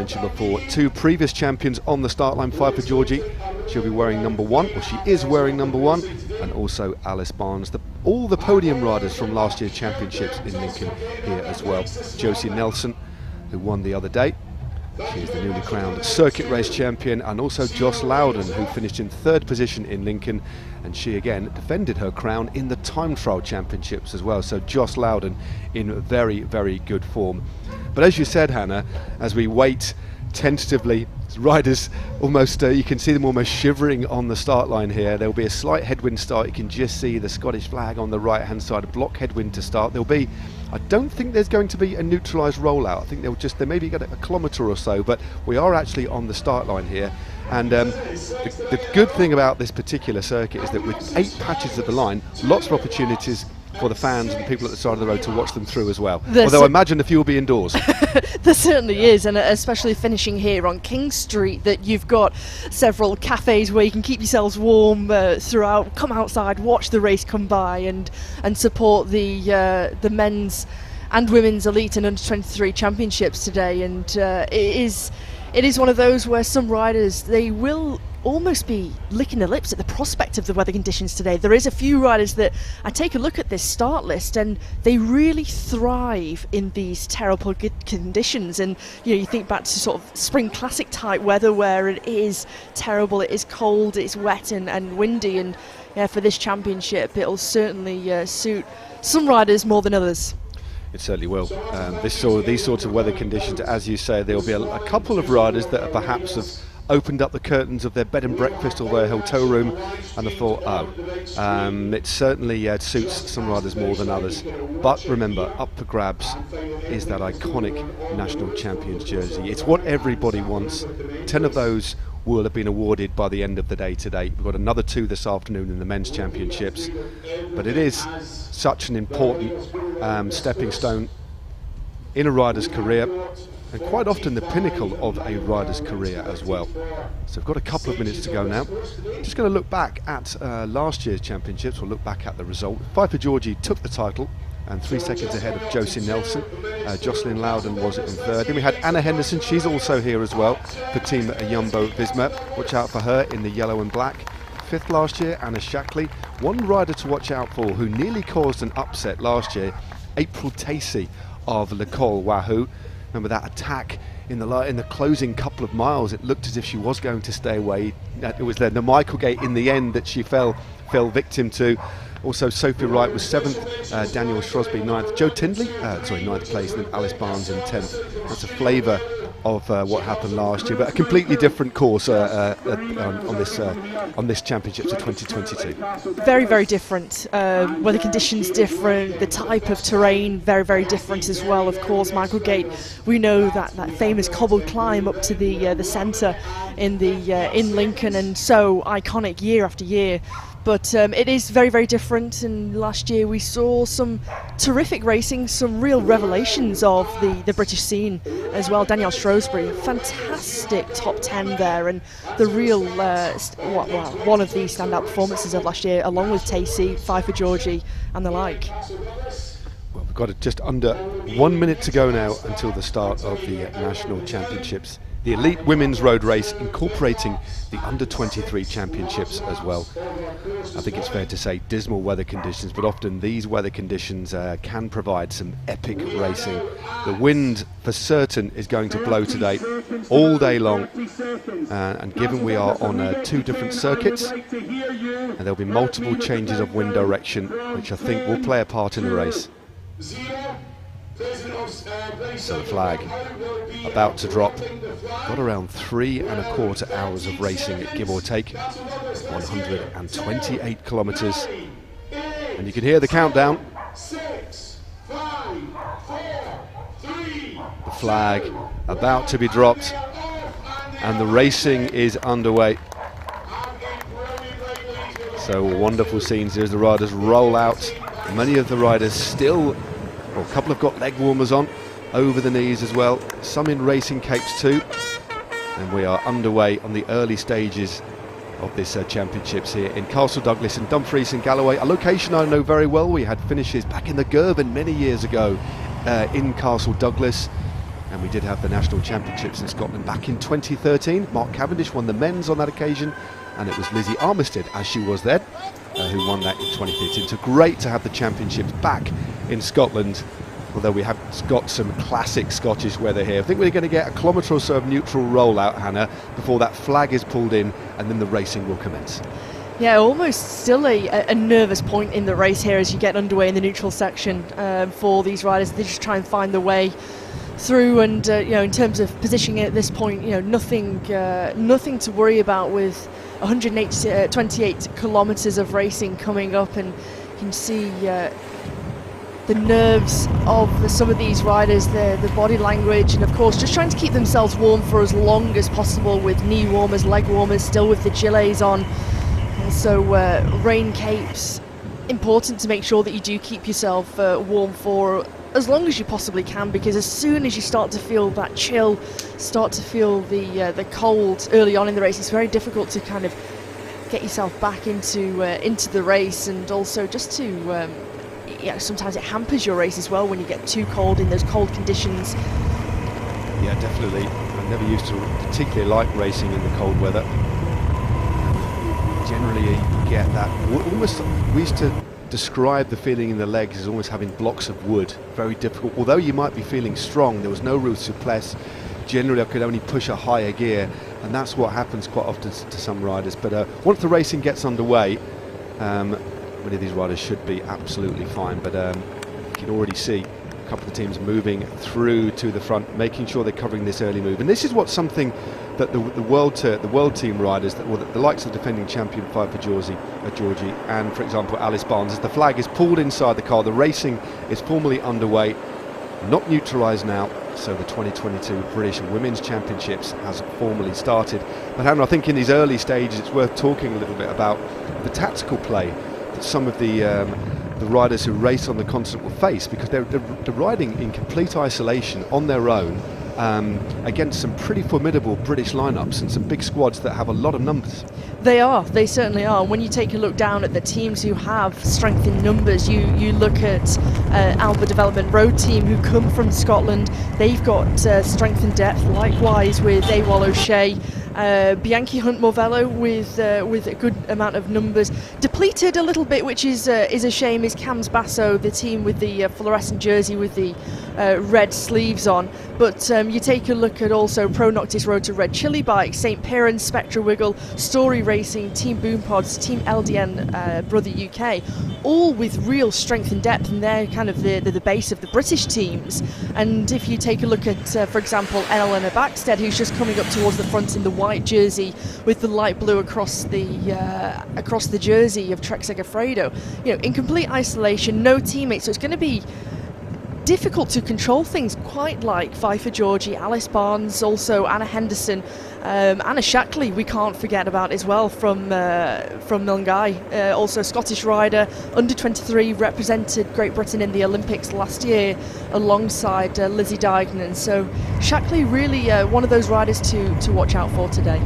mentioned before, 2 previous champions on the start line. Pfeiffer Georgie, she'll be wearing number 1, or she is wearing number 1, and also Alice Barnes, all the podium riders from last year's championships in Lincoln here as well. Josie Nelson, who won the other day, she is the newly crowned circuit race champion, and also Joss Loudon, who finished in 3rd position in Lincoln, and she again defended her crown in the time trial championships as well. So Joss Loudon in very, very good form. But as you said, Hannah, as we wait tentatively, riders almost, you can see them almost shivering on the start line here. There will be a slight headwind start. You can just see the Scottish flag on the right hand side, a block headwind to start. There'll be, I don't think there's going to be a neutralised rollout. I think they maybe get a kilometre or so, but we are actually on the start line here. And the good thing about this particular circuit is that with 8 patches of the line, lots of opportunities for the fans and the people at the side of the road to watch them through as well. Although I imagine a few will be indoors. There certainly is, and especially finishing here on King Street, that you've got several cafes where you can keep yourselves warm throughout, come outside, watch the race come by, and support the men's and women's elite and under 23 championships today. And it is one of those where some riders, they will almost be licking their lips at the prospect of the weather conditions today. There is a few riders that I take a look at this start list and they really thrive in these terrible conditions. And you think back to sort of spring classic type weather where it is terrible, it is cold, it's wet and windy, and for this championship it'll certainly suit some riders more than others. It certainly will. These sorts of weather conditions, as you say, there will be a couple of riders that perhaps have opened up the curtains of their bed and breakfast or their hotel room and have thought, it certainly suits some riders more than others. But remember, up for grabs is that iconic national champions jersey. It's what everybody wants. 10 of those will have been awarded by the end of the day today. We've got another 2 this afternoon in the men's championships, but it is such an important stepping stone in a rider's career, and quite often the pinnacle of a rider's career as well. So we've got a couple of minutes to go now. Just going to look back at last year's championships. We'll look back at the result. Pfeiffer Georgie took the title and 3 seconds ahead of Josie Nelson. Jocelyn Loudon was in 3rd. Then we had Anna Henderson, she's also here as well for Team Jumbo-Visma. Watch out for her in the yellow and black. 5th last year, Anna Shackley. One rider to watch out for who nearly caused an upset last year, April Tacey of Le Col Wahoo. Remember that attack in the closing couple of miles? It looked as if she was going to stay away. It was the Michael Gate in the end that she fell victim to. Also Sophie Wright was 7th, Daniel Shrosby 9th, Joe Tindley, 9th place, and then Alice Barnes in 10th. That's a flavour of what happened last year, but a completely different course on this championships of 2022. Very, very different. Weather conditions different, the type of terrain very, very different as well. Of course, Michael Gate, we know that famous cobbled climb up to the centre in Lincoln, and so iconic year after year. But it is very, very different, and last year we saw some terrific racing, some real revelations of the British scene as well. Danielle Shrewsbury, fantastic top 10 there, and the real one of the standout performances of last year, along with Tacey, Pfeiffer Georgie and the like. Well, we've got just under 1 minute to go now until the start of the national championships. The elite women's road race incorporating the under 23 championships as well. I think it's fair to say dismal weather conditions, but often these weather conditions can provide some epic racing. The wind for certain is going to blow today all day long, and given we are on 2 different circuits, and there'll be multiple changes of wind direction, which I think will play a part in the race. So the flag about to drop. Got around 3¼ hours of racing, give or take. 128 kilometres. And you can hear the countdown. 6, 5, 4, 3. The flag about to be dropped. And the racing is underway. So wonderful scenes here as the riders roll out. Many of the riders still, well, a couple have got leg warmers on, over the knees as well, some in racing capes too. And we are underway on the early stages of this championships here in Castle Douglas and Dumfries and Galloway, a location I know very well. We had finishes back in the Girvan many years ago in Castle Douglas. And we did have the national championships in Scotland back in 2013. Mark Cavendish won the men's on that occasion, and it was Lizzie Armistead, as she was then, who won that in 2015. So great to have the championships back in Scotland, although we have got some classic Scottish weather here. I think we're going to get a kilometre or so of neutral rollout, Hannah, before that flag is pulled in, and then the racing will commence. Yeah, almost still a nervous point in the race here as you get underway in the neutral section for these riders. They just try and find the way through, and in terms of positioning at this point, nothing to worry about with 128 kilometres of racing coming up, and you can see the nerves of some of these riders, the body language, and of course just trying to keep themselves warm for as long as possible with knee warmers, leg warmers, still with the gilets on. Also rain capes, important to make sure that you do keep yourself warm for as long as you possibly can, because as soon as you start to feel that chill, start to feel the cold early on in the race, it's very difficult to kind of get yourself back into the race, and also just to sometimes it hampers your race as well when you get too cold in those cold conditions. Yeah, definitely. I never used to particularly like racing in the cold weather. Generally you get that almost, we used to describe the feeling in the legs as almost having blocks of wood. Very difficult. Although you might be feeling strong, there was no real souplesse. Generally I could only push a higher gear, and that's what happens quite often to some riders. But once the racing gets underway, many of these riders should be absolutely fine. But you can already see a couple of teams moving through to the front, making sure they're covering this early move. And this is what's something that the world team riders, the likes of the defending champion Pfeiffer Georgie, and for example Alice Barnes, as the flag is pulled inside the car, the racing is formally underway, not neutralised now. So the 2022 British Women's Championships has formally started. But Hannah, I think in these early stages it's worth talking a little bit about the tactical play that some of the riders who race on the continent will face, because they're riding in complete isolation on their own against some pretty formidable British lineups and some big squads that have a lot of numbers. They certainly are. When you take a look down at the teams who have strength in numbers, you look at Alba Development Road Team, who come from Scotland. They've got strength and depth, likewise with AWOL O'Shea. Bianchi Hunt Morvello with a good amount of numbers. Depleted a little bit, which is a shame, is Cams Basso, the team with the fluorescent jersey with the red sleeves on. But you take a look at also Pro Noctis Road to Red Chili Bike, St Piran, Spectra Wiggle, Story Racing, Team Boom Pods, Team LDN Brother UK, all with real strength and depth, and they're kind of the base of the British teams. And if you take a look at, for example, Eleanor Backstead, who's just coming up towards the front in the white jersey with the light blue across the jersey of Trek Segafredo, in complete isolation, no teammates, so it's going to be difficult to control things, quite like Pfeiffer Georgie, Alice Barnes, also Anna Henderson, Anna Shackley we can't forget about as well from Milngavie, also Scottish rider, under 23, represented Great Britain in the Olympics last year alongside Lizzie Deignan. So Shackley really one of those riders to watch out for today.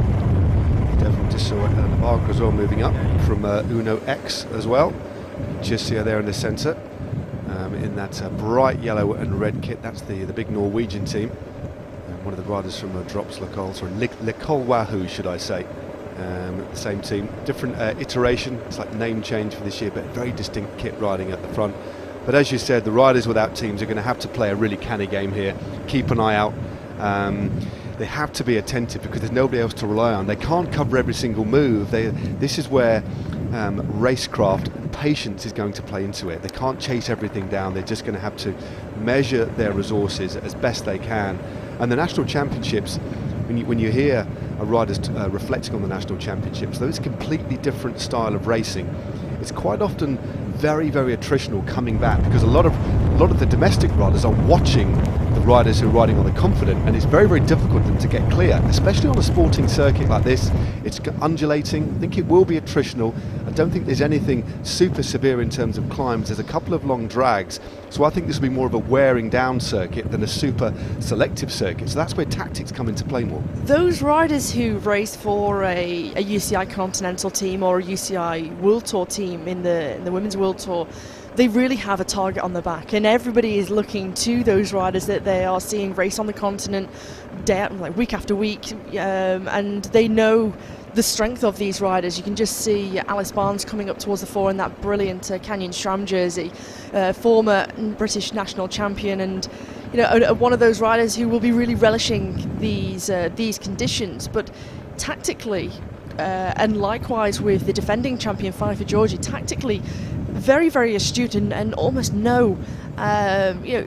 Definitely just saw Navarre as well moving up from Uno X as well. Just see her there in the centre. In that bright yellow and red kit, that's the big Norwegian team. One of the riders from Drops Lecol Wahoo, should I say. Same team, different iteration. It's like name change for this year, but very distinct kit riding at the front. But as you said, the riders without teams are going to have to play a really canny game here. Keep an eye out. They have to be attentive because there's nobody else to rely on. They can't cover every single move. This is where racecraft and patience is going to play into it. They can't chase everything down. They're just going to have to measure their resources as best they can. And the national championships, when you hear a rider reflecting on the national championships, though it's a completely different style of racing, it's quite often very, very attritional coming back, because a lot of the domestic riders are watching the riders who are riding on the Confident, and it's very, very difficult for them to get clear, especially on a sporting circuit like this. It's undulating. I think it will be attritional. I don't think there's anything super severe in terms of climbs. There's a couple of long drags, so I think this will be more of a wearing down circuit than a super selective circuit. So that's where tactics come into play more. Those riders who race for a UCI Continental team or a UCI World Tour team in the Women's World Tour, they really have a target on the back, and everybody is looking to those riders that they are seeing race on the continent like week after week, and they know the strength of these riders. You can just see Alice Barnes coming up towards the fore in that brilliant Canyon SRAM jersey, former British national champion, and one of those riders who will be really relishing these conditions. But tactically, and likewise with the defending champion Pfeiffer Georgie, tactically very, very astute and almost know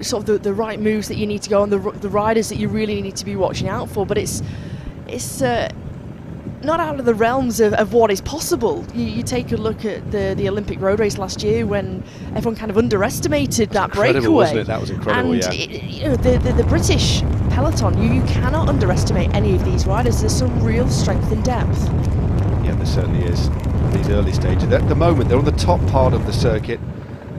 sort of the right moves that you need to go on, the riders that you really need to be watching out for. But it's not out of the realms of what is possible. You take a look at the Olympic road race last year when everyone kind of underestimated that breakaway. Wasn't it? That was incredible, and yeah. The British peloton, you cannot underestimate any of these riders. There's some real strength and depth. Yeah, there certainly is. In these early stages. At the moment, they're on the top part of the circuit,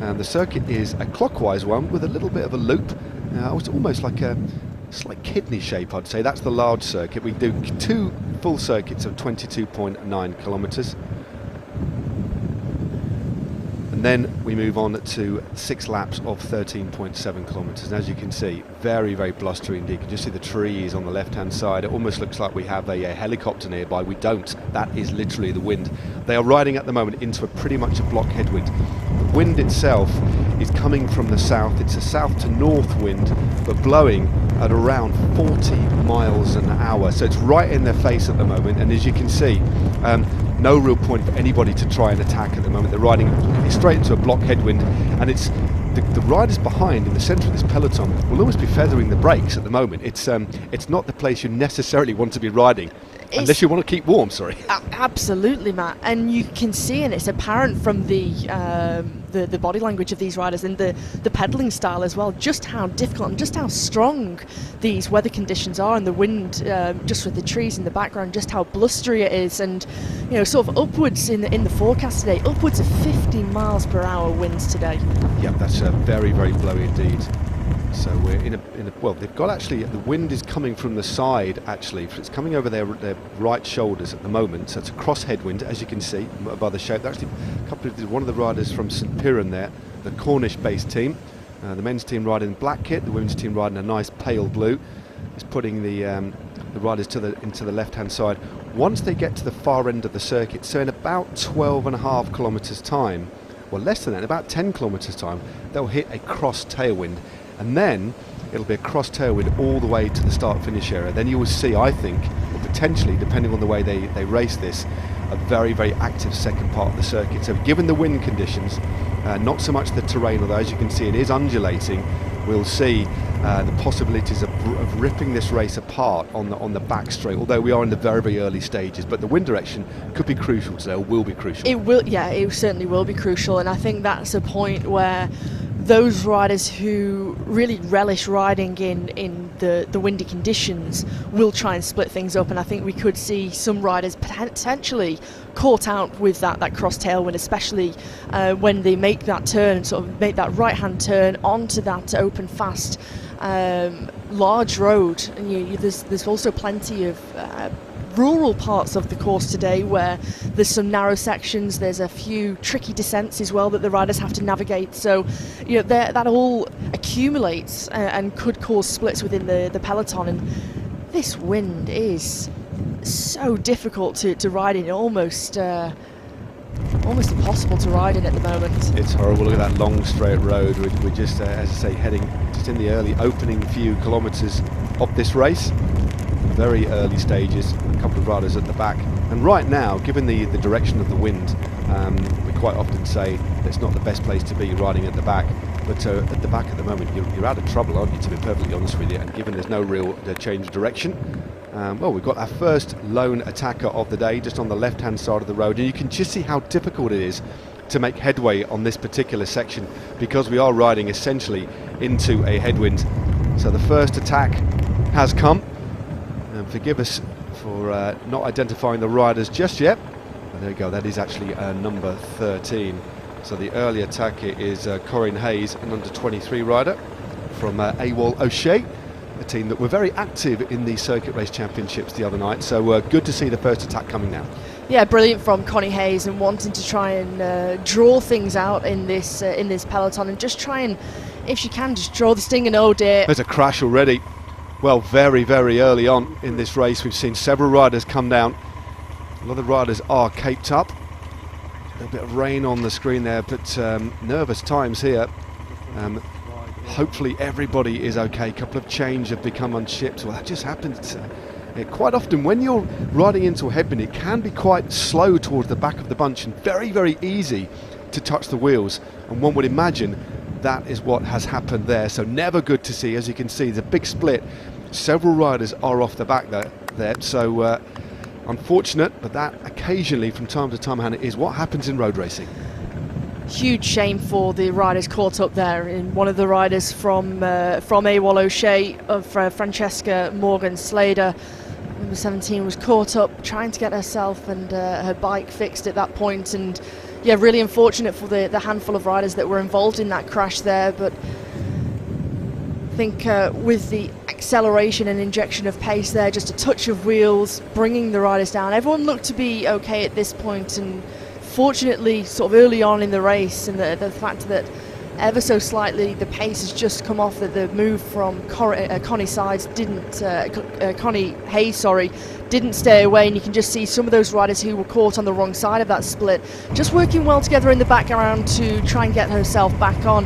and the circuit is a clockwise one with a little bit of a loop. It's almost like a slight kidney shape, I'd say. That's the large circuit. We do 2 full circuits of 22.9 kilometres. And then we move on to 6 laps of 13.7 kilometres. And as you can see, very, very blustery indeed. You can just see the trees on the left-hand side. It almost looks like we have a helicopter nearby. We don't. That is literally the wind. They are riding at the moment into pretty much a block headwind. The wind itself is coming from the south. It's a south to north wind, but blowing at around 40 miles an hour. So it's right in their face at the moment. And as you can see, no real point for anybody to try and attack at the moment. They're riding straight into a block headwind, and it's the riders behind in the centre of this peloton will almost be feathering the brakes at the moment. It's not the place you necessarily want to be riding. Unless you want to keep warm, sorry. Absolutely, Matt. And you can see, and it's apparent from the body language of these riders and the pedalling style as well, just how difficult and just how strong these weather conditions are, and the wind, just with the trees in the background, just how blustery it is, and sort of upwards in the forecast today, upwards of 50 miles per hour winds today. Yeah, that's very, very blowy indeed. So we're in a well, they've got actually, the wind is coming from the side actually. It's coming over their right shoulders at the moment. So it's a cross headwind, as you can see by the shape. Actually, one of the riders from St Piran there, the Cornish-based team, the men's team riding in black kit, the women's team riding a nice pale blue. It's putting the riders into the left-hand side. Once they get to the far end of the circuit, so in about 12.5 kilometres time, well, less than that, in about 10 kilometres time, they'll hit a cross tailwind. And then it'll be a cross tailwind all the way to the start-finish area. Then you will see, I think, or potentially, depending on the way they race this, a very, very active second part of the circuit. So given the wind conditions, not so much the terrain, although as you can see it is undulating, we'll see the possibilities of ripping this race apart on the back straight, although we are in the very, very early stages. But the wind direction could be crucial today, or will be crucial. It will, yeah, it certainly will be crucial, and I think that's a point where those riders who really relish riding in the windy conditions will try and split things up, and I think we could see some riders potentially caught out with that cross tailwind, especially when they make that turn, sort of make that right-hand turn onto that open, fast, large road. And there's also plenty of rural parts of the course today where there's some narrow sections, there's a few tricky descents as well that the riders have to navigate, so that all accumulates and could cause splits within the peloton. And this wind is so difficult to ride in, almost impossible to ride in at the moment. It's horrible. Look at that long straight road. We're just, as I say, heading just in the early opening few kilometres of this race. Very early stages, a couple of riders at the back, and right now, given the direction of the wind, we quite often say that it's not the best place to be riding at the back, but at the back at the moment you're out of trouble, aren't you, to be perfectly honest with you, and given there's no real change of direction. Well, we've got our first lone attacker of the day just on the left hand side of the road, and you can just see how difficult it is to make headway on this particular section because we are riding essentially into a headwind. So the first attack has come. Forgive us for not identifying the riders just yet. But there you go, that is actually number 13. So the early attacker is Corinne Hayes, an under 23 rider from AWOL O'Shea. a team that were very active in the Circuit Race Championships the other night. So good to see the first attack coming now. Yeah, brilliant from Connie Hayes, and wanting to try and draw things out in this peloton, and just try and, if she can, just draw the sting. And oh dear, there's a crash already. Well, very, very early on in this race, we've seen several riders come down. A lot of riders are caped up. A bit of rain on the screen there, but nervous times here. Hopefully everybody is okay. A couple of change have become unshipped. Well, that just happens quite often when you're riding into a headwind. It can be quite slow towards the back of the bunch and very, very easy to touch the wheels. And one would imagine that is what has happened there. So never good to see. As you can see, there's a big split. Several riders are off the back there. So unfortunate, but that occasionally, from time to time, Hannah, is what happens in road racing. Huge shame for the riders caught up there. In one of the riders from AWOL O'Shea of Francesca Morgan Slater, number 17, was caught up trying to get herself and her bike fixed at that point. And yeah, really unfortunate for the handful of riders that were involved in that crash there. But I think with the acceleration and injection of pace there, just a touch of wheels bringing the riders down, everyone looked to be okay at this point. And fortunately, sort of early on in the race, and the fact that ever so slightly the pace has just come off, that the move from Connie Hayes didn't stay away, and you can just see some of those riders who were caught on the wrong side of that split just working well together in the background to try and get herself back on.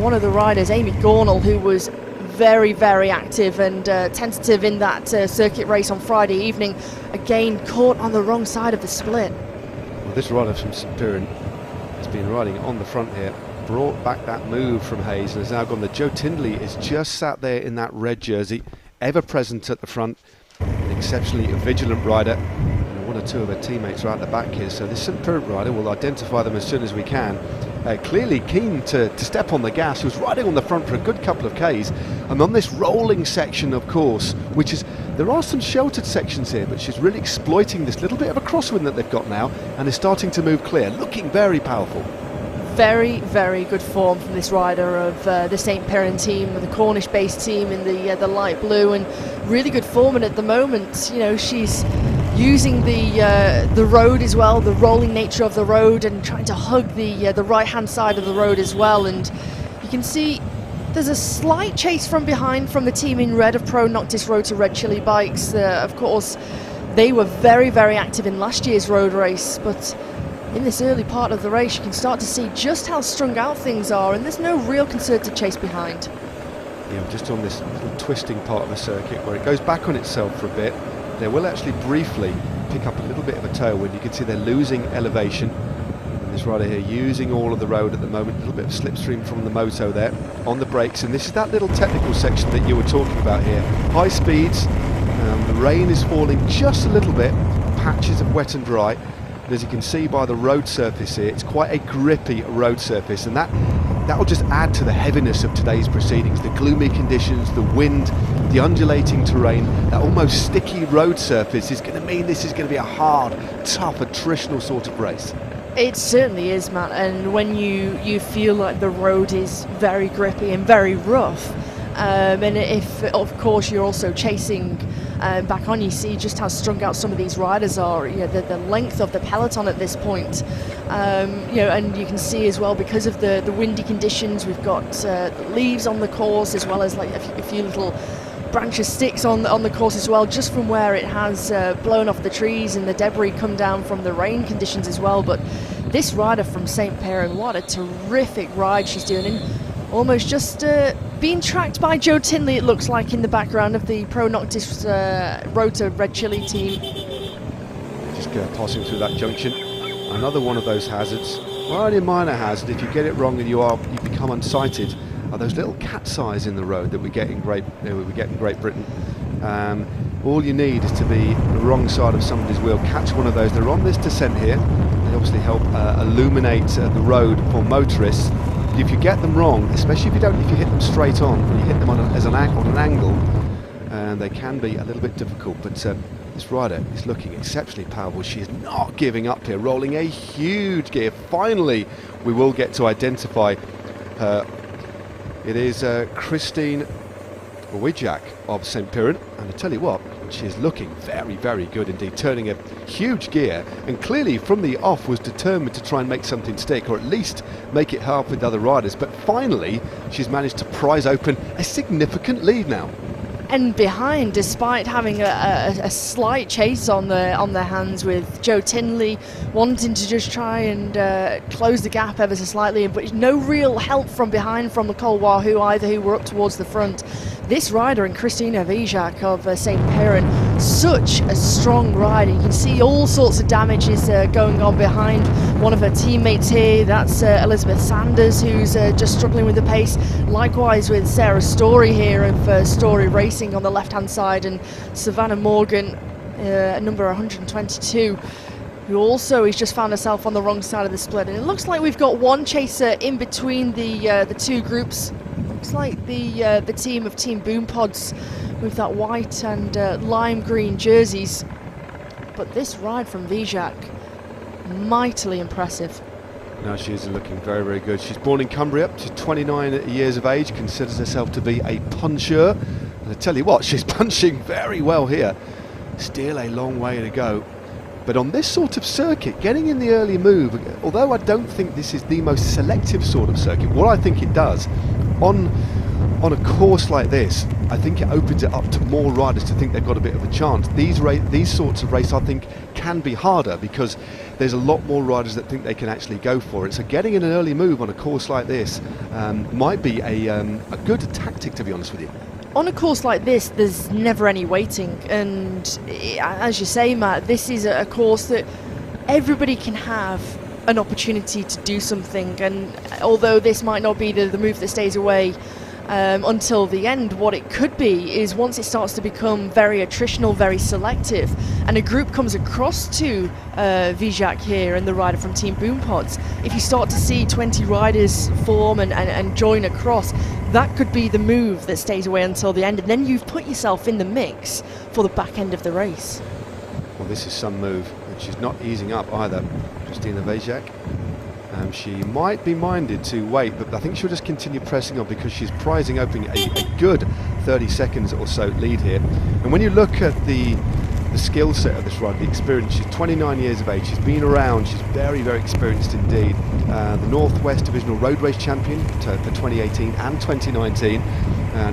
One of the riders, Amy Gornall, who was very, very active and tentative in that circuit race on Friday evening, again caught on the wrong side of the split. Well, this rider from St Piran has been riding on the front here, brought back that move from Hayes, and has now gone. The Joe Tindley is just sat there in that red jersey, ever present at the front, an exceptionally vigilant rider, and one or two of her teammates are out the back here. So this St Piran rider, will identify them as soon as we can. Clearly keen to step on the gas. She was riding on the front for a good couple of Ks, and on this rolling section, of course, which is, there are some sheltered sections here, but she's really exploiting this little bit of a crosswind that they've got now, and is starting to move clear, looking very powerful. Very, very good form from this rider of the St Piran team, the Cornish-based team in the light blue, and really good form. And at the moment, you know, she's using the road as well, the rolling nature of the road, and trying to hug the right-hand side of the road as well. And you can see there's a slight chase from behind from the team in red of Pro Noctis Road to Red Chili bikes. Of course, they were very, very active in last year's road race, but in this early part of the race you can start to see just how strung out things are, and there's no real concerted chase behind. Yeah, just on this little twisting part of the circuit where it goes back on itself for a bit, they will actually briefly pick up a little bit of a tailwind. You can see they're losing elevation, and this rider here using all of the road at the moment. A little bit of slipstream from the moto there on the brakes, and this is that little technical section that you were talking about here. High speeds, the rain is falling just a little bit, patches of wet and dry. And as you can see by the road surface here, it's quite a grippy road surface, and that will just add to the heaviness of today's proceedings. The gloomy conditions, the wind, the undulating terrain, that almost sticky road surface is going to mean this is going to be a hard, tough, attritional sort of race. It certainly is, Matt, and when you feel like the road is very grippy and very rough, and if of course you're also chasing back on, you see just how strung out some of these riders are. You know, the length of the peloton at this point, you know, and you can see as well, because of the windy conditions, we've got leaves on the course, as well as like a few little branch of sticks on the course as well, just from where it has blown off the trees and the debris come down from the rain conditions as well. But this rider from St Piran, what a terrific ride she's doing, and almost just being tracked by Joe Tindley, it looks like, in the background of the Pro Noctis Road to Red Chili team. Just passing through that junction, another one of those hazards. Well, only a minor hazard. If you get it wrong and you become unsighted, are those little cat's eyes in the road that we get in Great Britain. All you need is to be the wrong side of somebody's wheel, catch one of those. They're on this descent here. They obviously help illuminate the road for motorists. But if you get them wrong, especially if you hit them straight on, or you hit them on an angle, they can be a little bit difficult. But this rider is looking exceptionally powerful. She is not giving up here, rolling a huge gear. Finally, we will get to identify her. It is Christina Vijak of St. Piran, and I tell you what, she is looking very, very good indeed, turning a huge gear, and clearly from the off was determined to try and make something stick, or at least make it hard with other riders. But finally she's managed to prise open a significant lead now. And behind, despite having a slight chase on their hands, with Joe Tinley wanting to just try and close the gap ever so slightly, but no real help from behind from Nicole Wahoo either, who were up towards the front. This rider, and Christina Vijak of St. Piran, such a strong rider. You can see all sorts of damages going on behind one of her teammates here. That's Elizabeth Sanders, who's just struggling with the pace. Likewise with Sarah Story here of Story Racing on the left-hand side, and Savannah Morgan, number 122, who also has just found herself on the wrong side of the split. And it looks like we've got one chaser in between the two groups. Looks like the team of Team Boom Pods with that white and lime green jerseys. But this ride from Vijak, mightily impressive. Now she is looking very, very good. She's born in Cumbria. She's 29 years of age, considers herself to be a puncher. And I tell you what, she's punching very well here. Still a long way to go. But on this sort of circuit, getting in the early move, although I don't think this is the most selective sort of circuit, what I think it does, on a course like this, I think it opens it up to more riders to think they've got a bit of a chance. These sorts of races, I think, can be harder because there's a lot more riders that think they can actually go for it. So getting in an early move on a course like this might be a good tactic, to be honest with you. On a course like this, there's never any waiting, and as you say, Matt, this is a course that everybody can have an opportunity to do something. And although this might not be the move that stays away until the end, what it could be is once it starts to become very attritional, very selective, and a group comes across to Vijak here and the rider from Team Boom Pods, if you start to see 20 riders form and join across, that could be the move that stays away until the end, and then you've put yourself in the mix for the back end of the race. Well, this is some move, and she's not easing up either, Christina Vijak. She might be minded to wait, but I think she'll just continue pressing on because she's prizing open a good 30 seconds or so lead here. And when you look at the skill set of this rider, the experience, she's 29 years of age, she's been around, she's very, very experienced indeed. The Northwest Divisional Road Race Champion for 2018 and 2019.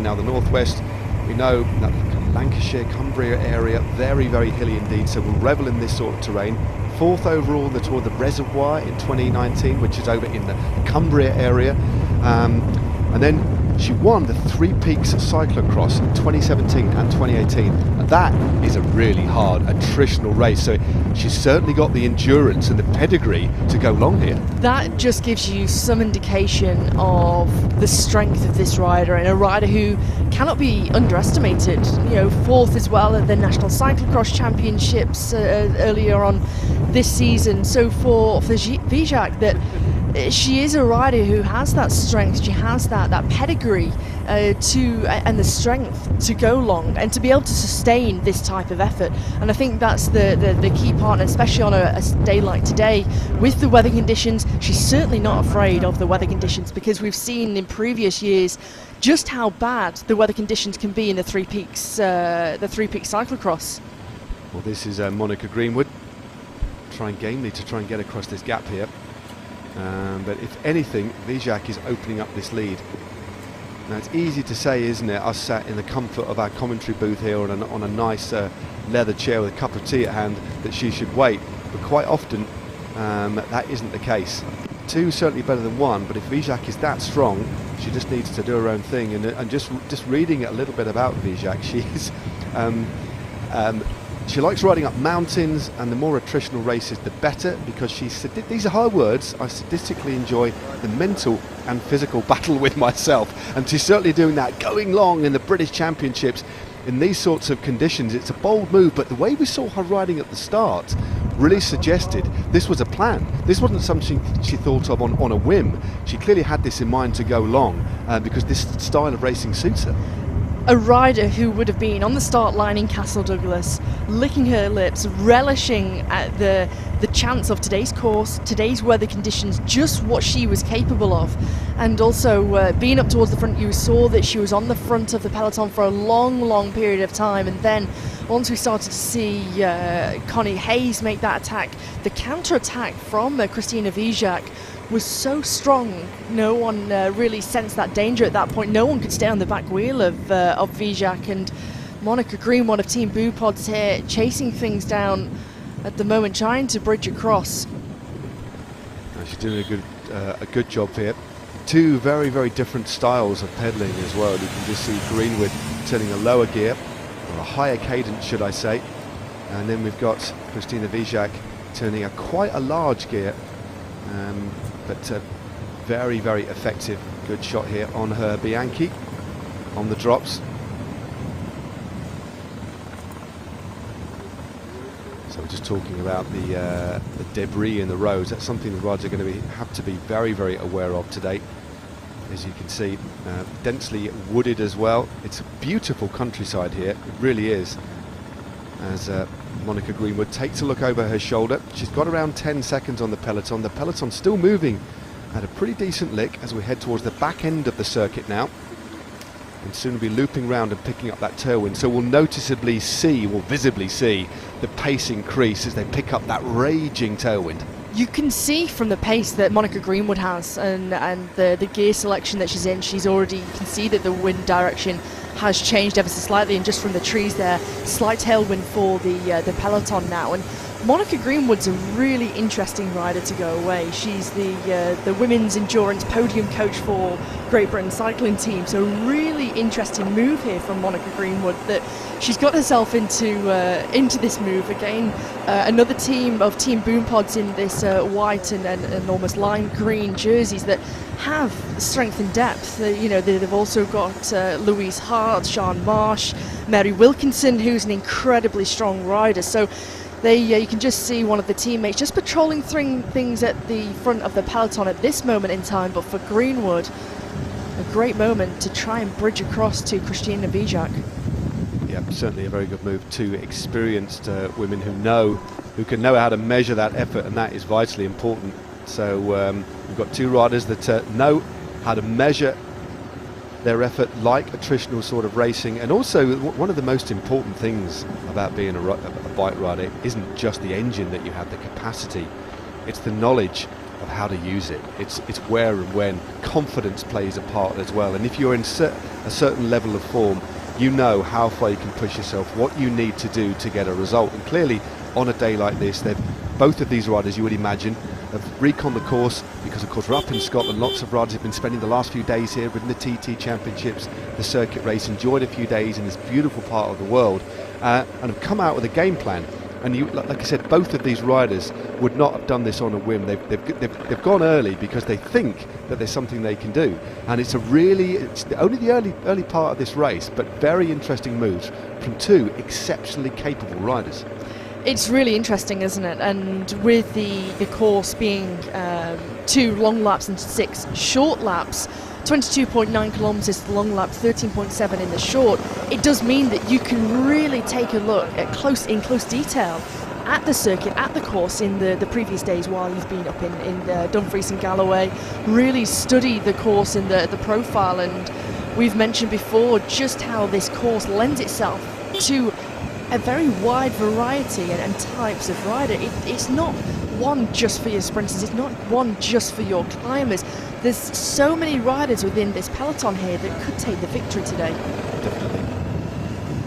Now the Northwest, we know that Lancashire, Cumbria area, very, very hilly indeed, so will revel in this sort of terrain. 4th overall in the Tour of the Reservoir in 2019, which is over in the Cumbria area. And then she won the Three Peaks Cyclocross in 2017 and 2018. And that is a really hard attritional race, so she's certainly got the endurance and the pedigree to go long here. That just gives you some indication of the strength of this rider, and a rider who cannot be underestimated. You know, 4th as well at the National Cyclocross Championships earlier on this season. So for Vijak, that she is a rider who has that strength, she has that pedigree and the strength to go long and to be able to sustain this type of effort. And I think that's the key part, especially on a day like today with the weather conditions. She's certainly not afraid of the weather conditions, because we've seen in previous years just how bad the weather conditions can be in the Three Peaks cyclocross. Well, this is Monica Greenwood trying gamely to try and get across this gap here. But if anything, Vijak is opening up this lead. Now it's easy to say, isn't it, us sat in the comfort of our commentary booth here on a nice leather chair with a cup of tea at hand, that she should wait, but quite often that isn't the case. 2 certainly better than 1, but if Vijak is that strong, she just needs to do her own thing. And just reading a little bit about Vijak, she's she likes riding up mountains, and the more attritional races the better, because these are her words, I sadistically enjoy the mental and physical battle with myself. And she's certainly doing that, going long in the British Championships in these sorts of conditions. It's a bold move, but the way we saw her riding at the start really suggested this was a plan. This wasn't something she thought of on a whim. She clearly had this in mind to go long, because this style of racing suits her. A rider who would have been on the start line in Castle Douglas, licking her lips, relishing at the chance of today's course, today's weather conditions, just what she was capable of. And also being up towards the front, you saw that she was on the front of the peloton for a long period of time. And then once we started to see Connie Hayes make that attack, the counter-attack from Christina Vijak was so strong. No one really sensed that danger at that point. No one could stay on the back wheel of Vijak, and Monica Green, one of Team Boopods here, chasing things down at the moment, trying to bridge across. She's doing a good job here. Two very different styles of pedaling as well. You can just see Greenwood turning a lower gear, or a higher cadence should I say, and then we've got Christina Vijak turning quite a large gear, but very effective. Good shot here on her Bianchi on the drops. So we're just talking about the debris in the roads. That's something the riders are going to have to be very aware of today. As you can see, densely wooded as well. It's a beautiful countryside here, it really is. As Monica Greenwood takes a look over her shoulder, she's got around 10 seconds on the peloton. The peloton's still moving at a pretty decent lick as we head towards the back end of the circuit now, and soon we'll be looping round and picking up that tailwind. So we'll visibly see the pace increase as they pick up that raging tailwind. You can see from the pace that Monica Greenwood has and the gear selection that she's in, you can see that the wind direction has changed ever so slightly, and just from the trees there, slight tailwind for the peloton now. And Monica Greenwood's a really interesting rider to go away. She's the women's endurance podium coach for Great Britain cycling team, so really interesting move here from Monica Greenwood, that she's got herself into this move again. Another team of Team Boopods in this white and almost lime green jerseys that have strength and depth. They've also got Louise Hart, Sian Marsh, Mary Wilkinson, who's an incredibly strong rider. So you can just see one of the teammates just patrolling things at the front of the peloton at this moment in time. But for Greenwood, a great moment to try and bridge across to Christina Bijak. Yeah, certainly a very good move. Two experienced women who can know how to measure that effort, and that is vitally important. So we've got two riders that know how to measure their effort like attritional sort of racing. And also one of the most important things about being a bike rider isn't just the engine that you have, the capacity, it's the knowledge of how to use it. It's where and when. Confidence plays a part as well, and if you're in a certain level of form, you know how far you can push yourself, what you need to do to get a result. And clearly on a day like this, both of these riders, you would imagine, have recon the course, because of course we're up in Scotland. Lots of riders have been spending the last few days here within the TT Championships, the circuit race, enjoyed a few days in this beautiful part of the world, and have come out with a game plan. And like I said, both of these riders would not have done this on a whim. They've gone early because they think that there's something they can do, and it's only the early part of this race, but very interesting moves from two exceptionally capable riders. It's really interesting, isn't it? And with the course being 2 long laps and 6 short laps, 22.9 kilometres the long lap, 13.7 in the short, it does mean that you can really take a look at close detail at the circuit, at the course in the previous days while you've been up in Dumfries and Galloway, really study the course and the profile. And we've mentioned before just how this course lends itself to a very wide variety and types of rider. It's not one just for your sprinters, it's not one just for your climbers. There's so many riders within this peloton here that could take the victory today. Definitely.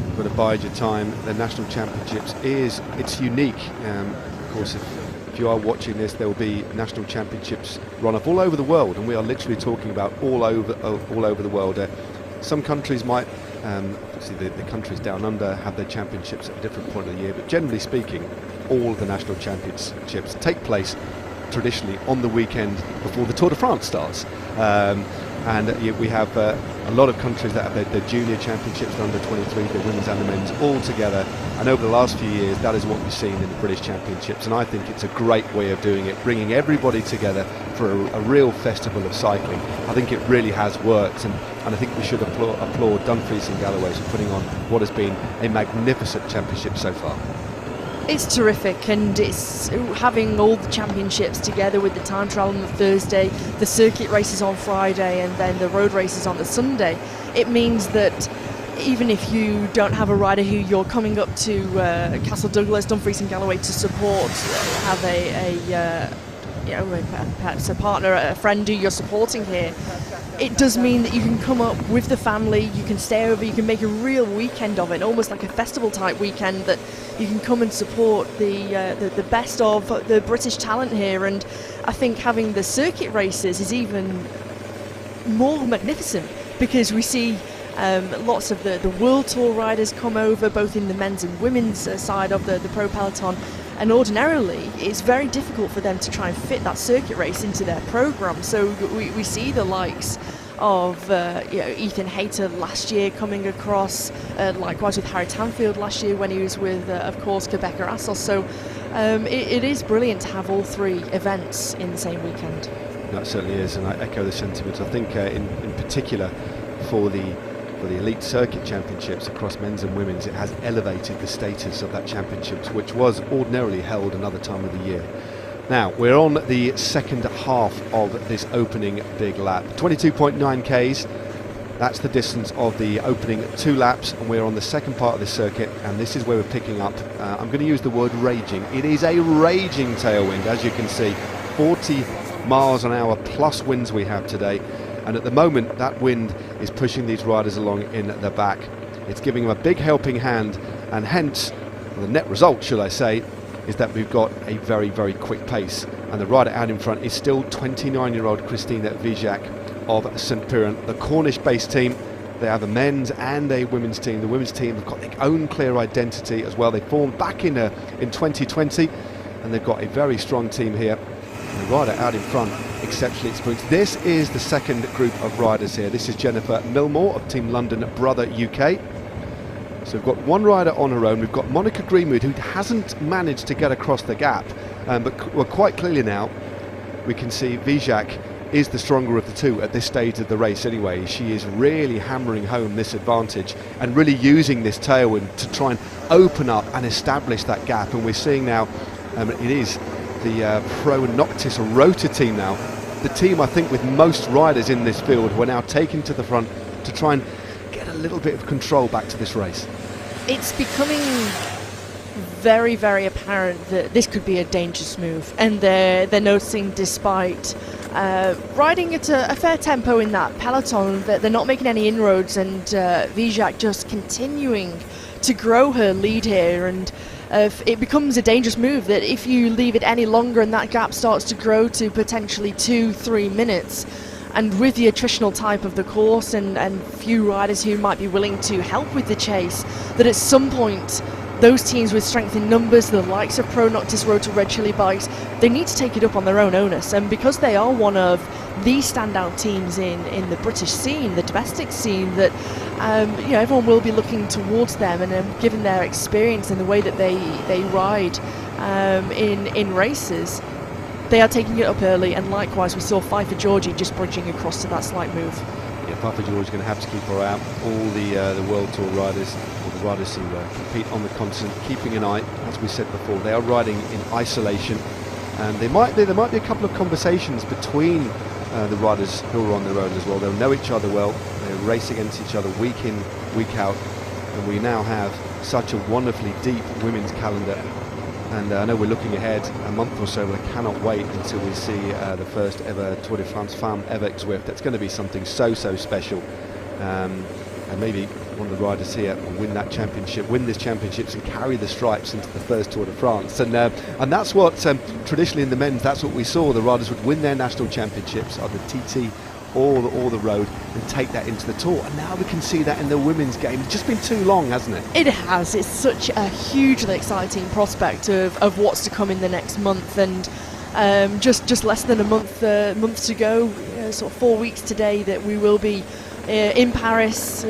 You've got to bide your time. The National Championships it's unique. Of course, if you are watching this, there will be National Championships run up all over the world, and we are literally talking about all over the world. Some countries might, obviously the countries down under have their championships at a different point of the year, but generally speaking, all the National Championships take place traditionally on the weekend before the Tour de France starts. And we have a lot of countries that have their junior championships, the under 23, the women's and the men's, all together. And over the last few years, that is what we've seen in the British Championships. And I think it's a great way of doing it, bringing everybody together for a real festival of cycling. I think it really has worked, and I think we should applaud Dumfries and Galloway for putting on what has been a magnificent championship so far. It's terrific, and it's having all the championships together with the time trial on the Thursday, the circuit races on Friday, and then the road races on the Sunday. It means that even if you don't have a rider who you're coming up to Castle Douglas, Dumfries and Galloway to support, have perhaps a partner, a friend who you're supporting here, it does mean that you can come up with the family, you can stay over, you can make a real weekend of it, almost like a festival type weekend, that you can come and support the best of the British talent here. And I think having the circuit races is even more magnificent, because we see lots of the World Tour riders come over, both in the men's and women's side of the pro peloton. And ordinarily, it's very difficult for them to try and fit that circuit race into their programme. So we see the likes of Ethan Hayter last year coming across, likewise with Harry Tanfield last year when he was with, of course, Quebecer Assos. So it is brilliant to have all three events in the same weekend. That certainly is, and I echo the sentiment. I think in particular for the Elite Circuit Championships across men's and women's, it has elevated the status of that championships, which was ordinarily held another time of the year. Now, we're on the second half of this opening big lap. 22.9 Ks, that's the distance of the opening 2 laps, and we're on the second part of the circuit, and this is where we're picking up, I'm going to use the word raging. It is a raging tailwind, as you can see, 40 miles an hour plus winds we have today. And at the moment, that wind is pushing these riders along in the back. It's giving them a big helping hand, and hence, the net result, should I say, is that we've got a very, very quick pace. And the rider out in front is still 29-year-old Christina Vijak of St Piran, the Cornish-based team. They have a men's and a women's team. The women's team have got their own clear identity as well. They formed back in 2020, and they've got a very strong team here. The rider out in front, exceptionally experienced. This is the second group of riders here. This is Jennifer Milmore of Team London Brother UK. So we've got one rider on her own. We've got Monica Greenwood, who hasn't managed to get across the gap, but quite clearly now we can see Vijak is the stronger of the two at this stage of the race anyway. She is really hammering home this advantage and really using this tailwind to try and open up and establish that gap. And we're seeing now it is the Pro Noctis Rota team now, the team I think with most riders in this field, who are now taken to the front to try and get a little bit of control back to this race. It's becoming very, very apparent that this could be a dangerous move, and they're noticing, despite riding at a fair tempo in that peloton, that they're not making any inroads, and Vijak just continuing to grow her lead here. And it becomes a dangerous move that if you leave it any longer and that gap starts to grow to potentially 2-3 minutes, and with the attritional type of the course and few riders who might be willing to help with the chase, that at some point those teams with strength in numbers, the likes of Pro Noctis Rota Red Chili Bikes, they need to take it up on their own onus. And because they are one of the standout teams in the British scene, the domestic scene, that everyone will be looking towards them, and given their experience and the way that they ride in races, they are taking it up early. And likewise, we saw Pfeiffer Georgie just bridging across to that slight move. Yeah, Pfeiffer Georgie's going to have to keep her out. All the World Tour riders, or the riders who compete on the continent, keeping an eye, as we said before, they are riding in isolation, and there might be a couple of conversations between the riders who are on their own as well. They'll know each other well, they race against each other week in, week out, and we now have such a wonderfully deep women's calendar. And I know we're looking ahead a month or so, but I cannot wait until we see the first ever Tour de France Femme ever Zwift. That's going to be something so special. And maybe one of the riders here will win this championships and carry the stripes into the first Tour de France. And that's what, traditionally in the men's, that's what we saw. The riders would win their national championships on the TT or the road and take that into the Tour. And now we can see that in the women's game. It's just been too long, hasn't it? It has. It's such a hugely exciting prospect of what's to come in the next month. And just less than a month to go. sort of 4 weeks today that we will be in Paris,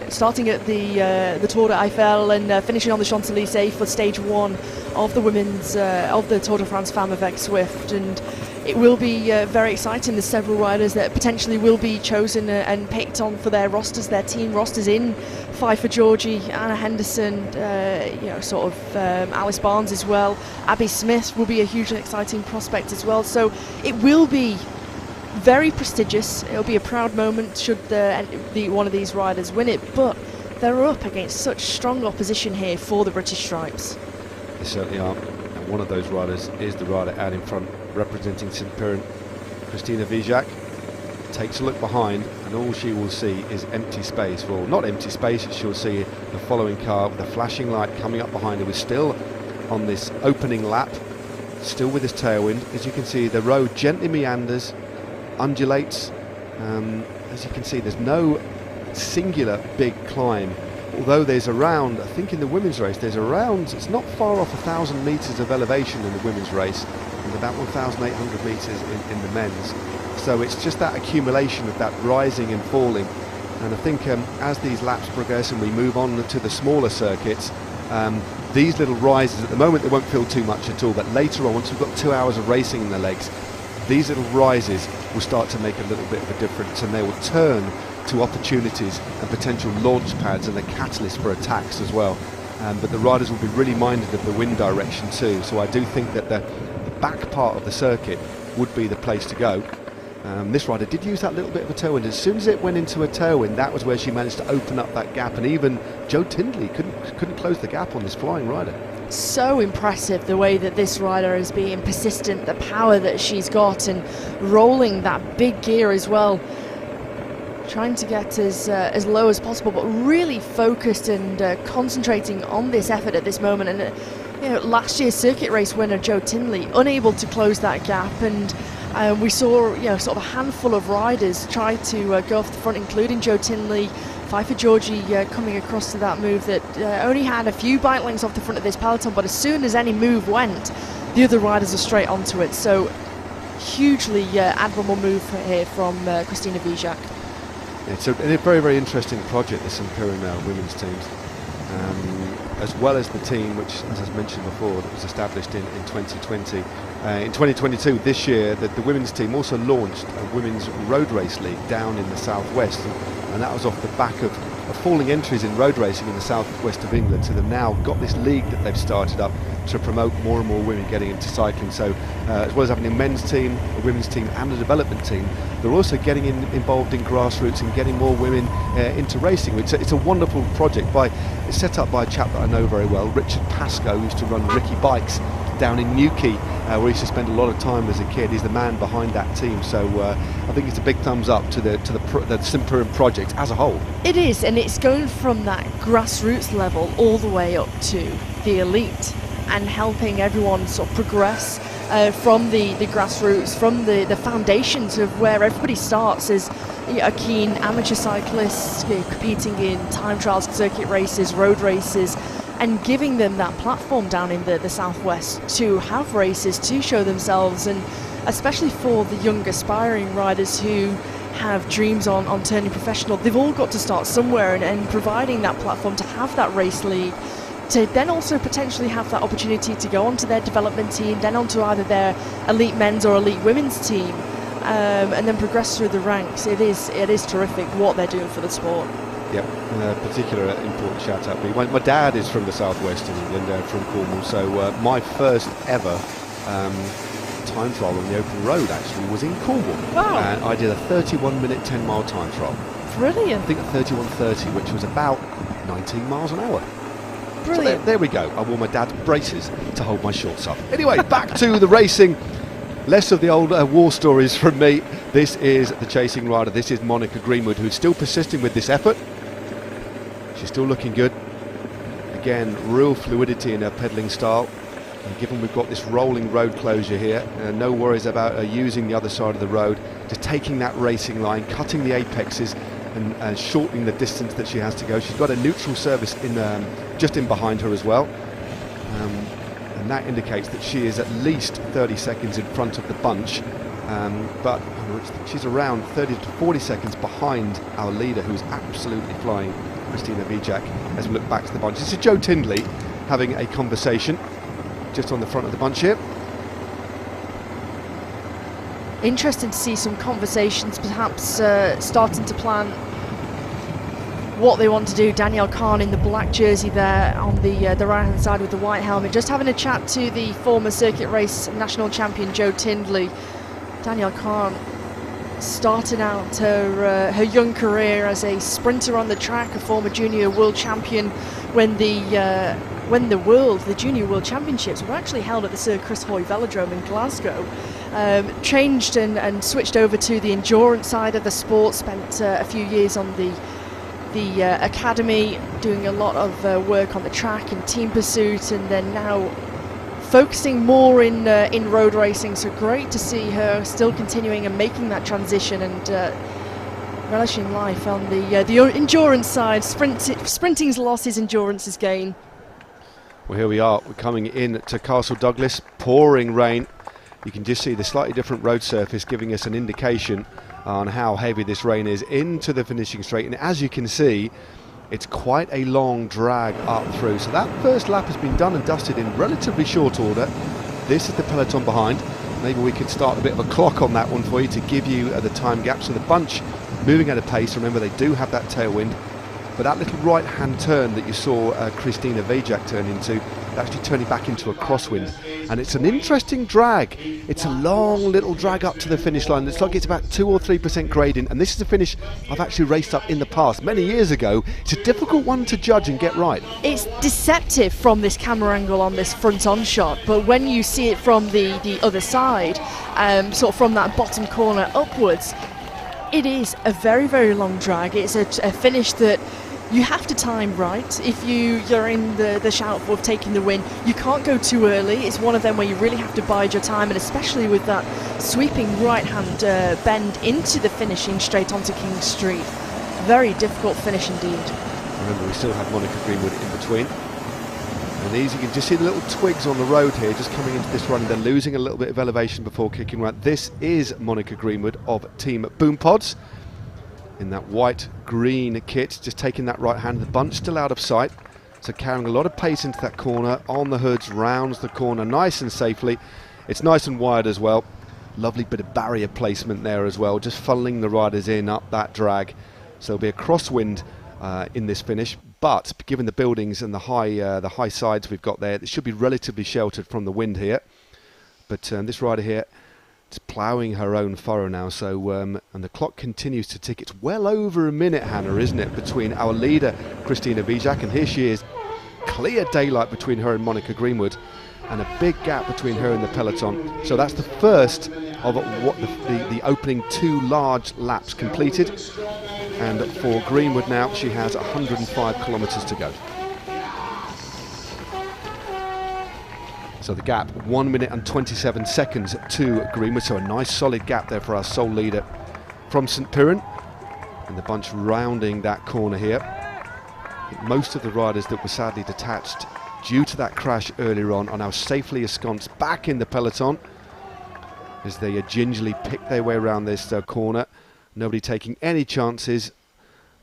starting at the Tour de Eiffel and finishing on the Champs-Élysées for stage 1 of the women's of the Tour de France Femmes avec Swift. And it will be very exciting. There's several riders that potentially will be chosen and picked on for their rosters, their team rosters in Pfeiffer Georgie, Anna Henderson, Alice Barnes as well. Abby Smith will be a hugely exciting prospect as well. So it will be very prestigious. It'll be a proud moment should one of these riders win it, but they're up against such strong opposition here for the British Stripes. They certainly are. And one of those riders is the rider out in front representing St Piran, Christina Vijak. Takes a look behind and all she will see is empty space. Well, not empty space, she'll see the following car with a flashing light coming up behind her. We're still on this opening lap, still with this tailwind. As you can see, the road gently meanders, undulates. As you can see, there's no singular big climb, although there's around, I think in the women's race, it's not far off 1,000 metres of elevation in the women's race and about 1,800 metres in the men's. So it's just that accumulation of that rising and falling. And I think as these laps progress and we move on to the smaller circuits, these little rises, at the moment they won't feel too much at all, but later on, once we've got 2 hours of racing in the legs, these little rises will start to make a little bit of a difference, and they will turn to opportunities and potential launch pads and a catalyst for attacks as well. But the riders will be really minded of the wind direction too, so I do think that the back part of the circuit would be the place to go. This rider did use that little bit of a tailwind. As soon as it went into a tailwind, that was where she managed to open up that gap, and even Joe Tindley couldn't close the gap on this flying rider. So impressive the way that this rider is being persistent, the power that she's got, and rolling that big gear as well, trying to get as low as possible, but really focused and concentrating on this effort at this moment. And last year's circuit race winner Joe Tindley unable to close that gap, and we saw sort of a handful of riders try to go off the front, including Joe Tindley. Pfeiffer Georgie coming across to that move that only had a few bike lengths off the front of this peloton, but as soon as any move went, the other riders are straight onto it. So hugely admirable move here from Christina Vijak. It's a very, very interesting project, the St Piran women's teams, as well as the team which, as I mentioned before, that was established in 2020. In 2022, this year, the women's team also launched a women's road race league down in the southwest, and that was off the back of falling entries in road racing in the southwest of England. So they've now got this league that they've started up to promote more and more women getting into cycling. So as well as having a men's team, a women's team and a development team, they're also getting involved in grassroots and getting more women into racing. It's a wonderful project. It's set up by a chap that I know very well, Richard Pascoe, who used to run Ricky Bikes down in Newquay, where he used to spend a lot of time as a kid. He's the man behind that team, so I think it's a big thumbs up to the St Piran project as a whole. It is, and it's going from that grassroots level all the way up to the elite, and helping everyone sort of progress from the grassroots, from the foundations of where everybody starts as a keen amateur cyclist competing in time trials, circuit races, road races, and giving them that platform down in the southwest to have races, to show themselves, and especially for the young aspiring riders who have dreams on turning professional. They've all got to start somewhere, and providing that platform to have that race league, to then also potentially have that opportunity to go onto their development team, then onto either their elite men's or elite women's team, and then progress through the ranks. It is terrific what they're doing for the sport. Yep, particular important shout out. My dad is from the southwest of England, from Cornwall, so my first ever time trial on the open road actually was in Cornwall. Wow. And I did a 31-minute 10-mile time trial. Brilliant. I think 31:30, which was about 19 miles an hour. Brilliant. So there we go. I wore my dad's braces to hold my shorts up. Anyway, back to the racing. Less of the old war stories from me. This is the chasing rider. This is Monica Greenwood, who's still persisting with this effort. She's still looking good. Again, real fluidity in her pedalling style. And given we've got this rolling road closure here, no worries about her using the other side of the road, just taking that racing line, cutting the apexes and shortening the distance that she has to go. She's got a neutral service just in behind her as well. And that indicates that she is at least 30 seconds in front of the bunch. but she's around 30 to 40 seconds behind our leader, who's absolutely flying, Christina Vijak, as we look back to the bunch. This is Joe Tindley having a conversation just on the front of the bunch here. Interesting to see some conversations, perhaps starting to plan what they want to do. Danielle Khan in the black jersey there on the right hand side with the white helmet, just having a chat to the former circuit race national champion Joe Tindley. Danielle Khan starting out her young career as a sprinter on the track, a former junior world champion when the Junior World Championships were actually held at the Sir Chris Hoy Velodrome in Glasgow. Changed and switched over to the endurance side of the sport, spent a few years on the academy doing a lot of work on the track and team pursuit, and then now focusing more in road racing. So great to see her still continuing and making that transition and relishing life on the endurance side. Sprinting's loss is endurance's gain. Well, here we are. We're coming in to Castle Douglas, pouring rain. You can just see the slightly different road surface giving us an indication on how heavy this rain is into the finishing straight. And as you can see, it's quite a long drag up through. So that first lap has been done and dusted in relatively short order. This is the peloton behind. Maybe we could start a bit of a clock on that one for you to give you the time gap. So the bunch moving at a pace. Remember, they do have that tailwind. But that little right-hand turn that you saw Christina Vijak turn into, actually turning back into a crosswind. And it's an interesting drag. It's a long little drag up to the finish line. It's like it's about 2 or 3% gradient. And this is a finish I've actually raced up in the past, many years ago. It's a difficult one to judge and get right. It's deceptive from this camera angle on this front-on shot, but when you see it from the other side, sort of from that bottom corner upwards, it is a very, very long drag. It's a finish that you have to time right. If you're in the shout of taking the win, you can't go too early. It's one of them where you really have to bide your time, and especially with that sweeping right-hand bend into the finishing straight onto King Street. Very difficult finish indeed. Remember, we still have Monica Greenwood in between. And these, you can just see the little twigs on the road here, just coming into this run. They're losing a little bit of elevation before kicking right. This is Monica Greenwood of Team Boom Pods, in that white-green kit, just taking that right hand. The bunch still out of sight, so carrying a lot of pace into that corner. On the hoods, rounds the corner nice and safely. It's nice and wide as well. Lovely bit of barrier placement there as well, just funneling the riders in up that drag. So there'll be a crosswind in this finish, but given the buildings and the high sides we've got there, it should be relatively sheltered from the wind here. But this rider here, it's ploughing her own furrow now, so and the clock continues to tick. It's well over a minute, Hannah, isn't it, between our leader Christina Vijak, and here she is, clear daylight between her and Monica Greenwood, and a big gap between her and the peloton. So that's the first of what the opening 2 large laps completed, and for Greenwood now she has 105 kilometres to go. So the gap, 1 minute and 27 seconds to Greenwood. So a nice solid gap there for our sole leader from St Piran. And the bunch rounding that corner here. Most of the riders that were sadly detached due to that crash earlier on are now safely ensconced back in the peloton as they gingerly pick their way around this corner. Nobody taking any chances.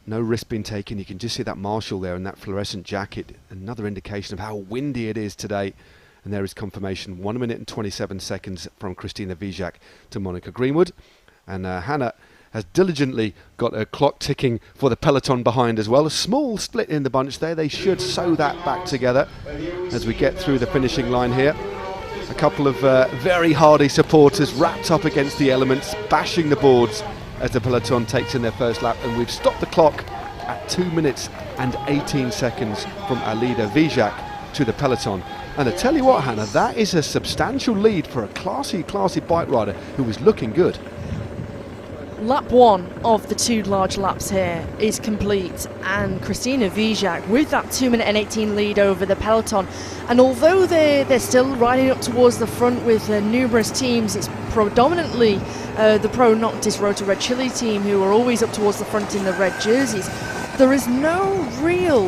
No risk being taken. You can just see that marshal there in that fluorescent jacket. Another indication of how windy it is today. And there is confirmation, 1 minute and 27 seconds from Christina Vijak to Monica Greenwood. And Hannah has diligently got a clock ticking for the peloton behind as well. A small split in the bunch there. They should sew that back together as we get through the finishing line here. A couple of very hardy supporters wrapped up against the elements, bashing the boards as the peloton takes in their first lap. And we've stopped the clock at 2 minutes and 18 seconds from our leader Vijak to the peloton. And I tell you what, Hannah, that is a substantial lead for a classy bike rider who was looking good. Lap 1 of the 2 large laps here is complete, and Christina Vijak with that 2 minute and 18 lead over the peloton. And although they're still riding up towards the front with numerous teams, it's predominantly the Pro Noctis Road to Red Chili team who are always up towards the front in the red jerseys. There is no real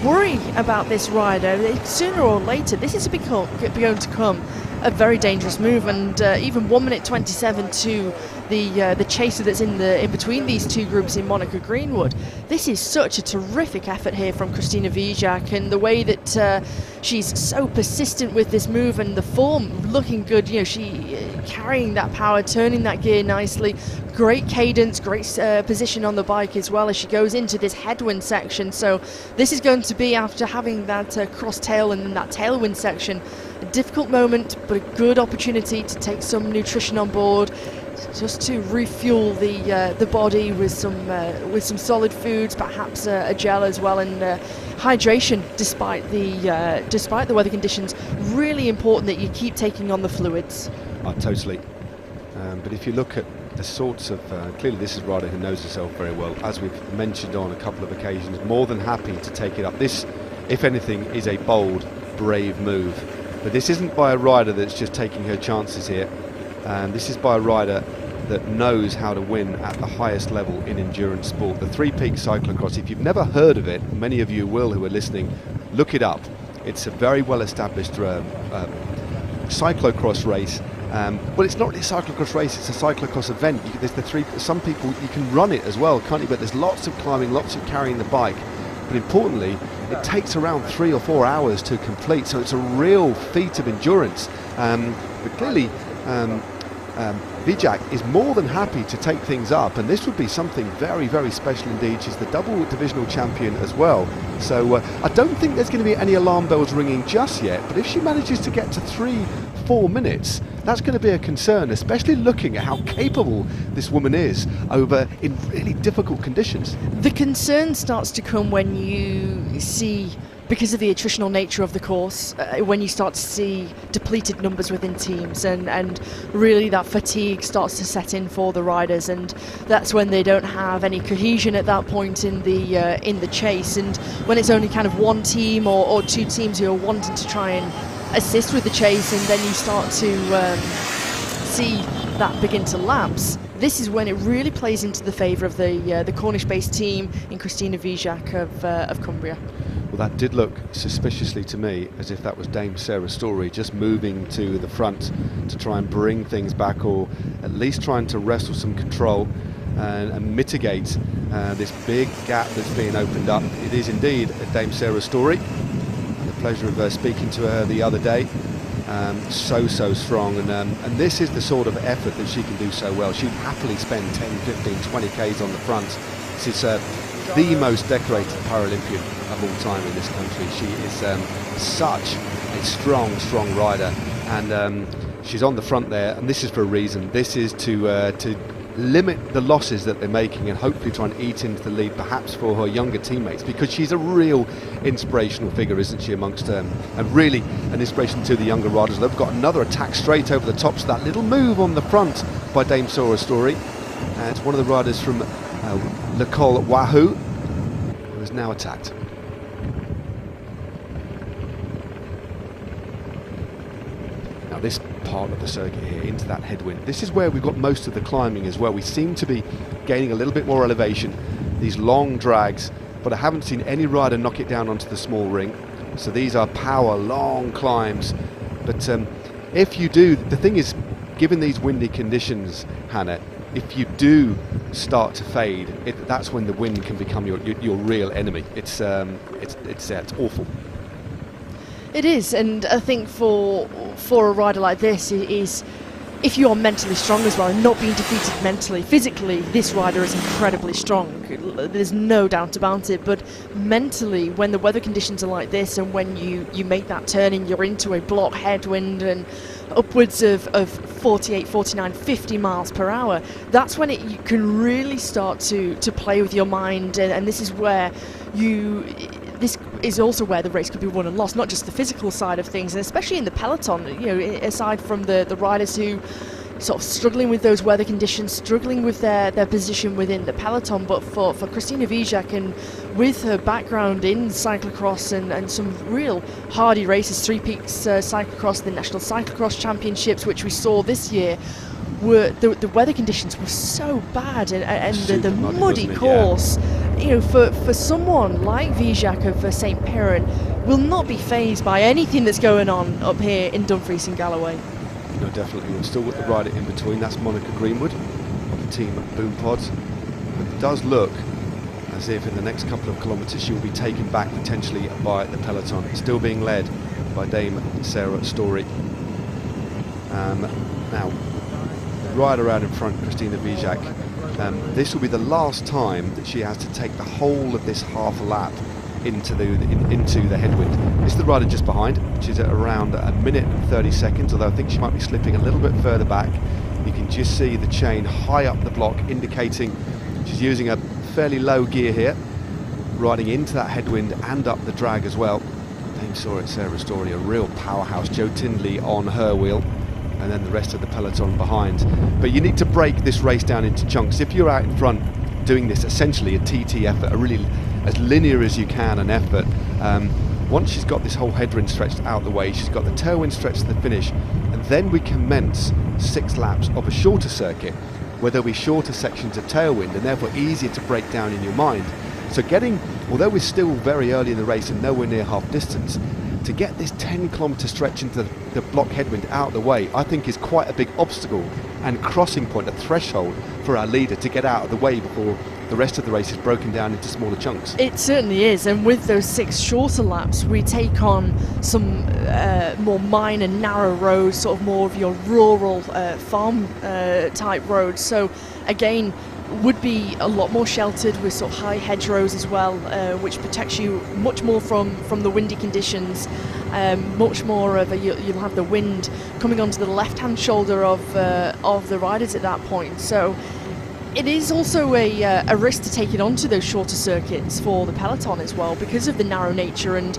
worry about this rider. Sooner or later, this is going to come a very dangerous move, and even 1 minute 27 to the chaser that's in between these two groups in Monica Greenwood. This is such a terrific effort here from Christina Vijak, and the way that she's so persistent with this move, and the form looking good. You know, she carrying that power, turning that gear nicely. Great cadence, great position on the bike as well as she goes into this headwind section. So this is going to be, after having that cross tail and then that tailwind section, a difficult moment, but a good opportunity to take some nutrition on board, just to refuel the body with some solid foods, perhaps a gel as well, and hydration despite the weather conditions. Really important that you keep taking on the fluids. Totally. But if you look at the sorts of clearly this is a rider who knows herself very well, as we've mentioned on a couple of occasions, more than happy to take it up. This, if anything, is a bold, brave move, but this isn't by a rider that's just taking her chances here. This is by a rider that knows how to win at the highest level in endurance sport. The Three Peaks Cyclocross, if you've never heard of it, many of you will who are listening, look it up. It's a very well established cyclocross race. Well, it's not really a cyclocross race, it's a cyclocross event. Some people, you can run it as well, can't you? But there's lots of climbing, lots of carrying the bike. But importantly, it takes around 3 or 4 hours to complete, so it's a real feat of endurance. But clearly, Bijak is more than happy to take things up, and this would be something very, very special indeed. She's the double divisional champion as well, so I don't think there's going to be any alarm bells ringing just yet, but if she manages to get to 3-4 minutes, that's going to be a concern, especially looking at how capable this woman is in really difficult conditions. The concern starts to come when you see, because of the attritional nature of the course, when you start to see depleted numbers within teams, and really that fatigue starts to set in for the riders, and that's when they don't have any cohesion at that point in the chase, and when it's only kind of one team or two teams who are wanting to try and assist with the chase, and then you start to see that begin to lapse. This is when it really plays into the favour of the Cornish-based team in Christina Vijak of Cumbria. Well, that did look suspiciously to me as if that was Dame Sarah Story just moving to the front to try and bring things back, or at least trying to wrestle some control and mitigate this big gap that's being opened up. It is indeed a Dame Sarah Story. The pleasure of speaking to her the other day. So strong, and this is the sort of effort that she can do so well. She'd happily spend 10, 15, 20 Ks on the front. This is the most decorated Paralympian of all time in this country. She is such a strong rider, and she's on the front there, and this is for a reason. This is to limit the losses that they're making, and hopefully try and eat into the lead, perhaps for her younger teammates, because she's a real inspirational figure, isn't she, amongst and really an inspiration to the younger riders. They've got another attack straight over the top, so that little move on the front by Dame Sarah Story. It's one of the riders from L'école Wahoo who is now attacked. Now this part of the circuit here, into that headwind, this is where we've got most of the climbing as well. We seem to be gaining a little bit more elevation, these long drags, but I haven't seen any rider knock it down onto the small ring. So these are power, long climbs. But if you do, the thing is, given these windy conditions, Hannah, if you do start to fade, that's when the wind can become your real enemy. It's awful. It is, and I think for a rider like this, it is, if you are mentally strong as well and not being defeated mentally, physically, this rider is incredibly strong. There's no doubt about it, but mentally, when the weather conditions are like this, and when you make that turn and you're into a block headwind and upwards of 48, 49, 50 miles per hour, that's when you can really start to play with your mind, and this is where this is also where the race could be won and lost, not just the physical side of things, and especially in the peloton, aside from the riders who sort of struggling with those weather conditions, struggling with their position within the peloton, but for Christina Vijak, and with her background in cyclocross and some real hardy races, Three Peaks cyclocross, the National Cyclocross Championships, which we saw this year, the weather conditions were so bad, and the muddy course. For someone like Vijak of St. Piran, will not be phased by anything that's going on up here in Dumfries and Galloway. No, definitely. We've still got the rider in between. That's Monica Greenwood of the team Boom Pods. It does look as if in the next couple of kilometres she will be taken back potentially by the peloton. It's still being led by Dame Sarah Story. Now, right around in front, Christina Vijak. This will be the last time that she has to take the whole of this half a lap into the headwind. It's the rider just behind. She's at around a minute and 30 seconds, although I think she might be slipping a little bit further back. You can just see the chain high up the block, indicating she's using a fairly low gear here, riding into that headwind and up the drag as well. Dame Sarah Story, a real powerhouse. Joe Tindley on her wheel, and then the rest of the peloton behind. But you need to break this race down into chunks. If you're out in front doing this essentially a TT effort, a really as linear as you can an effort, once she's got this whole headwind stretched out the way, she's got the tailwind stretched to the finish, and then we commence 6 laps of a shorter circuit where there'll be shorter sections of tailwind and therefore easier to break down in your mind. So although we're still very early in the race and nowhere near half distance, to get this 10-kilometre stretch into the block headwind out of the way, I think is quite a big obstacle and crossing point, a threshold for our leader to get out of the way before the rest of the race is broken down into smaller chunks. It certainly is, and with those 6 shorter laps, we take on some more minor, narrow roads, sort of more of your rural farm type roads. So again, would be a lot more sheltered with sort of high hedgerows as well, which protects you much more from the windy conditions. Much more of you'll have the wind coming onto the left-hand shoulder of the riders at that point. So it is also a risk to take it onto those shorter circuits for the peloton as well, because of the narrow nature and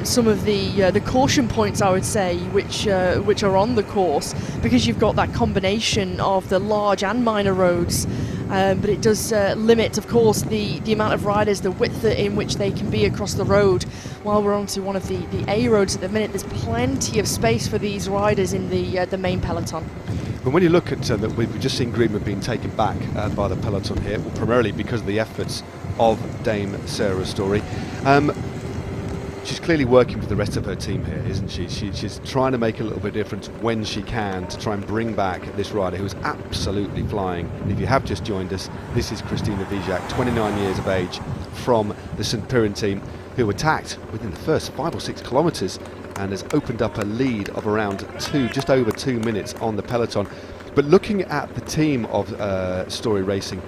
some of the caution points, I would say, which are on the course, because you've got that combination of the large and minor roads. But it does limit, of course, the amount of riders, the width in which they can be across the road. While we're onto one of the A roads at the minute, there's plenty of space for these riders in the main peloton. But when you look at that, we've just seen Greenwood being taken back by the peloton here, well, primarily because of the efforts of Dame Sarah Story. She's clearly working with the rest of her team here, isn't she? She's trying to make a little bit of difference when she can to try and bring back this rider who's absolutely flying. And if you have just joined us, this is Christina Vijak, 29 years of age, from the St Piran team, who attacked within the first 5 or 6 kilometres and has opened up a lead of around just over 2 minutes on the peloton. But looking at the team of Story Racing,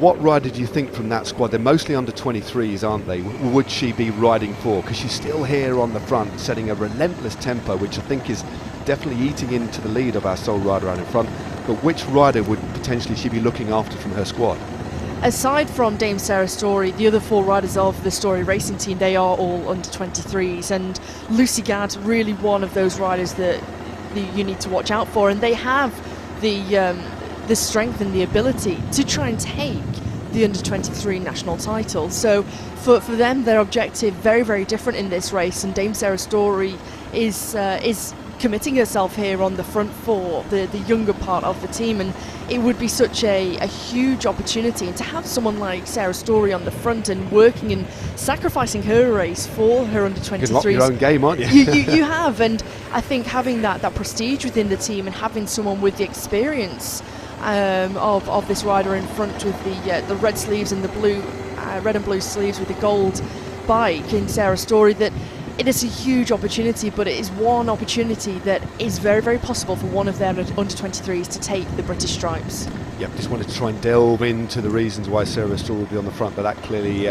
what rider do you think from that squad? They're mostly under 23s, aren't they? Would she be riding for? Because she's still here on the front, setting a relentless tempo, which I think is definitely eating into the lead of our sole rider out in front. But which rider would potentially she be looking after from her squad? Aside from Dame Sarah Story, the other 4 riders of the Story Racing team, they are all under 23s. And Lucy Gadd, really one of those riders that you need to watch out for. And they have the strength and the ability to try and take the under-23 national title. So for them, their objective very, very different in this race, and Dame Sarah Story is committing herself here on the front for the younger part of the team, and it would be such a huge opportunity, and to have someone like Sarah Story on the front and working and sacrificing her race for her under-23s. You can lock your own game, aren't you? you have, and I think having that prestige within the team and having someone with the experience of this rider in front with the red sleeves and the blue, red and blue sleeves with the gold bike in Sarah Story, that it is a huge opportunity, but it is one opportunity that is very, very possible for one of their under-23s to take the British stripes. Yep, just wanted to try and delve into the reasons why Sarah Story will be on the front, but that clearly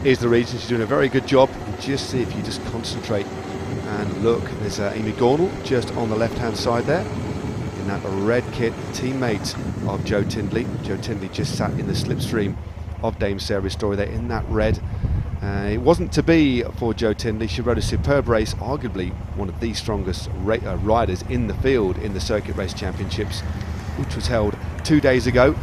is the reason. She's doing a very good job. Just see if you just concentrate and look, there's Amy Gornall just on the left-hand side there. In that red kit, teammate of Joe Tindley. Joe Tindley just sat in the slipstream of Dame Sarah Story there in that red. It wasn't to be for Joe Tindley. She rode a superb race, arguably one of the strongest riders in the field in the Circuit Race Championships, which was held 2 days ago.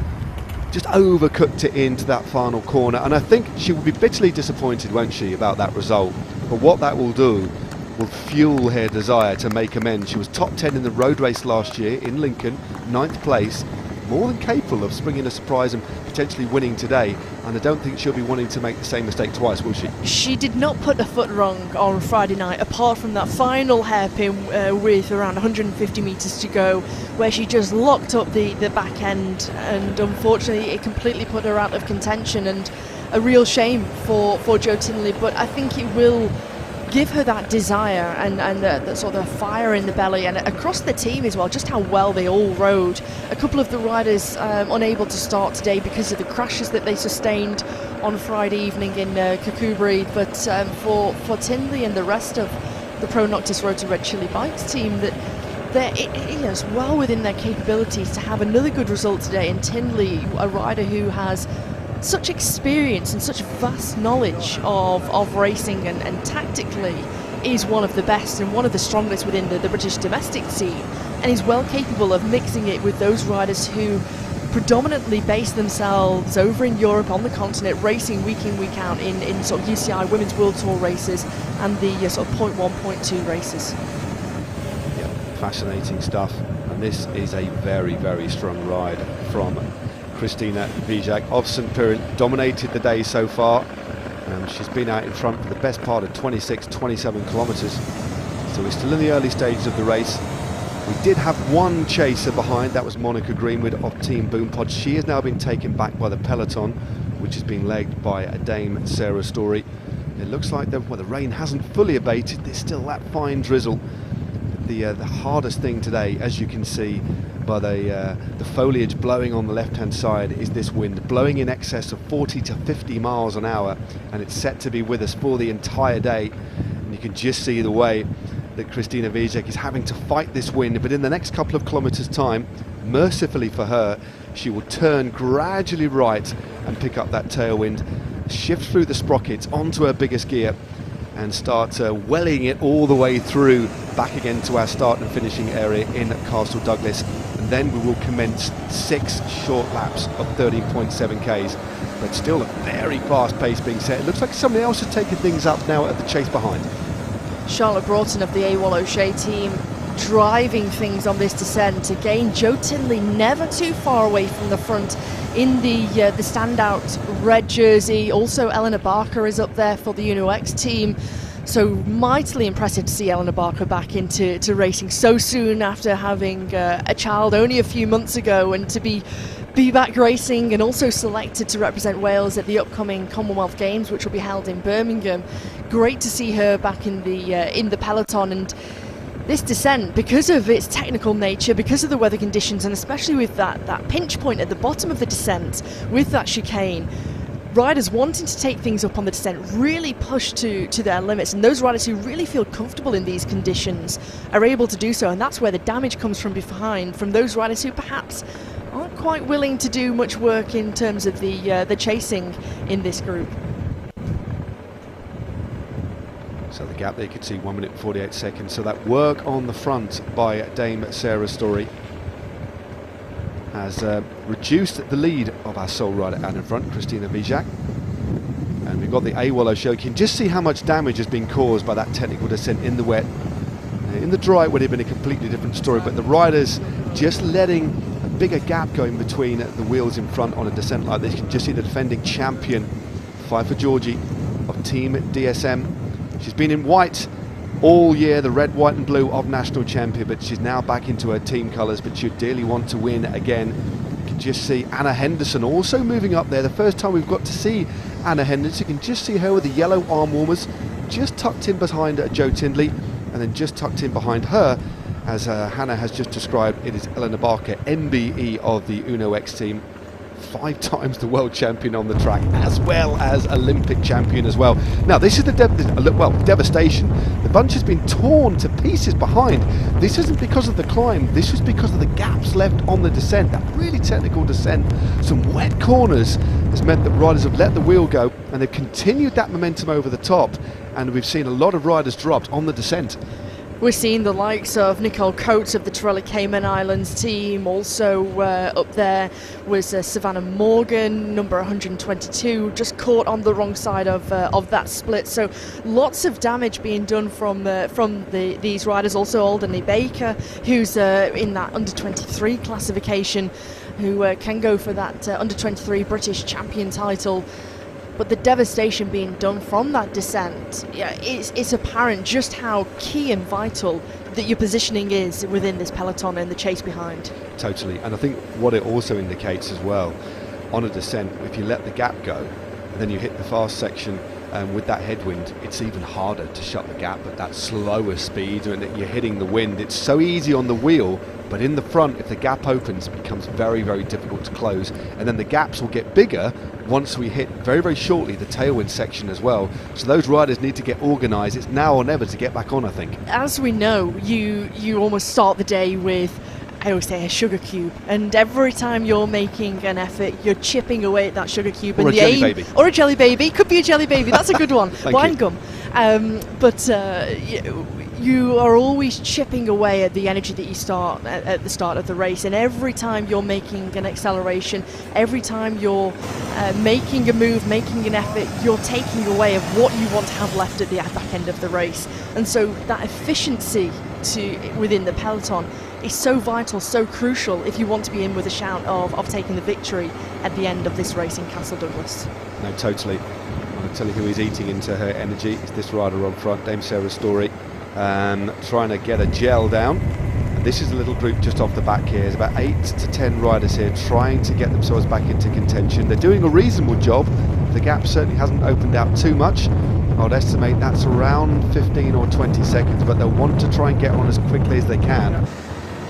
Just overcooked it into that final corner, and I think she will be bitterly disappointed, won't she, about that result. But what that will do will fuel her desire to make amends. She was top 10 in the road race last year in Lincoln, 9th place, more than capable of springing a surprise and potentially winning today, and I don't think she'll be wanting to make the same mistake twice, will she? She did not put her foot wrong on Friday night, apart from that final hairpin with around 150 metres to go, where she just locked up the back end, and unfortunately it completely put her out of contention, and a real shame for Jo Tinley, but I think it will give her that desire and the sort of fire in the belly, and across the team as well, just how well they all rode. A couple of the riders unable to start today because of the crashes that they sustained on Friday evening in Kukubri, but for Tinley and the rest of the Pro Noctis Road to Red Chili Bikes team, that it is well within their capabilities to have another good result today. And Tinley, a rider who has such experience and such vast knowledge of racing and tactically is one of the best and one of the strongest within the British domestic scene, and is well capable of mixing it with those riders who predominantly base themselves over in Europe on the continent, racing week in, week out in sort of UCI Women's World Tour races and the sort of point 1, point 2 races. Yeah, fascinating stuff, and this is a very, very strong ride from Christina Vijak of St Piran. Dominated the day so far. She's been out in front for the best part of 27 kilometres, so we're still in the early stages of the race. We did have one chaser behind, that was Monica Greenwood of Team Boompod. She has now been taken back by the peloton, which has been legged by Dame Sarah Story. It looks like the rain hasn't fully abated, there's still that fine drizzle. The hardest thing today, as you can see by the foliage blowing on the left-hand side, is this wind blowing in excess of 40 to 50 miles an hour, and it's set to be with us for the entire day. And you can just see the way that Christina Vijak is having to fight this wind, but in the next couple of kilometres time, mercifully for her, she will turn gradually right and pick up that tailwind, shift through the sprockets onto her biggest gear, and start welling it all the way through back again to our start and finishing area in Castle Douglas, and then we will commence 6 short laps of 13.7 k's, but still a very fast pace being set. It looks like somebody else has taken things up now at the chase behind. Charlotte Broughton of the AWOL O'Shea team driving things on this descent. Again, Jo Tinley never too far away from the front in the standout red jersey. Also Eleanor Barker is up there for the Uno X team. So mightily impressive to see Eleanor Barker back into racing so soon after having a child only a few months ago, and to be back racing, and also selected to represent Wales at the upcoming Commonwealth Games, which will be held in Birmingham. Great to see her back in the peloton. And this descent, because of its technical nature, because of the weather conditions, and especially with that pinch point at the bottom of the descent with that chicane, riders wanting to take things up on the descent really push to their limits, and those riders who really feel comfortable in these conditions are able to do so, and that's where the damage comes from behind, from those riders who perhaps aren't quite willing to do much work in terms of the chasing in this group. So the gap there, you could see 1 minute 48 seconds. So that work on the front by Dame Sarah Story has reduced the lead of our sole rider out in front, Christina Vijak. And we've got the AWOL O'Shea. You can just see how much damage has been caused by that technical descent in the wet. In the dry it would have been a completely different story, but the riders just letting a bigger gap going between the wheels in front on a descent like this. You can just see the defending champion, Pfeiffer Georgie of Team DSM. She's been in white all year, the red, white and blue of national champion, but she's now back into her team colours, but she'd dearly want to win again. You can just see Anna Henderson also moving up there. The first time we've got to see Anna Henderson. You can just see her with the yellow arm warmers, just tucked in behind Jo Tinley, and then just tucked in behind her, as Hannah has just described, it is Eleanor Barker, MBE of the Uno X team. 5 times the world champion on the track, as well as Olympic champion as well. Now this is the devastation. The bunch has been torn to pieces behind. This isn't because of the climb, this was because of the gaps left on the descent. That really technical descent, some wet corners, has meant that riders have let the wheel go, and they've continued that momentum over the top, and we've seen a lot of riders dropped on the descent. We're seeing the likes of Nicole Coates of the Torella Cayman Islands team. Also up there was Savannah Morgan, number 122, just caught on the wrong side of that split. So lots of damage being done from these riders. Also Alderney Baker, who's in that under 23 classification, who can go for that under-23 British champion title. But the devastation being done from that descent, it's apparent just how key and vital that your positioning is within this peloton and the chase behind. Totally, and I think what it also indicates as well, on a descent, if you let the gap go, and then you hit the fast section, with that headwind, it's even harder to shut the gap at that slower speed, and you're hitting the wind. It's so easy on the wheel, but in the front, if the gap opens, it becomes very, very difficult to close, and then the gaps will get bigger once we hit very, very shortly the tailwind section as well. So those riders need to get organised. It's now or never to get back on, I think. As we know, you almost start the day with, I always say, a sugar cube, and every time you're making an effort, you're chipping away at that sugar cube. Or and a jelly baby. Or a jelly baby. Could be a jelly baby. That's a good one. Wine gum. But you are always chipping away at the energy that you start at the start of the race, and every time you're making an acceleration, every time you're making a move, making an effort, you're taking away of what you want to have left at the back end of the race. And so that efficiency within the peloton is so vital, so crucial if you want to be in with a shout of taking the victory at the end of this race in Castle Douglas. No, totally. I'll tell you who is eating into her energy. It's this rider on front, Dame Sarah Story, trying to get a gel down. And this is a little group just off the back here. There's about 8 to 10 riders here trying to get themselves back into contention. They're doing a reasonable job. The gap certainly hasn't opened out too much. I would estimate that's around 15 or 20 seconds, but they'll want to try and get on as quickly as they can.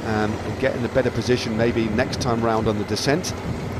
And get in a better position maybe next time round on the descent.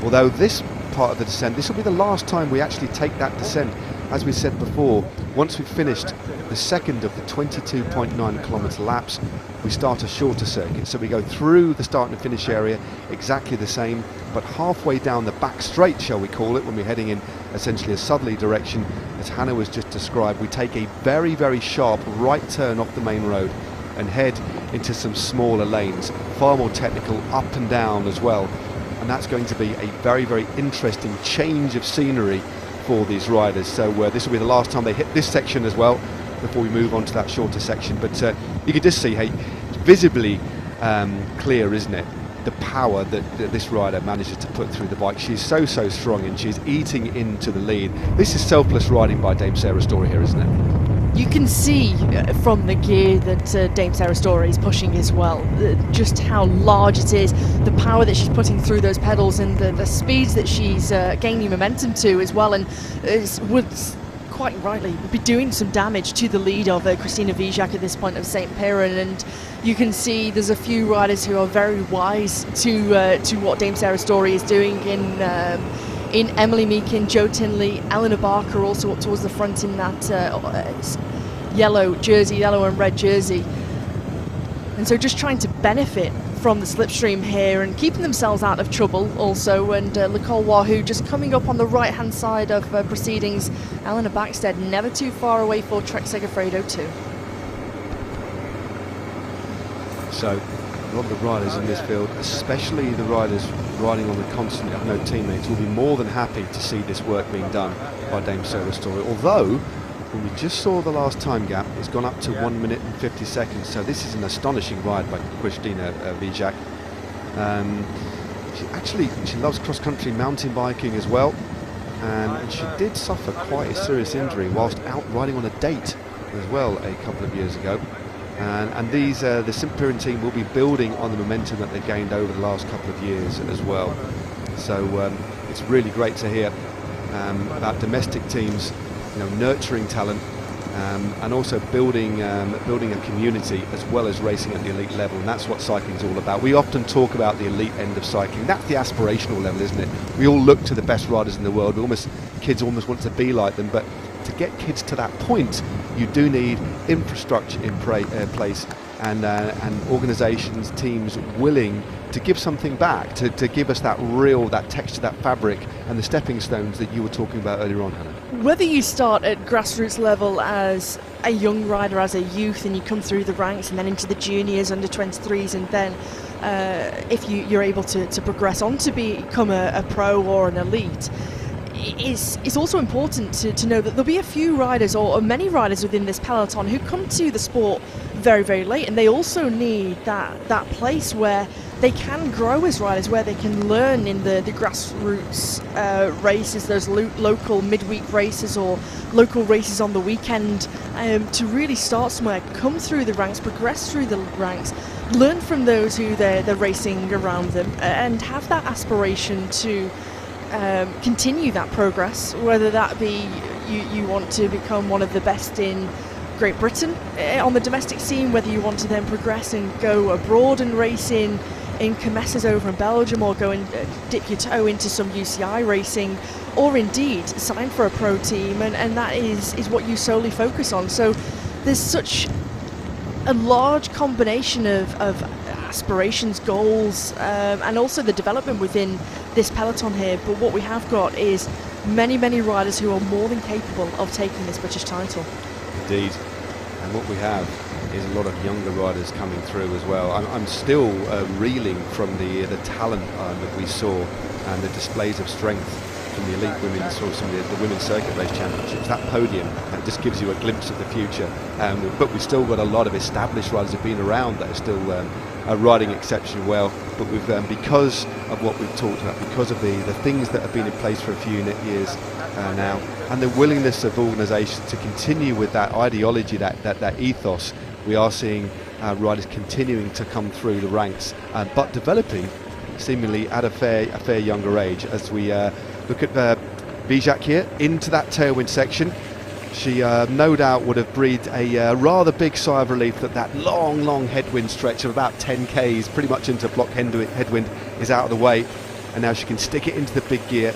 Although this part of the descent, this will be the last time we actually take that descent. As we said before, once we've finished the second of the 22.9 kilometre laps, we start a shorter circuit. So we go through the start and finish area exactly the same, but halfway down the back straight, shall we call it, when we're heading in essentially a southerly direction, as Hannah was just described, we take a very, very sharp right turn off the main road and head into some smaller lanes, far more technical, up and down as well. And that's going to be a very, very interesting change of scenery for these riders. So this will be the last time they hit this section as well before we move on to that shorter section. But you can just see, hey, it's visibly clear, isn't it? The power that this rider manages to put through the bike. She's so strong, and she's eating into the lead. This is selfless riding by Dame Sarah Story here, isn't it? You can see from the gear that Dame Sarah Story is pushing as well, just how large it is, the power that she's putting through those pedals, and the speeds that she's gaining momentum to as well, and would quite rightly be doing some damage to the lead of Christina Vijak at this point of St. Piran. And you can see there's a few riders who are very wise to what Dame Sarah Story is doing in Emily Meakin, Joe Tinley, Eleanor Barker also up towards the front in that yellow and red jersey. And so just trying to benefit from the slipstream here and keeping themselves out of trouble also. And Nicole Wahoo just coming up on the right hand side of proceedings. Eleanor Backstead never too far away for Trek Segafredo too. So a lot of the riders in this field, especially the riders riding on the continent of no teammates, will be more than happy to see this work being done by Dame Sarah Story. Although, when we just saw the last time gap, it's gone up to 1 minute and 50 seconds. So this is an astonishing ride by Christina Vijak. She loves cross-country mountain biking as well. And she did suffer quite a serious injury whilst out riding on a date as well a couple of years ago. And these the St. Piran team will be building on the momentum that they've gained over the last couple of years as well. So it's really great to hear about domestic teams, nurturing talent and also building a community as well as racing at the elite level. And that's what cycling is all about. We often talk about the elite end of cycling. That's the aspirational level, isn't it? We all look to the best riders in the world. Kids almost want to be like them, but to get kids to that point, you do need infrastructure in place and organisations, teams willing to give something back, to give us that texture, that fabric, and the stepping stones that you were talking about earlier on, Hannah. Whether you start at grassroots level as a young rider, as a youth, and you come through the ranks and then into the juniors, under 23s, and then if you're able to progress on to become a pro or an elite, it's also important to know that there'll be a few riders or many riders within this peloton who come to the sport very, very late, and they also need that place where they can grow as riders, where they can learn in the grassroots races, those local midweek races or local races on the weekend, to really start somewhere, come through the ranks, progress through the ranks, learn from those who they're racing around them, and have that aspiration to continue that progress, whether that be you want to become one of the best in Great Britain on the domestic scene, whether you want to then progress and go abroad and race in Comesses over in Belgium, or go and dip your toe into some UCI racing, or indeed sign for a pro team, and that is what you solely focus on. So there's such a large combination of aspirations, goals, and also the development within this peloton here. But what we have got is many riders who are more than capable of taking this British title. Indeed. And what we have is a lot of younger riders coming through as well. I'm still reeling from the talent that we saw and the displays of strength from the elite women's, or some of the women's circuit race championships. That podium just gives you a glimpse of the future. But we've still got a lot of established riders who've been around that are still riding exceptionally well. But we've because of what we've talked about, because of the things that have been in place for a few years now, and the willingness of organisations to continue with that ideology, that ethos, we are seeing riders continuing to come through the ranks, but developing seemingly at a fair younger age. As we look at Vijak here into that tailwind section, she no doubt would have breathed a rather big sigh of relief that long headwind stretch of about 10 k's, pretty much into block headwind, is out of the way, and now she can stick it into the big gear,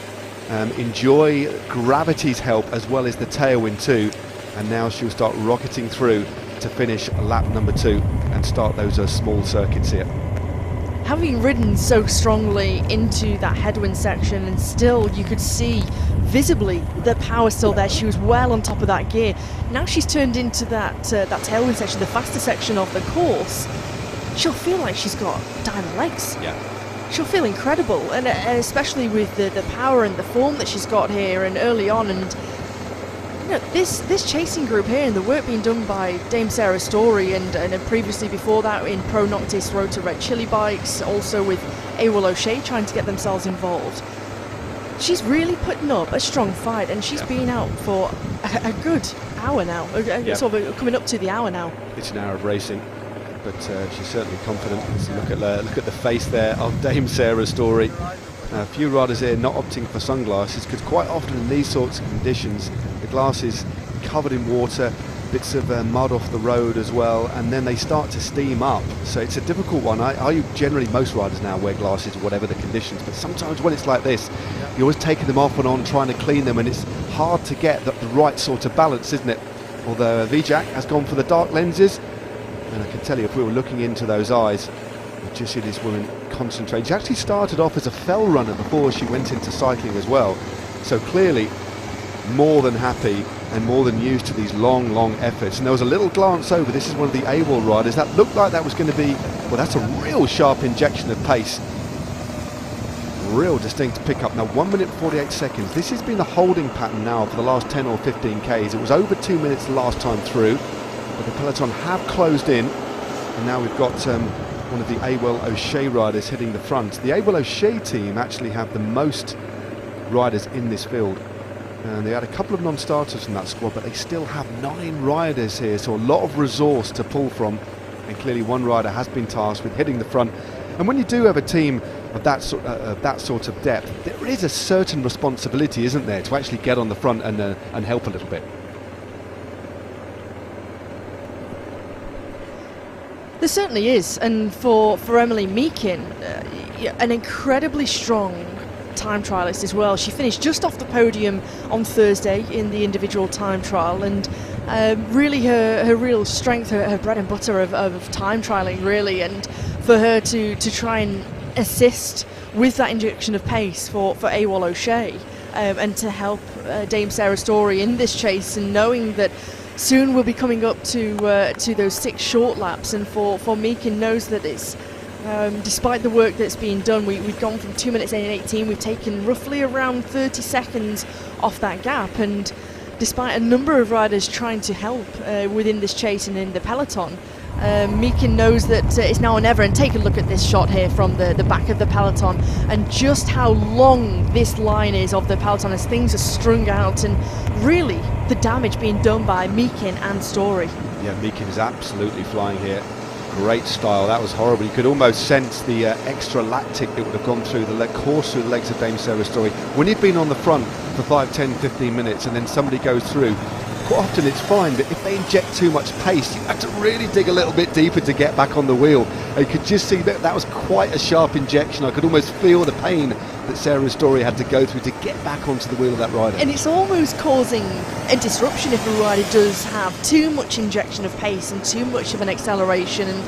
enjoy gravity's help as well as the tailwind too, and now she'll start rocketing through to finish lap number 2 and start those small circuits here. Having ridden so strongly into that headwind section, and still you could see visibly the power still there, she was well on top of that gear. Now she's turned into that tailwind section, the faster section of the course. She'll feel like she's got diamond legs. Yeah. She'll feel incredible, and especially with the power and the form that she's got here and early on. And you know, this chasing group here and the work being done by Dame Sarah Story and previously before that in Pro Noctis Road to Red Chili bikes, also with Awol O'Shea trying to get themselves involved. She's really putting up a strong fight, and she's been out for a good hour now, sort of coming up to the hour now. It's an hour of racing, but she's certainly confident. So look at the face there of Dame Sarah Story. A few riders here not opting for sunglasses, because quite often in these sorts of conditions the glasses covered in water, bits of mud off the road as well, and then they start to steam up, so it's a difficult one. Generally most riders now wear glasses whatever the conditions, but sometimes when it's like this you're always taking them off and on, trying to clean them, and it's hard to get the right sort of balance, isn't it? Although Vijak has gone for the dark lenses, and I can tell you, if we were looking into those eyes, we'd just see this woman concentrate. She actually started off as a fell runner before she went into cycling as well, so clearly more than happy and more than used to these long efforts. And there was a little glance over, this is one of the Awol riders, that looked like that was going to be, well, that's a real sharp injection of pace, real distinct pickup. Now 1 minute 48 seconds, this has been the holding pattern now for the last 10 or 15 k's. It was over 2 minutes the last time through, but the peloton have closed in, and now we've got one of the Awol O'Shea riders hitting the front. The Awol O'Shea team actually have the most riders in this field, and they had a couple of non-starters from that squad, but they still have 9 riders here, so a lot of resource to pull from, and clearly one rider has been tasked with hitting the front. And when you do have a team of that sort of depth, there is a certain responsibility, isn't there, to actually get on the front and help a little bit. There certainly is, and for Emily Meakin, an incredibly strong time trialist as well. She finished just off the podium on Thursday in the individual time trial, and really her real strength, her bread and butter of time trialing really, and for her to try and assist with that injection of pace for Awol O'Shea, and to help Dame Sarah Story in this chase, and knowing that soon we'll be coming up to those 6 short laps, and for Meakin knows that it's despite the work that's being done, we've gone from 2 minutes 18, we've taken roughly around 30 seconds off that gap, and despite a number of riders trying to help within this chase and in the peloton, Meakin knows that it's now or never, and take a look at this shot here from the back of the peloton and just how long this line is of the peloton as things are strung out, and really the damage being done by Meakin and Story. Yeah, Meakin is absolutely flying here. Great style. That was horrible. You could almost sense the extra lactic that would have gone through the course through the legs of Dame Sarah Story. When you've been on the front for 5, 10, 15 minutes and then somebody goes through, quite often it's fine, but if they inject too much pace, you have to really dig a little bit deeper to get back on the wheel. And you could just see that was quite a sharp injection. I could almost feel the pain that Sarah Story had to go through to get back onto the wheel of that rider. And it's almost causing a disruption if a rider does have too much injection of pace and too much of an acceleration, and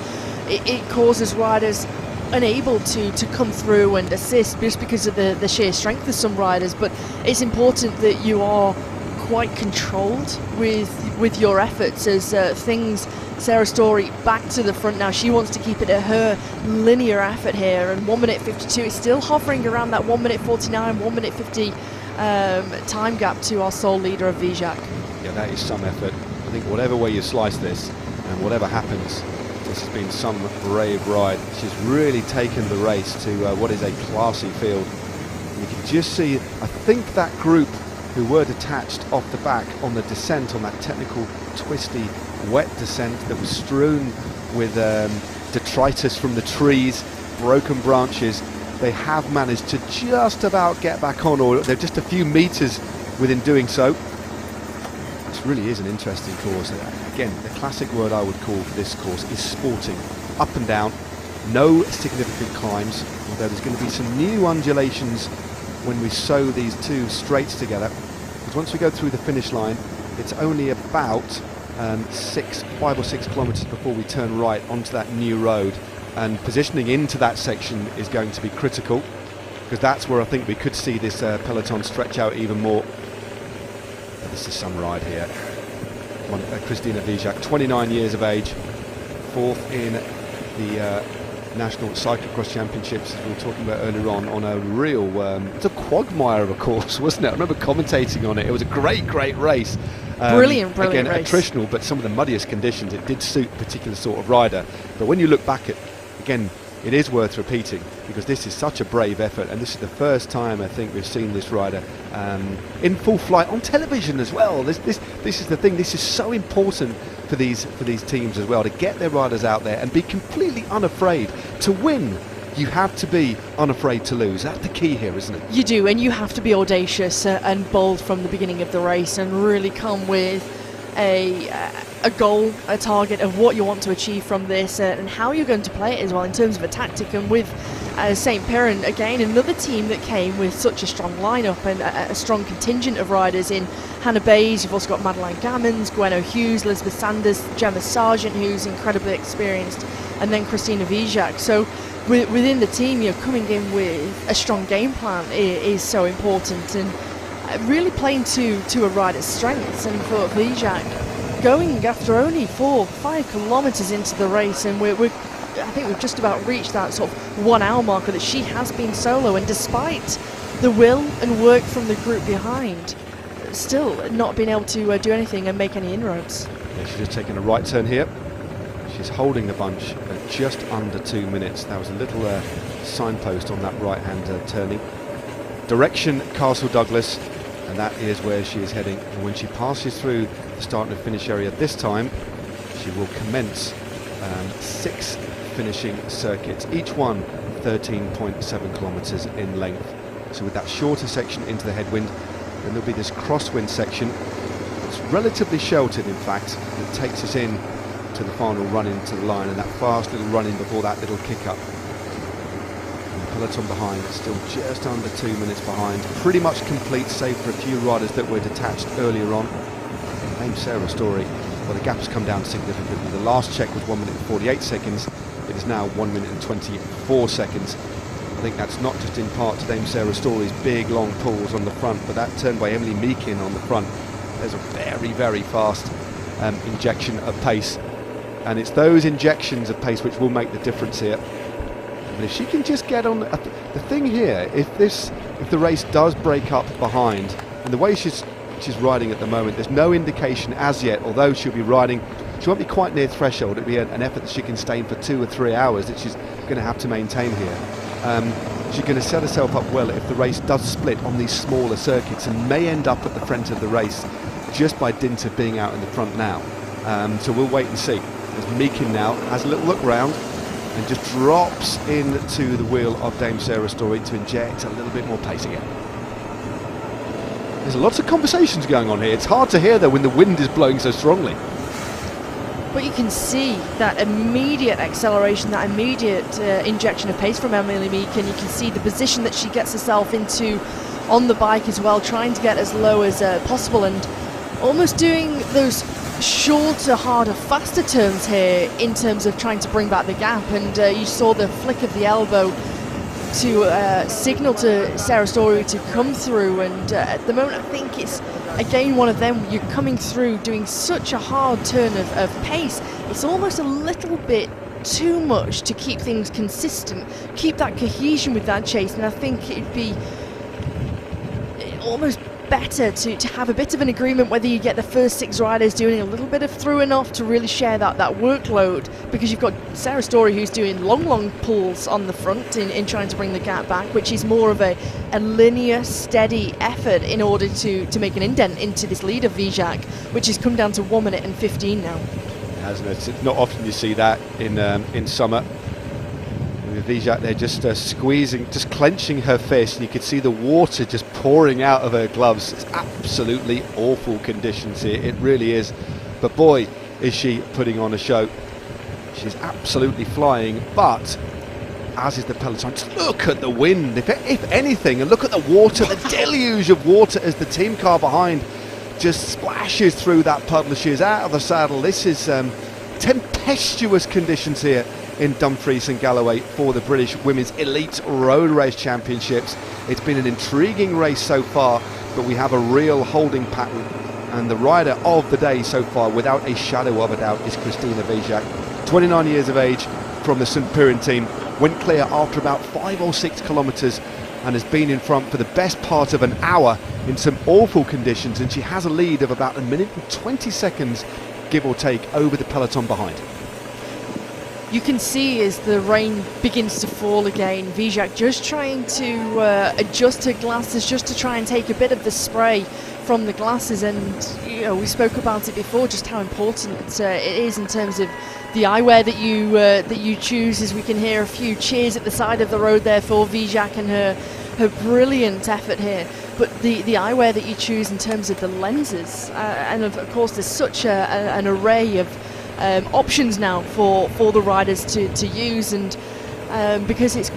it causes riders unable to come through and assist just because of the sheer strength of some riders. But it's important that you are quite controlled with your efforts as things. Sarah Story back to the front now. She wants to keep it at her linear effort here, and 1 minute 52 is still hovering around that 1 minute 49, 1 minute 50 time gap to our sole leader of Vijak. Yeah, that is some effort. I think whatever way you slice this and whatever happens, this has been some brave ride. She's really taken the race to what is a classy field. And you can just see, I think that group who were detached off the back on the descent, on that technical, twisty, wet descent that was strewn with detritus from the trees, broken branches, they have managed to just about get back on, or they're just a few meters within doing so. This really is an interesting course. Again, the classic word I would call for this course is sporting. Up and down, no significant climbs, although there's going to be some new undulations when we sew these two straights together, because once we go through the finish line, it's only about 5 or 6 kilometres before we turn right onto that new road, and positioning into that section is going to be critical, because that's where I think we could see this peloton stretch out even more. But this is some ride here. Christina Vijak, 29 years of age, 4th in the National Cyclocross Championships, as we were talking about earlier on a real, it's a quagmire of a course, wasn't it? I remember commentating on it. It was a great race. Brilliant again, race. Attritional, but some of the muddiest conditions. It did suit a particular sort of rider. But when you look back at, again, it is worth repeating, because this is such a brave effort, and this is the first time I think we've seen this rider in full flight on television as well. This is the thing. This is so important for these teams as well, to get their riders out there and be completely unafraid. To win, you have to be unafraid to lose. That's the key here, isn't it? You do, and you have to be audacious and bold from the beginning of the race, and really come with a goal, a target of what you want to achieve from this, and how you're going to play it as well in terms of a tactic. And with St. Piran, again, another team that came with such a strong lineup and a strong contingent of riders in Hannah Bayes. You've also got Madeline Gammons, Gwenno Hughes, Elizabeth Sanders, Gemma Sargent, who's incredibly experienced, and then Christina Vijak. So within the team, you're coming in with a strong game plan is so important, and really playing to a rider's strengths. And for Vijak, going after only 4-5 kilometres into the race, and I think we've just about reached that sort of 1 hour marker, that she has been solo, and despite the will and work from the group behind, still not been able to do anything and make any inroads. Yeah, she's just taken a right turn here. She's holding the bunch at just under 2 minutes. That was a little signpost on that right-hand turning. Direction Castle Douglas, and that is where she is heading. And when she passes through the start and finish area this time, she will commence 6 finishing circuits, each one 13.7 kilometres in length. So with that shorter section into the headwind, then there'll be this crosswind section. It's relatively sheltered, in fact, that takes us in to the final run into the line, and that fast little run in before that little kick up. And the peloton behind, still just under 2 minutes behind, pretty much complete, save for a few riders that were detached earlier on. Dame Sarah Story, well, the gap has come down significantly. The last check was 1 minute and 48 seconds. It is now 1 minute and 24 seconds. I think that's not just in part to Dame Sarah Story's big long pulls on the front, but that turn by Emily Meakin on the front, there's a very fast injection of pace, and it's those injections of pace which will make the difference here. But if she can just get on, the thing here, if the race does break up behind, and the way she's riding at the moment, there's no indication as yet, although she'll be riding She won't be quite near threshold. It'll be an effort that she can sustain for 2 or 3 hours that she's going to have to maintain here. She's going to set herself up well if the race does split on these smaller circuits, and may end up at the front of the race just by dint of being out in the front now. So we'll wait and see. As Meakin now has a little look round and just drops into the wheel of Dame Sarah Story to inject a little bit more pace again. There's lots of conversations going on here. It's hard to hear though when the wind is blowing so strongly. But you can see that immediate acceleration, that immediate injection of pace from Emily Meakin. You can see the position that she gets herself into on the bike as well, trying to get as low as possible, and almost doing those shorter, harder, faster turns here in terms of trying to bring back the gap. And you saw the flick of the elbow to signal to Sarah Story to come through, and at the moment I think it's again one of them. You're coming through doing such a hard turn of pace, it's almost a little bit too much to keep things consistent, keep that cohesion with that chase, and I think it'd be almost better to have a bit of an agreement whether you get the first 6 riders doing a little bit of through and off to really share that workload, because you've got Sarah Story who's doing long pulls on the front in trying to bring the gap back, which is more of a linear, steady effort in order to make an indent into this lead of Vijak, which has come down to 1 minute and 15 now. Hasn't it? It's not often you see that in summer. Vijak there just squeezing, just clenching her fist, and you could see the water just pouring out of her gloves. It's absolutely awful conditions here, it really is. But boy, is she putting on a show. She's absolutely flying, but as is the peloton. Just look at the wind, if anything, and look at the water, the deluge of water as the team car behind just splashes through that puddle. She is out of the saddle. This is tempestuous conditions here in Dumfries and Galloway for the British Women's Elite Road Race Championships. It's been an intriguing race so far, but we have a real holding pattern, and the rider of the day so far, without a shadow of a doubt, is Christina Vijak. 29 years of age, from the St Piran team, went clear after about 5 or 6 kilometres and has been in front for the best part of an hour in some awful conditions, and she has a lead of about 1 minute and 20 seconds, give or take, over the peloton behind. You can see as the rain begins to fall again, Vijak just trying to adjust her glasses, just to try and take a bit of the spray from the glasses. And you know, we spoke about it before, just how important it is in terms of the eyewear that you choose. As we can hear a few cheers at the side of the road there for Vijak and her brilliant effort here. But the eyewear that you choose in terms of the lenses, and of course there's such an array of options now for the riders to use, and because it's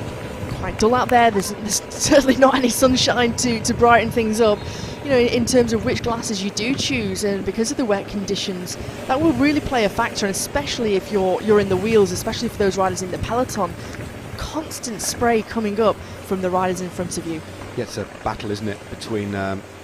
quite dull out there, there's certainly not any sunshine to brighten things up, you know, in terms of which glasses you do choose, and because of the wet conditions, that will really play a factor, and especially if you're in the wheels, especially for those riders in the peloton, constant spray coming up from the riders in front of you. Yeah, it's a battle, isn't it, between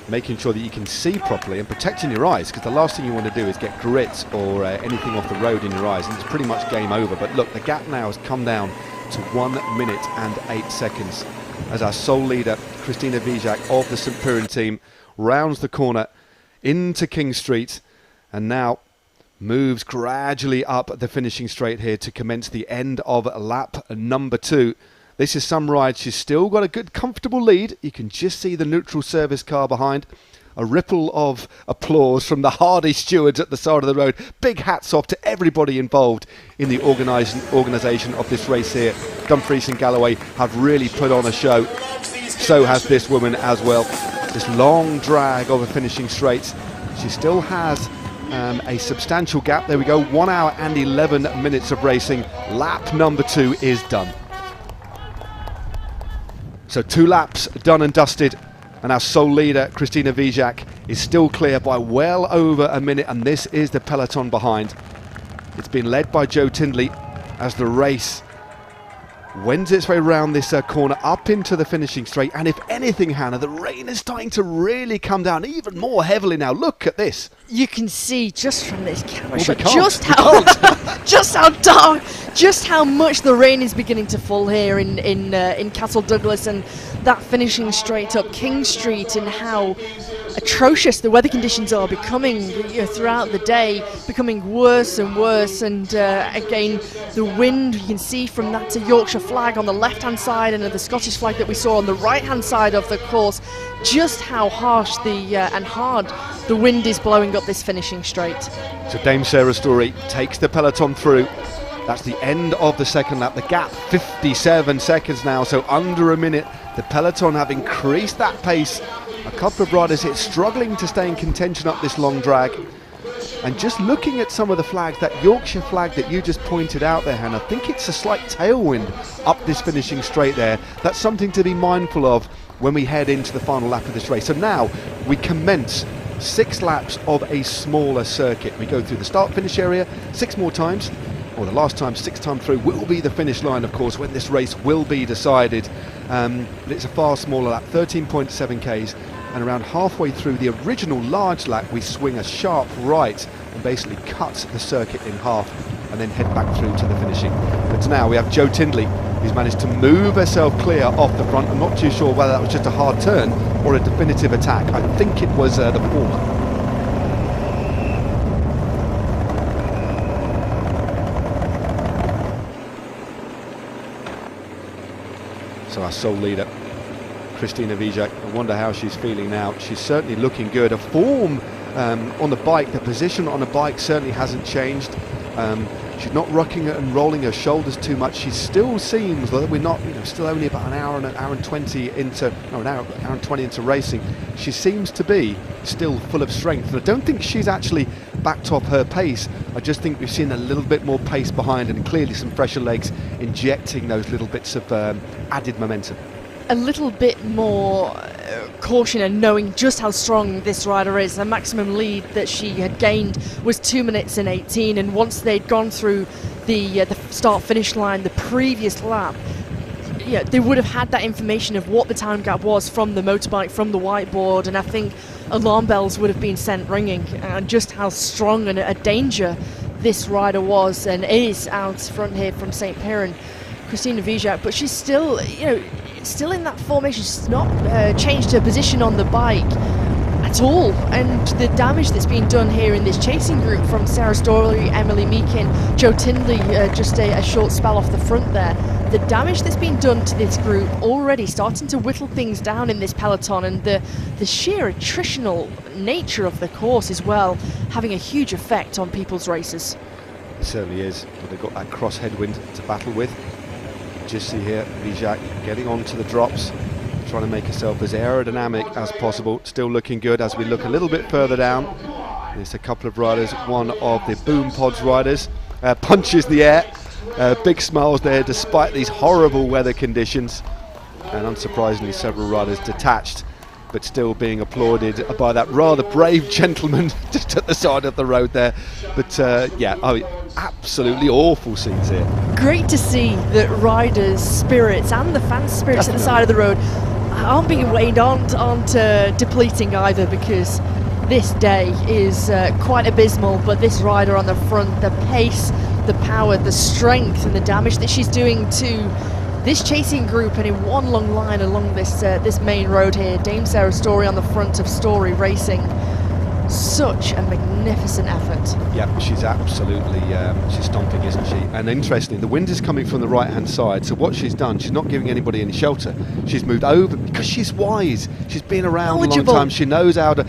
making sure that you can see properly and protecting your eyes, because the last thing you want to do is get grit or anything off the road in your eyes, and it's pretty much game over. But look, the gap now has come down to 1 minute and 8 seconds as our sole leader, Christina Vijak of the St Piran team, rounds the corner into King Street and now moves gradually up the finishing straight here to commence the end of lap number 2. This is some ride. She's still got a good, comfortable lead. You can just see the neutral service car behind. A ripple of applause from the hardy stewards at the side of the road. Big hats off to everybody involved in the organisation of this race here. Dumfries and Galloway have really put on a show. So has this woman as well. This long drag of a finishing straight. She still has a substantial gap. There we go. 1 hour and 11 minutes of racing. Lap number 2 is done. So 2 laps done and dusted, and our sole leader, Christina Vijak, is still clear by well over a minute, and this is the peloton behind. It's been led by Joe Tindley as the race wends its way around this corner up into the finishing straight. And if anything, Hannah, the rain is starting to really come down even more heavily now. Look at this. You can see just from this camera Well, shot just how dark, just how much the rain is beginning to fall here in Castle Douglas, and that finishing straight up King Street, and how atrocious the weather conditions are becoming, throughout the day, becoming worse and worse. And again, the wind, you can see from that Yorkshire flag on the left-hand side and the Scottish flag that we saw on the right-hand side of the course, just how harsh and hard the wind is blowing up this finishing straight. So Dame Sarah Storey takes the peloton through. That's the end of the second lap. The gap, 57 seconds now, so under a minute. The peloton have increased that pace. A couple of riders here struggling to stay in contention up this long drag. And just looking at some of the flags, that Yorkshire flag that you just pointed out there, Hannah, I think it's a slight tailwind up this finishing straight there. That's something to be mindful of when we head into the final lap of this race. So now we commence 6 laps of a smaller circuit. We go through the start-finish area 6 more times. Or the last time, 6th time through, will be the finish line, of course, when this race will be decided. But it's a far smaller lap, 13.7 Ks, and around halfway through the original large lap, we swing a sharp right and basically cut the circuit in half and then head back through to the finishing. But now we have Jo Tindley, who's managed to move herself clear off the front. I'm not too sure whether that was just a hard turn or a definitive attack. I think it was the former. So our sole leader, Christina Vijak, I wonder how she's feeling now. She's certainly looking good. Her form on the bike, the position on the bike certainly hasn't changed. She's not rocking it and rolling her shoulders too much. She still seems, although we're not, still only about an hour and 20 into, an hour and 20 into racing, she seems to be still full of strength. And I don't think she's actually backed off her pace. I just think we've seen a little bit more pace behind and clearly some fresher legs injecting those little bits of added momentum. A little bit more caution and knowing just how strong this rider is. The maximum lead that she had gained was 2 minutes and 18, and once they'd gone through the start-finish line the previous lap, they would have had that information of what the time gap was from the motorbike, from the whiteboard, and I think alarm bells would have been sent ringing, and just how strong and a danger this rider was and is out front here from St. Piran, Christina Vijak. But she's still, still in that formation. She's not changed her position on the bike at all, and the damage that's been done here in this chasing group from Sarah Storey, Emily Meakin, Jo Tindley, just a short spell off the front there. The damage that's been done to this group already starting to whittle things down in this peloton, and the sheer attritional nature of the course as well having a huge effect on people's races. It certainly is, but they've got that cross headwind to battle with. Just see here, Bijak getting onto the drops, trying to make herself as aerodynamic as possible. Still looking good as we look a little bit further down. There's a couple of riders, one of the Boom Pods riders punches the air. Big smiles there despite these horrible weather conditions, and unsurprisingly several riders detached but still being applauded by that rather brave gentleman just at the side of the road there. But absolutely awful scenes here. Great to see that riders' spirits and the fans' spirits at the side of the road aren't being weighed aren't depleting either, because this day is quite abysmal. But this rider on the front, the pace, the power, the strength and the damage that she's doing to this chasing group, and in one long line along this main road here, Dame Sarah Storey on the front of Storey Racing. Such a magnificent effort. Yeah, she's absolutely she's stomping, isn't she? And interestingly, the wind is coming from the right hand side, so what she's done, she's not giving anybody any shelter. She's moved over because she's wise. She's been around a long time. She knows how to.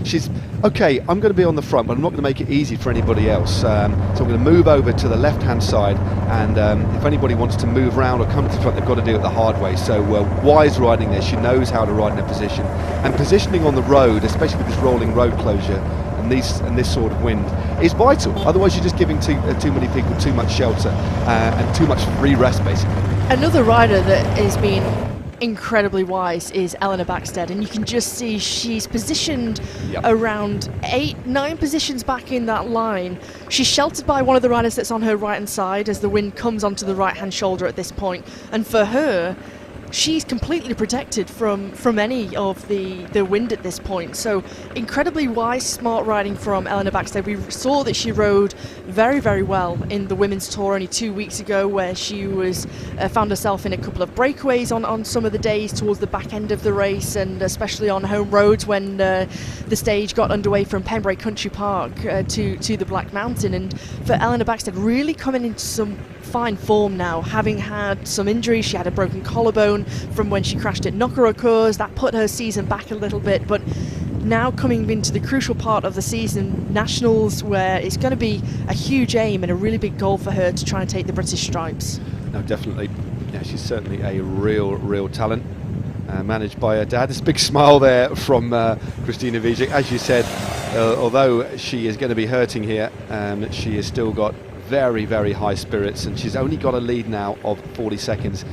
She's okay, I'm going to be on the front, but I'm not going to make it easy for anybody else. So I'm going to move over to the left-hand side, and if anybody wants to move around or come to the front, they've got to do it the hard way. So wise riding there. She knows how to ride in a position. And positioning on the road, especially with this rolling road closure and this sort of wind, is vital. Otherwise, you're just giving too many people too much shelter and too much free rest, basically. Another rider that has been incredibly wise is Eleanor Backstead, and you can just see she's positioned around 8-9 positions back in that line. She's sheltered by one of the riders that's on her right hand side as the wind comes onto the right hand shoulder at this point, and for her she's completely protected from any of the wind at this point. So incredibly wise, smart riding from Elena Backstead. We saw that she rode very, very well in the women's tour only 2 weeks ago, where she was found herself in a couple of breakaways on some of the days towards the back end of the race, and especially on home roads when the stage got underway from Pembrey Country Park to the Black Mountain. And for Elena Backstead, really coming into some fine form now, having had some injuries. She had a broken collarbone from when she crashed at Knockeracres. That put her season back a little bit, but now coming into the crucial part of the season, Nationals, where it's going to be a huge aim and a really big goal for her to try and take the British stripes. No, definitely. Yeah, she's certainly a real talent. Managed by her dad. This big smile there from Christina Vijak. As you said, although she is going to be hurting here, she has still got very, very high spirits, and she's only got a lead now of 40 seconds.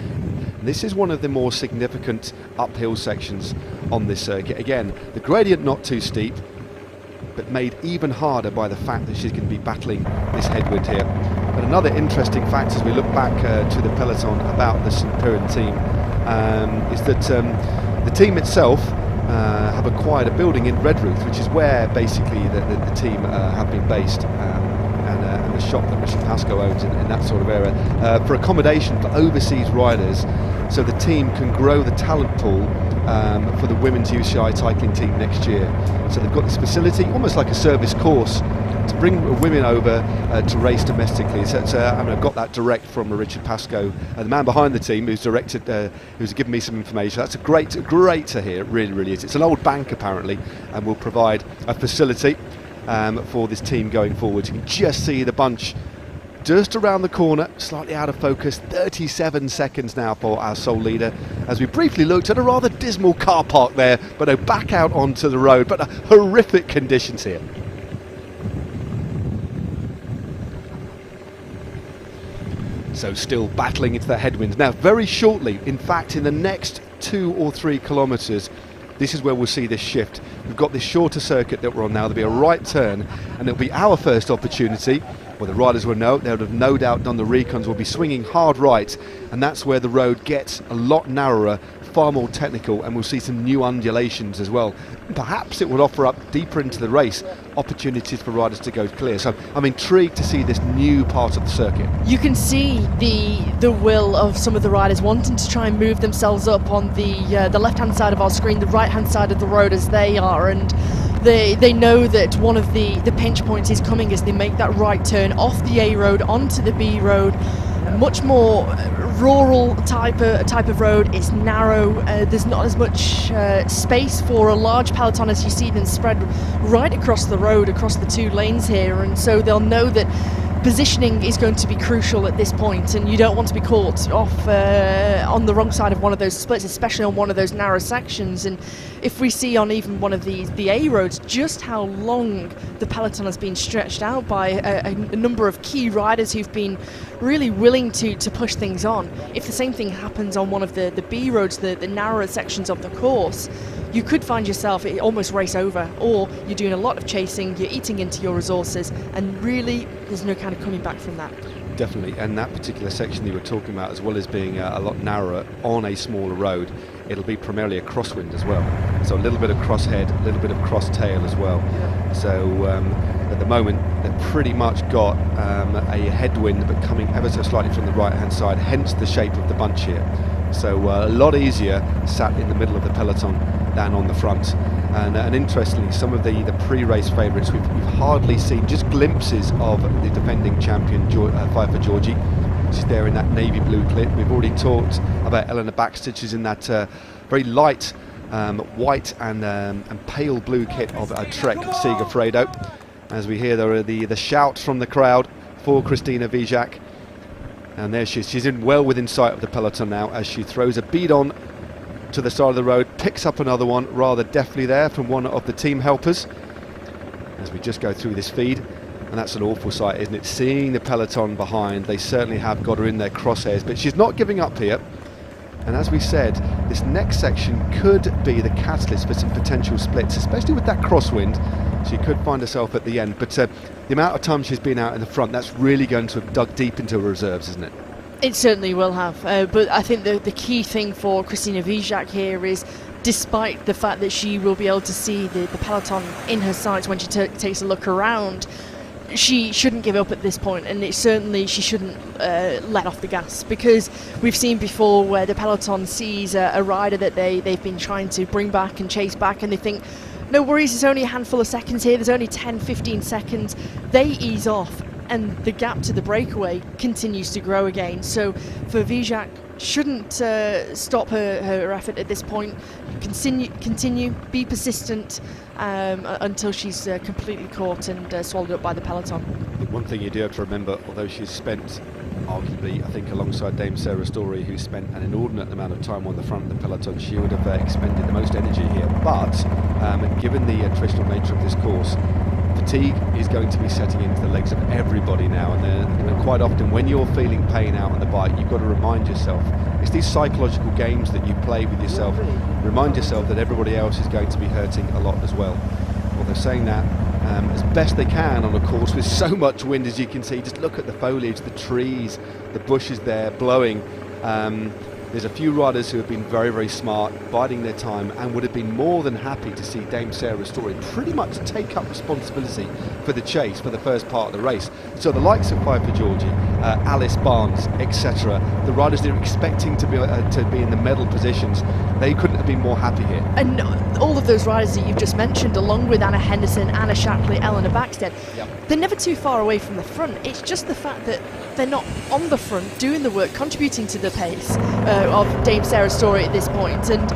This is one of the more significant uphill sections on this circuit. Again, the gradient not too steep, but made even harder by the fact that she's going to be battling this headwind here. But another interesting fact as we look back to the peloton about the St. Piran team is that the team itself have acquired a building in Redruth, which is where basically the team have been based, and the shop that Richard Pascoe owns in that sort of area, for accommodation for overseas riders, so the team can grow the talent pool for the women's UCI cycling team next year. So they've got this facility, almost like a service course, to bring women over to race domestically. So I've got that direct from Richard Pascoe, the man behind the team, who's given me some information. That's great to hear. It really is. It's an old bank apparently, and will provide a facility for this team going forward. You can just see the bunch just around the corner, slightly out of focus. 37 seconds now for our sole leader, as we briefly looked at a rather dismal car park there, but no, back out onto the road. But horrific conditions here. So still battling into the headwinds. Now very shortly, in fact in the next 2 or 3 kilometres, this is where we'll see this shift. We've got this shorter circuit that we're on now. There'll be a right turn, and it'll be our first opportunity. Well, the riders will know, they'll have no doubt done the recons, will be swinging hard right, and that's where the road gets a lot narrower, far more technical, and we'll see some new undulations as well. Perhaps it will offer up deeper into the race opportunities for riders to go clear. So I'm intrigued to see this new part of the circuit. You can see the will of some of the riders wanting to try and move themselves up on the left-hand side of our screen, the right-hand side of the road as they are, and they know that one of the pinch points is coming as they make that right turn off the A road onto the B road. Much more rural type of road. It's narrow. There's not as much space for a large peloton as you see them spread right across the road, across the 2 lanes here, and so they'll know that positioning is going to be crucial at this point, and you don't want to be caught off on the wrong side of one of those splits, especially on one of those narrow sections. And if we see on even one of the A roads just how long the peloton has been stretched out by a number of key riders who've been really willing to push things on. If the same thing happens on one of the B roads, the narrower sections of the course, you could find yourself almost race over, or you're doing a lot of chasing, you're eating into your resources, and really there's no kind of coming back from that. Definitely, and that particular section that you were talking about, as well as being a lot narrower on a smaller road, it'll be primarily a crosswind as well. So a little bit of crosshead, a little bit of cross tail as well. So at the moment they've pretty much got a headwind, but coming ever so slightly from the right hand side, hence the shape of the bunch here. So a lot easier sat in the middle of the peloton than on the front. And interestingly, some of the pre-race favourites we've hardly seen, just glimpses of the defending champion Pfeiffer Georgie. She's there in that navy blue kit. We've already talked about Elena Backstead. She's in that very light white and pale blue kit of Trek Segafredo. As we hear the shout from the crowd for Christina Vijak. And there she's well within sight of the peloton now, as she throws a bead on to the side of the road, picks up another one rather deftly there from one of the team helpers as we just go through this feed. And that's an awful sight, isn't it? Seeing the peloton behind. They certainly have got her in their crosshairs, but she's not giving up here. And as we said, this next section could be the catalyst for some potential splits, especially with that crosswind. She could find herself at the end, but the amount of time she's been out in the front, that's really going to have dug deep into her reserves, isn't it? It certainly will have, but I think the key thing for Christina Vijak here is, despite the fact that she will be able to see the peloton in her sights when she takes a look around, she shouldn't give up at this point, and she shouldn't let off the gas, because we've seen before where the peloton sees a rider that they've been trying to bring back and chase back, and they think, no worries, there's only a handful of seconds here, there's only 10-15 seconds. They ease off, and the gap to the breakaway continues to grow again. So for Vijak, shouldn't stop her effort at this point. Continue, be persistent until she's completely caught and swallowed up by the peloton. One thing you do have to remember, although she's spent arguably, I think, alongside Dame Sarah Story, who spent an inordinate amount of time on the front of the peloton, she would have expended the most energy here. But given the attritional nature of this course, fatigue is going to be setting into the legs of everybody now, and quite often when you're feeling pain out on the bike, you've got to remind yourself, it's these psychological games that you play with yourself, remind yourself that everybody else is going to be hurting a lot as well. Although saying that, as best they can on a course with so much wind, as you can see, just look at the foliage, the trees, the bushes there blowing. There's a few riders who have been very, very smart, biding their time, and would have been more than happy to see Dame Sarah Story pretty much take up responsibility for the chase for the first part of the race. So the likes of Piper Georgie, Alice Barnes, etc., the riders they're expecting to be in the medal positions, they couldn't have been more happy here. And all of those riders that you've just mentioned, along with Anna Henderson, Anna Shapley, Eleanor Backstead, they're never too far away from the front. It's just the fact that they're not on the front doing the work, contributing to the pace of Dame Sarah Story at this point. And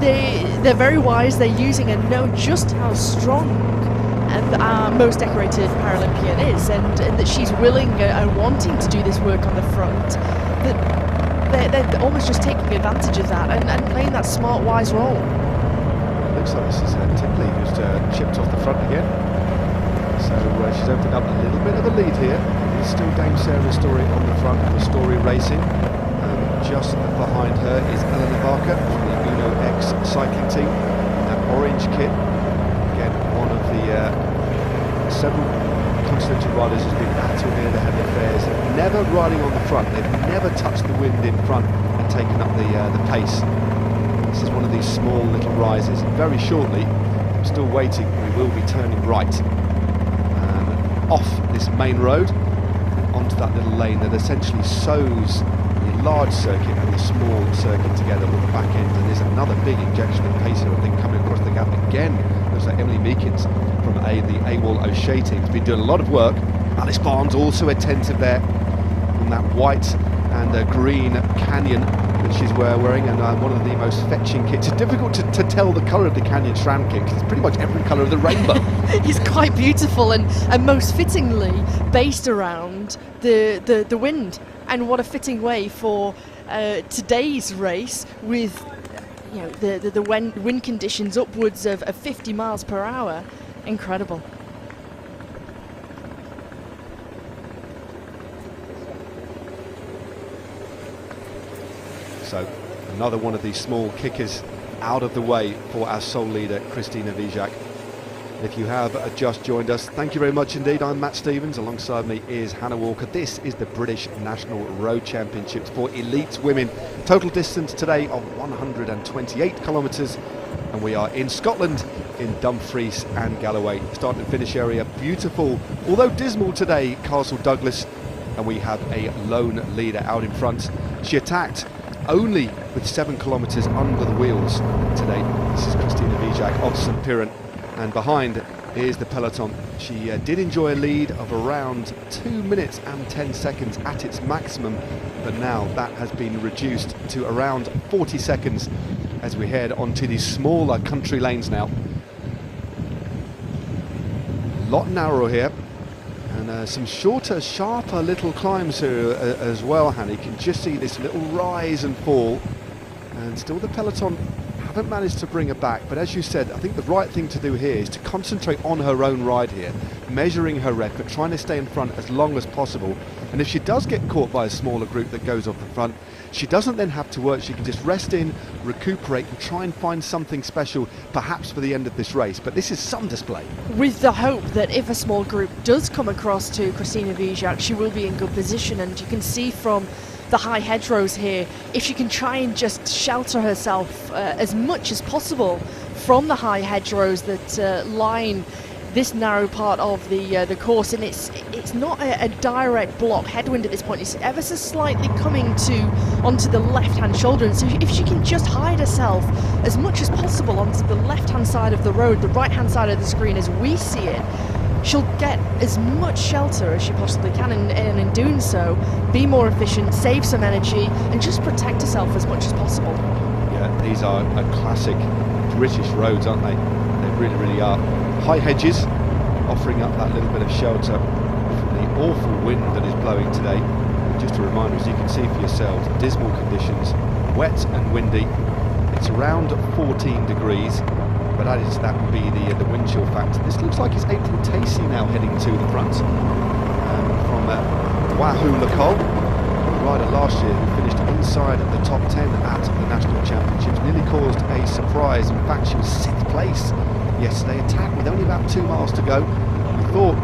they're very wise. They're using and know just how strong our most decorated Paralympian is, and that she's willing and wanting to do this work on the front. That they're almost just taking advantage of that and playing that smart, wise role. Looks like this is Tipley who's chipped off the front again. So she's opened up a little bit of a lead here. It's still Dame Sarah Story on the front of the Story Racing. Just behind her is Eleanor Barker from the Uno X cycling team. That orange kit, again one of the several Continental riders who's been battling near the head of affairs, never riding on the front. They've never touched the wind in front and taken up the pace. This is one of these small little rises. Very shortly, I'm still waiting, we will be turning right off this main road onto that little lane that essentially sews the large circuit and the small circuit together with the back end. And there's another big injection of pace here, I think, coming across the gap again. Looks like Emily Meekins from the AWOL O'Shea team has been doing a lot of work. Alice Barnes also attentive there on that white and green Canyon that she's wearing, and one of the most fetching kits. It's difficult to tell the colour of the Canyon SRAM kit because it's pretty much every colour of the rainbow. It's quite beautiful and most fittingly based around the wind. And what a fitting way for today's race with the wind conditions upwards of 50 miles per hour. Incredible. So another one of these small kickers out of the way for our sole leader, Christina Vijak. If you have just joined us, thank you very much indeed. I'm Matt Stevens. Alongside me is Hannah Walker. This is the British National Road Championships for elite women. Total distance today of 128 kilometres, and we are in Scotland, in Dumfries and Galloway. Start and finish area, beautiful, although dismal today, Castle Douglas, and we have a lone leader out in front. She attacked only with 7 kilometres under the wheels today. This is Christina Vijak of St Piran. And behind is the peloton. She did enjoy a lead of around 2 minutes and 10 seconds at its maximum, but now that has been reduced to around 40 seconds as we head onto these smaller country lanes now. A lot narrower here, and some shorter, sharper little climbs here as well, Hannah. You can just see this little rise and fall, and still the peloton haven't managed to bring her back. But as you said, I think the right thing to do here is to concentrate on her own ride here, measuring her effort, trying to stay in front as long as possible. And if she does get caught by a smaller group that goes off the front, she doesn't then have to work. She can just rest in, recuperate, and try and find something special, perhaps for the end of this race. But this is some display. With the hope that if a small group does come across to Christina Vijak, she will be in good position. And you can see from the high hedgerows here, if she can try and just shelter herself as much as possible from the high hedgerows that line this narrow part of the course, and it's not a direct block headwind at this point. It's ever so slightly coming onto the left-hand shoulder, and so if she can just hide herself as much as possible onto the left-hand side of the road, the right-hand side of the screen as we see it, she'll get as much shelter as she possibly can, and in doing so, be more efficient, save some energy, and just protect herself as much as possible. Yeah, these are classic British roads, aren't they? They really, really are. High hedges, offering up that little bit of shelter from the awful wind that is blowing today. And just a reminder, as you can see for yourselves, dismal conditions, wet and windy. It's around 14 degrees, but added to that would be the wind chill factor. This looks like it's April Tacey now heading to the front from Wahoo Lacole. Rider last year who finished inside of the top 10 at the National Championships, nearly caused a surprise. In fact, she was 6th place yesterday, attacked with only about 2 miles to go. We thought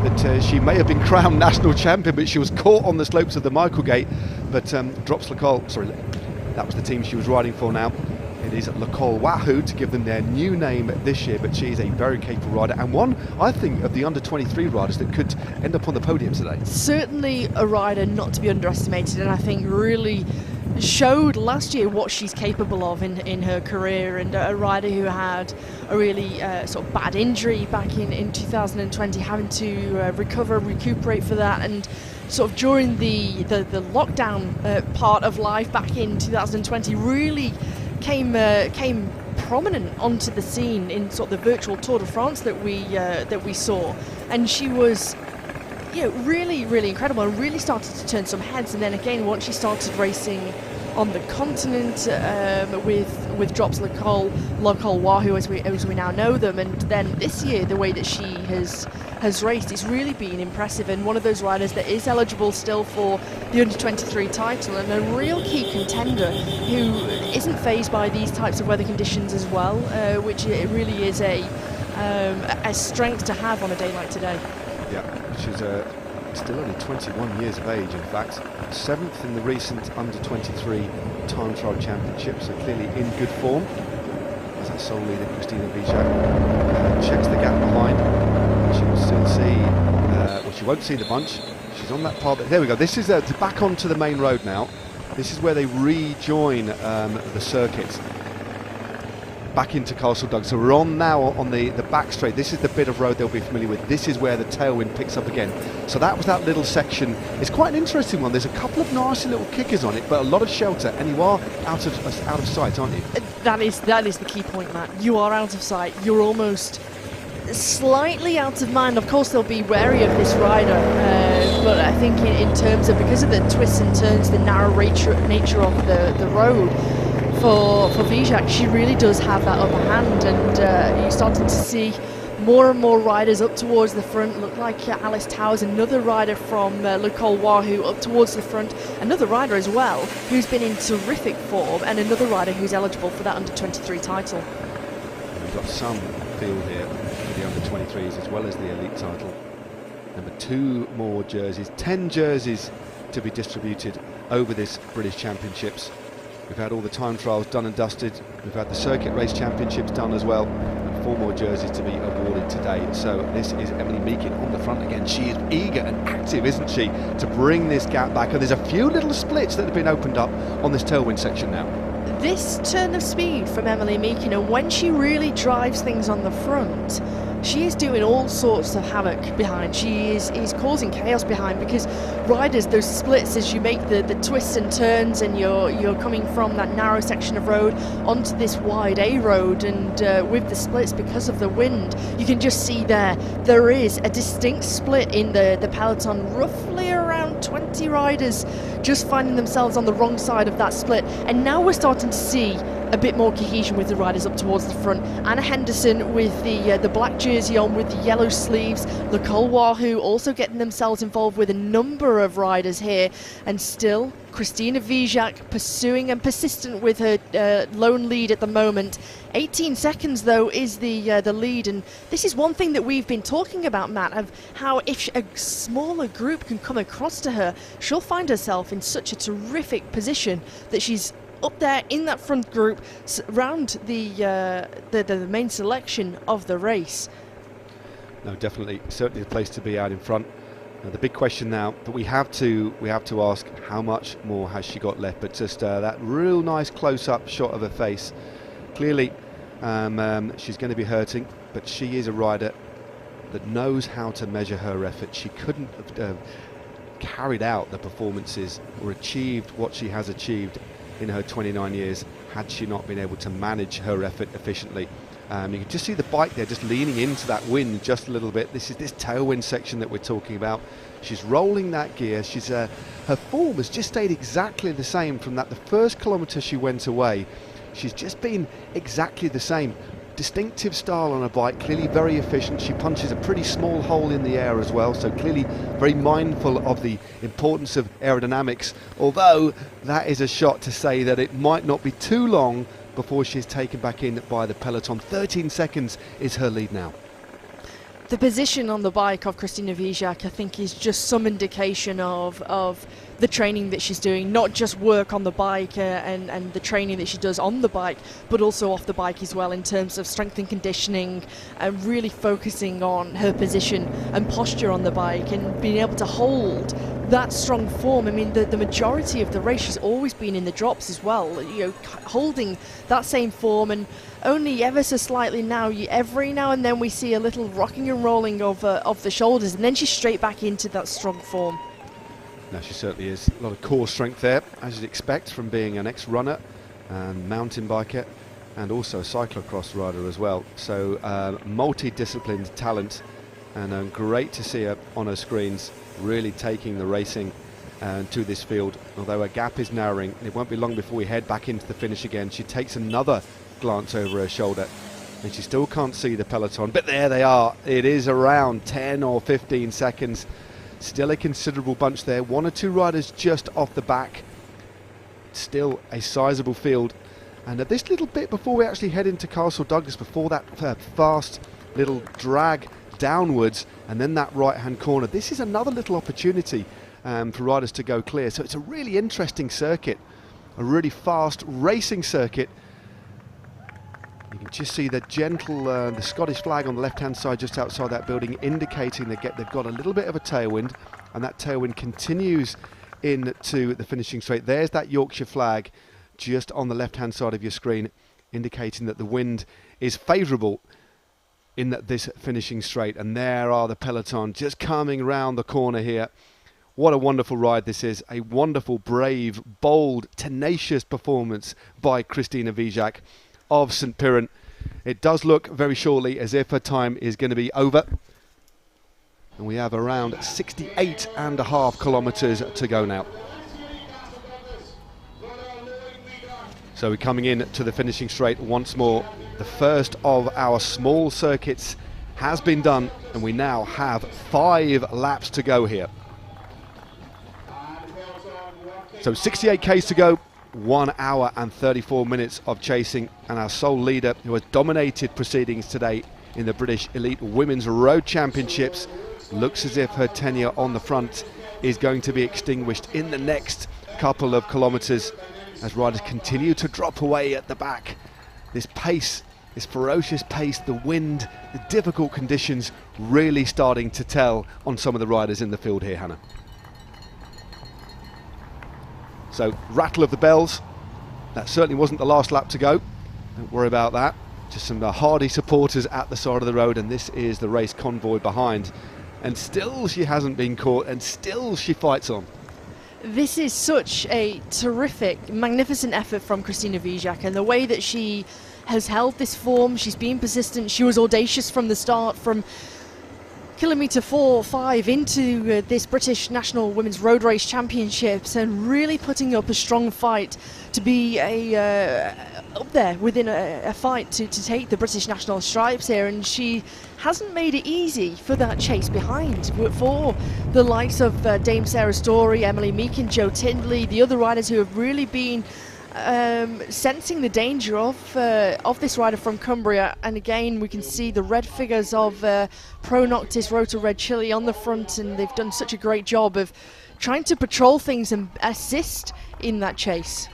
that she may have been crowned national champion, but she was caught on the slopes of the Michaelgate. But Drops Lacole, sorry, that was the team she was riding for now. It is Lacole Wahoo to give them their new name this year, but she is a very capable rider, and one, I think, of the under-23 riders that could end up on the podium today. Certainly a rider not to be underestimated, and I think really showed last year what she's capable of in her career, and a rider who had a really sort of bad injury back in 2020, having to recuperate for that, and sort of during the lockdown part of life back in 2020 really came prominent onto the scene in sort of the virtual Tour de France that we saw, and she was really, really incredible and really started to turn some heads. And then again, once she started racing on the continent with Drops Lacole Wahoo as we now know them, and then this year the way that she has raced, it's really been impressive, and one of those riders that is eligible still for the under-23 title, and a real key contender who isn't fazed by these types of weather conditions as well, which it really is a strength to have on a day like today. Yeah, she's still only 21 years of age, in fact. 7th in the recent under-23 time trial championship, so clearly in good form. As that sole leader, Christina Vijak, checks the gap behind. She will still see, well, she won't see the bunch. She's on that part. There we go. This is back onto the main road now. This is where they rejoin the circuit back into Castle Doug. So we're on now on the back straight. This is the bit of road they'll be familiar with. This is where the tailwind picks up again. So that was that little section. It's quite an interesting one. There's a couple of nasty little kickers on it, but a lot of shelter, and you are out of sight, aren't you? That is the key point, Matt. You are out of sight. You're almost slightly out of mind. Of course, they'll be wary of this rider, but I think in terms of, because of the twists and turns, the narrow nature of the road, for Vijak, she really does have that upper hand, and you're starting to see more and more riders up towards the front. Look like Alice Towers, another rider from Lacole Wahoo, up towards the front. Another rider as well who's been in terrific form, and another rider who's eligible for that under-23 title. We've got some field here for the under-23s as well as the elite title. Number 2 more jerseys, 10 jerseys to be distributed over this British Championships. We've had all the time trials done and dusted. We've had the circuit race championships done as well. And 4 more jerseys to be awarded today. So this is Emily Meakin on the front again. She is eager and active, isn't she, to bring this gap back. And there's a few little splits that have been opened up on this tailwind section now. This turn of speed from Emily Meakin, and when she really drives things on the front, she is doing all sorts of havoc behind. She is causing chaos behind, because riders, those splits, as you make the twists and turns, and you're coming from that narrow section of road onto this wide A road, and with the splits, because of the wind, you can just see there is a distinct split in the peloton, roughly around 20 riders just finding themselves on the wrong side of that split. And now we're starting to see a bit more cohesion with the riders up towards the front. Anna Henderson with the black jersey on with the yellow sleeves. Nicole Wahoo also getting themselves involved with a number of riders here, and still Christina Vijak pursuing and persistent with her lone lead at the moment. 18 seconds though is the lead, and this is one thing that we've been talking about, Matt, of how if a smaller group can come across to her, she'll find herself in such a terrific position that she's up there in that front group around the main selection of the race. No, definitely, certainly the place to be out in front. The big question now that we have to ask, how much more has she got left? But just that real nice close-up shot of her face. Clearly, she's going to be hurting, but she is a rider that knows how to measure her effort. She couldn't have carried out the performances or achieved what she has achieved in her 29 years had she not been able to manage her effort efficiently. You can just see the bike there just leaning into that wind just a little bit. This is this tailwind section that we're talking about. She's rolling that gear. She's her form has just stayed exactly the same from the first kilometre she went away. She's just been exactly the same. Distinctive style on a bike, clearly very efficient. She punches a pretty small hole in the air as well, so clearly very mindful of the importance of aerodynamics, although that is a shot to say that it might not be too long before she's taken back in by the peloton. 13 seconds is her lead now. The position on the bike of Christina Vijak, I think, is just some indication of the training that she's doing, not just work on the bike and the training that she does on the bike, but also off the bike as well in terms of strength and conditioning, and really focusing on her position and posture on the bike and being able to hold that strong form. I mean, the majority of the race she's always been in the drops as well, you know, holding that same form, and only ever so slightly now, every now and then we see a little rocking and rolling of the shoulders, and then she's straight back into that strong form. No, she certainly is. A lot of core strength there, as you'd expect from being an ex-runner and mountain biker, and also a cyclocross rider as well. So multi-disciplined talent, and great to see her on her screens, really taking the racing to this field. Although her gap is narrowing, it won't be long before we head back into the finish again. She takes another glance over her shoulder, and she still can't see the peloton, but there they are. It is around 10 or 15 seconds. Still a considerable bunch there. One or two riders just off the back. Still a sizable field. And at this little bit before we actually head into Castle Douglas, before that fast little drag downwards and then that right hand corner, this is another little opportunity for riders to go clear. So it's a really interesting circuit, a really fast racing circuit. You can just see the gentle, the Scottish flag on the left-hand side just outside that building, indicating they've got a little bit of a tailwind, and that tailwind continues into the finishing straight. There's that Yorkshire flag just on the left-hand side of your screen, indicating that the wind is favourable in this finishing straight. And there are the peloton just coming around the corner here. What a wonderful ride this is. A wonderful, brave, bold, tenacious performance by Christina Vijak of St Piran. It does look very shortly as if her time is going to be over, and we have around 68.5 kilometres to go now. So we're coming in to the finishing straight once more. The first of our small circuits has been done, and we now have 5 laps to go here. So 68 k's to go. 1 hour and 34 minutes of chasing, and our sole leader, who has dominated proceedings today in the British Elite Women's Road Championships, looks as if her tenure on the front is going to be extinguished in the next couple of kilometres as riders continue to drop away at the back. This pace, this ferocious pace, the wind, the difficult conditions really starting to tell on some of the riders in the field here, Hannah. So, rattle of the bells. That certainly wasn't the last lap to go. Don't worry about that. Just some hardy supporters at the side of the road, and this is the race convoy behind. And still she hasn't been caught, and still she fights on. This is such a terrific, magnificent effort from Christina Vijak, and the way that she has held this form, she's been persistent, she was audacious from the start, from kilometre 4 or 5 into this British National Women's Road Race Championships, and really putting up a strong fight to be up there within a fight to take the British national stripes here, and she hasn't made it easy for that chase behind. For the likes of Dame Sarah Story, Emily Meakin, Joe Tindley, the other riders who have really been sensing the danger of this rider from Cumbria. And again, we can see the red figures of Pro Noctis Rota Red Chili on the front, and they've done such a great job of trying to patrol things and assist in that chase.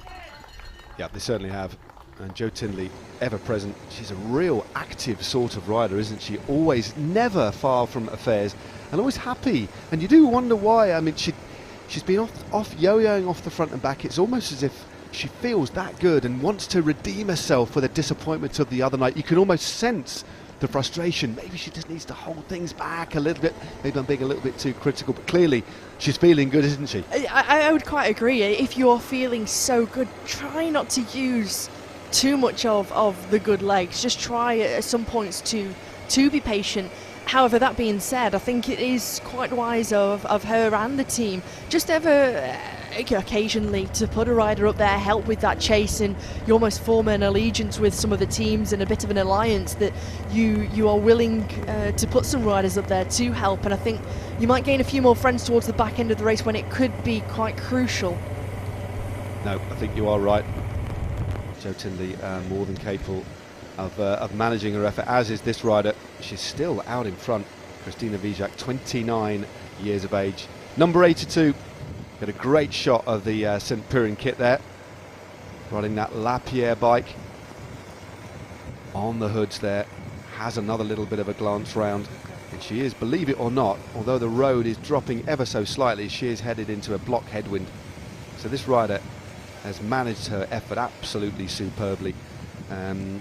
Yeah, they certainly have. And Joe Tindley, ever present. She's a real active sort of rider, isn't she? Always, never far from affairs, and always happy. And you do wonder why. I mean, she's been off yo-yoing off the front and back. It's almost as if she feels that good and wants to redeem herself for the disappointment of the other night. You can almost sense the frustration. Maybe she just needs to hold things back a little bit. Maybe I'm being a little bit too critical, but clearly she's feeling good, isn't she? I would quite agree. If you're feeling so good, try not to use too much of the good legs. Just try at some points to be patient. However, that being said, I think it is quite wise of her and the team just ever occasionally to put a rider up there, help with that chase, and you almost form an allegiance with some of the teams and a bit of an alliance that you are willing to put some riders up there to help. And I think you might gain a few more friends towards the back end of the race when it could be quite crucial. No, I think you are right. Joe Tindley more than capable of managing her effort, as is this rider. She's still out in front. Christina Vijak, 29 years of age. Number 82, got a great shot of the St. Piran kit there, riding that Lapierre bike. On the hoods there, has another little bit of a glance round. And she is, believe it or not, although the road is dropping ever so slightly, she is headed into a block headwind. So this rider has managed her effort absolutely superbly.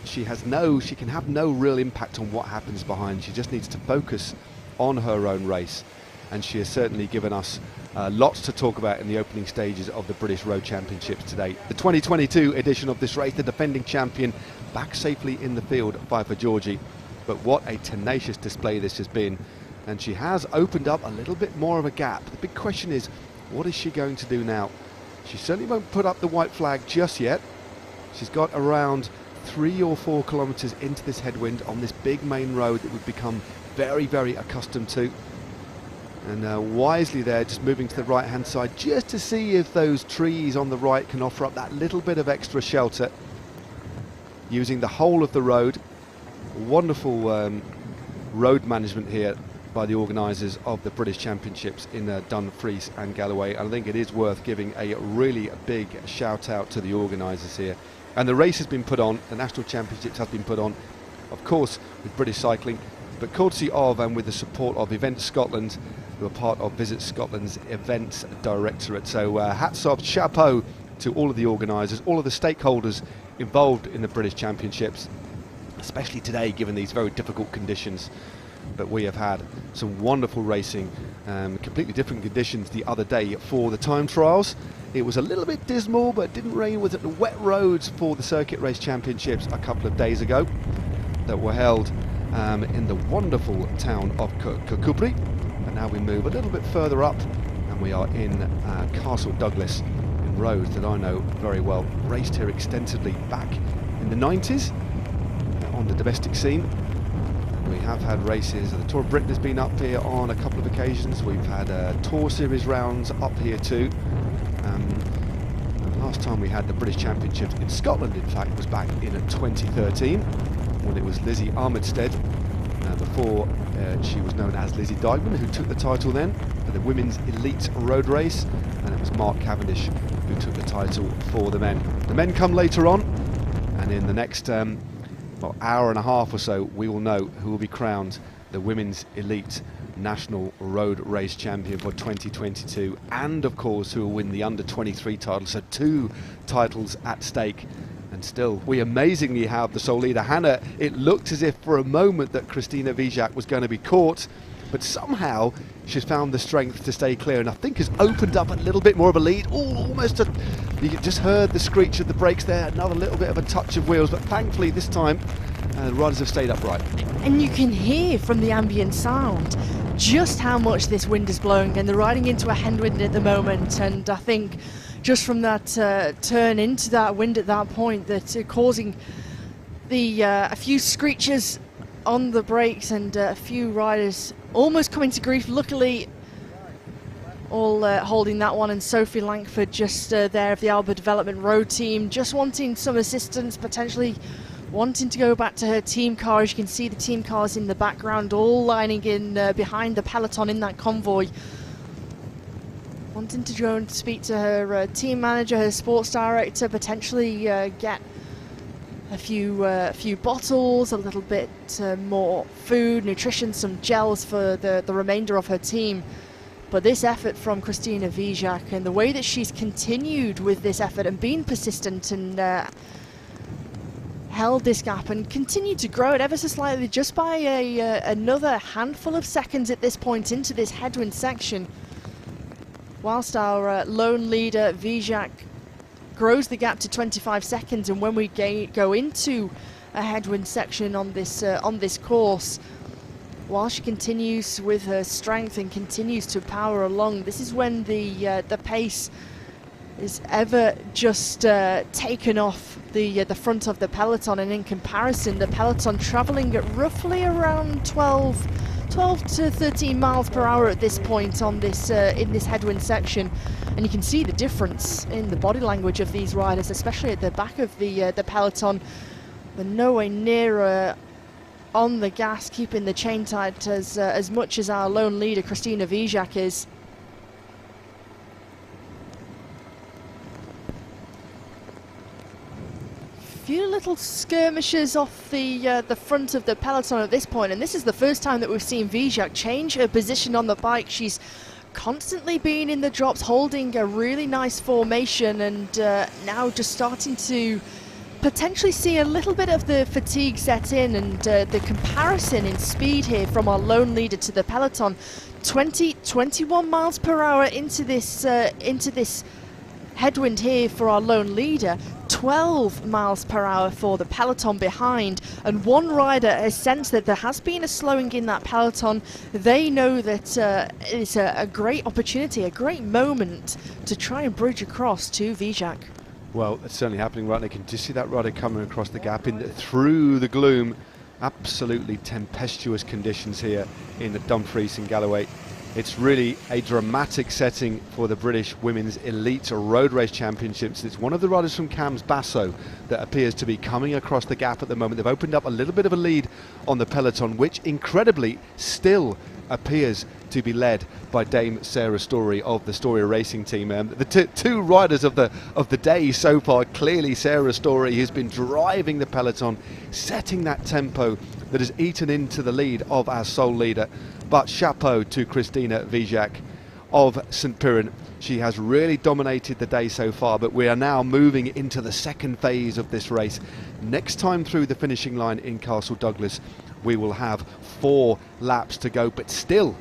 She can have no real impact on what happens behind. She just needs to focus on her own race, and she has certainly given us lots to talk about in the opening stages of the British Road Championships today. The 2022 edition of this race, the defending champion back safely in the field at Pfeiffer Georgie, but what a tenacious display this has been, and she has opened up a little bit more of a gap. The big question is, what is she going to do now? She certainly won't put up the white flag just yet. She's got around 3 or 4 kilometres into this headwind on this big main road that we've become very, very accustomed to. And wisely there, just moving to the right hand side just to see if those trees on the right can offer up that little bit of extra shelter. Using the whole of the road. Wonderful road management here by the organisers of the British Championships in Dumfries and Galloway. And I think it is worth giving a really big shout out to the organisers here. And the race has been put on, the National Championships has been put on, of course, with British Cycling, but courtesy of and with the support of Events Scotland, who are part of Visit Scotland's Events Directorate. So hats off, chapeau to all of the organisers, all of the stakeholders involved in the British Championships, especially today given these very difficult conditions. But we have had some wonderful racing, completely different conditions the other day for the time trials. It was a little bit dismal, but it didn't rain. It was at the wet roads for the Circuit Race Championships a couple of days ago that were held in the wonderful town of Kirkcudbright. And now we move a little bit further up and we are in Castle Douglas, in roads that I know very well. Raced here extensively back in the 90s on the domestic scene. We have had races. The Tour of Britain has been up here on a couple of occasions. We've had Tour Series rounds up here too. And last time we had the British Championships in Scotland, in fact, was back in 2013 when it was Lizzie Armitstead, before she was known as Lizzie Dykeman, who took the title then for the women's elite road race, and it was Mark Cavendish who took the title for the men. The men come later on, and in the next hour and a half or so we will know who will be crowned the women's elite national road race champion for 2022, and of course who will win the under 23 title. So 2 titles at stake, and still we amazingly have the sole leader. Hannah, it looked as if for a moment that Christina Vijak was going to be caught, but somehow she's found the strength to stay clear, and I think has opened up a little bit more of a lead. Almost you just heard the screech of the brakes there, another little bit of a touch of wheels, but thankfully this time the riders have stayed upright. And you can hear from the ambient sound just how much this wind is blowing, and they're riding into a headwind at the moment, and I think just from that turn into that wind at that point, that causing the a few screeches on the brakes and a few riders almost coming to grief. Luckily, all holding that one, and Sophie Langford just there of the Alba Development Road team, just wanting some assistance, potentially wanting to go back to her team car. As you can see, the team cars in the background all lining in behind the peloton in that convoy, wanting to go and speak to her team manager, her sports director, potentially get a few bottles, a little bit more food, nutrition, some gels for the remainder of her team. But this effort from Christina Vijak, and the way that she's continued with this effort and been persistent and held this gap and continued to grow it ever so slightly, just by another handful of seconds at this point into this headwind section, whilst our lone leader Vijak grows the gap to 25 seconds. And when we go into a headwind section on this course, while she continues with her strength and continues to power along, this is when the pace is ever just taken off the front of the peloton. And in comparison, the peloton travelling at roughly around 12 to 13 miles per hour at this point on this in this headwind section. And you can see the difference in the body language of these riders, especially at the back of the peloton. They're nowhere near on the gas, keeping the chain tight as much as our lone leader Christina Vijak is. Few little skirmishes off the front of the peloton at this point, and this is the first time that we've seen Vijak change her position on the bike. She's constantly been in the drops, holding a really nice formation, and now just starting to potentially see a little bit of the fatigue set in. And the comparison in speed here from our lone leader to the peloton, 21 miles per hour into this headwind here for our lone leader, 12 miles per hour for the peloton behind. And one rider has sensed that there has been a slowing in that peloton. They know that it's a great opportunity, a great moment to try and bridge across to Vijak. Well, it's certainly happening right now. You can just see that rider coming across the gap through the gloom. Absolutely tempestuous conditions here in the Dumfries and Galloway. It's really a dramatic setting for the British Women's Elite Road Race Championships. It's one of the riders from Cams Basso that appears to be coming across the gap at the moment. They've opened up a little bit of a lead on the peloton, which incredibly still appears to be led by Dame Sarah Story of the Story Racing team. The two riders of the day so far, clearly Sarah Story has been driving the peloton, setting that tempo that has eaten into the lead of our sole leader. But chapeau to Christina Vijak of St Piran. She has really dominated the day so far, but we are now moving into the second phase of this race. Next time through the finishing line in Castle Douglas, we will have 4 laps to go, but still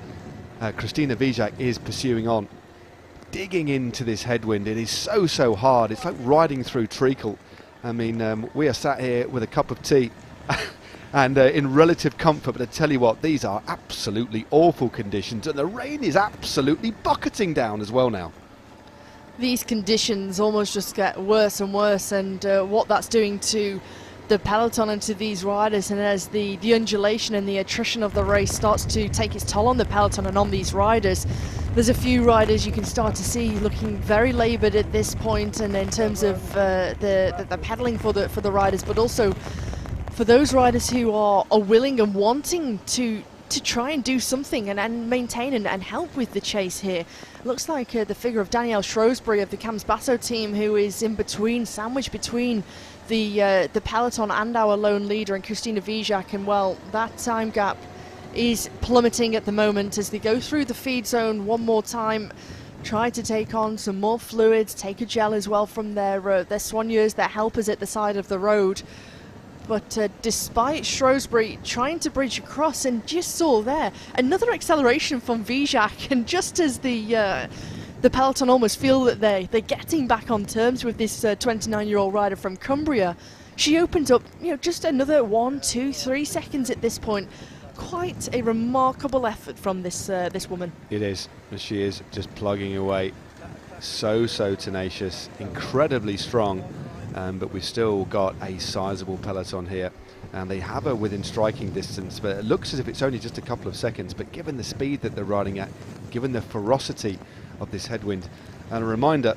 Christina Vijak is pursuing on, digging into this headwind. It is so hard. It's like riding through treacle. I mean, we are sat here with a cup of tea and in relative comfort, but I tell you what, these are absolutely awful conditions, and the rain is absolutely bucketing down as well now. These conditions almost just get worse and worse, and what that's doing to the peloton and to these riders, and as the undulation and the attrition of the race starts to take its toll on the peloton and on these riders, there's a few riders you can start to see looking very laboured at this point, and in terms of the pedalling for the riders, but also for those riders who are willing and wanting to try and do something and maintain and help with the chase here. Looks like the figure of Danielle Shrewsbury of the Cams Basso team, who is in between, sandwiched between the peloton and our lone leader and Christina Vijak, and well, that time gap is plummeting at the moment as they go through the feed zone one more time, try to take on some more fluids, take a gel as well from their soigneurs, their helpers at the side of the road. But despite Shrewsbury trying to bridge across, and just saw there another acceleration from Vijak, and just as the peloton almost feel that they're getting back on terms with this 29-year-old rider from Cumbria, she opened up, just another 1, 2, 3 seconds at this point. Quite a remarkable effort from this woman. It is. She is just plugging away. so tenacious, incredibly strong, but we've still got a sizable peloton here, and they have her within striking distance, but it looks as if it's only just a couple of seconds. But given the speed that they're riding at, given the ferocity of this headwind, and a reminder,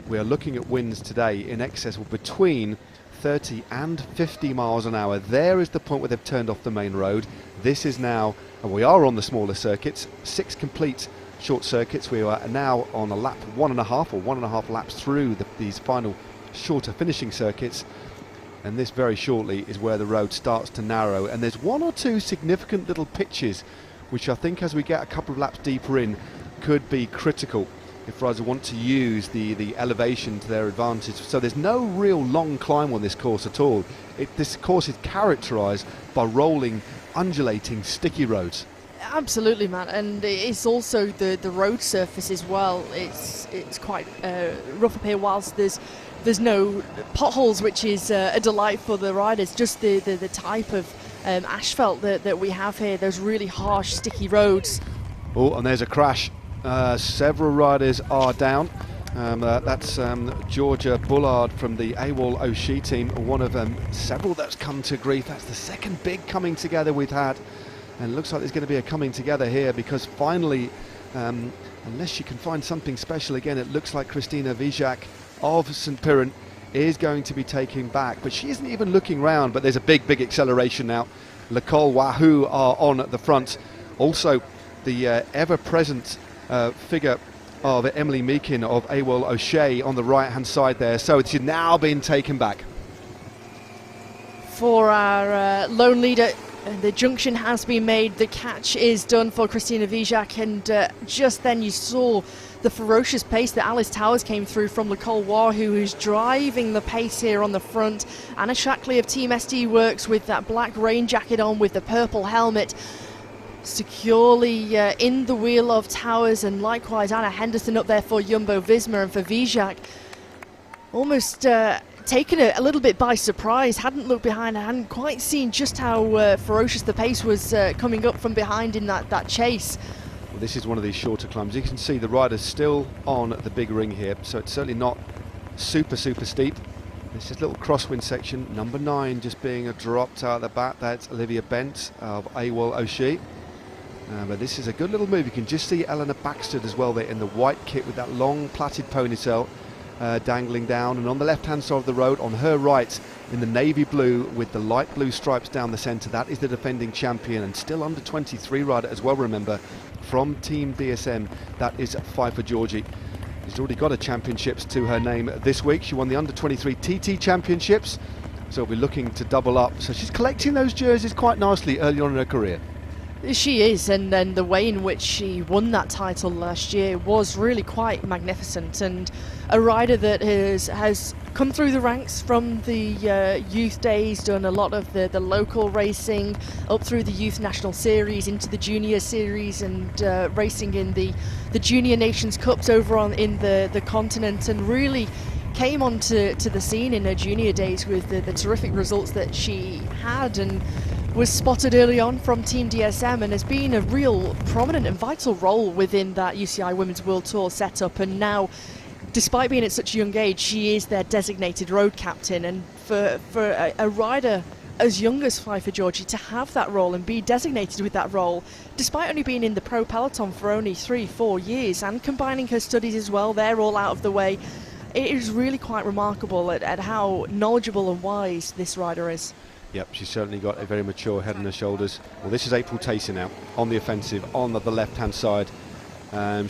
we are looking at winds today in excess of between 30 and 50 miles an hour. There is the point where they've turned off the main road. This is now, and we are on the smaller circuits, 6 complete short circuits. We are now on a lap 1.5 laps through these final shorter finishing circuits, and this very shortly is where the road starts to narrow, and there's 1 or 2 significant little pitches which I think, as we get a couple of laps deeper in, could be critical if riders want to use the elevation to their advantage. So there's no real long climb on this course at all. This course is characterised by rolling, undulating, sticky roads. Absolutely, man, and it's also the road surface as well. It's quite rough up here, whilst there's no potholes, which is a delight for the riders. Just the type of asphalt that we have here, those really harsh, sticky roads. Oh, and there's a crash. Several riders are down. That's Georgia Bullard from the AWOL O'Shea team, one of several that's come to grief. That's the second big coming together we've had, and it looks like there's going to be a coming together here, because finally, unless you can find something special again, it looks like Christina Vijak of St Piran is going to be taken back, but she isn't even looking round. But there's a big acceleration now. Nicole Wahoo are on the front. Also, the ever-present figure of Emily Meakin of AWOL O'Shea on the right-hand side there. So it's now been taken back. For our lone leader, the junction has been made. The catch is done for Christina Vijak, and just then you saw the ferocious pace that Alice Towers came through from Nicole Wahoo, who's driving the pace here on the front. Anna Shackley of Team SD Works with that black rain jacket on with the purple helmet, securely in the wheel of Towers, and likewise Anna Henderson up there for Jumbo Visma. And for Vijak, almost taken a little bit by surprise, hadn't looked behind, hadn't quite seen just how ferocious the pace was coming up from behind in that chase. Well, this is one of these shorter climbs. You can see the rider's still on the big ring here, so it's certainly not super steep. This is a little crosswind section, number 9 just being dropped out the back. That's Olivia Bent of AWOL O'Shea. But this is a good little move. You can just see Eleanor Baxter as well there in the white kit with that long plaited ponytail dangling down. And on the left-hand side of the road, on her right, in the navy blue with the light blue stripes down the centre, that is the defending champion and still under 23 rider as well, remember, from Team BSM. That is Pfeiffer Georgie. She's already got a championships to her name this week. She won the under 23 TT championships, so we'll be looking to double up. So she's collecting those jerseys quite nicely early on in her career. She is, and then the way in which she won that title last year was really quite magnificent, and a rider that has come through the ranks from the youth days, done a lot of the local racing, up through the Youth National Series, into the Junior Series, and racing in the Junior Nations Cups over in the continent, and really came onto the scene in her junior days with the terrific results that she had, and was spotted early on from Team DSM, and has been a real prominent and vital role within that UCI Women's World Tour setup. And now, despite being at such a young age, she is their designated road captain. And for a rider as young as Pfeiffer Georgie to have that role and be designated with that role, despite only being in the pro peloton for only 3-4 years, and combining her studies as well, they're all out of the way, it is really quite remarkable at how knowledgeable and wise this rider is. Yep, she's certainly got a very mature head on her shoulders. Well, this is April Tacey now on the offensive on the left-hand side.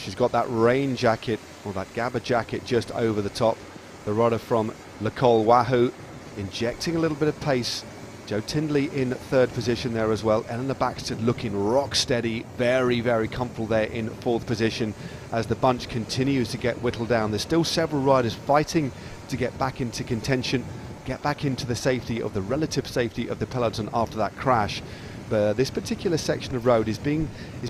She's got that rain jacket, or that Gabba jacket, just over the top. The rider from Nicole Wahoo injecting a little bit of pace. Joe Tindley in 3rd position there as well. Eleanor Baxter looking rock steady, very comfortable there in 4th position as the bunch continues to get whittled down. There's still several riders fighting to get back into contention, get back into the safety of the relative safety of the peloton after that crash. But this particular section of road is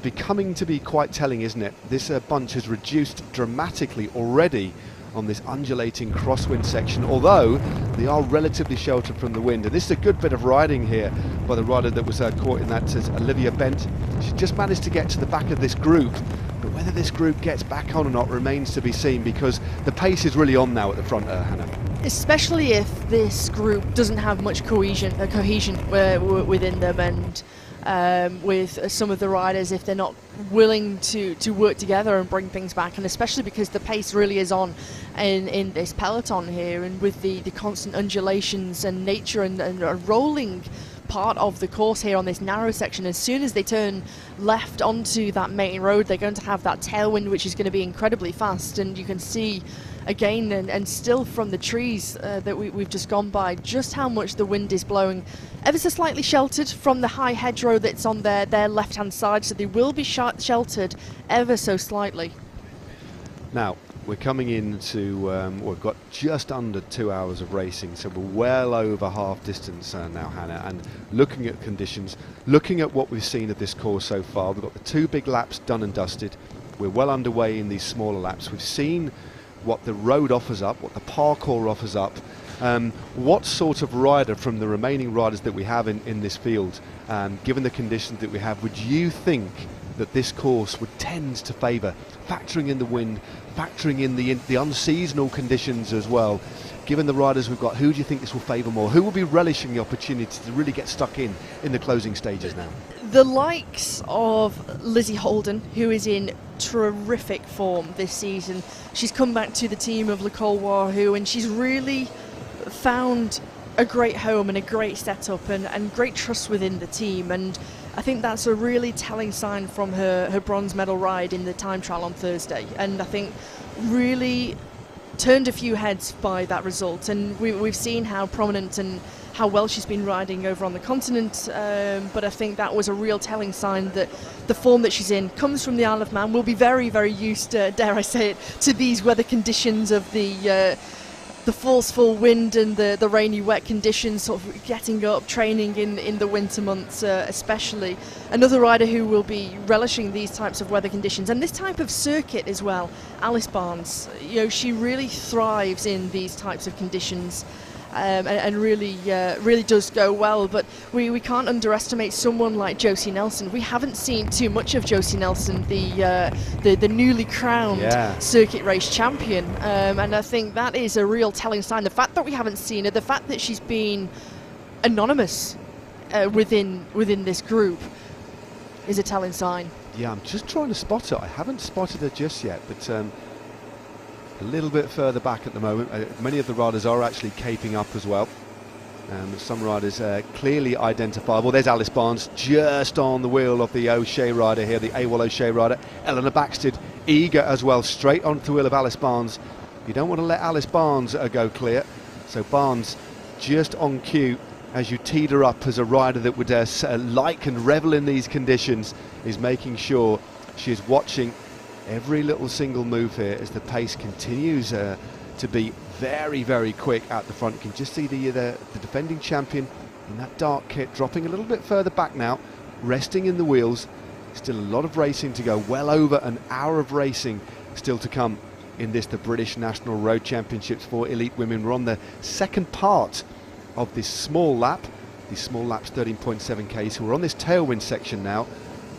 becoming to be quite telling, isn't it? This bunch has reduced dramatically already on this undulating crosswind section, although they are relatively sheltered from the wind. And this is a good bit of riding here by the rider that was caught in that, as Olivia Bent. She just managed to get to the back of this group, but whether this group gets back on or not remains to be seen, because the pace is really on now at the front, Hannah. Especially if this group doesn't have much cohesion within them, and with some of the riders, if they're not willing to work together and bring things back, and especially because the pace really is on in this peloton here, and with the constant undulations and nature and a rolling part of the course here on this narrow section. As soon as they turn left onto that main road, they're going to have that tailwind, which is going to be incredibly fast, and you can see again and still from the trees that we've just gone by just how much the wind is blowing, ever so slightly sheltered from the high hedgerow that's on their left hand side, so they will be sheltered ever so slightly. Now we're coming into we've got just under 2 hours of racing, so we're well over half distance now, Hannah, and looking at conditions, looking at what we've seen of this course so far, we've got the 2 big laps done and dusted. We're well underway in these smaller laps. We've seen what the road offers up, what the parkour offers up. What sort of rider from the remaining riders that we have in this field, given the conditions that we have, would you think that this course would tend to favour, factoring in the wind, factoring in the unseasonal conditions as well? Given the riders we've got, who do you think this will favour more? Who will be relishing the opportunity to really get stuck in the closing stages now? The likes of Lizzie Holden, who is in terrific form this season. She's come back to the team of Nicole Wahoo, and she's really found a great home and a great setup and great trust within the team, and I think that's a really telling sign from her bronze medal ride in the time trial on Thursday, and I think really turned a few heads by that result. And we've seen how prominent and how well she's been riding over on the continent, but I think that was a real telling sign that the form that she's in comes from the Isle of Man. We'll be very, very used, dare I say it, to these weather conditions of the forceful wind and the rainy, wet conditions, sort of getting up, training in the winter months especially. Another rider who will be relishing these types of weather conditions and this type of circuit as well, Alice Barnes. You know, she really thrives in these types of conditions. And really does go well, but we can't underestimate someone like Josie Nelson. We haven't seen too much of Josie Nelson, the newly crowned circuit race champion, and I think that is a real telling sign. The fact that we haven't seen her, the fact that she's been anonymous within this group, is a telling sign. Yeah, I'm just trying to spot her. I haven't spotted her just yet, but a little bit further back at the moment. Many of the riders are actually caping up as well. Some riders clearly identifiable. There's Alice Barnes just on the wheel of the O'Shea rider here, the AWOL O'Shea rider. Eleanor Baxted eager as well, straight onto the wheel of Alice Barnes. You don't want to let Alice Barnes go clear. So Barnes just on cue as you teed her up as a rider that would like and revel in these conditions, is making sure she is watching every little single move here as the pace continues to be very, very quick at the front. You can just see the defending champion in that dark kit dropping a little bit further back now, resting in the wheels. Still a lot of racing to go, well over an hour of racing still to come in this, the British National Road Championships for elite women. We're on the second part of this small lap. These small laps, 13.7k, so we're on this tailwind section now,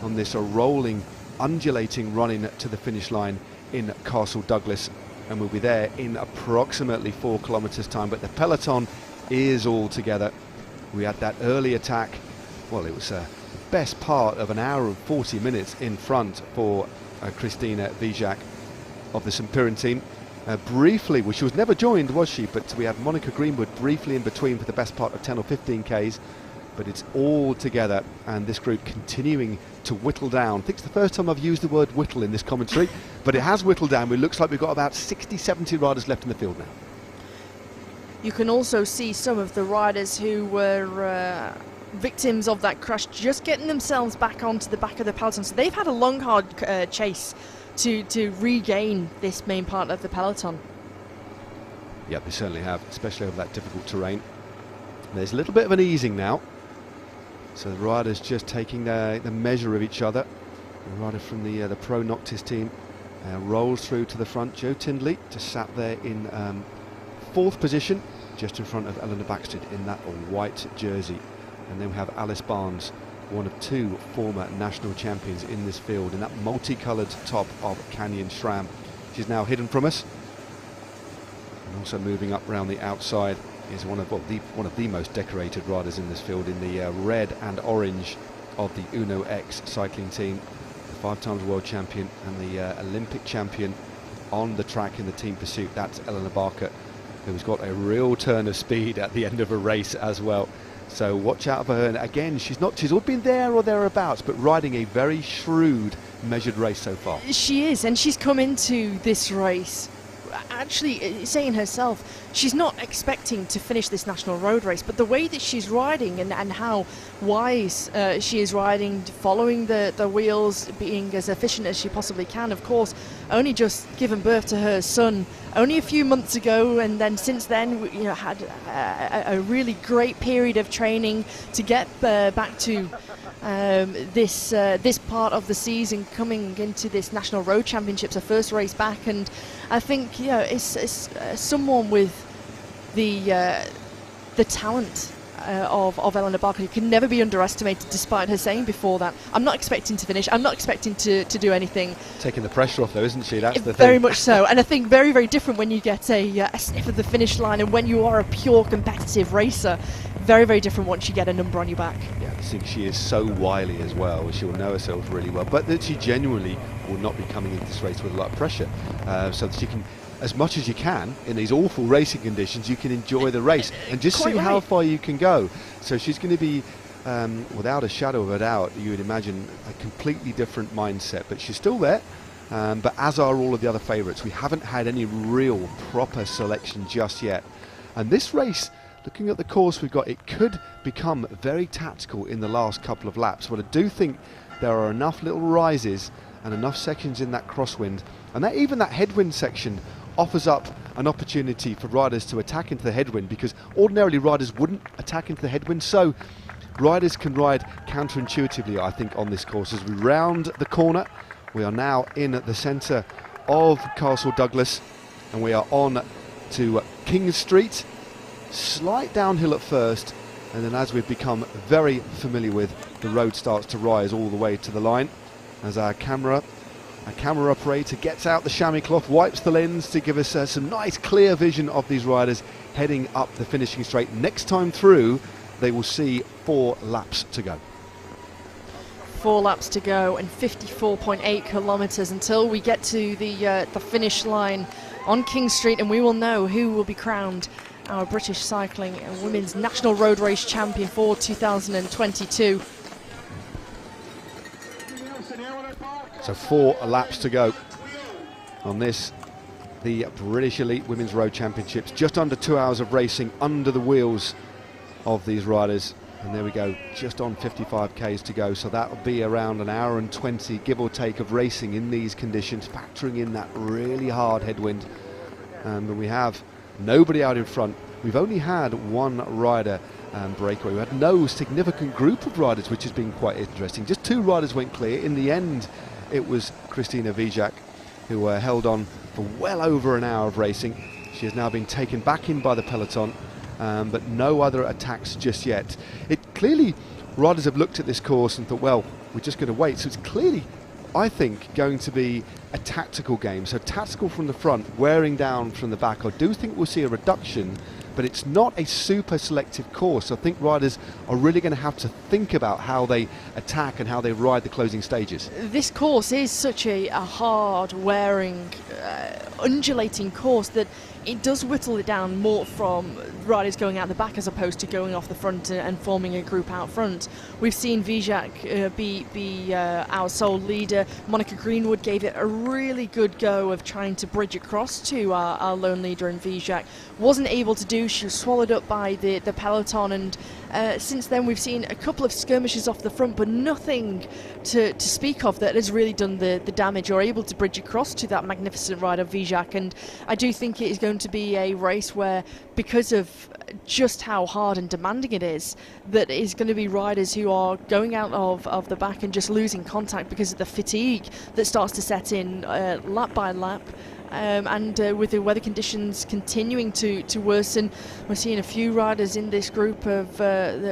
on this rolling, undulating run-in to the finish line in Castle Douglas, and we'll be there in approximately 4 kilometres time. But the peloton is all together. We had that early attack. Well, it was the best part of an hour and 40 minutes in front for Christina Vijak of the St Piran team. Briefly, well, she was never joined, was she? But we had Monica Greenwood briefly in between for the best part of 10 or 15 Ks. But it's all together, and this group continuing to whittle down. I think it's the first time I've used the word whittle in this commentary, but it has whittled down. It looks like we've got about 60-70 riders left in the field now. You can also see some of the riders who were victims of that crash just getting themselves back onto the back of the peloton. So they've had a long, hard chase to regain this main part of the peloton. Yeah, they certainly have, especially over that difficult terrain. There's a little bit of an easing now. So the riders just taking the measure of each other. The rider from the Pro Noctis team rolls through to the front. Joe Tindley just sat there in 4th position, just in front of Eleanor Baxted in that white jersey. And then we have Alice Barnes, one of 2 former national champions in this field, in that multicoloured top of Canyon SRAM. She's now hidden from us. And also moving up around the outside is one of the most decorated riders in this field, in the red and orange of the Uno X cycling team. The 5-times world champion and the Olympic champion on the track in the team pursuit. That's Eleanor Barker, who's got a real turn of speed at the end of a race as well. So watch out for her. And again, she's all been there or thereabouts, but riding a very shrewd, measured race so far. She is, and she's come into this race actually saying herself she's not expecting to finish this national road race, but the way that she's riding and how wise she is riding, following the wheels, being as efficient as she possibly can. Of course, only just given birth to her son only a few months ago, and then since then, you know, had a really great period of training to get back to this part of the season, coming into this National Road Championships, her first race back. And I think, you know, it's someone with the talent of Eleanor Barker, who can never be underestimated, despite her saying before that, I'm not expecting to finish, I'm not expecting to do anything. Taking the pressure off though, isn't she? That's the thing. Very much so. And I think very, very different when you get a sniff of the finish line, and when you are a pure competitive racer. Very, very different once you get a number on your back. Yeah, I think she is so wily as well. She will know herself really well, but that she genuinely will not be coming into this race with a lot of pressure, so that she can, as much as you can in these awful racing conditions, you can enjoy the race and just see how far you can go. So she's going to be, without a shadow of a doubt, you would imagine, a completely different mindset, but she's still there. But as are all of the other favourites. We haven't had any real proper selection just yet, and this race, looking at the course we've got, it could become very tactical in the last couple of laps. But I do think there are enough little rises and enough sections in that crosswind, and that even that headwind section offers up an opportunity for riders to attack into the headwind, because ordinarily riders wouldn't attack into the headwind. So riders can ride counterintuitively, I think, on this course. As we round the corner, we are now in the centre of Castle Douglas, and we are on to King Street. Slight downhill at first, and then as we've become very familiar with, the road starts to rise all the way to the line as our camera operator gets out the chamois cloth, wipes the lens to give us some nice clear vision of these riders heading up the finishing straight. Next time through, they will see 4 laps to go. 4 laps to go and 54.8 kilometres until we get to the finish line on King Street, and we will know who will be crowned our British Cycling and Women's National Road Race Champion for 2022. So 4 laps to go on this, the British Elite Women's Road Championships. Just under 2 hours of racing under the wheels of these riders. And there we go, just on 55 k's to go. So that will be around an hour and 20, give or take, of racing in these conditions, factoring in that really hard headwind. And we have nobody out in front. We've only had 1 rider breakaway. We had no significant group of riders, which has been quite interesting. Just 2 riders went clear. In the end, it was Christina Vijak who held on for well over an hour of racing. She has now been taken back in by the peloton, but no other attacks just yet. It clearly, riders have looked at this course and thought, well, we're just going to wait. So it's clearly, I think, going to be a tactical game. So tactical from the front, wearing down from the back. I do think we'll see a reduction, but it's not a super selective course. I think riders are really going to have to think about how they attack and how they ride the closing stages. This course is such a hard wearing, undulating course that it does whittle it down more from riders going out the back as opposed to going off the front and forming a group out front. We've seen Vijak be our sole leader. Monica Greenwood gave it a really good go of trying to bridge across to our lone leader in Vijak. Wasn't able to do. She was swallowed up by the peloton, and since then we've seen a couple of skirmishes off the front, but nothing to speak of that has really done the damage or able to bridge across to that magnificent rider Vijak. And I do think it is going going to be a race where, because of just how hard and demanding it is, that is going to be riders who are going out of the back and just losing contact because of the fatigue that starts to set in lap by lap. And with the weather conditions continuing to worsen, we're seeing a few riders in this group of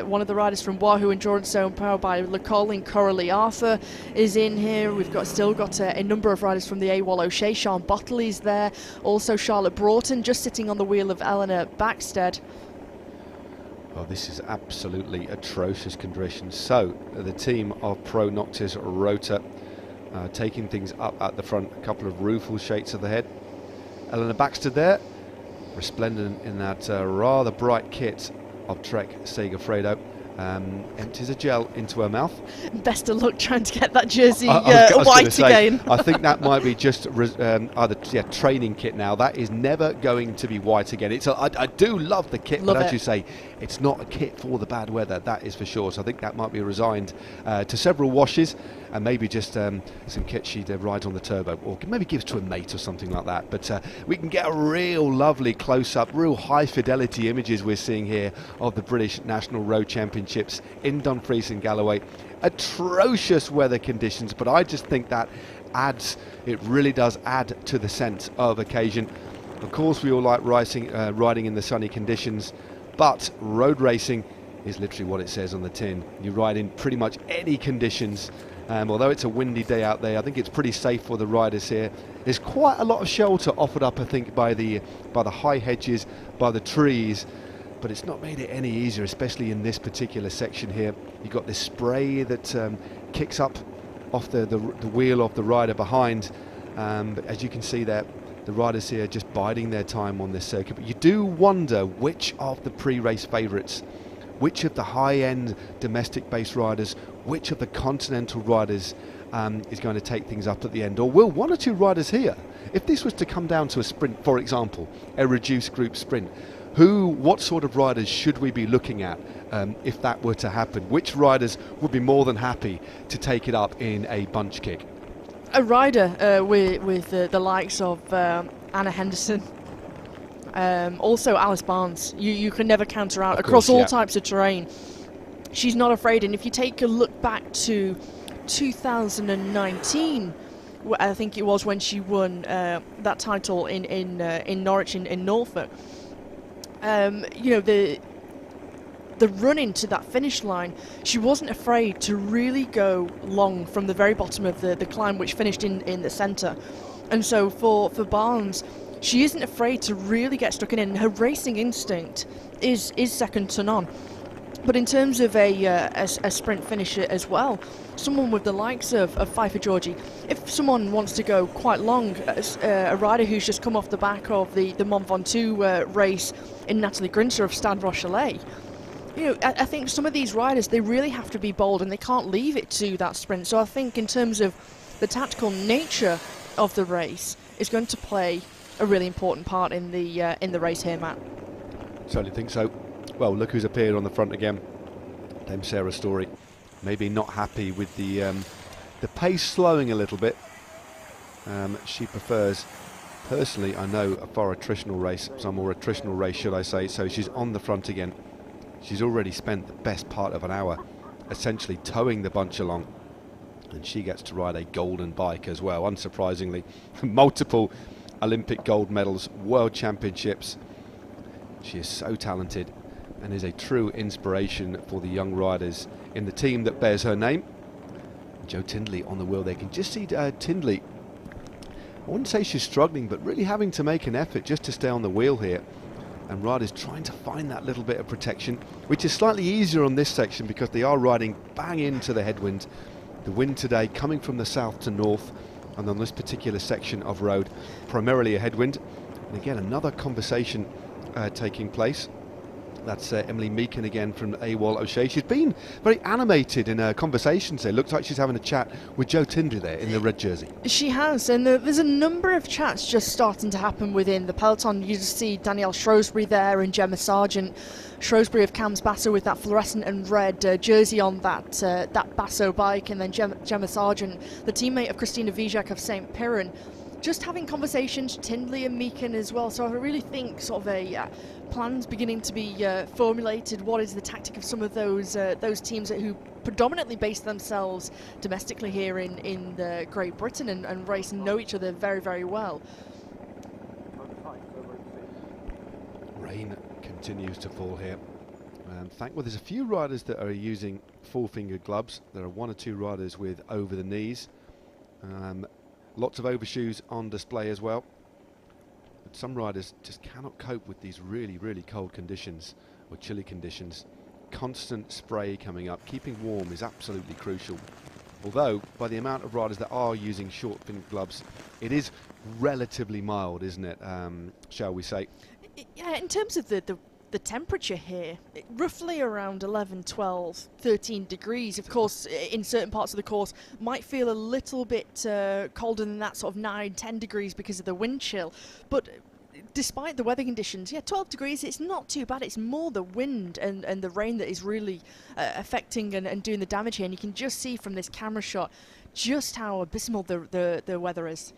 one of the riders from Wahoo Endurance Zone, powered by Le Col, Coralie Arthur, is in here. We've still got a number of riders from the AWOL O'Shea. Sean Bottley's there, also Charlotte Broughton just sitting on the wheel of Eleanor Backstead. Well, this is absolutely atrocious conditions. So the team of Pro Noctis Rota taking things up at the front, a couple of rueful shakes of the head. Eleanor Baxter there, resplendent in that rather bright kit of Trek Segafredo. Empties a gel into her mouth. Best of luck trying to get that jersey white again. I think that might be just either training kit now. That is never going to be white again. I do love the kit, but as you say, it's not a kit for the bad weather, that is for sure. So I think that might be resigned to several washes, and maybe just some kit she rides on the turbo, or maybe gives to a mate or something like that. But we can get a real lovely close-up, real high-fidelity images we're seeing here of the British National Road Championships in Dumfries and Galloway. Atrocious weather conditions, but I just think that it really does add to the sense of occasion. Of course, we all like riding in the sunny conditions, but road racing is literally what it says on the tin. You ride in pretty much any conditions. Although it's a windy day out there, I think it's pretty safe for the riders here. There's quite a lot of shelter offered up, I think, by the high hedges, by the trees, but it's not made it any easier, especially in this particular section here. You've got this spray that kicks up off the wheel of the rider behind. But as you can see there, the riders here are just biding their time on this circuit. But you do wonder which of the pre-race favourites, which of the high-end domestic-based riders, which of the continental riders is going to take things up at the end? Or will one or two riders here, if this was to come down to a sprint, for example, a reduced group sprint, what sort of riders should we be looking at if that were to happen? Which riders would be more than happy to take it up in a bunch kick? A rider with the likes of Anna Henderson, also Alice Barnes, you can never counter out across all types of terrain. She's not afraid, and if you take a look back to 2019, I think it was, when she won that title in Norwich, in Norfolk, the run into that finish line, she wasn't afraid to really go long from the very bottom of the climb, which finished in the centre. And so for Barnes, she isn't afraid to really get stuck in, and her racing instinct is second to none. But in terms of a sprint finisher as well, someone with the likes of Pfeiffer Georgie, if someone wants to go quite long, a rider who's just come off the back of the Mont Ventoux race in Natalie Grinter of Stade Rochelet, I think some of these riders, they really have to be bold, and they can't leave it to that sprint. So I think in terms of the tactical nature of the race, is going to play a really important part in the race here, Matt. Certainly think so. Well, look who's appeared on the front again. Dame Sarah Story. Maybe not happy with the pace slowing a little bit. She prefers, personally, I know, a far attritional race, some more attritional race, should I say. So she's on the front again. She's already spent the best part of an hour essentially towing the bunch along, and she gets to ride a golden bike as well, unsurprisingly. Multiple Olympic gold medals, world championships. She is so talented and is a true inspiration for the young riders in the team that bears her name. Joe Tindley on the wheel there. You can just see Tindley, I wouldn't say she's struggling, but really having to make an effort just to stay on the wheel here. And riders trying to find that little bit of protection, which is slightly easier on this section because they are riding bang into the headwind. The wind today coming from the south to north, and on this particular section of road, primarily a headwind. And again, another conversation taking place. That's Emily Meakin again from AWOL O'Shea. She's been very animated in her conversations there. Looks like she's having a chat with Joe Tindley there in the red jersey. She has, and there's a number of chats just starting to happen within the peloton. You just see Danielle Shrewsbury there and Gemma Sargent. Shrewsbury of Cams Basso with that fluorescent and red jersey on that Basso bike, and then Gemma Sargent, the teammate of Christina Vijak of St. Piran, just having conversations, Tindley and Meakin as well. So I really think sort of a plans beginning to be formulated. What is the tactic of some of those teams who predominantly base themselves domestically here in Great Britain and race and know each other very, very well. Rain continues to fall here. Thankfully, there's a few riders that are using four-fingered gloves. There are one or two riders with over the knees. Lots of overshoes on display as well. But some riders just cannot cope with these really, really cold conditions or chilly conditions. Constant spray coming up. Keeping warm is absolutely crucial. Although, by the amount of riders that are using short-fingered gloves, it is relatively mild, isn't it, shall we say? Yeah, in terms of the temperature here, roughly around 11, 12, 13 degrees. Of course, in certain parts of the course, might feel a little bit colder than that, sort of 9, 10 degrees because of the wind chill. But despite the weather conditions, 12 degrees, it's not too bad. It's more the wind and the rain that is really affecting and doing the damage here. And you can just see from this camera shot just how abysmal the weather is.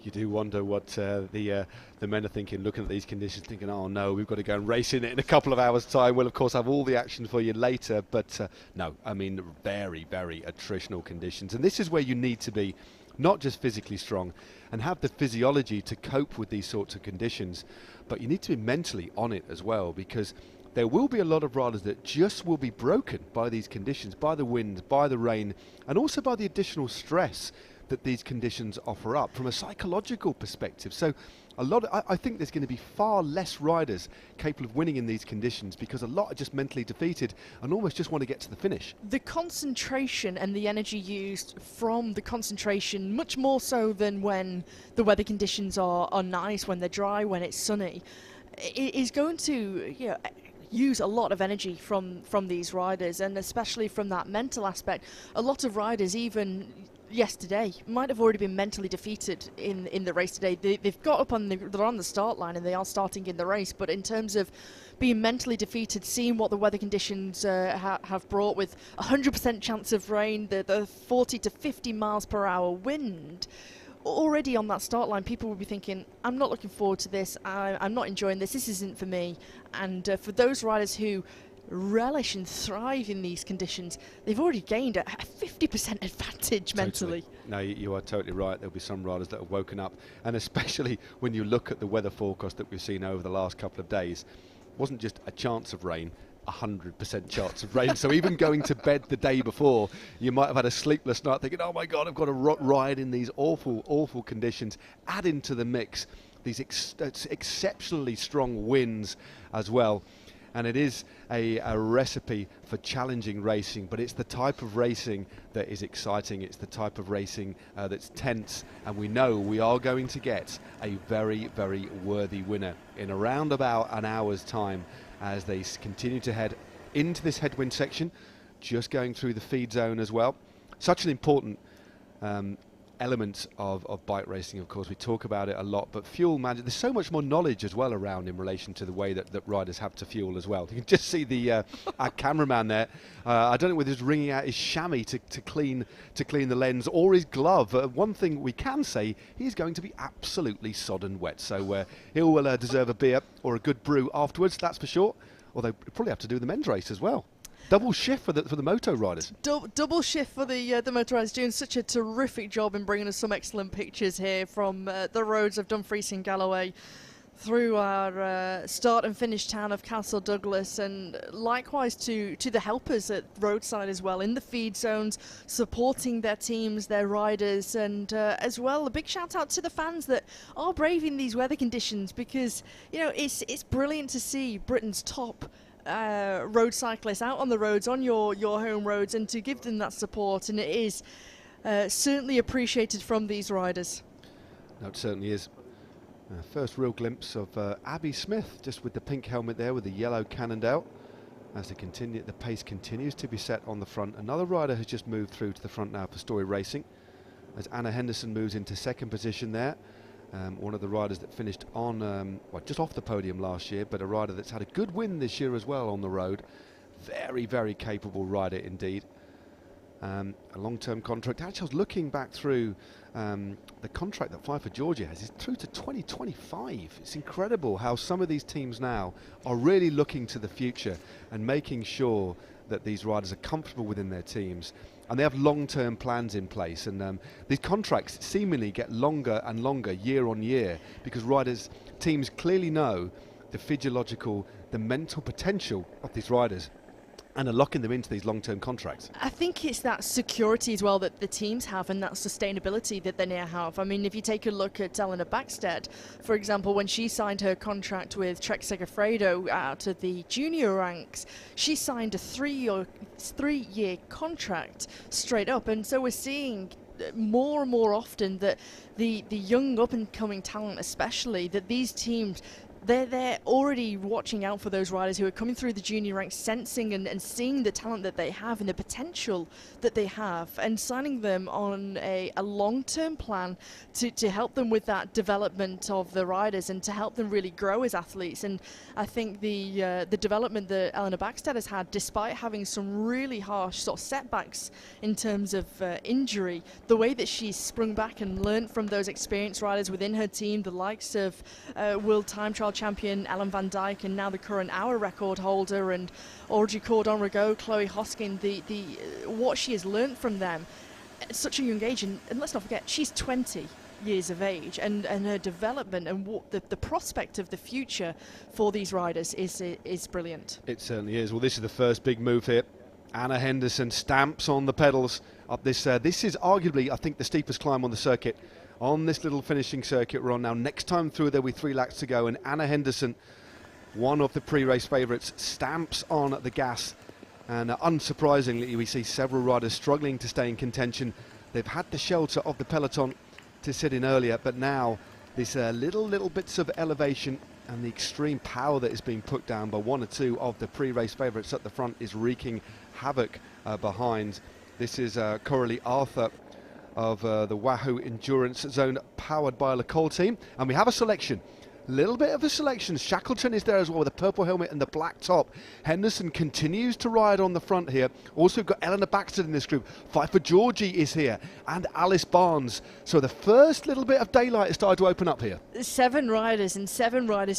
You do wonder what the men are thinking, looking at these conditions, thinking, oh no, we've got to go and race in it in a couple of hours' time. We'll, of course, have all the action for you later. But no, I mean, very, very attritional conditions. And this is where you need to be not just physically strong and have the physiology to cope with these sorts of conditions, but you need to be mentally on it as well, because there will be a lot of riders that just will be broken by these conditions, by the wind, by the rain, and also by the additional stress that these conditions offer up from a psychological perspective. So I think there's going to be far less riders capable of winning in these conditions, because a lot are just mentally defeated and almost just want to get to the finish. The concentration and the energy used from the concentration, much more so than when the weather conditions are nice, when they're dry, when it's sunny, is going to use a lot of energy from these riders, and especially from that mental aspect. A lot of riders, even yesterday, might have already been mentally defeated in the race today. They've got up they're on the start line and they are starting in the race, but in terms of being mentally defeated, seeing what the weather conditions have brought, with 100% chance of rain, the 40 to 50 miles per hour wind, already on that start line, people will be thinking, I'm not looking forward to this, I'm not enjoying this isn't for me. And for those riders who relish and thrive in these conditions, they've already gained a 50% advantage mentally. Totally. No, you are totally right. There'll be some riders that have woken up, and especially when you look at the weather forecast that we've seen over the last couple of days, it wasn't just a chance of rain, 100% chance of rain. So even going to bed the day before, you might have had a sleepless night thinking, oh my God, I've got to ride in these awful conditions. Add into the mix these exceptionally strong winds as well. And it is a recipe for challenging racing, but it's the type of racing that is exciting. It's the type of racing that's tense, and we know we are going to get a very, very worthy winner in around about an hour's time as they continue to head into this headwind section, just going through the feed zone as well. Such an important element of bike racing, of course. We talk about it a lot, but fuel management, there's so much more knowledge as well around in relation to the way that riders have to fuel as well. You can just see the our cameraman there. I don't know whether he's wringing out his chamois to clean the lens or his glove. One thing we can say, he's going to be absolutely sodden wet, so he'll deserve a beer or a good brew afterwards, that's for sure. Although we'll probably have to do the men's race as well. Double shift for the moto riders. Double shift for the motor riders, doing such a terrific job in bringing us some excellent pictures here from the roads of Dumfries and Galloway through our start and finish town of Castle Douglas, and likewise to the helpers at roadside as well, in the feed zones, supporting their teams, their riders, and as well a big shout out to the fans that are braving these weather conditions, because it's brilliant to see Britain's top road cyclists out on the roads, on your home roads, and to give them that support, and it is certainly appreciated from these riders. No, it certainly is. First real glimpse of Abby Smith, just with the pink helmet there with the yellow Cannondale, as the pace continues to be set on the front. Another rider has just moved through to the front now for Story Racing, as Anna Henderson moves into second position there. One of the riders that finished on just off the podium last year, but a rider that's had a good win this year as well on the road. Very, very capable rider indeed. A long-term contract. Actually, I was looking back through the contract that Five for Georgia has. It's through to 2025. It's incredible how some of these teams now are really looking to the future and making sure that these riders are comfortable within their teams. And they have long-term plans in place, and these contracts seemingly get longer and longer year on year because teams clearly know the physiological, the mental potential of these riders and are locking them into these long-term contracts. I think it's that security as well that the teams have and that sustainability that they now have. I mean, if you take a look at Elena Backstead, for example, when she signed her contract with Trek Segafredo out of the junior ranks, she signed a three-year contract straight up. And so we're seeing more and more often that the young up-and-coming talent especially, that these teams, they're already watching out for those riders who are coming through the junior ranks, sensing and seeing the talent that they have and the potential that they have, and signing them on a long-term plan to help them with that development of the riders and to help them really grow as athletes. And I think the development that Elena Backstead has had, despite having some really harsh sort of setbacks in terms of injury, the way that she's sprung back and learned from those experienced riders within her team, the likes of World Time Trial champion Ellen Van Dijk and now the current hour record holder, and Audrey Cordon-Ragot, Chloe Hoskin, the what she has learned from them at such a young age, and let's not forget she's 20 years of age, and her development and what the prospect of the future for these riders is brilliant. It certainly is. Well, this is the first big move here. Anna Henderson stamps on the pedals up this. This is arguably, I think, the steepest climb on the circuit. On this little finishing circuit we're on now. Next time through there'll be 3 laps to go, and Anna Henderson, one of the pre-race favourites, stamps on the gas. And unsurprisingly, we see several riders struggling to stay in contention. They've had the shelter of the peloton to sit in earlier, but now this little bits of elevation and the extreme power that is being put down by one or two of the pre-race favourites at the front is wreaking havoc behind. This is Coralie Arthur of the Wahoo Endurance Zone, powered by a Lecole team, and we have a selection. Little bit of a selection. Shackleton is there as well with a purple helmet and the black top. Henderson continues to ride on the front here. Also got Eleanor Baxter in this group. Fight for Georgie is here, and Alice Barnes. So the first little bit of daylight has started to open up here. 7 riders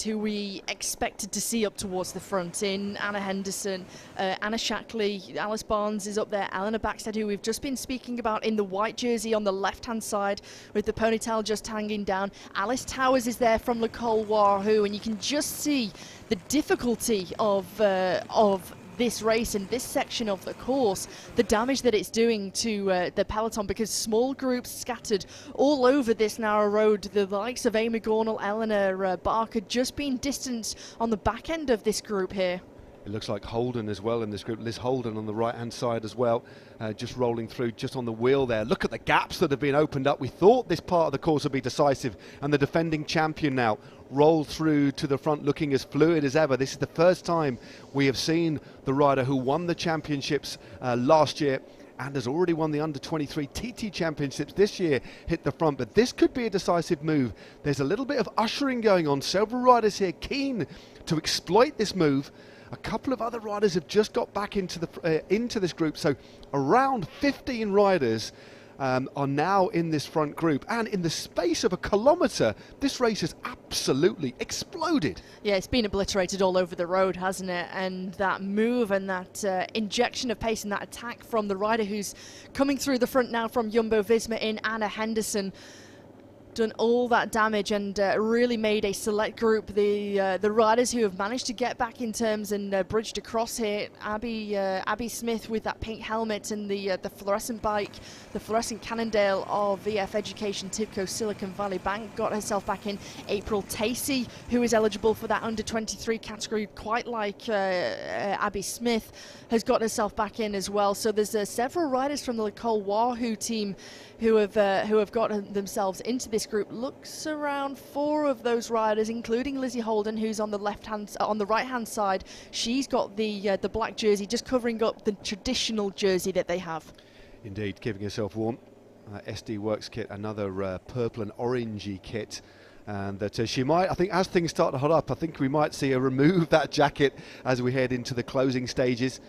who we expected to see up towards the front in Anna Henderson, Anna Shackley, Alice Barnes is up there, Eleanor Baxter, who we've just been speaking about in the white jersey on the left-hand side with the ponytail just hanging down. Alice Towers is there from Lecole Wahoo, and you can just see the difficulty of this race and this section of the course, the damage that it's doing to the peloton, because small groups scattered all over this narrow road, the likes of Amy Gornall, Eleanor Barker just being distanced on the back end of this group here. It looks like Holden as well in this group. Liz Holden on the right-hand side as well, just rolling through just on the wheel there. Look at the gaps that have been opened up. We thought this part of the course would be decisive, and the defending champion now rolled through to the front looking as fluid as ever. This is the first time we have seen the rider who won the championships last year and has already won the under-23 TT championships this year hit the front, but this could be a decisive move. There's a little bit of ushering going on. Several riders here keen to exploit this move. A couple of other riders have just got back into this group, so around 15 riders are now in this front group, and in the space of a kilometre this race has absolutely exploded. Yeah, it's been obliterated all over the road, hasn't it? And that move and that injection of pace and that attack from the rider who's coming through the front now from Jumbo-Visma in Anna Henderson, done all that damage and really made a select group. The riders who have managed to get back in terms and bridged across here. Abby Smith with that pink helmet and the fluorescent bike, the fluorescent Cannondale of VF Education Tibco Silicon Valley Bank, got herself back in. April Tacey, who is eligible for that under-23 category, quite like Abby Smith, has got herself back in as well. So there's several riders from the Lecole Wahoo team who have gotten themselves into this group. Looks around 4 of those riders, including Lizzie Holden, who's on the right hand side. She's got the black jersey, just covering up the traditional jersey that they have. Indeed, keeping herself warm. SD Works kit, another purple and orangey kit. And that she might, I think, as things start to hot up, I think we might see her remove that jacket as we head into the closing stages.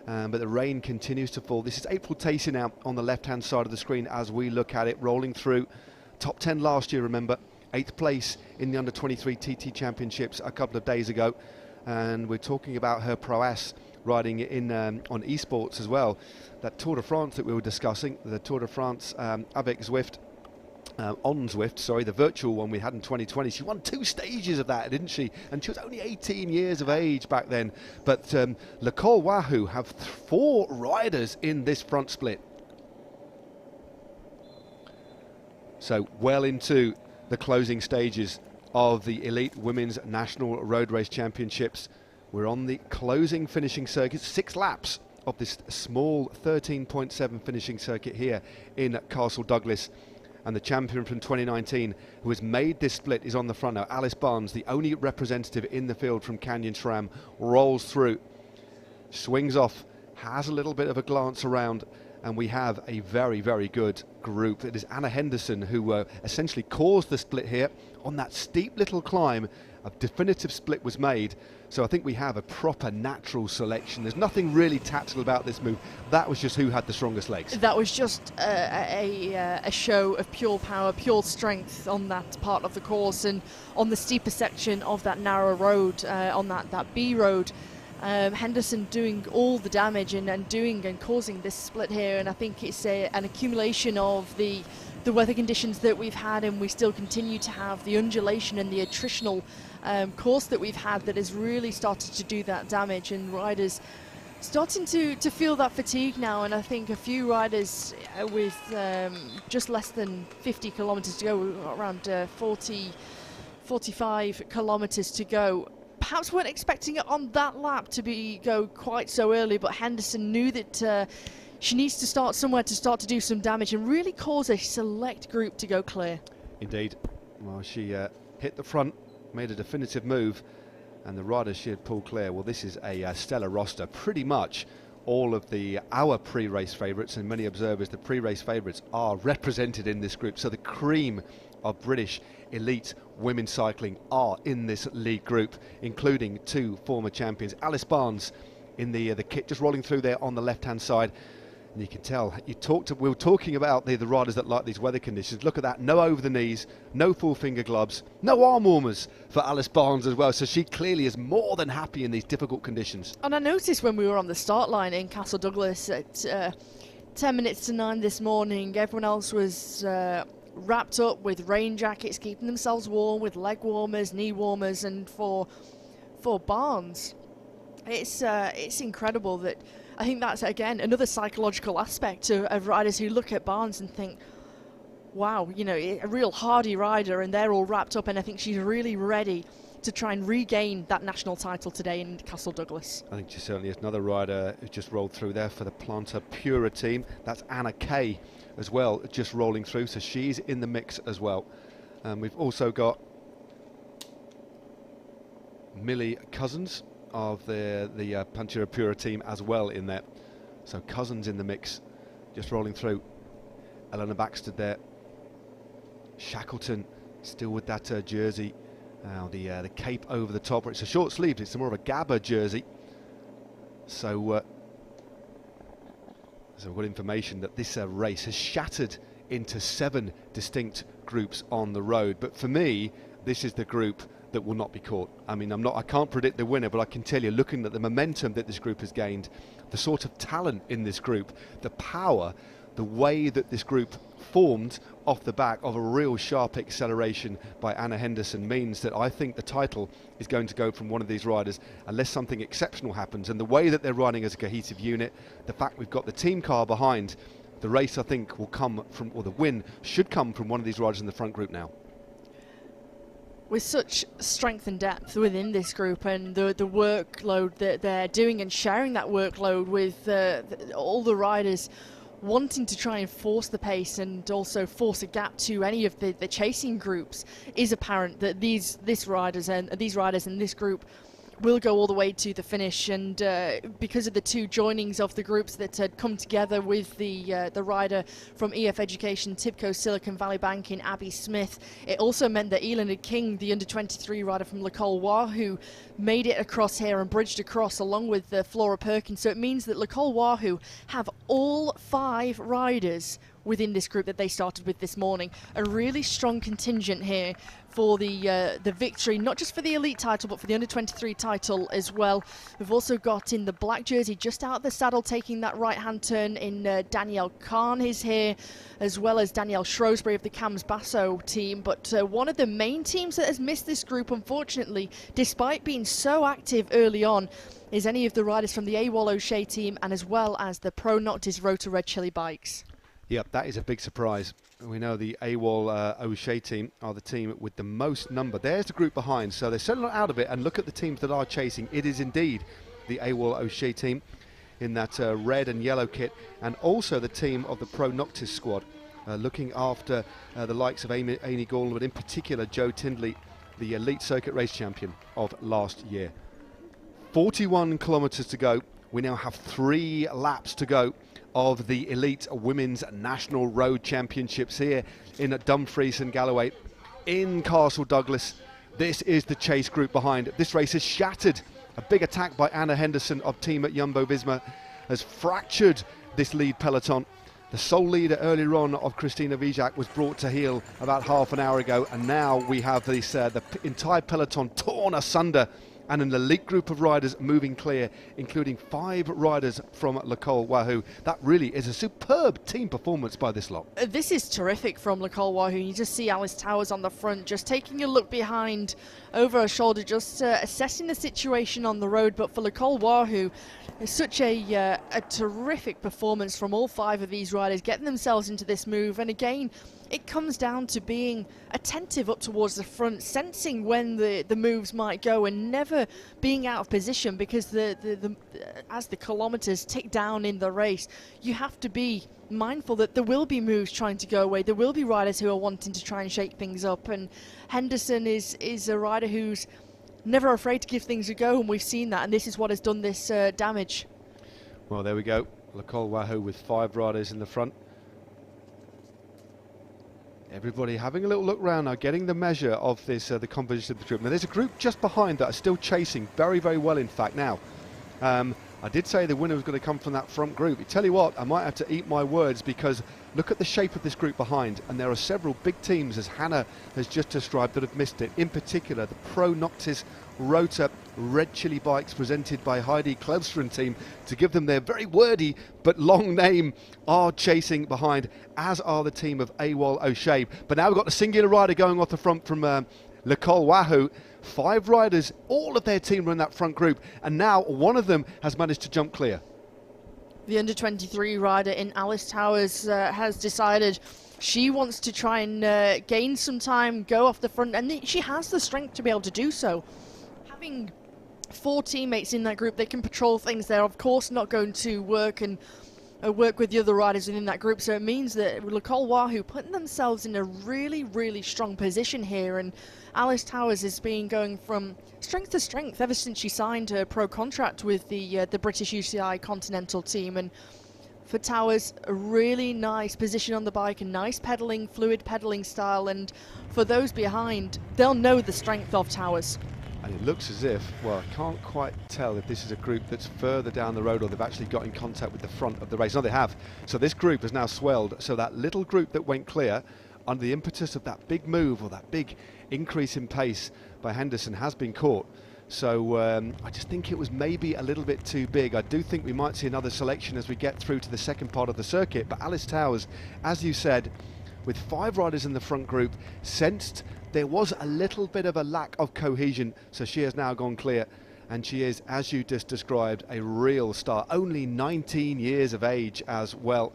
but the rain continues to fall. This is April Tacey now on the left-hand side of the screen as we look at it, rolling through. Top 10 last year, remember. 8th place in the Under-23 TT Championships a couple of days ago. And we're talking about her prowess riding in on esports as well. That Tour de France that we were discussing, the Tour de France avec Zwift, on Zwift, sorry, the virtual one we had in 2020. She won 2 stages of that, didn't she? And she was only 18 years of age back then. But Le Col Wahoo have 4 riders in this front split. So well into the closing stages of the Elite Women's National Road Race Championships. We're on the closing finishing circuit, 6 laps of this small 13.7 finishing circuit here in Castle Douglas. And the champion from 2019 who has made this split is on the front now. Alice Barnes, the only representative in the field from Canyon SRAM, rolls through, swings off, has a little bit of a glance around, and we have a very, very good group. It is Anna Henderson who essentially caused the split here. On that steep little climb, a definitive split was made. So I think we have a proper natural selection. There's nothing really tactical about this move. That was just who had the strongest legs. That was just a show of pure power, pure strength on that part of the course, and on the steeper section of that narrow road, on that B road. Henderson doing all the damage and causing this split here, and I think it's an accumulation of the weather conditions that we've had, and we still continue to have the undulation and the attritional course that we've had that has really started to do that damage, and riders starting to feel that fatigue now. And I think a few riders with just less than 50 kilometres to go, around 45 kilometres to go, perhaps weren't expecting it on that lap to go quite so early, but Henderson knew that she needs to start somewhere to start to do some damage and really cause a select group to go clear. Indeed. Well, she hit the front, made a definitive move, and the riders she had pulled clear. Well, this is a stellar roster. Pretty much all of our pre-race favourites, and many observers, the pre-race favourites are represented in this group. So the cream of British elite women's cycling are in this lead group, including 2 former champions. Alice Barnes in the kit, just rolling through there on the left-hand side. And you can tell, we were talking about the riders that like these weather conditions. Look at that, no over the knees, no full finger gloves, no arm warmers for Alice Barnes as well. So she clearly is more than happy in these difficult conditions. And I noticed when we were on the start line in Castle Douglas at 10 minutes to 9 this morning, everyone else was wrapped up with rain jackets, keeping themselves warm with leg warmers, knee warmers, and for Barnes, it's incredible that I think that's again another psychological aspect of riders who look at Barnes and think, wow, a real hardy rider, and they're all wrapped up, and I think she's really ready to try and regain that national title today in Castle Douglas. I think she certainly is. Another rider who just rolled through there for the Planter Pura team. That's Anna Kay as well, just rolling through, so she's in the mix as well. We've also got Millie Cousins of the Planter Pura team as well in there. So Cousins in the mix, just rolling through. Eleanor Baxter there. Shackleton still with that jersey. Now the cape over the top. It's a short sleeved, it's more of a Gabba jersey. So we've got information that this race has shattered into 7 distinct groups on the road. But for me, this is the group that will not be caught. I mean, I can't predict the winner, but I can tell you, looking at the momentum that this group has gained, the sort of talent in this group, the power, the way that this group formed off the back of a real sharp acceleration by Anna Henderson, means that I think the title is going to go from one of these riders unless something exceptional happens. And the way that they're running as a cohesive unit, the fact we've got the team car behind, the race I think will come from, or the win should come from one of these riders in the front group now. With such strength and depth within this group, and the workload that they're doing and sharing that workload with all the riders wanting to try and force the pace and also force a gap to any of the chasing groups, is apparent that these riders in this group will go all the way to the finish, and because of the two joinings of the groups that had come together with the rider from EF Education, Tibco Silicon Valley Bank in Abby Smith, it also meant that Elan King, the under-23 rider from Lacole Wahoo, made it across here and bridged across along with Flora Perkins. So it means that Lacole Wahoo have all 5 riders within this group that they started with this morning. A really strong contingent here for the victory, not just for the elite title, but for the under-23 title as well. We've also got in the black jersey, just out of the saddle, taking that right-hand turn in Danielle Khan is here, as well as Danielle Shrewsbury of the Cams Basso team. But one of the main teams that has missed this group, unfortunately, despite being so active early on, is any of the riders from the AWOL O'Shea team, and as well as the Pro Noctis Rotor Red Chili bikes. Yep, that is a big surprise. We know the AWOL O'Shea team are the team with the most number. There's the group behind, so they're certainly not out of it. And look at the teams that are chasing. It is indeed the AWOL O'Shea team in that red and yellow kit, and also the team of the Pro Noctis squad, looking after the likes of Amy Gordon, but in particular Joe Tindley, the elite circuit race champion of last year. 41 kilometres to go. We now have 3 laps to go of the Elite Women's National Road Championships here in Dumfries and Galloway in Castle Douglas. This is the chase group behind. This race is shattered. A big attack by Anna Henderson of team at Jumbo-Visma has fractured this lead peloton. The sole leader earlier on of Christina Vijak was brought to heel about half an hour ago, and now we have this the entire peloton torn asunder, and an elite group of riders moving clear, including 5 riders from Lacole Wahoo. That really is a superb team performance by this lot. This is terrific from Lacole Wahoo. You just see Alice Towers on the front, just taking a look behind, over her shoulder, just assessing the situation on the road. But for Lacole Wahoo, it's such a terrific performance from all 5 of these riders, getting themselves into this move. And again, it comes down to being attentive up towards the front, sensing when the moves might go, and never being out of position, because as the kilometres tick down in the race, you have to be mindful that there will be moves trying to go away. There will be riders who are wanting to try and shake things up, and Henderson is a rider who's never afraid to give things a go, and we've seen that, and this is what has done this damage. Well, there we go. Lacole Wahoo with 5 riders in the front. Everybody having a little look round now, getting the measure of this, the composition of the group. Now, there's a group just behind that are still chasing very, very well, in fact. Now, I did say the winner was going to come from that front group. I tell you what, I might have to eat my words, because look at the shape of this group behind, and there are several big teams, as Hannah has just described, that have missed it. In particular, the Pro Noctis Rotor Red Chili bikes, presented by Heidi Klevstron team, to give them their very wordy but long name, are chasing behind, as are the team of AWOL O'Shea. But now we've got the singular rider going off the front from Lacole Wahoo. 5 riders, all of their team are in that front group, and now one of them has managed to jump clear. The under-23 rider in Alice Towers has decided she wants to try and gain some time, go off the front, and she has the strength to be able to do so. Having 4 teammates in that group, they can patrol things. They're of course not going to work with the other riders within that group, so it means that Lacole Wahoo putting themselves in a really, really strong position here, and Alice Towers has been going from strength to strength ever since she signed her pro contract with the British UCI Continental team. And for Towers, a really nice position on the bike, a nice pedalling, fluid pedalling style, and for those behind, they'll know the strength of Towers. And it looks as if, well, I can't quite tell if this is a group that's further down the road or they've actually got in contact with the front of the race. No, they have. So this group has now swelled. So that little group that went clear under the impetus of that big move, or that big increase in pace by Henderson, has been caught. So I just think it was maybe a little bit too big. I do think we might see another selection as we get through to the second part of the circuit. But Alice Towers, as you said, with 5 riders in the front group, sensed there was a little bit of a lack of cohesion, so she has now gone clear, and she is, as you just described, a real star. Only 19 years of age as well.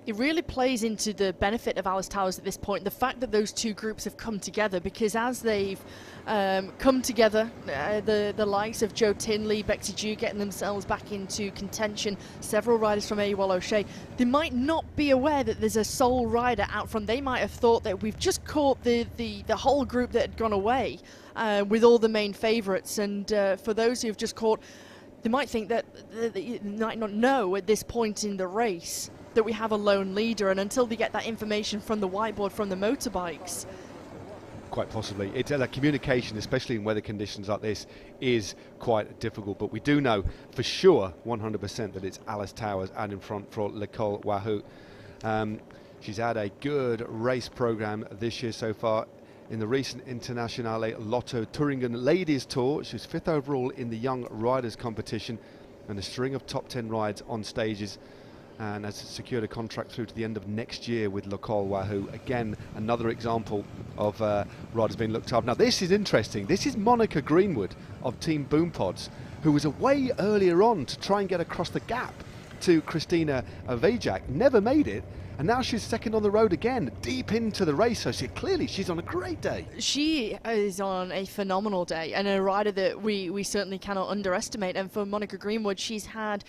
It really plays into the benefit of Alice Towers at this point, the fact that those 2 groups have come together, because as they've come together, the likes of Joe Tinley, Bexy Jew getting themselves back into contention, several riders from AWOL O'Shea, they might not be aware that there's a sole rider out front. They might have thought that we've just caught the whole group that had gone away, with all the main favourites. And for those who have just caught, they might think that they might not know at this point in the race that we have a lone leader, and until they get that information from the whiteboard from the motorbikes. Quite possibly. It's the communication, especially in weather conditions like this, is quite difficult. But we do know for sure, 100%, that it's Alice Towers out in front for Nicole Wahoo. She's had a good race program this year so far. In the recent Internationale Lotto Thuringen Ladies Tour, she was 5th overall in the Young Riders competition, and a string of top 10 rides on stages, and has secured a contract through to the end of next year with Nicole Wahoo. Again, another example of riders being looked after. Now this is interesting. This is Monica Greenwood of Team Boom Pods, who was away earlier on to try and get across the gap to Christina Vijak. Never made it, and now she's second on the road again, deep into the race. So she's on a great day. She is on a phenomenal day, and a rider that we certainly cannot underestimate. And for Monica Greenwood, she's had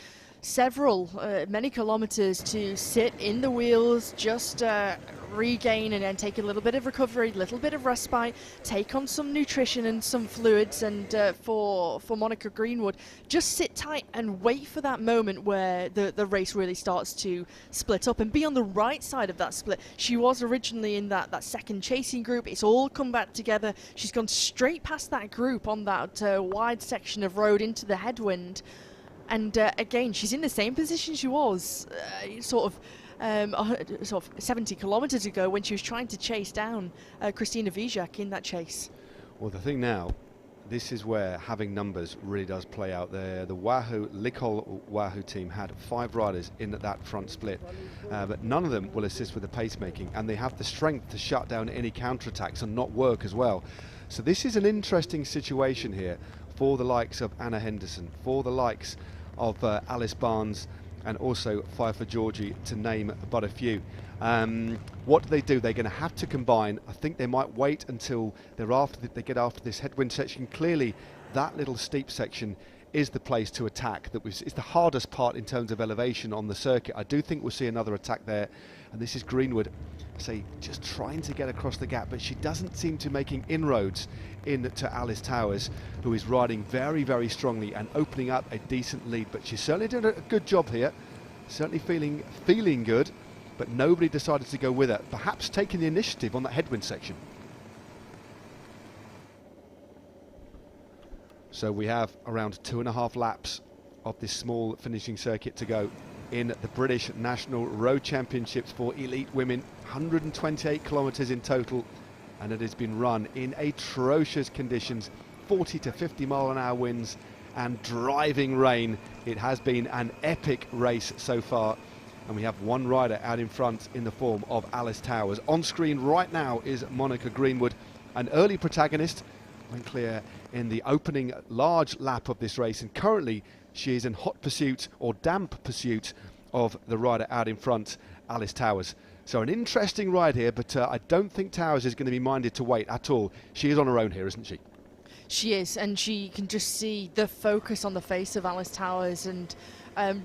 many kilometres to sit in the wheels, just regain and then take a little bit of recovery, a little bit of respite, take on some nutrition and some fluids. And for Monica Greenwood, just sit tight and wait for that moment where the race really starts to split up and be on the right side of that split. She was originally in that second chasing group. It's all come back together. She's gone straight past that group on that wide section of road into the headwind. And again, she's in the same position she was sort of 70 kilometres ago when she was trying to chase down Christina Vijak in that chase. Well, the thing now, this is where having numbers really does play out there. The Nicole Wahoo team had 5 riders in that front split, but none of them will assist with the pacemaking, and they have the strength to shut down any counterattacks and not work as well. So this is an interesting situation here for the likes of Anna Henderson, for the likes of Alice Barnes, and also Pfeiffer Georgie, to name but a few. What do? They're going to have to combine. I think they might wait until they get after this headwind section. Clearly, that little steep section is the place to attack. It's the hardest part in terms of elevation on the circuit. I do think we'll see another attack there, and this is Greenwood, just trying to get across the gap, but she doesn't seem to be making inroads into Alice Towers, who is riding very, very strongly and opening up a decent lead. But she's certainly doing a good job here, certainly feeling good, but nobody decided to go with her, perhaps taking the initiative on that headwind section. So we have around 2.5 laps of this small finishing circuit to go in the British National Road Championships for elite women. 128 kilometres in total, and it has been run in atrocious conditions, 40 to 50 mile an hour winds and driving rain. It has been an epic race so far, and we have one rider out in front in the form of Alice Towers. On screen right now is Monica Greenwood, an early protagonist, went clear in the opening large lap of this race, and currently she is in hot pursuit, or damp pursuit, of the rider out in front, Alice Towers. So an interesting ride here, but I don't think Towers is going to be minded to wait at all. She is on her own here, isn't she? She is, and she can just see the focus on the face of Alice Towers, and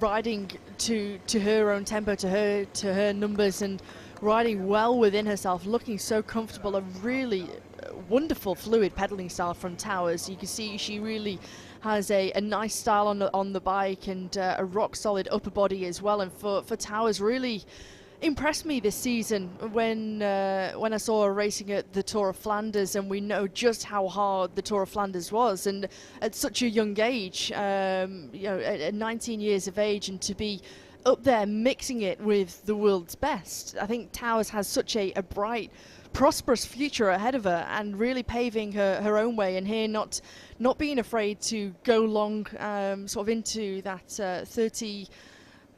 riding to her own tempo, to her numbers, and riding well within herself, looking so comfortable. A really wonderful fluid pedalling style from Towers. You can see she really has a nice style on the bike, and a rock solid upper body as well. And for Towers, really impressed me this season when I saw her racing at the Tour of Flanders, and we know just how hard the Tour of Flanders was, and at such a young age, at 19 years of age, and to be up there mixing it with the world's best. I think Towers has such a bright, prosperous future ahead of her, and really paving her own way, and here not being afraid to go long, sort of into that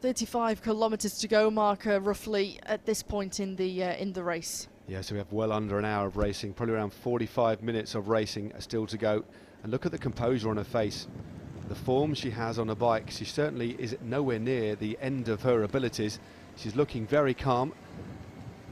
35 kilometres to go marker roughly at this point in the race. Yeah, so we have well under an hour of racing, probably around 45 minutes of racing still to go. And look at the composure on her face, the form she has on her bike. She certainly is nowhere near the end of her abilities. She's looking very calm,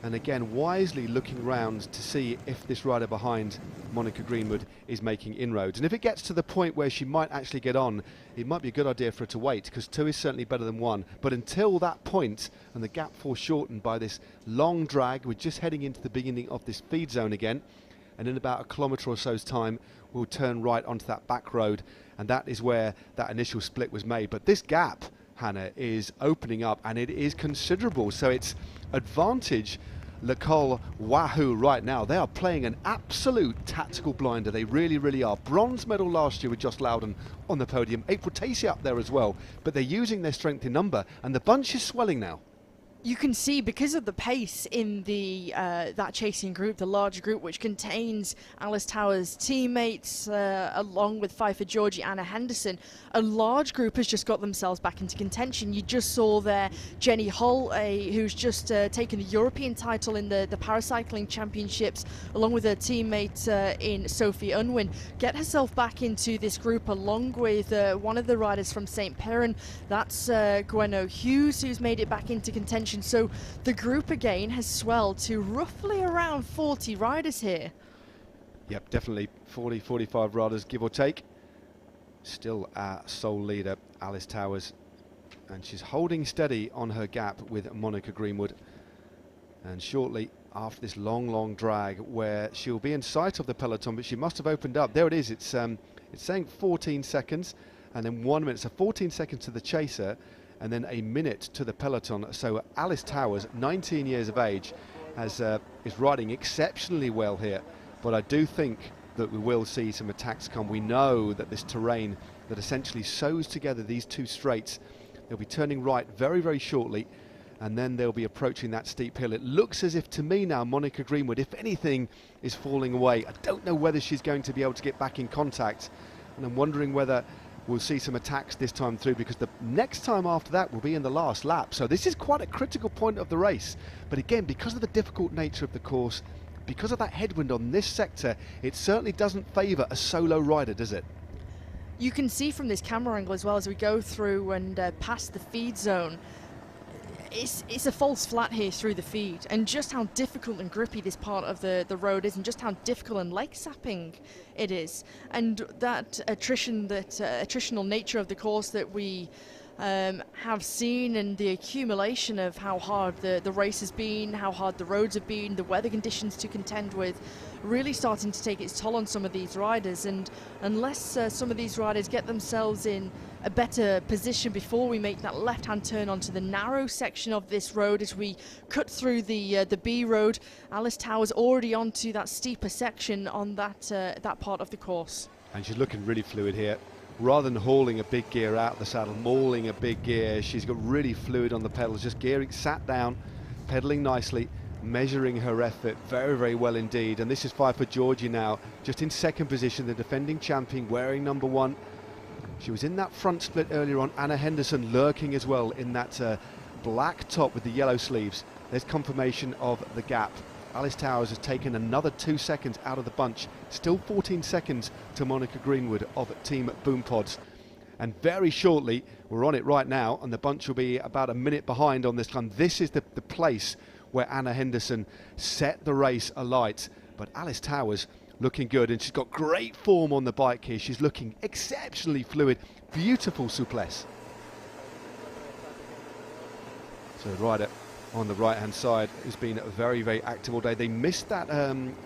and again wisely looking round to see if this rider behind Monica Greenwood is making inroads. And if it gets to the point where she might actually get on, it might be a good idea for her to wait, because 2 is certainly better than 1. But until that point, and the gap foreshortened by this long drag, we're just heading into the beginning of this feed zone again, and in about a kilometre or so's time we'll turn right onto that back road, and that is where that initial split was made. But this gap, Hannah, is opening up, and it is considerable, so it's advantage L'École Wahoo right now. They are playing an absolute tactical blinder. They really, really are. Bronze medal last year with Joss Loudon on the podium. April Tacey up there as well. But they're using their strength in number, and the bunch is swelling now. You can see, because of the pace in the that chasing group, the larger group, which contains Alice Towers' teammates, along with Pfeiffer Georgie, Anna Henderson, a large group has just got themselves back into contention. You just saw there Jenny Hull, who's just taken the European title in the Paracycling Championships, along with her teammate in Sophie Unwin, get herself back into this group, along with one of the riders from St. Piran. That's Gweno Hughes, who's made it back into contention. So the group again has swelled to roughly around 40 riders here. Yep, definitely 40, 45 riders, give or take. Still our sole leader, Alice Towers, and she's holding steady on her gap with Monica Greenwood. And shortly after this long drag, where she'll be in sight of the peloton, but she must have opened up. There it is. It's saying 14 seconds, and then 1 minute. So 14 seconds to the chaser, and then a minute to the peloton. So Alice Towers, 19 years of age, is riding exceptionally well here. But I do think that we will see some attacks come. We know that this terrain that essentially sews together these two straights, they'll be turning right very, very shortly, and then they'll be approaching that steep hill. It looks as if, to me now, Monica Greenwood, if anything, is falling away. I don't know whether she's going to be able to get back in contact, and I'm wondering whether we'll see some attacks this time through, because the next time after that will be in the last lap. So this is quite a critical point of the race. But again, because of the difficult nature of the course, because of that headwind on this sector, it certainly doesn't favour a solo rider, does it? You can see from this camera angle as well, as we go through and past the feed zone, it's a false flat here through the feed, and just how difficult and grippy this part of the road is, and just how difficult and leg sapping it is, and that attritional nature of the course that we have seen, and the accumulation of how hard the race has been, how hard the roads have been, the weather conditions to contend with, really starting to take its toll on some of these riders. And unless some of these riders get themselves in a better position before we make that left-hand turn onto the narrow section of this road as we cut through the B road, Alice Towers already onto that steeper section on that part of the course. And she's looking really fluid here. Rather than hauling a big gear out of the saddle, mauling a big gear, she's got really fluid on the pedals, just gearing, sat down, pedaling nicely, measuring her effort very, very well indeed. And this is Pfeiffer Georgie now, just in second position, the defending champion, wearing number 1. She was in that front split earlier on. Anna Henderson lurking as well in that black top with the yellow sleeves. There's confirmation of the gap. Alice Towers has taken another 2 seconds out of the bunch. Still 14 seconds to Monica Greenwood of Team Boom Pods. And very shortly, we're on it right now, and the bunch will be about a minute behind on this time. This is the place where Anna Henderson set the race alight. But Alice Towers looking good, and she's got great form on the bike here. She's looking exceptionally fluid, beautiful souplesse. So the rider on the right hand side has been very, very active all day. They missed that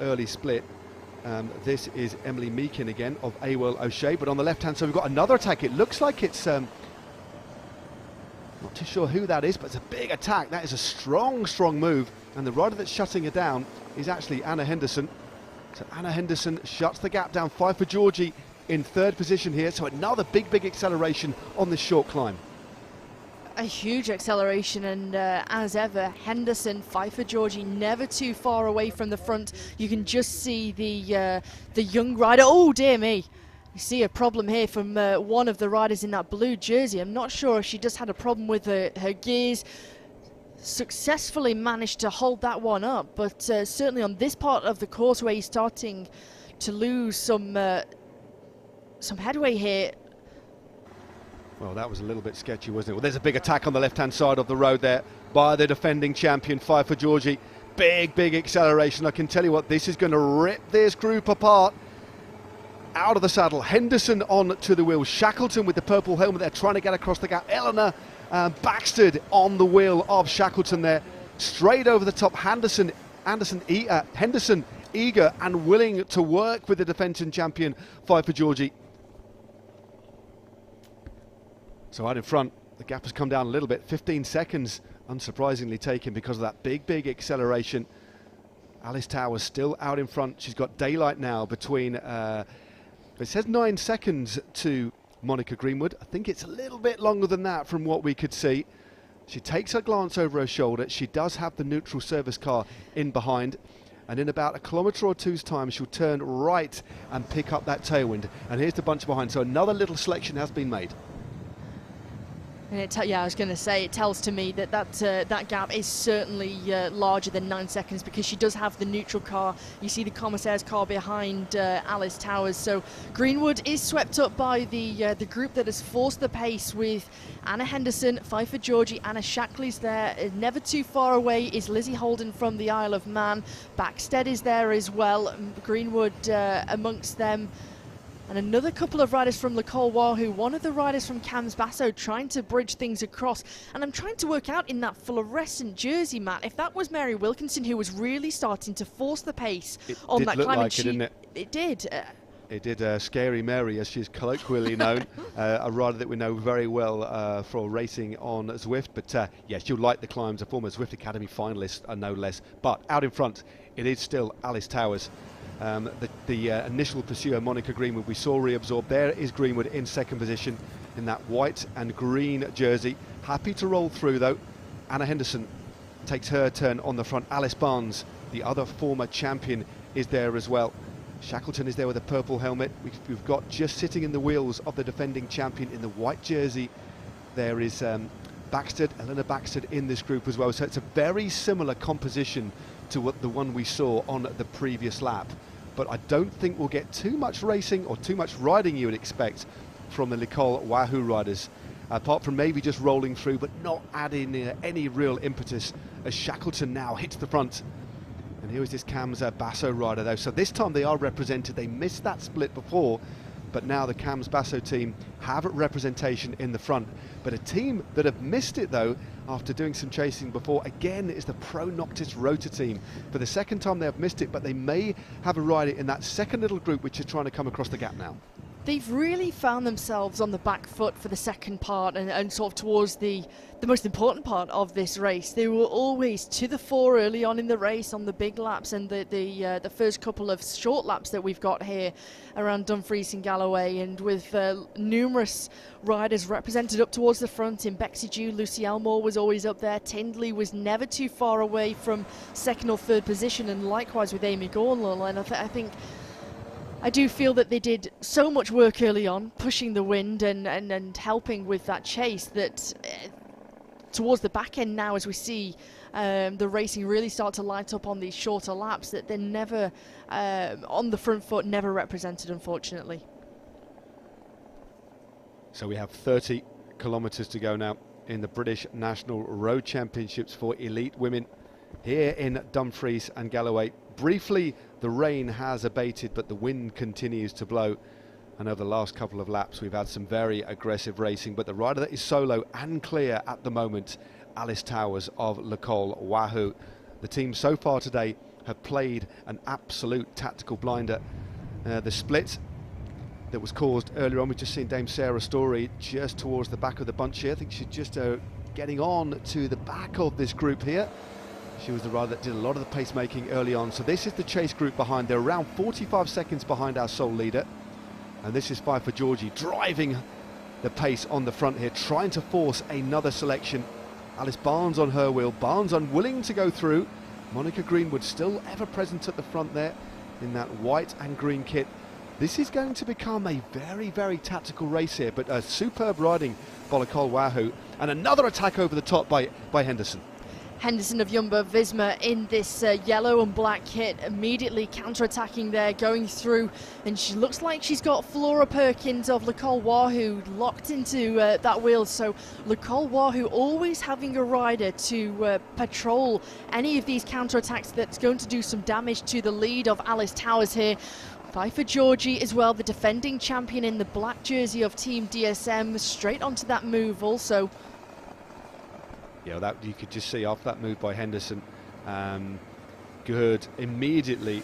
early split. This is Emily Meakin again of Awell O'Shea, but on the left hand side we've got another attack. It looks like it's not too sure who that is, but it's a big attack. That is a strong move, and the rider that's shutting her down is actually Anna Henderson. So Anna Henderson shuts the gap down. Pfeiffer Georgie in third position here, so another big acceleration on this short climb. A huge acceleration, and as ever, Henderson, Pfeiffer Georgie never too far away from the front. You can just see the young rider. Oh dear me, you see a problem here from one of the riders in that blue jersey. I'm not sure if she just had a problem with her gears. Successfully managed to hold that one up, but certainly on this part of the course where he's starting to lose some headway here. Well, that was a little bit sketchy, wasn't it? Well, there's a big attack on the left-hand side of the road there by the defending champion, Pfeiffer Georgie. Big acceleration. I can tell you what, this is going to rip this group apart. Out of the saddle, Henderson on to the wheel. Shackleton with the purple helmet there, trying to get across the gap. Eleanor Baxter on the wheel of Shackleton there. Straight over the top, Henderson eager and willing to work with the defending champion, Pfeiffer Georgie. So out in front, the gap has come down a little bit, 15 seconds, unsurprisingly taken because of that big acceleration. Alice Towers still out in front. She's got daylight now between, it says 9 seconds to Monica Greenwood. I think it's a little bit longer than that from what we could see. She takes a glance over her shoulder. She does have the neutral service car in behind. And in about a kilometre or two's time, she'll turn right and pick up that tailwind. And here's the bunch behind. So another little selection has been made. And yeah, I was going to say, it tells to me that that gap is certainly larger than 9 seconds, because she does have the neutral car. You see the Commissaire's car behind Alice Towers. So Greenwood is swept up by the group that has forced the pace, with Anna Henderson, Pfeiffer Georgie, Anna Shackley's there. Never too far away is Lizzie Holden from the Isle of Man. Backstead is there as well. Greenwood amongst them. And another couple of riders from Le Col Wahoo, one of the riders from Cams Basso trying to bridge things across. And I'm trying to work out in that fluorescent jersey, Matt, if that was Mary Wilkinson who was really starting to force the pace on that climb. Like it, didn't it? It did. It did. Scary Mary, as she's colloquially known, a rider that we know very well for racing on Zwift. But yes, you'll like the climbs, a former Zwift Academy finalist, no less. But out in front, it is still Alice Towers. The initial pursuer, Monica Greenwood, we saw reabsorb. There is Greenwood in second position in that white and green jersey. Happy to roll through though. Anna Henderson takes her turn on the front. Alice Barnes, the other former champion, is there as well. Shackleton is there with a purple helmet. We've got just sitting in the wheels of the defending champion in the white jersey. There is Backstead, Eleanor Backstead in this group as well. So it's a very similar composition to what the one we saw on the previous lap. But I don't think we'll get too much racing or too much riding you would expect from the Le Col Wahoo riders, apart from maybe just rolling through but not adding any real impetus, as Shackleton now hits the front. And here is this Cams Basso rider though. So this time they are represented. They missed that split before, but now the Cams Basso team have representation in the front. But a team that have missed it though, after doing some chasing before, again is the Pro Noctis Rotor team. For the second time they have missed it, but they may have a rider in that second little group which is trying to come across the gap now. They've really found themselves on the back foot for the second part and sort of towards the most important part of this race. They were always to the fore early on in the race on the big laps and the first couple of short laps that we've got here around Dumfries and Galloway, and with numerous riders represented up towards the front. In Bexy Dew, Lucy Elmore was always up there. Tindley was never too far away from second or third position, and likewise with Amy Gornall. And I do feel that they did so much work early on, pushing the wind and helping with that chase, that towards the back end now, as we see the racing really start to light up on these shorter laps, that they're never on the front foot, never represented, unfortunately. So we have 30 kilometres to go now in the British National Road Championships for elite women here in Dumfries and Galloway. Briefly, the rain has abated, but the wind continues to blow. And over the last couple of laps, we've had some very aggressive racing. But the rider that is solo and clear at the moment, Alice Towers of Le Col Wahoo. The team so far today have played an absolute tactical blinder. The split that was caused earlier on, we've just seen Dame Sarah Story just towards the back of the bunch here. I think she's just getting on to the back of this group here. She was the rider that did a lot of the pacemaking early on. So this is the chase group behind. They're around 45 seconds behind our sole leader. And this is Pfeiffer Georgie driving the pace on the front here, trying to force another selection. Alice Barnes on her wheel. Barnes unwilling to go through. Monica Greenwood still ever present at the front there in that white and green kit. This is going to become a very, very tactical race here, but a superb riding by Le Col Wahoo. And another attack over the top by Henderson. Henderson of Jumbo Visma in this yellow and black kit, immediately counter-attacking there, going through, and she looks like she's got Flora Perkins of Le Col Wahoo locked into that wheel. So Le Col Wahoo always having a rider to patrol any of these counter-attacks that's going to do some damage to the lead of Alice Towers here. Pfeiffer Georgie as well, the defending champion in the black jersey of Team DSM, straight onto that move also. Yeah, that you could just see off that move by Henderson. Good immediately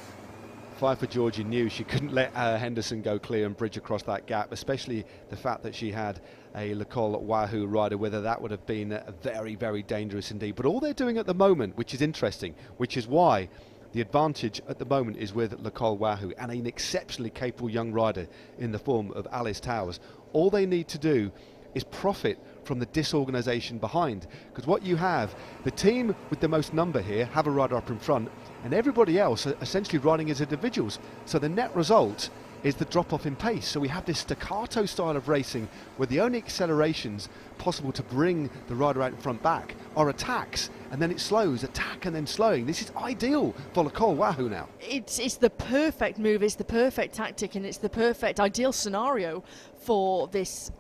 Pfeiffer Georgie knew she couldn't let Henderson go clear and bridge across that gap, especially the fact that she had a Nicole Wahoo rider with her. That would have been very, very dangerous indeed. But all they're doing at the moment, which is interesting, which is why the advantage at the moment is with Nicole Wahoo and an exceptionally capable young rider in the form of Alice Towers. All they need to do is profit from the disorganisation behind, because what you have, the team with the most number here have a rider up in front and everybody else are essentially riding as individuals, so the net result is the drop off in pace. So we have this staccato style of racing where the only accelerations possible to bring the rider out in front back are attacks, and then it slows, attack and then slowing. This is ideal for Nicole Wahoo now. It's the perfect move, it's the perfect tactic, and it's the perfect ideal scenario for this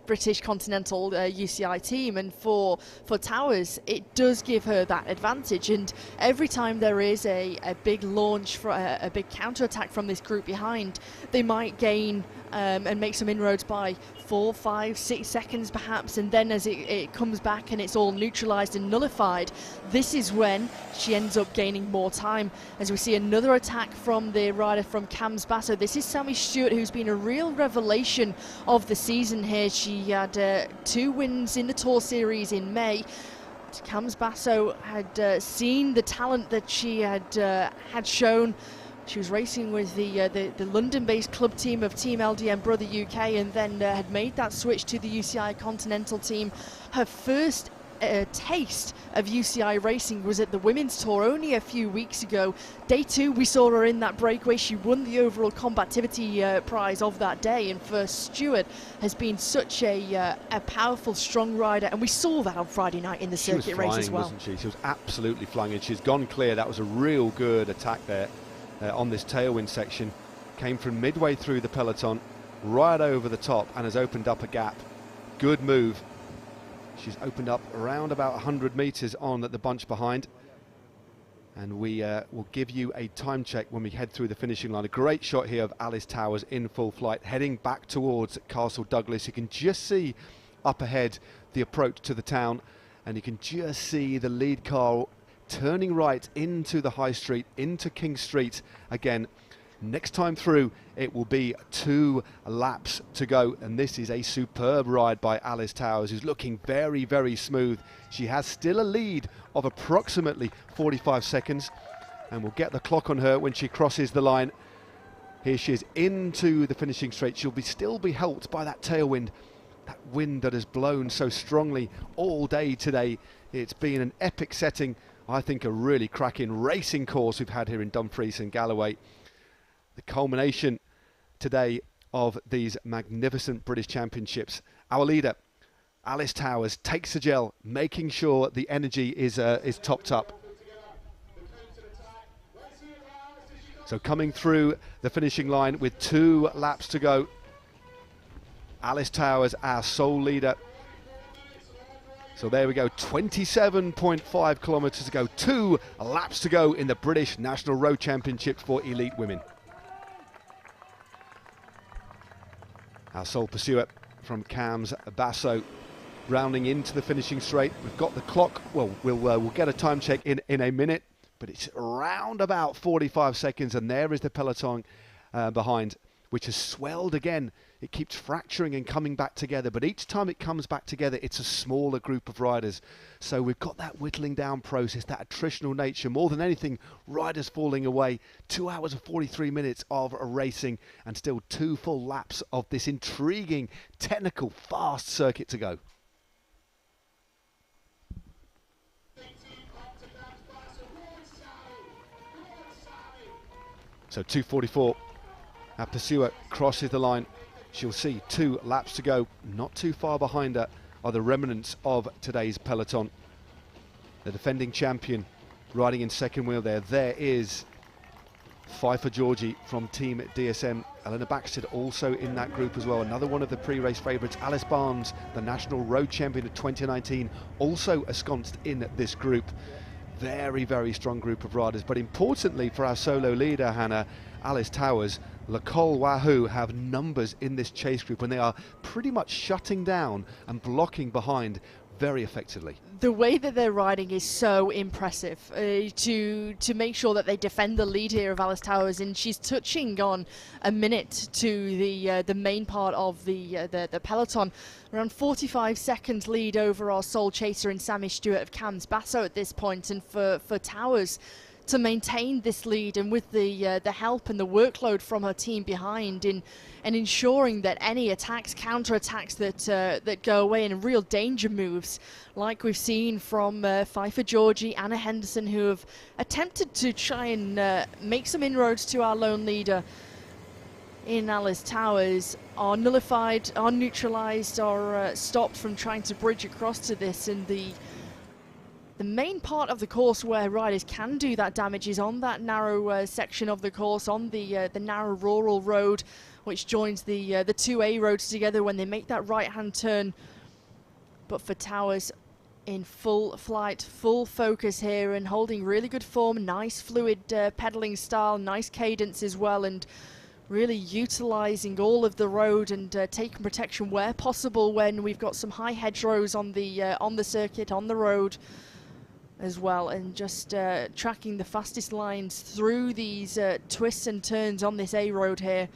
British Continental UCI team, and for Towers it does give her that advantage. And every time there is a big launch for a big counter-attack from this group behind, they might gain and make some inroads by 4, 5, 6 seconds perhaps, and then as it comes back and it's all neutralised and nullified, this is when she ends up gaining more time. As we see another attack from the rider from Cams Basso. This is Sammy Stewart, who's been a real revelation of the season here. She had 2 wins in the Tour Series in May. Cams Basso had seen the talent that she had shown. She was racing with the London-based club team of Team LDM Brother UK, and then had made that switch to the UCI Continental team. Her first taste of UCI racing was at the Women's Tour only a few weeks ago. Day 2 we saw her in that breakaway. She won the overall combativity prize of that day, and for Stewart has been such a powerful, strong rider, and we saw that on Friday night in the circuit race as well. Wasn't she? She was absolutely flying, and she's gone clear. That was a real good attack there. On this tailwind section, came from midway through the peloton right over the top and has opened up a gap. Good move. She's opened up around about 100 metres on at the bunch behind, and we will give you a time check when we head through the finishing line. A great shot here of Alice Towers in full flight heading back towards Castle Douglas. You can just see up ahead the approach to the town, and you can just see the lead car turning right into the High Street, into King Street again. Next time through it will be 2 laps to go, and this is a superb ride by Alice Towers, who's looking very, very smooth. She has still a lead of approximately 45 seconds, and we'll get the clock on her when she crosses the line. Here she is into the finishing straight. She'll still be helped by that tailwind, that wind that has blown so strongly all day today. It's been an epic setting. I think a really cracking racing course we've had here in Dumfries and Galloway. The culmination today of these magnificent British Championships. Our leader, Alice Towers, takes the gel, making sure the energy is topped up. So coming through the finishing line with 2 laps to go. Alice Towers, our sole leader. So there we go, 27.5 kilometres to go, 2 laps to go in the British National Road Championships for elite women. Our sole pursuer from Cams Basso rounding into the finishing straight. We've got the clock, well, we'll get a time check in a minute, but it's around about 45 seconds, and there is the peloton behind, which has swelled again. It keeps fracturing and coming back together, but each time it comes back together, it's a smaller group of riders. So we've got that whittling down process, that attritional nature. More than anything, riders falling away. 2 hours and 43 minutes of racing, and still 2 full laps of this intriguing, technical, fast circuit to go. So 2:44. Our pursuer crosses the line. She'll see 2 laps to go. Not too far behind her are the remnants of today's peloton. The defending champion riding in second wheel there. There is Pfeiffer Georgie from Team DSM. Eleanor Baxter also in that group as well. Another one of the pre-race favourites. Alice Barnes, the National Road Champion of 2019, also ensconced in this group. Very, very strong group of riders. But importantly for our solo leader, Hannah, Alice Towers, Nicole Wahoo have numbers in this chase group, and they are pretty much shutting down and blocking behind very effectively. The way that they're riding is so impressive to make sure that they defend the lead here of Alice Towers, and she's touching on a minute to the main part of the peloton. Around 45 seconds lead over our sole chaser in Sammy Stewart of Cams Basso at this point, and for Towers to maintain this lead, and with the help and the workload from her team behind, and ensuring that any attacks, counter-attacks that go away, and real danger moves like we've seen from Pfeiffer Georgie, Anna Henderson, who have attempted to try and make some inroads to our lone leader in Alice Towers, are nullified, are neutralised, are stopped from trying to bridge across to this. And the main part of the course where riders can do that damage is on that narrow section of the course, on the narrow rural road, which joins the 2A roads together when they make that right-hand turn. But for Towers, in full flight, full focus here, and holding really good form, nice fluid pedalling style, nice cadence as well, and really utilising all of the road and taking protection where possible when we've got some high hedgerows on the circuit, on the road as well, and just tracking the fastest lines through these twists and turns on this A road here.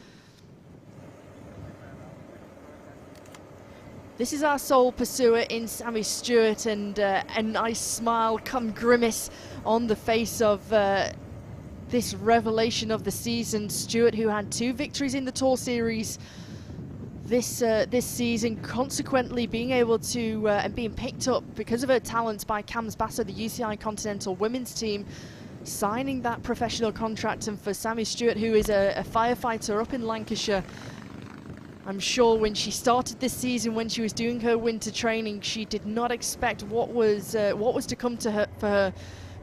This is our sole pursuer in Sammy Stewart, and a nice smile come grimace on the face of this revelation of the season. Stewart, who had 2 victories in the Tour Series this season, consequently being able to and being picked up because of her talents by Cams Basso, the UCI Continental Women's Team, signing that professional contract. And for Sammy Stewart, who is a firefighter up in Lancashire, I'm sure when she started this season, when she was doing her winter training, she did not expect what was to come to her for her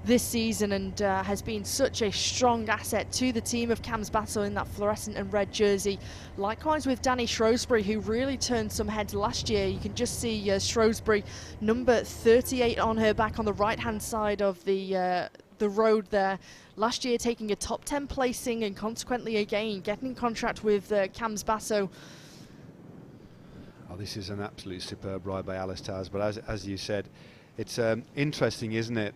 this season, and has been such a strong asset to the team of Cams Basso in that fluorescent and red jersey. Likewise with Danny Shrewsbury, who really turned some heads last year. You can just see Shrewsbury, number 38 on her back on the right-hand side of the road there. Last year taking a top 10 placing, and consequently again getting in contract with Cams Basso. Oh, this is an absolutely superb ride by Alice Towers, but as you said, it's interesting, isn't it,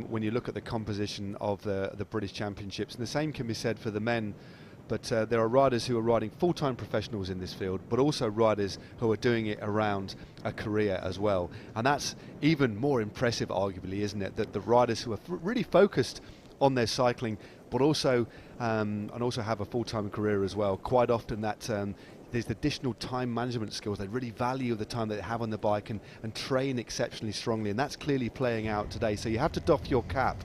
when you look at the composition of the British Championships, and the same can be said for the men, but there are riders who are riding full-time professionals in this field, but also riders who are doing it around a career as well. And that's even more impressive, arguably, isn't it, that the riders who are really focused on their cycling, but also and also have a full-time career as well. Quite often that there's additional time management skills. They really value the time that they have on the bike and train exceptionally strongly, and that's clearly playing out today. So you have to doff your cap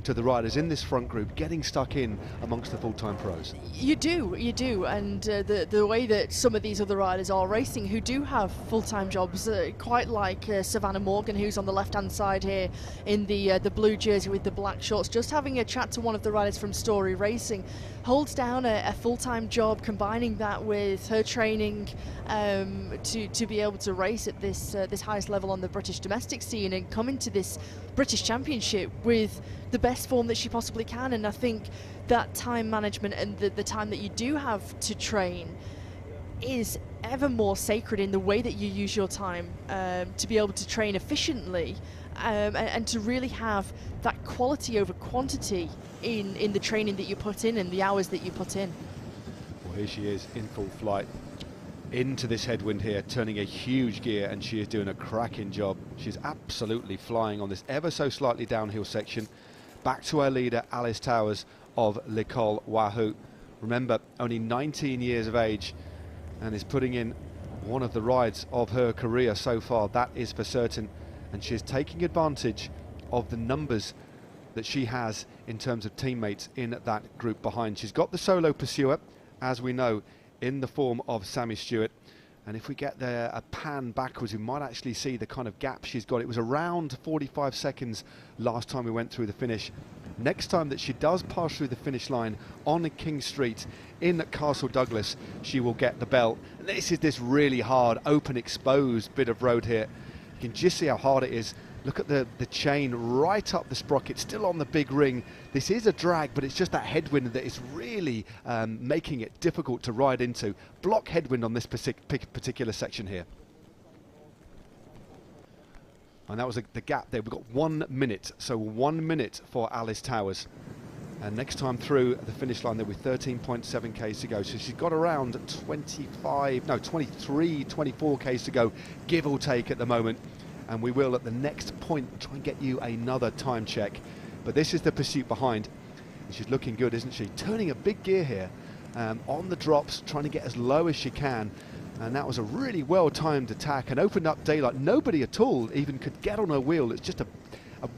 to the riders in this front group getting stuck in amongst the full-time pros. You do, and the way that some of these other riders are racing who do have full-time jobs, quite like Savannah Morgan, who's on the left-hand side here in the blue jersey with the black shorts, just having a chat to one of the riders from Story Racing, holds down a full-time job, combining that with her training to be able to race at this highest level on the British domestic scene, and come into this British Championship with the best form that she possibly can. And I think that time management and the time that you do have to train is ever more sacred in the way that you use your time to be able to train efficiently and to really have that quality over quantity in the training that you put in and the hours that you put in. Well, here she is in full flight into this headwind here, turning a huge gear, and she is doing a cracking job. She's absolutely flying on this ever so slightly downhill section. Back to our leader, Alice Towers of L'École Wahoo. Remember, only 19 years of age, and is putting in one of the rides of her career so far, that is for certain. And she's taking advantage of the numbers that she has in terms of teammates in that group behind. She's got the solo pursuer, as we know, in the form of Sammy Stewart. And if we get there a pan backwards, we might actually see the kind of gap she's got. It was around 45 seconds last time we went through the finish. Next time that she does pass through the finish line on King Street in Castle Douglas, she will get the belt. And this is this really hard, open, exposed bit of road here. You can just see how hard it is. Look at the chain right up the sprocket, still on the big ring. This is a drag, but it's just that headwind that is really making it difficult to ride into. Block headwind on this particular section here. And that was the gap there. We've got 1 minute, so 1 minute for Alice Towers. And next time through the finish line, there'll be 13.7 k's to go. So she's got around 23, 24 k's to go, give or take at the moment. And we will, at the next point, try and get you another time check. But this is the pursuit behind. And she's looking good, isn't she? Turning a big gear here on the drops, trying to get as low as she can. And that was a really well-timed attack and opened up daylight. Nobody at all even could get on her wheel. It's just a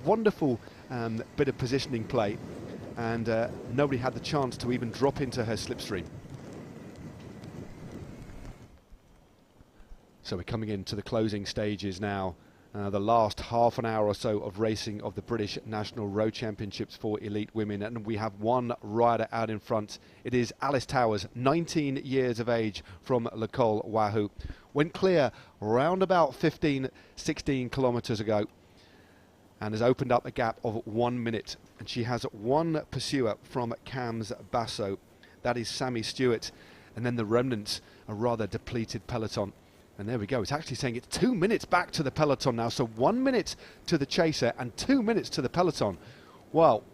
wonderful bit of positioning play. And nobody had the chance to even drop into her slipstream. So we're coming into the closing stages now. The last half an hour or so of racing of the British National Road Championships for elite women, and we have one rider out in front. It is Alice Towers, 19 years of age, from L'école Wahoo. Went clear round about 16 kilometres ago and has opened up a gap of 1 minute, and she has one pursuer from Cams Basso. That is Sammy Stewart, and then the remnants, a rather depleted peloton. And there we go, it's actually saying it's 2 minutes back to the peloton now, so 1 minute to the chaser and 2 minutes to the peloton. Well,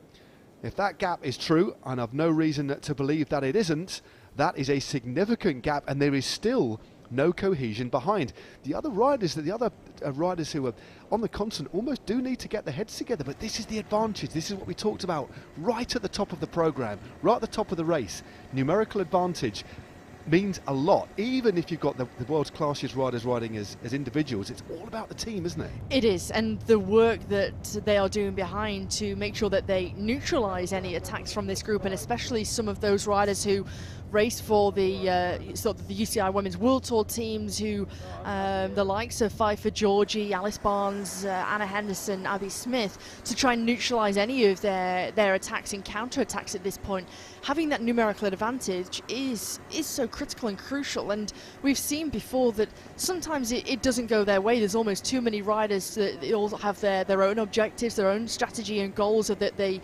if that gap is true, and I've no reason to believe that it isn't, that is a significant gap, and there is still no cohesion behind. The other riders who are on the continent almost do need to get their heads together, but this is the advantage. This is what we talked about right at the top of the programme, right at the top of the race. Numerical advantage means a lot. Even if you've got the world's classiest riders riding as individuals, it's all about the team, isn't it? It is, and the work that they are doing behind to make sure that they neutralise any attacks from this group, and especially some of those riders who race for the UCI Women's World Tour teams, who the likes of Pfeiffer Georgie, Alice Barnes, Anna Henderson, Abby Smith, to try and neutralise any of their attacks and counter-attacks at this point. Having that numerical advantage is so critical and crucial, and we've seen before that sometimes it doesn't go their way. There's almost too many riders that all have their own objectives, their own strategy and goals, so that they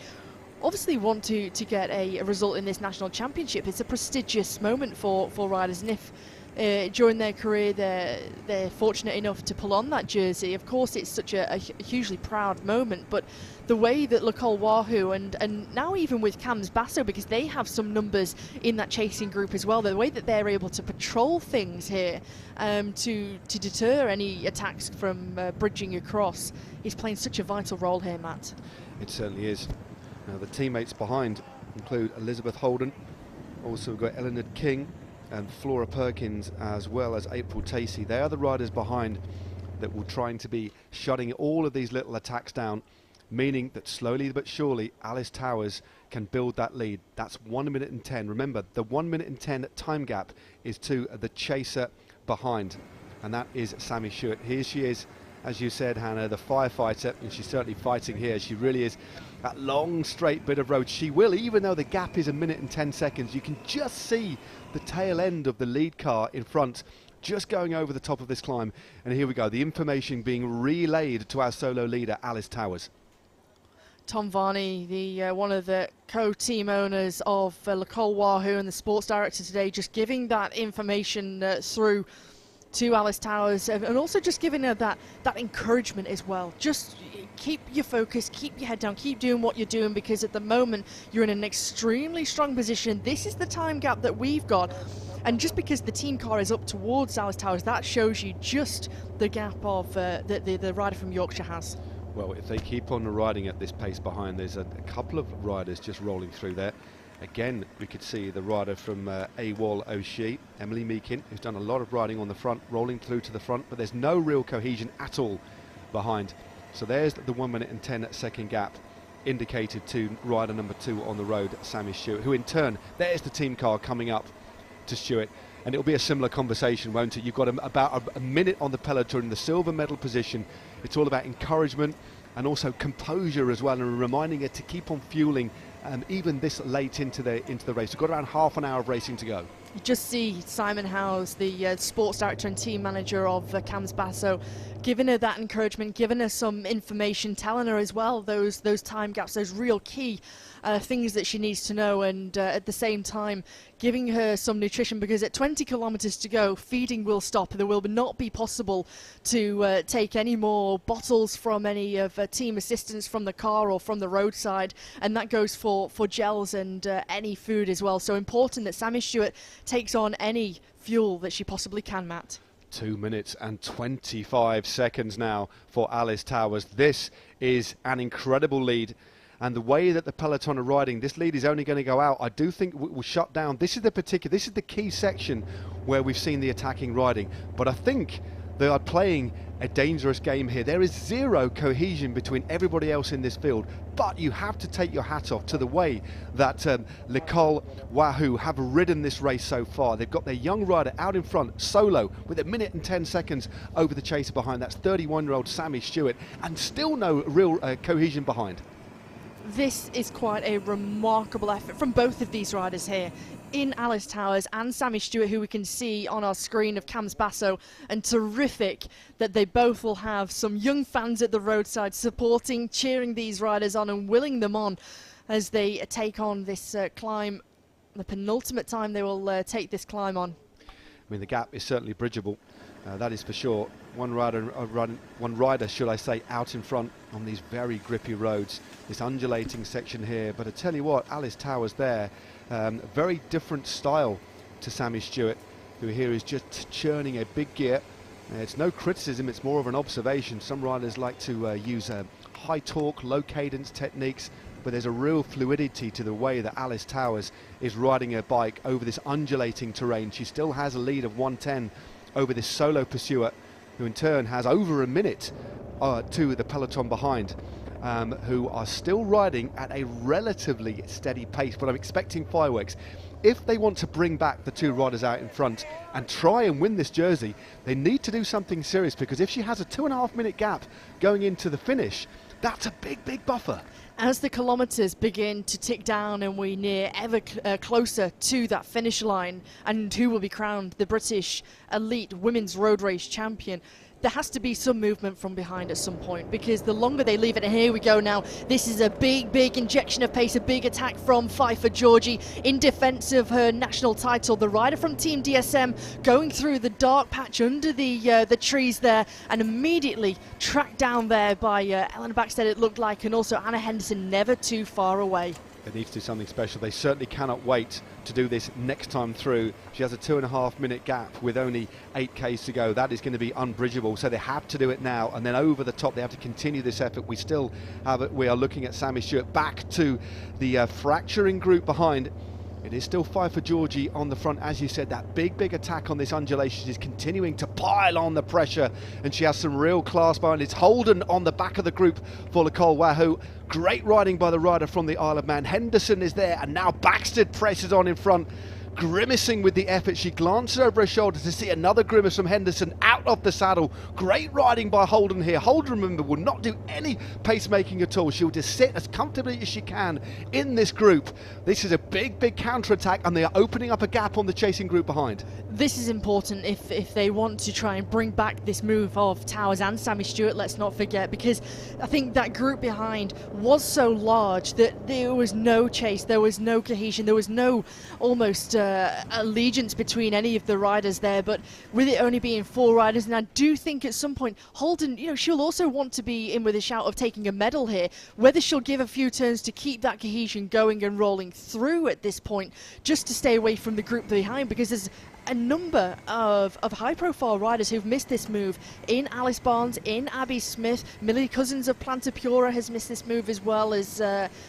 obviously want to get a result in this national championship. It's a prestigious moment for riders, and if during their career they're fortunate enough to pull on that jersey, of course it's such a hugely proud moment. But the way that L'école Wahoo and now even with Cams Basso, because they have some numbers in that chasing group as well, the way that they're able to patrol things here to deter any attacks from bridging across is playing such a vital role here, Matt. It certainly is. Now the teammates behind include Elizabeth Holden, also we've got Eleanor King and Flora Perkins, as well as April Tacey. They are the riders behind that will trying to be shutting all of these little attacks down, meaning that slowly but surely Alice Towers can build that lead. That's 1 minute and 10. Remember, the 1 minute and 10 time gap is to the chaser behind, and that is Sammy Stewart. Here she is, as you said, Hannah, the firefighter, and she's certainly fighting here. She really is. That long straight bit of road, she will, even though the gap is 1 minute and 10 seconds, you can just see the tail end of the lead car in front just going over the top of this climb. And here we go, the information being relayed to our solo leader, Alice Towers. Tom Varney, the one of the co-team owners of L'école Wahoo and the sports director today, just giving that information through to Alice Towers, and also just giving her that encouragement as well. Just keep your focus, keep your head down, keep doing what you're doing, because at the moment you're in an extremely strong position. This is the time gap that we've got, and just because the team car is up towards Alice Towers, that shows you just the gap of the rider from Yorkshire has. Well, if they keep on riding at this pace behind, there's a couple of riders just rolling through there. Again, we could see the rider from AWOL O'Shea, Emily Meakin, who's done a lot of riding on the front, rolling through to the front, but there's no real cohesion at all behind. So there's the 1 minute and 10 second gap indicated to rider number 2 on the road, Sammy Stewart, who in turn, there's the team car coming up to Stewart. And it'll be a similar conversation, won't it? You've got about a minute on the peloton in the silver medal position. It's all about encouragement and also composure as well, and reminding her to keep on fueling even this late into the race. We've got around half an hour of racing to go. You just see Simon Howes, the sports director and team manager of Cams Basso, giving her that encouragement, giving her some information, telling her as well those time gaps, those real key things that she needs to know, and at the same time giving her some nutrition, because at 20 kilometres to go, feeding will stop. There will not be possible to take any more bottles from any of team assistants from the car or from the roadside, and that goes for gels and any food as well. So important that Sammy Stewart takes on any fuel that she possibly can, Matt. 2 minutes and 25 seconds now for Alice Towers. This is an incredible lead, and the way that the peloton are riding, this lead is only going to go out. I do think will shut down. This is the key section where we've seen the attacking riding, but I think they are playing a dangerous game here. There is zero cohesion between everybody else in this field, but you have to take your hat off to the way that Nicole Wahoo have ridden this race so far. They've got their young rider out in front, solo, with 1 minute and 10 seconds over the chaser behind. That's 31-year-old Sammy Stewart, and still no real cohesion behind. This is quite a remarkable effort from both of these riders here, in Alice Towers and Sammy Stewart, who we can see on our screen of Cam's Basso, and terrific that they both will have some young fans at the roadside supporting, cheering these riders on and willing them on as they take on this climb, the penultimate time they will take this climb on. I mean, the gap is certainly bridgeable, that is for sure. One rider, should I say, out in front on these very grippy roads, this undulating section here. But I tell you what, Alice Towers there, very different style to Sammy Stewart, who here is just churning a big gear. It's no criticism, it's more of an observation. Some riders like to use high torque, low cadence techniques, but there's a real fluidity to the way that Alice Towers is riding her bike over this undulating terrain. She still has a lead of 1:10 over this solo pursuer, who in turn has over a minute to the peloton behind, who are still riding at a relatively steady pace, but I'm expecting fireworks. If they want to bring back the two riders out in front and try and win this jersey, they need to do something serious, because if she has a 2.5 minute gap going into the finish, that's a big buffer. As the kilometres begin to tick down and we near ever closer to that finish line, and who will be crowned the British Elite Women's Road Race Champion, there has to be some movement from behind at some point, because the longer they leave it, and here we go now, this is a big injection of pace, a big attack from Pfeiffer Georgie in defence of her national title. The rider from Team DSM going through the dark patch under the trees there, and immediately tracked down there by Ellen Backstead, it looked like, and also Anna Henderson, never too far away. They need to do something special. They certainly cannot wait to do this next time through. She has a 2.5 minute gap with only 8Ks to go. That is going to be unbridgeable, so they have to do it now, and then over the top they have to continue this effort. We are looking at Sammy Stewart back to the fracturing group behind. It is still Pfeiffer Georgie on the front. As you said, that big attack on this undulation is continuing to pile on the pressure, and she has some real class behind. It's Holden on the back of the group for Nicole Wahoo. Great riding by the rider from the Isle of Man. Henderson is there, and now Backstead presses on in front, grimacing with the effort. She glances over her shoulder to see another grimace from Henderson out of the saddle. Great riding by Holden here. Holden, remember, will not do any pacemaking at all. She'll just sit as comfortably as she can in this group. This is a big counter-attack, and they are opening up a gap on the chasing group behind. This is important if they want to try and bring back this move of Towers and Sammy Stewart, let's not forget, because I think that group behind was so large that there was no chase, there was no cohesion, there was no almost allegiance between any of the riders there. But with it only being 4 riders, and I do think at some point Holden, she'll also want to be in with a shout of taking a medal here. Whether she'll give a few turns to keep that cohesion going and rolling through at this point, just to stay away from the group behind, because there's a number of high-profile riders who've missed this move. In Alice Barnes, in Abby Smith, Millie Cousins of Planta Pura has missed this move, as well as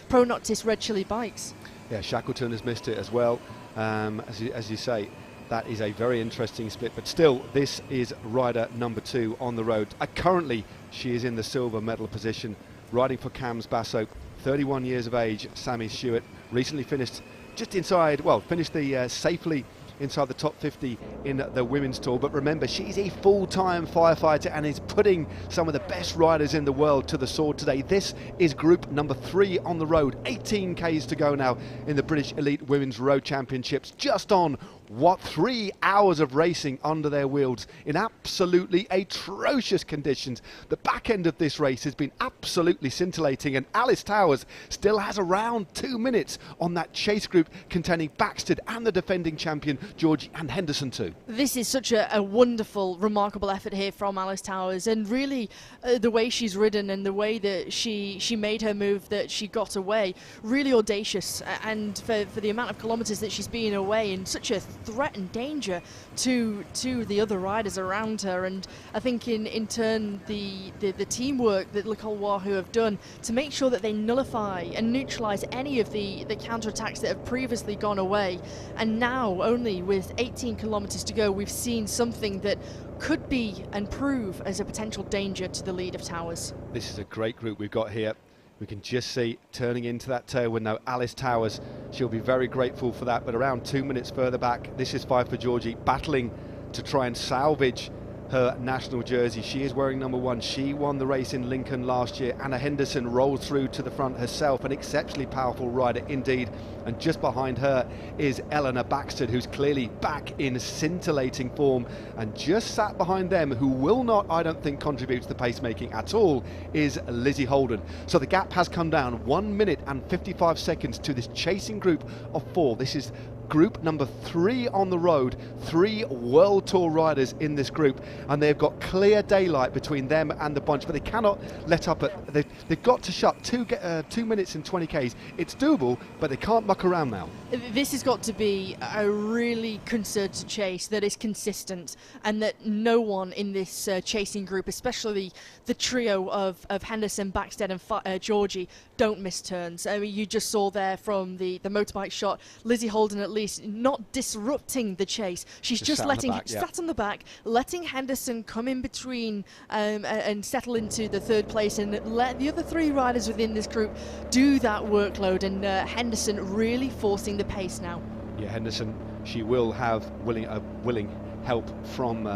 Pro Noctis Red Chili Bikes. Yeah, Shackleton has missed it as well. As you say, that is a very interesting split, but still, this is rider number 2 on the road. Currently, she is in the silver medal position, riding for Cam's Basso, 31 years of age. Sammy Stewart recently finished just inside, finished the safely inside the top 50 in the women's tour. But remember, she's a full-time firefighter and is putting some of the best riders in the world to the sword today. This is group number 3 on the road. 18 Ks to go now in the British Elite Women's Road Championships. Just on What 3 hours of racing under their wheels in absolutely atrocious conditions. The back end of this race has been absolutely scintillating, and Alice Towers still has around 2 minutes on that chase group containing Baxted and the defending champion Georgie and Henderson too. This is such a wonderful, remarkable effort here from Alice Towers, and really the way she's ridden and the way that she made her move, that she got away, really audacious, and for the amount of kilometres that she's been away in such a threat and danger to the other riders around her. And I think in turn the teamwork that Nicole Wahoo have done to make sure that they nullify and neutralise any of the counter-attacks that have previously gone away, and now only with 18 kilometres to go we've seen something that could be and prove as a potential danger to the lead of Towers. This is a great group we've got here. We can just see turning into that tailwind now Alice Towers. She'll be very grateful for that, but around 2 minutes further back, this is Five for Georgie battling to try and salvage her national jersey. She is wearing number 1. She won the race in Lincoln last year. Anna Henderson rolls through to the front herself, an exceptionally powerful rider indeed. And just behind her is Eleanor Baxter, who's clearly back in scintillating form. And just sat behind them, who will not, I don't think, contribute to the pacemaking at all, is Lizzie Holden. So the gap has come down 1 minute and 55 seconds to this chasing group of 4. This is group number 3 on the road. 3 World Tour riders in this group, and they've got clear daylight between them and the bunch, but they cannot let up. They've got to shut 2 minutes and 20 Ks. It's doable, but they can't muck around now. This has got to be a really concerted chase that is consistent, and that no one in this chasing group, especially the trio of Henderson, Baxted and Georgie, don't miss turns. I mean, you just saw there from the motorbike shot, Lizzie Holden at least not disrupting the chase. She's just letting sat on the back, letting Henderson come in between and settle into the 3rd place, and let the other 3 riders within this group do that workload, and Henderson really forcing the pace now. Yeah, Henderson, she will have willing help from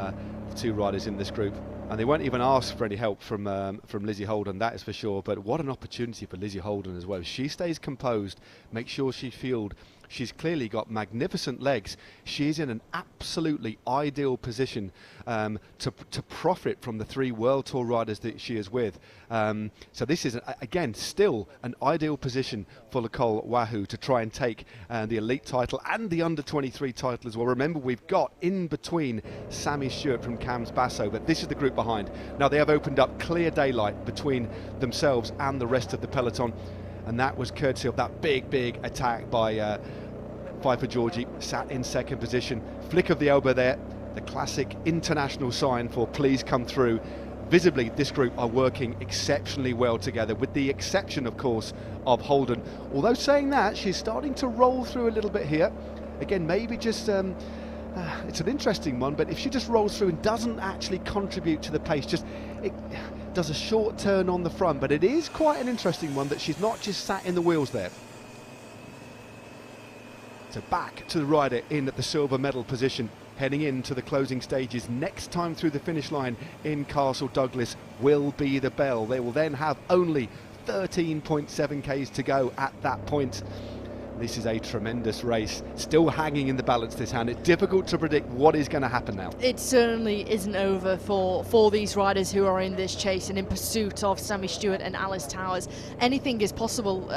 2 riders in this group, and they won't even ask for any help from Lizzie Holden, that is for sure. But what an opportunity for Lizzie Holden as well. She stays composed, make sure she's fueled. She's clearly got magnificent legs. She's in an absolutely ideal position to profit from the 3 World Tour riders that she is with. So this is, again, still an ideal position for Nicole Wahoo to try and take the elite title and the under-23 title as well. Remember, we've got in between Sammy Stewart from Cams Basso, but this is the group behind. Now, they have opened up clear daylight between themselves and the rest of the peloton, and that was courtesy of that big attack by Five for Georgie, sat in 2nd position. Flick of the elbow there, the classic international sign for please come through. Visibly, this group are working exceptionally well together, with the exception, of course, of Holden. Although saying that, she's starting to roll through a little bit here. Again, maybe just, it's an interesting one, but if she just rolls through and doesn't actually contribute to the pace, just it does a short turn on the front, but it is quite an interesting one that she's not just sat in the wheels there. So back to the rider in the silver medal position, heading into the closing stages. Next time through the finish line in Castle Douglas will be the bell. They will then have only 13.7 Ks to go at that point. This is a tremendous race, still hanging in the balance this hand. It's difficult to predict what is going to happen now. It certainly isn't over for these riders who are in this chase and in pursuit of Sammy Stewart and Alice Towers. Anything is possible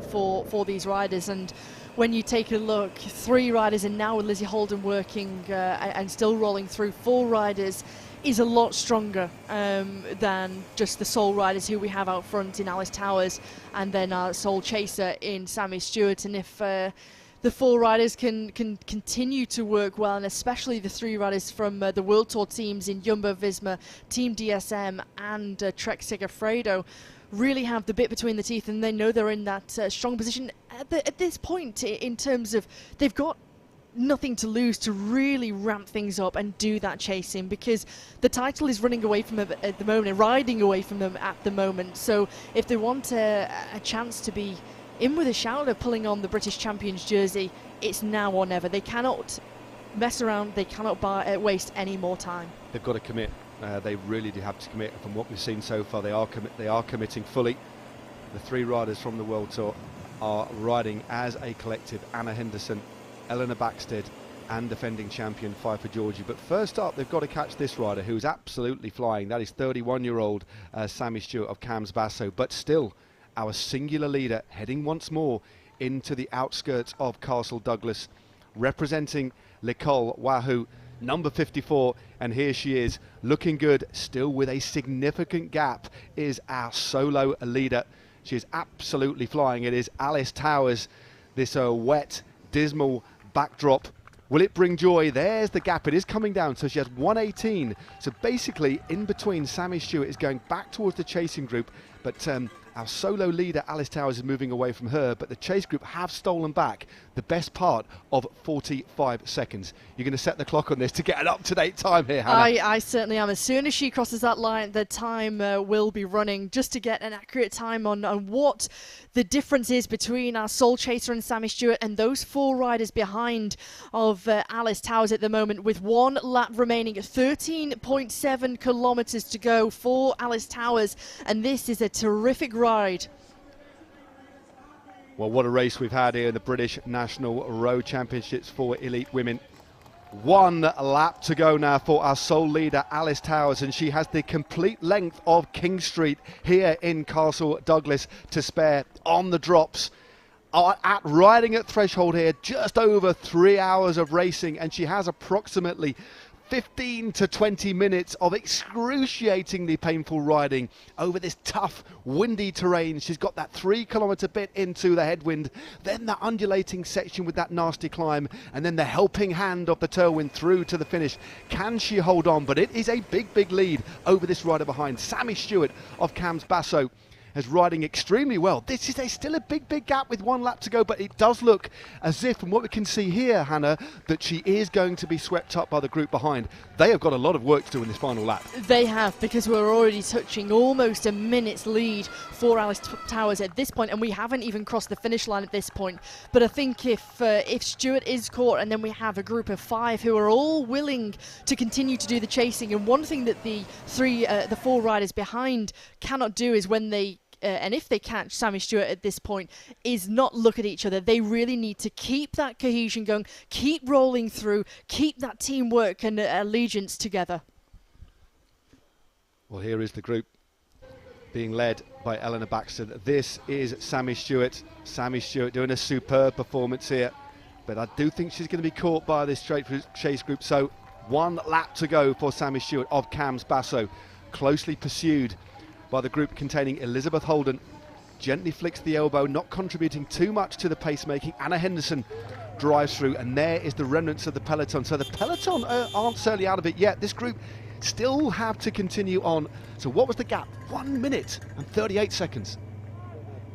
for these riders, and when you take a look, 3 riders, and now with Lizzie Holden working and still rolling through, 4 riders is a lot stronger than just the sole riders who we have out front in Alice Towers, and then our sole chaser in Sammy Stewart. And if the 4 riders can continue to work well, and especially the 3 riders from the World Tour teams in Jumbo-Visma, Team DSM and Trek Segafredo, really have the bit between the teeth, and they know they're in that strong position at this point, in terms of they've got nothing to lose to really ramp things up and do that chasing, because the title is running away from them at the moment and riding away from them at the moment. So if they want a chance to be in with a shout of pulling on the British Champions jersey, it's now or never. They cannot mess around, they cannot waste any more time. They've got to commit. They really do have to commit. From what we've seen so far, they are committing fully. The 3 riders from the World Tour are riding as a collective. Anna Henderson, Eleanor Baxted and defending champion Pfeiffer Georgie. But first up, they've got to catch this rider who's absolutely flying. That is 31-year-old Sammy Stewart of Cams Basso. But still, our singular leader heading once more into the outskirts of Castle Douglas, representing L'école Wahoo, number 54, and here she is, looking good, still with a significant gap, is our solo leader. She is absolutely flying. It is Alice Towers. This wet, dismal backdrop. Will it bring joy? There's the gap. It is coming down, so she has 1:18. So basically, in between, Sammy Stewart is going back towards the chasing group, but our solo leader, Alice Towers, is moving away from her, but the chase group have stolen back the best part of 45 seconds. You're going to set the clock on this to get an up-to-date time here, Hannah. I certainly am. As soon as she crosses that line, the time will be running, just to get an accurate time on what the difference is between our Soul Chaser and Sammy Stewart and those 4 riders behind of Alice Towers at the moment, with 1 lap remaining, 13.7 kilometres to go for Alice Towers, and this is a terrific ride. Well, what a race we've had here in the British National Road Championships for elite women. 1 lap to go now for our sole leader, Alice Towers, and she has the complete length of King Street here in Castle Douglas to spare on the drops. Riding at threshold here, just over 3 hours of racing, and she has approximately 15 to 20 minutes of excruciatingly painful riding over this tough, windy terrain. She's got that 3 kilometre bit into the headwind, then the undulating section with that nasty climb, and then the helping hand of the tailwind through to the finish. Can she hold on? But it is a big, big lead over this rider behind. Sammy Stewart of Cams Basso is riding extremely well. This is still a big, big gap with 1 lap to go, but it does look as if, from what we can see here, Hannah, that she is going to be swept up by the group behind. They have got a lot of work to do in this final lap. They have, because we're already touching almost a minute's lead for Alice Towers at this point, and we haven't even crossed the finish line at this point. But I think if Stewart is caught, and then we have a group of 5 who are all willing to continue to do the chasing, and one thing that the 4 riders behind cannot do is when they and if they catch Sammy Stewart at this point, is not look at each other. They really need to keep that cohesion going, keep rolling through, keep that teamwork and allegiance together. Well, here is the group being led by Eleanor Baxter. This is Sammy Stewart. Sammy Stewart doing a superb performance here, but I do think she's going to be caught by this straight chase group. So 1 lap to go for Sammy Stewart of Cams Basso, closely pursued by the group containing Elizabeth Holden. Gently flicks the elbow, not contributing too much to the pacemaking. Anna Henderson drives through, and there is the remnants of the peloton. So the peloton aren't certainly out of it yet. This group still have to continue on. So what was the gap? 1 minute and 38 seconds.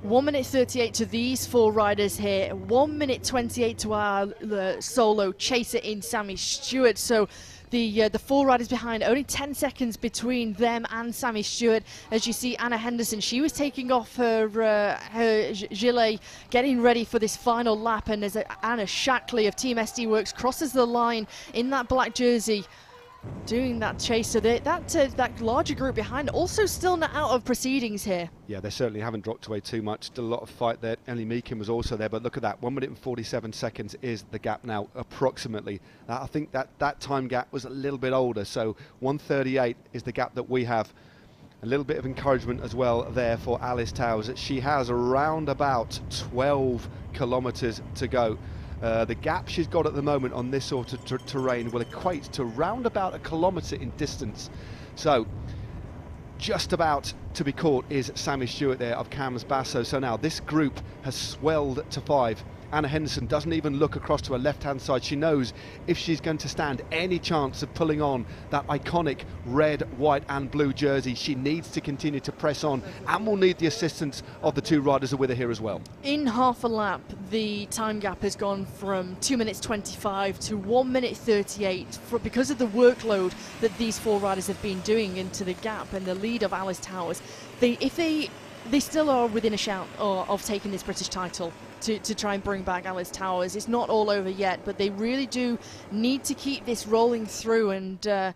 1 minute 38 to these 4 riders here. 1 minute 28 to our solo chaser in Sammy Stewart. So the 4 riders behind, only 10 seconds between them and Sammy Stewart. As you see, Anna Henderson, she was taking off her gilet, getting ready for this final lap, and as Anna Shackley of Team SD Works crosses the line in that black jersey, doing that chase. So that larger group behind also still not out of proceedings here. Yeah, they certainly haven't dropped away too much. Still a lot of fight there. Emily Meakin was also there, but look at that. 1 minute and 47 seconds is the gap now, approximately. I think that time gap was a little bit older, so 1:38 is the gap that we have. A little bit of encouragement as well there for Alice Towers. She has around about 12 kilometres to go. The gap she's got at the moment on this sort of terrain will equate to round about 1 kilometre in distance. So just about to be caught is Sammy Stewart there of Cams Basso. So now this group has swelled to 5. Anna Henderson doesn't even look across to her left-hand side. She knows if she's going to stand any chance of pulling on that iconic red, white and blue jersey, she needs to continue to press on, and will need the assistance of the 2 riders who are with her here as well. In half a lap, the time gap has gone from 2 minutes 25 to 1 minute 38 because of the workload that these 4 riders have been doing into the gap and the lead of Alice Towers. They still are within a shout of taking this British title to try and bring back Alice Towers. It's not all over yet, but they really do need to keep this rolling through, and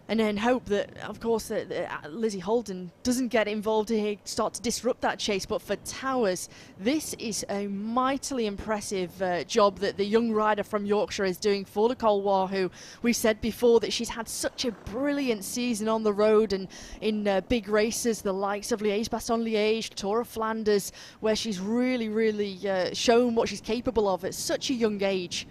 And then hope that, of course, that Lizzie Holden doesn't get involved here, start to disrupt that chase. But for Towers, this is a mightily impressive job that the young rider from Yorkshire is doing for Nicole Wahoo. We said before that she's had such a brilliant season on the road and in big races, the likes of Liège-Bastogne-Liège, Tour of Flanders, where she's really shown what she's capable of at such a young age.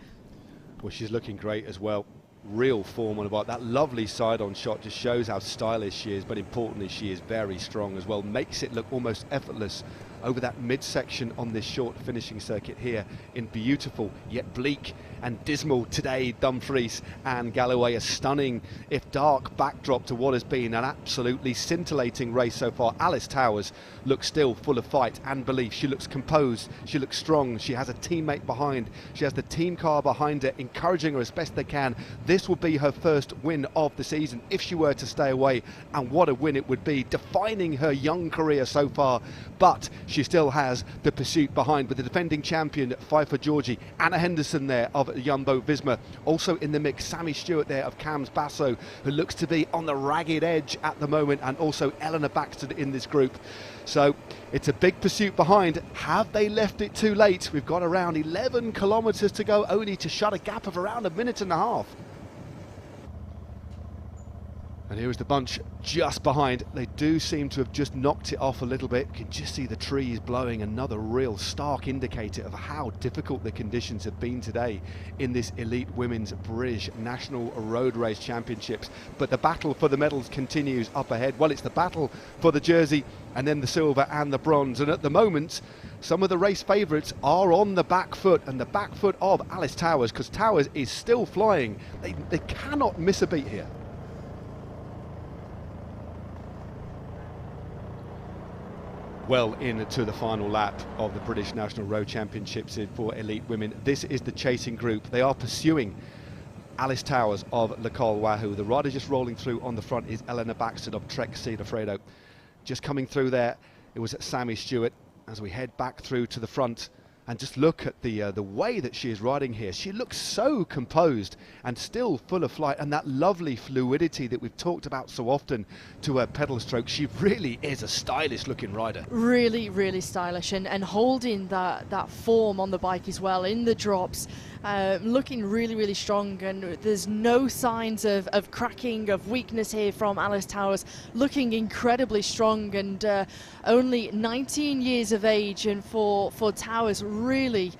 Well, she's looking great as well. Real form on the bike. That lovely side-on shot just shows how stylish she is, but importantly she is very strong as well. Makes it look almost effortless over that midsection on this short finishing circuit here in beautiful yet bleak and dismal today Dumfries and Galloway. A stunning, if dark, backdrop to what has been an absolutely scintillating race so far. Alice Towers looks still full of fight and belief. She looks composed, she looks strong, she has a teammate behind, she has the team car behind her encouraging her as best they can. This will be her first win of the season if she were to stay away, and what a win it would be, defining her young career so far. But she still has the pursuit behind with the defending champion Pfeiffer Georgie, Anna Henderson there of Jumbo-Visma, also in the mix Sammy Stewart there of Cams Basso, who looks to be on the ragged edge at the moment, and also Eleanor Baxter in this group. So it's a big pursuit behind. Have they left it too late? We've got around 11 kilometres to go, only to shut a gap of around a minute and a half. And here is the bunch just behind. They do seem to have just knocked it off a little bit. You can just see the trees blowing, another real stark indicator of how difficult the conditions have been today in this elite women's British National Road Race Championships. But the battle for the medals continues up ahead. Well, it's the battle for the jersey and then the silver and the bronze. And at the moment, some of the race favourites are on the back foot, and the back foot of Alice Towers, because Towers is still flying. They cannot miss a beat here. Well into the final lap of the British National Road Championships for elite women. This is the chasing group. They are pursuing Alice Towers of Nicole Wahoo. The rider just rolling through on the front is Eleanor Baxter of Trek Segafredo. Just coming through there, it was Sammy Stewart. As we head back through to the front and just look at the way that she is riding here, she looks so composed and still full of flight, and that lovely fluidity that we've talked about so often to her pedal stroke. She really is a stylish looking rider. Really stylish, and holding that form on the bike as well in the drops. Looking really strong, and there's no signs of cracking, of weakness here from Alice Towers. Looking incredibly strong, and only 19 years of age, and for Towers really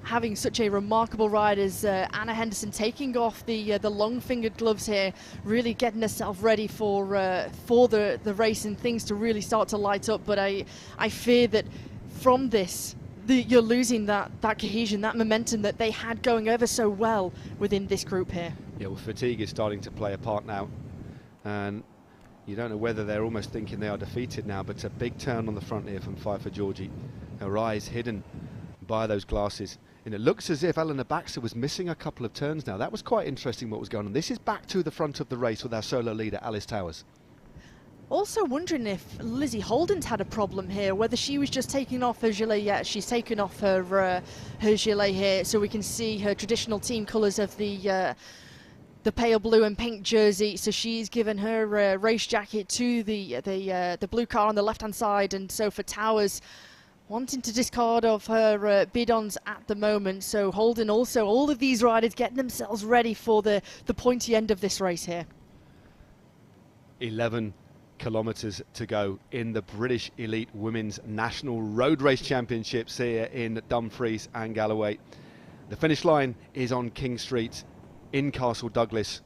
having such a remarkable ride as Anna Henderson taking off the long-fingered gloves here, really getting herself ready for the race and things to really start to light up. But I fear that from this, you're losing that cohesion, that momentum that they had going ever so well within this group here. Yeah, well, fatigue is starting to play a part now, and you don't know whether they're almost thinking they are defeated now, but it's a big turn on the front here from Pfeiffer Georgie. Her eyes hidden by those glasses, and it looks as if Eleanor Baxter was missing a couple of turns now. That was quite interesting what was going on. This is back to the front of the race with our solo leader Alice Towers. Also wondering if Lizzie Holden's had a problem here, whether she was just taking off her gilet. Yeah, she's taken off her gilet here, so we can see her traditional team colours of the pale blue and pink jersey. So she's given her race jacket to the blue car on the left-hand side, and so for Towers, wanting to discard of her bidons at the moment. So Holden also, all of these riders getting themselves ready for the pointy end of this race here. 11 kilometres to go in the British Elite Women's National Road Race Championships here in Dumfries and Galloway. The finish line is on King Street in Castle Douglas,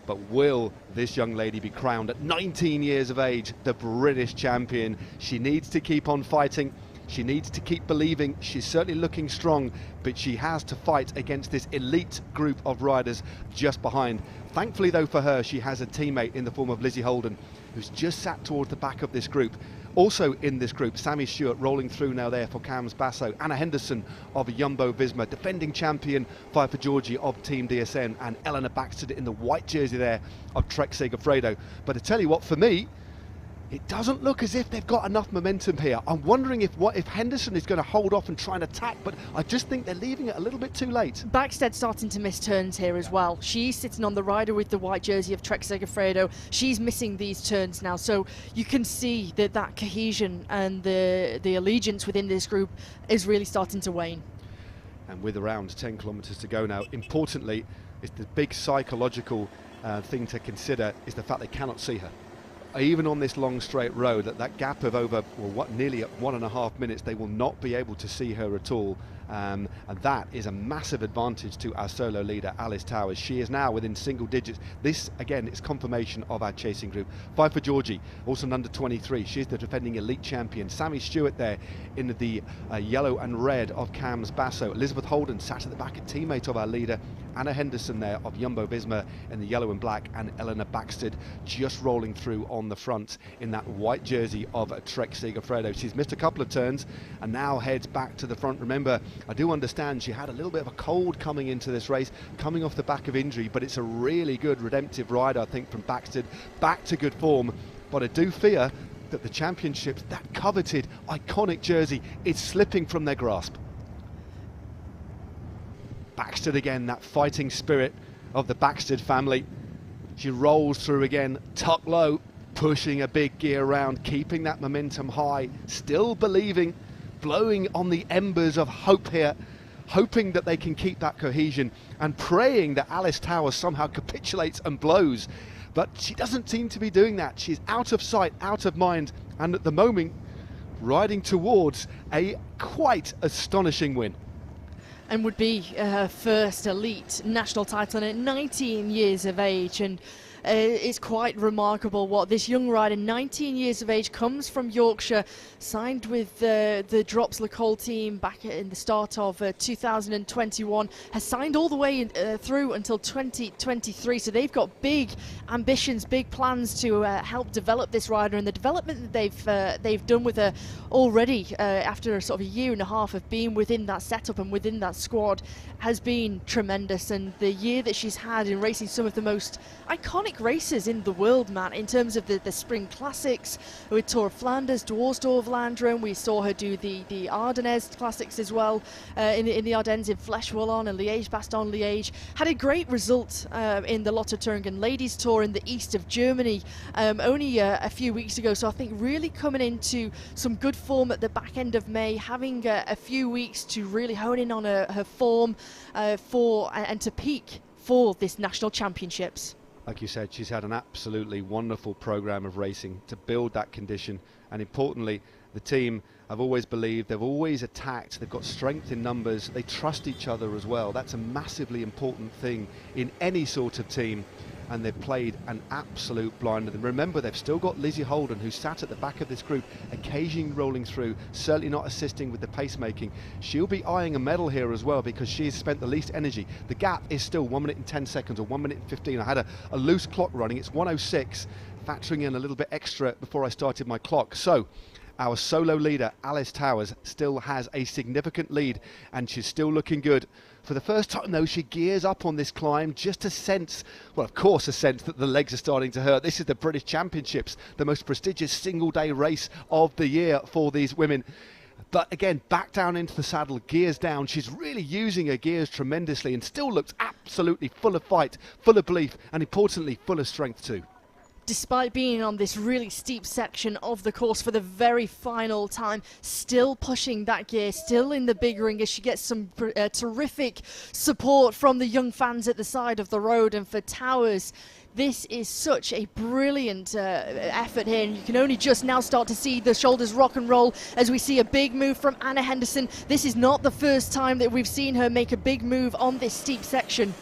but will this young lady be crowned at 19 years of age the British champion? She needs to keep on fighting. She needs to keep believing. She's certainly looking strong, but she has to fight against this elite group of riders just behind. Thankfully, though, for her, she has a teammate in the form of Lizzie Holden, who's just sat towards the back of this group. Also in this group, Sammy Stewart rolling through now there for Cams Basso, Anna Henderson of Jumbo-Visma, defending champion Pfeiffer Georgie of Team DSN, and Eleanor Baxter in the white jersey there of Trek Segafredo. But I tell you what, for me, It doesn't look as if they've got enough momentum here. I'm wondering if Henderson is going to hold off and try and attack, but I just think they're leaving it a little bit too late. Backstead starting to miss turns here as well. She's sitting on the rider with the white jersey of Trek Segafredo. She's missing these turns now, so you can see that cohesion and the allegiance within this group is really starting to wane. And with around 10 kilometres to go now, importantly, it's the big psychological thing to consider is the fact they cannot see her. Even on this long straight road, that gap of over nearly 1.5 minutes, they will not be able to see her at all, and that is a massive advantage to our solo leader Alice Towers. She is now within single digits. This again is confirmation of our chasing group. 5 for Georgie, also an under 23. She's the defending elite champion. Sammy Stewart there in the yellow and red of Cam's Basso. Elizabeth Holden sat at the back, a teammate of our leader. Anna Henderson there of Jumbo Visma in the yellow and black, and Eleanor Backstead just rolling through on the front in that white jersey of Trek Segafredo. She's missed a couple of turns and now heads back to the front. Remember, I do understand she had a little bit of a cold coming into this race, coming off the back of injury, but it's a really good redemptive ride, I think, from Backstead, back to good form. But I do fear that the championships, that coveted iconic jersey, is slipping from their grasp. Backstead again, that fighting spirit of the Backstead family. She rolls through again, tuck low, pushing a big gear around, keeping that momentum high, still believing, blowing on the embers of hope here, hoping that they can keep that cohesion and praying that Alice Towers somehow capitulates and blows. But she doesn't seem to be doing that. She's out of sight, out of mind, and at the moment riding towards a quite astonishing win. And would be her first elite national title at 19 years of age, and it's quite remarkable what this young rider, 19 years of age, comes from Yorkshire, signed with the Drops Lacole team back in the start of 2021, has signed all the way through until 2023, so they've got big ambitions, big plans to help develop this rider, and the development that they've done with her already after sort of a year and a half of being within that setup and within that squad has been tremendous. And the year that she's had in racing some of the most iconic races in the world, Matt, in terms of the spring classics with Tour of Flanders, Dwarsdorf Landrum. We saw her do the Ardennes classics as well in the Ardennes, in Flèche-Wallonne and Liège-Bastogne-Liège. Had a great result in the Lotte Thüringen Ladies Tour in the east of Germany only a few weeks ago, so I think really coming into some good form at the back end of May, having a few weeks to really hone in on her form and to peak for this national championships. Like you said, she's had an absolutely wonderful programme of racing to build that condition, and importantly, the team, I've always believed, they've always attacked, they've got strength in numbers, they trust each other as well. That's a massively important thing in any sort of team, and they've played an absolute blinder. And remember, they've still got Lizzie Holden, who sat at the back of this group, occasionally rolling through, certainly not assisting with the pacemaking. She'll be eyeing a medal here as well, because she's spent the least energy. The gap is still 1 minute and 10 seconds, or 1 minute and 15. I had a loose clock running, it's 1:06, factoring in a little bit extra before I started my clock. So our solo leader, Alice Towers, still has a significant lead, and she's still looking good. For the first time, though, she gears up on this climb just to sense, well, of course, a sense that the legs are starting to hurt. This is the British Championships, the most prestigious single-day race of the year for these women. But again, back down into the saddle, gears down. She's really using her gears tremendously and still looks absolutely full of fight, full of belief, and importantly, full of strength too. Despite being on this really steep section of the course for the very final time, still pushing that gear, still in the big ring as she gets some terrific support from the young fans at the side of the road. And for Towers, this is such a brilliant effort here, and you can only just now start to see the shoulders rock and roll as we see a big move from Anna Henderson. This is not the first time that we've seen her make a big move on this steep section.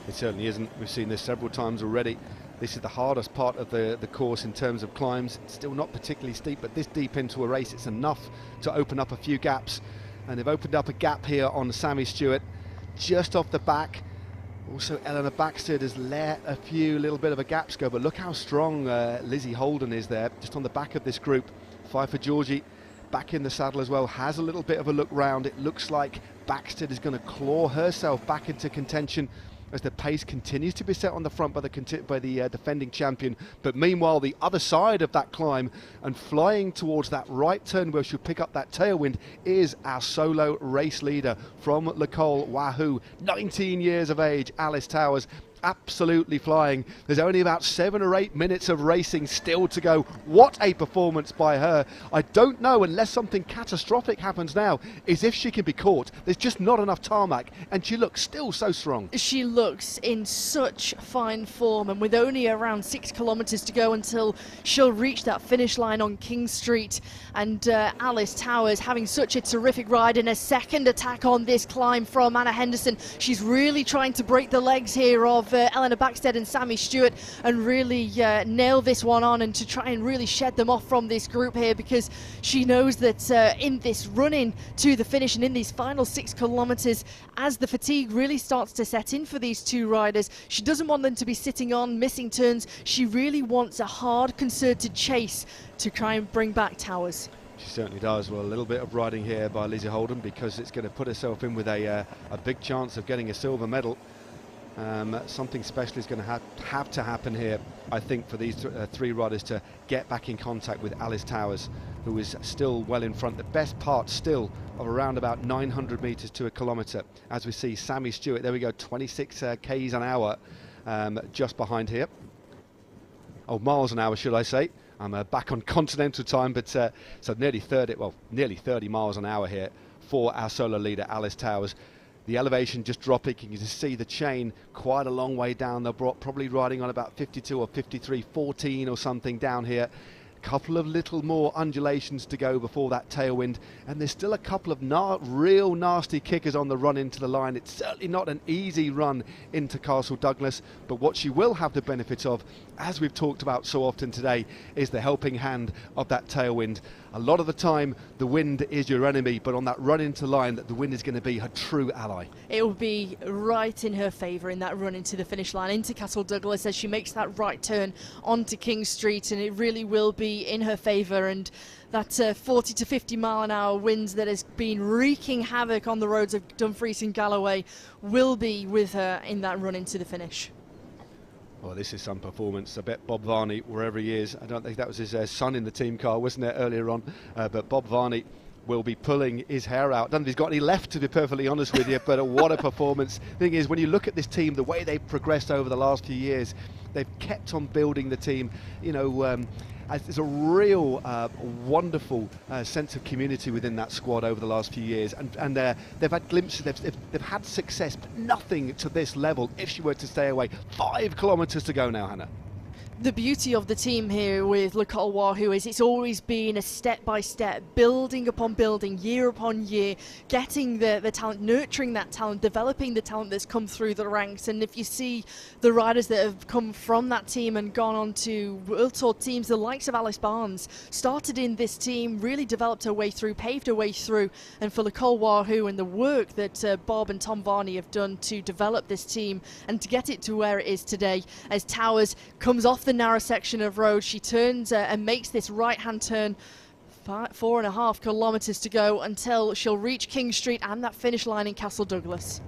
It certainly isn't. We've seen this several times already. This is the hardest part of the course in terms of climbs. It's still not particularly steep, but this deep into a race, it's enough to open up a few gaps. And they've opened up a gap here on Sammy Stewart, just off the back. Also, Eleanor Backstead has let a few little bit of a gaps go, but look how strong Lizzie Holden is there, just on the back of this group. 5 for Georgie, back in the saddle as well, has a little bit of a look round. It looks like Backstead is going to claw herself back into contention. as the pace continues to be set on the front by the defending champion. But meanwhile, the other side of that climb and flying towards that right turn where she'll pick up that tailwind is our solo race leader from Nicole Wahoo, 19 years of age, Alice Towers. Absolutely flying. There's only about 7 or 8 minutes of racing still to go. What a performance by her. I don't know, unless something catastrophic happens now, is if she can be caught. There's just not enough tarmac, and she looks still so strong. She looks in such fine form, and with only around 6 kilometres to go until she'll reach that finish line on King Street, and Alice Towers having such a terrific ride in a second attack on this climb from Anna Henderson. She's really trying to break the legs here of Eleanor Backstead and Sammy Stewart and really nail this one on, and to try and really shed them off from this group here, because she knows that in this run-in to the finish and in these final 6 kilometres, as the fatigue really starts to set in for these two riders, she doesn't want them to be sitting on, missing turns. She really wants a hard, concerted chase to try and bring back Towers. She certainly does. Well, a little bit of riding here by Lizzie Holden, because it's going to put herself in with a big chance of getting a silver medal. Something special is going to have to happen here, I think, for these three riders to get back in contact with Alice Towers, who is still well in front. The best part still of around about 900 metres to a kilometre, as we see Sammy Stewart, there we go, 26 k's an hour just behind here. Oh, miles an hour, should I say. I'm back on continental time, but so nearly 30 miles an hour here for our solo leader, Alice Towers. The elevation just dropping. You can see the chain quite a long way down. They're probably riding on about 52 or 53, 14 or something down here. Couple of little more undulations to go before that tailwind, and there's still a couple of real nasty kickers on the run into the line. It's certainly not an easy run into Castle Douglas, but what she will have the benefit of, as we've talked about so often today, is the helping hand of that tailwind. A lot of the time the wind is your enemy, but on that run into line, the wind is going to be her true ally. It will be right in her favour in that run into the finish line, into Castle Douglas, as she makes that right turn onto King Street, and it really will be in her favour. And that 40 to 50 mile an hour winds that has been wreaking havoc on the roads of Dumfries and Galloway will be with her in that run into the finish. Well, this is some performance. I bet Bob Varney, wherever he is, I don't think that was his son in the team car, wasn't it, earlier on? But Bob Varney will be pulling his hair out. I don't know if he's got any left, to be perfectly honest with you, but what a performance. The thing is, when you look at this team, the way they've progressed over the last few years, they've kept on building the team. You know, there's a real wonderful sense of community within that squad over the last few years, and they've had glimpses, they've had success, but nothing to this level if she were to stay away. 5 kilometres to go now, Hannah. The beauty of the team here with Nicole Wahoo is it's always been a step-by-step, building upon building, year upon year, getting the talent, nurturing that talent, developing the talent that's come through the ranks. And if you see the riders that have come from that team and gone on to World Tour teams, the likes of Alice Barnes, started in this team, really developed her way through, paved her way through. And for Nicole Wahoo and the work that Bob and Tom Varney have done to develop this team and to get it to where it is today, as Towers comes off the narrow section of road, she turns and makes this right-hand turn. 4.5 kilometres to go until she'll reach King Street and that finish line in Castle Douglas.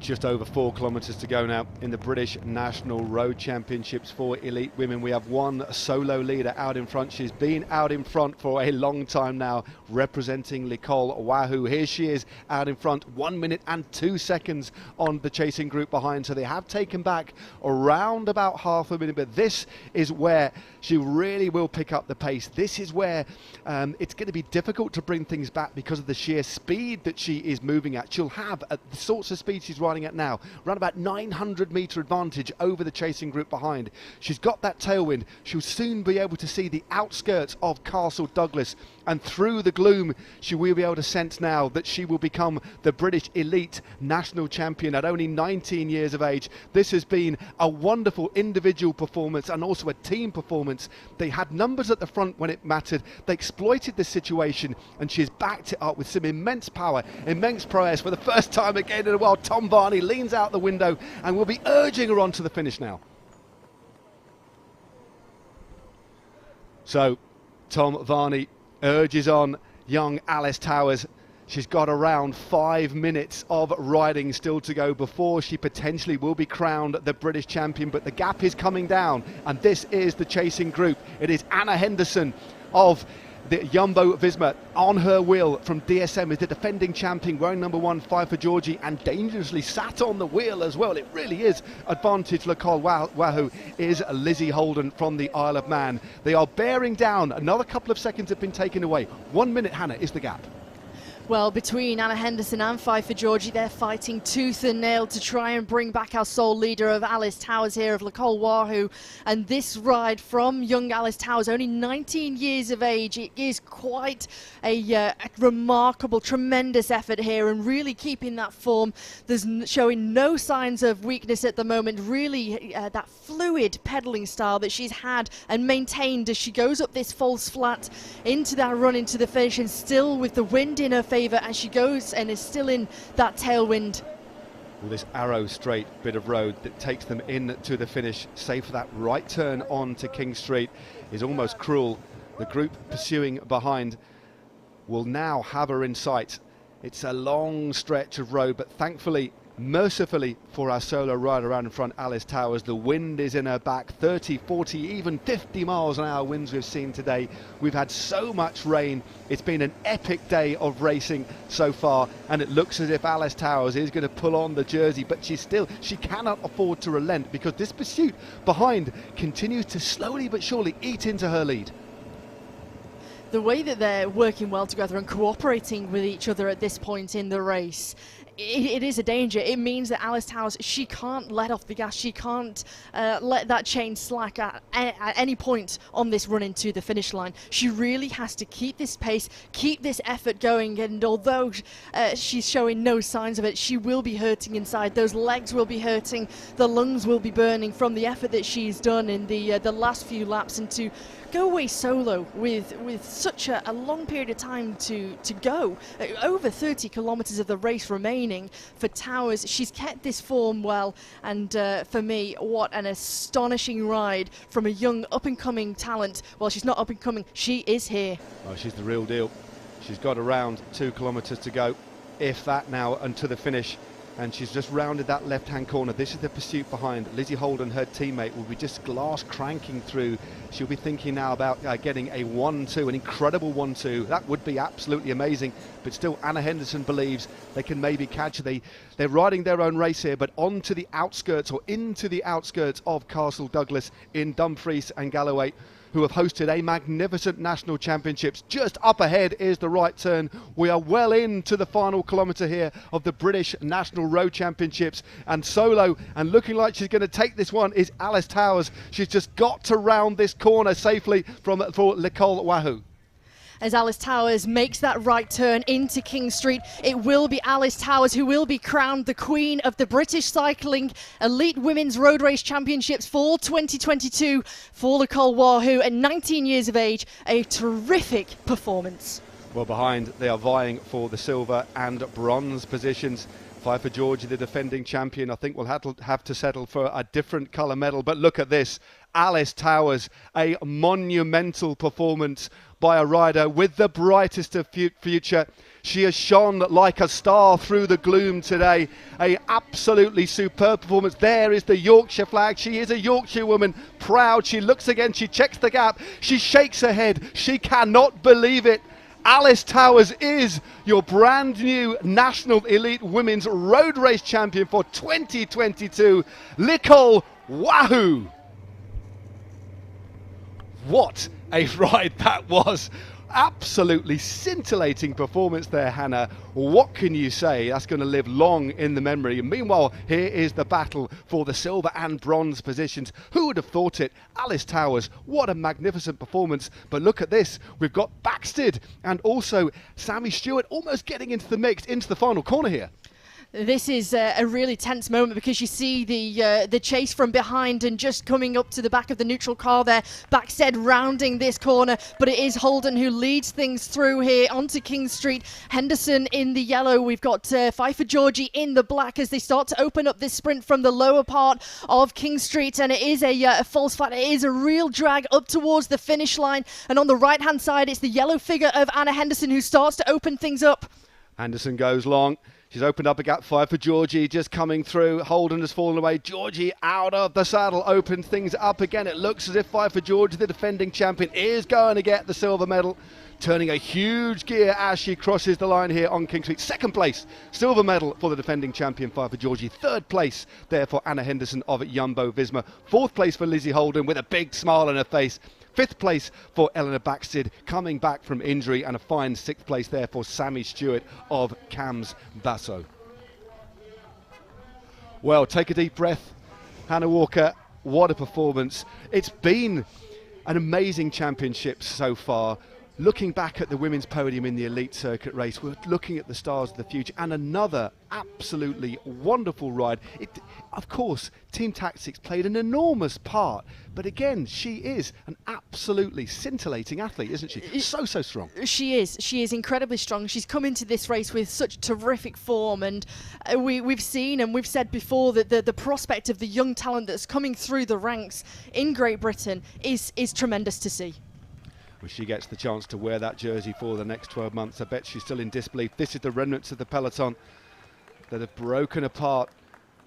Just over 4 kilometres to go now in the British National Road Championships for elite women. We have one solo leader out in front. She's been out in front for a long time now, representing Nicole Wahoo. Here she is out in front, 1 minute and 2 seconds on the chasing group behind. So they have taken back around about half a minute, but this is where she really will pick up the pace. This is where it's going to be difficult to bring things back because of the sheer speed that she is moving at. She'll have the sorts of speed she's riding at now, around about 900 metre advantage over the chasing group behind. She's got that tailwind. She'll soon be able to see the outskirts of Castle Douglas, and through the gloom she will be able to sense now that she will become the British elite national champion at only 19 years of age. This has been a wonderful individual performance and also a team performance. They had numbers at the front when it mattered. They exploited the situation, and she's backed it up with some immense power, immense prowess for the first time again in a while. Tom Varney leans out the window and will be urging her on to the finish now. So Tom Varney urges on young Alice Towers She's got around 5 minutes of riding still to go before she potentially will be crowned the British champion, but the gap is coming down, and this is the chasing group. It is Anna Henderson of the Jumbo-Visma on her wheel from DSM, is the defending champion, wearing number 1, Five for Georgie, and dangerously sat on the wheel as well. It really is advantage Nicole Wahoo is Lizzie Holden from the Isle of Man. They are bearing down. Another couple of seconds have been taken away. 1 minute, Hannah, is the gap. Well, between Anna Henderson and Five for Georgie, they're fighting tooth and nail to try and bring back our sole leader of Alice Towers here, of Nicole Wahoo. And this ride from young Alice Towers, only 19 years of age, it is quite a remarkable, tremendous effort here, and really keeping that form. There's showing no signs of weakness at the moment. Really, that fluid pedalling style that she's had and maintained as she goes up this false flat into that run into the finish, and still with the wind in her favour as she goes and is still in that tailwind. Well, this arrow straight bit of road that takes them in to the finish, save for that right turn on to King Street, is almost cruel. The group pursuing behind will now have her in sight. It's a long stretch of road, but thankfully, mercifully for our solo rider around in front, Alice Towers, the wind is in her back. 30, 40, even 50 miles an hour winds we've seen today. We've had so much rain. It's been an epic day of racing so far, and it looks as if Alice Towers is going to pull on the jersey, but she cannot afford to relent, because this pursuit behind continues to slowly but surely eat into her lead. The way that they're working well together and cooperating with each other at this point in the race, it is a danger. It means that Alice Towers, she can't let off the gas. She can't let that chain slack at any point on this run into the finish line. She really has to keep this pace, keep this effort going, and although she's showing no signs of it, she will be hurting inside. Those legs will be hurting, the lungs will be burning from the effort that she's done in the last few laps, and to go away solo with such a long period of time to go, over 30 kilometres of the race remaining for Towers. She's kept this form well, and for me, what an astonishing ride from a young up-and-coming talent. Well, she's not up-and-coming, she is here. Oh, she's the real deal. She's got around 2 kilometres to go, if that now, until the finish. And she's just rounded that left-hand corner. This is the pursuit behind. Lizzie Holden, her teammate, will be just glass cranking through. She'll be thinking now about getting a 1-2, an incredible 1-2. That would be absolutely amazing. But still, Anna Henderson believes they can maybe catch her. They're riding their own race here, but onto the outskirts, or into the outskirts of Castle Douglas in Dumfries and Galloway, who have hosted a magnificent national championships. Just up ahead is the right turn. We are well into the final kilometre here of the British National Road Championships, and solo and looking like she's going to take this one is Alice Towers. She's just got to round this corner safely for Nicole Wahoo. As Alice Towers makes that right turn into King Street, it will be Alice Towers who will be crowned the Queen of the British Cycling Elite Women's Road Race Championships for 2022 for Nicole Wahoo at 19 years of age. A terrific performance. Well, behind, they are vying for the silver and bronze positions. Five for Georgie, the defending champion, I think will have to settle for a different colour medal. But look at this. Alice Towers, a monumental performance by a rider with the brightest of future. She has shone like a star through the gloom today. A absolutely superb performance. There is the Yorkshire flag. She is a Yorkshire woman, proud. She looks again, she checks the gap, she shakes her head. She cannot believe it. Alice Towers is your brand new National Elite Women's Road Race Champion for 2022, Nicole Wahoo. What a ride that was. Absolutely scintillating performance there, Hannah. What can you say? That's going to live long in the memory. And meanwhile, here is the battle for the silver and bronze positions. Who would have thought it? Alice Towers, what a magnificent performance. But look at this. We've got Baxted and also Sammy Stewart almost getting into the mix, into the final corner here. This is a really tense moment, because you see the chase from behind and just coming up to the back of the neutral car there. Baxted rounding this corner, but it is Holden who leads things through here onto King Street. Henderson in the yellow. We've got Five for Georgie in the black as they start to open up this sprint from the lower part of King Street, and it is a false flat. It is a real drag up towards the finish line, and on the right hand side it's the yellow figure of Anna Henderson who starts to open things up. Anderson goes long. She's opened up a gap 5 for Georgie, just coming through. Holden has fallen away. Georgie out of the saddle, opened things up again. It looks as if 5 for Georgie, the defending champion, is going to get the silver medal. Turning a huge gear as she crosses the line here on King Street. Second place, silver medal for the defending champion, 5 for Georgie. Third place there for Anna Henderson of Jumbo Visma. Fourth place for Lizzie Holden with a big smile on her face. Fifth place for Eleanor Baxted, coming back from injury, and a fine sixth place there for Sammy Stewart of Cams Basso. Well, take a deep breath, Hannah Walker. What a performance. It's been an amazing championship so far. Looking back at the women's podium in the elite circuit race, we're looking at the stars of the future, and another absolutely wonderful ride. Of course, team tactics played an enormous part, but again, she is an absolutely scintillating athlete, isn't she? So strong. She is incredibly strong. She's come into this race with such terrific form, and we've seen and we've said before that the prospect of the young talent that's coming through the ranks in Great Britain is tremendous to see. When she gets the chance to wear that jersey for the next 12 months, I bet she's still in disbelief. This is the remnants of the peloton that have broken apart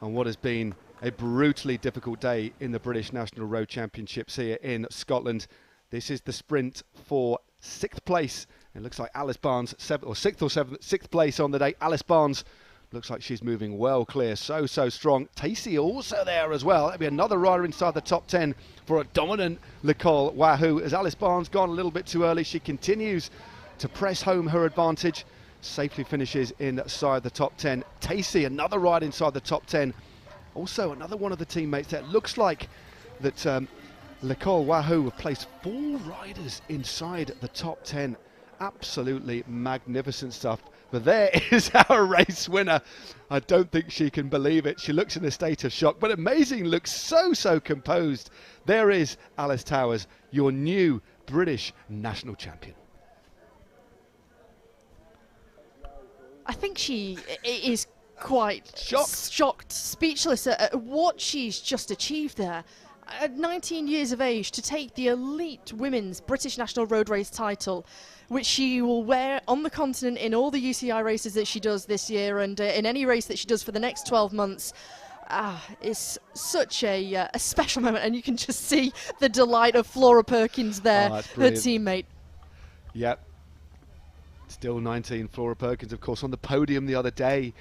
on what has been a brutally difficult day in the British National Road Championships here in Scotland. This is the sprint for 6th place. It looks like Alice Barnes, 6th place on the day. Alice Barnes looks like she's moving well clear, so strong. Tacey also there as well. That'll be another rider inside the top 10 for a dominant Nicole Wahoo. As Alice Barnes gone a little bit too early, she continues to press home her advantage. Safely finishes inside the top 10. Tacey, another ride inside the top 10. Also another one of the teammates there. It looks like that Nicole Wahoo have placed 4 riders inside the top 10. Absolutely magnificent stuff. But there is our race winner. I don't think she can believe it. She looks in a state of shock, but amazing, looks so composed. There is Alice Towers, your new British national champion. I think she is quite shocked, speechless at what she's just achieved there. At 19 years of age, to take the elite women's British National Road Race title, which she will wear on the continent in all the UCI races that she does this year, and in any race that she does for the next 12 months. It's such a special moment, and you can just see the delight of Flora Perkins there, her teammate. Yep. Still 19, Flora Perkins, of course, on the podium the other day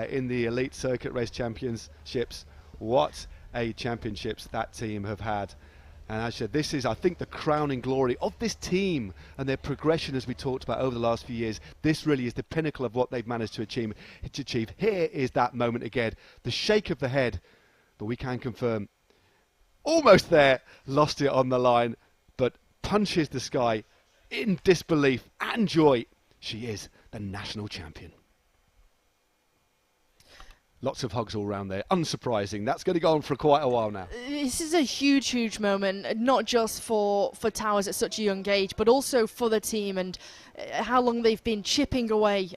in the Elite Circuit Race Championships. What a championships that team have had. And as I said, this is, I think, the crowning glory of this team and their progression, as we talked about over the last few years. This really is the pinnacle of what they've managed to achieve. Here is that moment again, the shake of the head, but we can confirm, almost there, lost it on the line, but punches the sky in disbelief and joy. She is the national champion. Lots of hugs all around there. Unsurprising. That's going to go on for quite a while now. This is a huge moment, not just for Towers at such a young age, but also for the team and how long they've been chipping away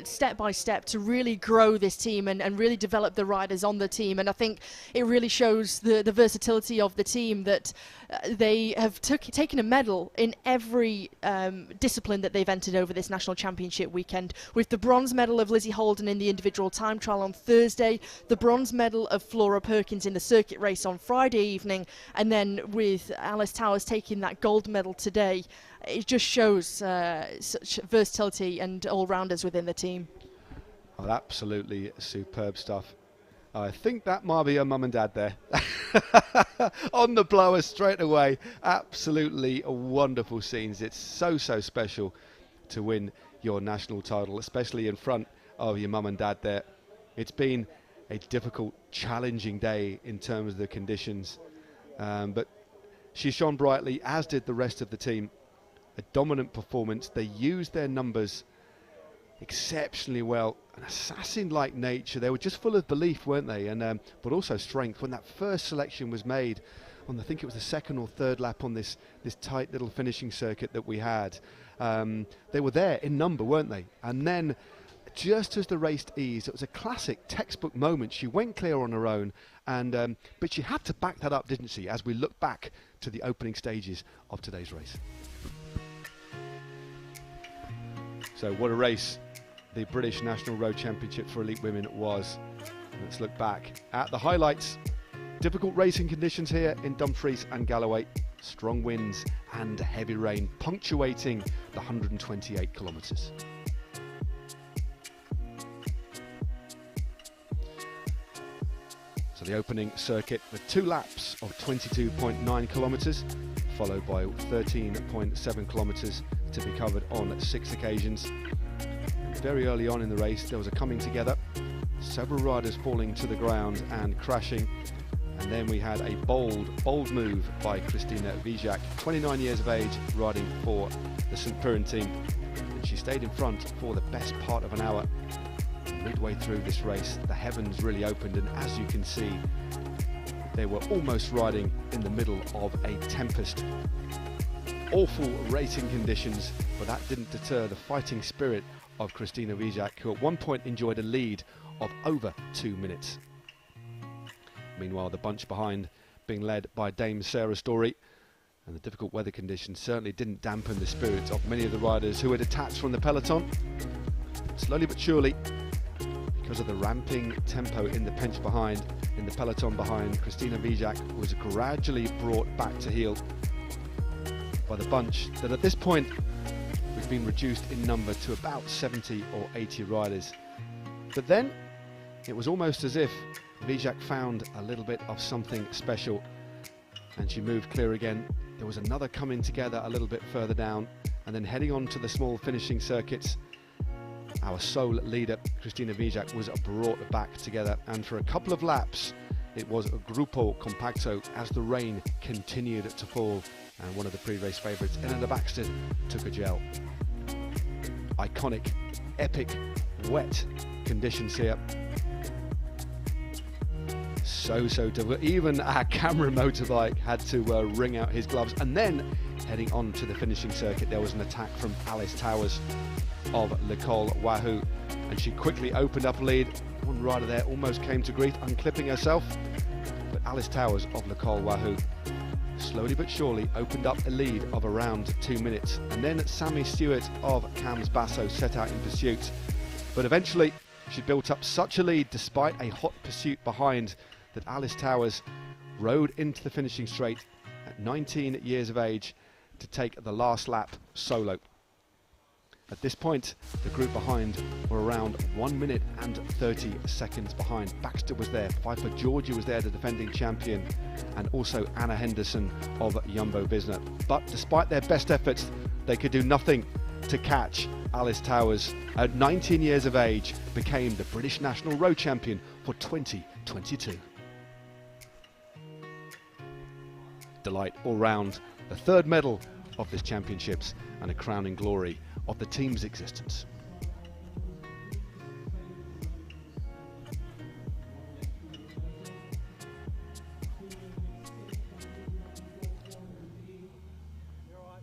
step by step to really grow this team and really develop the riders on the team. And I think it really shows the versatility of the team that they have taken a medal in every discipline that they've entered over this national championship weekend, with the bronze medal of Lizzie Holden in the individual time trial on Thursday, the bronze medal of Flora Perkins in the circuit race on Friday evening, and then with Alice Towers taking that gold medal today. It just shows such versatility and all-rounders within the team. Oh, absolutely superb stuff. I think that might be her mum and dad there. On the blower straight away. Absolutely wonderful scenes. It's so special to win your national title, especially in front of your mum and dad there. It's been a difficult, challenging day in terms of the conditions. But she shone brightly, as did the rest of the team. A dominant performance. They used their numbers exceptionally well. An assassin-like nature. They were just full of belief, weren't they? And but also strength. When that first selection was made on, I think it was the second or third lap on this tight little finishing circuit that we had, they were there in number, weren't they? And then just as the race eased, it was a classic textbook moment. She went clear on her own, and but she had to back that up, didn't she, as we look back to the opening stages of today's race. So what a race the British National Road Championship for elite women was. Let's look back at the highlights. Difficult racing conditions here in Dumfries and Galloway. Strong winds and heavy rain punctuating the 128 kilometres. So the opening circuit with 2 laps of 22.9 kilometres, followed by 13.7 kilometres to be covered on 6 occasions. Very early on in the race there was a coming together, several riders falling to the ground and crashing, and then we had a bold move by Christina Vijak, 29 years of age, riding for the St Piran team, and she stayed in front for the best part of an hour. Midway through this race the heavens really opened, and as you can see they were almost riding in the middle of a tempest. Awful racing conditions, but that didn't deter the fighting spirit of Christina Vijak, who at one point enjoyed a lead of over 2 minutes. Meanwhile, the bunch behind being led by Dame Sarah Story, and the difficult weather conditions certainly didn't dampen the spirits of many of the riders who had detached from the peloton. Slowly but surely, because of the ramping tempo in the bench behind, in the peloton behind, Christina Vijak was gradually brought back to heel by the bunch that at this point we've been reduced in number to about 70 or 80 riders. But then it was almost as if Vijak found a little bit of something special and she moved clear again. There was another coming together a little bit further down, and then heading on to the small finishing circuits, our sole leader Christina Vijak was brought back together, and for a couple of laps it was a Gruppo Compacto as the rain continued to fall, and one of the pre-race favourites, Eleanor Baxter, took a gel. Iconic, epic, wet conditions here. So difficult. Even our camera motorbike had to wring out his gloves. And then heading on to the finishing circuit there was an attack from Alice Towers of L'école Wahoo, and she quickly opened up a lead. One rider there almost came to grief, unclipping herself, but Alice Towers of L'école Wahoo slowly but surely opened up a lead of around 2 minutes, and then Sammy Stewart of Cams Basso set out in pursuit, but eventually she built up such a lead despite a hot pursuit behind that Alice Towers rode into the finishing straight at 19 years of age to take the last lap solo. At this point, the group behind were around 1 minute and 30 seconds behind. Baxter was there, Piper Georgia was there, the defending champion, and also Anna Henderson of Jumbo Visma. But despite their best efforts, they could do nothing to catch Alice Towers. At 19 years of age, became the British National Road Champion for 2022. Delight all round, the third medal of this championships and a crowning glory of the team's existence.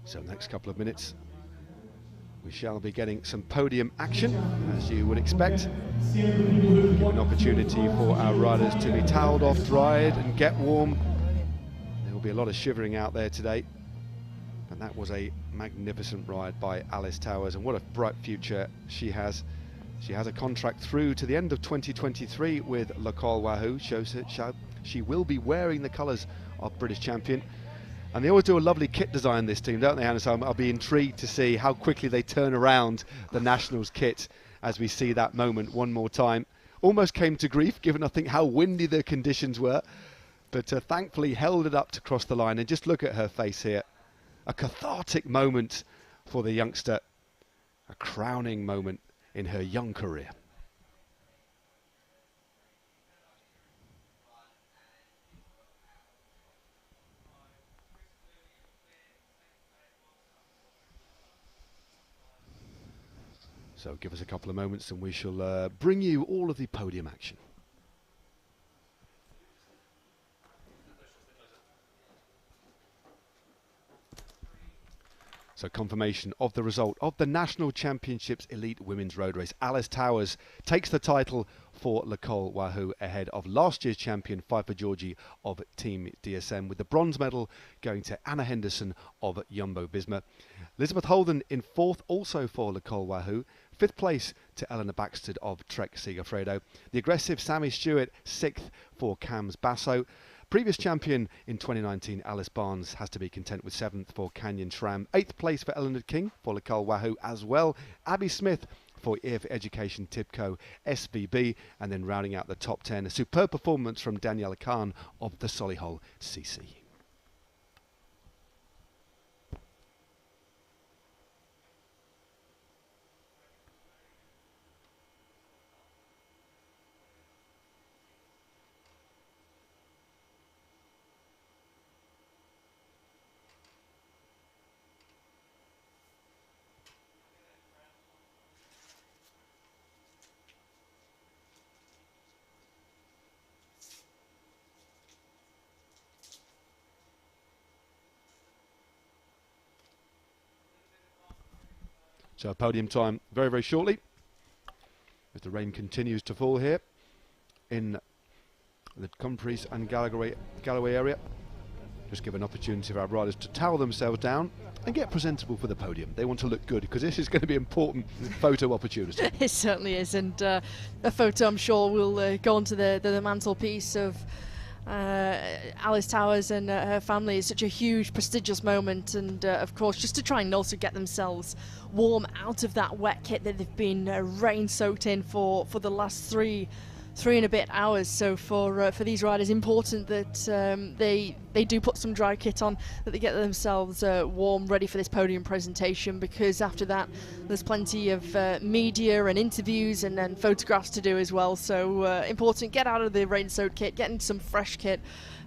So next couple of minutes we shall be getting some podium action, as you would expect. Give an opportunity for our riders to be towelled off, dried and get warm. There will be a lot of shivering out there today. And that was a magnificent ride by Alice Towers, and what a bright future she has. She has a contract through to the end of 2023 with L'école Wahoo. Shows that she will be wearing the colours of British champion. And they always do a lovely kit design, this team, don't they, Hannah? So I'll be intrigued to see how quickly they turn around the Nationals kit as we see that moment one more time. Almost came to grief, given I think how windy the conditions were, but thankfully held it up to cross the line. And just look at her face here. A cathartic moment for the youngster, a crowning moment in her young career. So give us a couple of moments and we shall bring you all of the podium action. So confirmation of the result of the National Championships Elite Women's Road Race. Alice Towers takes the title for Nicole Wahoo ahead of last year's champion Pfeiffer Georgie of Team DSM, with the bronze medal going to Anna Henderson of Jumbo Visma. Elizabeth Holden in fourth, also for Nicole Wahoo. Fifth place to Eleanor Baxter of Trek Segafredo. The aggressive Sammy Stewart, sixth for Cams Basso. Previous champion in 2019, Alice Barnes, has to be content with seventh for Canyon Schramm. Eighth place for Eleanor King for Nicole Wahoo as well. Abby Smith for EF Education Tipco SVB, and then rounding out the top 10, a superb performance from Daniela Khan of the Solihull CC. So podium time very, very shortly, as the rain continues to fall here in the Dumfries and Galloway area. Just give an opportunity for our riders to towel themselves down and get presentable for the podium. They want to look good because this is going to be important photo opportunity. It certainly is, and a photo I'm sure will go onto the mantelpiece of Alice Towers and her family. Is such a huge, prestigious moment, and of course, just to try and also get themselves warm out of that wet kit that they've been rain-soaked in for the last three and a bit hours. So for these riders, important that they do put some dry kit on, that they get themselves warm, ready for this podium presentation, because after that there's plenty of media and interviews and photographs to do as well. So important, get out of the rain-soaked kit, get into some fresh kit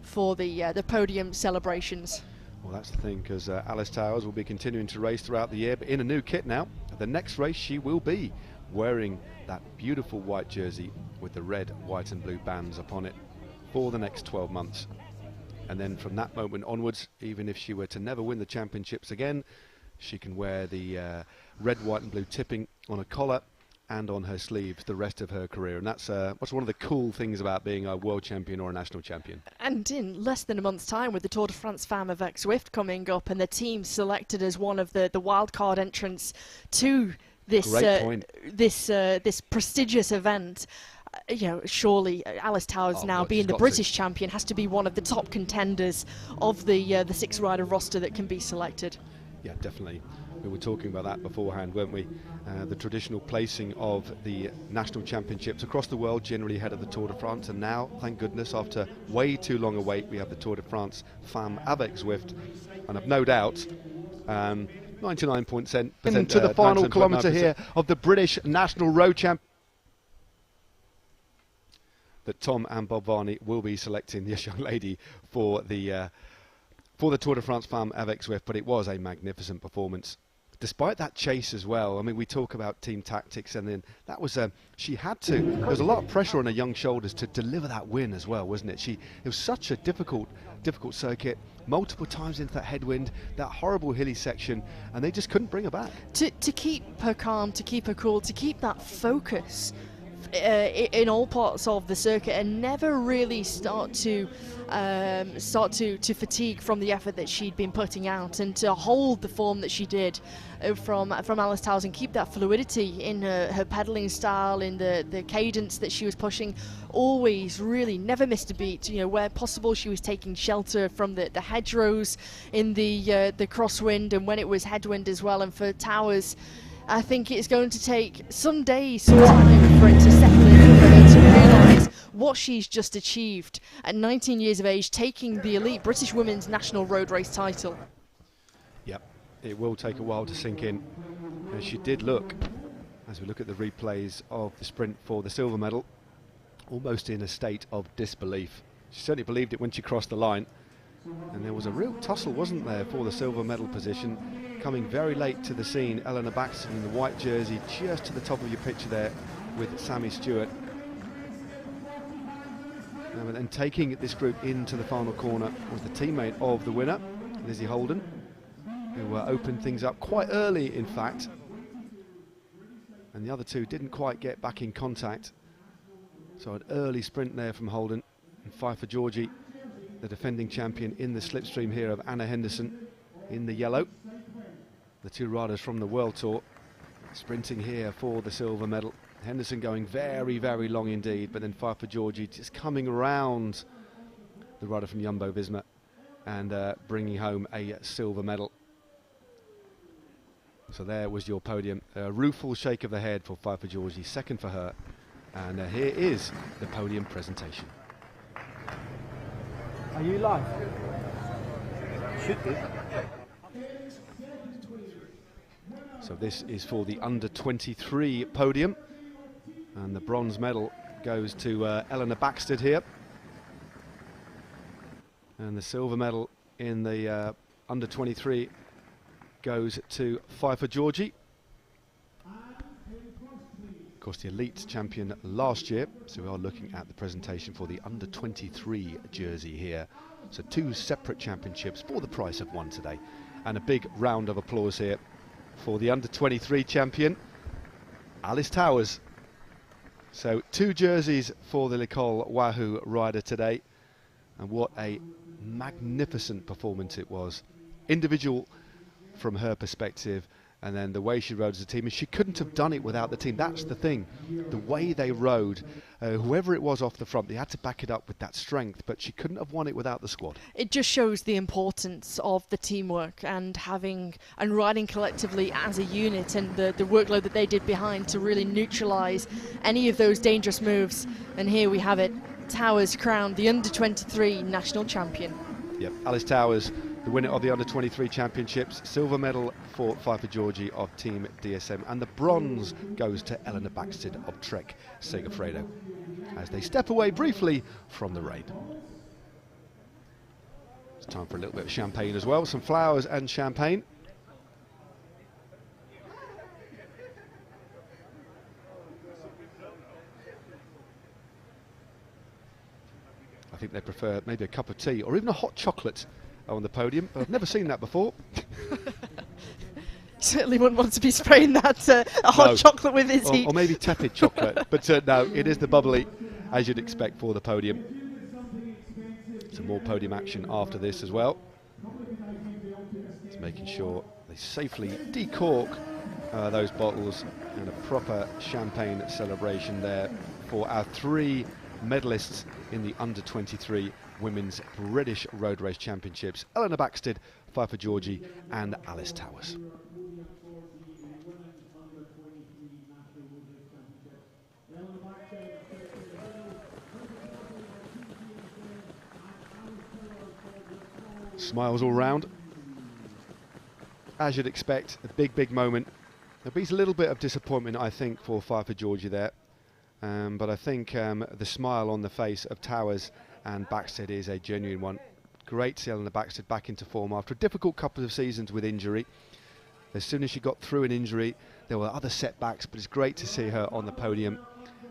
for the podium celebrations. Well, that's the thing, because Alice Towers will be continuing to race throughout the year, but in a new kit now. The next race she will be wearing that beautiful white jersey with the red, white and blue bands upon it for the next 12 months. And then from that moment onwards, even if she were to never win the championships again, she can wear the red, white and blue tipping on a collar and on her sleeves the rest of her career. And that's one of the cool things about being a world champion or a national champion. And in less than a month's time, with the Tour de France Femmes avec Zwift coming up and the team selected as one of the wildcard entrants to this this prestigious event, surely Alice Towers, now being the British champion, has to be one of the top contenders of the six-rider roster that can be selected. Yeah, definitely. We were talking about that beforehand, weren't we? The traditional placing of the national championships across the world, generally ahead of the Tour de France, and now, thank goodness, after way too long a wait, we have the Tour de France Femmes avec Zwift, and I've no doubt 99% to the final kilometre here of the British National Road Champ, that Tom and Bob Varney will be selecting this young lady for the Tour de France Femmes avec Zwift. But it was a magnificent performance, despite that chase as well. I mean, we talk about team tactics, and then that was she had to. There was a lot of pressure on her young shoulders to deliver that win as well, wasn't it? It was such a difficult circuit, multiple times into that headwind, that horrible hilly section, and they just couldn't bring her back. To keep her calm, to keep her cool, to keep that focus in all parts of the circuit, and never really start to fatigue from the effort that she'd been putting out, and to hold the form that she did from Alice Towers, and keep that fluidity in her pedaling style, in the cadence that she was pushing. Always really never missed a beat. Where possible, she was taking shelter from the hedgerows in the crosswind, and when it was headwind as well. And for Towers, I think it's going to take some days, some time for it to settle in, for her to realise what she's just achieved at 19 years of age, taking the elite British Women's National Road Race title. Yep, it will take a while to sink in. And she did look, as we look at the replays of the sprint for the silver medal, almost in a state of disbelief. She certainly believed it when she crossed the line. And there was a real tussle, wasn't there, for the silver medal position. Coming very late to the scene, Eleanor Baxter in the white jersey, just to the top of your picture there with Sammy Stewart. And taking this group into the final corner was the teammate of the winner, Lizzie Holden. who opened things up quite early, in fact. And the other two didn't quite get back in contact. So an early sprint there from Holden. And Pfeiffer Georgie, the defending champion in the slipstream here of Anna Henderson in the yellow. The two riders from the World Tour sprinting here for the silver medal. Henderson going very, very long indeed, but then Pfeiffer Georgie just coming around the rider from Jumbo-Visma and bringing home a silver medal. So there was your podium. A rueful shake of the head for Pfeiffer Georgie, second for her. And here is the podium presentation. Are you live? Should be. So this is for the under-23 podium. And the bronze medal goes to Eleanor Baxter here. And the silver medal in the under-23 goes to Pfeiffer Georgie. Of course, the elite champion last year. So we are looking at the presentation for the under-23 jersey here. So two separate championships for the price of one today. And a big round of applause here for the under-23 champion, Alice Towers. So two jerseys for the Nicole Wahoo rider today. And what a magnificent performance it was. Individual from her perspective, and then the way she rode as a team. And she couldn't have done it without the team. That's the thing. The way they rode, whoever it was off the front, they had to back it up with that strength, but she couldn't have won it without the squad. It just shows the importance of the teamwork and riding collectively as a unit, and the workload that they did behind to really neutralise any of those dangerous moves. And here we have it. Towers crowned the under-23 national champion. Yep, Alice Towers, the winner of the under-23 championships. Silver medal for Pfeiffer Georgie of Team DSM, and the bronze goes to Eleanor Baxter of Trek Segafredo as they step away briefly from the rain. It's time for a little bit of champagne as well, some flowers and champagne. I think they prefer maybe a cup of tea or even a hot chocolate on the podium, but I've never seen that before. Certainly wouldn't want to be spraying that a hot chocolate with his heat. Or maybe tepid chocolate, but no, it is the bubbly, as you'd expect for the podium. Some more podium action after this as well. It's making sure they safely decork those bottles, and a proper champagne celebration there for our three medalists in the under-23 Women's British Road Race Championships: Eleanor Baxter, Pfeiffer Georgie and Alice Towers. Smiles all round, as you'd expect. A big moment. There'll be a little bit of disappointment, I think, for Pfeiffer Georgie there. But I think the smile on the face of Towers and Baxter is a genuine one. Great to see Eleanor Baxter back into form after a difficult couple of seasons with injury. As soon as she got through an injury, there were other setbacks, but it's great to see her on the podium.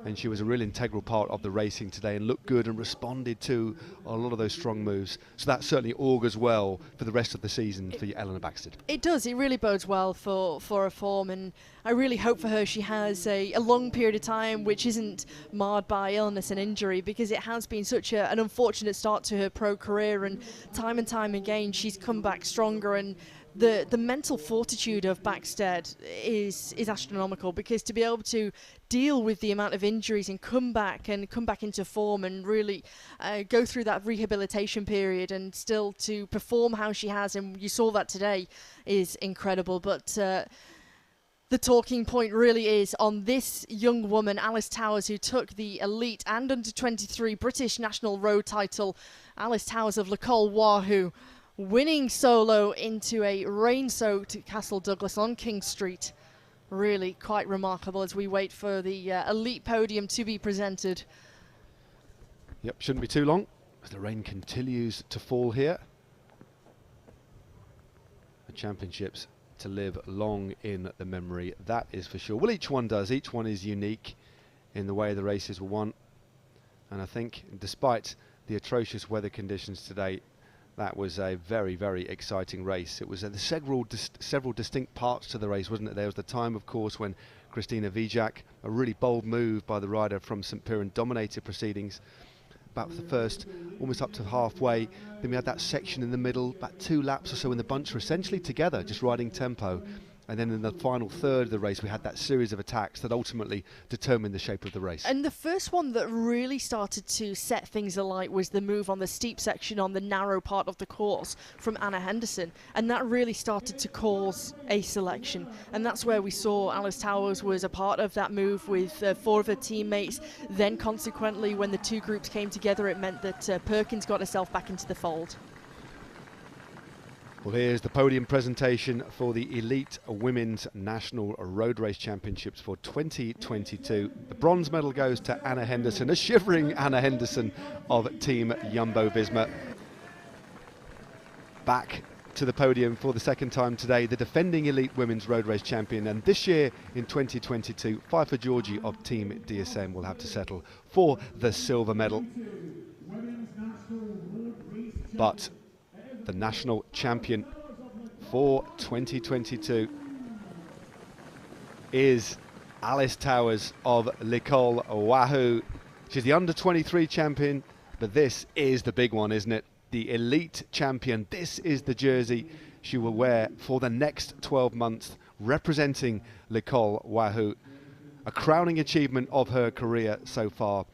And she was a real integral part of the racing today and looked good and responded to a lot of those strong moves. So that certainly augurs well for the rest of the season for Eleanor Baxter. It does. It really bodes well for her form, and I really hope for her she has a long period of time which isn't marred by illness and injury, because it has been such an unfortunate start to her pro career, and time again she's come back stronger. And the mental fortitude of Baxter is astronomical, because to be able to deal with the amount of injuries and come back into form and really go through that rehabilitation period and still to perform how she has, and you saw that today, is incredible. But the talking point really is on this young woman, Alice Towers, who took the elite and under-23 British national road title. Alice Towers of Nicole Wahoo, winning solo into a rain-soaked Castle Douglas on King Street. Really quite remarkable as we wait for the elite podium to be presented. Yep, shouldn't be too long as the rain continues to fall here. The championships to live long in the memory, that is for sure. Well, each one does. Each one is unique in the way the races were won. And I think despite the atrocious weather conditions today, That was a very, very exciting race. It was several distinct parts to the race, wasn't it? There was the time, of course, when Christina Vijak, a really bold move by the rider from St Piran, dominated proceedings. About the first, almost up to halfway. Then we had that section in the middle, about 2 laps or so in the bunch were essentially together, just riding tempo. And then in the final third of the race, we had that series of attacks that ultimately determined the shape of the race. And the first one that really started to set things alight was the move on the steep section on the narrow part of the course from Anna Henderson. And that really started to cause a selection. And that's where we saw Alice Towers was a part of that move with 4 of her teammates. Then consequently, when the 2 groups came together, it meant that Perkins got herself back into the fold. Well, here's the podium presentation for the Elite Women's National Road Race Championships for 2022. The bronze medal goes to Anna Henderson, a shivering Anna Henderson of Team Jumbo-Visma. Back to the podium for the second time today, the defending Elite Women's Road Race Champion, and this year in 2022, Pfeiffer Georgie of Team DSM will have to settle for the silver medal. But the national champion for 2022 is Alice Towers of L'École Wahoo. She's the under-23 champion, but this is the big one, isn't it? The elite champion. This is the jersey she will wear for the next 12 months, representing L'École Wahoo. A crowning achievement of her career so far,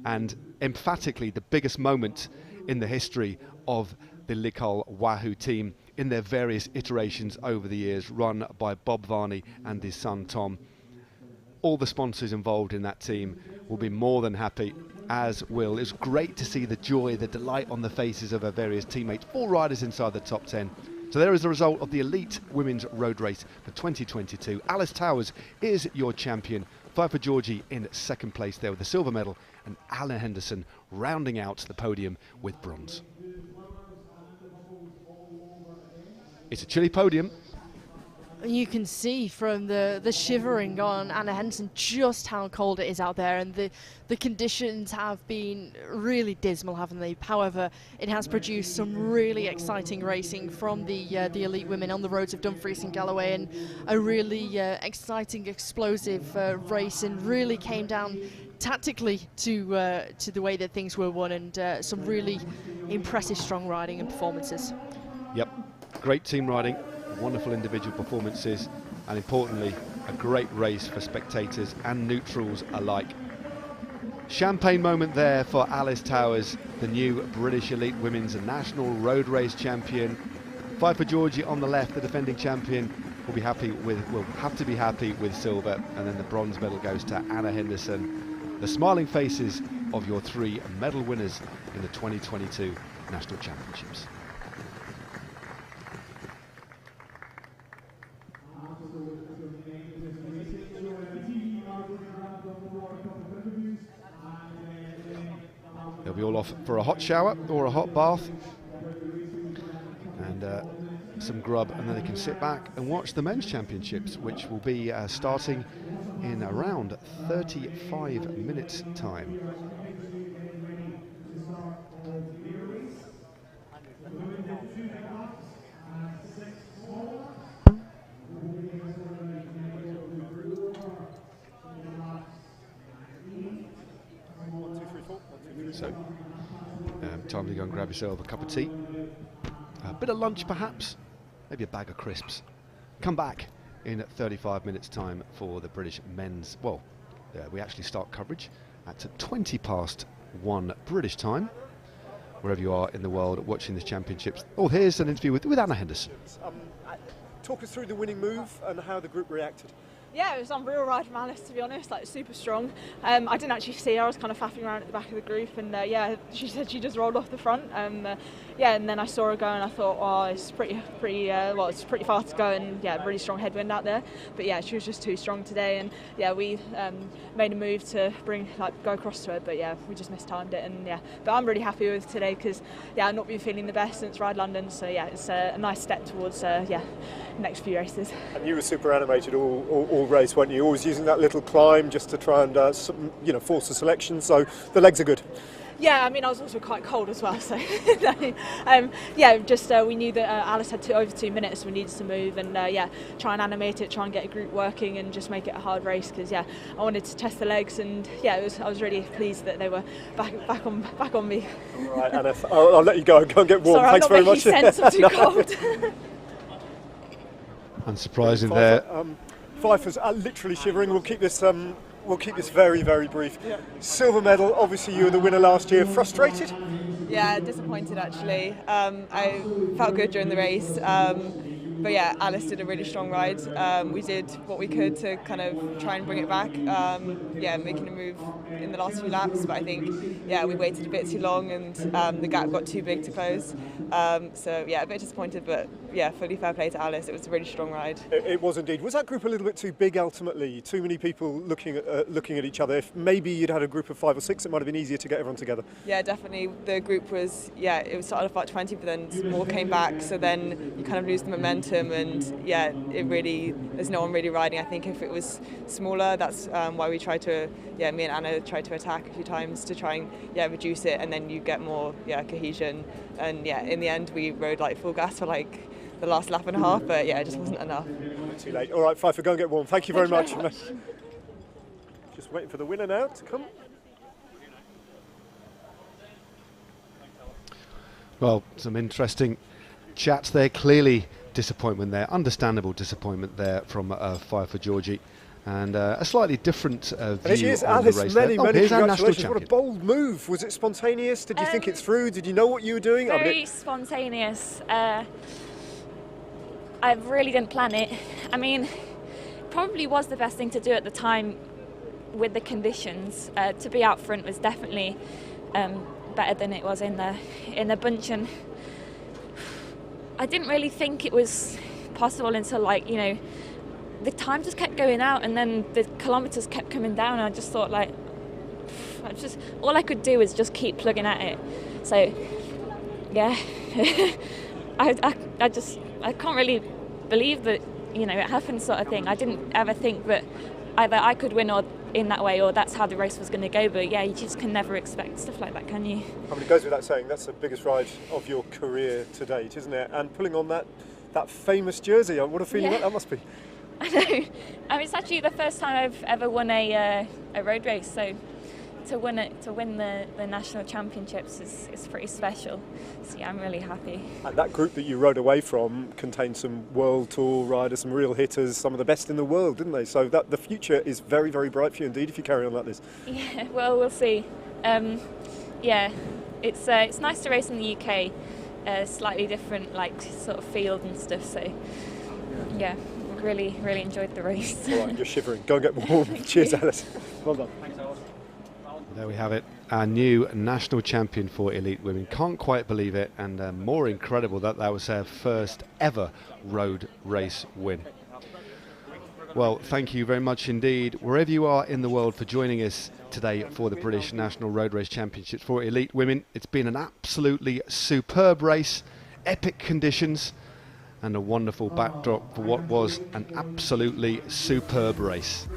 and emphatically the biggest moment in the history of the L'École Wahoo team in their various iterations over the years, run by Bob Varney and his son Tom. All the sponsors involved in that team will be more than happy, as will. It's great to see the joy, the delight on the faces of her various teammates, 4 riders inside the top 10. So there is the result of the Elite Women's Road Race for 2022. Alice Towers is your champion. Pfeiffer Georgie in second place there with the silver medal, and Anna Henderson rounding out the podium with bronze. It's a chilly podium. You can see from the shivering on Anna Henderson just how cold it is out there, and the conditions have been really dismal, haven't they? However, it has produced some really exciting racing from the elite women on the roads of Dumfries and Galloway, and a really exciting, explosive race, and really came down tactically to the way that things were won, and some really impressive strong riding and performances. Yep, great team riding, wonderful individual performances, and importantly, a great race for spectators and neutrals alike. Champagne moment there for Alice Towers, the new British Elite Women's National Road Race Champion. Pfeiffer Georgie on the left, the defending champion, will have to be happy with silver, and then the bronze medal goes to Anna Henderson. The smiling faces of your 3 medal winners in the 2022 National Championships. They'll be all off for a hot shower or a hot bath and some grub, and then they can sit back and watch the men's championships, which will be starting in around 35 minutes time. So, time to go and grab yourself a cup of tea, a bit of lunch perhaps, maybe a bag of crisps. Come back in 35 minutes time for the British men's. Well, we actually start coverage at 1:20 British time, wherever you are in the world watching the championships. Oh, here's an interview with Anna Henderson. Talk us through the winning move and how the group reacted. Yeah, it was an unreal ride from Alice, to be honest, like super strong. I didn't actually see her, I was kind of faffing around at the back of the group, and yeah, she said she just rolled off the front. Yeah, and then I saw her go and I thought, oh, it's pretty far to go, and yeah, really strong headwind out there. But yeah, she was just too strong today, and yeah, we made a move to go across to her, but yeah, we just mistimed it, and yeah. But I'm really happy with today because yeah, I've not been feeling the best since Ride London, so yeah, it's a nice step towards next few races. And you were super animated all race, weren't you? Always using that little climb just to try and force the selection. So the legs are good. Yeah, I mean, I was also quite cold as well, so yeah, just we knew that Alice had over 2 minutes, we needed to move and yeah, try and animate it, try and get a group working and just make it a hard race because yeah, I wanted to test the legs and yeah, I was really pleased that they were back on me. All right, Anna, I'll let you go and get warm. Sorry, Thanks I'm very not much. making sense, I'm too cold. Unsurprising there. Pfeiffer's literally shivering. We'll keep this very, very brief. Yeah. Silver medal. Obviously, you were the winner last year. Frustrated? Yeah, disappointed actually. I felt good during the race. But yeah, Alice did a really strong ride. We did what we could to kind of try and bring it back. Yeah, making a move in the last few laps, but I think yeah, we waited a bit too long and the gap got too big to close. So yeah, a bit disappointed, but yeah, fully fair play to Alice. It was a really strong ride. It was indeed. Was that group a little bit too big ultimately? Too many people looking at each other? If maybe you'd had a group of 5 or 6, it might have been easier to get everyone together. Yeah, definitely. The group was, yeah, it was started off about 20, but then more came back. So then you kind of lose the momentum, and yeah, it really, there's no one really riding. I think if it was smaller, that's why we tried to, yeah, me and Anna tried to attack a few times to try and yeah reduce it, and then you get more cohesion. And yeah, in the end we rode like full gas for like the last lap and a half, but yeah, it just wasn't enough. Too late. All right, Pfeiffer, go and get warm. Thank you very much. Just waiting for the winner now to come. Well, some interesting chats there. Clearly disappointment there, understandable disappointment there from Pfeiffer Georgie, and a slightly different view and here she is, on Alice, the race. many Here's our national congratulations. What a champion. bold move. Was it spontaneous? Did you think it through? Did you know what you were doing? Very spontaneous. I really didn't plan it. I mean, probably was the best thing to do at the time with the conditions. To be out front was definitely better than it was in the bunch, and I didn't really think it was possible until, like, you know, the time just kept going out and then the kilometres kept coming down, and I just thought, like, all I could do was just keep plugging at it. So yeah, I can't really believe that, you know, it happened, sort of thing. I didn't ever think that either I could win or in that way, or that's how the race was going to go. But yeah, you just can never expect stuff like that, can you? I mean, it goes without saying, that's the biggest ride of your career to date, isn't it? And pulling on that famous jersey, what a feeling that must be. I know. I mean, it's actually the first time I've ever won a road race, so to win the national championships is pretty special. So yeah, I'm really happy. And that group that you rode away from contained some world tour riders, some real hitters, some of the best in the world, didn't they? So that the future is very, very bright for you indeed if you carry on like this. Yeah, well, we'll see. Yeah, it's nice to race in the UK, slightly different, like, sort of field and stuff. So yeah, really enjoyed the race. All right, you're shivering. Go and get warm. Cheers, Alice. Well done. There we have it, our new national champion for elite women. Can't quite believe it, and more incredible that was her first ever road race win. Well, thank you very much indeed, wherever you are in the world, for joining us today for the British National Road Race Championships for elite women. It's been an absolutely superb race, epic conditions, and a wonderful backdrop for what was an absolutely superb race.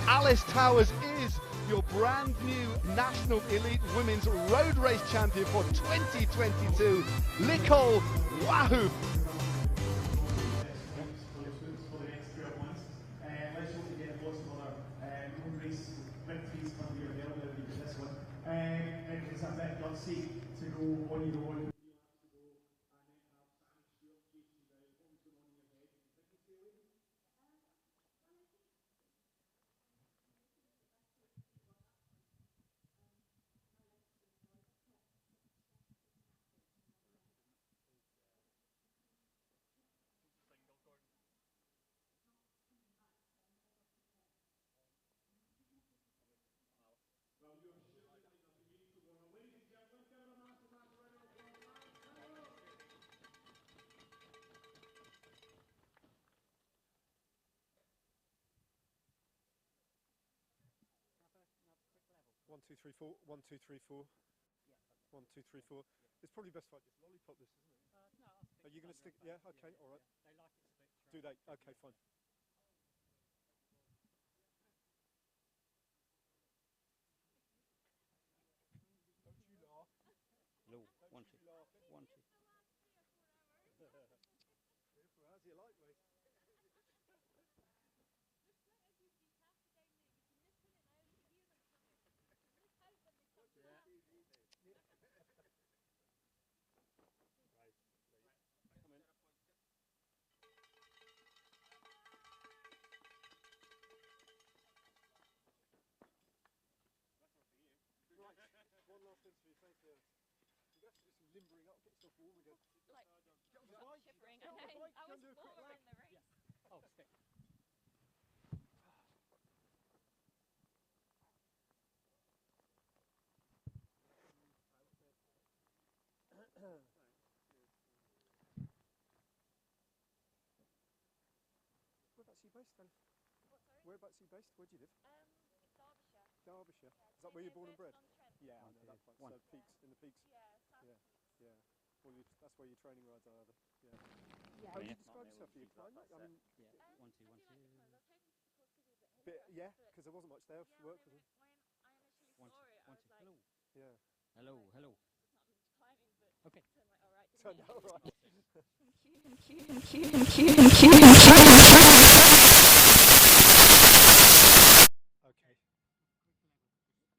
Alice Towers is your brand new National Elite Women's Road Race Champion for 2022. Nicole Wahoo! 1, 2, 3, 4. 1, 2, 3, 4. 1, 2, 3, 4. It's probably best if I just lollipop this, isn't it? No, I'll stick. Are you going to stick? Yeah. Okay. All right. They like it split. Do they? Okay. Fine. Don't you laugh. Hello. Don't 1, you 2. laugh. 1, 2. How's your lightweight? Right. Come in. Right. One last interview. Thank you. You have to do some limbering up, get yourself warm again. Like, Get on the bike. shivering. Get on the bike. I Go was and do a quick warmer lap. in the race. Oh, stick. Whereabouts are you based, then? What, sorry? Whereabouts are you based? Where do you live? Derbyshire. Derbyshire. Yeah, Is that where you're born and bred? Burton-on-Trent. Yeah, I One, know two, that place. one. So peaks in the peaks. Yeah, South Yeah. Peaks. Yeah. Well, that's where your training rides are. Yeah. Yeah. How would you Yeah. describe yourself? Are you climb? I mean, Yeah. 1, 2, 1, 2. I was hoping the course could be a bit hillier. yeah, but because there wasn't much there yeah, for work, was when it? I initially 1, 2, saw it, I 1, was 2. like, Hello. Yeah. Hello. Hello. there's not much climbing, but Okay. it turned like, all right. Turned out right. Thank you, thank you, thank you, thank you, thank you, thank you. Okay.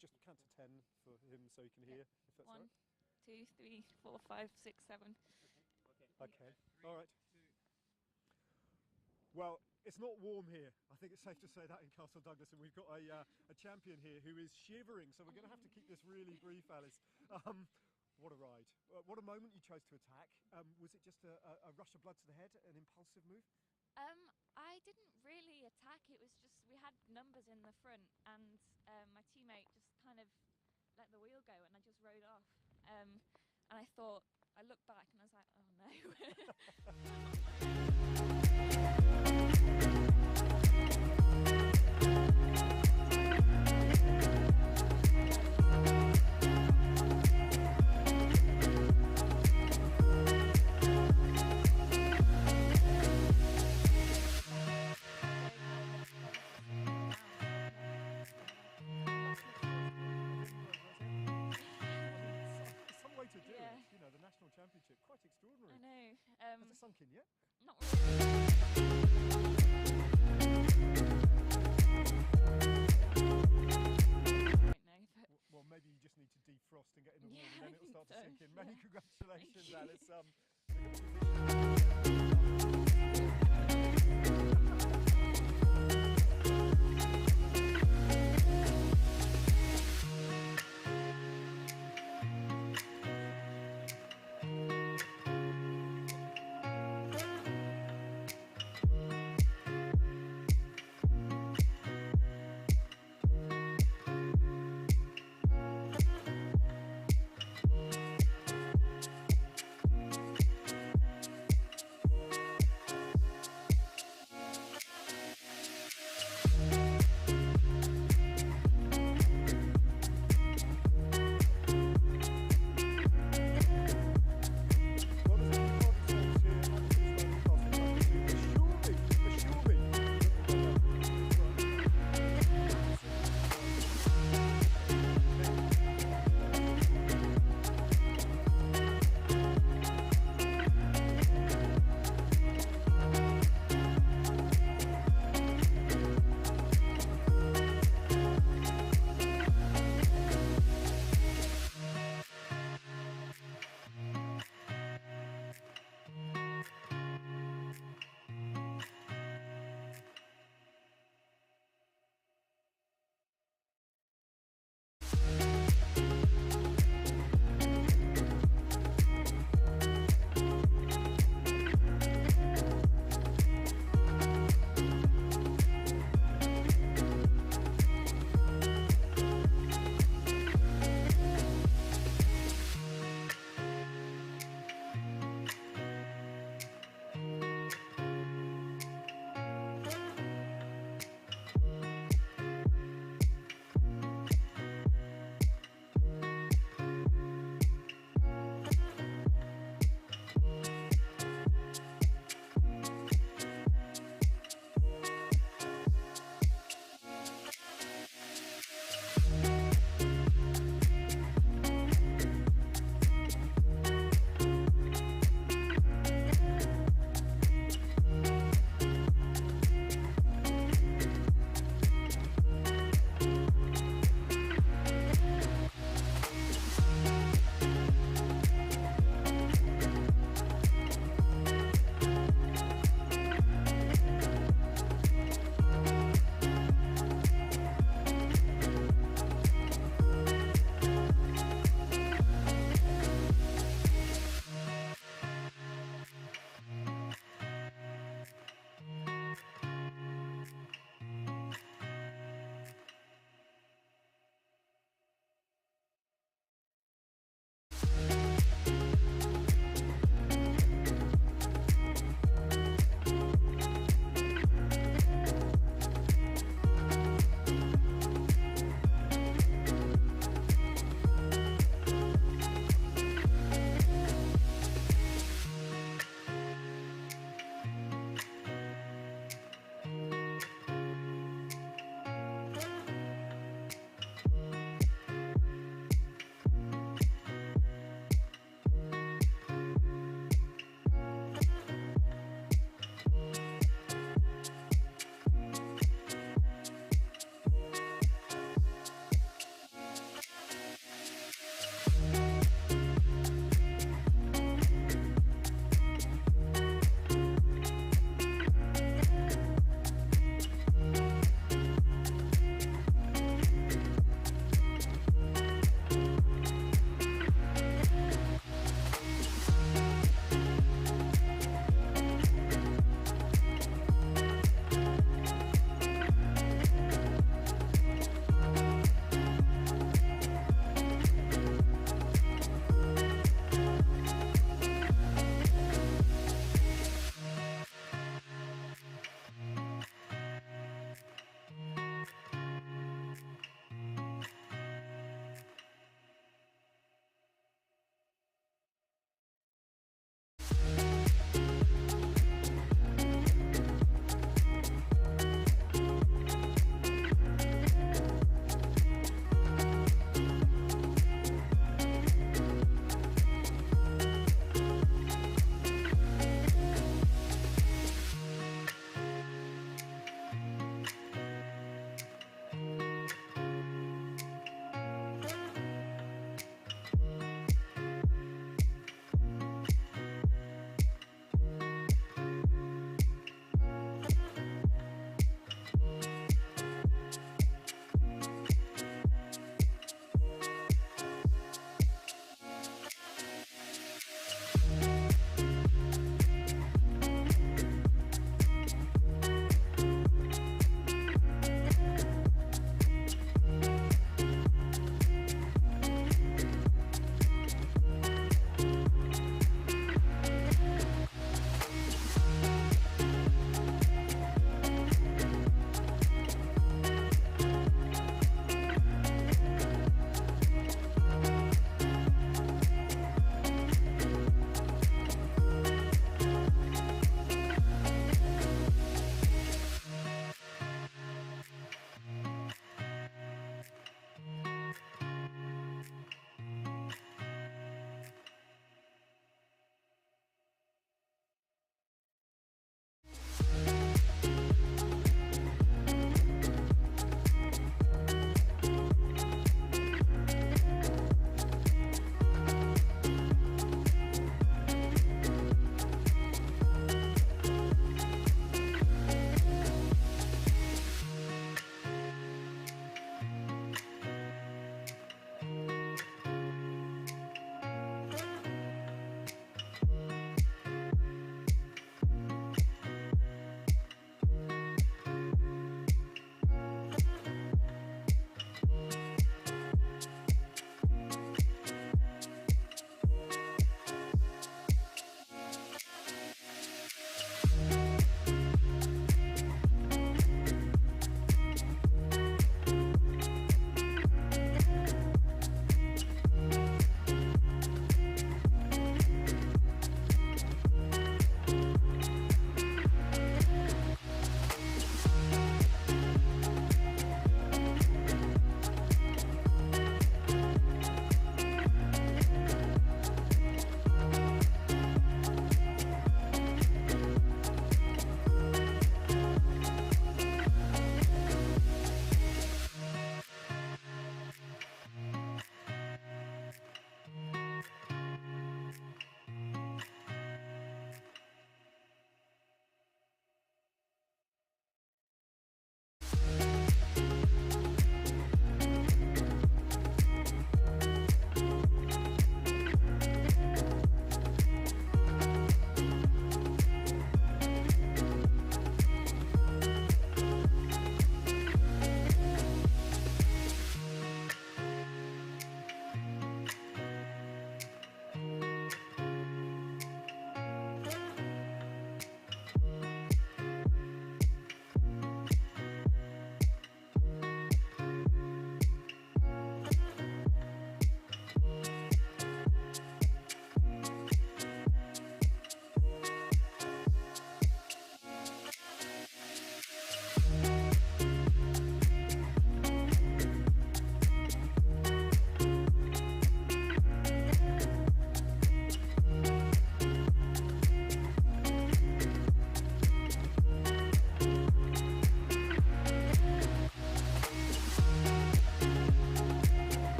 Just count to 10 for him so he can hear, if that's all 1, right. 2, 3, 4, 5, 6, 7. Okay. All right. Well, it's not warm here. I think it's safe to say that in Castle Douglas, and we've got a champion here who is shivering. So we're going to have to keep this really brief, Alice. What a ride! What a moment you chose to attack. Was it just a rush of blood to the head, an impulsive move? I didn't really attack. It was just we had numbers in the front, and my teammate just kind of let the wheel go, and I just rode off. And I thought, I looked back, and I was like, oh Some way to do Yeah. it. You know, the national championship, quite extraordinary. I know. Has it sunk in yet? Not really. Right now, but Well, maybe you just need to defrost and get in the warm, Yeah, and I then it'll think start to so, sink in. Many yeah. congratulations, Thank you. Alice.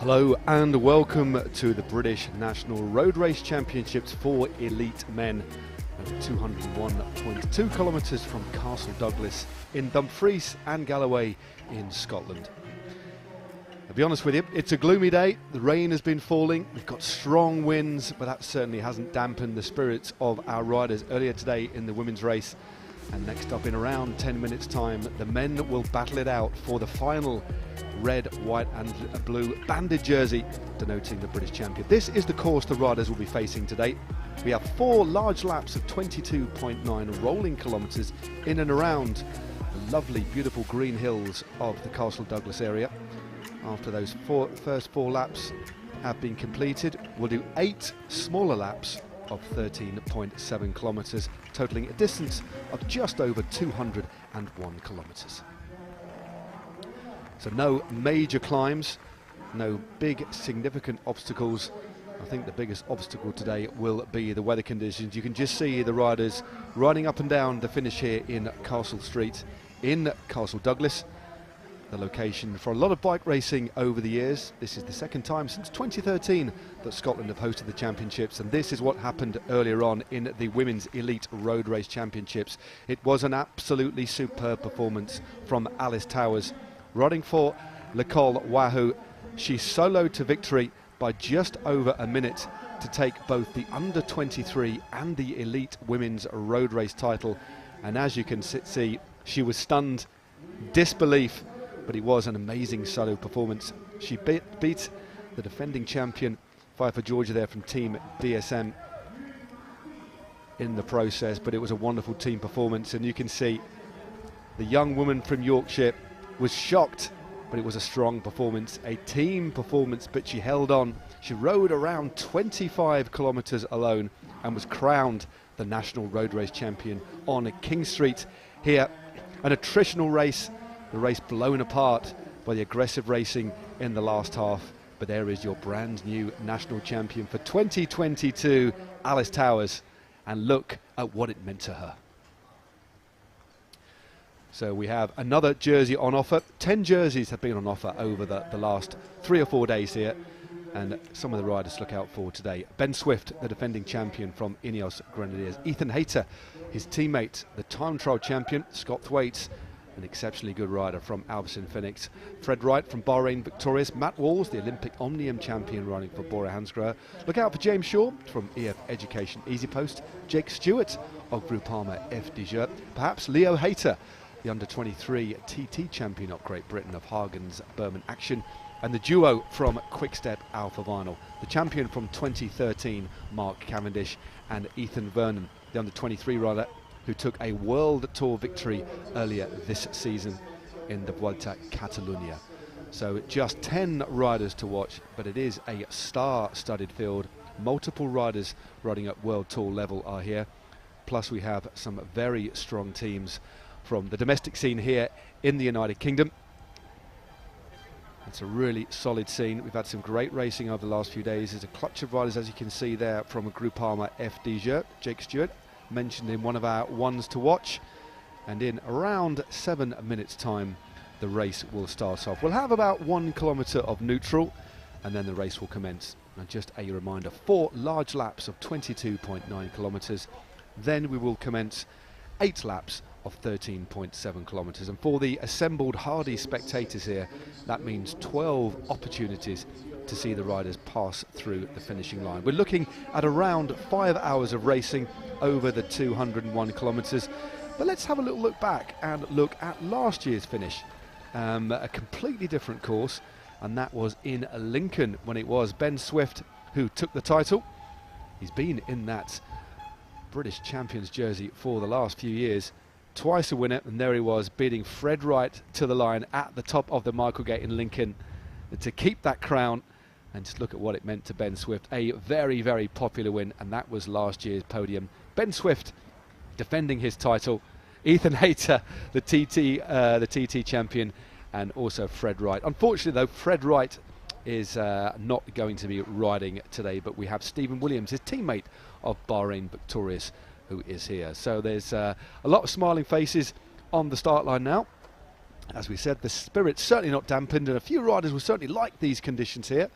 Hello and welcome to the British National Road Race Championships for elite men. 201.2 kilometres from Castle Douglas in Dumfries and Galloway in Scotland. I'll be honest with you, it's a gloomy day. The rain has been falling. We've got strong winds, but that certainly hasn't dampened the spirits of our riders earlier today in the women's race. And next up, in around 10 minutes time, the men will battle it out for the final red, white and blue banded jersey denoting the British champion. This is the course the riders will be facing today. We have 4 large laps of 22.9 rolling kilometres in and around the lovely, beautiful green hills of the Castle Douglas area. After those first 4 laps have been completed, we'll do 8 smaller laps of 13.7 kilometres, totalling a distance of just over 201 kilometres. So no major climbs, no big significant obstacles. I think the biggest obstacle today will be the weather conditions. You can just see the riders riding up and down the finish here in Castle Street in Castle Douglas. The location for a lot of bike racing over the years. This is the second time since 2013 that Scotland have hosted the championships, and this is what happened earlier on in the Women's Elite Road Race Championships. It was an absolutely superb performance from Alice Towers. Riding for Nicole Wahoo, she soloed to victory by just over a minute to take both the under-23 and the Elite Women's Road Race title. And as you can see, she was stunned, disbelief, but it was an amazing solo performance. She beat the defending champion, Five for Georgia there from Team BSM in the process, but it was a wonderful team performance. And you can see the young woman from Yorkshire was shocked, but it was a strong performance, a team performance, but she held on. She rode around 25 kilometres alone and was crowned the National Road Race Champion on King Street here. An attritional race, the race blown apart by the aggressive racing in the last half. But there is your brand new national champion for 2022, Alice Towers, and look at what it meant to her. So we have another jersey on offer. 10 jerseys have been on offer over the last 3 or 4 days here, and some of the riders to look out for today. Ben Swift, the defending champion from Ineos Grenadiers. Ethan Hayter, his teammate, the time trial champion, Scott Thwaites, an exceptionally good rider from Albertson Phoenix. Fred Wright from Bahrain Victorious. Matt Walls, the Olympic Omnium champion, riding for Bora Hansgrohe. Look out for James Shaw from EF Education Easy Post. Jake Stewart of Groupama FDJ. Perhaps Leo Hayter, the under-23 TT champion of Great Britain of Hagen's Berman Action. And the duo from Quickstep Alpha Vinyl, the champion from 2013, Mark Cavendish, and Ethan Vernon, the under-23 rider who took a World Tour victory earlier this season in the Vuelta a Catalunya. So just 10 riders to watch, but it is a star-studded field. Multiple riders riding at World Tour level are here. Plus we have some very strong teams from the domestic scene here in the United Kingdom. It's a really solid scene. We've had some great racing over the last few days. There's a clutch of riders, as you can see there, from Groupama FDJ. Jake Stewart, mentioned in one of our ones to watch, and in around 7 minutes time the race will start off. We'll have about 1 kilometre of neutral and then the race will commence. And just a reminder, 4 large laps of 22.9 kilometres, then we will commence 8 laps of 13.7 kilometres, and for the assembled hardy spectators here, that means 12 opportunities to see the riders pass through the finishing line. We're looking at around 5 hours of racing over the 201 kilometres. But let's have a little look back and look at last year's finish. A completely different course, and that was in Lincoln when it was Ben Swift who took the title. He's been in that British Champions jersey for the last few years. Twice a winner, and there he was beating Fred Wright to the line at the top of the Michaelgate in Lincoln to keep that crown. And just look at what it meant to Ben Swift. A very, very popular win, and that was last year's podium. Ben Swift defending his title. Ethan Hayter, the TT champion, and also Fred Wright. Unfortunately, though, Fred Wright is not going to be riding today, but we have Stephen Williams, his teammate of Bahrain Victorious, who is here. So there's a lot of smiling faces on the start line now. As we said, the spirit's certainly not dampened, and a few riders will certainly like these conditions here.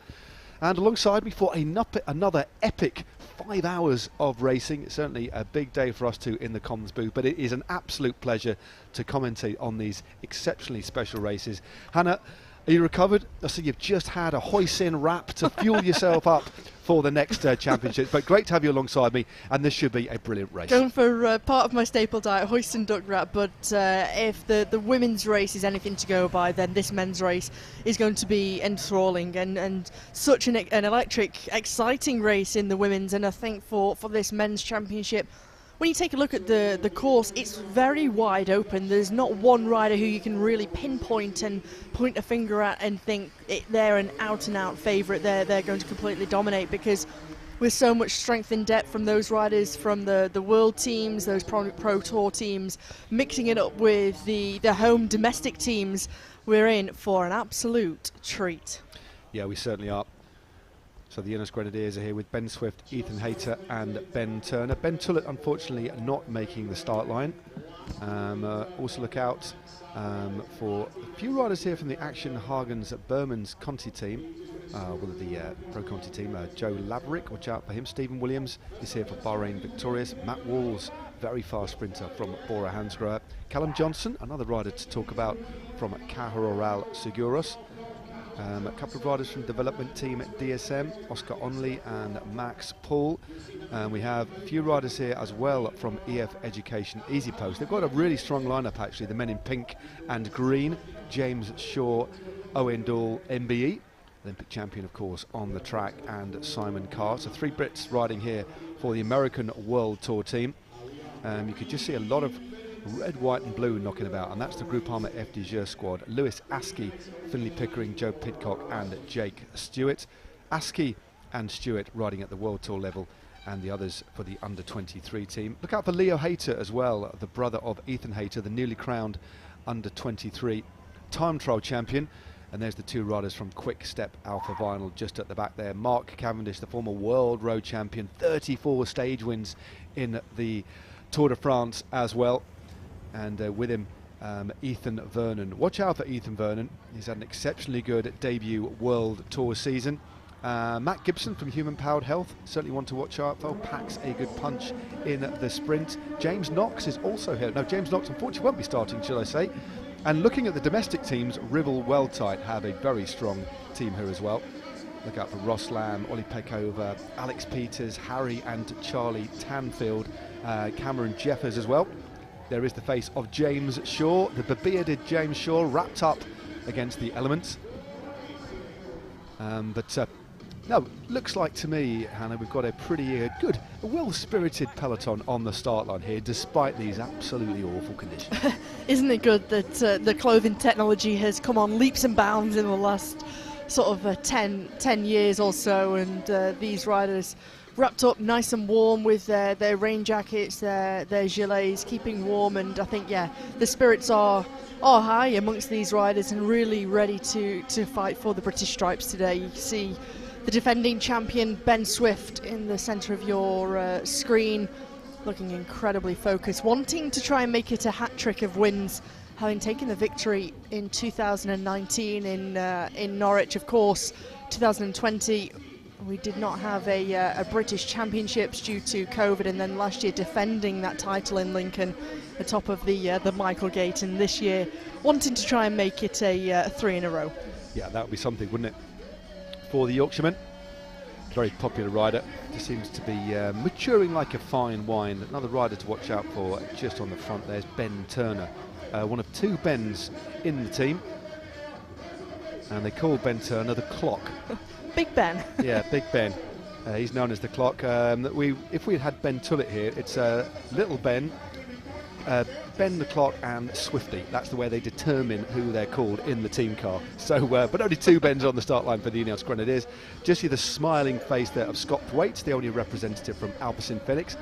And alongside me for another epic 5 hours of racing. It's certainly a big day for us too in the comms booth, but it is an absolute pleasure to commentate on these exceptionally special races. Hannah, are you recovered? I see you've just had a hoisin wrap to fuel yourself up for the next championship. But great to have you alongside me, and this should be a brilliant race. Going for part of my staple diet, hoist and duck wrap, but if the women's race is anything to go by, then this men's race is going to be enthralling and such an electric, exciting race in the women's. And I think for this men's championship, when you take a look at the course, it's very wide open. There's not one rider who you can really pinpoint and point a finger at and think they're an out-and-out favourite. They're going to completely dominate, because with so much strength and depth from those riders from the world teams, those pro tour teams, mixing it up with the home domestic teams, we're in for an absolute treat. Yeah, we certainly are. So the Innes Grenadiers are here with Ben Swift, Ethan Hayter and Ben Turner. Ben Tullett unfortunately not making the start line. Also look out for a few riders here from the Action Hagen's Berman's Conti team. The Pro Conti team, Joe Laverick, watch out for him. Stephen Williams is here for Bahrain Victorious. Matt Walls, very fast sprinter from Bora Hansgrohe. Callum Johnson, another rider to talk about from Caja Rural Seguros. A couple of riders from development team at DSM, Oscar Onley and Max Paul. We have a few riders here as well from EF Education Easy Post. They've got a really strong lineup actually, the men in pink and green. James Shaw, Owen Dahl, MBE, Olympic champion of course on the track, and Simon Carr. So 3 Brits riding here for the American World Tour team. You could just see a lot of red, white and blue knocking about, and that's the Groupama FDJ squad. Lewis Askey, Finley Pickering, Joe Pidcock and Jake Stewart. Askey and Stewart riding at the World Tour level, and the others for the under-23 team. Look out for Leo Hayter as well, the brother of Ethan Hayter, the newly crowned under-23 time trial champion. And there's the 2 riders from Quick Step Alpha Vinyl just at the back there. Mark Cavendish, the former world road champion, 34 stage wins in the Tour de France as well. And with him, Ethan Vernon. Watch out for Ethan Vernon. He's had an exceptionally good debut World Tour season. Matt Gibson from Human Powered Health, certainly one to watch out for. Packs a good punch in the sprint. James Knox is also here. No, James Knox unfortunately won't be starting, shall I say. And looking at the domestic teams, Ribble Weldtight have a very strong team here as well. Look out for Ross Lamb, Ollie Peckover, Alex Peters, Harry and Charlie Tanfield, Cameron Jeffers as well. There is the face of James Shaw, the bearded James Shaw, wrapped up against the elements. No, looks like to me, Hannah, we've got a pretty good, well-spirited peloton on the start line here, despite these absolutely awful conditions. Isn't it good that the clothing technology has come on leaps and bounds in the last sort of 10 years or so, and these riders wrapped up nice and warm with their rain jackets, their gilets, keeping warm. And I think, yeah, the spirits are high amongst these riders and really ready to fight for the British stripes today. You see the defending champion Ben Swift in the centre of your screen, looking incredibly focused, wanting to try and make it a hat-trick of wins, having taken the victory in 2019 in Norwich. Of course, 2020 we did not have a British Championships due to COVID, and then last year defending that title in Lincoln atop of the Michael Gate, and this year wanting to try and make it a 3 in a row. Yeah, that would be something, wouldn't it, for the Yorkshireman? Very popular rider, just seems to be maturing like a fine wine. Another rider to watch out for just on the front there's Ben Turner, one of 2 Bens in the team, and they call Ben Turner the Clock. Big Ben. Yeah, Big Ben. He's known as the Clock. If we had Ben Tullett here, it's Little Ben, Ben the Clock and Swifty. That's the way they determine who they're called in the team car. So, but only 2 Bens on the start line for the Ineos Grenadiers. Just see the smiling face there of Scott Thwaites, the only representative from Alpecin Phoenix.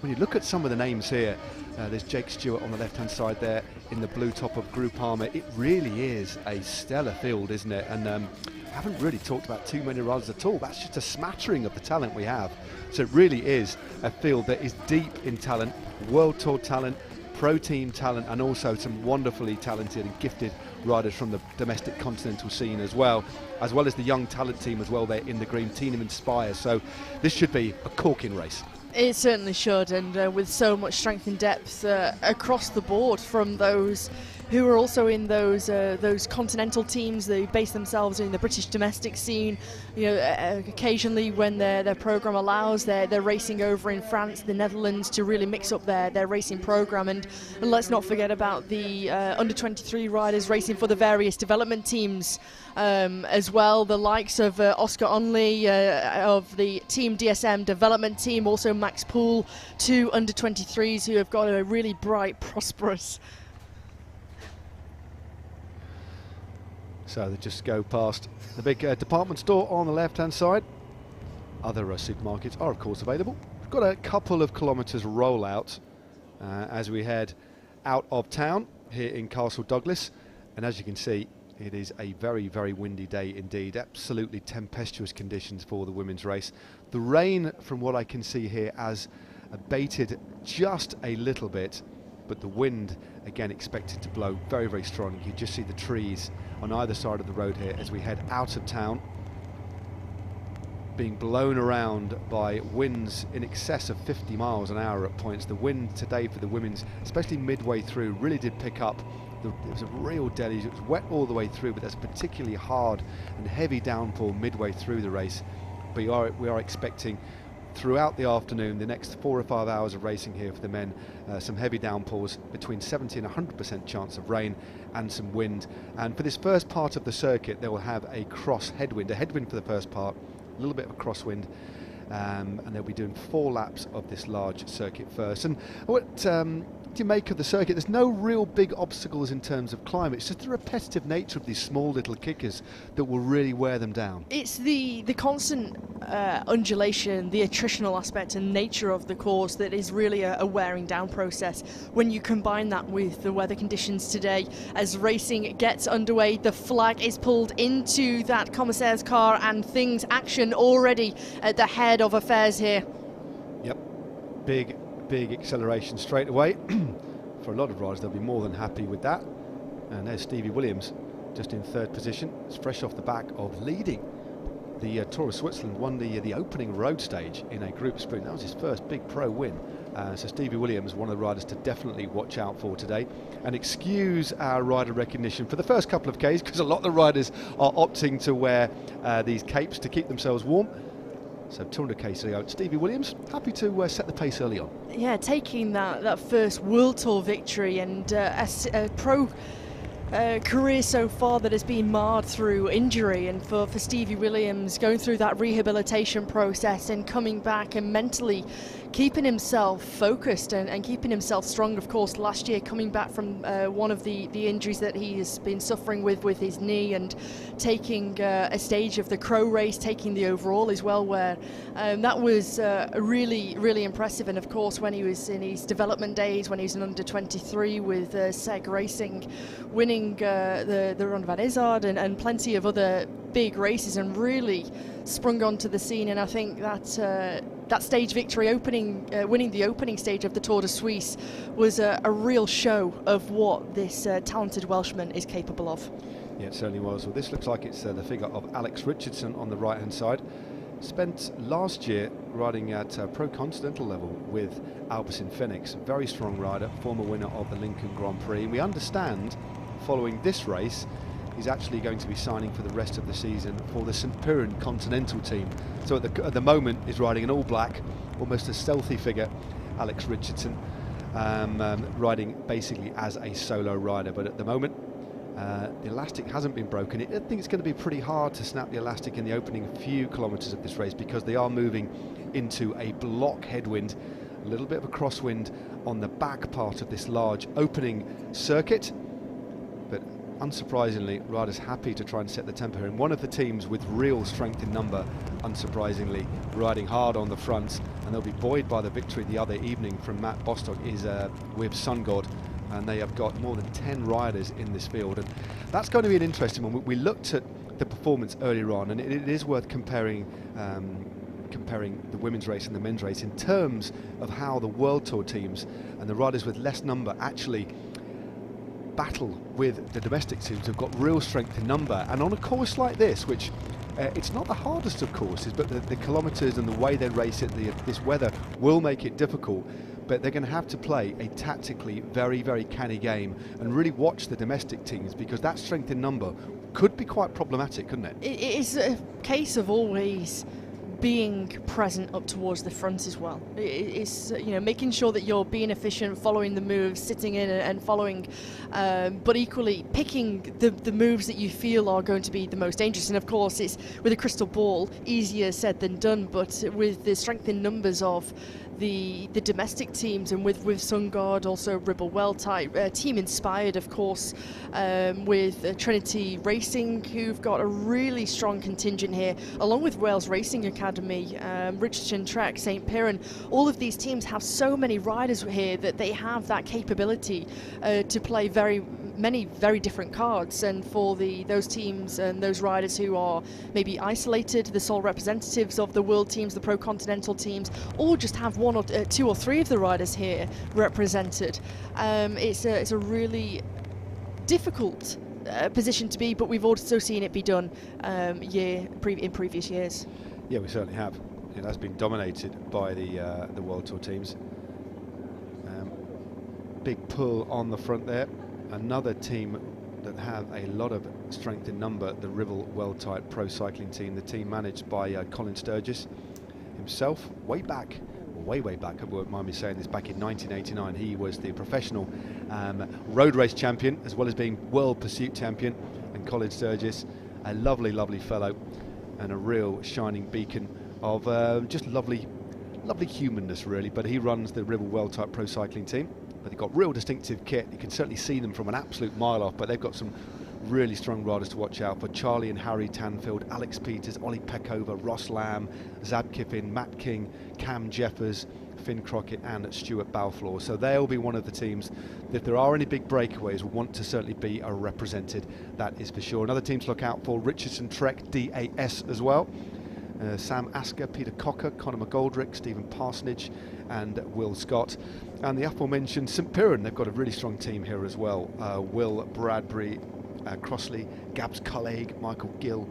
When you look at some of the names here, there's Jake Stewart on the left-hand side there in the blue top of Groupama. It really is a stellar field, isn't it? And haven't really talked about too many riders at all. That's just a smattering of the talent we have. So it really is a field that is deep in talent, World Tour talent, pro team talent and also some wonderfully talented and gifted riders from the domestic continental scene as well as the young talent team as well there in the green, Team Inspire. So this should be a corking race. It certainly should, and with so much strength and depth across the board from those who are also in those continental teams. They base themselves in the British domestic scene. You know, occasionally when their program allows, they're racing over in France, the Netherlands, to really mix up their racing program. And let's not forget about the under 23 riders racing for the various development teams as well. The likes of Oscar Onley of the Team DSM development team, also Max Poole, 2 under 23s who have got a really bright, prosperous. So they just go past the big department store on the left-hand side. Other supermarkets are, of course, available. We've got a couple of kilometres rollout as we head out of town here in Castle Douglas. And as you can see, it is a very, very windy day indeed. Absolutely tempestuous conditions for the women's race. The rain, from what I can see here, has abated just a little bit, but the wind again expected to blow very, very strong. You can just see the trees on either side of the road here as we head out of town, being blown around by winds in excess of 50 miles an hour at points. The wind today for the women's, especially midway through, really did pick up. It was a real deluge. It was wet all the way through, but there's a particularly hard and heavy downpour midway through the race. But we are expecting throughout the afternoon, the next 4 or 5 hours of racing here for the men, some heavy downpours, between 70 and 100% chance of rain and some wind. And for this first part of the circuit, they will have a cross headwind, a headwind for the first part, a little bit of a crosswind, and they'll be doing 4 laps of this large circuit first. And what do you make of the circuit? There's no real big obstacles in terms of climate. It's just the repetitive nature of these small little kickers that will really wear them down. It's the constant undulation, the attritional aspect and nature of the course that is really a wearing down process. When you combine that with the weather conditions today, as racing gets underway, the flag is pulled into that commissaire's car and action already at the head of affairs here. Yep, big acceleration straight away. For a lot of riders, they'll be more than happy with that. And there's Stevie Williams just in 3rd position. It's fresh off the back of leading the Tour of Switzerland, won the opening road stage in a group sprint. That was his first big pro win. So Stevie Williams, one of the riders to definitely watch out for today. And excuse our rider recognition for the first couple of Ks, because a lot of the riders are opting to wear these capes to keep themselves warm. So 200 Ks to go. Stevie Williams, happy to set the pace early on. Yeah, taking that first World Tour victory and a pro career so far that has been marred through injury, and for Stevie Williams going through that rehabilitation process and coming back and mentally keeping himself focused and keeping himself strong. Of course, last year coming back from one of the injuries that he has been suffering with his knee, and taking a stage of the Crow race, taking the overall as well, where that was really, really impressive. And of course, when he was in his development days, when he was an under 23 with Seg Racing, winning the Ronde van Izard and plenty of other big races, and really sprung onto the scene. And I think that stage victory, winning the opening stage of the Tour de Suisse, was a real show of what this talented Welshman is capable of. Yeah, it certainly was. Well, this looks like it's the figure of Alex Richardson on the right-hand side. Spent last year riding at pro continental level with Alpecin Phoenix, very strong rider, former winner of the Lincoln Grand Prix. And we understand, following this race, he's actually going to be signing for the rest of the season for the St Piran Continental team. So at the moment is riding an all-black, almost a stealthy figure, Alex Richardson, riding basically as a solo rider. But at the moment, the elastic hasn't been broken. I think it's going to be pretty hard to snap the elastic in the opening few kilometres of this race, because they are moving into a block headwind, a little bit of a crosswind on the back part of this large opening circuit. But unsurprisingly, riders happy to try and set the tempo here. And one of the teams with real strength in number, unsurprisingly, riding hard on the front, and they'll be buoyed by the victory the other evening from Matt Bostock, is with Sun God. And they have got more than 10 riders in this field, and that's going to be an interesting one. We looked at the performance earlier on, and it is worth comparing comparing the women's race and the men's race in terms of how the World Tour teams and the riders with less number actually battle with the domestic teams who've got real strength in number. And on a course like this, which it's not the hardest of courses, but the kilometres and the way they race it, this weather will make it difficult. But they're going to have to play a tactically very, very canny game and really watch the domestic teams, because that strength in number could be quite problematic, couldn't it? It is a case of always being present up towards the front as well. It's making sure that you're being efficient, following the moves, sitting in and following, but equally picking the moves that you feel are going to be the most dangerous. And of course, it's with a crystal ball, easier said than done, but with the strength in numbers of the domestic teams, and with Sungard, also Ribble Well-Type, team inspired of course, with Trinity Racing, who've got a really strong contingent here, along with Wales Racing Academy, Richardson Trek, St Piran. All of these teams have so many riders here that they have that capability to play many very different cards. And for those teams and those riders who are maybe isolated, the sole representatives of the world teams, the pro continental teams, or just have one or two or three of the riders here represented, it's a really difficult position to be, but we've also seen it be done in previous years. Yeah, we certainly have. It has been dominated by the World Tour teams. Big pull on the front there. Another team that have a lot of strength in number, the Ribble Well-Type Pro Cycling Team, the team managed by Colin Sturgis himself, way back, I won't mind me saying this, back in 1989, he was the professional road race champion as well as being world pursuit champion. And Colin Sturgis, a lovely, lovely fellow and a real shining beacon of just lovely humanness really. But he runs the Ribble Well-Type Pro Cycling Team. But they've got real distinctive kit. You can certainly see them from an absolute mile off, but they've got some really strong riders to watch out for. Charlie and Harry Tanfield, Alex Peters, Ollie Peckover, Ross Lamb, Zab Kiffin, Matt King, Cam Jeffers, Finn Crockett and Stuart Balfour. So they'll be one of the teams that, if there are any big breakaways, will want to certainly be represented, that is for sure. Another team to look out for, Richardson Trek DAS as well. Sam Asker, Peter Cocker, Conor McGoldrick, Stephen Parsonage and Will Scott. And the aforementioned St Piran, they've got a really strong team here as well. Will Bradbury, Crossley, Gabs Cullegg, Michael Gill,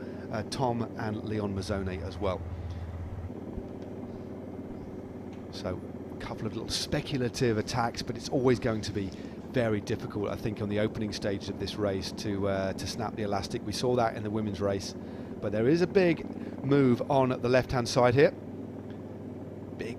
Tom and Leon Mazzone as well. So a couple of little speculative attacks, but it's always going to be very difficult, I think, on the opening stage of this race to snap the elastic. We saw that in the women's race, but there is a big move on the left-hand side here.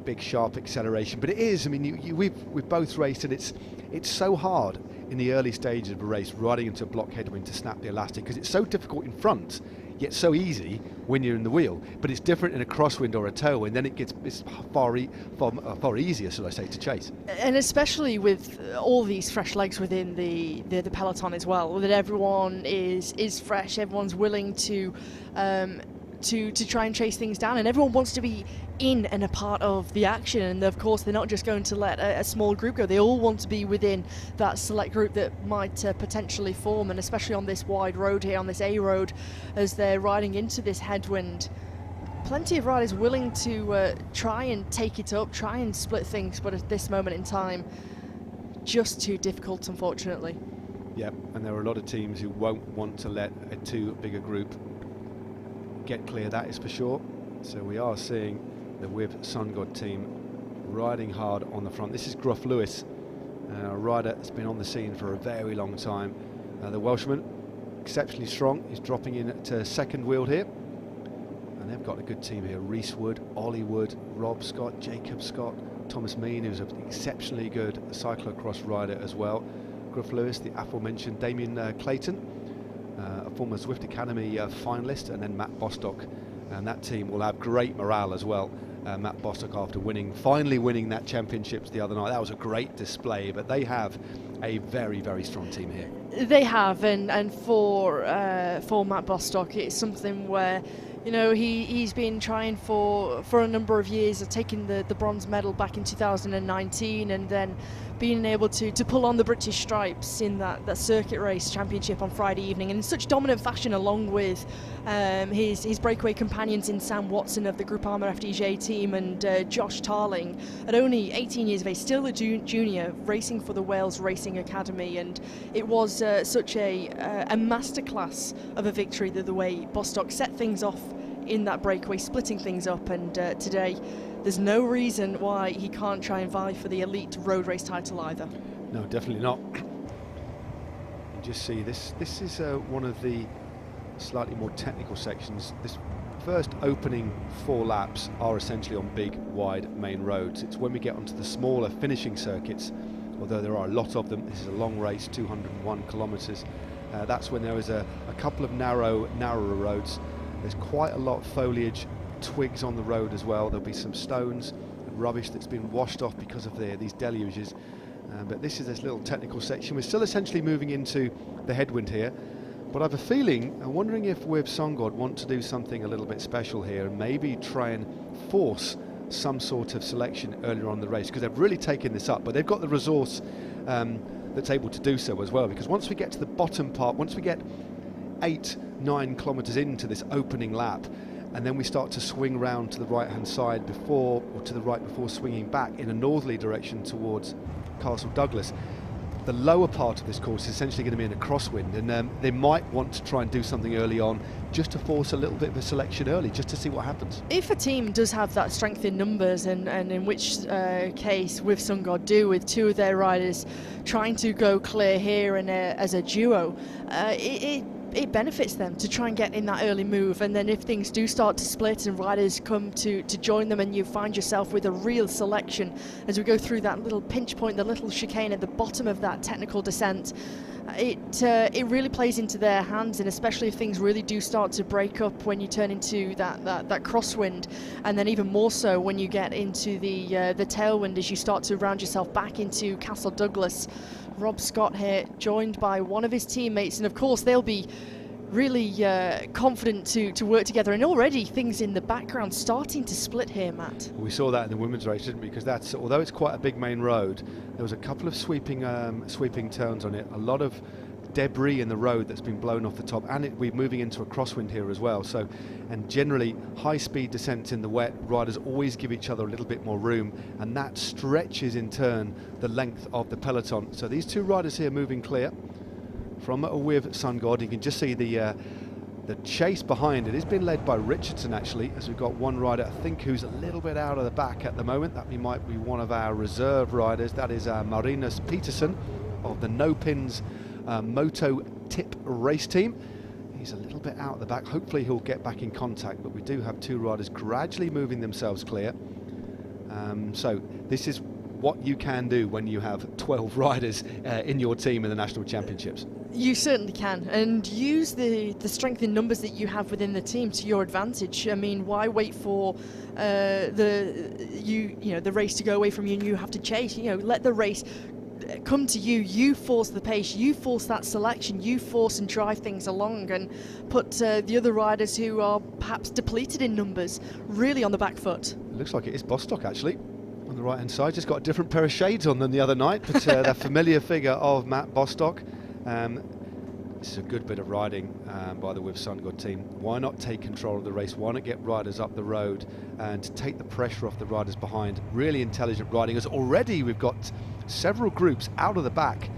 Big sharp acceleration, but it is, I mean, we've both raced, and it's so hard in the early stages of a race riding into a block headwind to snap the elastic, because it's so difficult in front, yet so easy when you're in the wheel. But it's different in a crosswind or a tailwind, then it's far easier, shall I say, to chase. And especially with all these fresh legs within the peloton as well, that everyone is fresh, everyone's willing to try and chase things down, and everyone wants to be in and a part of the action. And of course, they're not just going to let a small group go, they all want to be within that select group that might potentially form. And especially on this wide road here, on this A road, as they're riding into this headwind, plenty of riders willing to try and take it up, try and split things, but at this moment in time, just too difficult, unfortunately. Yeah, and there are a lot of teams who won't want to let a too big a group get clear, that is for sure. So we are seeing the With Sungod team riding hard on the front. This is Gruff Lewis, a rider that's been on the scene for a very long time. The Welshman, exceptionally strong. He's dropping in to second wheeled here. And they've got a good team here. Reese Wood, Ollie Wood, Rob Scott, Jacob Scott, Thomas Mean, who's an exceptionally good cyclocross rider as well. Gruff Lewis, the aforementioned Damien Clayton, a former Zwift Academy finalist, and then Matt Bostock. And that team will have great morale as well. Matt Bostock, after finally winning that championships the other night. That was a great display, but they have a very, very strong team here. They have, and for Matt Bostock, it's something where You know, he's been trying for a number of years of taking the bronze medal back in 2019, and then being able to pull on the British stripes in that circuit race championship on Friday evening, and in such dominant fashion, along with his breakaway companions in Sam Watson of the Groupama FDJ team and Josh Tarling, at only 18 years of age, still a junior, racing for the Wales Racing Academy. And it was such a masterclass of a victory, the way Bostock set things off in that breakaway, splitting things up. And today there's no reason why he can't try and vie for the elite road race title either. No, definitely not. You just see this is one of the slightly more technical sections. This first opening 4 laps are essentially on big, wide main roads. It's when we get onto the smaller finishing circuits, although there are a lot of them. This is a long race, 201 kilometres. That's when there is a couple of narrower roads. There's quite a lot of foliage, twigs on the road as well. There'll be some stones and rubbish that's been washed off because of these deluges. But this is this little technical section. We're still essentially moving into the headwind here. But I have a feeling, I'm wondering if Wib Songod want to do something a little bit special here and maybe try and force some sort of selection earlier on in the race, because they've really taken this up, but they've got the resource that's able to do so as well. Because once we get to the bottom part, once we get 8-9 kilometres into this opening lap, and then we start to swing round to the right hand side before swinging back in a northerly direction towards Castle Douglas, the lower part of this course is essentially going to be in a crosswind, and they might want to try and do something early on just to force a little bit of a selection early, just to see what happens. If a team does have that strength in numbers, and in which case with Sungod do, with 2 of their riders trying to go clear here and as a duo, it benefits them to try and get in that early move. And then if things do start to split and riders come to join them, and you find yourself with a real selection as we go through that little pinch point, the little chicane at the bottom of that technical descent, it really plays into their hands. And especially if things really do start to break up when you turn into that crosswind, and then even more so when you get into the tailwind as you start to round yourself back into Castle Douglas. Rob Scott here, joined by one of his teammates, and of course they'll be really confident to work together, and already things in the background starting to split here, Matt. We saw that in the women's race, didn't we? Because that's, although it's quite a big main road, there was a couple of sweeping turns on it, a lot of debris in the road that's been blown off the top, and we're moving into a crosswind here as well. So, and generally high speed descents in the wet, riders always give each other a little bit more room, and that stretches in turn the length of the peloton. So these 2 riders here moving clear from Wib Songod. You can just see the chase behind it is being led by Richardson, actually, as we've got one rider I think who's a little bit out of the back at the moment. That might be one of our reserve riders. That is Marinus Peterson of the No Pins Moto Tip race team. He's a little bit out at the back. Hopefully he'll get back in contact, but we do have 2 riders gradually moving themselves clear. So this is what you can do when you have 12 riders in your team in the national championships. You certainly can, and use the strength in numbers that you have within the team to your advantage. I mean, why wait for the race to go away from you and you have to chase? Let the race come to you. You force the pace, you force that selection, you force and drive things along, and put the other riders who are perhaps depleted in numbers really on the back foot. It looks like it is Bostock, actually, on the right hand side. Just got a different pair of shades on than the other night, but the familiar figure of Matt Bostock. This is a good bit of riding by the Wib Songod team. Why not take control of the race? Why not get riders up the road and take the pressure off the riders behind? Really intelligent riding, as already we've got several groups out of the back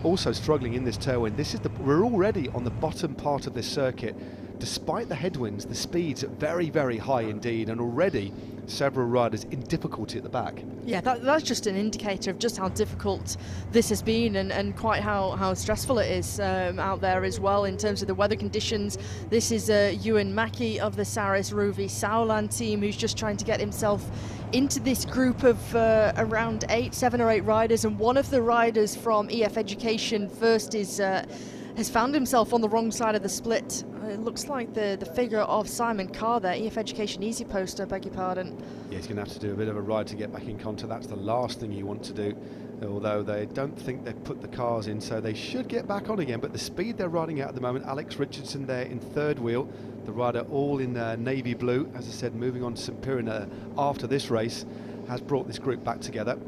also struggling in this tailwind. We're already on the bottom part of this circuit. Despite the headwinds, the speeds are very, very high indeed, and already several riders in difficulty at the back. Yeah, that's just an indicator of just how difficult this has been, and quite how stressful it is out there as well in terms of the weather conditions. This is Ewan Mackey of the Saris Ruvi Sauerland team, who's just trying to get himself into this group of around 7 or 8 riders, and one of the riders from EF Education First has found himself on the wrong side of the split. it looks like the figure of Simon Carr there, EF Education Easy Poster, beg your pardon. Yeah, he's going to have to do a bit of a ride to get back in contact. That's the last thing you want to do, although they don't think they've put the cars in, so they should get back on again. But the speed they're riding at the moment, Alex Richardson there in third wheel, the rider all in navy blue, as I said, moving on to St Piran after this race, has brought this group back together.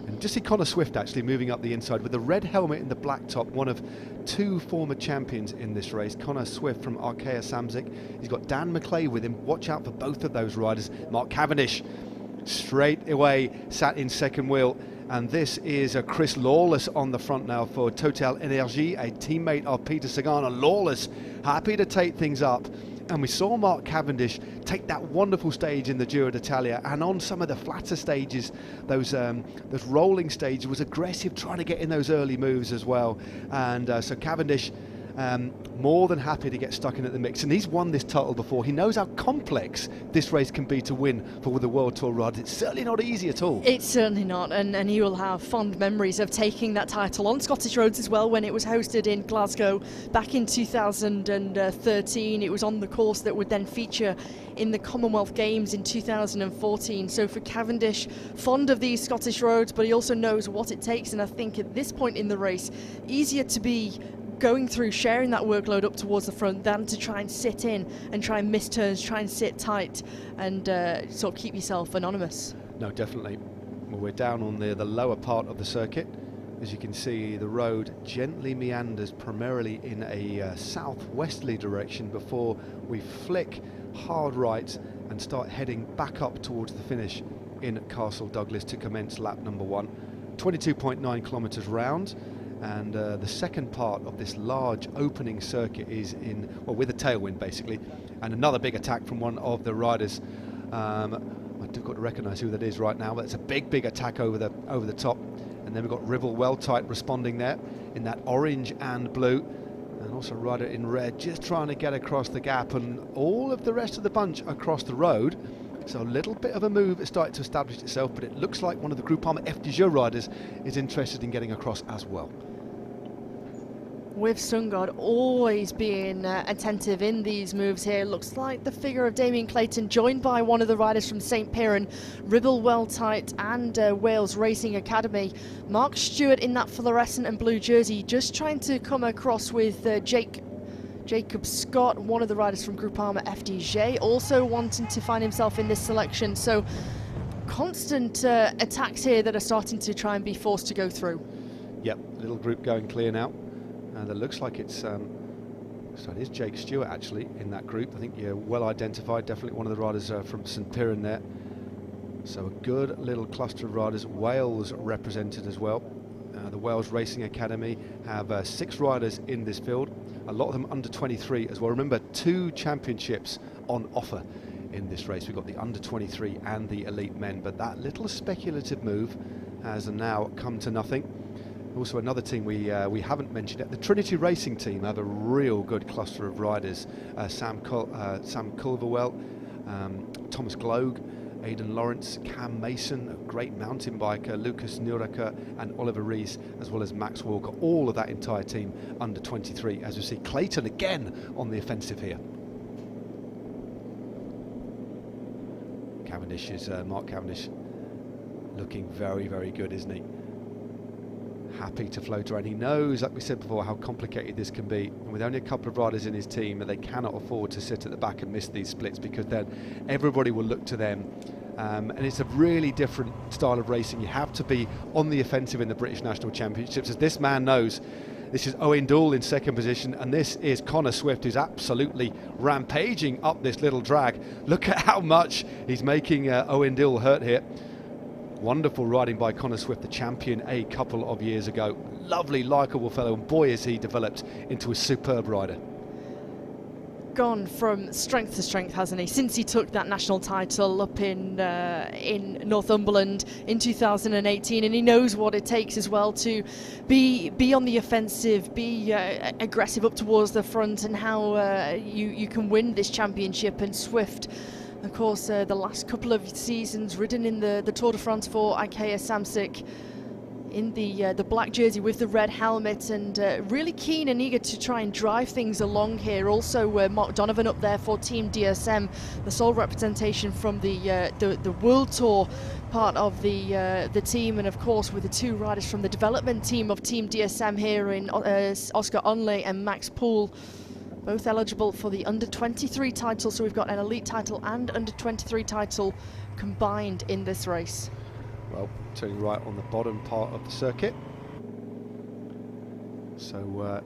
And just see Connor Swift actually moving up the inside with the red helmet and the black top, one of 2 former champions in this race. Connor Swift from Arkea Samsic. He's got Dan McClay with him. Watch out for both of those riders. Mark Cavendish straight away sat in second wheel. And this is Chris Lawless on the front now for Total Energy, a teammate of Peter Sagan. Lawless happy to take things up. And we saw Mark Cavendish take that wonderful stage in the Giro d'Italia, and on some of the flatter stages, those rolling stages, was aggressive, trying to get in those early moves as well. And so Cavendish more than happy to get stuck in at the mix, and he's won this title before. He knows how complex this race can be to win for the World Tour riders. It's certainly not easy at all. It's certainly not, and he will have fond memories of taking that title on Scottish roads as well when it was hosted in Glasgow back in 2013. It was on the course that would then feature in the Commonwealth Games in 2014. So for Cavendish, fond of these Scottish roads, but he also knows what it takes, and I think at this point in the race, easier to be going through, sharing that workload up towards the front than to try and sit in and try and miss turns, try and sit tight and sort of keep yourself anonymous. No, definitely. Well, we're down on the lower part of the circuit. As you can see, the road gently meanders primarily in a southwesterly direction before we flick hard right and start heading back up towards the finish in Castle Douglas to commence lap number 1. 22.9 kilometres round. And the second part of this large opening circuit is in, well, with a tailwind basically, and another big attack from one of the riders. I've got to recognise who that is right now, but it's a big attack over the top. And then we've got Ribble well tight responding there in that orange and blue, and also a rider in red just trying to get across the gap, and all of the rest of the bunch across the road. So a little bit of a move is starting to establish itself, but it looks like one of the Groupama FDJ riders is interested in getting across as well. With Sungard always being attentive in these moves here, looks like the figure of Damien Clayton, joined by one of the riders from St Piran, Ribble well tight and Wales Racing Academy. Mark Stewart in that fluorescent and blue jersey, just trying to come across with Jacob Scott, one of the riders from Groupama FDJ, also wanting to find himself in this selection. So constant attacks here that are starting to try and be forced to go through. Yep, little group going clear now. That looks like it's, so it is Jake Stewart actually in that group. I think you're well identified, definitely one of the riders from St Piran there. So a good little cluster of riders, Wales represented as well. The Wales Racing Academy have 6 riders in this field, a lot of them under 23 as well. Remember, 2 championships on offer in this race. We've got the under 23 and the elite men, but that little speculative move has now come to nothing. Also another team we haven't mentioned yet, the Trinity Racing team have a real good cluster of riders. Sam Culverwell, Thomas Gloag, Aidan Lawrence, Cam Mason, a great mountain biker, Lucas Nuraka and Oliver Rees, as well as Max Walker. All of that entire team under 23. As we see Clayton again on the offensive here. Cavendish is Mark Cavendish, looking very good, isn't he? Happy to float around. He knows, like we said before, how complicated this can be, and with only a couple of riders in his team, they cannot afford to sit at the back and miss these splits, because then everybody will look to them. And it's a really different style of racing. You have to be on the offensive in the British National Championships, as this man knows. This is Owen Doull in second position, and this is Connor Swift, who's absolutely rampaging up this little drag. Look at how much he's making Owen Doull hurt here. Wonderful riding by Connor Swift, the champion a couple of years ago. Lovely, likeable fellow, and boy has he developed into a superb rider. Gone from strength to strength, hasn't he, since he took that national title up in Northumberland in 2018, and he knows what it takes as well to be on the offensive, be aggressive up towards the front, and how you can win this championship. And Swift, of course, the last couple of seasons ridden in the Tour de France for Arkea Samsic, in the black jersey with the red helmet, and really keen and eager to try and drive things along here. Also Mark Donovan up there for Team DSM, the sole representation from the World Tour part of the team, and of course with the two riders from the development team of Team DSM here in Oscar Onley and Max Poole, both eligible for the under-23 title. So we've got an elite title and under-23 title combined in this race. Well, turning right on the bottom part of the circuit. So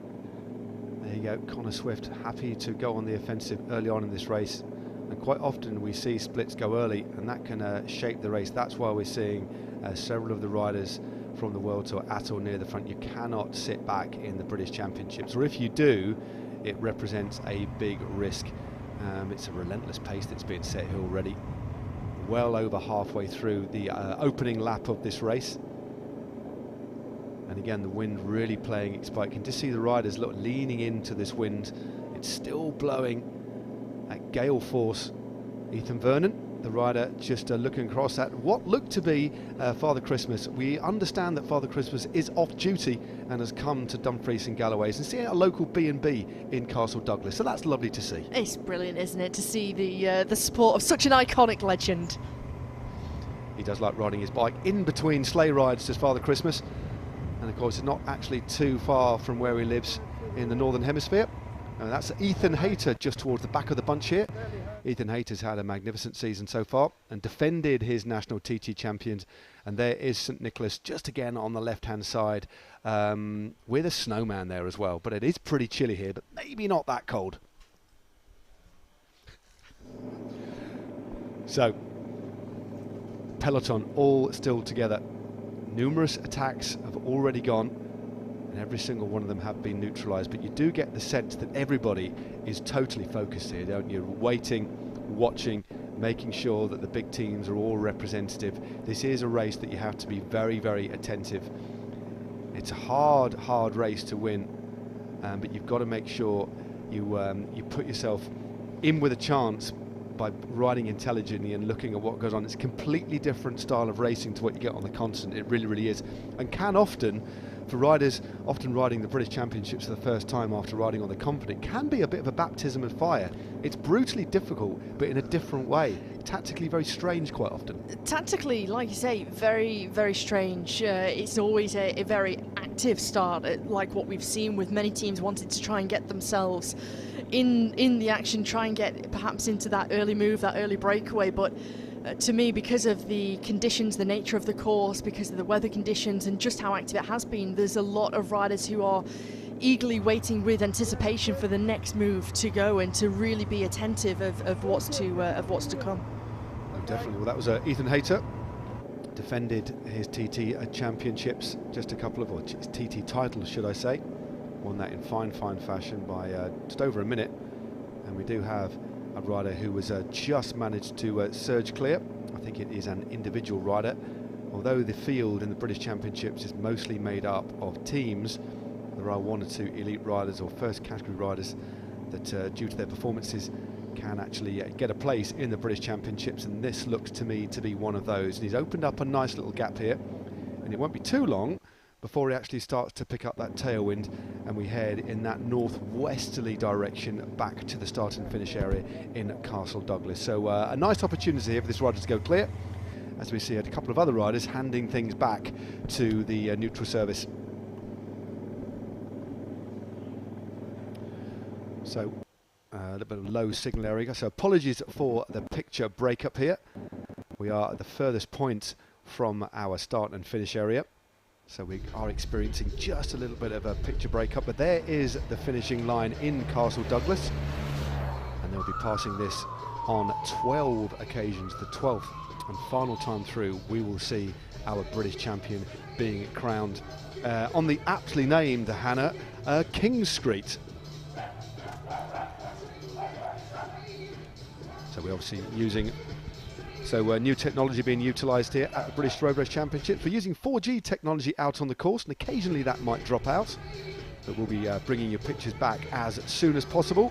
there you go, Connor Swift happy to go on the offensive early on in this race, and quite often we see splits go early and that can shape the race. That's why we're seeing several of the riders from the World Tour at or near the front. You cannot sit back in the British Championships, or if you do, it represents a big risk. It's a relentless pace that's being set here already, well over halfway through the opening lap of this race. And again, the wind really playing its part. You can just see the riders leaning into this wind. It's still blowing at gale force. Ethan Vernon, the rider, just looking across at what looked to be Father Christmas. We understand that Father Christmas is off duty and has come to Dumfries and Galloway's and see a local B&B in Castle Douglas. So that's lovely to see. It's brilliant, isn't it, to see the support of such an iconic legend. He does like riding his bike in between sleigh rides, does Father Christmas. And of course, it's not actually too far from where he lives in the Northern Hemisphere. And that's Ethan Hayter just towards the back of the bunch here. Ethan Hayter's had a magnificent season so far and defended his national TT champions. And there is St Nicholas just again on the left-hand side with a snowman there as well. But it is pretty chilly here, but maybe not that cold. So, peloton all still together. Numerous attacks have already gone, and every single one of them have been neutralised, but you do get the sense that everybody is totally focused here, don't you? Waiting, watching, making sure that the big teams are all representative. This is a race that you have to be very, very attentive. It's a hard race to win, but you've got to make sure you put yourself in with a chance by riding intelligently and looking at what goes on. It's a completely different style of racing to what you get on the continent. It really, really is, and can often, for riders often riding the British Championships for the first time after riding on the continent, can be a bit of a baptism of fire. It's brutally difficult, but in a different way. Tactically very strange quite often. Tactically, like you say, very, very strange. It's always a very active start, like what we've seen with many teams wanting to try and get themselves in the action, try and get perhaps into that early move, that early breakaway. But to me, because of the conditions, the nature of the course, because of the weather conditions and just how active it has been, there's a lot of riders who are eagerly waiting with anticipation for the next move to go and to really be attentive of what's to come. Oh, definitely. Well, that was Ethan Hayter. Defended his TT championships, just a couple of, or his TT titles, should I say. Won that in fine fashion by just over a minute. And we do have a rider who was just managed to surge clear. I think it is an individual rider. Although the field in the British Championships is mostly made up of teams, there are one or two elite riders or first category riders that due to their performances can actually get a place in the British Championships, and this looks to me to be one of those. And he's opened up a nice little gap here, and it won't be too long before he actually starts to pick up that tailwind and we head in that northwesterly direction back to the start and finish area in Castle Douglas. So a nice opportunity here for this rider to go clear, as we see a couple of other riders handing things back to the neutral service. So a little bit of low signal area, so apologies for the picture breakup here. We are at the furthest point from our start and finish area, so we are experiencing just a little bit of a picture breakup, but there is the finishing line in Castle Douglas, and they'll be passing this on 12 occasions. The 12th and final time through, we will see our British champion being crowned on the aptly named, Hannah, King Street. So we're obviously using new technology being utilised here at the British Road Race Championships. We're using 4G technology out on the course, and occasionally that might drop out, but we'll be bringing your pictures back as soon as possible.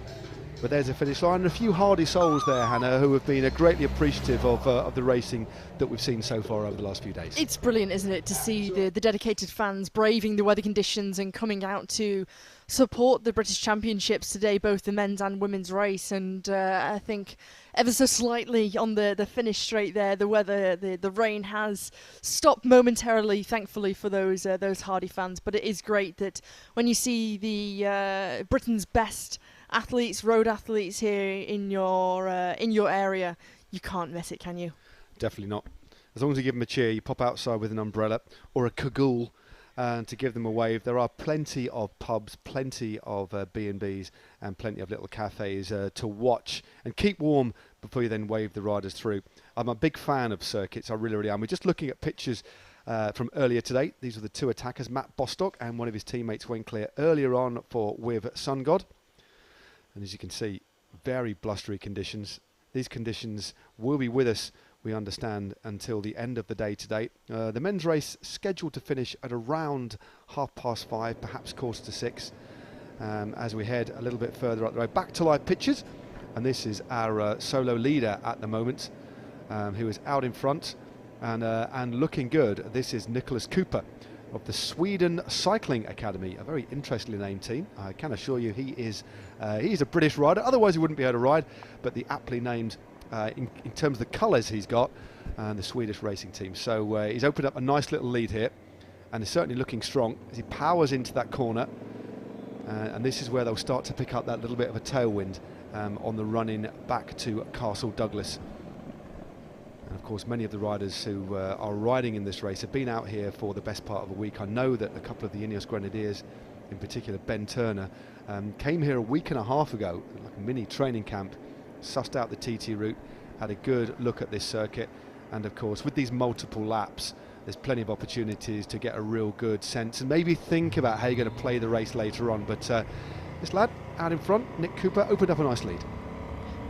But there's a finish line and a few hardy souls there, Hannah, who have been greatly appreciative of the racing that we've seen so far over the last few days. It's brilliant, isn't it, to see the dedicated fans braving the weather conditions and coming out to support the British Championships today, both the men's and women's race. And I think ever so slightly on the finish straight there, the weather, the rain has stopped momentarily, thankfully, for those hardy fans. But it is great that when you see the Britain's best athletes, road athletes here in your area, you can't miss it, can you? Definitely not. As long as you give them a cheer, you pop outside with an umbrella or a cagoule to give them a wave. There are plenty of pubs, plenty of B&Bs and plenty of little cafes to watch and keep warm before you then wave the riders through. I'm a big fan of circuits, I really, really am. We're just looking at pictures from earlier today. These are the two attackers, Matt Bostock and one of his teammates, Wayne Clear, earlier on with Sun God. And as you can see, very blustery conditions. These conditions will be with us, we understand, until the end of the day today. The men's race scheduled to finish at around 5:30, perhaps 5:45, as we head a little bit further up the road. Back to live pictures, and this is our solo leader at the moment, who is out in front and looking good. This is Nicholas Cooper of the Sweden Cycling Academy, a very interestingly named team. I can assure you he's a British rider, otherwise he wouldn't be able to ride, but the aptly named in terms of the colours he's got, the Swedish racing team. So he's opened up a nice little lead here and is certainly looking strong as he powers into that corner, and this is where they'll start to pick up that little bit of a tailwind on the run in back to Castle Douglas. And of course, many of the riders who are riding in this race have been out here for the best part of a week. I know that a couple of the Ineos Grenadiers, in particular Ben Turner, came here a week and a half ago, like a mini training camp, sussed out the TT route, had a good look at this circuit. And of course, with these multiple laps, there's plenty of opportunities to get a real good sense and maybe think about how you're going to play the race later on. But this lad out in front, Nick Cooper, opened up a nice lead.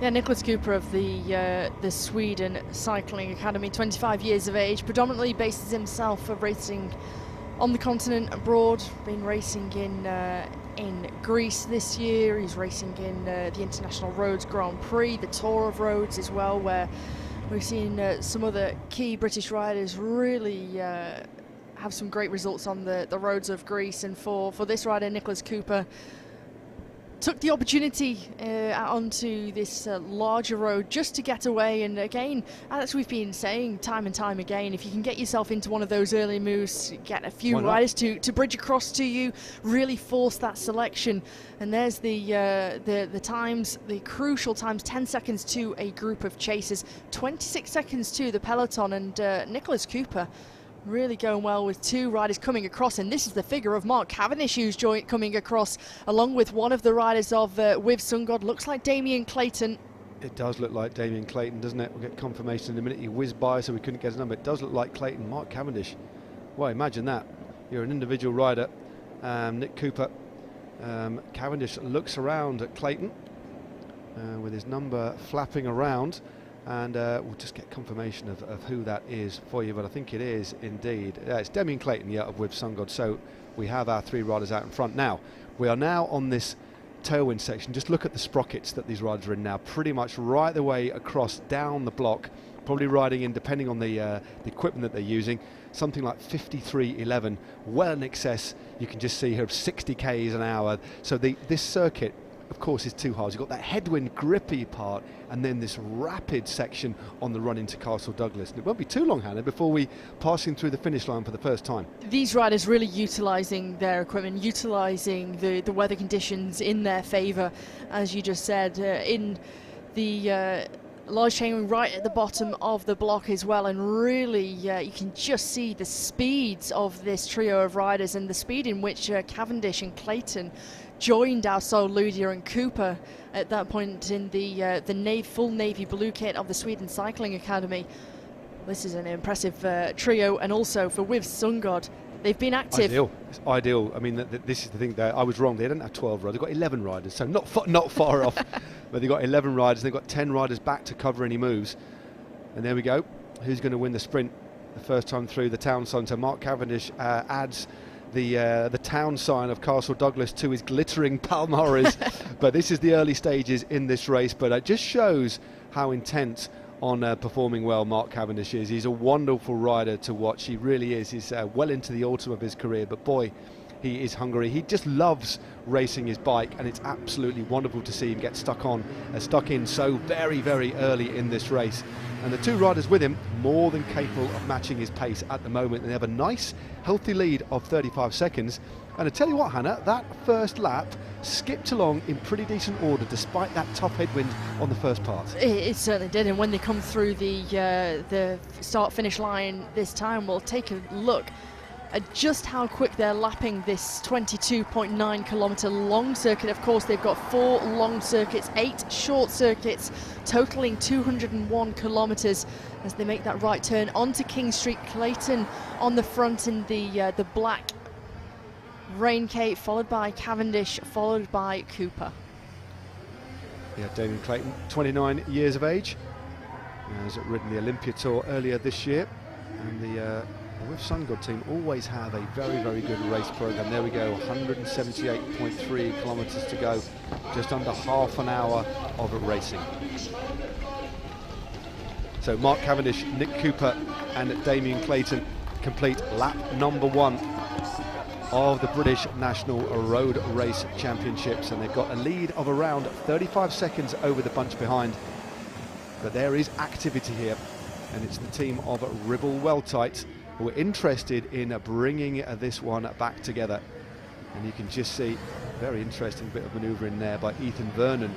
Yeah, Nicholas Cooper of the Sweden Cycling Academy, 25 years of age, predominantly bases himself for racing on the continent abroad. Been racing in Greece this year. He's racing in the International Roads Grand Prix, the Tour of Roads as well, where we've seen some other key British riders really have some great results on the roads of Greece. And for this rider, Nicholas Cooper, took the opportunity onto this larger road just to get away. And again, as we've been saying time and time again, if you can get yourself into one of those early moves, get a few riders to bridge across to you, really force that selection. And there's the times, the crucial times: 10 seconds to a group of chasers, 26 seconds to the peloton. And Nicholas Cooper really going well with two riders coming across, and this is the figure of Mark Cavendish who's coming across along with one of the riders of with Sun God. Looks like Damien Clayton. It does look like Damien Clayton, doesn't it? We'll get confirmation in a minute. He whizzed by, so we couldn't get his number. It does look like Clayton. Mark Cavendish. Well, imagine that. You're an individual rider. Nick Cooper. Cavendish looks around at Clayton with his number flapping around. And we'll just get confirmation of who that is for you, but I think it is indeed. It's Damien Clayton, of with Sun God. So we have our three riders out in front now. We are now on this tailwind section. Just look at the sprockets that these riders are in now, pretty much right the way across down the block, probably riding in, depending on the equipment that they're using, something like 53.11, well in excess, you can just see here, of 60 k's an hour. So this circuit, of course, is too hard. You've got that headwind grippy part and then this rapid section on the run into Castle Douglas. And it won't be too long, Hannah, before we passing through the finish line for the first time. These riders really utilising their equipment, utilising the weather conditions in their favour, as you just said, in the large chain right at the bottom of the block as well. And really, you can just see the speeds of this trio of riders and the speed in which Cavendish and Clayton joined our sole leader and Cooper at that point in the full navy blue kit of the Sweden Cycling Academy. This is an impressive trio, and also for with Sun God, they've been active. Ideal. It's ideal. I mean, this is the thing that I was wrong. They don't have 12 riders. They've got 11 riders, so not far off. But they've got 11 riders. They've got 10 riders back to cover any moves. And there we go. Who's going to win the sprint the first time through the town sun? So Mark Cavendish adds the town sign of Castle Douglas to his glittering Palmares. But this is the early stages in this race, but it just shows how intent on performing well Mark Cavendish is. He's a wonderful rider to watch. He really is. He's well into the autumn of his career, but boy, he is hungry. He just loves racing his bike, and it's absolutely wonderful to see him get stuck in so very, very early in this race. And the two riders with him more than capable of matching his pace at the moment. They have a nice, healthy lead of 35 seconds. And I tell you what, Hannah, that first lap skipped along in pretty decent order despite that tough headwind on the first part. It certainly did, and when they come through the start-finish line this time, we'll take a look at just how quick they're lapping this 22.9 kilometre long circuit. Of course, they've got 4 long circuits, 8 short circuits, totaling 201 kilometres as they make that right turn onto King Street. Clayton on the front in the black rain cape, followed by Cavendish, followed by Cooper. Yeah, Damien Clayton, 29 years of age, has ridden the Olympia Tour earlier this year, and the With Sun God team always have a very, very good race program. There we go, 178.3 kilometres to go, just under half an hour of racing. So Mark Cavendish, Nick Cooper and Damien Clayton complete lap number 1 of the British National Road Race Championships, and they've got a lead of around 35 seconds over the bunch behind. But there is activity here, and it's the team of Ribble Weltite who are interested in bringing this one back together. And you can just see a very interesting bit of manoeuvring there by Ethan Vernon,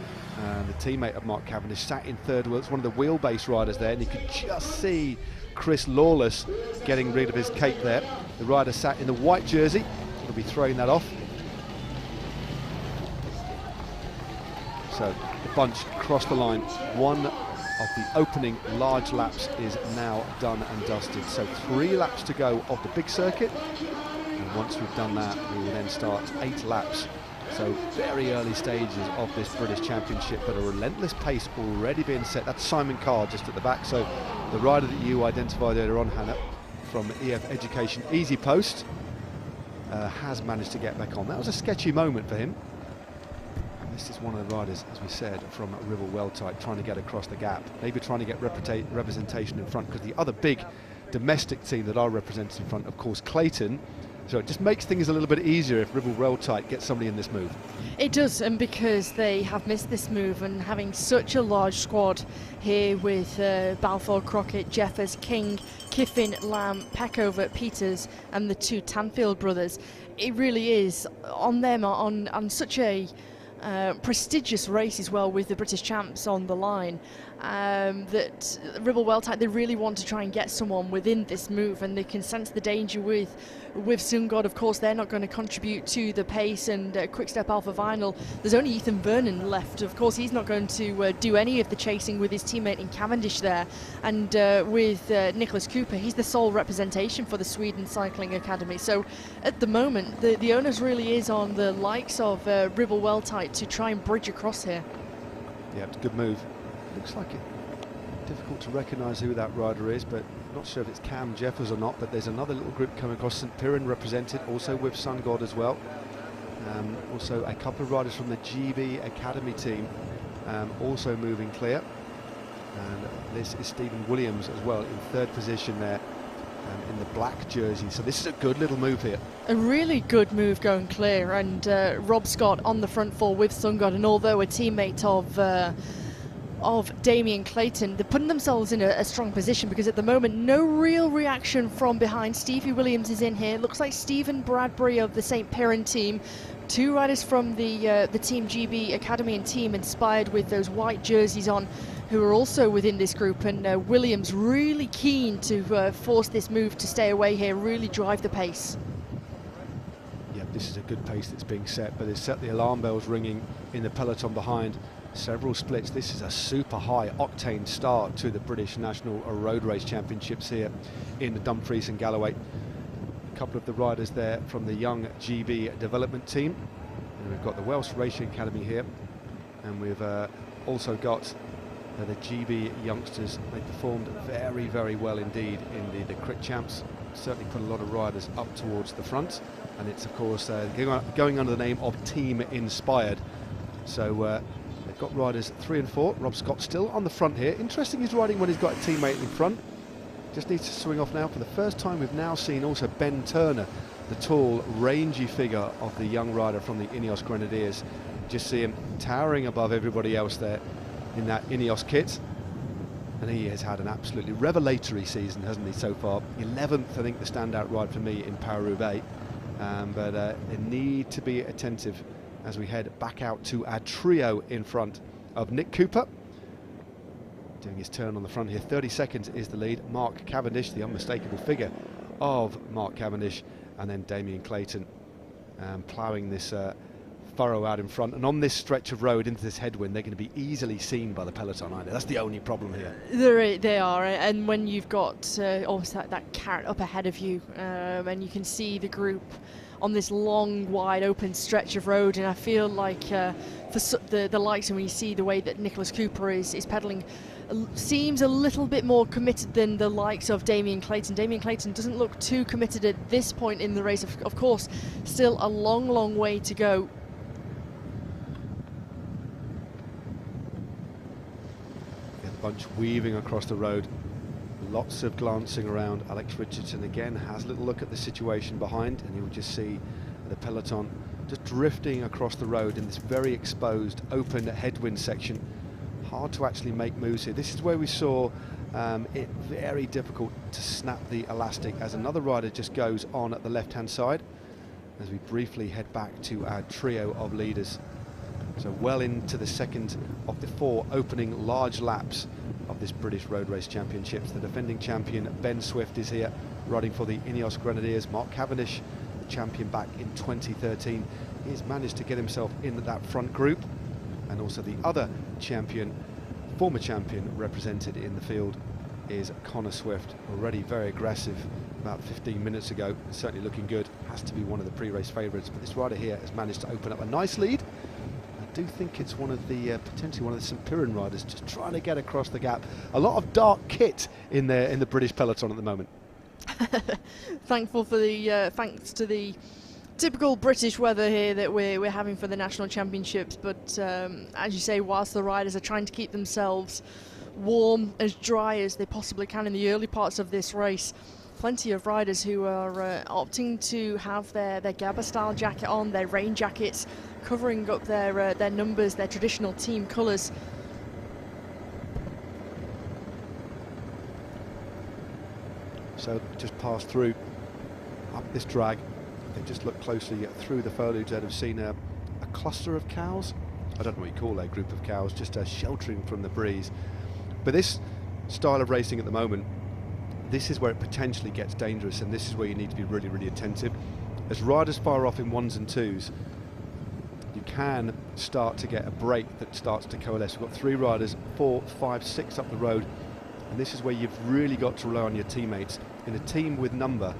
the teammate of Mark Cavendish, sat in third wheel. It's one of the wheelbase riders there, and you can just see Chris Lawless getting rid of his cape there. The rider sat in the white jersey, he'll be throwing that off. So the bunch crossed the line. One of the opening large laps is now done and dusted. So 3 laps to go of the big circuit, and once we've done that, we will then start 8 laps. So very early stages of this British Championship, but a relentless pace already being set. That's Simon Carr just at the back. So the rider that you identified earlier on, Hannah, from EF Education Easy Post, has managed to get back on. That was a sketchy moment for him. This is one of the riders, as we said, from Ribble Weltite, trying to get across the gap, maybe trying to get representation in front, because the other big domestic team that are represented in front, of course, Clayton. So it just makes things a little bit easier if Ribble Weltite gets somebody in this move. It does, and because they have missed this move, and having such a large squad here with Balfour, Crockett, Jeffers, King, Kiffin, Lamb, Peckover, Peters and the 2 Tanfield brothers, it really is on them on such a prestigious race as well, with the British champs on the line, that Ribble Weltite, they really want to try and get someone within this move, and they can sense the danger with Sungod. Of course, they're not going to contribute to the pace, and Quickstep Alpha Vinyl, there's only Ethan Vernon left. Of course, he's not going to do any of the chasing with his teammate in Cavendish there, and with Nicholas Cooper, he's the sole representation for the Sweden Cycling Academy. So at the moment, the onus really is on the likes of Ribble Weltite to try and bridge across here. Yeah, it's a good move. Looks like it difficult to recognise who that rider is, but not sure if it's Cam Jeffers or not. But there's another little group coming across, St Piran represented, also with Sun God as well. Also a couple of riders from the GB Academy team also moving clear. And this is Stephen Williams as well in third position there, in the black jersey. So this is a good little move here. A really good move going clear, and Rob Scott on the front 4 with Sungod, and although a teammate of Damien Clayton, they're putting themselves in a strong position, because at the moment no real reaction from behind. Stevie Williams is in here. Looks like Stephen Bradbury of the St Piran team. 2 riders from the Team GB Academy and Team Inspired with those white jerseys on, who are also within this group, and Williams really keen to force this move to stay away here, really drive the pace. Yeah, this is a good pace that's being set, but it's set the alarm bells ringing in the peloton behind. Several splits. This is a super high octane start to the British National Road Race Championships here in the Dumfries and Galloway. A couple of the riders there from the young GB development team, and we've got the Welsh Racing Academy here, and we've also got They're the GB youngsters. They performed very, very well indeed in the Crit Champs. Certainly put a lot of riders up towards the front, and it's of course going under the name of Team Inspired. So they've got riders 3 and 4. Rob Scott still on the front here. Interesting he's riding when he's got a teammate in front. Just needs to swing off now. For the first time we've now seen also Ben Turner, the tall, rangy figure of the young rider from the Ineos Grenadiers. Just see him towering above everybody else there in that Ineos kit. And he has had an absolutely revelatory season, hasn't he, so far? 11th, I think, the standout ride for me in Paris-Roubaix. But they need to be attentive as we head back out to our trio in front of Nick Cooper. Doing his turn on the front here. 30 seconds is the lead. Mark Cavendish, the unmistakable figure of Mark Cavendish. And then Damien Clayton ploughing this furrow out in front, and on this stretch of road into this headwind they're going to be easily seen by the peloton, aren't they? That's the only problem here. They are, and when you've got almost that carrot up ahead of you, and you can see the group on this long, wide open stretch of road, and I feel like for the likes, and when you see the way that Nicholas Cooper is pedalling, seems a little bit more committed than the likes of Damien Clayton. Damien Clayton doesn't look too committed at this point in the race. Of course, still a long, long way to go. Bunch weaving across the road, lots of glancing around. Alex Richardson again has a little look at the situation behind, and you'll just see the peloton just drifting across the road in this very exposed open headwind section. Hard to actually make moves here. This is where we saw it very difficult to snap the elastic as another rider just goes on at the left hand side, as we briefly head back to our trio of leaders. So well into the second of the 4 opening large laps of this British Road Race Championships. The defending champion Ben Swift is here, riding for the Ineos Grenadiers. Mark Cavendish, the champion back in 2013, he's managed to get himself in that front group. And also the other champion, former champion represented in the field, is Connor Swift, already very aggressive about 15 minutes ago, certainly looking good. Has to be one of the pre-race favourites, but this rider here has managed to open up a nice lead. I do think it's one of the potentially one of the St. Piran riders just trying to get across the gap. A lot of dark kit in there in the British peloton at the moment. Thankful for the thanks to the typical British weather here that we're having for the national championships. But as you say, whilst the riders are trying to keep themselves warm, as dry as they possibly can in the early parts of this race, plenty of riders who are opting to have their Gabba style jacket on, their rain jackets, covering up their numbers, their traditional team colours. So just passed through up this drag. They just look closely through the foliage. They'd have seen a cluster of cows. I don't know what you call a group of cows, just sheltering from the breeze. But this style of racing at the moment, this is where it potentially gets dangerous, and this is where you need to be really, really attentive. As riders fire off in 1s and 2s, you can start to get a break that starts to coalesce. We've got 3 riders, 4, 5, 6 up the road, and this is where you've really got to rely on your teammates. In a team with number,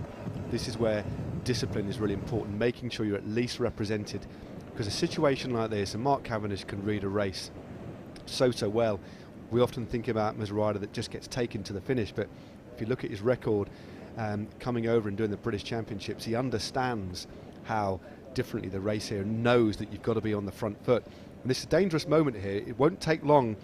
this is where discipline is really important, making sure you're at least represented, because a situation like this, and Mark Cavendish can read a race so well. We often think about him as a rider that just gets taken to the finish, but if you look at his record coming over and doing the British Championships, he understands how differently the race here, and knows that you've got to be on the front foot. And this is a dangerous moment here. It won't take long,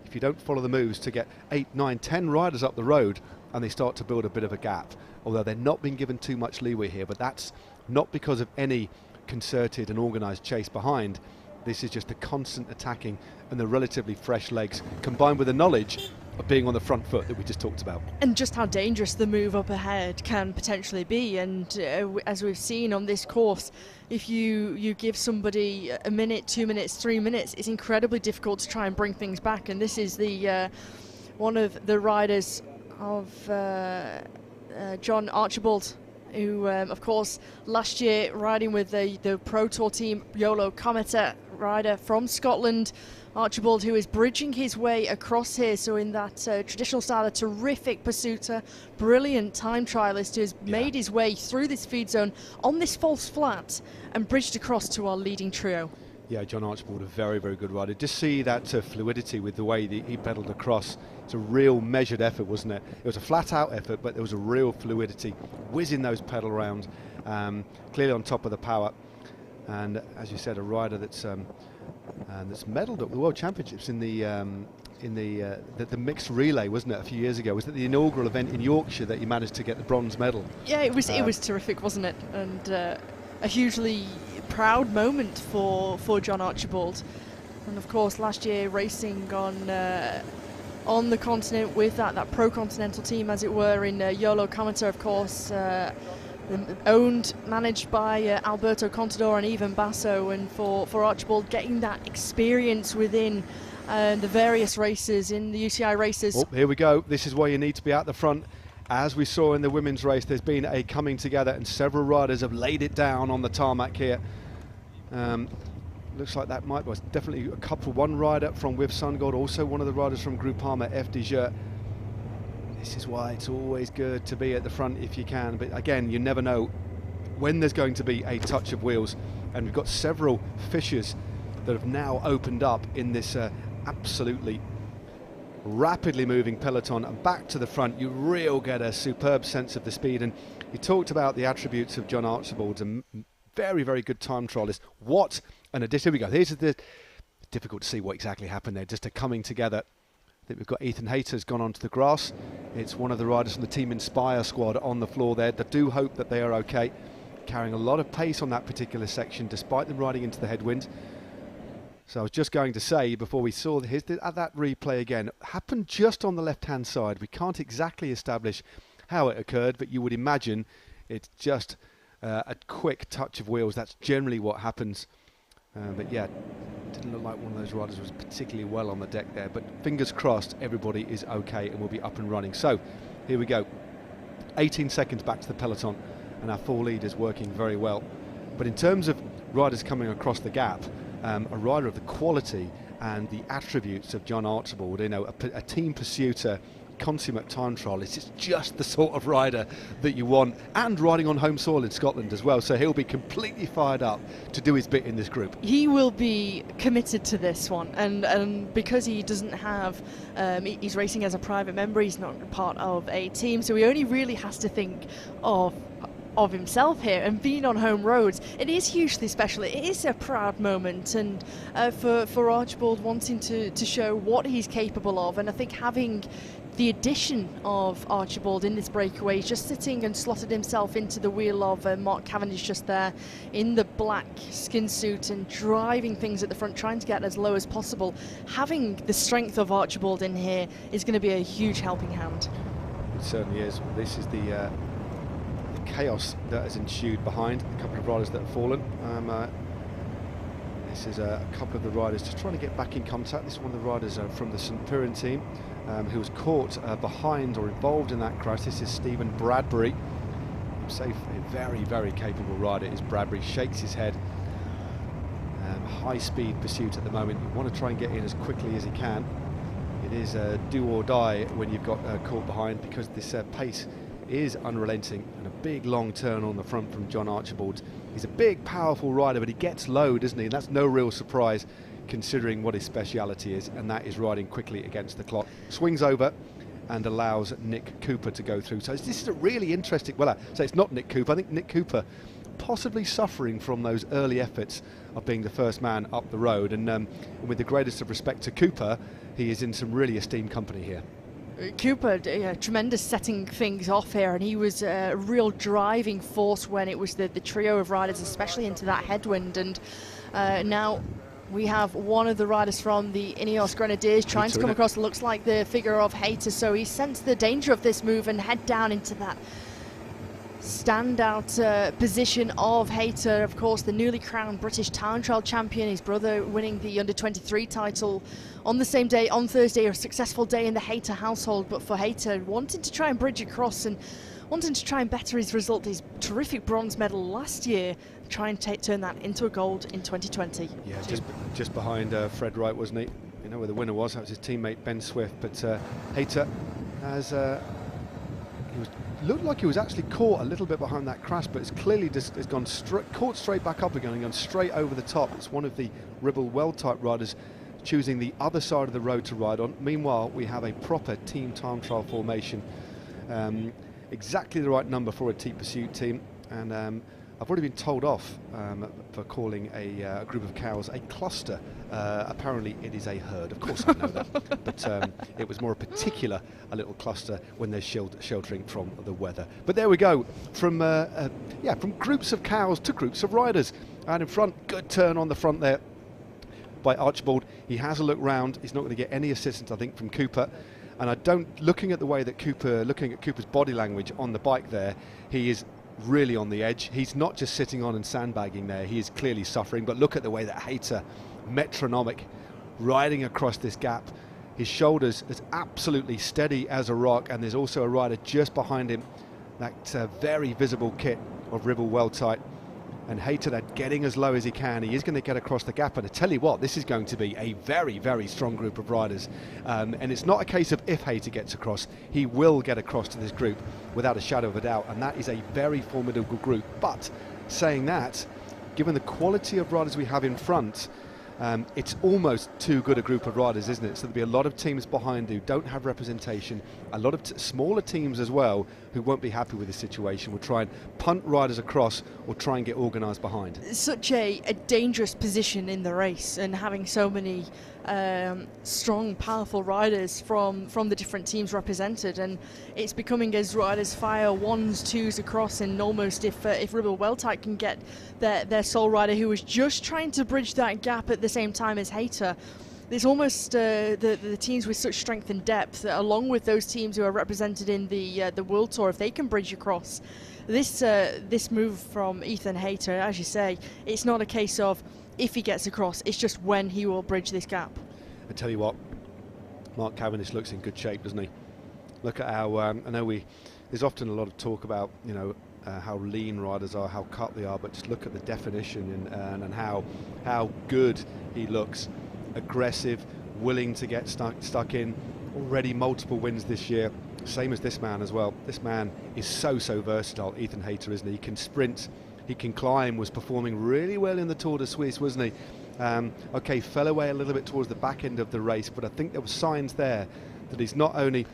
if you don't follow the moves, to get 8, 9, 10 riders up the road, and they start to build a bit of a gap. Although they're not being given too much leeway here, but that's not because of any concerted and organised chase behind. This is just the constant attacking and the relatively fresh legs, combined with the knowledge of being on the front foot that we just talked about. And just how dangerous the move up ahead can potentially be. And as we've seen on this course, if you give somebody a minute, 2 minutes, 3 minutes, it's incredibly difficult to try and bring things back. And this is the one of the riders of John Archibald, who of course last year riding with the Pro Tour team, Yolo Cometa rider from Scotland. Archibald, who is bridging his way across here, so in that traditional style, a terrific pursuiter, brilliant time trialist, who has made his way through this feed zone on this false flat and bridged across to our leading trio. Yeah, John Archibald, a very, very good rider. Just see that fluidity with the way that he pedalled across. It's a real measured effort, wasn't it? It was a flat-out effort, but there was a real fluidity, whizzing those pedal rounds, clearly on top of the power. And as you said, a rider that's medalled at the World Championships in the mixed relay, wasn't it, a few years ago? Was it the inaugural event in Yorkshire that he managed to get the bronze medal? Yeah, it was terrific, wasn't it? And a hugely proud moment for John Archibald. And of course, last year racing on the continent with that pro-continental team, as it were, in Yolo Commenter, of course, managed by Alberto Contador and Ivan Basso. And for Archibald, getting that experience within the various races in the UCI races. Oh, here we go. This is why you need to be at the front. As we saw in the women's race, there's been a coming together, and several riders have laid it down on the tarmac here. Looks like that was definitely a couple. One rider from With Sungold, also one of the riders from Groupama FDJ. This is why it's always good to be at the front if you can. But again, you never know when there's going to be a touch of wheels. And we've got several fissures that have now opened up in this absolutely rapidly moving peloton. And back to the front, you really get a superb sense of the speed. And you talked about the attributes of John Archibald, a very, very good time trialist. What an addition. Here we go. Here's the difficult to see what exactly happened there. Just a coming together. I think we've got Ethan Hayter's gone onto the grass. It's one of the riders from the Team Inspire squad on the floor there. I do hope that they are okay. Carrying a lot of pace on that particular section, despite them riding into the headwind. So I was just going to say, before we saw that replay again, it happened just on the left-hand side. We can't exactly establish how it occurred, but you would imagine it's just a quick touch of wheels. That's generally what happens. But yeah, didn't look like one of those riders was particularly well on the deck there. But fingers crossed, everybody is okay and will be up and running. So here we go. 18 seconds back to the peloton, and our full lead is working very well. But in terms of riders coming across the gap, a rider of the quality and the attributes of John Archibald, you know, a team pursuiter, consummate time trialist, it's just the sort of rider that you want, and riding on home soil in Scotland as well, so he'll be completely fired up to do his bit in this group. He will be committed to this one, and because he doesn't have, he's racing as a private member, he's not part of a team, so he only really has to think of himself here, and being on home roads, it is hugely special. It is a proud moment, and for Archibald wanting to show what he's capable of, and I think having the addition of Archibald in this breakaway, he's just sitting and slotted himself into the wheel of Mark Cavendish just there in the black skin suit and driving things at the front, trying to get as low as possible. Having the strength of Archibald in here is going to be a huge helping hand. It certainly is. This is the chaos that has ensued behind a couple of riders that have fallen. This is a couple of the riders just trying to get back in contact. This is one of the riders from the St Piran team who was caught behind or involved in that crash. This is Stephen Bradbury. Safe, a very, very capable rider is Bradbury. Shakes his head. High speed pursuit at the moment. You want to try and get in as quickly as he can. It is do or die when you've got caught behind, because this pace is unrelenting, and a big long turn on the front from John Archibald. He's a big, powerful rider, but he gets low, doesn't he? And that's no real surprise considering what his speciality is, and that is riding quickly against the clock. Swings over and allows Nick Cooper to go through. So this is a really interesting, well, I say it's not Nick Cooper. I think Nick Cooper possibly suffering from those early efforts of being the first man up the road, and with the greatest of respect to Cooper, he is in some really esteemed company here. Cooper, tremendous setting things off here, and he was a real driving force when it was the trio of riders, especially into that headwind. And now we have one of the riders from the Ineos Grenadiers trying to come across. It looks like the figure of Hayter, so he sensed the danger of this move and head down into that standout position of Hayter, of course, the newly crowned British Time Trial champion, his brother winning the under-23 title on the same day, on Thursday, a successful day in the Hayter household. But for Hayter, wanting to try and bridge across and wanting to try and better his result, his terrific bronze medal last year, try and turn that into a gold in 2020. Yeah, just behind Fred Wright, wasn't he? You know where the winner was, that was his teammate Ben Swift. But Hayter has looked like he was actually caught a little bit behind that crash, but it's clearly just it's gone caught straight back up again and gone straight over the top. It's one of the Ribble Well type riders choosing the other side of the road to ride on. Meanwhile, we have a proper team time trial formation, exactly the right number for a T pursuit team, and I've already been told off for calling a group of cows a cluster. Apparently it is a herd. Of course I know that, but it was more a little cluster when they're sheltering from the weather. But there we go, from groups of cows to groups of riders. And in front, good turn on the front there by Archibald. He has a look round. He's not going to get any assistance, I think, from Cooper. And looking at the way that Cooper's body language on the bike there, he is really on the edge. He's not just sitting on and sandbagging there, he is clearly suffering. But look at the way that Hayter, metronomic, riding across this gap. His shoulders as absolutely steady as a rock, and there's also a rider just behind him, that very visible kit of Ribble Well tight. And Hayter that getting as low as he can. He is going to get across the gap, and I tell you what, this is going to be a very, very strong group of riders. And it's not a case of if Hayter gets across, he will get across to this group without a shadow of a doubt, and that is a very formidable group. But saying that, given the quality of riders we have in front, it's almost too good a group of riders, isn't it? So there'll be a lot of teams behind who don't have representation, a lot of smaller teams as well who won't be happy with the situation, will try and punt riders across or try and get organised behind. Such a dangerous position in the race, and having so many strong, powerful riders from the different teams represented, and it's becoming, as riders fire ones, twos across, and almost if Ribble Well tight can get their sole rider who was just trying to bridge that gap at the same time as Hayter, there's almost the teams with such strength and depth, along with those teams who are represented in the World Tour, if they can bridge across. This move from Ethan Hayter, as you say, it's not a case of if he gets across, it's just when he will bridge this gap. I tell you what, Mark Cavendish looks in good shape, doesn't he? Look at how I know there's often a lot of talk about how lean riders are, how cut they are, but just look at the definition and how good he looks. Aggressive, willing to get stuck in. Already multiple wins this year, same as this man as well. This man is so versatile, Ethan Hayter, isn't he? He can sprint, he can climb, was performing really well in the Tour de Suisse, wasn't he? Okay, fell away a little bit towards the back end of the race, but I think there were signs there that he's not only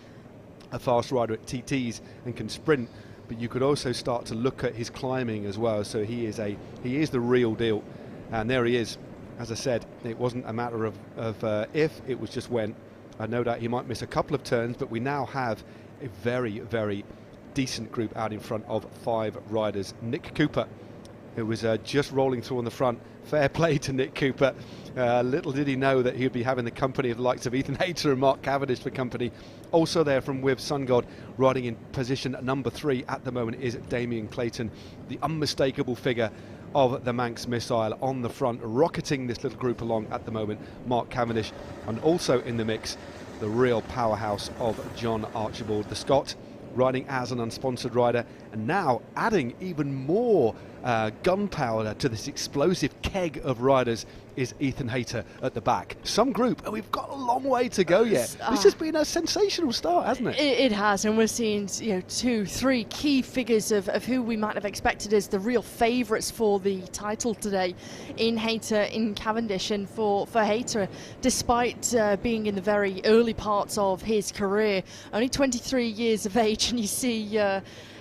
a fast rider at TTs and can sprint, but you could also start to look at his climbing as well. So he is the real deal, and there he is. As I said, it wasn't a matter of if, it was just when. I know that he might miss a couple of turns, but we now have a very, very decent group out in front of 5 riders. Nick Cooper, who was just rolling through on the front. Fair play to Nick Cooper. Little did he know that he would be having the company of the likes of Ethan Hayter and Mark Cavendish for company. Also there from With Sun God, riding in position number 3 at the moment, is Damien Clayton, the unmistakable figure of the Manx missile on the front, rocketing this little group along at the moment. Mark Cavendish, and also in the mix, the real powerhouse of John Archibald, the Scot, riding as an unsponsored rider, and now adding even more gunpowder to this explosive keg of riders is Ethan Hayter at the back. Some group, and we've got a long way to go yet. This has been a sensational start, hasn't it? It has, and we're seeing 2, 3 key figures of who we might have expected as the real favourites for the title today, in Hayter, in Cavendish. And for Hayter, despite being in the very early parts of his career, only 23 years of age, and you see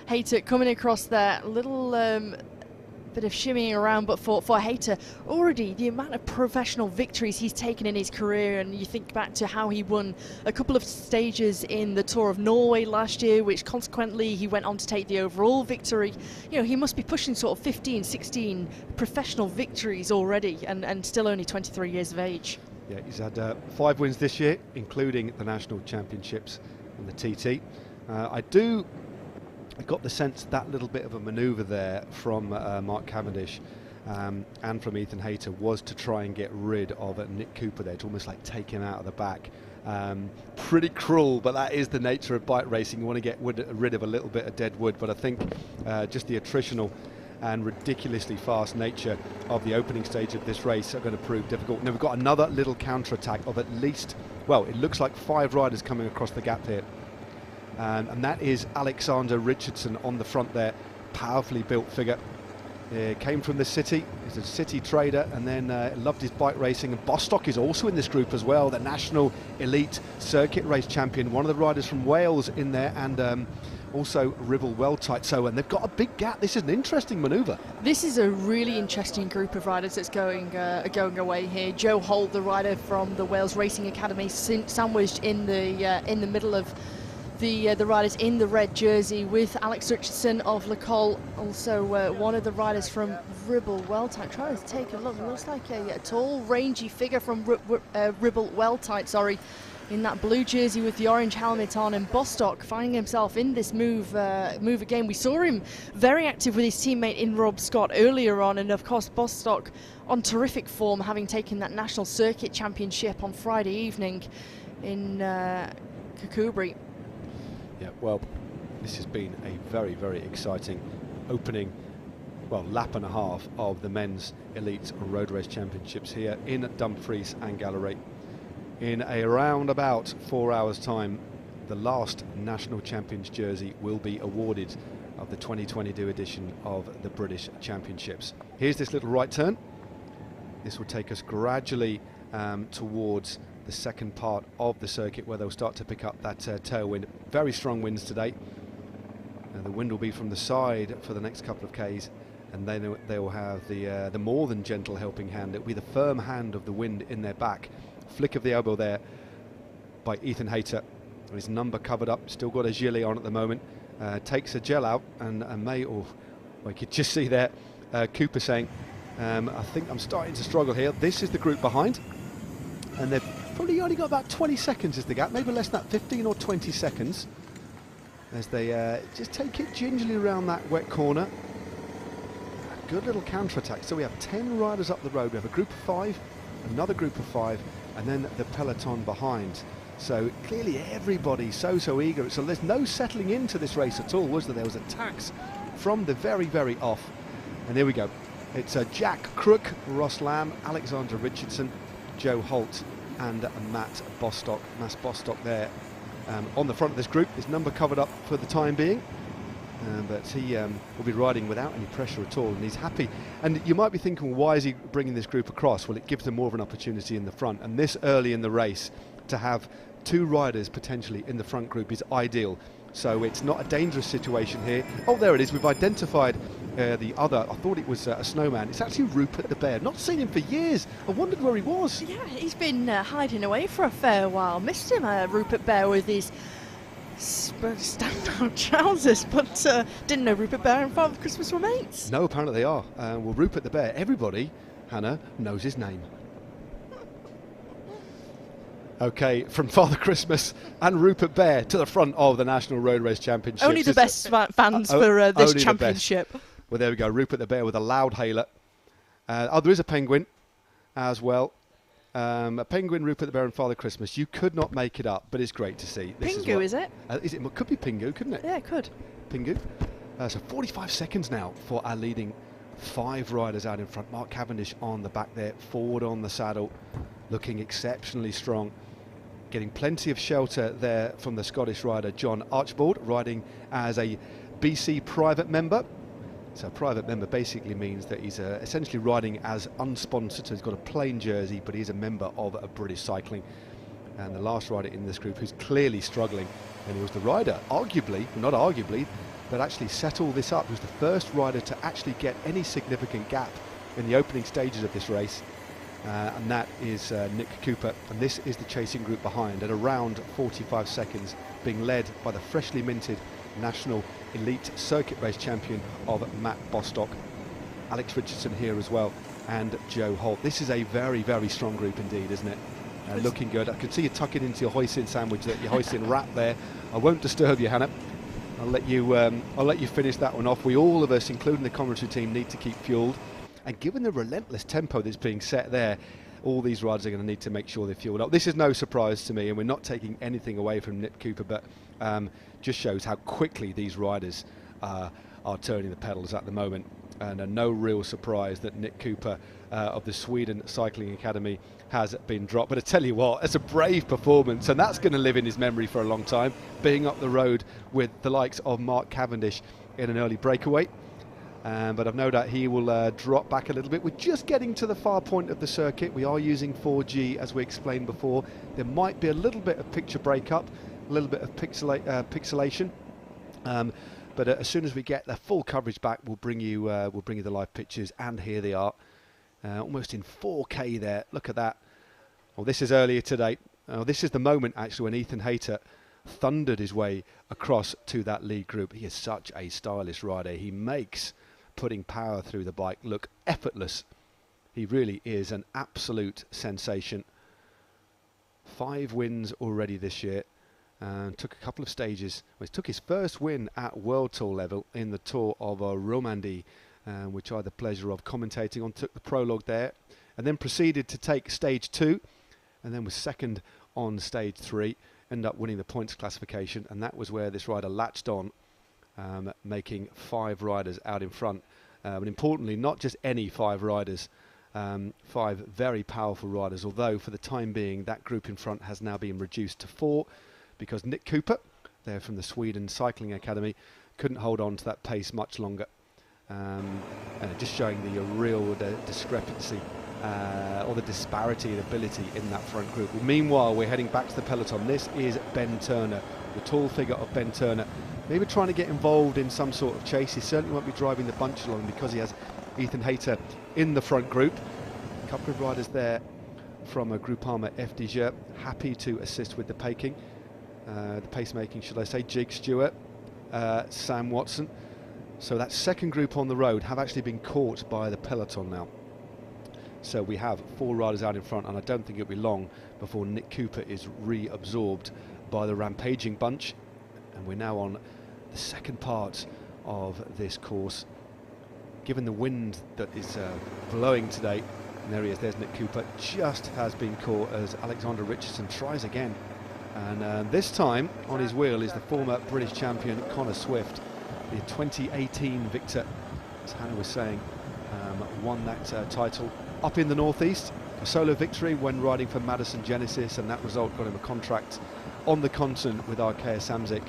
Hayter coming across there, little bit of shimmying around, but for Hayter, already the amount of professional victories he's taken in his career, and you think back to how he won a couple of stages in the Tour of Norway last year, which consequently he went on to take the overall victory. He must be pushing sort of 15, 16 professional victories already, and still only 23 years of age. Yeah, he's had 5 wins this year, including the National Championships and the TT. I got the sense that little bit of a manoeuvre there from Mark Cavendish and from Ethan Hayter was to try and get rid of Nick Cooper there, to almost like take him out of the back. Pretty cruel, but that is the nature of bike racing. You want to get rid of a little bit of dead wood, but I think just the attritional and ridiculously fast nature of the opening stage of this race are going to prove difficult. Now we've got another little counter-attack of at least, well, it looks like 5 riders coming across the gap here. and that is Alexander Richardson on the front there, powerfully built figure. Came from the city, he's a city trader, and then loved his bike racing. And Bostock is also in this group as well, the national elite circuit race champion, one of the riders from Wales in there, and also Ribble Weltite. So, and they've got a big gap. This is an interesting manoeuvre. This is a really interesting group of riders that's going away here. Joe Holt, the rider from the Wales Racing Academy, sandwiched in the middle of the riders in the red jersey, with Alex Richardson of Lecole, also one of the riders from Ribble Weltite. Trying to take a look, it looks like a tall, rangy figure from Ribble Weltite, sorry, in that blue jersey with the orange helmet on. And Bostock finding himself in this move again. We saw him very active with his teammate in Rob Scott earlier on, and of course Bostock on terrific form, having taken that national circuit championship on Friday evening in Kirkcudbright. Yeah, well, this has been a very, very exciting opening, well, lap and a half of the men's elite road race championships here in Dumfries and Galloway. In around about 4 hours' time, the last national champions jersey will be awarded of the 2022 edition of the British Championships. Here's this little right turn. This will take us gradually towards the second part of the circuit, where they'll start to pick up that tailwind. Very strong winds today. The wind will be from the side for the next couple of Ks, and then they will have the more than gentle helping hand. It will be the firm hand of the wind in their back. Flick of the elbow there by Ethan Hayter. His number covered up, still got a gilet on at the moment. Takes a gel out, and may, or well, you could just see there Cooper saying, I think I'm starting to struggle here. This is the group behind, and they've probably only got about 20 seconds is the gap, maybe less than that, 15 or 20 seconds, as they just take it gingerly around that wet corner. A good little counter-attack. So we have 10 riders up the road. We have a group of 5, another group of 5, and then the peloton behind. So clearly everybody so eager. So there's no settling into this race at all, was there? There was attacks from the very off. And here we go. It's Jack Crook, Ross Lamb, Alexander Richardson, Joe Holt, and Matt Bostock there on the front of this group. His number covered up for the time being, but he will be riding without any pressure at all, and he's happy. And you might be thinking, well, why is he bringing this group across? Well, it gives them more of an opportunity in the front, and this early in the race to have 2 riders potentially in the front group is ideal. So it's not a dangerous situation here. Oh, there it is. We've identified the other. I thought it was a snowman. It's actually Rupert the Bear. Not seen him for years. I wondered where he was. Yeah, he's been hiding away for a fair while. Missed him, Rupert Bear, with his standout trousers, but didn't know Rupert Bear and Father Christmas were mates. No, apparently they are. Well, Rupert the Bear, everybody, Hannah, knows his name. Okay, from Father Christmas and Rupert Bear to the front of the National Road Race Championship. Only the best fans for this championship. Well, there we go, Rupert the Bear with a loud hailer. Oh, there is a penguin as well. A penguin, Rupert the Bear and Father Christmas. You could not make it up, but it's great to see. Pingu, is it? It could be Pingu, couldn't it? Yeah, it could. Pingu. So 45 seconds now for our leading 5 riders out in front. Mark Cavendish on the back there, forward on the saddle, looking exceptionally strong. Getting plenty of shelter there from the Scottish rider John Archibald, riding as a BC private member. So a private member basically means that he's essentially riding as unsponsored, so he's got a plain jersey, but he's a member of a British Cycling. And the last rider in this group who's clearly struggling, and he was the rider, arguably, not arguably, that actually set all this up. He was the first rider to actually get any significant gap in the opening stages of this race. And that is Nick Cooper, and this is the chasing group behind at around 45 seconds, being led by the freshly minted National Elite Circuit Race Champion of Matt Bostock, Alex Richardson here as well, and Joe Holt. This is a very strong group indeed, isn't it? Looking good. I can see you tucking into your hoisin sandwich, your hoisin wrap there. I won't disturb you, Hannah. I'll let you finish that one off. We, all of us, including the commentary team, need to keep fueled. And given the relentless tempo that's being set there, all these riders are going to need to make sure they're fueled up. This is no surprise to me, and we're not taking anything away from Nick Cooper, but just shows how quickly these riders are turning the pedals at the moment. and no real surprise that Nick Cooper of the Sweden Cycling Academy has been dropped. But I tell you what, it's a brave performance, and that's going to live in his memory for a long time, being up the road with the likes of Mark Cavendish in an early breakaway. But I've no doubt he will drop back a little bit. We're just getting to the far point of the circuit. We are using 4G, as we explained before. There might be a little bit of picture breakup, a little bit of pixelation. But as soon as we get the full coverage back, we'll bring you the live pictures, and here they are, almost in 4K there. Look at that. Well, this is earlier today. This is the moment actually when Ethan Hayter thundered his way across to that lead group. He is such a stylish rider. He makes putting power through the bike look effortless. He really is an absolute sensation. 5 wins already this year. Took a couple of stages. Well, he took his first win at World Tour level in the Tour of Romandie, which I had the pleasure of commentating on. Took the prologue there, and then proceeded to take stage 2, and then was second on stage 3. Ended up winning the points classification, and that was where this rider latched on, making 5 riders out in front. But importantly, not just any 5 riders, 5 very powerful riders, although for the time being that group in front has now been reduced to 4, because Nick Cooper, there from the Sweden Cycling Academy, couldn't hold on to that pace much longer. And just showing the real discrepancy or the disparity in ability in that front group. Meanwhile, we're heading back to the peloton. This is Ben Turner, the tall figure of Ben Turner. Maybe trying to get involved in some sort of chase. He certainly won't be driving the bunch along because he has Ethan Hayter in the front group. A couple of riders there from Groupama FDJ, happy to assist with the pacemaking, should I say. Jake Stewart, Sam Watson. So that second group on the road have actually been caught by the peloton now. So we have 4 riders out in front, and I don't think it'll be long before Nick Cooper is reabsorbed by the rampaging bunch. And we're now on the second part of this course. Given the wind that is blowing today, and there he is, there's Nick Cooper, just has been caught as Alexander Richardson tries again. And this time on his wheel is the former British champion Connor Swift, the 2018 victor, as Hannah was saying, won that title up in the northeast. A solo victory when riding for Madison Genesis, and that result got him a contract on the continent with Arkea Samsic,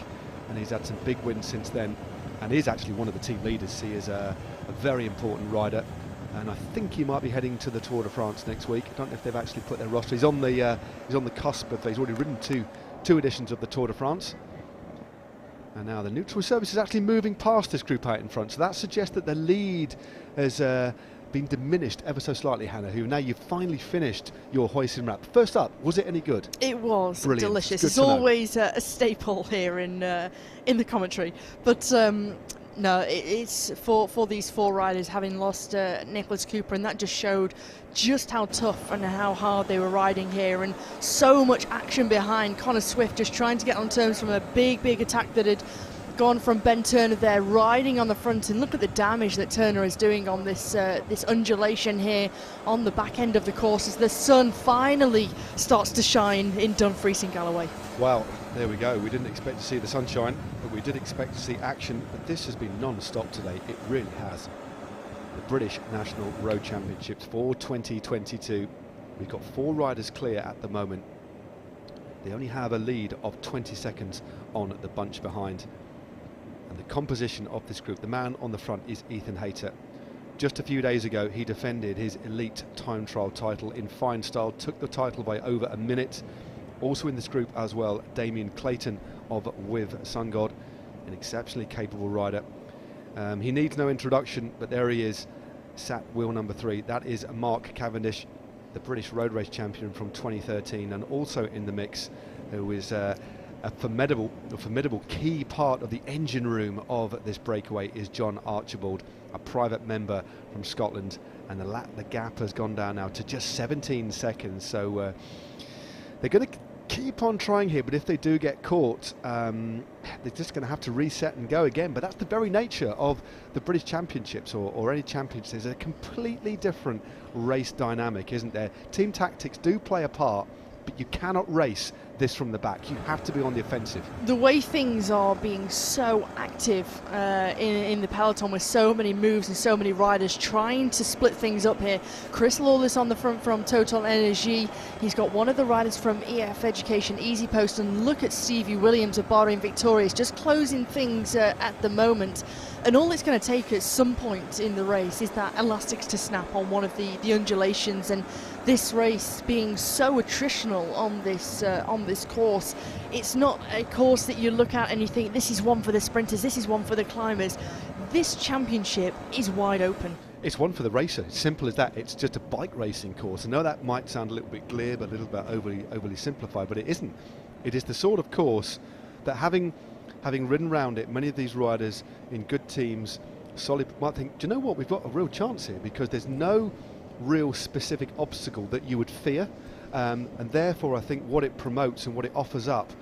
and he's had some big wins since then, and is actually one of the team leaders. He is a very important rider, and I think he might be heading to the Tour de France next week. I don't know if they've actually put their roster. He's on the cusp of, he's already ridden two editions of the Tour de France. And now the neutral service is actually moving past this group out in front, so that suggests that the lead has been diminished ever so slightly, Hannah, who now you've finally finished your hoisin wrap. First up, was it any good? It was. Brilliant. Delicious. Good It's always a staple here in the commentary. But no, it's for these 4 riders having lost Nicholas Cooper, and that just showed just how tough and how hard they were riding here, and so much action behind. Connor Swift just trying to get on terms from a big attack that had gone from Ben Turner there, riding on the front, and look at the damage that Turner is doing on this this undulation here on the back end of the course as the sun finally starts to shine in Dumfries and Galloway. Well, there we go. We didn't expect to see the sunshine, but we did expect to see action. But this has been non-stop today. It really has. The British National Road Championships for 2022. We've got 4 riders clear at the moment. They only have a lead of 20 seconds on the bunch behind. And the composition of this group, the man on the front is Ethan Hayter. Just a few days ago, he defended his elite time trial title in fine style, took the title by over a minute. Also in this group as well, Damien Clayton of With Sun God, an exceptionally capable rider. He needs no introduction, but there he is, sat wheel number 3. That is Mark Cavendish, the British road race champion from 2013, and also in the mix, who is a formidable key part of the engine room of this breakaway, is John Archibald, a private member from Scotland, and the gap has gone down now to just 17 seconds. So they're going to keep on trying here, but if they do get caught, they're just going to have to reset and go again. But that's the very nature of the British Championships or any championships. There's a completely different race dynamic, isn't there? Team tactics do play a part, but you cannot race this from the back. You have to be on the offensive. The way things are being so active in the peloton, with so many moves and so many riders trying to split things up here. Chris Lawless on the front from Total Energy. He's got one of the riders from EF Education Easy Post, and look at Stevie Williams of Bahrain Victorious just closing things at the moment. And all it's going to take at some point in the race is that elastics to snap on one of the undulations. And this race being so attritional on this course, it's not a course that you look at and you think this is one for the sprinters, this is one for the climbers. This championship is wide open. It's one for the racer. It's simple as that. It's just a bike racing course. I know that might sound a little bit glib, a little bit overly simplified, but it isn't. It is the sort of course that having ridden around it, many of these riders in good teams, solid, might think, do you know what, we've got a real chance here, because there's no real specific obstacle that you would fear, and therefore I think what it promotes and what it offers up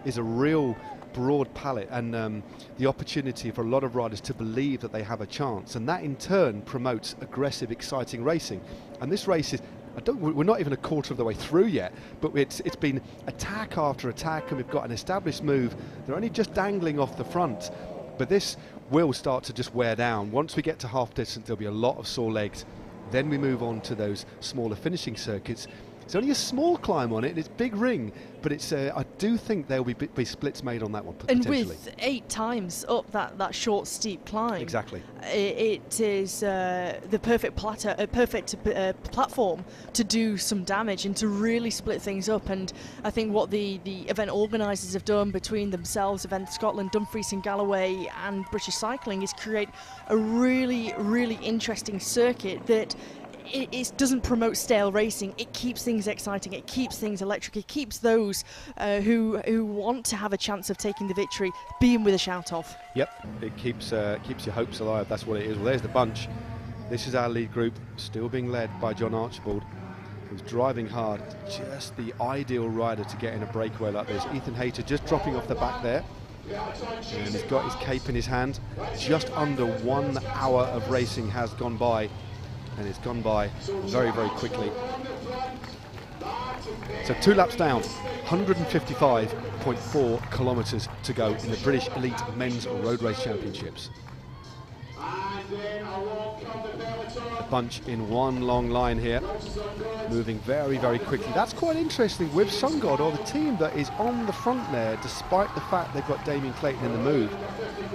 is a real broad palette, and the opportunity for a lot of riders to believe that they have a chance, and that in turn promotes aggressive, exciting racing. And this race is, we're not even a quarter of the way through yet, but it's been attack after attack, and we've got an established move. They're only just dangling off the front, but this will start to just wear down. Once we get to half distance, there'll be a lot of sore legs. Then we move on to those smaller finishing circuits. It's only a small climb on it, and it's big ring, but it's I do think there'll be splits made on that one, potentially. And with 8 times up that short steep climb, exactly, it is the perfect platform to do some damage and to really split things up. And I think what the event organisers have done between themselves, Event Scotland, Dumfries and Galloway, and British Cycling, is create a really, really interesting circuit that it doesn't promote stale racing. It keeps things exciting, it keeps things electric, it keeps those who want to have a chance of taking the victory being with a shout off. Yep, it keeps your hopes alive. That's what it is. Well, there's the bunch. This is our lead group, still being led by John Archibald, who's driving hard. Just the ideal rider to get in a breakaway like this. Ethan Hayter just dropping off the back there, and he's got his cape in his hand. Just under 1 hour of racing has gone by, and it's gone by very, very quickly. So 2 laps down, 155.4 kilometres to go in the British Elite Men's Road Race Championships. A bunch in one long line here, moving very, very quickly. That's quite interesting with Sungod, or the team that is on the front there, despite the fact they've got Damien Clayton in the move.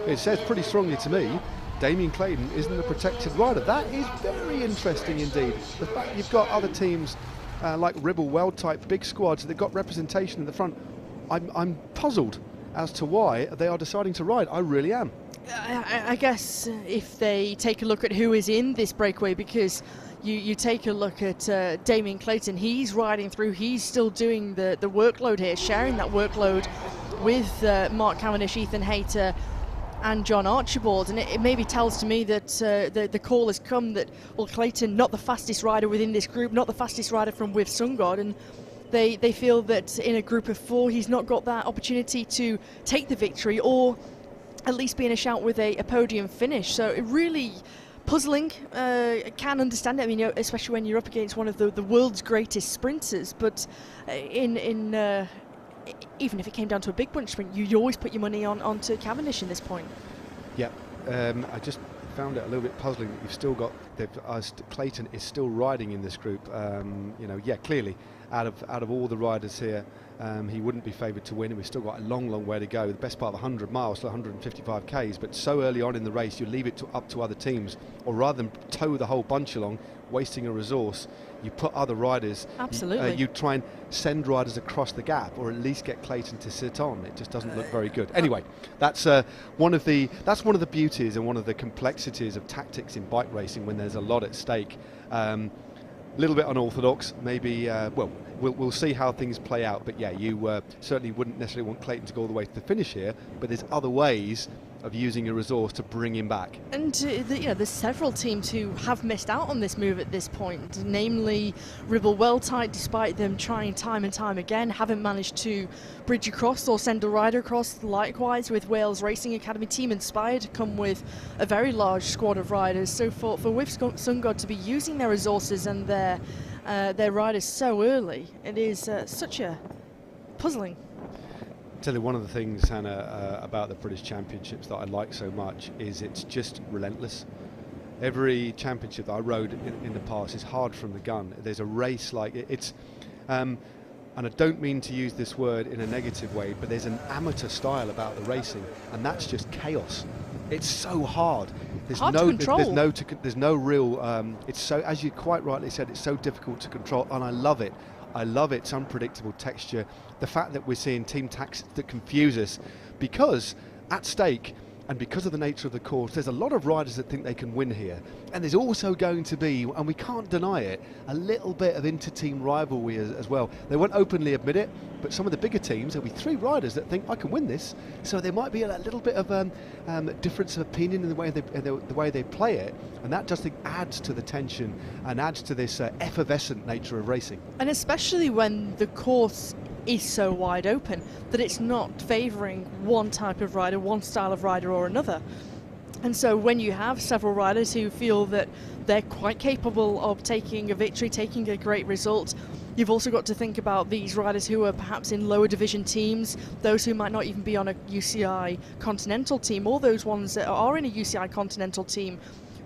It says pretty strongly to me, Damien Clayton isn't a protected rider. That is very interesting indeed. The fact you've got other teams like Ribble, Weld type big squads, they've got representation in the front. I'm puzzled as to why they are deciding to ride. I really am. I guess if they take a look at who is in this breakaway, because you take a look at Damien Clayton, he's riding through, he's still doing the workload here, sharing that workload with Mark Cavendish, Ethan Hayter and John Archibald, and it maybe tells to me that the call has come that, well, Clayton, not the fastest rider within this group, not the fastest rider from with Sungod, and they feel that in a group of 4 he's not got that opportunity to take the victory, or at least be in a shout with a podium finish. So it really puzzling. I can understand it. I mean, especially when you're up against one of the world's greatest sprinters, but even if it came down to a big bunch sprint, you always put your money onto Cavendish in this point. Yeah, I just found it a little bit puzzling that you've still got Clayton is still riding in this group. Yeah, clearly out of all the riders here, he wouldn't be favoured to win, and we've still got a long, long way to go. The best part of 100 miles, still 155 Ks, but so early on in the race, you leave it up to other teams, or rather than tow the whole bunch along, wasting a resource, you put other riders. Absolutely. You try and send riders across the gap, or at least get Clayton to sit on. It just doesn't look very good. Anyway, that's one of the beauties and one of the complexities of tactics in bike racing when there's a lot at stake. A little bit unorthodox, maybe. We'll see how things play out. But yeah, you certainly wouldn't necessarily want Clayton to go all the way to the finish here. But there's other ways of using a resource to bring him back. And there's several teams who have missed out on this move at this point, namely Ribble Weldtite, despite them trying time and time again, haven't managed to bridge across or send a rider across. Likewise with Wales Racing Academy, Team Inspired come with a very large squad of riders. So for with Sungod to be using their resources and their riders so early, it is such a puzzling. Tell you one of the things, Hannah, about the British Championships that I like so much is it's just relentless. Every championship that I rode in the past is hard from the gun. There's a race like it's, and I don't mean to use this word in a negative way, but there's an amateur style about the racing, and that's just chaos. It's so hard. There's hard to control. There's no real. It's so, as you quite rightly said, it's so difficult to control, and I love it. I love its unpredictable texture. The fact that we're seeing team tactics that confuse us, because at stake, and because of the nature of the course, there's a lot of riders that think they can win here. And there's also going to be, and we can't deny it, a little bit of inter-team rivalry as well. They won't openly admit it, but some of the bigger teams, there'll be 3 riders that think, I can win this. So there might be a little bit of difference of opinion in the way they play it. And that just adds to the tension and adds to this effervescent nature of racing. And especially when the course is so wide open that it's not favouring one type of rider, one style of rider or another. And so when you have several riders who feel that they're quite capable of taking a victory, taking a great result, you've also got to think about these riders who are perhaps in lower division teams, those who might not even be on a UCI Continental team, or those ones that are in a UCI Continental team,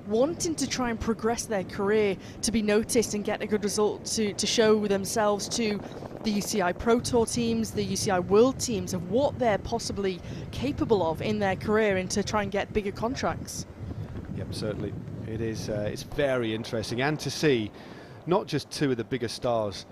wanting to try and progress their career, to be noticed and get a good result, to show themselves to the UCI Pro Tour teams, the UCI World teams, of what they're possibly capable of in their career, and to try and get bigger contracts. Yep, certainly. It is. It's very interesting, and to see not just 2 of the biggest stars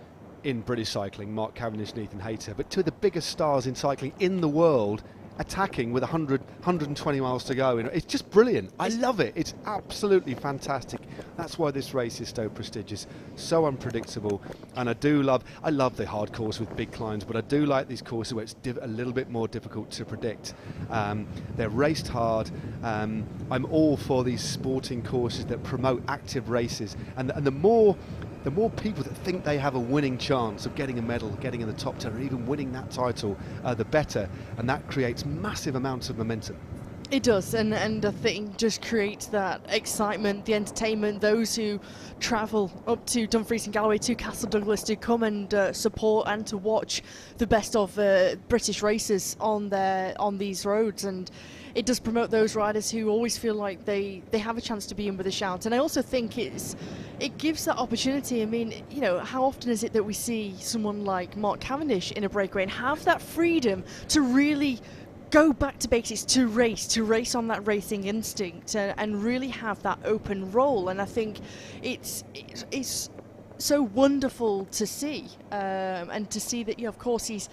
in British cycling, Mark Cavendish and Ethan Hayter, but 2 of the biggest stars in cycling in the world attacking with 120 miles to go. It's just brilliant. I love it. It's absolutely fantastic. That's why this race is so prestigious, so unpredictable. And I love the hard course with big climbs, but I do like these courses where it's a little bit more difficult to predict. They're raced hard. I'm all for these sporting courses that promote active races, and the more people that think they have a winning chance of getting a medal, getting in the top 10, or even winning that title, the better. And that creates massive amounts of momentum. It does, and I think just creates that excitement, the entertainment, those who travel up to Dumfries and Galloway, to Castle Douglas, to come and support and to watch the best of British racers on these roads. And it does promote those riders who always feel like they have a chance to be in with a shout. And I also think it gives that opportunity. I mean, you know, how often is it that we see someone like Mark Cavendish in a breakaway and have that freedom to really go back to basics, to race on that racing instinct, and really have that open role? And I think it's so wonderful to see, and to see that, of course, he's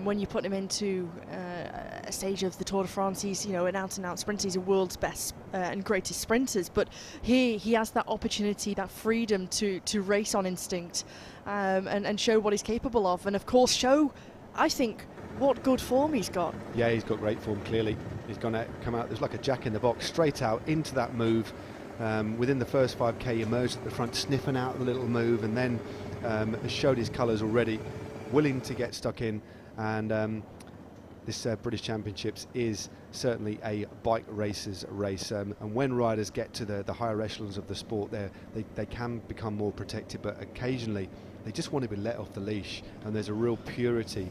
when you put him into a stage of the Tour de France, he's, an out-and-out sprinter. He's a world's best and greatest sprinters. But here he has that opportunity, that freedom to race on instinct, and show what he's capable of. And, of course, show, I think, what good form he's got. Yeah, he's got great form, clearly. He's going to come out, there's like a jack in the box, straight out into that move. Within the first 5k, he emerged at the front, sniffing out the little move, and then has showed his colours already, willing to get stuck in. And this British Championships is certainly a bike racers race, and when riders get to the higher echelons of the sport, they can become more protected, but occasionally they just want to be let off the leash, and there's a real purity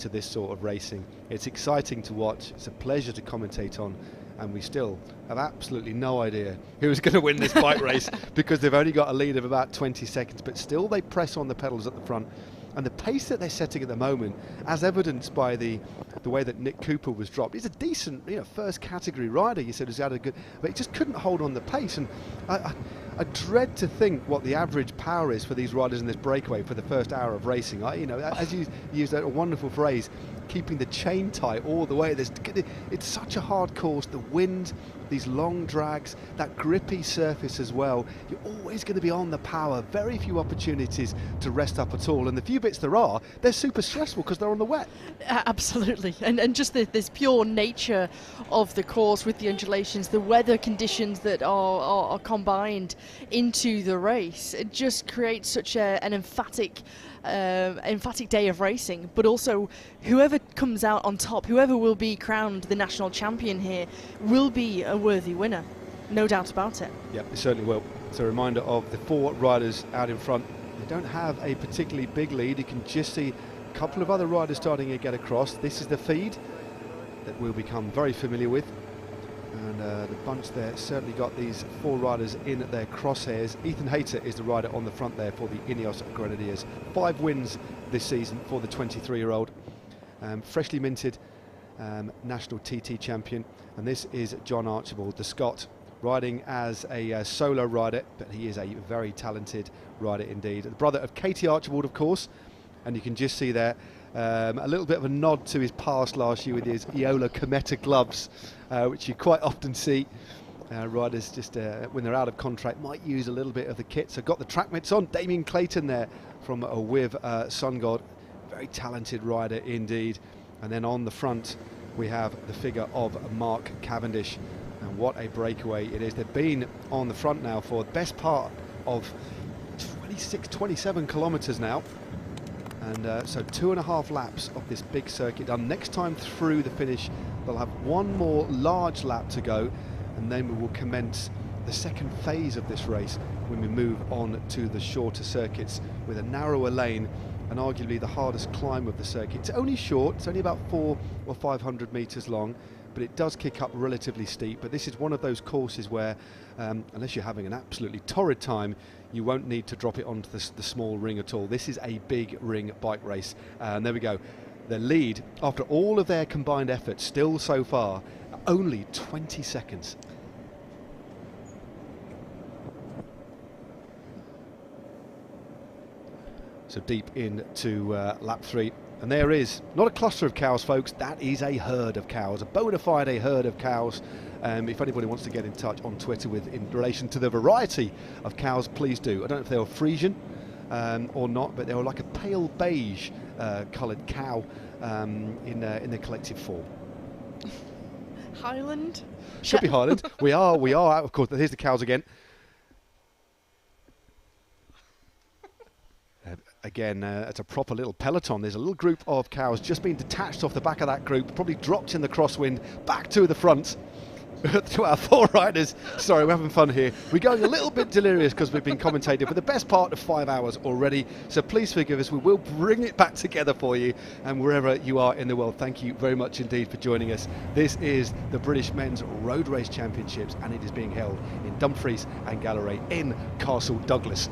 to this sort of racing. It's exciting to watch, it's a pleasure to commentate on, and we still have absolutely no idea who's going to win this bike race, because they've only got a lead of about 20 seconds, but still they press on the pedals at the front. And the pace that they're setting at the moment, as evidenced by the way that Nick Cooper was dropped, he's a decent, first category rider. You said he's had a good, but he just couldn't hold on the pace. And I dread to think what the average power is for these riders in this breakaway for the first hour of racing. As you used a wonderful phrase, keeping the chain tight all the way. It's such a hard course. The wind, these long drags, that grippy surface as well. You're always going to be on the power. Very few opportunities to rest up at all. And the few bits there are, they're super stressful because they're on the wet. Absolutely. And just this pure nature of the course with the undulations, the weather conditions that are combined into the race, it just creates such an emphatic day of racing. But also, whoever comes out on top, whoever will be crowned the national champion here, will be a worthy winner, no doubt about it. Yep, they certainly will. It's a reminder of the 4 riders out in front. They don't have a particularly big lead. You can just see a couple of other riders starting to get across. This is the feed that we'll become very familiar with. And the bunch there certainly got these 4 riders in their crosshairs. Ethan Hayter is the rider on the front there for the Ineos Grenadiers. 5 wins this season for the 23-year-old. Freshly minted national TT champion. And this is John Archibald, the Scot, riding as a solo rider, but he is a very talented rider indeed. The brother of Katie Archibald, of course, and you can just see there a little bit of a nod to his past last year with his Eola Cometa gloves, which you quite often see. Riders just when they're out of contract might use a little bit of the kit. So got the track mitts on. Damien Clayton there from with Sun God, very talented rider indeed. And then on the front we have the figure of Mark Cavendish, and what a breakaway it is. They've been on the front now for the best part of 27 kilometres now. And so 2.5 laps of this big circuit done. Next time through the finish, they'll have one more large lap to go, and then we will commence the second phase of this race when we move on to the shorter circuits with a narrower lane and arguably the hardest climb of the circuit. It's only short, it's only about 400 or 500 metres long, but it does kick up relatively steep. But this is one of those courses where, unless you're having an absolutely torrid time, you won't need to drop it onto the small ring at all. This is a big ring bike race. And there we go. The lead, after all of their combined efforts, still so far, only 20 seconds. So deep into lap 3. And there is, not a cluster of cows, folks, that is a herd of cows, a bona fide herd of cows. If anybody wants to get in touch on Twitter in relation to the variety of cows, please do. I don't know if they were Frisian or not, but they were like a pale beige coloured cow in the collective form. Highland? Should be Highland. We are out, of course. Here's the cows again. Again, it's a proper little peloton. There's a little group of cows just being detached off the back of that group, probably dropped in the crosswind, back to the front. To our 4 riders. Sorry, we're having fun here. We're going a little bit delirious because we've been commentating for the best part of 5 hours already. So please forgive us. We will bring it back together for you. And wherever you are in the world, thank you very much indeed for joining us. This is the British Men's Road Race Championships, and it is being held in Dumfries and Galloway in Castle Douglas.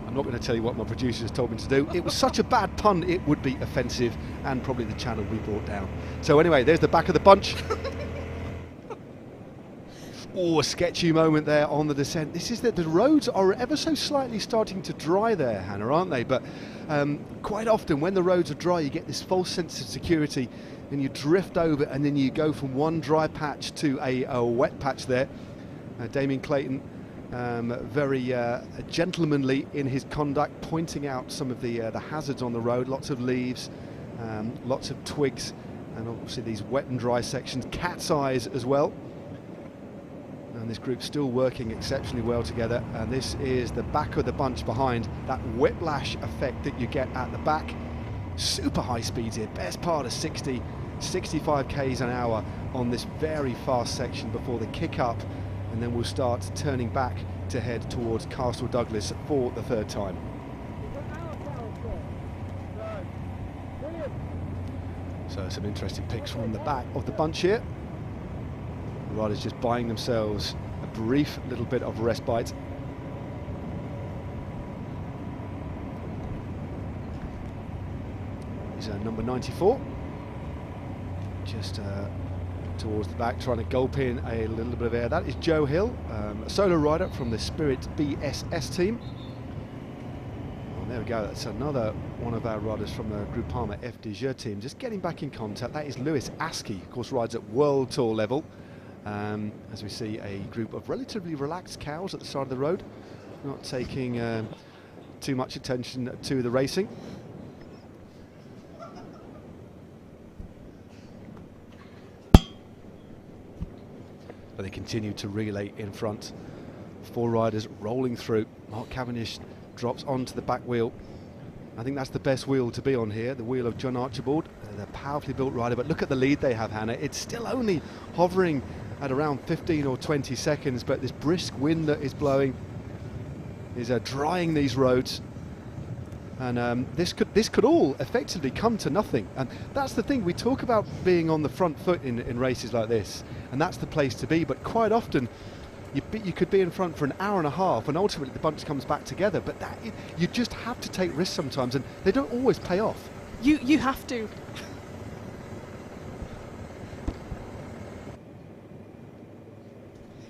I'm not going to tell you what my producers told me to do. It was such a bad pun, it would be offensive, and probably the channel we brought down. So anyway, there's the back of the bunch. Oh, a sketchy moment there on the descent. This is that the roads are ever so slightly starting to dry there, Hannah, aren't they? But quite often when the roads are dry, you get this false sense of security, and you drift over, and then you go from one dry patch to a wet patch there. Damien Clayton, very gentlemanly in his conduct, pointing out some of the hazards on the road. Lots of leaves, lots of twigs, and obviously these wet and dry sections. Cat's eyes as well. And this group's still working exceptionally well together. And this is the back of the bunch behind. That whiplash effect that you get at the back. Super high speeds here. Best part of 60, 65 k's an hour on this very fast section before the kick up. And then we'll start turning back to head towards Castle Douglas for the 3rd time. So some interesting picks from the back of the bunch here. The riders just buying themselves a brief little bit of respite. Is number 94. Just towards the back, trying to gulp in a little bit of air. That is Joe Hill, a solo rider from the Spirit BSS team. And there we go, that's another one of our riders from the Groupama FDJ team, just getting back in contact. That is Lewis Askey, of course rides at World Tour level. As we see a group of relatively relaxed cows at the side of the road, not taking too much attention to the racing. But they continue to relay in front. 4 riders rolling through. Mark Cavendish drops onto the back wheel. I think that's the best wheel to be on here, the wheel of John Archibald. They're a powerfully built rider, but look at the lead they have, Hannah. It's still only hovering at around 15 or 20 seconds, but this brisk wind that is blowing is drying these roads. And this could all effectively come to nothing. And that's the thing, we talk about being on the front foot in races like this, and that's the place to be, but quite often you could be in front for an hour and a half and ultimately the bunch comes back together. But you just have to take risks sometimes, and they don't always pay off. You have to.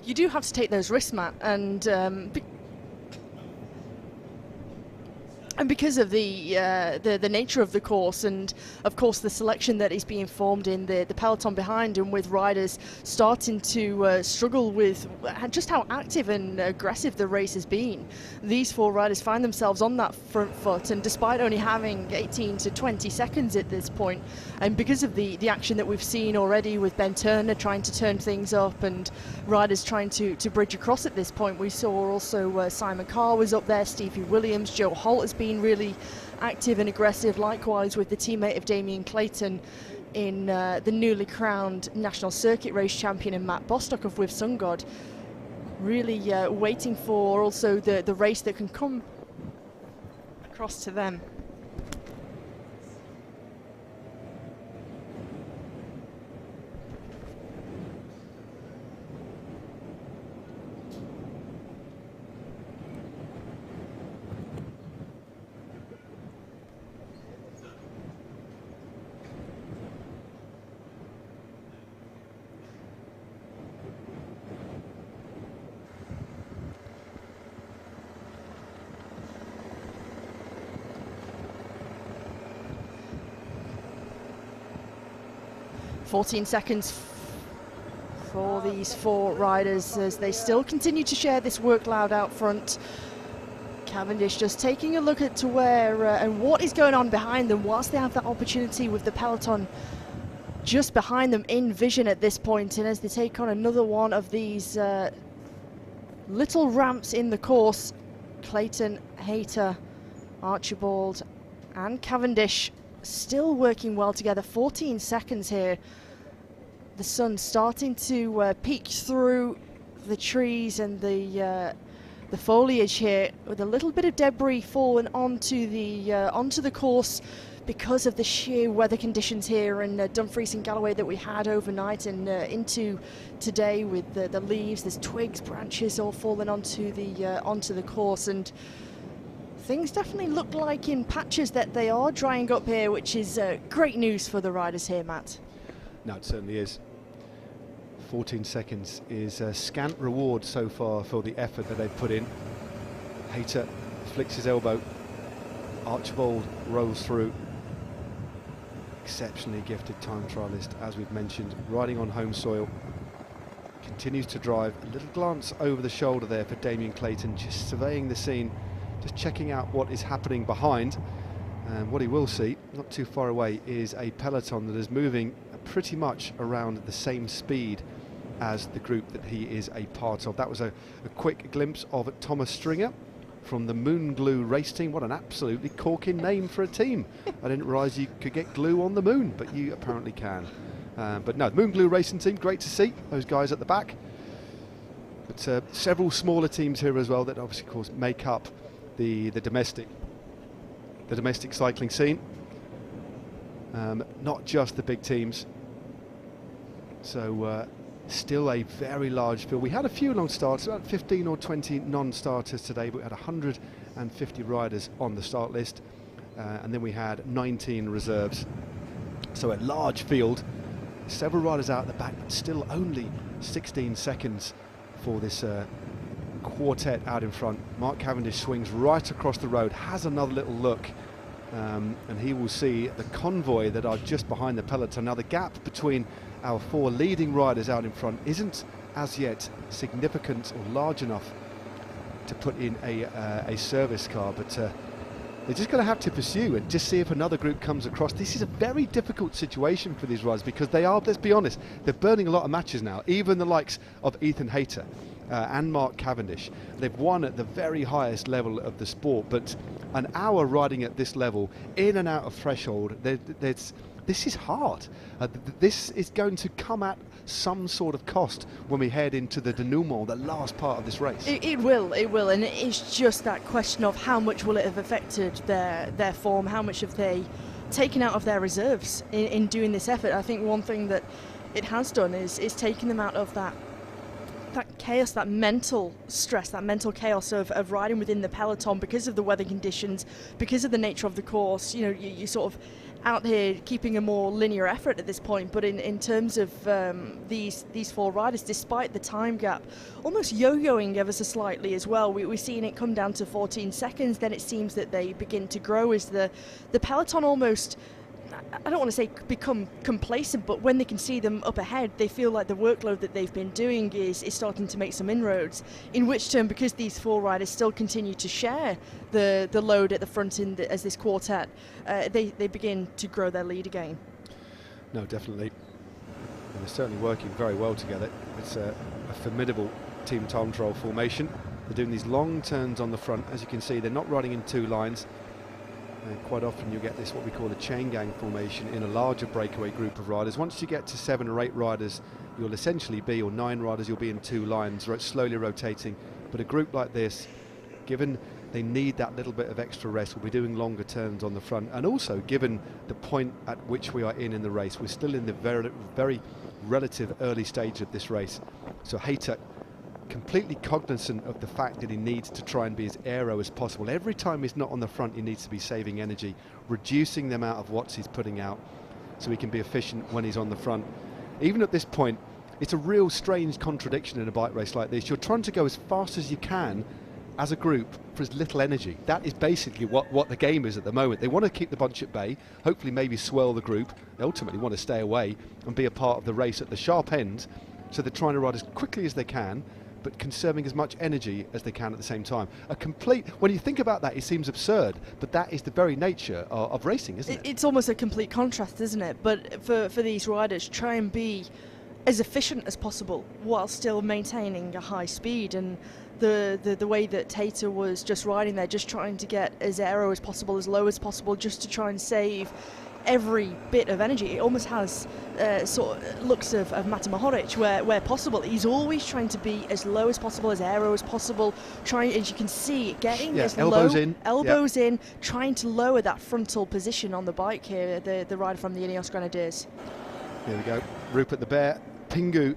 You do have to take those risks, Matt, and because of the nature of the course, and of course the selection that is being formed in the peloton behind, and with riders starting to struggle with just how active and aggressive the race has been, these 4 riders find themselves on that front foot, and despite only having 18 to 20 seconds at this point, and because of the action that we've seen already with Ben Turner trying to turn things up and riders trying to bridge across at this point, we saw also Simon Carr was up there, Stevie Williams, Joe Holt has been really active and aggressive, likewise with the teammate of Damien Clayton in the newly crowned National Circuit Race champion and Matt Bostock of With Sungod, really waiting for also the race that can come across to them. "14 seconds for these 4 riders as they still continue to share this workload out front. Cavendish just taking a look at to where and what is going on behind them, whilst they have that opportunity with the peloton just behind them in vision at this point. And as they take on another one of these little ramps in the course, Clayton, Hayter, Archibald and Cavendish still working well together. 14 seconds here. The sun starting to peek through the trees and the foliage here, with a little bit of debris falling onto the course because of the sheer weather conditions here in Dumfries and Galloway that we had overnight and into today, with the leaves, there's twigs, branches all falling onto the course, and things definitely look like in patches that they are drying up here, which is great news for the riders here, Matt. No, it certainly is. 14 seconds is a scant reward so far for the effort that they've put in. Hayter flicks his elbow. Archibald rolls through. Exceptionally gifted time trialist, as we've mentioned, riding on home soil. Continues to drive. A little glance over the shoulder there for Damien Clayton, just surveying the scene, just checking out what is happening behind. And what he will see, not too far away, is a peloton that is moving pretty much around the same speed as the group that he is a part of. That was a quick glimpse of Thomas Stringer from the Moon Glue race team. What an absolutely corking name for a team. I didn't realise you could get glue on the moon, but you apparently can. But no, the Moon Glue racing team, great to see those guys at the back. But several smaller teams here as well that obviously, of course, make up the domestic cycling scene. Not just the big teams. So still a very large field. We had a few non-starters, about 15 or 20 non-starters today, but we had 150 riders on the start list, and then we had 19 reserves. So a large field, several riders out at the back, but still only 16 seconds for this quartet out in front. Mark Cavendish swings right across the road, has another little look, and he will see the convoy that are just behind the peloton. Now the gap between our 4 leading riders out in front isn't as yet significant or large enough to put in a service car, but they're just going to have to pursue and just see if another group comes across. This is a very difficult situation for these riders because they are, let's be honest, they're burning a lot of matches now. Even the likes of Ethan Hayter and Mark Cavendish, they've won at the very highest level of the sport, but an hour riding at this level, in and out of threshold, there's this is hard. This is going to come at some sort of cost when we head into the denouement, the last part of this race. It will, and it's just that question of how much will it have affected their form, how much have they taken out of their reserves in doing this effort. I think one thing that it has done is taken them out of that chaos, that mental stress, that mental chaos of riding within the peloton because of the weather conditions, because of the nature of the course. You know, you're sort of out here keeping a more linear effort at this point, but in terms of these four riders, despite the time gap, almost yo-yoing ever so slightly as well. We're seeing it come down to 14 seconds, then it seems that they begin to grow as the peloton almost, I don't want to say become complacent, but when they can see them up ahead, they feel like the workload that they've been doing is starting to make some inroads, in which turn, because these four riders still continue to share the load at the front as this quartet, they begin to grow their lead again. No, definitely. And they're certainly working very well together. It's a formidable team time trial formation. They're doing these long turns on the front. As you can see, they're not riding in two lines. Quite often you get this, what we call a chain gang formation in a larger breakaway group of riders. Once you get to 7 or 8 riders, you'll essentially be, or 9 riders, you'll be in 2 lines, slowly rotating. But a group like this, given they need that little bit of extra rest, will be doing longer turns on the front. And also, given the point at which we are in the race, we're still in the very, very relative early stage of this race. So Hayter, completely cognizant of the fact that he needs to try and be as aero as possible. Every time he's not on the front, he needs to be saving energy, reducing the amount of watts he's putting out so he can be efficient when he's on the front. Even at this point, it's a real strange contradiction in a bike race like this. You're trying to go as fast as you can as a group for as little energy. That is basically what the game is at the moment. They want to keep the bunch at bay, hopefully maybe swirl the group. They ultimately want to stay away and be a part of the race at the sharp end, so they're trying to ride as quickly as they can, but conserving as much energy as they can at the same time. When you think about that, it seems absurd, but that is the very nature of racing, isn't it? It's almost a complete contrast, isn't it? But for these riders, try and be as efficient as possible while still maintaining a high speed. And the way that Tater was just riding there, just trying to get as aero as possible, as low as possible, just to try and save every bit of energy. It almost has sort of looks of Mata Mohoric where possible. He's always trying to be as low as possible, as aero as possible, trying, as you can see, getting as elbows low, in, elbows in, trying to lower that frontal position on the bike here, the rider from the Ineos Grenadiers. Here we go, Rupert the Bear, Pingu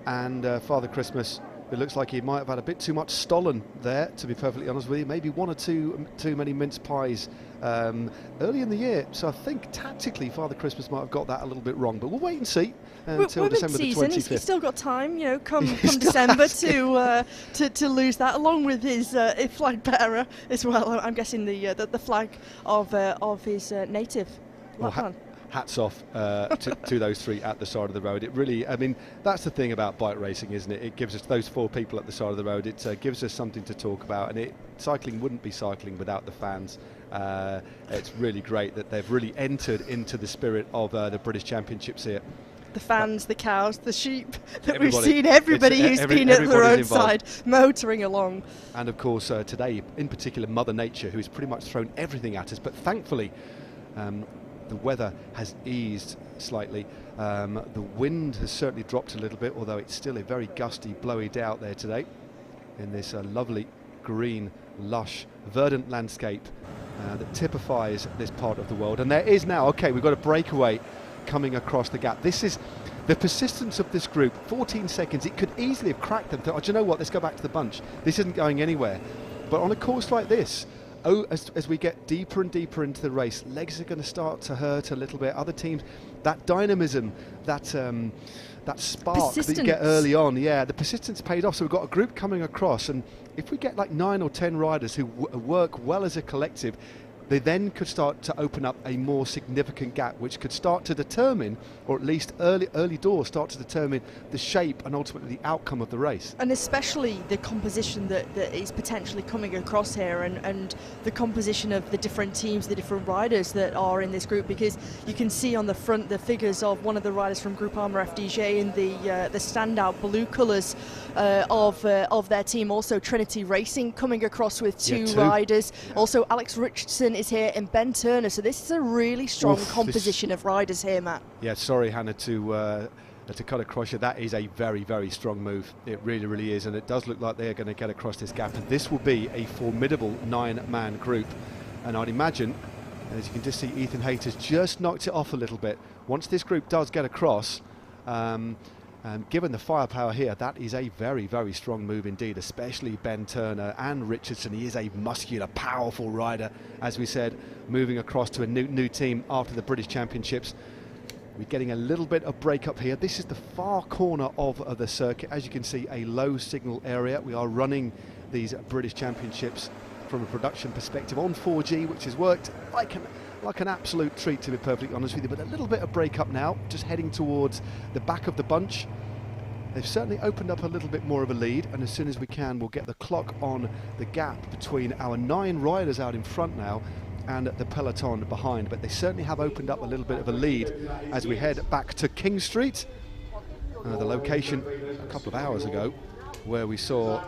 and Father Christmas. It looks like he might have had a bit too much Stollen there, to be perfectly honest with you. Maybe 1 or 2 too many mince pies early in the year. So I think tactically Father Christmas might have got that a little bit wrong. But we'll wait and see until we're December the 25th. He's still got time, come December to lose that, along with his flag bearer as well. I'm guessing the flag of his native Lapland. Hats off to those 3 at the side of the road. It really, I mean, that's the thing about bike racing, isn't it? It gives us those 4 people at the side of the road. It gives us something to talk about, and cycling wouldn't be cycling without the fans. It's really great that they've really entered into the spirit of the British Championships here. The fans, the cows, the sheep, that everybody, we've seen everybody who's been at the roadside motoring along. And of course today, in particular, Mother Nature, who's pretty much thrown everything at us, but thankfully the weather has eased slightly. The wind has certainly dropped a little bit, although it's still a very gusty, blowy day out there today in this lovely, green, lush, verdant landscape that typifies this part of the world. And there is now, okay, we've got a breakaway coming across the gap. This is the persistence of this group. 14 seconds, it could easily have cracked them. Oh, do you know what, let's go back to the bunch. This isn't going anywhere. But on a course like this, as we get deeper and deeper into the race, legs are going to start to hurt a little bit. Other teams, that dynamism, that spark that you get early on, the persistence paid off. So we've got a group coming across, and if we get like 9 or 10 riders who work well as a collective, they then could start to open up a more significant gap, which could start to determine, or at least early doors start to determine the shape and ultimately the outcome of the race. And especially the composition that is potentially coming across here, and the composition of the different teams, the different riders that are in this group, because you can see on the front the figures of one of the riders from Groupama FDJ in the standout blue colours of their team. Also Trinity Racing coming across with 2 riders. Also Alex Richardson is here in Ben Turner, so this is a really strong composition of riders here, Matt. Yeah, sorry, Hannah, to cut across you. That is a very, very strong move. It really, really is, and it does look like they're going to get across this gap, and this will be a formidable 9-man group. And I'd imagine, as you can just see, Ethan Hayter's just knocked it off a little bit. Once this group does get across, given the firepower here, that is a very, very strong move indeed, especially Ben Turner and Richardson. He is a muscular, powerful rider, as we said, moving across to a new team after the British Championships. We're getting a little bit of break up here. This is the far corner of the circuit. As you can see, a low signal area. We are running these British Championships from a production perspective on 4G, which has worked like an absolute treat, to be perfectly honest with you. But a little bit of break up now, just heading towards the back of the bunch. They've certainly opened up a little bit more of a lead, and as soon as we can, we'll get the clock on the gap between our 9 riders out in front now and the peloton behind. But they certainly have opened up a little bit of a lead as we head back to King Street, the location a couple of hours ago where we saw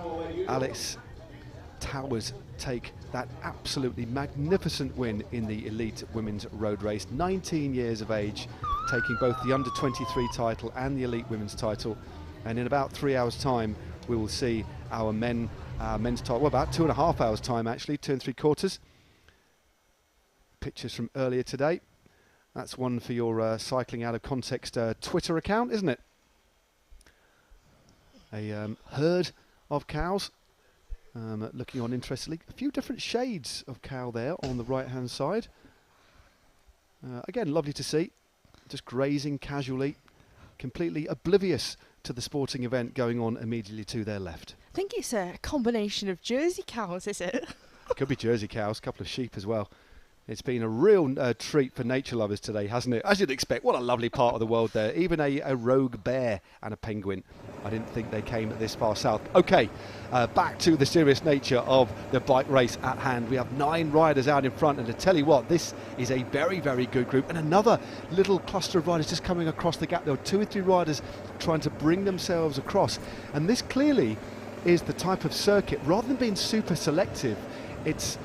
Alex Towers take that absolutely magnificent win in the elite women's road race. 19 years of age, taking both the under 23 title and the elite women's title. And in about 3 hours time we will see our men's title, well, about 2.5 hours time actually, 2 3/4. Pictures from earlier today. That's one for your cycling out of context Twitter account, isn't it? A herd of cows looking on interestedly. A few different shades of cow there on the right hand side. Again, lovely to see. Just grazing casually, completely oblivious to the sporting event going on immediately to their left. I think it's a combination of Jersey cows, is it? Could be Jersey cows, a couple of sheep as well. It's been a real treat for nature lovers today, hasn't it? As you'd expect, what a lovely part of the world there. Even a rogue bear and a penguin. I didn't think they came this far south. Okay, back to the serious nature of the bike race at hand. We have 9 riders out in front, and to tell you what, this is a very, very good group. And another little cluster of riders just coming across the gap. There were 2 or 3 riders trying to bring themselves across. And this clearly is the type of circuit, rather than being super selective, it's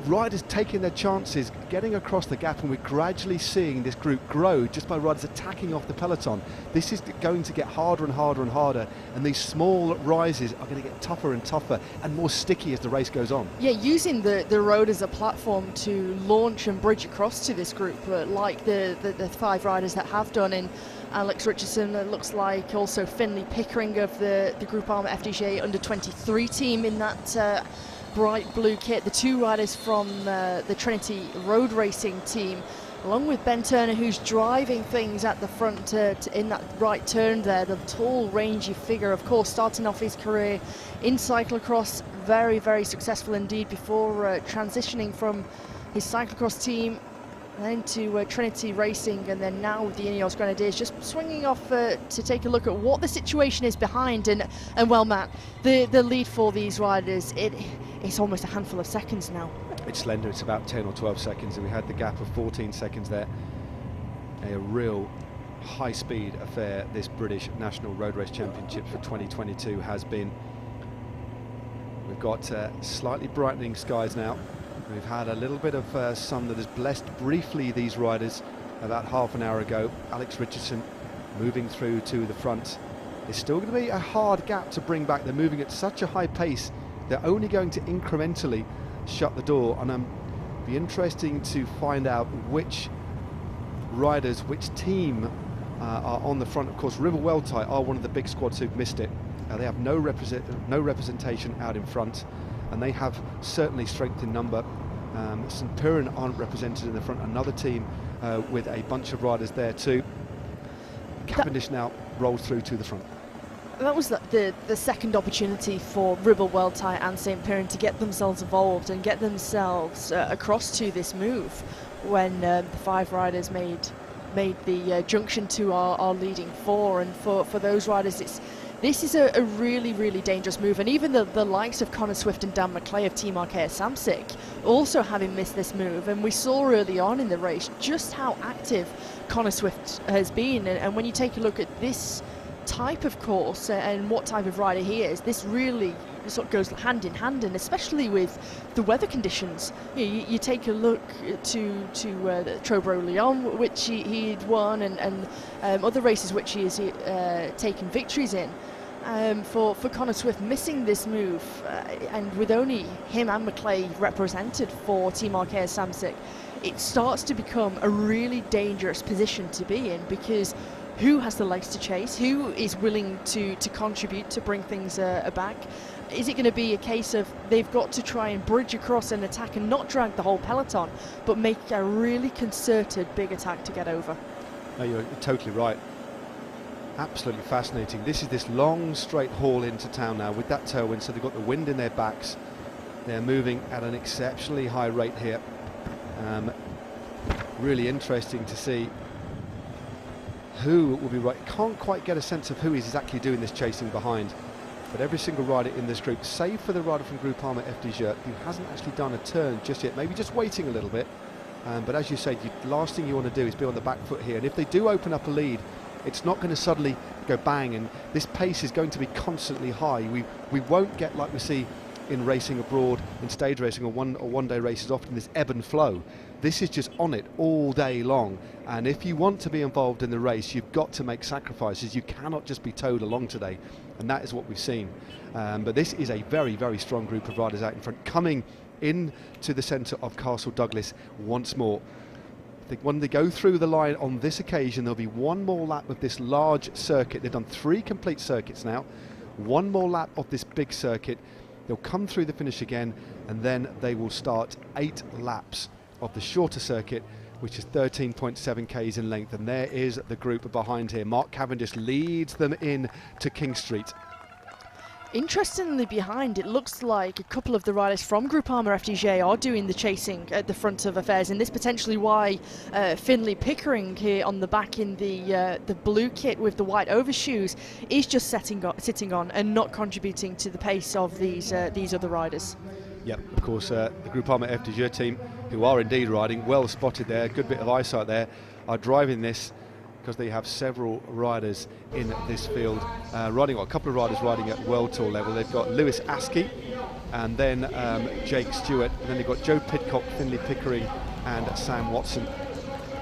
riders taking their chances, getting across the gap, and we're gradually seeing this group grow just by riders attacking off the peloton. This is going to get harder and harder and harder, and these small rises are going to get tougher and tougher and more sticky as the race goes on. Yeah, using the road as a platform to launch and bridge across to this group, like the 5 riders that have done in Alex Richardson. It looks like also Finlay Pickering of the Group Armour FDJ under 23 team in that bright blue kit. The 2 riders from the Trinity road racing team, along with Ben Turner, who's driving things at the front in that right turn there. The tall, rangy figure, of course, starting off his career in cyclocross, very, very successful indeed before transitioning from his cyclocross team then to Trinity Racing, and then now with the Ineos Grenadiers. Just swinging off to take a look at what the situation is behind, and well, Matt, the lead for these riders, it's almost a handful of seconds now. It's slender, it's about 10 or 12 seconds, and we had the gap of 14 seconds there. A real high-speed affair this British National Road Race Championship for 2022 has been. We've got slightly brightening skies now. We've had a little bit of sun that has blessed briefly these riders about half an hour ago. Alex Richardson moving through to the front. It's still going to be a hard gap to bring back. They're moving at such a high pace, they're only going to incrementally shut the door, and be interesting to find out which riders, which team are on the front. Of course, River Weltai are one of the big squads who've missed it. They have no representation out in front, and they have certainly strength in number. St Piran aren't represented in the front, another team with a bunch of riders there too. Cavendish now rolls through to the front. That was the second opportunity for Ribble, Weltai and St Piran to get themselves involved and get themselves across to this move when the 5 riders made the junction to our leading 4. And for those riders, this is a really, really dangerous move. And even the likes of Connor Swift and Dan McClay of Team Arkea Samsic also having missed this move. And we saw early on in the race just how active Connor Swift has been. And when you take a look at this type of course and what type of rider he is, this really sort of goes hand in hand, and especially with the weather conditions. You take a look to the Trobro Lyon, which he'd won, and other races which he has taken victories in. For Connor Swift missing this move, and with only him and McClay represented for Team Arkea Samsic, it starts to become a really dangerous position to be in, because who has the legs to chase? Who is willing to contribute to bring things back? Is it going to be a case of they've got to try and bridge across an attack and not drag the whole peloton, but make a really concerted big attack to get over? No, you're totally right. Absolutely fascinating. This is this long straight haul into town now with that tailwind, so they've got the wind in their backs. They're moving at an exceptionally high rate here. Really interesting to see who will be right. Can't quite get a sense of who is exactly doing this chasing behind, but every single rider in this group, save for the rider from Groupama FDJ, who hasn't actually done a turn just yet, maybe just waiting a little bit. But as you said, the last thing you want to do is be on the back foot here, and if they do open up a lead, it's not going to suddenly go bang, and this pace is going to be constantly high. We won't get like we see in racing abroad, in stage racing or one-day races, often this ebb and flow. This is just on it all day long, and if you want to be involved in the race, you've got to make sacrifices. You cannot just be towed along today, and that is what we've seen. But this is a very, very strong group of riders out in front, coming into the centre of Castle Douglas once more. I think when they go through the line on this occasion, there'll be one more lap of this large circuit. They've done 3 complete circuits now. One more lap of this big circuit. They'll come through the finish again, and then they will start 8 laps of the shorter circuit, which is 13.7 k's in length. And there is the group behind here. Mark Cavendish leads them in to King Street. Interestingly behind, it looks like a couple of the riders from Groupama FDJ are doing the chasing at the front of affairs, and this potentially why Finlay Pickering here on the back in the blue kit with the white overshoes is just sitting on and not contributing to the pace of these other riders. Yep, of course, the Groupama FDJ team, who are indeed riding, well spotted there, good bit of eyesight there, are driving this because they have several riders in this field riding, well, a couple of riders riding at World Tour level. They've got Lewis Askey and then Jake Stewart, and then they've got Joe Pidcock, Finlay Pickering and Sam Watson.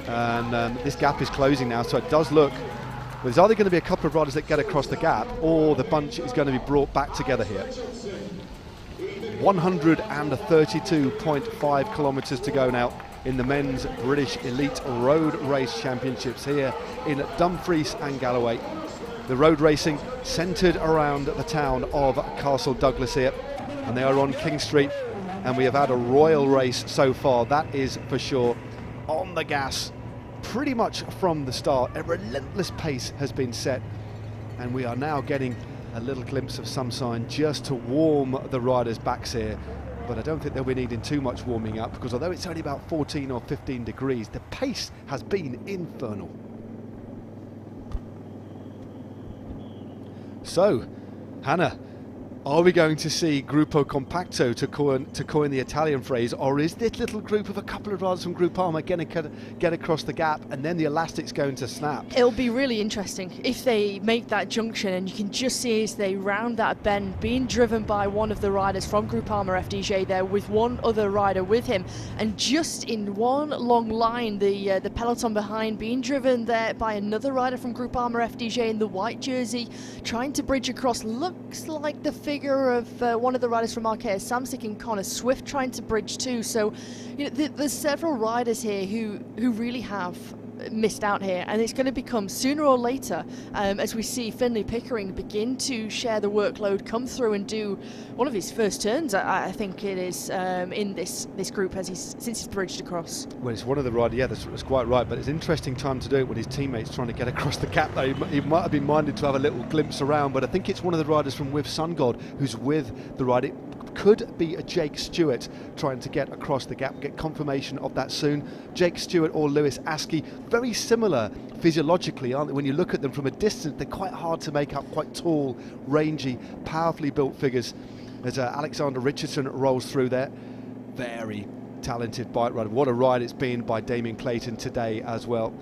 And this gap is closing now, so it does look, well, there's either going to be a couple of riders that get across the gap, or the bunch is going to be brought back together here. 132.5 kilometres to go now in the men's British Elite Road Race Championships here in Dumfries and Galloway. The road racing centred around the town of Castle Douglas here, and they are on King Street, and we have had a royal race so far, that is for sure. On the gas pretty much from the start, a relentless pace has been set, and we are now getting a little glimpse of some sign just to warm the riders' backs here. But I don't think they'll be needing too much warming up, because although it's only about 14 or 15 degrees, the pace has been infernal. So, Hannah, are we going to see Gruppo Compacto, to coin the Italian phrase, or is this little group of a couple of riders from Groupama going to get across the gap and then the elastic's going to snap? It'll be really interesting if they make that junction, and you can just see as they round that bend, being driven by one of the riders from Groupama FDJ there with one other rider with him, and just in one long line the peloton behind being driven there by another rider from Groupama FDJ in the white jersey, trying to bridge across. Looks like the figure of one of the riders from Arkea Samsic and Connor Swift trying to bridge too. So, you know, there's several riders here who really have missed out here, and it's going to become sooner or later, as we see Finlay Pickering begin to share the workload, come through and do one of his first turns, I think it is, in this group since he's bridged across. Well, it's one of the riders, yeah, that's quite right, but it's an interesting time to do it when his teammates trying to get across the gap. He might have been minded to have a little glimpse around, but I think it's one of the riders from With Sun God who's with the rider. Could be a Jake Stewart trying to get across the gap. Get confirmation of that soon. Jake Stewart or Lewis Askey, very similar physiologically, aren't they? When you look at them from a distance, they're quite hard to make out, quite tall, rangy, powerfully built figures. As Alexander Richardson rolls through there. Very talented bike rider. What a ride it's been by Damien Clayton today as well.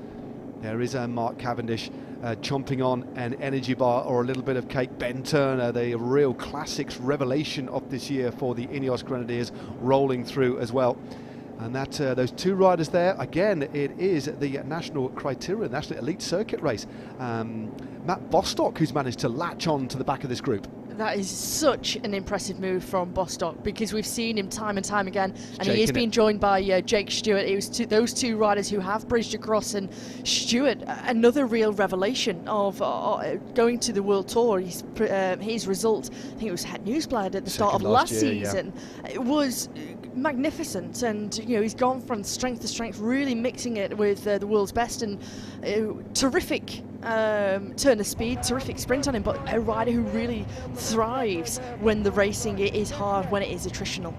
There is Mark Cavendish chomping on an energy bar or a little bit of cake. Ben Turner, the real classics revelation of this year for the Ineos Grenadiers, rolling through as well. And that those two riders there, again, it is the national criteria, national elite circuit race. Matt Bostock, who's managed to latch on to the back of this group. That is such an impressive move from Bostock, because we've seen him time and time again, and he is being joined by Jake Stewart. It was those two riders who have bridged across, and Stewart, another real revelation of going to the World Tour. His result, I think it was Het Nieuwsblad at the start of last season. Yeah. It was magnificent, and he's gone from strength to strength, really mixing it with the world's best, and terrific turn of speed, terrific sprint on him, but a rider who really thrives when the racing is hard, when it is attritional.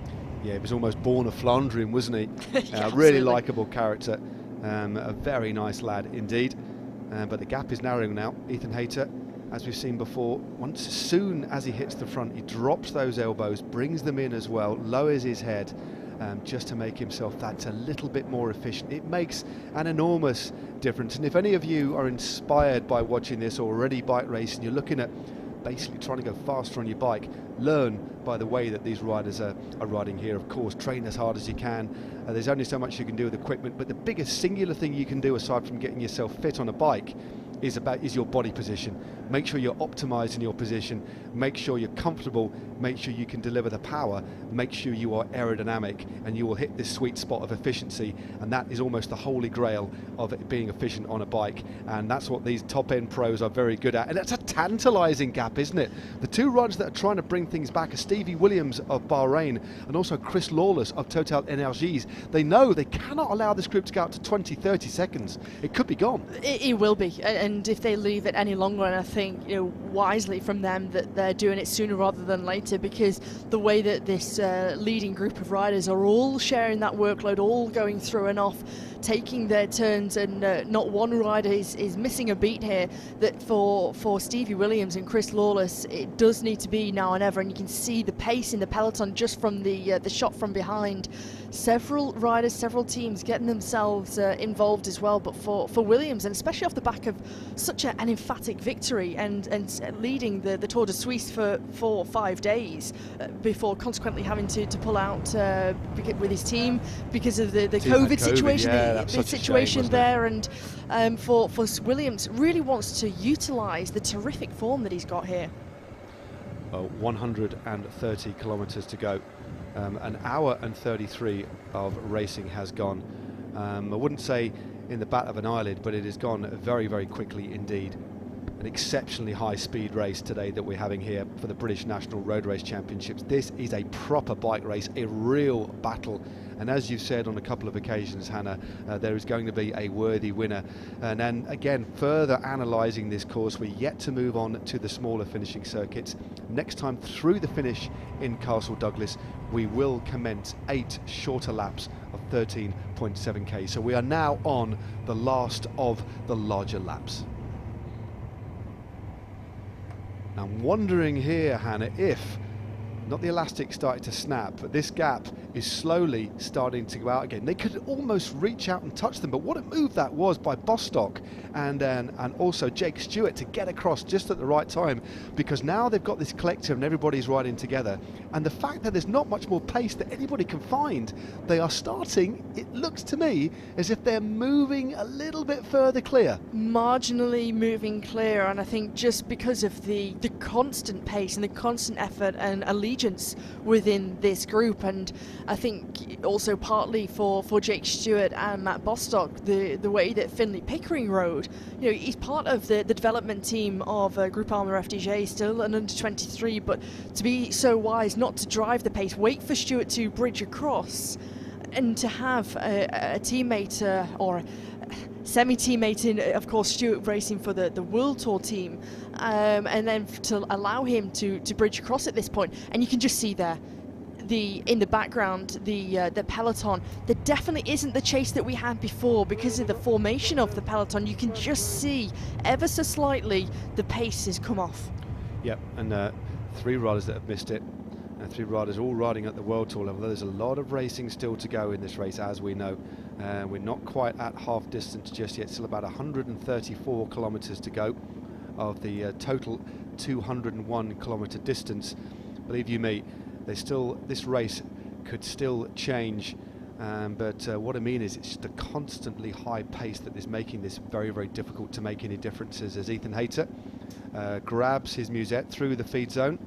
Yeah, he was almost born a Flandrian, wasn't he? Yeah, really likeable character, a very nice lad indeed. But the gap is narrowing now. Ethan Hayter, as we've seen before, as soon as he hits the front, he drops those elbows, brings them in as well, lowers his head, just to make himself that a little bit more efficient. It makes an enormous difference. And if any of you are inspired by watching this or already bike race, and you're looking at basically trying to go faster on your bike, learn by the way that these riders are riding here. Of course, train as hard as you can. There's only so much you can do with equipment, but the biggest singular thing you can do, aside from getting yourself fit on a bike, is your body position. Make sure you're optimized in your position, make sure you're comfortable, make sure you can deliver the power, make sure you are aerodynamic, and you will hit this sweet spot of efficiency, and that is almost the holy grail of it being efficient on a bike, and that's what these top end pros are very good at. And that's a tantalizing gap, isn't it? The two riders that are trying to bring things back are Stevie Williams of Bahrain and also Chris Lawless of Total Energies. They know they cannot allow this group to go out to 20-30 seconds. It could be gone. It will be, and if they leave it any longer, and I think wisely from them that they're doing it sooner rather than later, because the way that this leading group of riders are all sharing that workload, all going through and off, taking their turns, and not one rider is missing a beat here, that for Stevie Williams and Chris Lawless, it does need to be now and ever. And you can see the pace in the peloton just from the shot from behind. Several riders, several teams getting themselves involved as well, but for Williams, and especially off the back of such an emphatic victory and leading the Tour de Suisse for 4 or 5 days before consequently having to pull out with his team because of the COVID situation, the situation there. And for Williams, really wants to utilise the terrific form that he's got here. 130 kilometres to go. An hour and 33 of racing has gone. I wouldn't say in the bat of an eyelid, but it has gone very, very quickly indeed. An exceptionally high speed race today that we're having here for the British National Road Race Championships. This is a proper bike race, a real battle. And as you've said on a couple of occasions, Hannah, there is going to be a worthy winner. And then again, further analysing this course, we're yet to move on to the smaller finishing circuits. Next time through the finish in Castle Douglas, we will commence 8 shorter laps of 13.7k. So we are now on the last of the larger laps. Now I'm wondering here, Hannah, if not the elastic started to snap, but this gap is slowly starting to go out again. They could almost reach out and touch them, but what a move that was by Bostock and also Jake Stewart to get across just at the right time, because now they've got this collective and everybody's riding together, and the fact that there's not much more pace that anybody can find, they are starting, it looks to me as if they're moving a little bit further clear. Marginally moving clear, and I think just because of the constant pace and the constant effort and allegiance within this group, and I think also partly for Jake Stewart and Matt Bostock, the way that Finlay Pickering rode. He's part of the development team of Groupama FDJ, still an under-23, but to be so wise not to drive the pace, wait for Stewart to bridge across, and to have a teammate or semi-teammate in, of course, Stewart racing for the World Tour team, and then to allow him to bridge across at this point. And you can just see there, in the background, the peloton. There definitely isn't the chase that we had before because of the formation of the peloton. You can just see ever so slightly the pace has come off. Yep, and 3 riders that have missed it. Three riders all riding at the World Tour level. There's a lot of racing still to go in this race, as we know. We're not quite at half distance just yet, still about 134 kilometres to go of the total 201 kilometre distance. Believe you me, this race could still change, but what I mean is it's just a constantly high pace that is making this very, very difficult to make any differences as Ethan Hayter grabs his musette through the feed zone.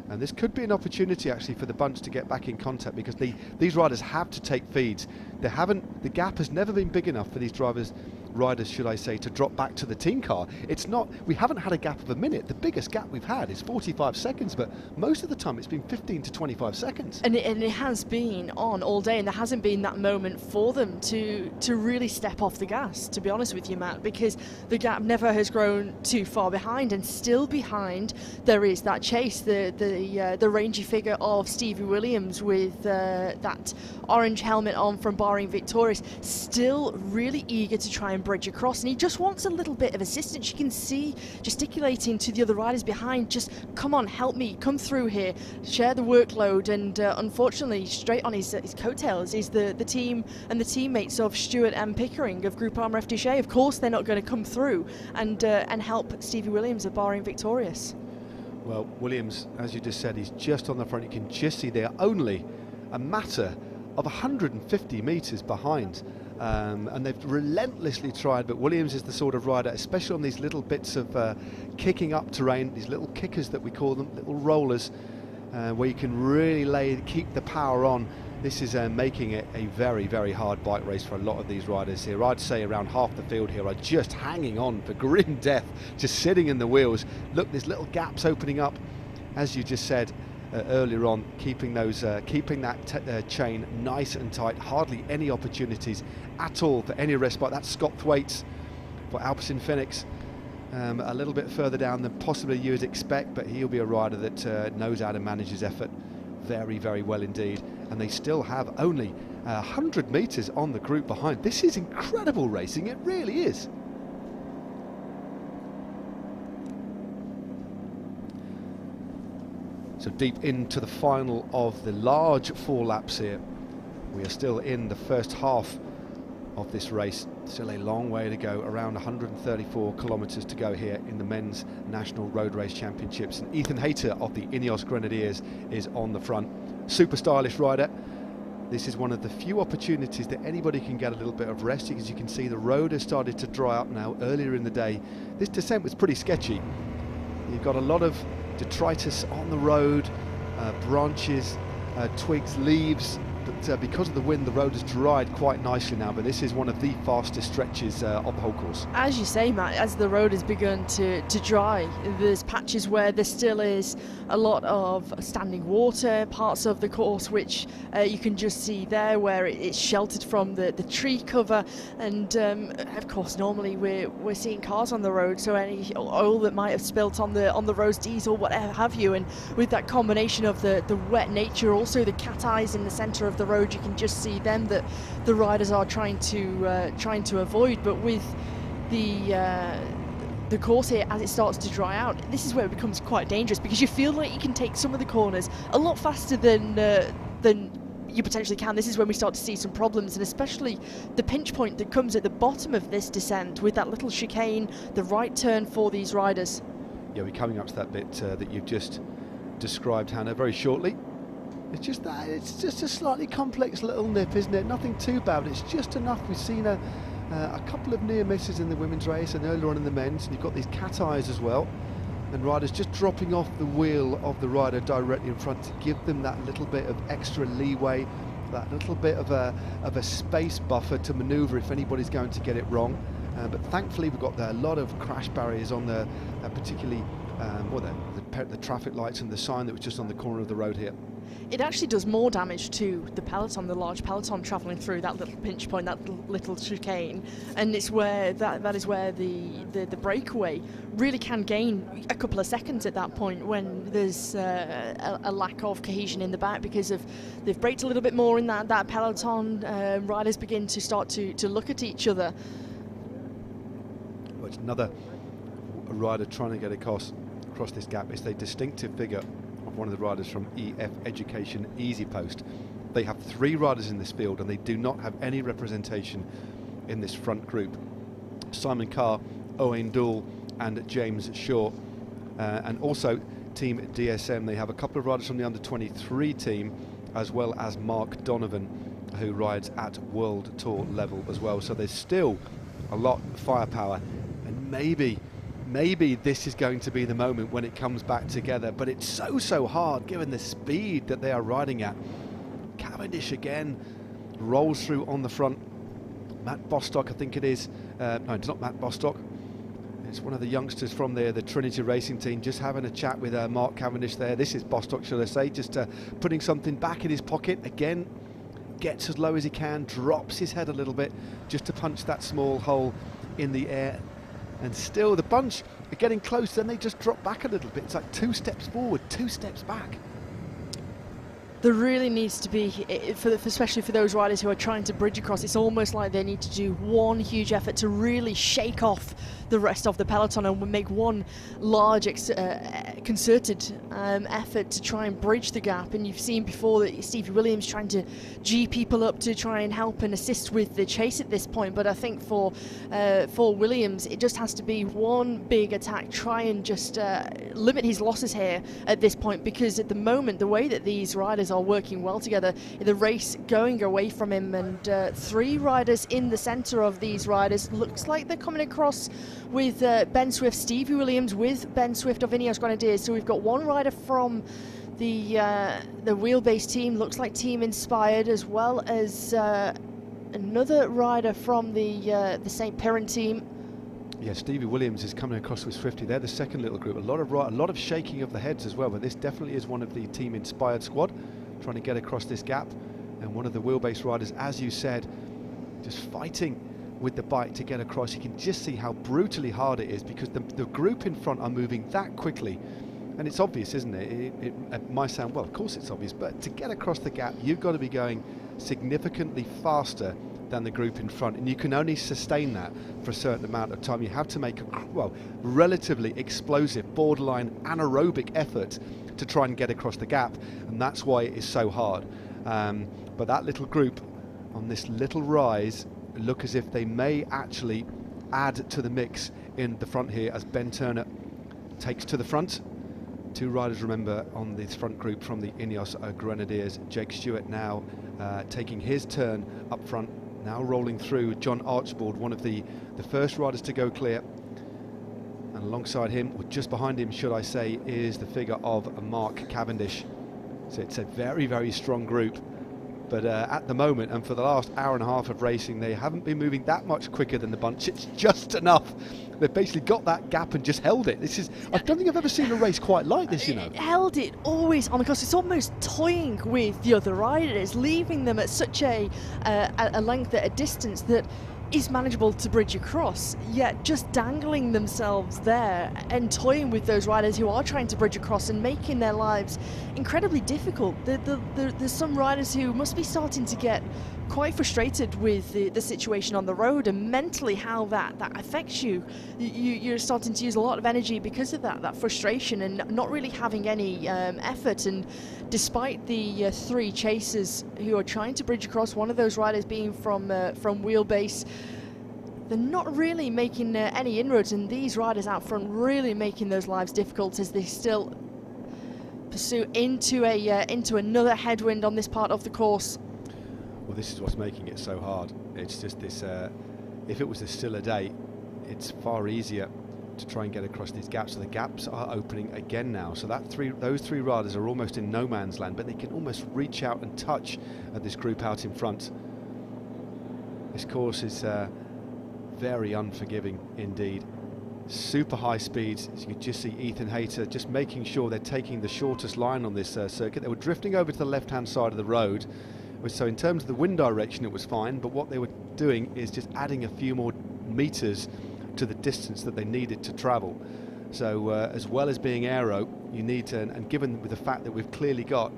And this could be an opportunity actually for the bunch to get back in contact, because these riders have to take feeds. The gap has never been big enough for these riders, should I say, to drop back to the team car. We haven't had a gap of a minute. The biggest gap we've had is 45 seconds, but most of the time it's been 15 to 25 seconds. And it has been on all day, and there hasn't been that moment for them to really step off the gas, to be honest with you, Matt, because the gap never has grown too far behind, and still behind there is that chase, the rangy figure of Stevie Williams with that orange helmet on from Bahrain Victorious, still really eager to try and bridge across, and he just wants a little bit of assistance. You can see gesticulating to the other riders behind, just come on, help me, come through here, share the workload. And unfortunately, straight on his coattails is the team and the teammates of Stewart and Pickering of Group Arm FDJ. Of course they're not going to come through and help Stevie Williams of Bahrain Victorious. Well, Williams, as you just said, he's just on the front. You can just see they're only a matter of 150 metres behind. And they've relentlessly tried, but Williams is the sort of rider, especially on these little bits of kicking up terrain, these little kickers that we call them, little rollers, where you can really keep the power on. This is making it a very, very hard bike race for a lot of these riders here. I'd say around half the field here are just hanging on for grim death, just sitting in the wheels. Look, there's little gaps opening up, as you just said earlier on, keeping that chain nice and tight. Hardly any opportunities at all for any respite. That's Scott Thwaites for Alpecin Phoenix, a little bit further down than possibly you would expect, but he'll be a rider that knows how to manage his effort very, very well indeed. And they still have only 100 metres on the group behind. This is incredible racing, it really is. So deep into the final of the large 4 laps here. We are still in the first half of this race. Still a long way to go, around 134 kilometres to go here in the Men's National Road Race Championships. And Ethan Hayter of the Ineos Grenadiers is on the front. Super stylish rider. This is one of the few opportunities that anybody can get a little bit of rest. As you can see, the road has started to dry up now. Earlier in the day, this descent was pretty sketchy. You've got a lot of detritus on the road, branches, twigs, leaves, but because of the wind the road has dried quite nicely now. But this is one of the fastest stretches of the whole course. As you say, Matt, as the road has begun to dry, there's patches where there still is a lot of standing water, parts of the course which you can just see there where it's sheltered from the tree cover, and of course normally we're seeing cars on the road, so any oil that might have spilt on the road's diesel, whatever have you, and with that combination of the wet nature, also the cat eyes in the centre of the road, you can just see them that the riders are trying to avoid. But with the course here, as it starts to dry out, this is where it becomes quite dangerous, because you feel like you can take some of the corners a lot faster than you potentially can. This is when we start to see some problems, and especially the pinch point that comes at the bottom of this descent with that little chicane, the right turn for these riders. Yeah, we're coming up to that bit that you've just described, Hannah, very shortly. It's just a slightly complex little nip, isn't it? Nothing too bad. It's just enough. We've seen a couple of near misses in the women's race and earlier on in the men's, and you've got these cat eyes as well, and riders just dropping off the wheel of the rider directly in front to give them that little bit of extra leeway, that little bit of a space buffer to manoeuvre if anybody's going to get it wrong. But thankfully we've got a lot of crash barriers on the particularly the traffic lights and the sign that was just on the corner of the road here. It actually does more damage to the peloton, the large peloton travelling through that little pinch point, that little chicane, and it's where that is where the breakaway really can gain a couple of seconds at that point, when there's a lack of cohesion in the back because they've braked a little bit more in that peloton. Riders begin to start to look at each other. Well, it's another rider trying to get across this gap. It's the distinctive figure of one of the riders from EF Education Easy Post. They have 3 riders in this field, and they do not have any representation in this front group. Simon Carr, Owain Doole and James Shaw. And also Team DSM, they have a couple of riders from the under-23 team, as well as Mark Donovan, who rides at World Tour level as well. So there's still a lot of firepower, and maybe this is going to be the moment when it comes back together, but it's so hard given the speed that they are riding at. Cavendish again rolls through on the front. Matt Bostock, I think it is. No, it's not Matt Bostock. It's one of the youngsters from there, the Trinity Racing team, just having a chat with Mark Cavendish there. This is Bostock, should I say, just putting something back in his pocket. Again, gets as low as he can, drops his head a little bit just to punch that small hole in the air. And still the bunch are getting close, then they just drop back a little bit. It's like 2 steps forward, 2 steps back. There really needs to be, especially for those riders who are trying to bridge across, it's almost like they need to do one huge effort to really shake off the rest of the peloton and make one large concerted effort to try and bridge the gap. And you've seen before that Stevie Williams trying to G people up to try and help and assist with the chase at this point. But I think for Williams, it just has to be one big attack, try and just limit his losses here at this point, because at the moment, the way that these riders are working well together, the race going away from him, and 3 riders in the centre of these riders, looks like they're coming across with Ben Swift, Stevie Williams with Ben Swift of Ineos Grenadiers. So we've got one rider from the wheelbase team, looks like Team Inspired, as well as another rider from the St. Piran team. Yeah, Stevie Williams is coming across with Swifty. They're the second little group. A lot of shaking of the heads as well, but this definitely is one of the Team Inspired squad trying to get across this gap. And one of the wheelbase riders, as you said, just fighting with the bike to get across. You can just see how brutally hard it is, because the group in front are moving that quickly. And it's obvious, isn't it? It might sound, well, of course it's obvious, but to get across the gap, you've got to be going significantly faster than the group in front, and you can only sustain that for a certain amount of time. You have to make a relatively explosive, borderline anaerobic effort to try and get across the gap, and that's why it is so hard. But that little group on this little rise look as if they may actually add to the mix in the front here, as Ben Turner takes to the front. 2 riders, remember, on this front group from the Ineos Grenadiers. Jake Stewart now taking his turn up front, now rolling through. John Archibald, one of the first riders to go clear, and alongside him, or just behind him should I say, is the figure of Mark Cavendish. So it's a very strong group, but at the moment, and for the last hour and a half of racing, they haven't been moving that much quicker than the bunch. It's just enough. They've basically got that gap and just held it. This is, I don't think I've ever seen a race quite like this, you know. Held it always on the course. It's almost toying with the other riders, leaving them at such a length, at a distance that is manageable to bridge across, yet just dangling themselves there and toying with those riders who are trying to bridge across and making their lives incredibly difficult. There's some riders who must be starting to get quite frustrated with the situation on the road, and mentally how that affects you. You're starting to use a lot of energy because of that frustration, and not really having any effort. And despite the 3 chasers who are trying to bridge across, one of those riders being from wheelbase, they're not really making any inroads, and these riders out front really making those lives difficult as they still pursue into another headwind on this part of the course. Well, this is what's making it so hard. It's just this, if it was a stiller day, it's far easier to try and get across these gaps. So the gaps are opening again now. So those 3 riders are almost in no man's land, but they can almost reach out and touch at this group out in front. This course is very unforgiving indeed. Super high speeds. As you can just see Ethan Hayter just making sure they're taking the shortest line on this circuit. They were drifting over to the left-hand side of the road. So in terms of the wind direction, it was fine, but what they were doing is just adding a few more meters to the distance that they needed to travel. So as well as being aero, you need to, and given with the fact that we've clearly got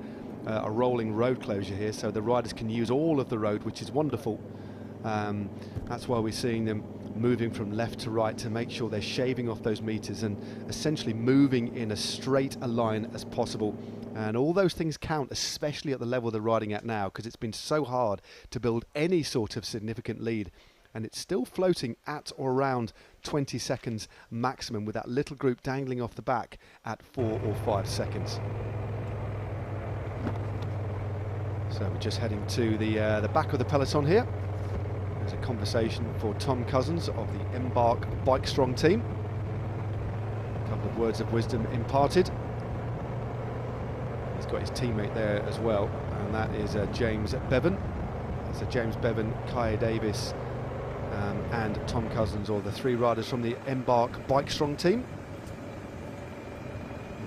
a rolling road closure here, so the riders can use all of the road, which is wonderful. That's why we're seeing them moving from left to right to make sure they're shaving off those meters and essentially moving in as straight a line as possible. And all those things count, especially at the level they're riding at now, because it's been so hard to build any sort of significant lead. And it's still floating at or around 20 seconds maximum, with that little group dangling off the back at 4 or 5 seconds. So we're just heading to the back of the peloton here. There's a conversation for Tom Cousins of the Embark Bike Strong team. A couple of words of wisdom imparted. He's got his teammate there as well, and that is James Bevan. So James Bevan, Kai Davis, and Tom Cousins, or the 3 riders from the Embark Bike Strong team.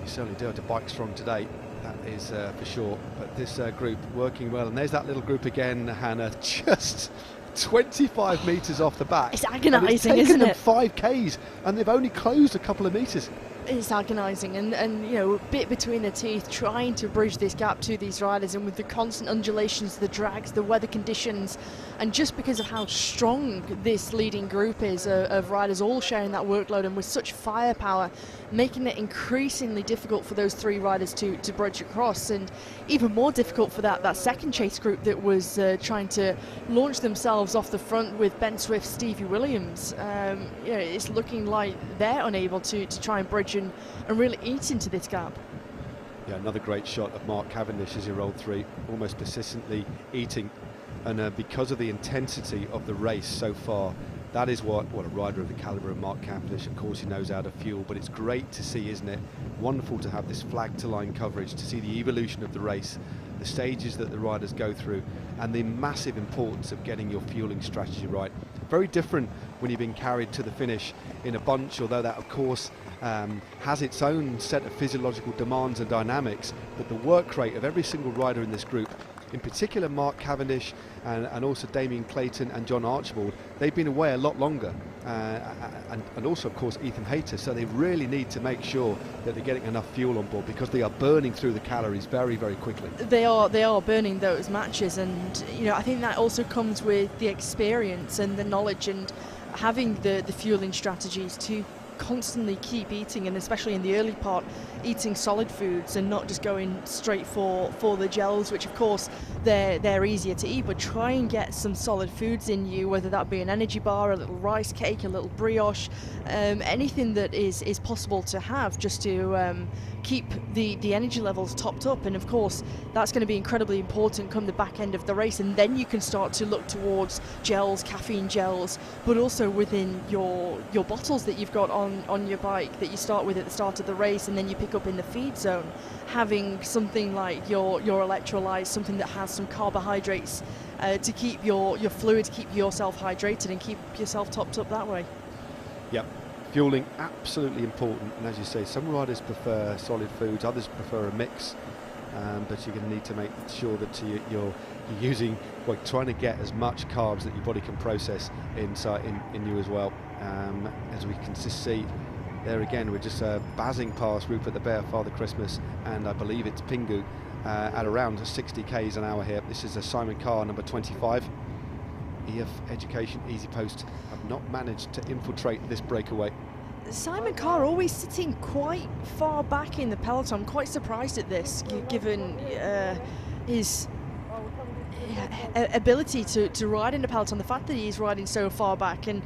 You certainly do have to bike strong today, that is for sure. But this group working well, and there's that little group again, Hannah, just 25 metres off the back. It's agonising, isn't it? isn't It's taken them 5 Ks, and they've only closed a couple of metres. It's agonising, and you know, a bit between the teeth, trying to bridge this gap to these riders, and with the constant undulations, the drags, the weather conditions, and just because of how strong this leading group is of riders all sharing that workload and with such firepower, making it increasingly difficult for those 3 riders to bridge across, and even more difficult for that second chase group that was trying to launch themselves off the front with Ben Swift, Stevie Williams. You know, it's looking like they're unable to try and bridge and really eat into this gap. Yeah, another great shot of Mark Cavendish as he rolled 3, almost persistently eating. And because of the intensity of the race so far, that is what a rider of the calibre of Mark Cavendish, of course he knows how to fuel, but it's great to see, isn't it? Wonderful to have this flag to line coverage, to see the evolution of the race, the stages that the riders go through, and the massive importance of getting your fueling strategy right. Very different when you've been carried to the finish in a bunch, although that of course has its own set of physiological demands and dynamics, but the work rate of every single rider in this group, in particular Mark Cavendish and also Damien Clayton and John Archibald, they've been away a lot longer, and also of course Ethan Hayter, so they really need to make sure that they're getting enough fuel on board, because they are burning through the calories very, very quickly. They are burning those matches, and you know, I think that also comes with the experience and the knowledge and having the fueling strategies to constantly keep eating, and especially in the early part, eating solid foods and not just going straight for the gels, which of course they're easier to eat, but try and get some solid foods in you, whether that be an energy bar, a little rice cake, a little brioche, anything that is possible to have, just to keep the energy levels topped up. And of course that's going to be incredibly important come the back end of the race, and then you can start to look towards gels, caffeine gels, but also within your bottles that you've got on your bike that you start with at the start of the race, and then you pick up in the feed zone, having something like your electrolytes, something that has some carbohydrates to keep your fluids, keep yourself hydrated and keep yourself topped up that way. Yep, fueling absolutely important, and as you say, some riders prefer solid foods, others prefer a mix, but you're going to need to make sure that you're using, well, trying to get as much carbs that your body can process inside in you as well. As we can just see there again, we're just bazzing past Rupert the Bear, Father Christmas, and I believe it's Pingu at around 60 k's an hour here. This is a Simon Carr, number 25. EF Education Easy Post have not managed to infiltrate this breakaway. Simon Carr always sitting quite far back in the peloton. I'm quite surprised at this, given his ability to ride in the peloton, the fact that he's riding so far back, and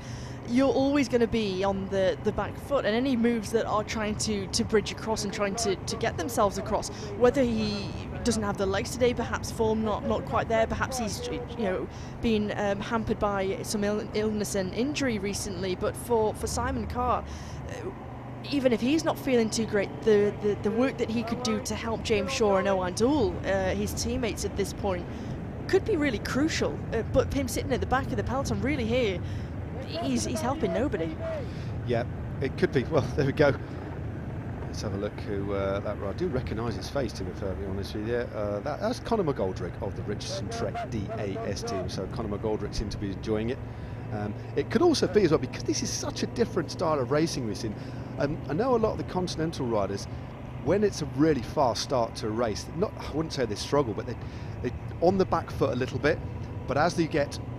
you're always going to be on the back foot, and any moves that are trying to bridge across and trying to get themselves across, whether he doesn't have the legs today, perhaps form not quite there, perhaps he's been hampered by some illness and injury recently, but for Simon Carr, even if he's not feeling too great, the work that he could do to help James Shaw and Owen Dool, his teammates at this point, could be really crucial. But him sitting at the back of the peloton, really here, he's helping nobody. Yeah, it could be. Well, there we go. Let's have a look who that. I do recognise his face, to be perfectly honest with you. That's Conor McGoldrick of the Richardson Trek DAS team. So Conor McGoldrick seems to be enjoying it. It could also be as well, because this is such a different style of racing we've seen. I know a lot of the Continental riders, when it's a really fast start to a race, I wouldn't say they struggle, but they're on the back foot a little bit. But as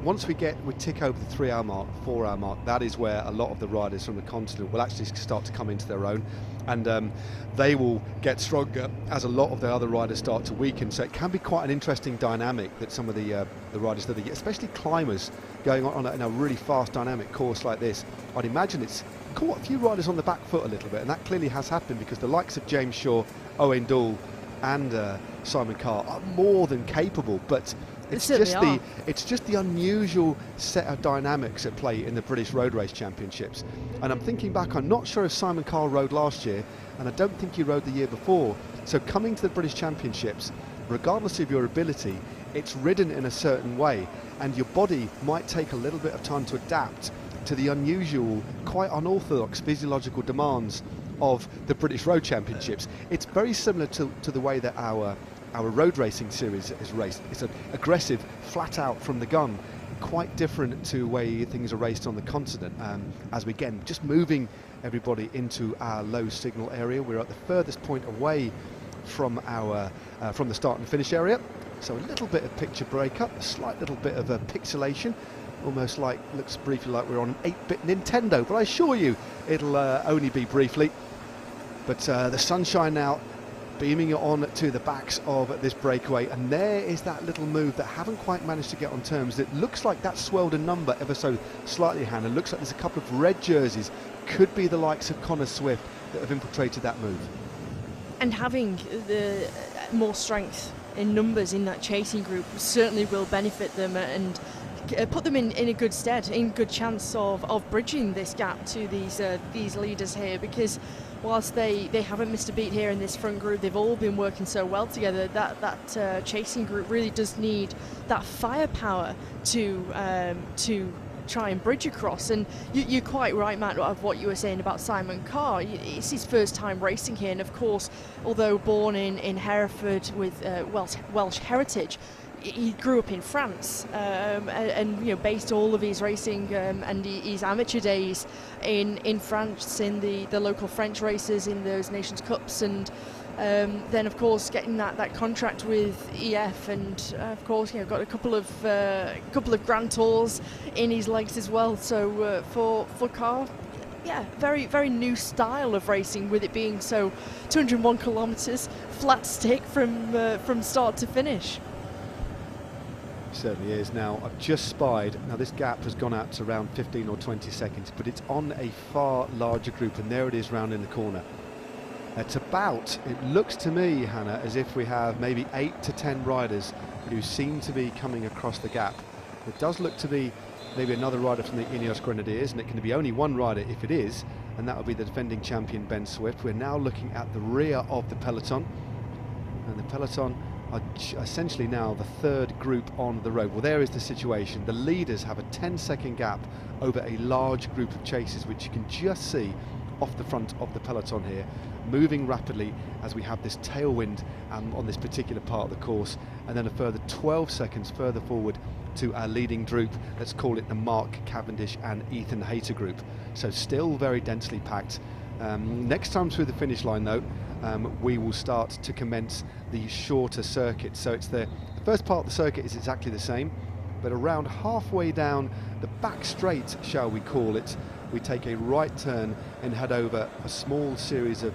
once we tick over the 3 hour mark, 4 hour mark, that is where a lot of the riders from the continent will actually start to come into their own, and they will get stronger as a lot of the other riders start to weaken. So it can be quite an interesting dynamic that some of the riders that they get, especially climbers, going on in a really fast dynamic course like this. I'd imagine it's caught a few riders on the back foot a little bit, and that clearly has happened, because the likes of James Shaw, Owen Doull and Simon Carr are more than capable, but it's just the unusual set of dynamics at play in the British Road Race Championships. And I'm thinking back, I'm not sure if Simon Carr rode last year, and I don't think he rode the year before. So coming to the British Championships, regardless of your ability, it's ridden in a certain way, and your body might take a little bit of time to adapt to the unusual, quite unorthodox physiological demands of the British Road Championships. It's very similar to the way that our road racing series is raced. It's an aggressive, flat out from the gun, quite different to the way things are raced on the continent. As we again just moving everybody into our low signal area, we're at the furthest point away from the start and finish area. So a little bit of picture breakup, a slight little bit of pixelation, almost looks briefly like we're on an 8-bit Nintendo, but I assure you it'll only be briefly. But the sunshine now beaming it on to the backs of this breakaway, and there is that little move that haven't quite managed to get on terms. It looks like that swelled a number ever so slightly, Hannah. Looks like there's a couple of red jerseys, could be the likes of Connor Swift, that have infiltrated that move. And having the more strength in numbers in that chasing group certainly will benefit them and put them in a good stead, in good chance of bridging this gap to these leaders here, because whilst they haven't missed a beat here in this front group, they've all been working so well together. That chasing group really does need that firepower to try and bridge across. And you're quite right, Matt, of what you were saying about Simon Carr. It's his first time racing here, and of course, although born in Hereford with Welsh heritage, he grew up in France, and based all of his racing and his amateur days in France, in the local French races, in those Nations Cups, and then of course getting that contract with EF, and of course got a couple of Grand Tours in his legs as well. So for Carr, very, very new style of racing, with it being so 201 kilometres flat stick from start to finish. Certainly is. Now I've just spied, now this gap has gone out to around 15 or 20 seconds, but it's on a far larger group, and there it is round in the corner. It looks to me, Hannah, as if we have maybe 8 to 10 riders who seem to be coming across the gap. It does look to be maybe another rider from the Ineos Grenadiers, and it can be only one rider if it is, and that would be the defending champion Ben Swift. We're now looking at the rear of the peloton, and the peloton are essentially now the third group on the road. Well, there is the situation. The leaders have a 10-second gap over a large group of chasers, which you can just see off the front of the peloton here, moving rapidly as we have this tailwind on this particular part of the course, and then a further 12 seconds further forward to our leading group. Let's call it the Mark Cavendish and Ethan Hayter group. So still very densely packed. Next time through the finish line though, we will start to commence the shorter circuit. So it's the first part of the circuit is exactly the same, but around halfway down the back straight, shall we call it, we take a right turn and head over a small series of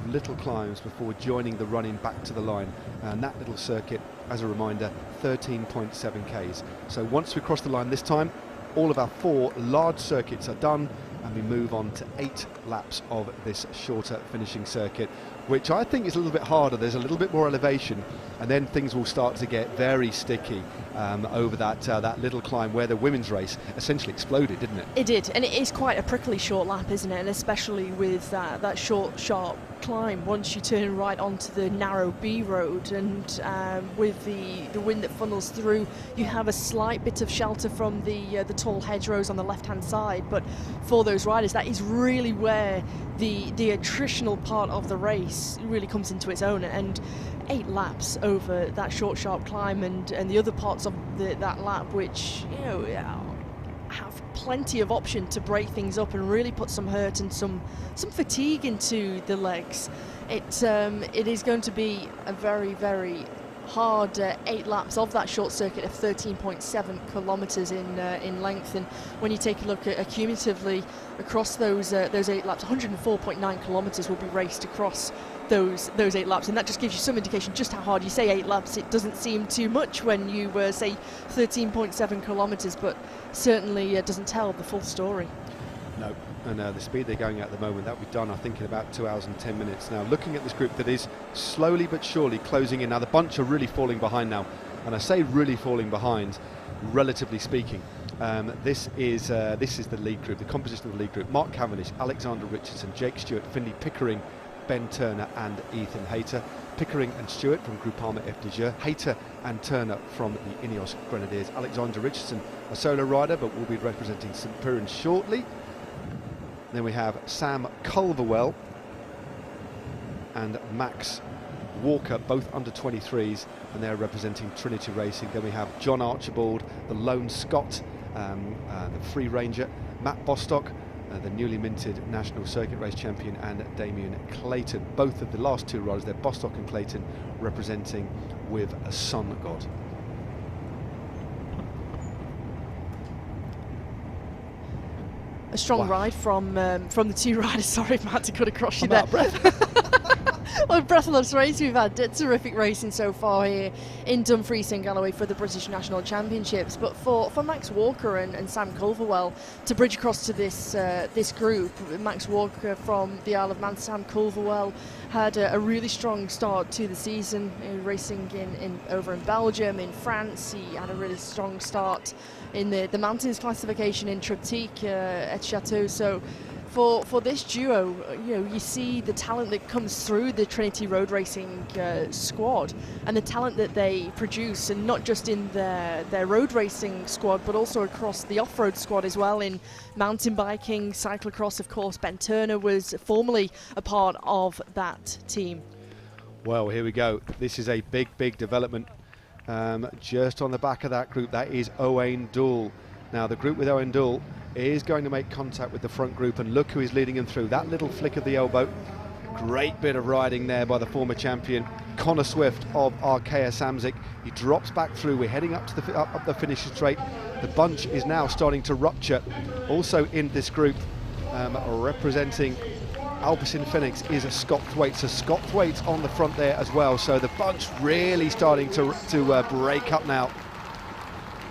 little climbs before joining the running back to the line. And that little circuit, as a reminder, 13.7 Ks. So once we cross the line this time, all of our 4 large circuits are done, and we move on to 8 laps of this shorter finishing circuit, which I think is a little bit harder. There's a little bit more elevation, and then things will start to get very sticky over that little climb where the women's race essentially exploded, didn't it? It did, and it is quite a prickly short lap, isn't it? And especially with that short, sharp climb once you turn right onto the narrow B road, and with the wind that funnels through, you have a slight bit of shelter from the tall hedgerows on the left-hand side. But for those riders, that is really where the attritional part of the race really comes into its own. And 8 laps over that short, sharp climb, and the other parts of that lap, which have plenty of option to break things up and really put some hurt and some fatigue into the legs. It is going to be a very, very hard 8 laps of that short circuit of 13.7 kilometres in length, and when you take a look at cumulatively across those 8 laps, 104.9 kilometres will be raced across those 8 laps, and that just gives you some indication just how hard. You say 8 laps, it doesn't seem too much when you say 13.7 kilometres, but certainly doesn't tell the full story. No, and the speed they're going at the moment, that will be done I think in about 2 hours and 10 minutes. Now looking at this group that is slowly but surely closing in. Now the bunch are really falling behind now, and I say really falling behind relatively speaking. This is the lead group, the composition of the lead group: Mark Cavendish, Alexander Richardson, Jake Stewart, Finley Pickering, Ben Turner and Ethan Hayter. Pickering and Stewart from Groupama FDJ, Hayter and Turner from the Ineos Grenadiers. Alexander Richardson, a solo rider, but will be representing St Piran shortly. Then we have Sam Culverwell and Max Walker, both under 23s, and they're representing Trinity Racing. Then we have John Archibald, the lone Scot, the free ranger, Matt Bostock, the newly minted National Circuit Race champion, and Damien Clayton. Both of the last 2 riders, they're Bostock and Clayton, representing with a Sun God. A strong ride from the 2 riders. Sorry, Matt, to cut across you I'm out there. of breath. Well, breathless race. We've had terrific racing so far here in Dumfries and Galloway for the British National Championships. But for Max Walker and Sam Culverwell to bridge across to this group, Max Walker from the Isle of Man, Sam Culverwell had a really strong start to the season, racing over in Belgium, in France. He had a really strong start in the mountains classification in Triptyque at Chateau. So for this duo, you see the talent that comes through the Trinity Road Racing squad, and the talent that they produce, and not just in their road racing squad, but also across the off-road squad as well, in mountain biking, cyclocross. Of course, Ben Turner was formerly a part of that team. Well, here we go. This is a big development. Just on the back of that group, that is Owain Doull. Now the group with Owain Doull is going to make contact with the front group, and look who is leading them through. That little flick of the elbow, great bit of riding there by the former champion Connor Swift of Arkea Samsic. He drops back through. We're heading up to up the finishing straight. The bunch is now starting to rupture. Also in this group, representing Alpecin Phoenix, is a Scott Thwaite. So Scott Thwaite's on the front there as well. So the bunch really starting to break up now.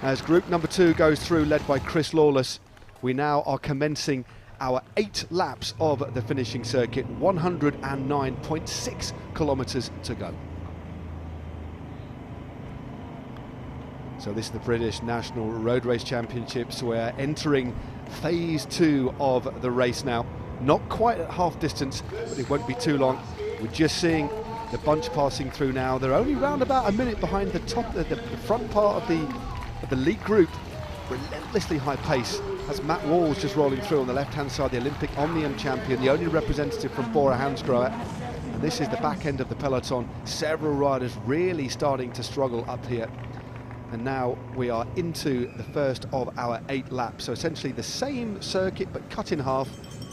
As group number 2 goes through, led by Chris Lawless, we now are commencing our 8 laps of the finishing circuit, 109.6 kilometres to go. So this is the British National Road Race Championships. We're entering phase 2 of the race now. Not quite at half distance, but it won't be too long. We're just seeing the bunch passing through now. They're only round about a minute behind the top, the front part of the lead group. Relentlessly high pace as Matt Wall's just rolling through on the left-hand side, the Olympic Omnium champion, the only representative from Bora Hansgrohe. And this is the back end of the peloton. Several riders really starting to struggle up here. And now we are into the first of our 8 laps. So essentially the same circuit, but cut in half.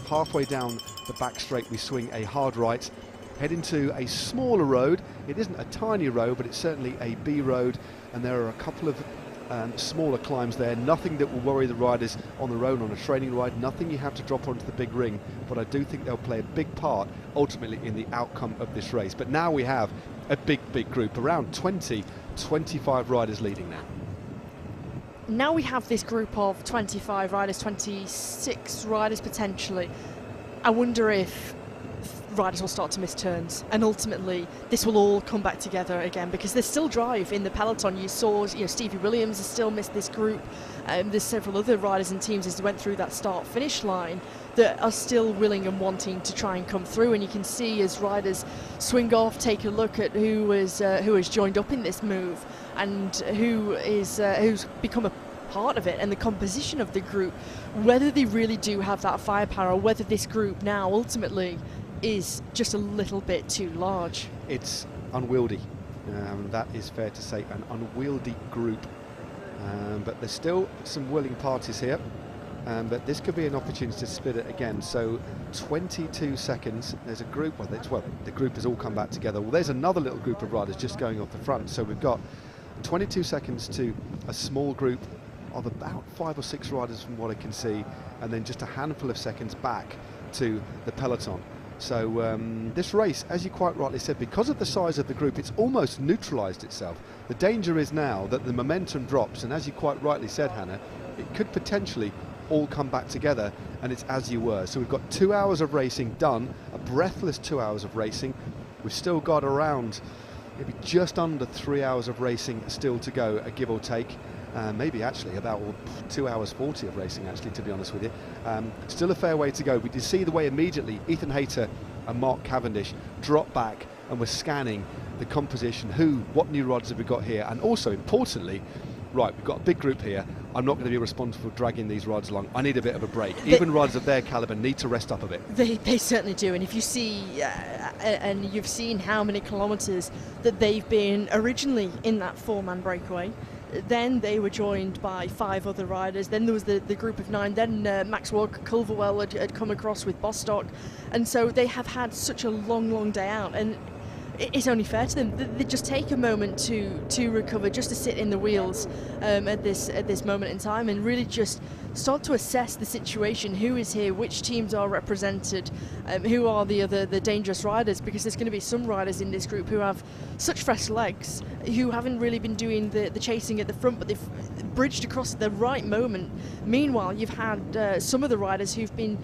Halfway down the back straight, we swing a hard right, head into a smaller road. It isn't a tiny road, but it's certainly a B road. And there are a couple of smaller climbs there, nothing that will worry the riders on their own on a training ride, nothing you have to drop onto the big ring, but I do think they'll play a big part ultimately in the outcome of this race. But now we have a big group, around 20-25 riders leading now. Now we have this group of 25 riders, 26 riders potentially. I wonder if riders will start to miss turns, and ultimately this will all come back together again, because there's still drive in the peloton. You saw, Stevie Williams has still missed this group. There's several other riders and teams as they went through that start-finish line that are still willing and wanting to try and come through. And you can see as riders swing off, take a look at who has joined up in this move and who's become a part of it, and the composition of the group, whether they really do have that firepower, or whether this group now ultimately is just a little bit too large. It's unwieldy. That is fair to say, an unwieldy group. But there's still some willing parties here. but this could be an opportunity to split it again. So 22 seconds. There's a group. Well, the group has all come back together. Well, there's another little group of riders just going off the front. So we've got 22 seconds to a small group of about 5 or 6 riders from what I can see, and then just a handful of seconds back to the peloton. So this race, as you quite rightly said, because of the size of the group, it's almost neutralised itself. The danger is now that the momentum drops, and as you quite rightly said, Hannah, it could potentially all come back together, and it's as you were. So we've got 2 hours of racing done, a breathless 2 hours of racing. We've still got around maybe just under 3 hours of racing still to go, a give or take. Maybe actually about 2 hours 40 of racing, actually, to be honest with you. Still a fair way to go. We did see the way immediately Ethan Hayter and Mark Cavendish dropped back and were scanning the composition. What new riders have we got here? And also, importantly, right, we've got a big group here. I'm not going to be responsible for dragging these riders along. I need a bit of a break. Even riders of their calibre need to rest up a bit. They certainly do. And if you see, and you've seen how many kilometres that they've been originally in that 4-man breakaway, then they were joined by 5 other riders. Then there was the group of 9. Then Max Culverwell had come across with Bostock. And so they have had such a long day out. And it's only fair to them. They just take a moment to recover, just to sit in the wheels at this moment in time, and really just start to assess the situation. Who is here? Which teams are represented? Who are the dangerous riders? Because there's going to be some riders in this group who have such fresh legs, who haven't really been doing the chasing at the front, but they've bridged across at the right moment. Meanwhile, you've had some of the riders who've been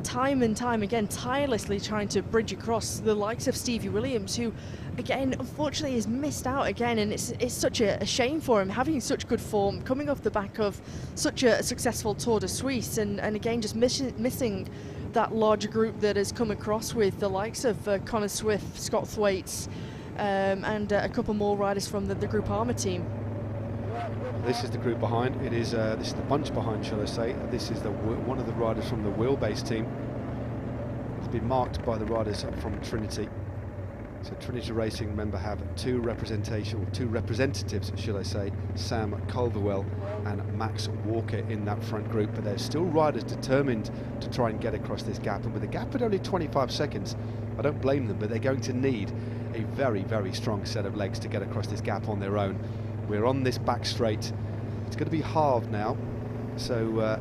time and time again tirelessly trying to bridge across, the likes of Stevie Williams, who again unfortunately has missed out again, and it's such a shame for him, having such good form, coming off the back of such a successful Tour de Suisse, and again just missing that larger group that has come across with the likes of Connor Swift, Scott Thwaites, and a couple more riders from the Groupama team. This is the group behind. This is the bunch behind, shall I say. This is one of the riders from the wheelbase team. It's been marked by the riders from Trinity. So Trinity Racing, remember, have 2 representatives, shall I say, Sam Culverwell and Max Walker in that front group. But there's still riders determined to try and get across this gap. And with a gap at only 25 seconds, I don't blame them, but they're going to need a very strong set of legs to get across this gap on their own. We're on this back straight. It's going to be halved now, so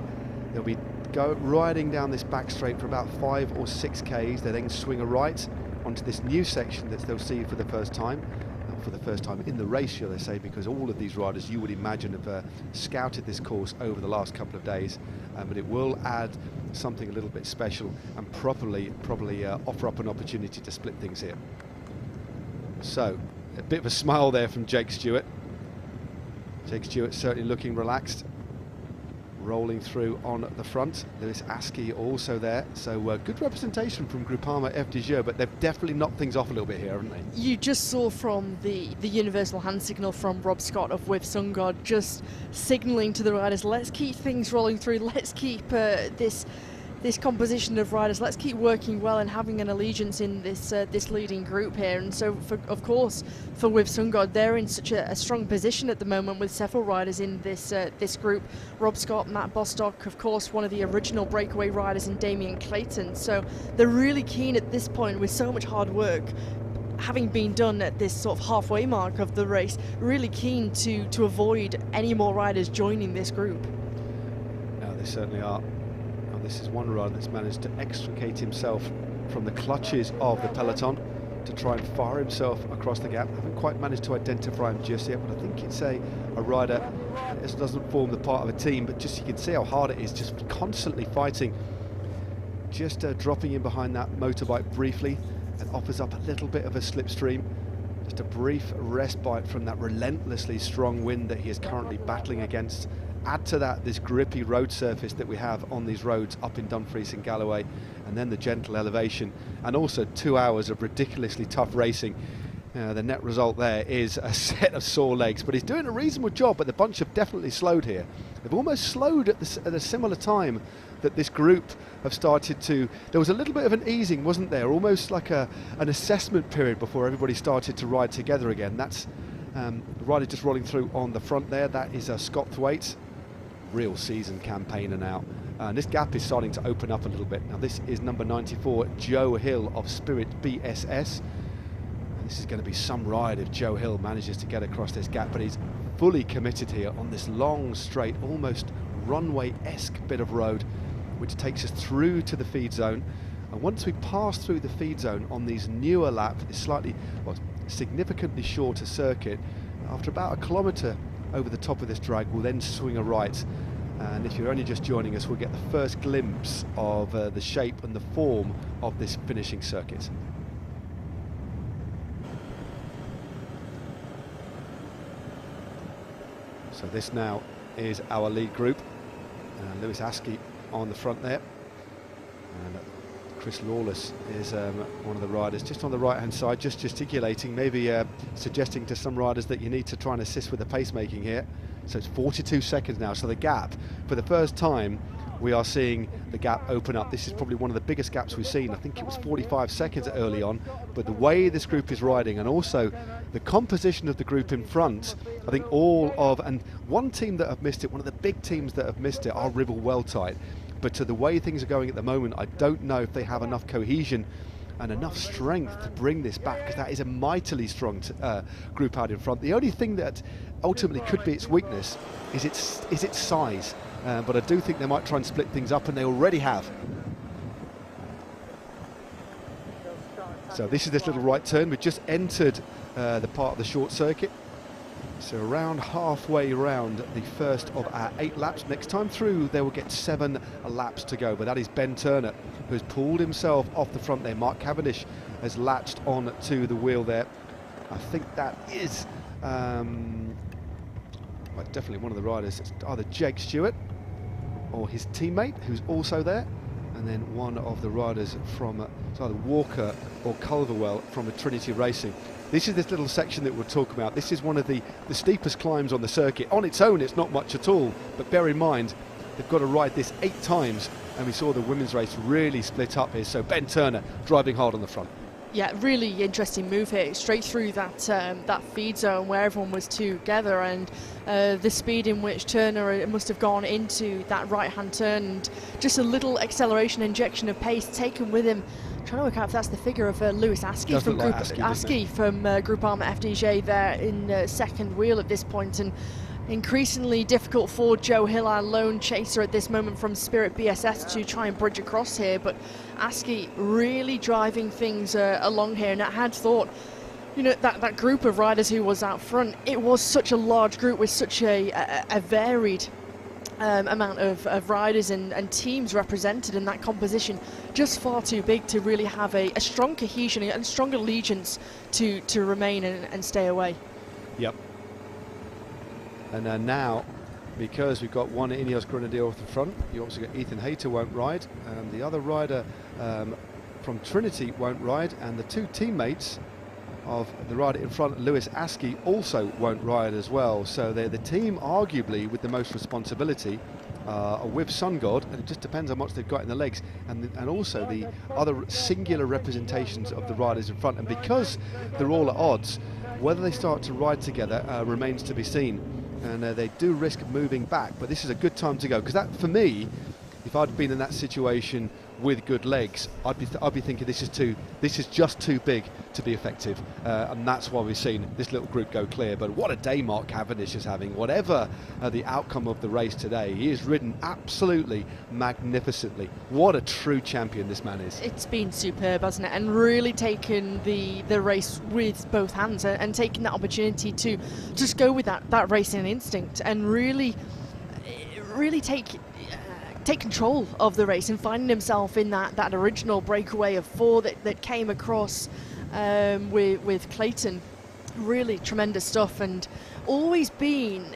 they'll be riding down this back straight for about 5 or 6 Ks. They then swing a right onto this new section that they'll see for the first time. For the first time in the race, shall I say, because all of these riders, you would imagine, have scouted this course over the last couple of days, but it will add something a little bit special and probably offer up an opportunity to split things here. So, a bit of a smile there from Jake Stewart. Jake Stewart certainly looking relaxed, rolling through on the front. Lewis Askey also there, so good representation from Groupama FDJ, but they've definitely knocked things off a little bit here, haven't they? You just saw from the universal hand signal from Rob Scott of With Sungod, just signalling to the riders, let's keep things rolling through, let's keep this composition of riders, let's keep working well and having an allegiance in this leading group here. And so of course for With Sungod, they're in such a strong position at the moment with several riders in this group. Rob Scott, Matt Bostock, of course one of the original breakaway riders, in Damien Clayton. So they're really keen at this point, with so much hard work having been done at this sort of halfway mark of the race, really keen to avoid any more riders joining this group. No, they certainly are. This is one rider that's managed to extricate himself from the clutches of the peloton to try and fire himself across the gap. I haven't quite managed to identify him just yet, but I think it's a rider that doesn't form the part of a team, but just you can see how hard it is, just constantly fighting. Just dropping in behind that motorbike briefly, and offers up a little bit of a slipstream. Just a brief respite from that relentlessly strong wind that he is currently battling against. Add to that this grippy road surface that we have on these roads up in Dumfries and Galloway, and then the gentle elevation, and also 2 hours of ridiculously tough racing. The net result there is a set of sore legs, but he's doing a reasonable job. But the bunch have definitely slowed here. They've almost slowed at a similar time that this group have started to. There was a little bit of an easing, wasn't there? Almost like an assessment period before everybody started to ride together again. That's the rider just rolling through on the front there. That is Scott Thwaites. Real seasoned campaigner now. And this gap is starting to open up a little bit. Now this is number 94, Joe Hill of Spirit BSS. And this is going to be some ride if Joe Hill manages to get across this gap, but he's fully committed here on this long, straight, almost runway-esque bit of road, which takes us through to the feed zone. And once we pass through the feed zone on these newer laps, this slightly, well, significantly shorter circuit, after about 1 kilometre over the top of this drag, we'll then swing a right. And if you're only just joining us, we'll get the first glimpse of the shape and the form of this finishing circuit. So this now is our lead group. Lewis Askey on the front there. And Chris Lawless is one of the riders just on the right hand side, just gesticulating, maybe suggesting to some riders that you need to try and assist with the pacemaking here. So it's 42 seconds now, so the gap, for the first time we are seeing the gap open up. This is probably one of the biggest gaps we've seen. I think it was 45 seconds early on, but the way this group is riding and also the composition of the group in front, I think and one team that have missed it, one of the big teams that have missed it are Ribble Weldtite. But to the way things are going at the moment, I don't know if they have enough cohesion and enough strength to bring this back, because that is a mightily strong group out in front. The only thing that ultimately could be its weakness is its size, but I do think they might try and split things up, and they already have. So this is this little right turn. We've just entered the part of the short circuit. So around halfway around the first of our 8 laps. Next time through, they will get 7 laps to go. But that is Ben Turner, who's pulled himself off the front there. Mark Cavendish has latched on to the wheel there. I think that is definitely one of the riders. It's either Jake Stewart or his teammate, who's also there. And then one of the riders from it's either Walker or Culverwell from the Trinity Racing. This is this little section that we'll talk about. This is one of the steepest climbs on the circuit. On its own, it's not much at all, but bear in mind, they've got to ride this 8 times, and we saw the women's race really split up here. So Ben Turner driving hard on the front. Yeah, really interesting move here, straight through that that feed zone where everyone was together, and the speed in which Turner must have gone into that right-hand turn, and just a little acceleration injection of pace taken with him. I'm trying to work out if that's the figure of Lewis Askey from Group Askey from Groupama FDJ there in second wheel at this point, and increasingly difficult for Joe Hill, our lone chaser at this moment from Spirit BSS, to try and bridge across here. But Askey really driving things along here, and I had thought, you know, that group of riders who was out front, it was such a large group with such a varied amount of riders and teams represented in that composition, just far too big to really have a strong cohesion and strong allegiance to remain and stay away. Yep. And now, because we've got one Ineos Grenadier off the front, you also got Ethan Hayter won't ride, and the other rider from Trinity won't ride, and the 2 teammates of the rider in front, Lewis Askey, also won't ride as well. So they're the team arguably with the most responsibility with Sun God, and it just depends how much they've got in the legs, and also the other singular representations of the riders in front. And because they're all at odds, whether they start to ride together remains to be seen. And they do risk moving back, but this is a good time to go, because that, for me, if I'd been in that situation with good legs, I'd be thinking this is just too big to be effective, and that's why we've seen this little group go clear. But what a day Mark Cavendish is having. Whatever the outcome of the race today, he has ridden absolutely magnificently. What a true champion this man is. It's been superb, hasn't it, and really taken the race with both hands, and taking that opportunity to just go with that racing instinct and really take control of the race, and finding himself in that original breakaway of 4 that came across with Clayton. Really tremendous stuff, and always been,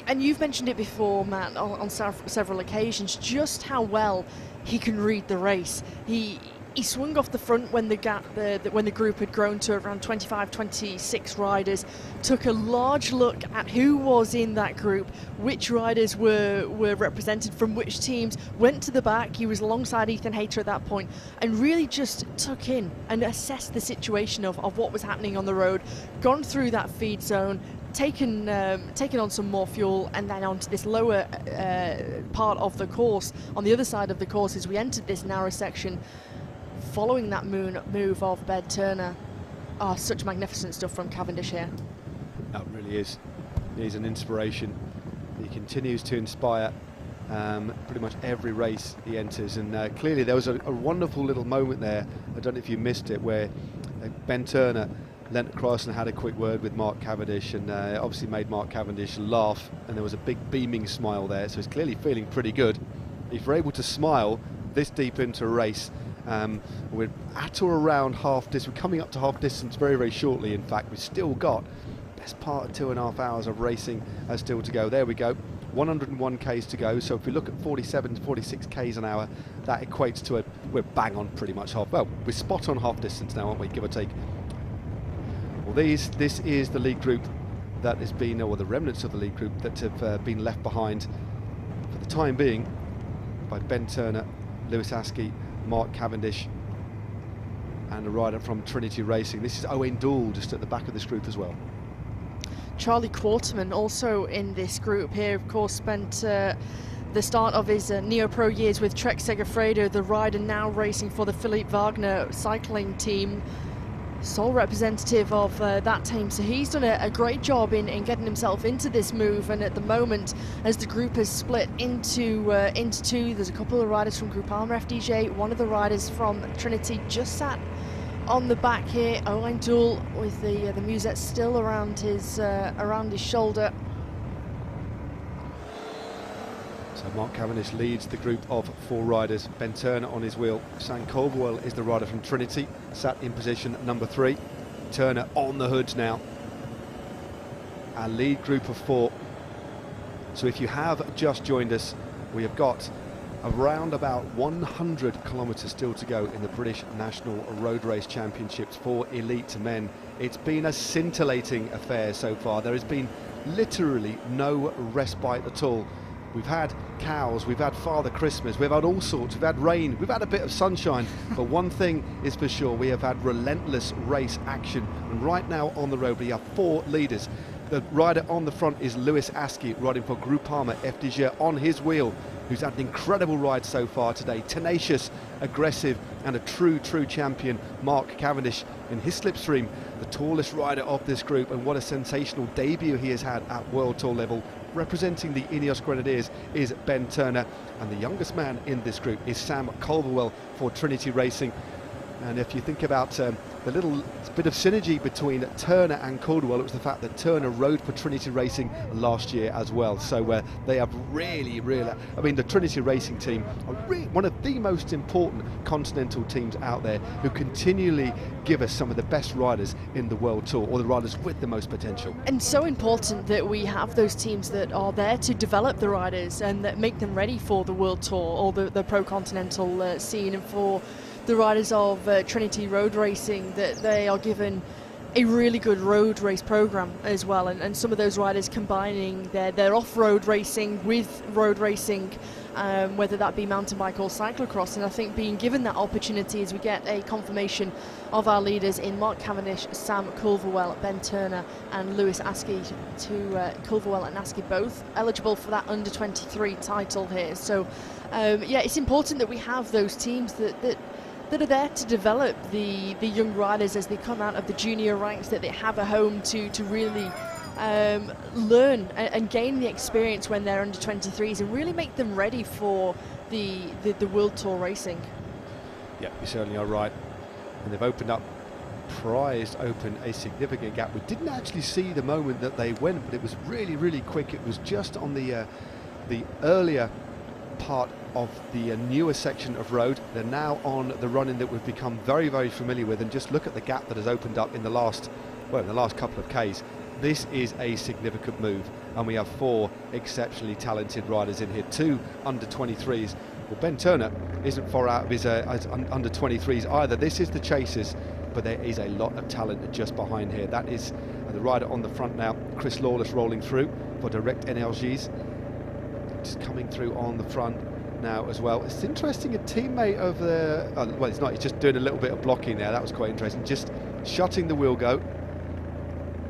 and you've mentioned it before, Matt, on several occasions, just how well he can read the race. He swung off the front when when the group had grown to around 25, 26 riders, took a large look at who was in that group, which riders were represented from which teams, went to the back. He was alongside Ethan Hayter at that point, and really just took in and assessed the situation of what was happening on the road, gone through that feed zone, taken on some more fuel, and then onto this lower part of the course, on the other side of the course, as we entered this narrow section, following that move of Ben Turner. Such magnificent stuff from Cavendish here. That really is. He's an inspiration. He continues to inspire pretty much every race he enters, and clearly there was a wonderful little moment there, I don't know if you missed it, where Ben Turner leant across and had a quick word with Mark Cavendish, and obviously made Mark Cavendish laugh, and there was a big beaming smile there, so he's clearly feeling pretty good. If you're able to smile this deep into a race, we're at or around half distance. We're coming up to half distance very, very shortly. In fact, we've still got best part of 2.5 hours of racing still to go. There we go, 101 k's to go. So if we look at 47 to 46 k's an hour, that equates to we're bang on pretty much half. Well, we're spot on half distance now, aren't we? Give or take. Well, this is the lead group that has been, or the remnants of the lead group that have been left behind for the time being by Ben Turner, Lewis Askey, Mark Cavendish, and a rider from Trinity Racing. This is Owen Doull just at the back of this group as well. Charlie Quarterman also in this group here, of course, spent the start of his Neo-Pro years with Trek Segafredo, the rider now racing for the Philippe Wagner cycling team, sole representative of that team. So he's done a great job in getting himself into this move, and at the moment, as the group has split into two, there's a couple of riders from Groupama FDJ, one of the riders from Trinity just sat on the back here, Owen Doull, with the musette still around his shoulder. So Mark Cavendish leads the group of 4 riders. Ben Turner on his wheel. Sam Culverwell is the rider from Trinity, sat in position number 3. Turner on the hoods now. Our lead group of 4. So if you have just joined us, we have got around about 100 kilometres still to go in the British National Road Race Championships for elite men. It's been a scintillating affair so far. There has been literally no respite at all. We've had cows, we've had Father Christmas, we've had all sorts, we've had rain, we've had a bit of sunshine, but one thing is for sure, we have had relentless race action, and right now on the road we have 4 leaders. The rider on the front is Lewis Askey, riding for Groupama FDJ on his wheel, who's had an incredible ride so far today. Tenacious, aggressive, and a true champion, Mark Cavendish, in his slipstream, the tallest rider of this group, and what a sensational debut he has had at World Tour level. Representing the Ineos Grenadiers is Ben Turner, and the youngest man in this group is Sam Culverwell for Trinity Racing. And if you think about the little bit of synergy between Turner and Caldwell, it was the fact that Turner rode for Trinity Racing last year as well. So they have really, I mean, the Trinity Racing team are one of the most important continental teams out there, who continually give us some of the best riders in the World Tour, or the riders with the most potential. And so important that we have those teams that are there to develop the riders and that make them ready for the World Tour or the pro-continental scene, and for the riders of Trinity Road Racing, that they are given a really good road race program as well, and some of those riders combining their off-road racing with road racing, whether that be mountain bike or cyclocross. And I think being given that opportunity, as we get a confirmation of our leaders in Mark Cavendish, Sam Culverwell, Ben Turner and Lewis Askey, Culverwell and Askey both eligible for that under-23 title here. So yeah, it's important that we have those teams that are there to develop the young riders as they come out of the junior ranks, that they have a home to really learn and gain the experience when they're under 23s, and really make them ready for the World Tour racing. Yeah, you certainly are right. And they've prized open a significant gap. We didn't actually see the moment that they went, but it was really quick. It was just on the earlier part of the newer section of road. They're now on the running that we've become very familiar with, and just look at the gap that has opened up in the last couple of Ks. This is a significant move, and we have 4 exceptionally talented riders in here, 2 under 23s. Well, Ben Turner isn't far out of his under 23s either. This is the chasers, but there is a lot of talent just behind here. That is the rider on the front now, Chris Lawless, rolling through for Direct NLGs, just coming through on the front now as well. It's interesting, a teammate of the well, it's not, he's just doing a little bit of blocking there. That was quite interesting, just shutting the wheel go.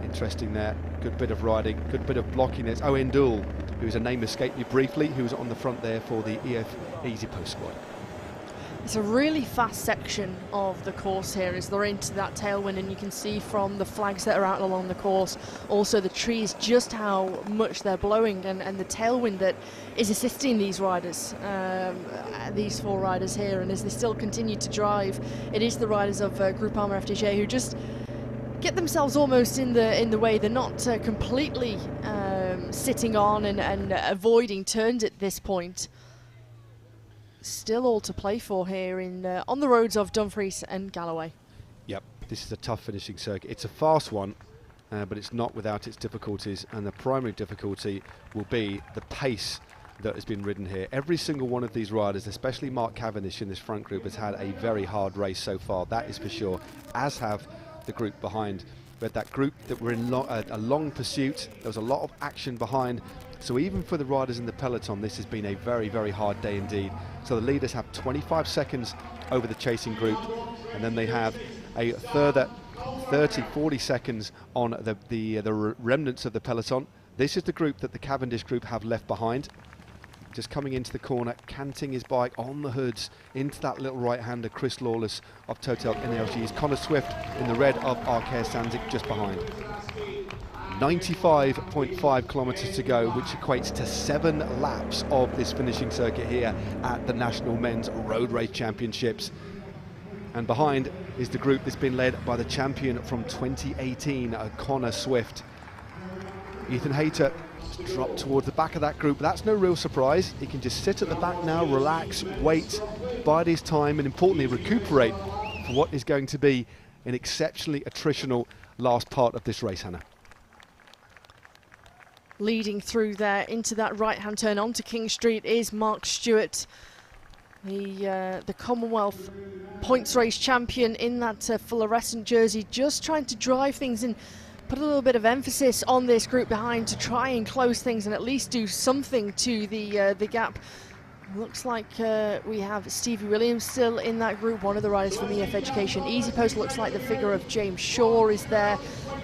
Interesting there. Good bit of riding, good bit of blocking. There's Owen Dool, whose a name escaped me briefly, who's on the front there for the EF Easy Post squad. It's a really fast section of the course here as they're into that tailwind, and you can see from the flags that are out along the course, also the trees, just how much they're blowing, and the tailwind that is assisting these riders, these 4 riders here. And as they still continue to drive, it is the riders of Groupama FDJ who just get themselves almost in the way. They're not completely sitting on and avoiding turns at this point. Still all to play for here on the roads of Dumfries and Galloway. Yep, this is a tough finishing circuit. It's a fast one, but it's not without its difficulties, and the primary difficulty will be the pace that has been ridden here. Every single one of these riders, especially Mark Cavendish in this front group, has had a very hard race so far, that is for sure, as have the group behind. We had that group that were in a long pursuit. There was a lot of action behind. So even for the riders in the peloton, this has been a very, very hard day indeed. So the leaders have 25 seconds over the chasing group, and then they have a further 30, 40 seconds on the remnants of the peloton. This is the group that the Cavendish group have left behind. Just coming into the corner, canting his bike on the hoods into that little right-hander, Chris Lawless of Total Energies. Connor Swift in the red of Arcare Sanzik just behind. 95.5 kilometres to go, which equates to 7 laps of this finishing circuit here at the National Men's Road Race Championships. And behind is the group that's been led by the champion from 2018, Connor Swift. Ethan Hayter dropped towards the back of that group. That's no real surprise. He can just sit at the back now, relax, wait, bide his time, and importantly recuperate for what is going to be an exceptionally attritional last part of this race, Hannah. Leading through there into that right-hand turn onto King Street is Mark Stewart, the Commonwealth points race champion in that fluorescent jersey, just trying to drive things and put a little bit of emphasis on this group behind to try and close things and at least do something to the gap. Looks like we have Stevie Williams still in that group, one of the riders from EF Education Easy Post. Looks like the figure of James Shaw is there.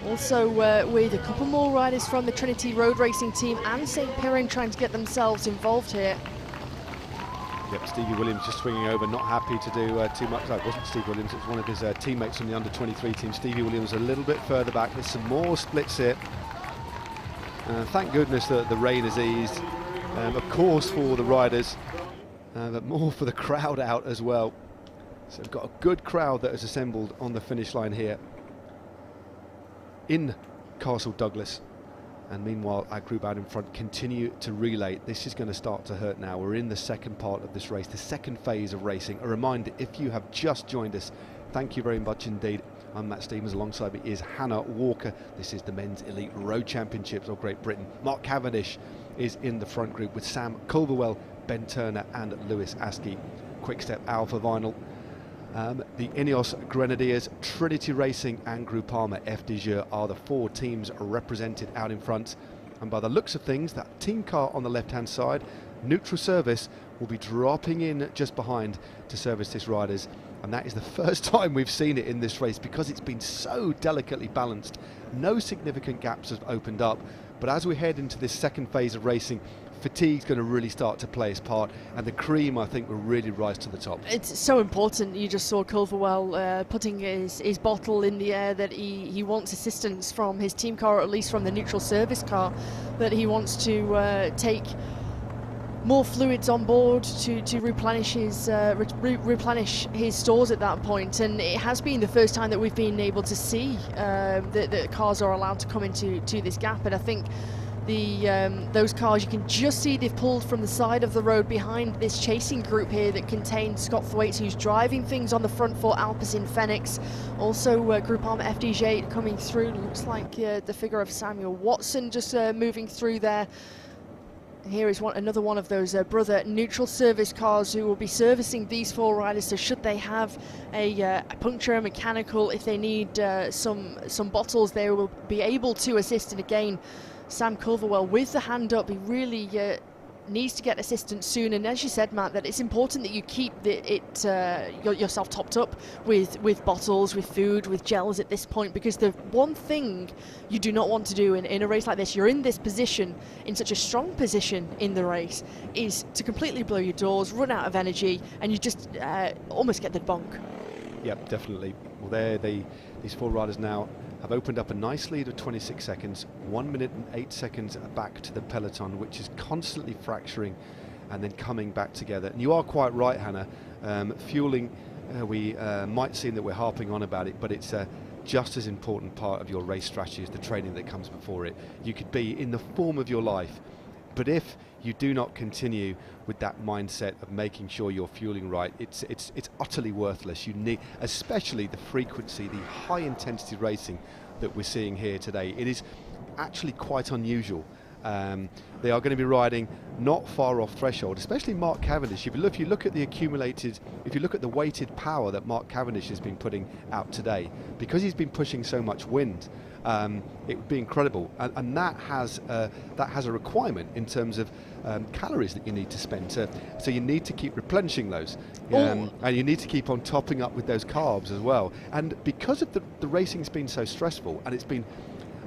Also with a couple more riders from the Trinity Road Racing team and St. Piran trying to get themselves involved here. Yep, Stevie Williams just swinging over, not happy to do too much. No, it wasn't Steve Williams, it was one of his teammates from the under-23 team. Stevie Williams a little bit further back. There's some more splits here. Thank goodness that the rain has eased. Of course for the riders, but more for the crowd out as well. So we've got a good crowd that has assembled on the finish line here in Castle Douglas. And meanwhile, our group out in front continue to relay. This is going to start to hurt now. We're in the second part of this race, the second phase of racing. A reminder, if you have just joined us, thank you very much indeed. I'm Matt Stevens, alongside me is Hannah Walker. This is the Men's Elite Road Championships of Great Britain. Mark Cavendish is in the front group with Sam Culverwell, Ben Turner and Lewis Askey. Quickstep Alpha Vinyl. The Ineos Grenadiers, Trinity Racing and Groupama FDJ are the 4 teams represented out in front. And by the looks of things, that team car on the left-hand side, Neutral Service, will be dropping in just behind to service this riders. And that is the first time we've seen it in this race because it's been so delicately balanced. No significant gaps have opened up. But as we head into this second phase of racing, fatigue's going to really start to play its part, and the cream, I think, will really rise to the top. It's so important. You just saw Culverwell putting his bottle in the air that he wants assistance from his team car, or at least from the Neutral Service car, that he wants to take more fluids on board to replenish his stores at that point. And it has been the first time that we've been able to see that cars are allowed to come into this gap, and I think those cars, you can just see they've pulled from the side of the road behind this chasing group here that contains Scott Thwaites, who's driving things on the front for Alpecin Phoenix. Also Groupama FDJ coming through. Looks like the figure of Samuel Watson just moving through there. Here is another one of those brother Neutral Service cars who will be servicing these 4 riders. So should they have a puncture, mechanical, if they need some bottles, they will be able to assist. And again, Sam Culverwell with the hand up, he really needs to get assistance soon. And as you said, Matt, that it's important that you keep yourself topped up with bottles, with food, with gels at this point, because the one thing you do not want to do in a race like this, you're in this position, in such a strong position in the race, is to completely blow your doors, run out of energy, and you just almost get the bonk. Yep, definitely. Well, these 4 riders now have opened up a nice lead of 26 seconds, 1 minute and 8 seconds back to the peloton, which is constantly fracturing and then coming back together. And you are quite right, Hannah. Fueling, we might seem that we're harping on about it, but it's just as important part of your race strategy as the training that comes before it. You could be in the form of your life, but if you do not continue with that mindset of making sure you're fueling right, it's utterly worthless. You need, especially the frequency, the high intensity racing that we're seeing here today. It is actually quite unusual. They are going to be riding not far off threshold, especially Mark Cavendish. If you look at the weighted power that Mark Cavendish has been putting out today, because he's been pushing so much wind, it would be incredible, and that has a requirement in terms of calories that you need to spend. So you need to keep replenishing those, and you need to keep on topping up with those carbs as well. And because of the racing's been so stressful, and it's been,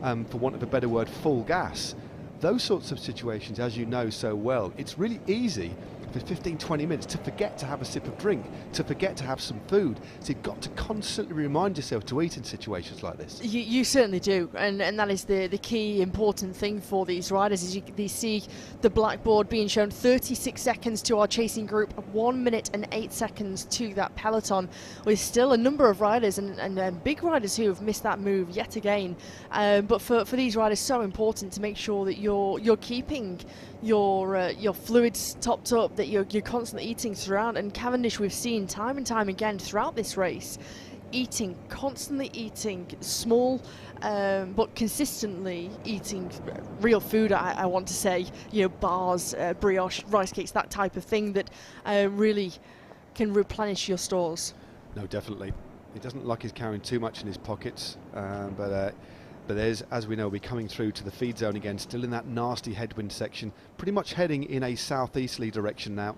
for want of a better word, full gas, those sorts of situations, as you know so well, it's really easy for 15-20 minutes to forget to have a sip of drink, to forget to have some food. So you've got to constantly remind yourself to eat in situations like this. You certainly do, and that is the key important thing for these riders. Is you see the blackboard being shown 36 seconds to our chasing group, 1 minute and 8 seconds to that peloton, with still a number of riders and big riders who have missed that move yet again. But for these riders, so important to make sure that you're keeping your fluids topped up, that you're constantly eating throughout. And Cavendish, we've seen time and time again throughout this race, constantly eating small but consistently eating real food, I want to say, bars, brioche, rice cakes, that type of thing that really can replenish your stores. No, definitely. It doesn't look like he's carrying too much in his pockets, but there's, as we know, we're coming through to the feed zone again, still in that nasty headwind section, pretty much heading in a southeasterly direction now,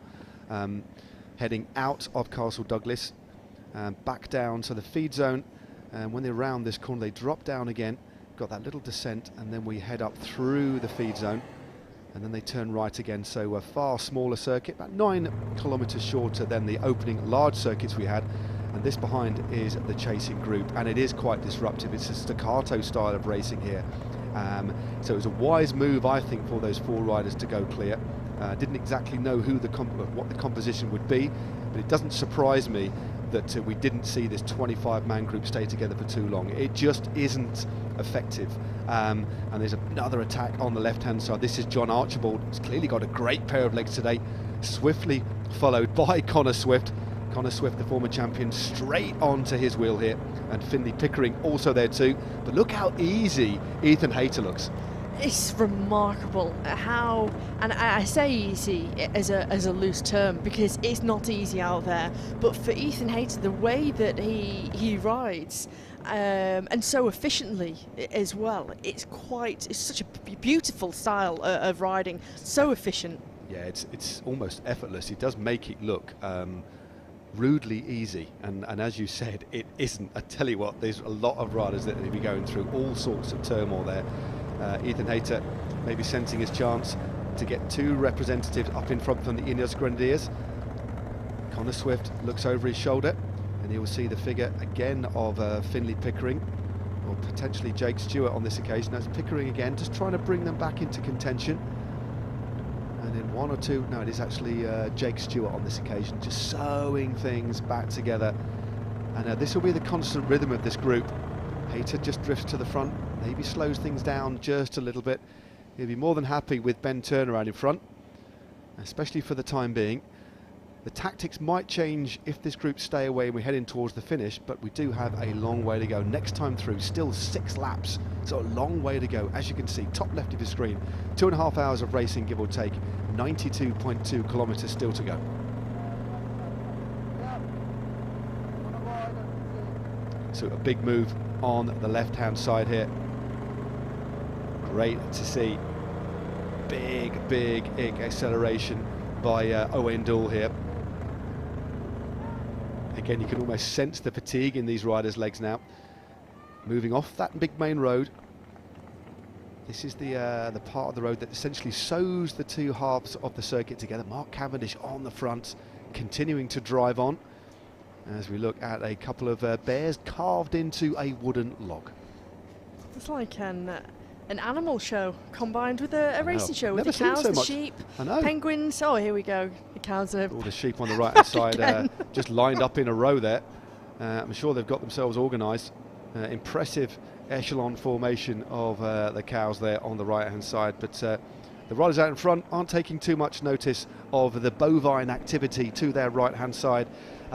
heading out of Castle Douglas, back down to the feed zone. And when they're around this corner, they drop down again, got that little descent, and then we head up through the feed zone, and then they turn right again. So a far smaller circuit, about 9 kilometres shorter than the opening large circuits we had. And this behind is the chasing group, and it is quite disruptive. It's a staccato style of racing here, so it was a wise move, I think, for those 4 riders to go clear. Didn't exactly know what the composition would be, but it doesn't surprise me that we didn't see this 25-man group stay together for too long. It just isn't effective. And there's another attack on the left-hand side. This is John Archibald. He's clearly got a great pair of legs today, swiftly followed by Connor Swift. Connor Swift, the former champion, straight onto his wheel here, and Finley Pickering also there too. But look how easy Ethan Hayter looks. It's remarkable how, and I say easy as a loose term because it's not easy out there, but for Ethan Hayter, the way that he rides, and so efficiently as well, it's such a beautiful style of riding, so efficient. Yeah, it's almost effortless. He does make it look rudely easy, and as you said, it isn't. I tell you what, there's a lot of riders that will be going through all sorts of turmoil there. Ethan Hayter maybe sensing his chance to get 2 representatives up in front from the Ineos Grenadiers. Connor Swift looks over his shoulder, and he will see the figure again of Finley Pickering, or potentially Jake Stewart on this occasion. That's Pickering again, just trying to bring them back into contention. And in 1 or 2, no, it is actually Jake Stewart on this occasion, just sewing things back together. And this will be the constant rhythm of this group. Hayter just drifts to the front, maybe slows things down just a little bit. He'll be more than happy with Ben Turner out in front, especially for the time being. The tactics might change if this group stay away and we head in towards the finish, but we do have a long way to go. Next time through, still 6 laps, so a long way to go. As you can see, top left of your screen, 2.5 hours of racing, give or take, 92.2 kilometres still to go. So a big move on the left-hand side here. Great to see big acceleration by Owen Dool here. Again, you can almost sense the fatigue in these riders' legs now. Moving off that big main road. This is the part of the road that essentially sews the two halves of the circuit together. Mark Cavendish on the front, continuing to drive on as we look at a couple of bears carved into a wooden log. It's like an animal show combined with a racing show, with Never the cows, seen so the much. sheep, I know. penguins. Oh, here we go. The cows are All the sheep on the right hand side Again. just lined up in a row there. I'm sure they've got themselves organised. Impressive echelon formation of the cows there on the right hand side, but the riders out in front aren't taking too much notice of the bovine activity to their right hand side.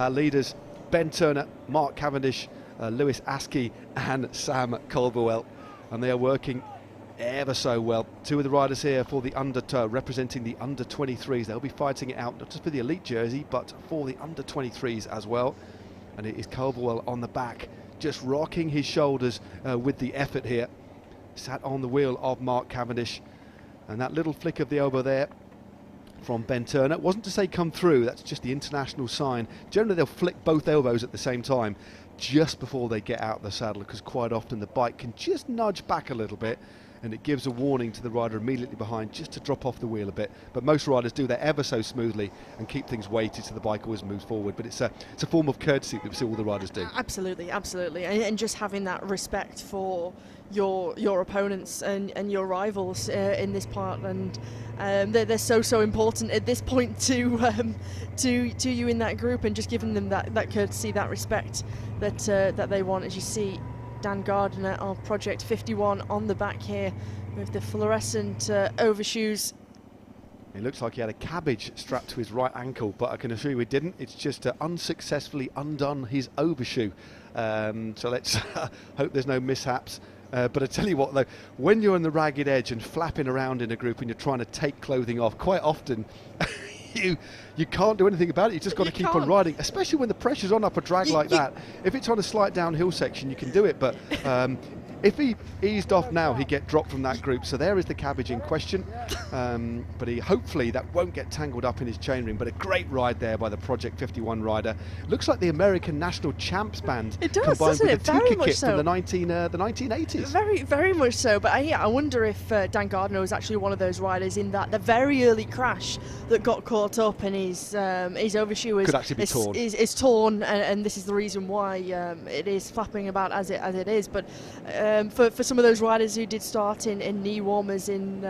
Leaders Ben Turner, Mark Cavendish, Lewis Askey and Sam Culverwell, and they are working ever so well. Two of the riders here for the representing the under 23s. They'll be fighting it out not just for the elite jersey but for the under 23s as well, and it is Culverwell on the back, just rocking his shoulders with the effort here. Sat on the wheel of Mark Cavendish, and that little flick of the elbow there from Ben Turner wasn't to say come through, that's just the international sign. Generally they'll flick both elbows at the same time just before they get out of the saddle, because quite often the bike can just nudge back a little bit and it gives a warning to the rider immediately behind just to drop off the wheel a bit. But most riders do that ever so smoothly and keep things weighted so the bike always moves forward. But it's a form of courtesy that we see all the riders do. absolutely, and just having that respect for your opponents and your rivals in this part, and they're so important at this point to you in that group, and just giving them that courtesy, that respect that they want. As you see Dan Gardner of Project 51 on the back here with the fluorescent overshoes. It looks like he had a cabbage strapped to his right ankle, but I can assure you he didn't. It's just unsuccessfully undone his overshoe. So let's hope there's no mishaps. But I tell you what though, when you're on the ragged edge and flapping around in a group and you're trying to take clothing off, quite often you can't do anything about it. You just got to keep on riding, especially when the pressure's on up a drag like that. If it's on a slight downhill section, you can do it, but if he eased off now, he'd get dropped from that group. So there is the cabbage in question, but hopefully that won't get tangled up in his chainring. But a great ride there by the Project 51 rider. Looks like the American National Champs band. It does, combined doesn't with it? a Very Tuka much kit so. from the 1980s. Very much so. But I wonder if Dan Gardner was actually one of those riders in that the very early crash that got caught up, and his overshoe Could actually be torn. is torn, and this is the reason why it is flapping about as it is. But for some of those riders who did start in knee warmers, in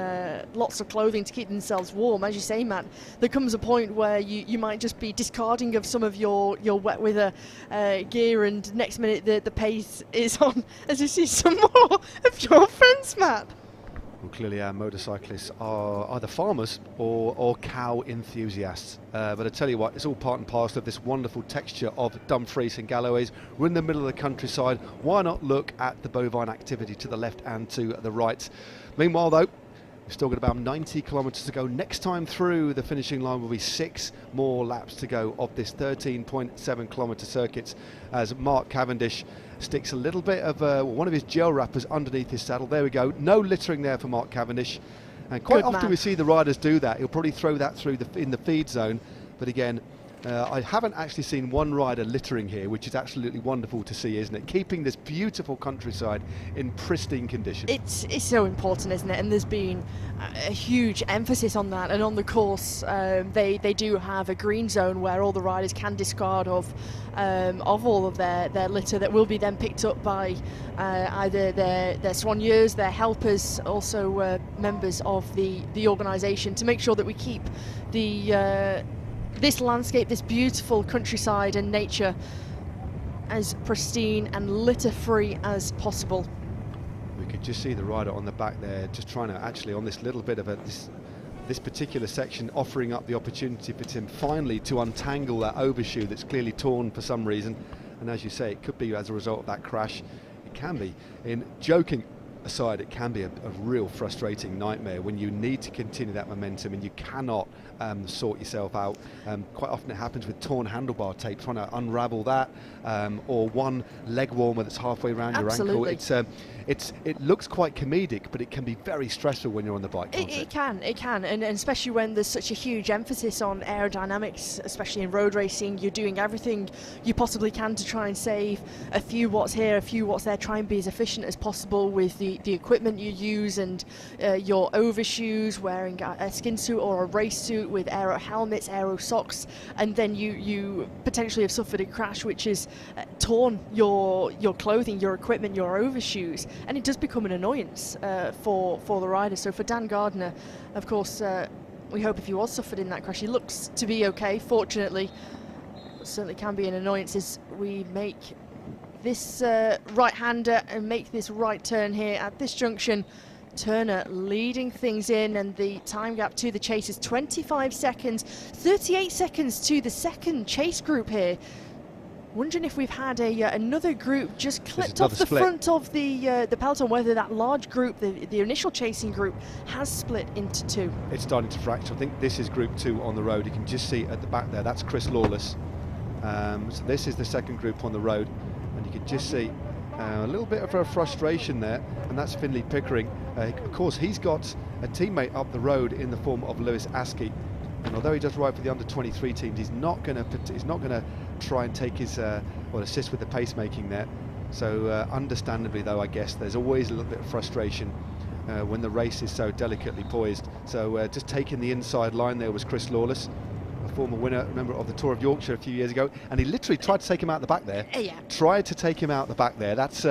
lots of clothing to keep themselves warm, as you say, Matt, there comes a point where you might just be discarding of some of your wet weather gear, and next minute the pace is on as you see some more of your friends, Matt. Well, clearly our motorcyclists are either farmers or cow enthusiasts. But I tell you what, it's all part and parcel of this wonderful texture of Dumfries and Galloways. We're in the middle of the countryside. Why not look at the bovine activity to the left and to the right? Meanwhile, though, we've still got about 90 kilometres to go. Next time through the finishing line will be 6 more laps to go of this 13.7 kilometre circuit, as Mark Cavendish sticks a little bit of one of his gel wrappers underneath his saddle. There we go. No littering there for Mark Cavendish. And quite Good often man. we see the riders do that. He'll probably throw that through in the feed zone. But again, I haven't actually seen one rider littering here, which is absolutely wonderful to see, isn't it? Keeping this beautiful countryside in pristine condition. It's so important, isn't it? And there's been a huge emphasis on that. And on the course, they do have a green zone where all the riders can discard of all of their litter that will be then picked up by either their soigneurs, their helpers, also members of the organisation, to make sure that we keep this landscape, this beautiful countryside and nature, as pristine and litter-free as possible. We could just see the rider on the back there, just trying to actually, on this little bit of this particular section, offering up the opportunity for Tim finally to untangle that overshoe that's clearly torn for some reason. And as you say, it could be as a result of that crash. It can be. In joking aside, it can be a real frustrating nightmare when you need to continue that momentum and you cannot sort yourself out. Quite often it happens with torn handlebar tape, trying to unravel that, or one leg warmer that's halfway around your ankle. Absolutely. it looks quite comedic, but it can be very stressful when you're on the bike, can't it? It can, and especially when there's such a huge emphasis on aerodynamics, especially in road racing. You're doing everything you possibly can to try and save a few watts here, a few watts there, try and be as efficient as possible with the equipment you use and your overshoes, wearing a skin suit or a race suit with aero helmets, aero socks, and then you potentially have suffered a crash which has torn your clothing, your equipment, your overshoes, and it does become an annoyance for the rider. So for Dan Gardner, of course, we hope if he was suffered in that crash, he looks to be okay, fortunately. It certainly can be an annoyance as we make this right-hander and make this right turn here at this junction. Turner leading things in, and the time gap to the chase is 25 seconds, 38 seconds to the second chase group here. Wondering if we've had another group just clipped off the front of the peloton, whether that large group, the initial chasing group, has split into two. It's starting to fracture. I think this is group 2 on the road. You can just see at the back there, that's Chris Lawless. So this is the second group on the road, and you can just see a little bit of a frustration there, and that's Finley Pickering. Of course, he's got a teammate up the road in the form of Lewis Askey, and although he does ride for the under-23 teams, he's not going to try and take his or assist with the pacemaking there. So understandably, though, I guess there's always a little bit of frustration when the race is so delicately poised. So just taking the inside line there was Chris Lawless, a former winner, member of the Tour of Yorkshire a few years ago, and he literally tried to take him out the back there. Yeah. Tried to take him out the back there. That's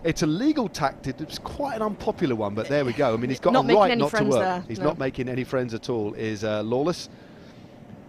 it's a legal tactic. It's quite an unpopular one, but there we go. I mean, he's got a right not to work. There. He's not making any friends at all. Is Lawless.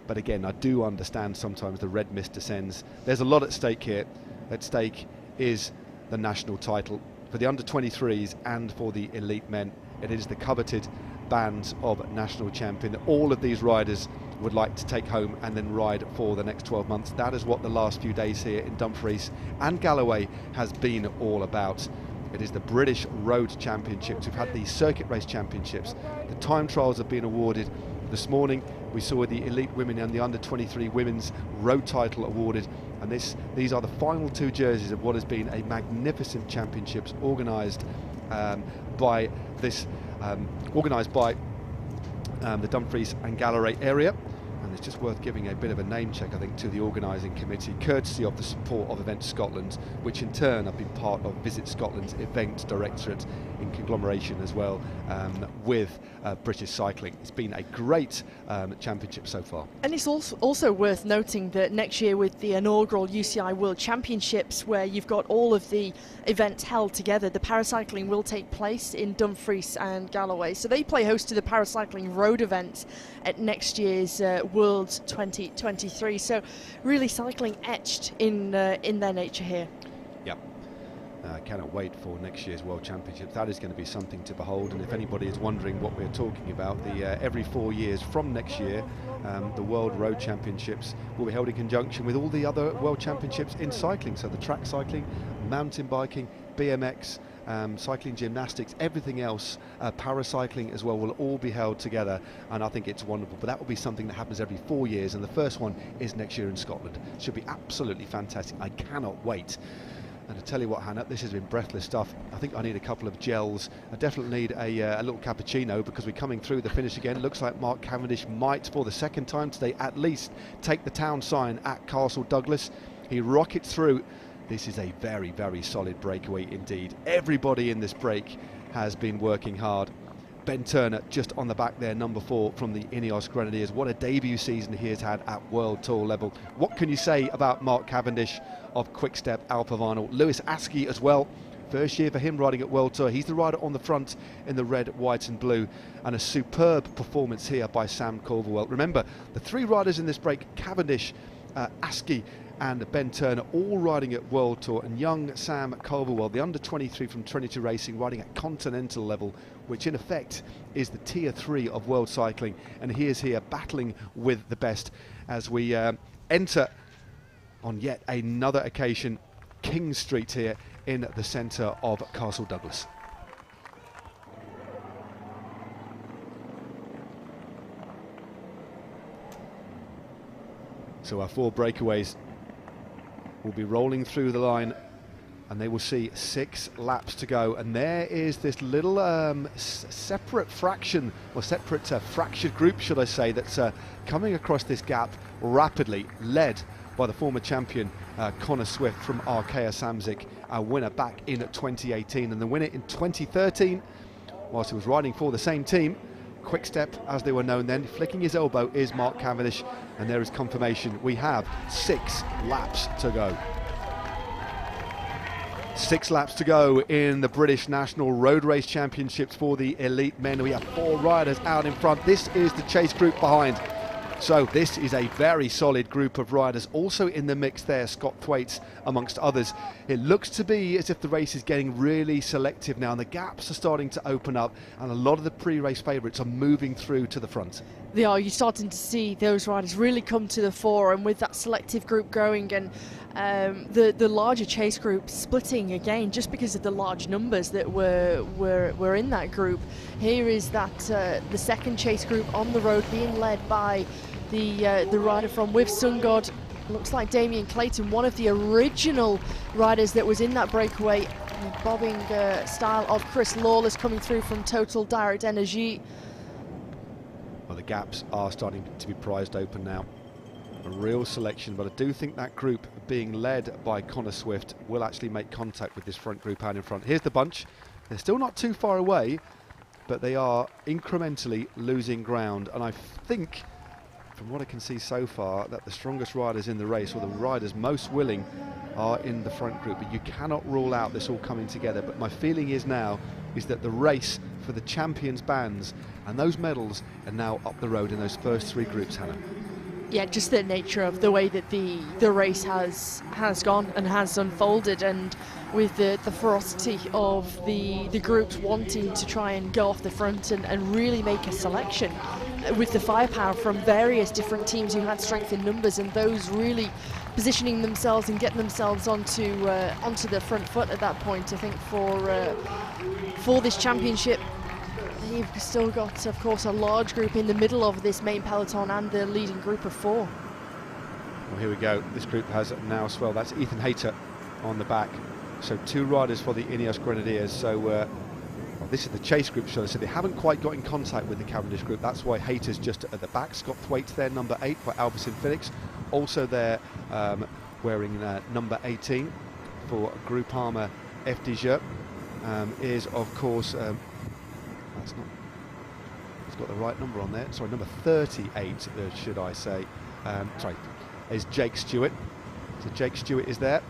But again, I do understand sometimes the red mist descends. There's a lot at stake here. At stake is the national title for the under-23s and for the elite men. It is the coveted band of national champion that all of these riders would like to take home and then ride for the next 12 months. That is what the last few days here in Dumfries and Galloway has been all about. It is the British Road Championships. We've had the Circuit Race Championships. The time trials have been awarded. This morning we saw the elite women and the under-23 women's road title awarded, and these are the final 2 jerseys of what has been a magnificent championships organised by the Dumfries and Galloway area. And it's just worth giving a bit of a name check, I think, to the organising committee, courtesy of the support of Event Scotland, which in turn have been part of Visit Scotland's event directorate in conglomeration as well with British Cycling. It's been a great championship so far. And it's also worth noting that next year with the inaugural UCI World Championships, where you've got all of the events held together, the paracycling will take place in Dumfries and Galloway. So they play host to the paracycling road event at next year's World 2023. So really cycling etched in their nature here. Yeah. Cannot wait for next year's World Championships. That is going to be something to behold. And if anybody is wondering what we're talking about, every 4 years from next year, the World Road Championships will be held in conjunction with all the other World Championships in cycling. So the track cycling, mountain biking, BMX, cycling gymnastics, everything else, paracycling as well, will all be held together, and I think it's wonderful. But that will be something that happens every 4 years, and the first one is next year in Scotland. Should be absolutely fantastic. I cannot wait. And to tell you what, Hannah, this has been breathless stuff. I think I need a couple of gels. I definitely need a little cappuccino, because we're coming through the finish again. It looks like Mark Cavendish might, for the second time today at least, take the town sign at Castle Douglas. He rockets through. This is a very, very solid breakaway indeed. Everybody in this break has been working hard. Ben Turner just on the back there, number 4 from the Ineos Grenadiers. What a debut season he has had at World Tour level. What can you say about Mark Cavendish of Quick-Step Alpha Vinyl? Lewis Askey as well. First year for him riding at World Tour. He's the rider on the front in the red, white and blue. And a superb performance here by Sam Culverwell. Remember, the 3 riders in this break, Cavendish, Askey and Ben Turner, all riding at World Tour, and young Sam Culverwell, the under-23 from 22 Racing, riding at continental level, which in effect is the tier 3 of world cycling, and he is here battling with the best as we enter on yet another occasion King Street here in the centre of Castle Douglas. So our 4 breakaways will be rolling through the line and they will see 6 laps to go. And there is this little separate fraction, or separate fractured group, should I say, that's coming across this gap rapidly, led by the former champion Connor Swift from Arkea Samsic, our winner back in 2018, and the winner in 2013, whilst he was riding for the same team, Quick Step as they were known then. Flicking his elbow is Mark Cavendish, and there is confirmation. We have 6 laps to go. 6 laps to go in the British National Road Race Championships for the elite men. We have 4 riders out in front. This is the chase group behind. So this is a very solid group of riders. Also in the mix there, Scott Thwaites amongst others. It looks to be as if the race is getting really selective now, and the gaps are starting to open up, and a lot of the pre-race favourites are moving through to the front. They are. You're starting to see those riders really come to the fore, and with that selective group going, and the larger chase group splitting again just because of the large numbers that were in that group. Here is that the second chase group on the road being led by the rider from With Sun God. Looks like Damien Clayton, one of the original riders that was in that breakaway, bobbing style of Chris Lawless coming through from Total Direct Energy. Well, the gaps are starting to be prized open now. A real selection, but I do think that group being led by Connor Swift will actually make contact with this front group out in front. Here's the bunch. They're still not too far away, but they are incrementally losing ground, and I think, from what I can see so far, that the strongest riders in the race, or the riders most willing, are in the front group. But you cannot rule out this all coming together. But my feeling is now is that the race for the champions bands and those medals are now up the road in those first 3 groups, Hannah. Yeah, just the nature of the way that the race has gone and has unfolded, and with the ferocity of the groups wanting to try and go off the front and really make a selection, with the firepower from various different teams who had strength in numbers, and those really positioning themselves and getting themselves onto the front foot at that point. I think for this championship, you've still got, of course, a large group in the middle of this main peloton and the leading group of 4. Well, here we go. This group has now swelled. That's Ethan Hayter on the back. So 2 riders for the Ineos Grenadiers. So well, this is the chase group, shall I say. They haven't quite got in contact with the Cavendish group. That's why Hayter's just at the back. Scott Thwaites there, number 8 for Albertson Phoenix. Also there wearing number 18 for Groupama FDJ is, of course, that's not, it's got the right number on there. Sorry, number 38, should I say. Sorry, is Jake Stewart. So Jake Stewart is there.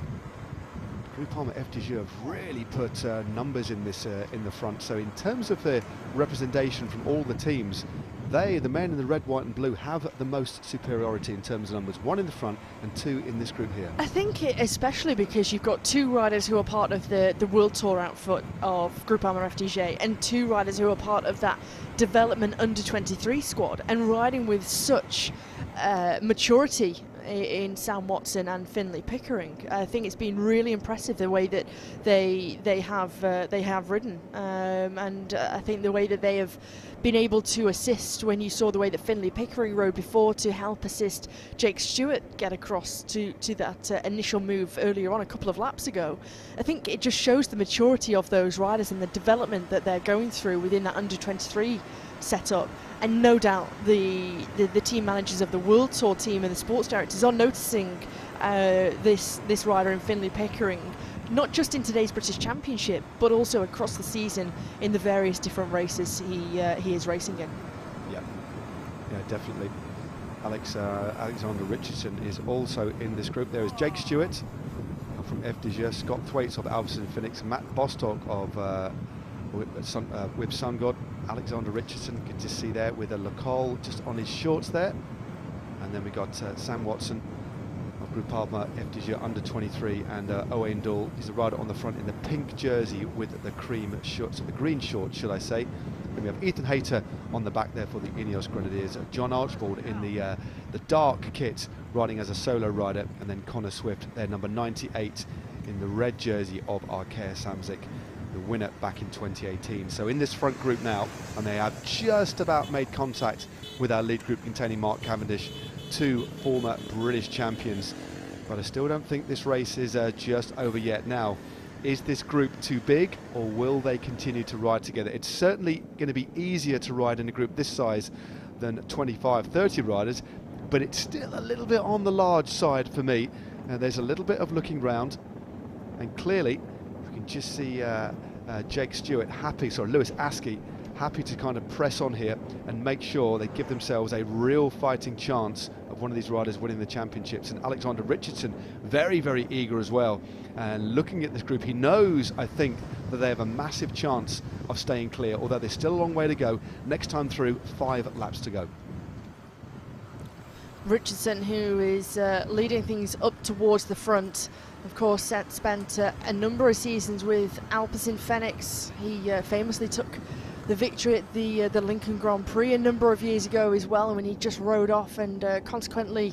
Groupama FDJ have really put numbers in this in the front. So in terms of the representation from all the teams, the men in the red, white and blue have the most superiority in terms of numbers. 1 in the front and 2 in this group here. I think especially because you've got 2 riders who are part of the World Tour outfit of Groupama FDJ, and 2 riders who are part of that development under 23 squad, and riding with such maturity in Sam Watson and Finlay Pickering. I think it's been really impressive the way that they have ridden, and I think the way that they have been able to assist, when you saw the way that Finlay Pickering rode before to help assist Jake Stewart get across to that initial move earlier on a couple of laps ago. I think it just shows the maturity of those riders and the development that they're going through within that under 23 setup. And no doubt the team managers of the World Tour team and the sports directors are noticing this rider in Finlay Pickering, not just in today's British Championship, but also across the season in the various different races he is racing in. Yeah, definitely. Alexander Richardson is also in this group. There is Jake Stewart from FDJ, Scott Thwaites of Albertson Phoenix, Matt Bostock of With Sun God, Alexander Richardson, good to see there with a Lacole just on his shorts there. And then we got Sam Watson of Groupama FDJ under 23, and Owain Doull is the rider on the front in the pink jersey with the cream shorts, the green shorts, should I say. Then we have Ethan Hayter on the back there for the Ineos Grenadiers, John Archibald in the dark kit riding as a solo rider, and then Connor Swift there, number 98 in the red jersey of Arkea Samsic, the winner back in 2018. So in this front group now, and they have just about made contact with our lead group containing Mark Cavendish, 2 former British champions. But I still don't think this race is just over yet. Now, is this group too big, or will they continue to ride together? It's certainly going to be easier to ride in a group this size than 25, 30 riders, but it's still a little bit on the large side for me. There's a little bit of looking round, and clearly you can just see Jake Stewart Lewis Askey happy to kind of press on here and make sure they give themselves a real fighting chance of one of these riders winning the championships. And Alexander Richardson very, very eager as well, and looking at this group, he knows, I think, that they have a massive chance of staying clear, although there's still a long way to go. Next time through, 5 laps to go. Richardson, who is leading things up towards the front. Of course, had spent a number of seasons with Alpecin Fenix. He famously took the victory at the Lincoln Grand Prix a number of years ago as well, when he just rode off, and consequently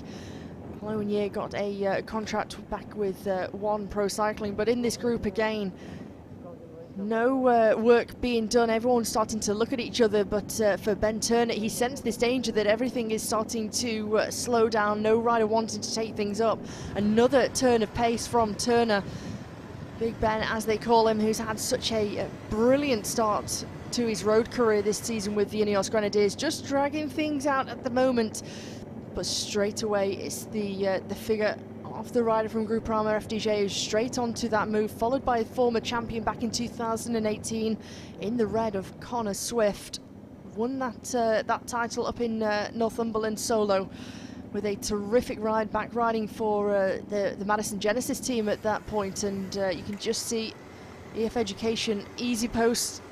the following year got a contract back with One Pro Cycling. But in this group again, no work being done. Everyone's starting to look at each other, but for Ben Turner, he sensed this danger that everything is starting to slow down. No rider wanting to take things up. Another turn of pace from Turner. Big Ben, as they call him, who's had such a brilliant start to his road career this season with the Ineos Grenadiers, just dragging things out at the moment. But straight away, it's the figure of the rider from Groupama FDJ who's straight onto that move, followed by a former champion back in 2018 in the red of Connor Swift. Won that title up in Northumberland solo, with a terrific ride back, riding for the Madison Genesis team at that point. And you can just see EF Education Easy Post,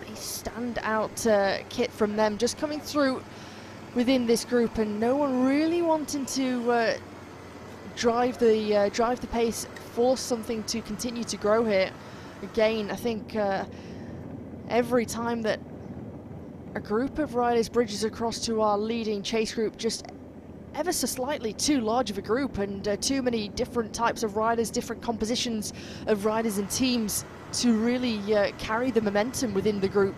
a standout kit from them, just coming through within this group, and no one really wanting to drive the pace, force something to continue to grow here. Again, I think every time that a group of riders bridges across to our leading chase group, just ever so slightly too large of a group, and too many different types of riders, different compositions of riders and teams to really carry the momentum within the group.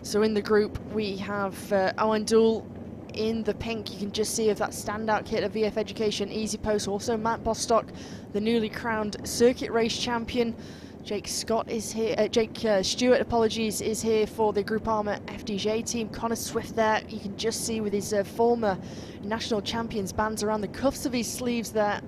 So in the group we have Owen Dool in the pink. You can just see of that standout kit of VF Education Easy Post. Also Matt Bostock, the newly crowned circuit race champion. Jake Stewart, is here for the Groupama FDJ team. Connor Swift there, you can just see with his former national champions bands around the cuffs of his sleeves there.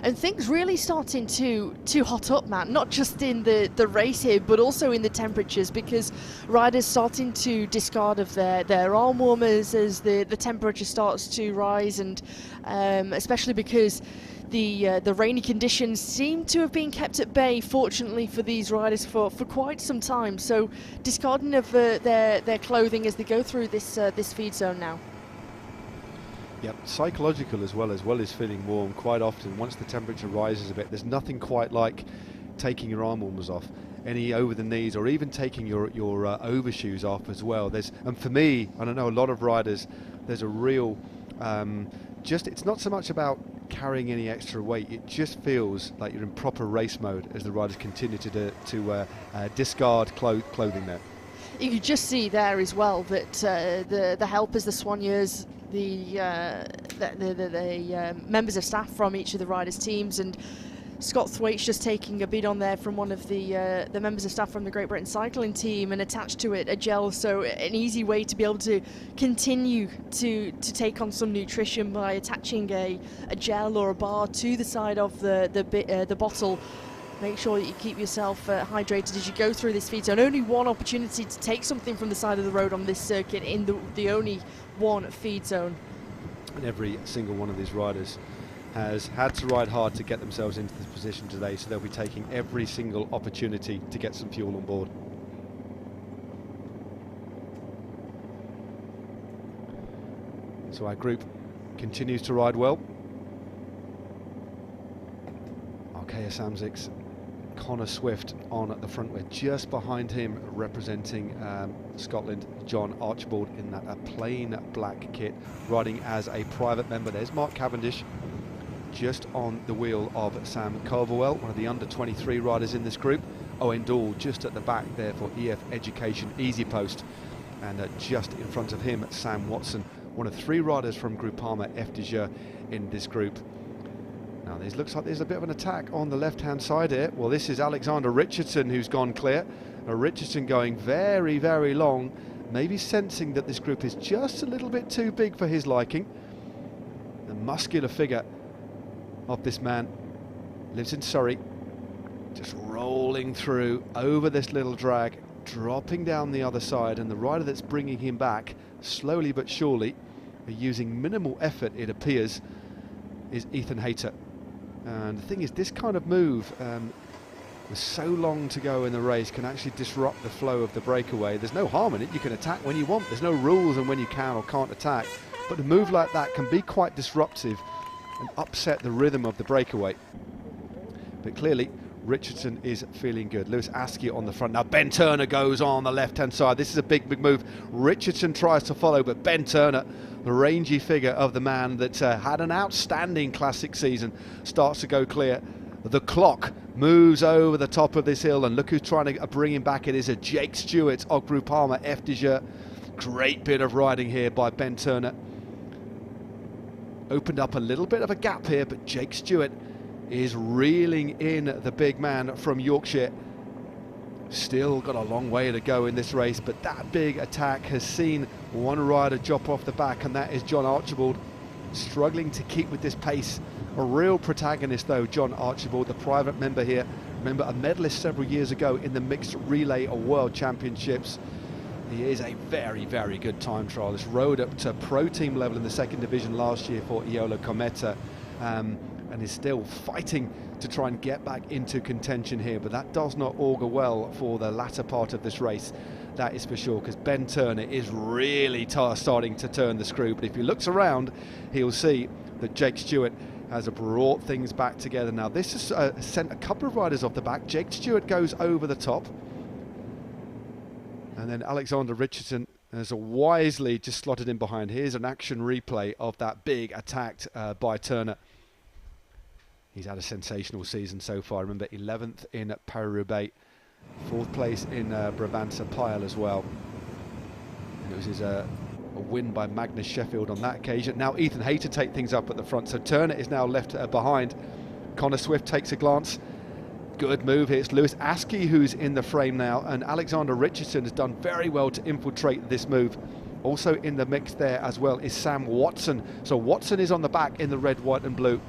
And things really starting to hot up, Matt, not just in the race here, but also in the temperatures, because riders starting to discard of their arm warmers as the temperature starts to rise, and especially because the rainy conditions seem to have been kept at bay, fortunately for these riders, for quite some time. So discarding of their clothing as they go through this feed zone now. Yep, psychological as well as feeling warm. Quite often, once the temperature rises a bit, there's nothing quite like taking your arm warmers off, any over the knees, or even taking your overshoes off as well. And for me, I don't know, a lot of riders, there's a real it's not so much about carrying any extra weight. It just feels like you're in proper race mode as the riders continue to discard clothing there. You could just see there as well that the helpers, the soigneurs, the members of staff from each of the riders' teams, and Scott Thwaite's just taking a bid on there from one of the members of staff from the Great Britain cycling team, and attached to it a gel, so an easy way to be able to continue to take on some nutrition by attaching a gel or a bar to the side of the bottle. Make sure that you keep yourself hydrated as you go through this feed zone. Only one opportunity to take something from the side of the road on this circuit, in the only one feed zone. And every single one of these riders has had to ride hard to get themselves into this position today, so they'll be taking every single opportunity to get some fuel on board. So our group continues to ride well. Arkea Samsic, Connor Swift on at the front. We're just behind him, representing Scotland, John Archibald in that plain black kit, riding as a private member. There's Mark Cavendish just on the wheel of Sam Culverwell, one of the under-23 riders in this group. Owen Dool just at the back there for EF Education Easy Post, and just in front of him Sam Watson, one of 3 riders from Groupama FDJ in this group. Now this looks like there's a bit of an attack on the left-hand side here. Well, this is Alexander Richardson who's gone clear. Richardson going very, very long, maybe sensing that this group is just a little bit too big for his liking. The muscular figure of this man lives in Surrey, just rolling through over this little drag, dropping down the other side, and the rider that's bringing him back slowly but surely, using minimal effort it appears, is Ethan Hayter. And the thing is, this kind of move with so long to go in the race can actually disrupt the flow of the breakaway. There's no harm in it, you can attack when you want, there's no rules on when you can or can't attack, but a move like that can be quite disruptive and upset the rhythm of the breakaway. But clearly Richardson is feeling good. Lewis Askew on the front. Now Ben Turner goes on the left-hand side. This is a big move. Richardson tries to follow, but Ben Turner, the rangy figure of the man that had an outstanding classic season, starts to go clear. The clock moves over the top of this hill, and look who's trying to bring him back. It is a Jake Stewart of Groupama FDJ. Great bit of riding here by Ben Turner. Opened up a little bit of a gap here, but Jake Stewart is reeling in the big man from Yorkshire. Still got a long way to go in this race, but that big attack has seen one rider drop off the back, and that is John Archibald, struggling to keep with this pace. A real protagonist though, John Archibald, the private member here. Remember, a medalist several years ago in the mixed relay of World Championships. He is a very, very good time trialist. Rode up to pro team level in the 2nd division last year for Iola Cometa. And is still fighting to try and get back into contention here, but that does not augur well for the latter part of this race, that is for sure, because Ben Turner is really starting to turn the screw. But if he looks around, he'll see that Jake Stewart has brought things back together. Now this has sent a couple of riders off the back. Jake Stewart goes over the top, and then Alexander Richardson has wisely just slotted in behind. Here's an action replay of that big attack by Turner. He's had a sensational season so far. Remember, 11th in Paris-Roubaix, 4th place in Brabantse Pijl as well. And it was his a win by Magnus Sheffield on that occasion. Now Ethan Hayter take things up at the front, so Turner is now left behind. Connor Swift takes a glance. Good move here. It's Lewis Askew who's in the frame now, and Alexander Richardson has done very well to infiltrate this move. Also in the mix there as well is Sam Watson. So Watson is on the back in the red, white and blue.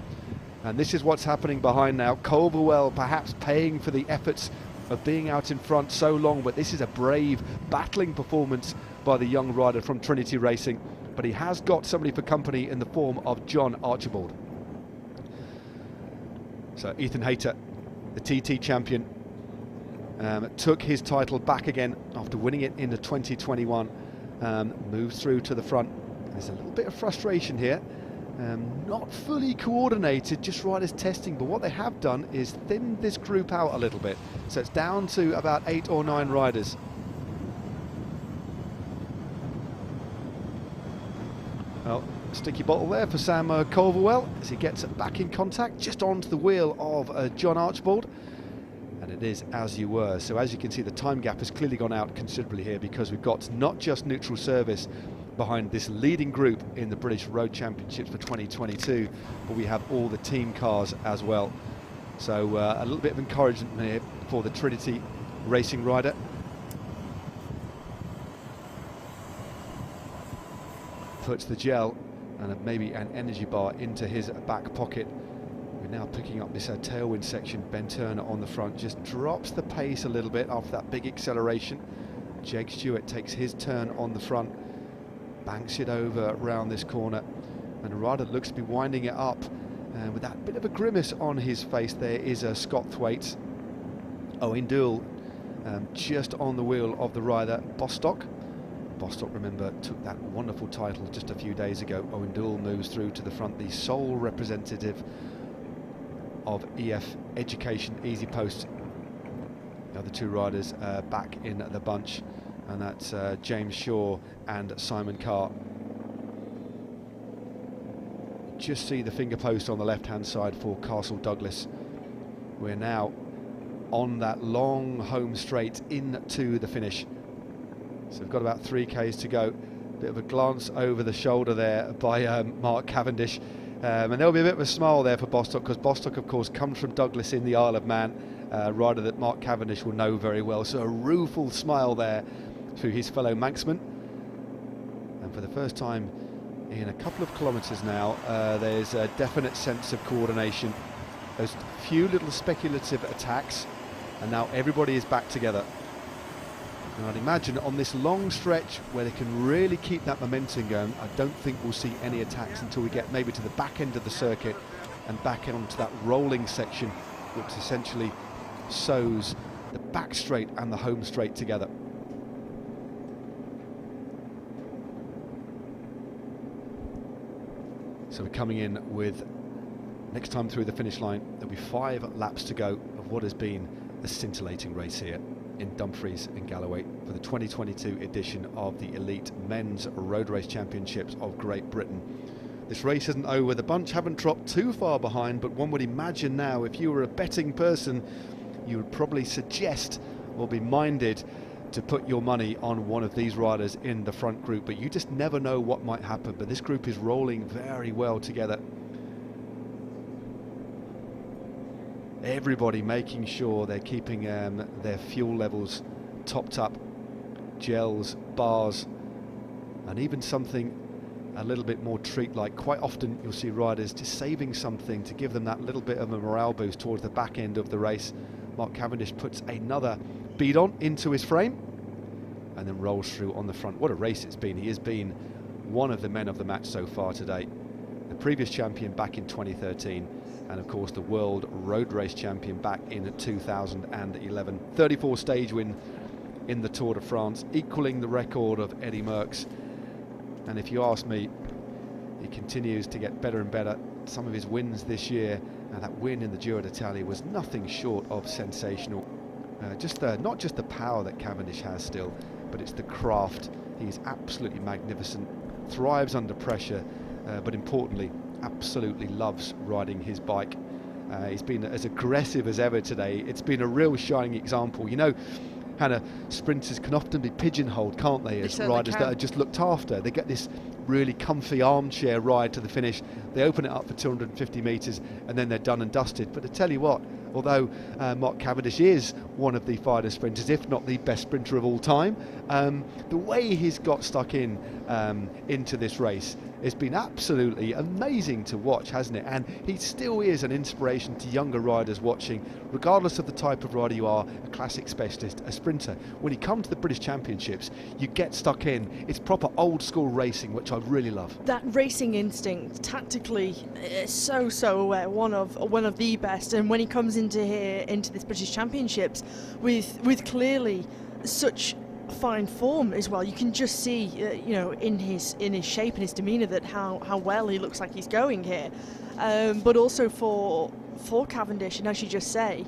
And this is what's happening behind now. Colberwell perhaps paying for the efforts of being out in front so long, but this is a brave, battling performance by the young rider from Trinity Racing. But he has got somebody for company in the form of John Archibald. So Ethan Hayter, the TT champion, took his title back again after winning it in the 2021. Moves through to the front. There's a little bit of frustration here. Not fully coordinated, just riders testing, but what they have done is thin this group out a little bit, so it's down to about 8 or 9 riders. Well, sticky bottle there for Sam Colverwell as he gets back in contact just onto the wheel of John Archibald, and it is As You Were. So as you can see, the time gap has clearly gone out considerably here, because we've got not just neutral service behind this leading group in the British Road Championships for 2022, but we have all the team cars as well. So a little bit of encouragement here for the Trinity Racing rider. Puts the gel and maybe an energy bar into his back pocket. We're now picking up this tailwind section. Ben Turner on the front just drops the pace a little bit after that big acceleration. Jake Stewart takes his turn on the front, banks it over around this corner, and the rider looks to be winding it up, and with that bit of a grimace on his face there is Scott Thwaites. Owen Doole just on the wheel of the rider Bostock. Bostock, remember, took that wonderful title just a few days ago. Owen Doole moves through to the front, the sole representative of EF Education Easy Post. The other 2 riders back in the bunch, and that's James Shaw and Simon Carr. Just see the finger post on the left-hand side for Castle Douglas. We're now on that long home straight into the finish. So we've got about 3 Ks to go. Bit of a glance over the shoulder there by Mark Cavendish. And there'll be a bit of a smile there for Bostock, because Bostock, of course, comes from Douglas in the Isle of Man, rider that Mark Cavendish will know very well. So a rueful smile there to his fellow Manxman. And for the first time in a couple of kilometres now, there's a definite sense of coordination. Those few little speculative attacks, and now everybody is back together. And I'd imagine on this long stretch where they can really keep that momentum going, I don't think we'll see any attacks until we get maybe to the back end of the circuit and back onto that rolling section, which essentially sews the back straight and the home straight together. So we're coming in with, next time through the finish line, there'll be 5 laps to go of what has been a scintillating race here in Dumfries and Galloway for the 2022 edition of the Elite Men's Road Race Championships of Great Britain. This race isn't over. The bunch haven't dropped too far behind, but one would imagine now, if you were a betting person, you would probably suggest or be minded to put your money on one of these riders in the front group, but you just never know what might happen. But this group is rolling very well together. Everybody making sure they're keeping their fuel levels topped up, gels, bars, and even something a little bit more treat-like. Quite often you'll see riders just saving something to give them that little bit of a morale boost towards the back end of the race. Mark Cavendish puts another bead-on into his frame and then rolls through on the front. What a race it's been. He has been one of the men of the match so far today. The previous champion back in 2013, and of course the world road race champion back in 2011. 34 stage win in the Tour de France, equaling the record of Eddie Merckx. And if you ask me, he continues to get better and better. Some of his wins this year, and that win in the Giro d'Italia was nothing short of sensational. Not just the power that Cavendish has still, but it's the craft. He's absolutely magnificent, thrives under pressure, but importantly, absolutely loves riding his bike. He's been as aggressive as ever today. It's been a real shining example. You know, Hannah, sprinters can often be pigeonholed, can't they, as riders that are just looked after. They get this really comfy armchair ride to the finish. They open it up for 250 metres and then they're done and dusted. But I tell you what, although Mark Cavendish is one of the finest sprinters, if not the best sprinter of all time, the way he's got stuck in into this race, it's been absolutely amazing to watch, hasn't it? And he still is an inspiration to younger riders watching, regardless of the type of rider you are, a classic specialist, a sprinter. When you come to the British Championships, you get stuck in. It's proper old school racing, which I really love. That racing instinct, tactically, is so aware, one of the best. And when he comes into this British Championships with clearly such fine form as well, you can just see in his shape and his demeanour that how well he looks like he's going here, but also for Cavendish, and as you just say,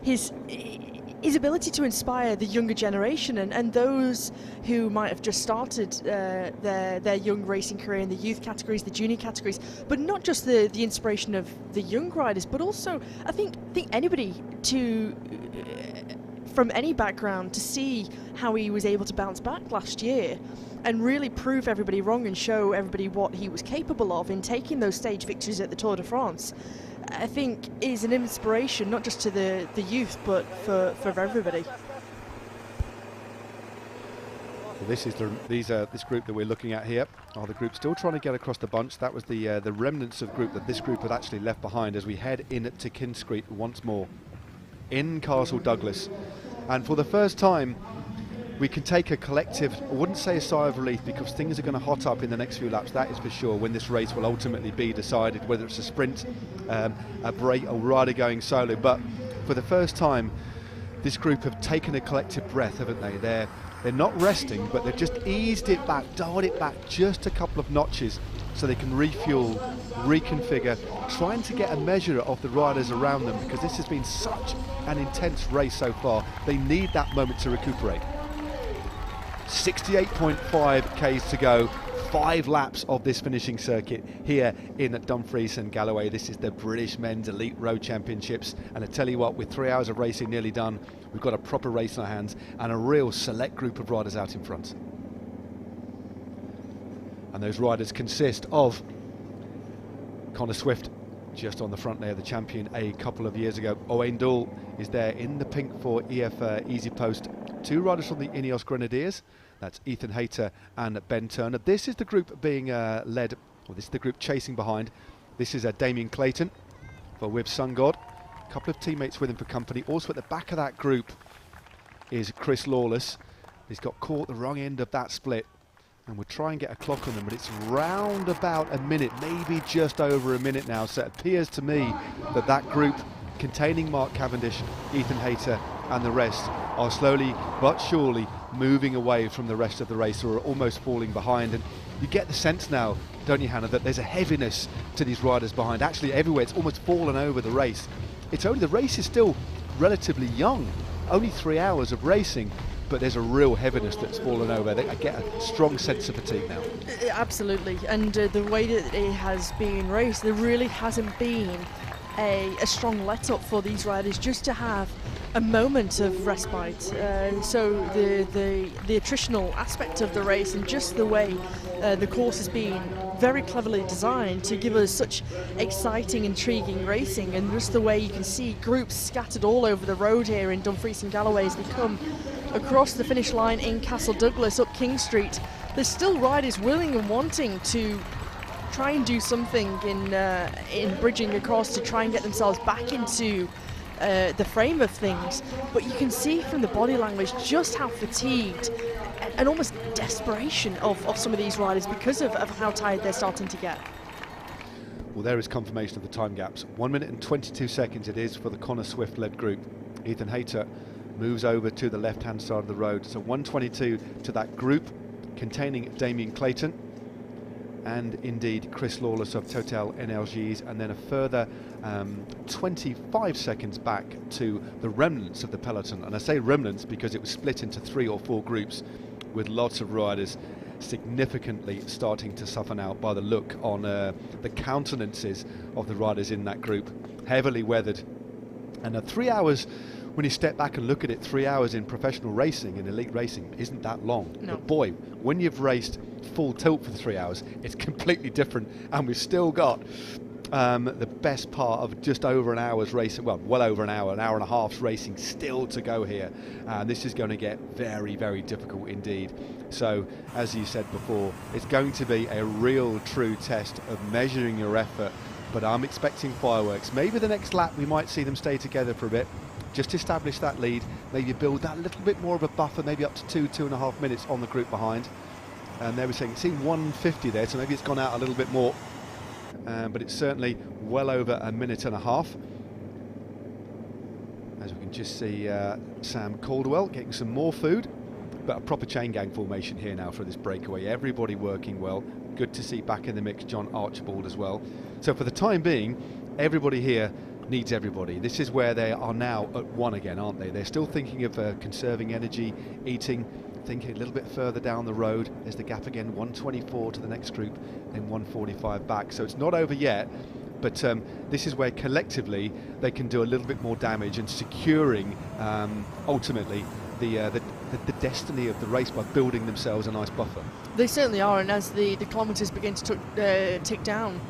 his ability to inspire the younger generation and those who might have just started their young racing career in the youth categories, the junior categories, but not just the inspiration of the young riders, but also I think anybody from any background to see how he was able to bounce back last year and really prove everybody wrong and show everybody what he was capable of in taking those stage victories at the Tour de France, I think is an inspiration not just to the youth but for everybody. This is this group that we're looking at here are the group still trying to get across the bunch. That was the remnants of group that this group had actually left behind as we head in to Kinscreet once more in Castle Douglas. And for the first time we can take a collective, I wouldn't say a sigh of relief, because things are going to hot up in the next few laps, that is for sure, when this race will ultimately be decided, whether it's a sprint, a break, or rider going solo. But for the first time this group have taken a collective breath, haven't they? They're not resting, but they've just eased it back, dialed it back just a couple of notches so they can refuel, reconfigure, trying to get a measure of the riders around them, because this has been such an intense race so far. They need that moment to recuperate. 68.5 Ks to go, 5 laps of this finishing circuit here in Dumfries and Galloway. This is the British Men's Elite Road Championships, and I tell you what, with 3 hours of racing nearly done, we've got a proper race in our hands and a real select group of riders out in front. And those riders consist of Connor Swift, just on the front there, the champion a couple of years ago. Owain Doull is there in the pink for EF Easy Post. 2 riders from the Ineos Grenadiers, that's Ethan Hayter and Ben Turner. This is the group being led, or this is the group chasing behind. This is Damien Clayton for Wib Sungod. A couple of teammates with him for company. Also at the back of that group is Chris Lawless. He's got caught the wrong end of that split, and we'll try and get a clock on them, but it's round about a minute, maybe just over a minute now. So it appears to me that that group containing Mark Cavendish, Ethan Hayter and the rest are slowly but surely moving away from the rest of the race, or are almost falling behind. And you get the sense now, don't you, Hannah, that there's a heaviness to these riders behind. Actually everywhere, it's almost fallen over the race. It's only, the race is still relatively young, only 3 hours of racing, but there's a real heaviness that's fallen over. I get a strong sense of fatigue now. Absolutely, and the way that it has been raced, there really hasn't been a strong let-up for these riders just to have a moment of respite. So the attritional aspect of the race, and just the way the course has been very cleverly designed to give us such exciting, intriguing racing, and just the way you can see groups scattered all over the road here in Dumfries and Galloway as they come across the finish line in Castle Douglas up King Street. There's still riders willing and wanting to try and do something in bridging across to try and get themselves back into the frame of things, but you can see from the body language just how fatigued and almost desperation of some of these riders because of how tired they're starting to get. Well, there is confirmation of the time gaps. 1 minute and 22 seconds it is for the Connor Swift led group. Ethan Hayter moves over to the left hand side of the road, so 1:22 to that group containing Damien Clayton and indeed Chris Lawless of Total Energies, and then a further 25 seconds back to the remnants of the peloton. And I say remnants because it was split into 3 or 4 groups, with lots of riders significantly starting to suffer now by the look on the countenances of the riders in that group, heavily weathered. And 3 hours, when you step back and look at it, 3 hours in professional racing, in elite racing, isn't that long. No. But boy, when you've raced full tilt for 3 hours, it's completely different. And we've still got the best part of just over an hour's racing, well over an hour and a half's racing still to go here. This is going to get very, very difficult indeed. So, as you said before, it's going to be a real true test of measuring your effort, but I'm expecting fireworks. Maybe the next lap we might see them stay together for a bit, just establish that lead, maybe build that little bit more of a buffer, maybe up to 2.5 minutes on the group behind. And they were saying, it's seen 1:50 there, so maybe it's gone out a little bit more. But it's certainly well over a minute and a half. As we can just see Sam Caldwell getting some more food, but a proper chain gang formation here now for this breakaway. Everybody working well. Good to see back in the mix John Archibald as well. So for the time being, everybody here needs everybody. This is where they are now at one again, aren't they? They're still thinking of conserving energy, eating, thinking a little bit further down the road. There's the gap again, 1:24 to the next group, then 1:45 back. So it's not over yet, but this is where collectively they can do a little bit more damage and securing ultimately the destiny of the race by building themselves a nice buffer. They certainly are, and as the kilometres begin to tick down,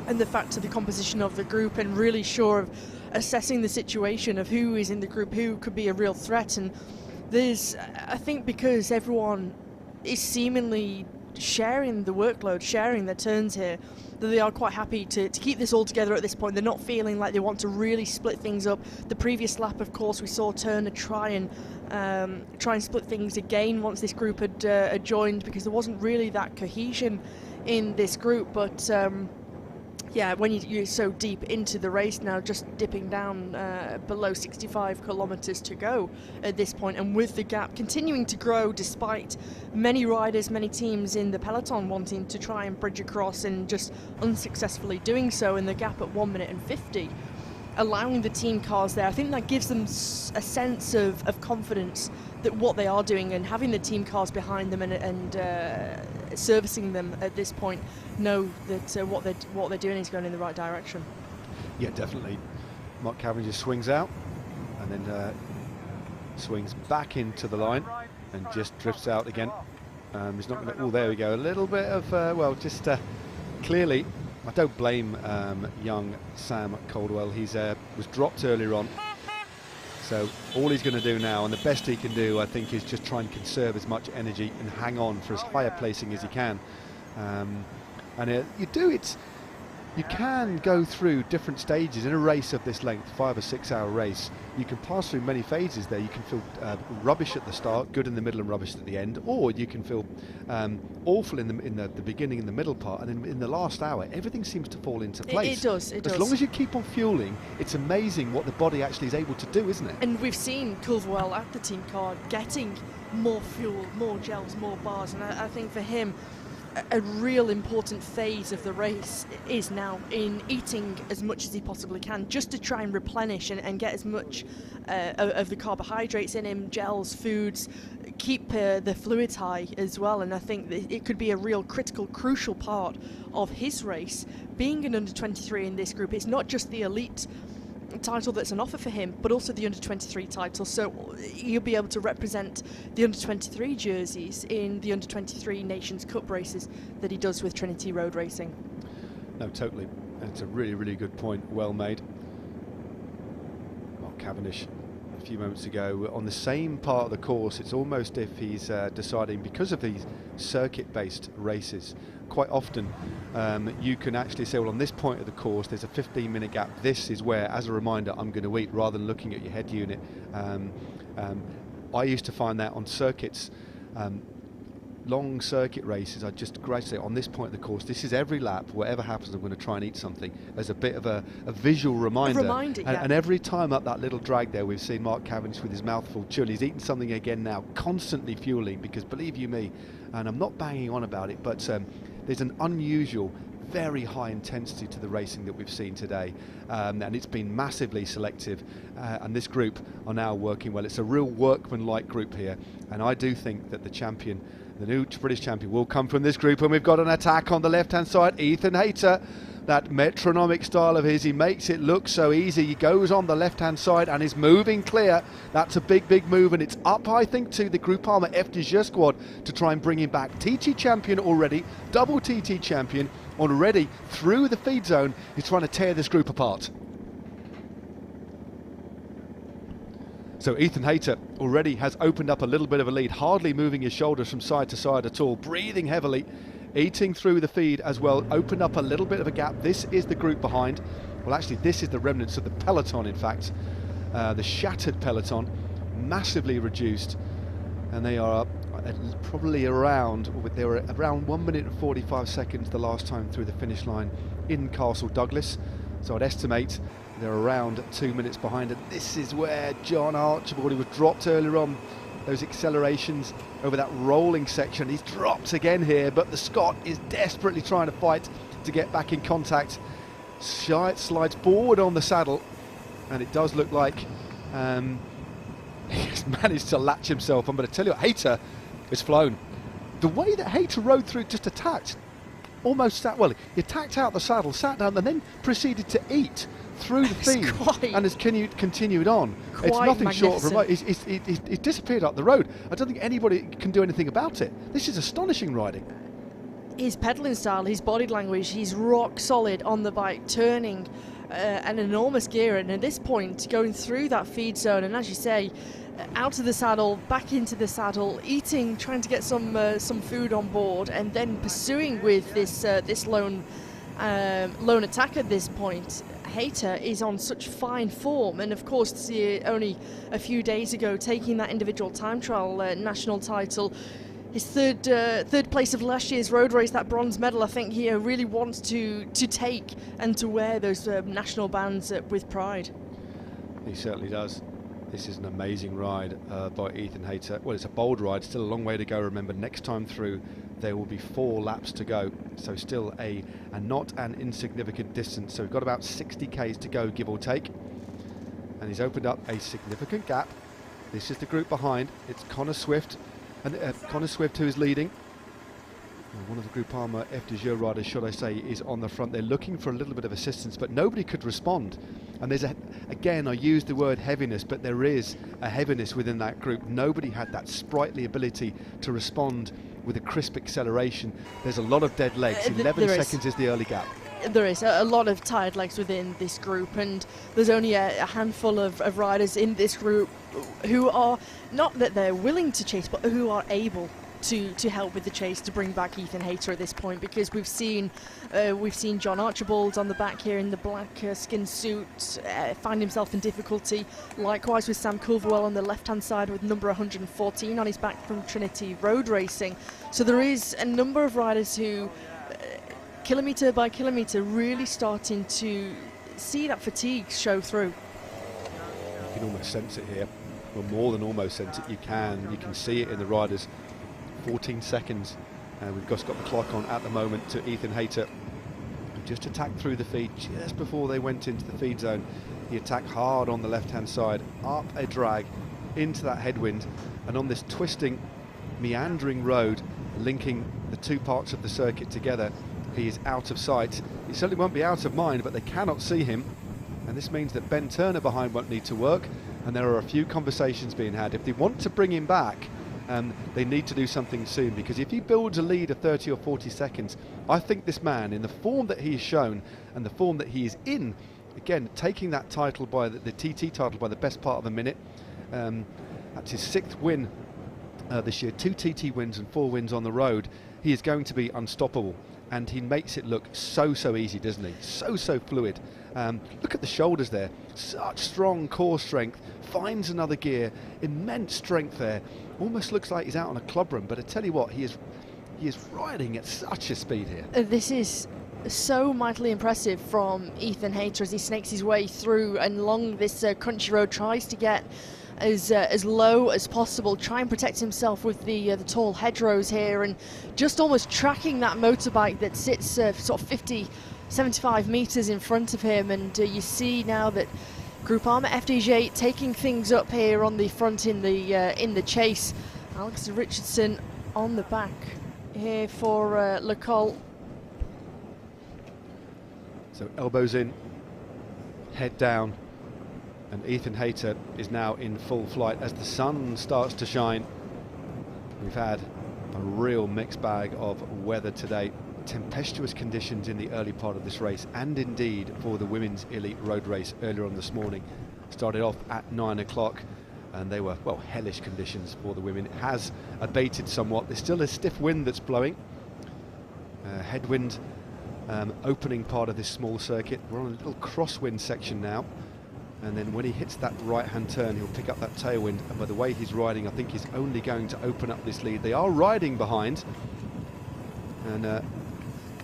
and the fact of the composition of the group, and really sure of assessing the situation of who is in the group, who could be a real threat. And there's, I think, because everyone is seemingly sharing the workload, sharing their turns here, that they are quite happy to keep this all together at this point. They're not feeling like they want to really split things up. The previous lap, of course, we saw Turner try and split things again once this group had joined, because there wasn't really that cohesion in this group. But yeah, when you're so deep into the race now, just dipping down below 65 kilometres to go at this point, and with the gap continuing to grow despite many riders, many teams in the peloton wanting to try and bridge across and just unsuccessfully doing so, in the gap at 1 minute and 50, allowing the team cars there. I think that gives them a sense of confidence that what they are doing, and having the team cars behind them and servicing them at this point, know that what they're doing is going in the right direction. Yeah, definitely. Mark Cavendish swings out and then swings back into the line and just drifts out again. He's not going to. Oh, there we go. A little bit of just clearly. I don't blame young Sam Caldwell. He's was dropped earlier on. So all he's going to do now, and the best he can do, I think, is just try and conserve as much energy and hang on for as high a placing as he can. You can go through different stages in a race of this length, 5 or 6 hour race. You can pass through many phases there. You can feel rubbish at the start, good in the middle and rubbish at the end, or you can feel awful in the beginning and the middle part, and in the last hour everything seems to fall into place. It does. As long as you keep on fueling, it's amazing what the body actually is able to do, isn't it? And we've seen Caldwell at the team card getting more fuel, more gels, more bars, and I think for him a real important phase of the race is now in eating as much as he possibly can, just to try and replenish and get as much of the carbohydrates in him, gels, foods, keep the fluids high as well. And I think that it could be a real critical, crucial part of his race. Being an under-23 in this group, it's not just the elite title that's an offer for him, but also the under-23 title, so he'll be able to represent the under-23 jerseys in the under-23 Nations Cup races that he does with Trinity Road Racing. No, totally. That's a really, really good point. Well made. Mark Cavendish a few moments ago on the same part of the course. It's almost if he's deciding, because of these circuit-based races, quite often you can actually say, well, on this point of the course there's a 15-minute gap. This is where, as a reminder, I'm going to eat, rather than looking at your head unit. I used to find that on circuits, long circuit races, I just gradually, on this point of the course, this is every lap, whatever happens, I'm going to try and eat something, as a bit of a visual reminder. And every time up that little drag there, we've seen Mark Cavendish with his mouth full chewing. He's eating something again now, constantly fueling, because believe you me, and I'm not banging on about it, but there's an unusual, very high intensity to the racing that we've seen today, and it's been massively selective, and this group are now working well. It's a real workman-like group here, and I do think that the champion, the new British champion, will come from this group. And we've got an attack on the left-hand side. Ethan Hayter, that metronomic style of his, he makes it look so easy. He goes on the left-hand side and is moving clear. That's a big, big move, and it's up, I think, to the Groupama FDJ squad to try and bring him back. TT champion already, double TT champion already through the feed zone. He's trying to tear this group apart. So Ethan Hayter already has opened up a little bit of a lead, hardly moving his shoulders from side to side at all, breathing heavily, eating through the feed as well, opened up a little bit of a gap. This is the group behind. Well, actually, this is the remnants of the peloton, in fact. The shattered peloton, massively reduced, and they are probably around, they were around 1 minute and 45 seconds the last time through the finish line in Castle Douglas. So I'd estimate they're around 2 minutes behind, and this is where John Archibald, he was dropped earlier on, those accelerations over that rolling section. He's dropped again here, but the Scot is desperately trying to fight to get back in contact. Slides forward on the saddle, and it does look like he's managed to latch himself. I'm going to tell you, Hayter is flown. The way that Hayter rode through, just attacked, almost sat, well, he attacked out the saddle, sat down, and then proceeded to eat through the feed, and has continued on. It's nothing short of remote. He's disappeared up the road. I don't think anybody can do anything about it. This is astonishing riding. His pedalling style, his body language, he's rock solid on the bike, turning an enormous gear, and at this point going through that feed zone, and as you say, out of the saddle, back into the saddle, eating, trying to get some food on board, and then pursuing with this lone attack at this point. Hayter is on such fine form, and of course only a few days ago taking that individual time trial national title, his third place of last year's road race, that bronze medal. I think he really wants to take and to wear those national bands with pride. He certainly does. This is an amazing ride by Ethan Hayter. Well, it's a bold ride, still a long way to go. Remember, next time through there will be 4 laps to go, so still a not an insignificant distance. So we've got about 60 k's to go, give or take, and he's opened up a significant gap. This is the group behind. It's Connor Swift, and Connor Swift who is leading. One of the Groupama FDJ riders, should I say, is on the front. They're looking for a little bit of assistance, but nobody could respond. And there's again, I use the word heaviness, but there is a heaviness within that group. Nobody had that sprightly ability to respond with a crisp acceleration. There's a lot of dead legs. 11 there is. seconds is the early gap. There is a lot of tired legs within this group, and there's only a handful of riders in this group who are, not that they're willing to chase, but who are able to help with the chase, to bring back Ethan Hayter at this point, because we've seen John Archibald on the back here in the black skin suit find himself in difficulty. Likewise with Sam Culverwell on the left hand side with number 114 on his back from Trinity Road Racing. So there is a number of riders who kilometre by kilometre really starting to see that fatigue show through. You can almost sense it here, or more than almost sense it. You can see it in the riders. 14 seconds. We've just got the clock on at the moment to Ethan Hayter, who just attacked through the feed just before they went into the feed zone. He attacked hard on the left-hand side, up a drag into that headwind, and on this twisting, meandering road linking the two parts of the circuit together, he is out of sight. He certainly won't be out of mind, but they cannot see him, and this means that Ben Turner behind won't need to work, and there are a few conversations being had. If they want to bring him back, they need to do something soon, because if he builds a lead of 30 or 40 seconds, I think this man, in the form that he's shown and the form that he is in, again, taking that title by the TT title by the best part of a minute, that's his 6th win this year, 2 TT wins and 4 wins on the road. He is going to be unstoppable, and he makes it look so easy, doesn't he? So fluid. Look at the shoulders there, such strong core strength, finds another gear, immense strength there, almost looks like he's out on a club run, but I tell you what, he is riding at such a speed here. This is so mightily impressive from Ethan Hayter as he snakes his way through and along this country road, tries to get as low as possible, try and protect himself with the tall hedgerows here, and just almost tracking that motorbike that sits sort of 50-75 metres in front of him. And you see now that Groupama FDJ taking things up here on the front in the chase. Alex Richardson on the back here for Le Col. So elbows in, head down, and Ethan Hayter is now in full flight as the sun starts to shine. We've had a real mixed bag of weather today. Tempestuous conditions in the early part of this race, and indeed for the women's elite road race earlier on this morning. Started off at 9 o'clock and they were, well, hellish conditions for the women. It has abated somewhat. There's still a stiff wind that's blowing. Headwind opening part of this small circuit. We're on a little crosswind section now, and then when he hits that right hand turn he'll pick up that tailwind, and by the way he's riding I think he's only going to open up this lead. They are riding behind, and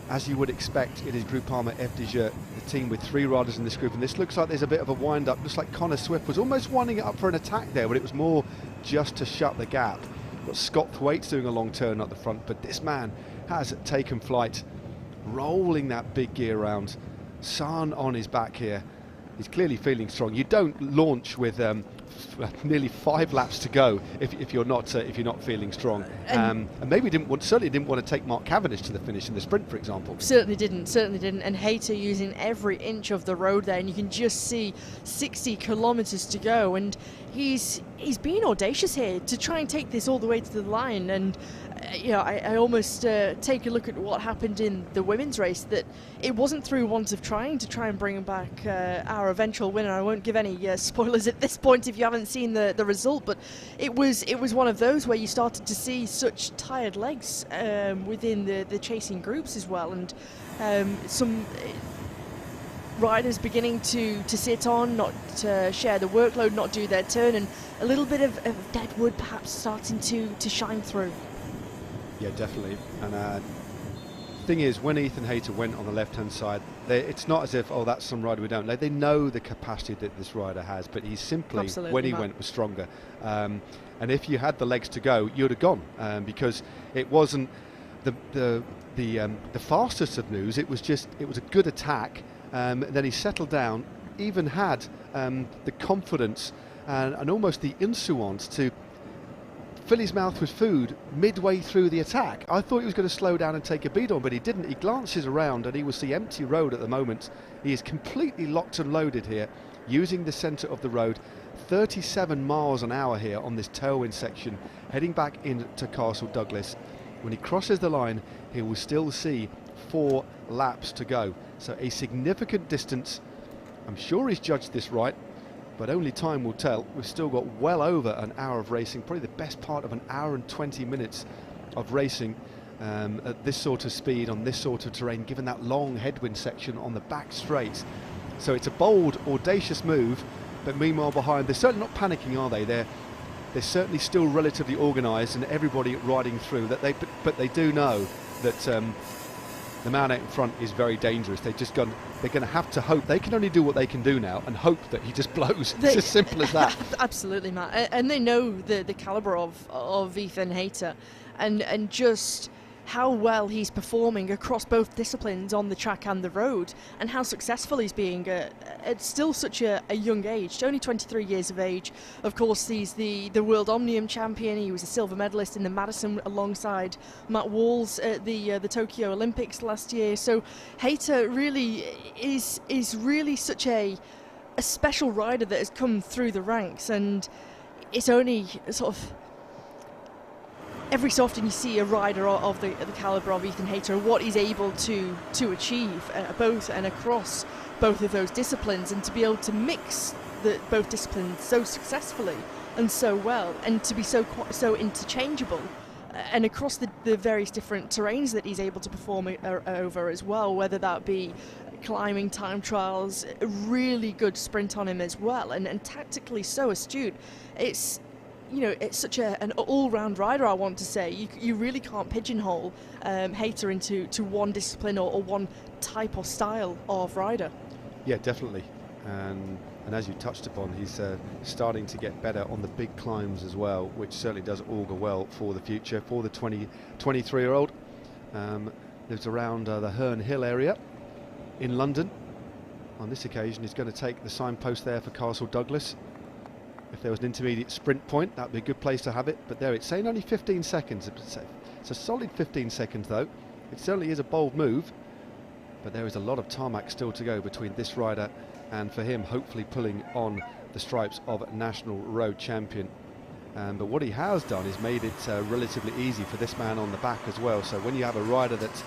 as you would expect, it is Groupama FDJ, the team with 3 riders in this group, and this looks like there's a bit of a wind-up. Looks like Connor Swift was almost winding it up for an attack there, but it was more just to shut the gap. Got Scott Thwaites doing a long turn at the front, but this man has taken flight, rolling that big gear around. San on his back here. He's clearly feeling strong. You don't launch with nearly 5 laps to go if you're not feeling strong. And maybe certainly didn't want to take Mark Cavendish to the finish in the sprint, for example. Certainly didn't. And Hayter using every inch of the road there, and you can just see 60 kilometres to go, and he's being audacious here to try and take this all the way to the line. And I almost take a look at what happened in the women's race, that it wasn't through want of trying to try and bring back our eventual winner. I won't give any spoilers at this point if you haven't seen the result, but it was one of those where you started to see such tired legs within the chasing groups as well, and some riders beginning to sit on, not share the workload, not do their turn, and a little bit of dead wood perhaps starting to shine through. Yeah, definitely. And thing is, when Ethan Hayter went on the left-hand side, it's not as if, oh, that's some rider we don't know. They know the capacity that this rider has, but he's simply, Absolutely when he not. went, was stronger. And if you had the legs to go, you'd have gone, because it wasn't the fastest of news. It was a good attack. Then he settled down, even had the confidence and almost the insolence to fill his mouth with food midway through the attack. I thought he was going to slow down and take a beat on, but he didn't. He glances around and he will see empty road at the moment. He is completely locked and loaded here, using the centre of the road. 37 miles an hour here on this tailwind section, heading back into Castle Douglas. when he crosses the line, he will still see 4 laps to go. So a significant distance. I'm sure he's judged this right, but only time will tell. We've still got well over an hour of racing, probably the best part of an hour and 20 minutes of racing at this sort of speed, on this sort of terrain, given that long headwind section on the back straight. So it's a bold, audacious move, but meanwhile behind, they're certainly not panicking, are they? They're certainly still relatively organised, and everybody riding through. But they do know that the man out in front is very dangerous. They're going to have to hope. They can only do what they can do now and hope that he just blows. It's as simple as that. Absolutely, Matt. And they know the calibre of Ethan Hayter, and just how well he's performing across both disciplines on the track and the road, and how successful he's being at still such a young age, only 23 years of age. Of course, he's the World Omnium champion. He was a silver medalist in the Madison alongside Matt Walls at the Tokyo Olympics last year. So Hayter really is really such a special rider that has come through the ranks, and it's only sort of every so often you see a rider of the calibre of Ethan Hayter, what he's able to achieve both and across both of those disciplines, and to be able to mix both disciplines so successfully and so well, and to be so interchangeable, and across the various different terrains that he's able to perform over as well, whether that be climbing, time trials, a really good sprint on him as well, and tactically so astute. It's such an all-round rider, I want to say. You really can't pigeonhole Hayter into one discipline or one type or style of rider. Yeah, definitely. And as you touched upon, he's starting to get better on the big climbs as well, which certainly does augur well for the future for the 23-year-old. Lives around the Herne Hill area in London. On this occasion, he's going to take the signpost there for Castle Douglas. If there was an intermediate sprint point, that would be a good place to have it. But there, it's saying only 15 seconds. It's a solid 15 seconds, though. It certainly is a bold move. But there is a lot of tarmac still to go between this rider and, for him, hopefully pulling on the stripes of National Road Champion. But what he has done is made it relatively easy for this man on the back as well. So when you have a rider that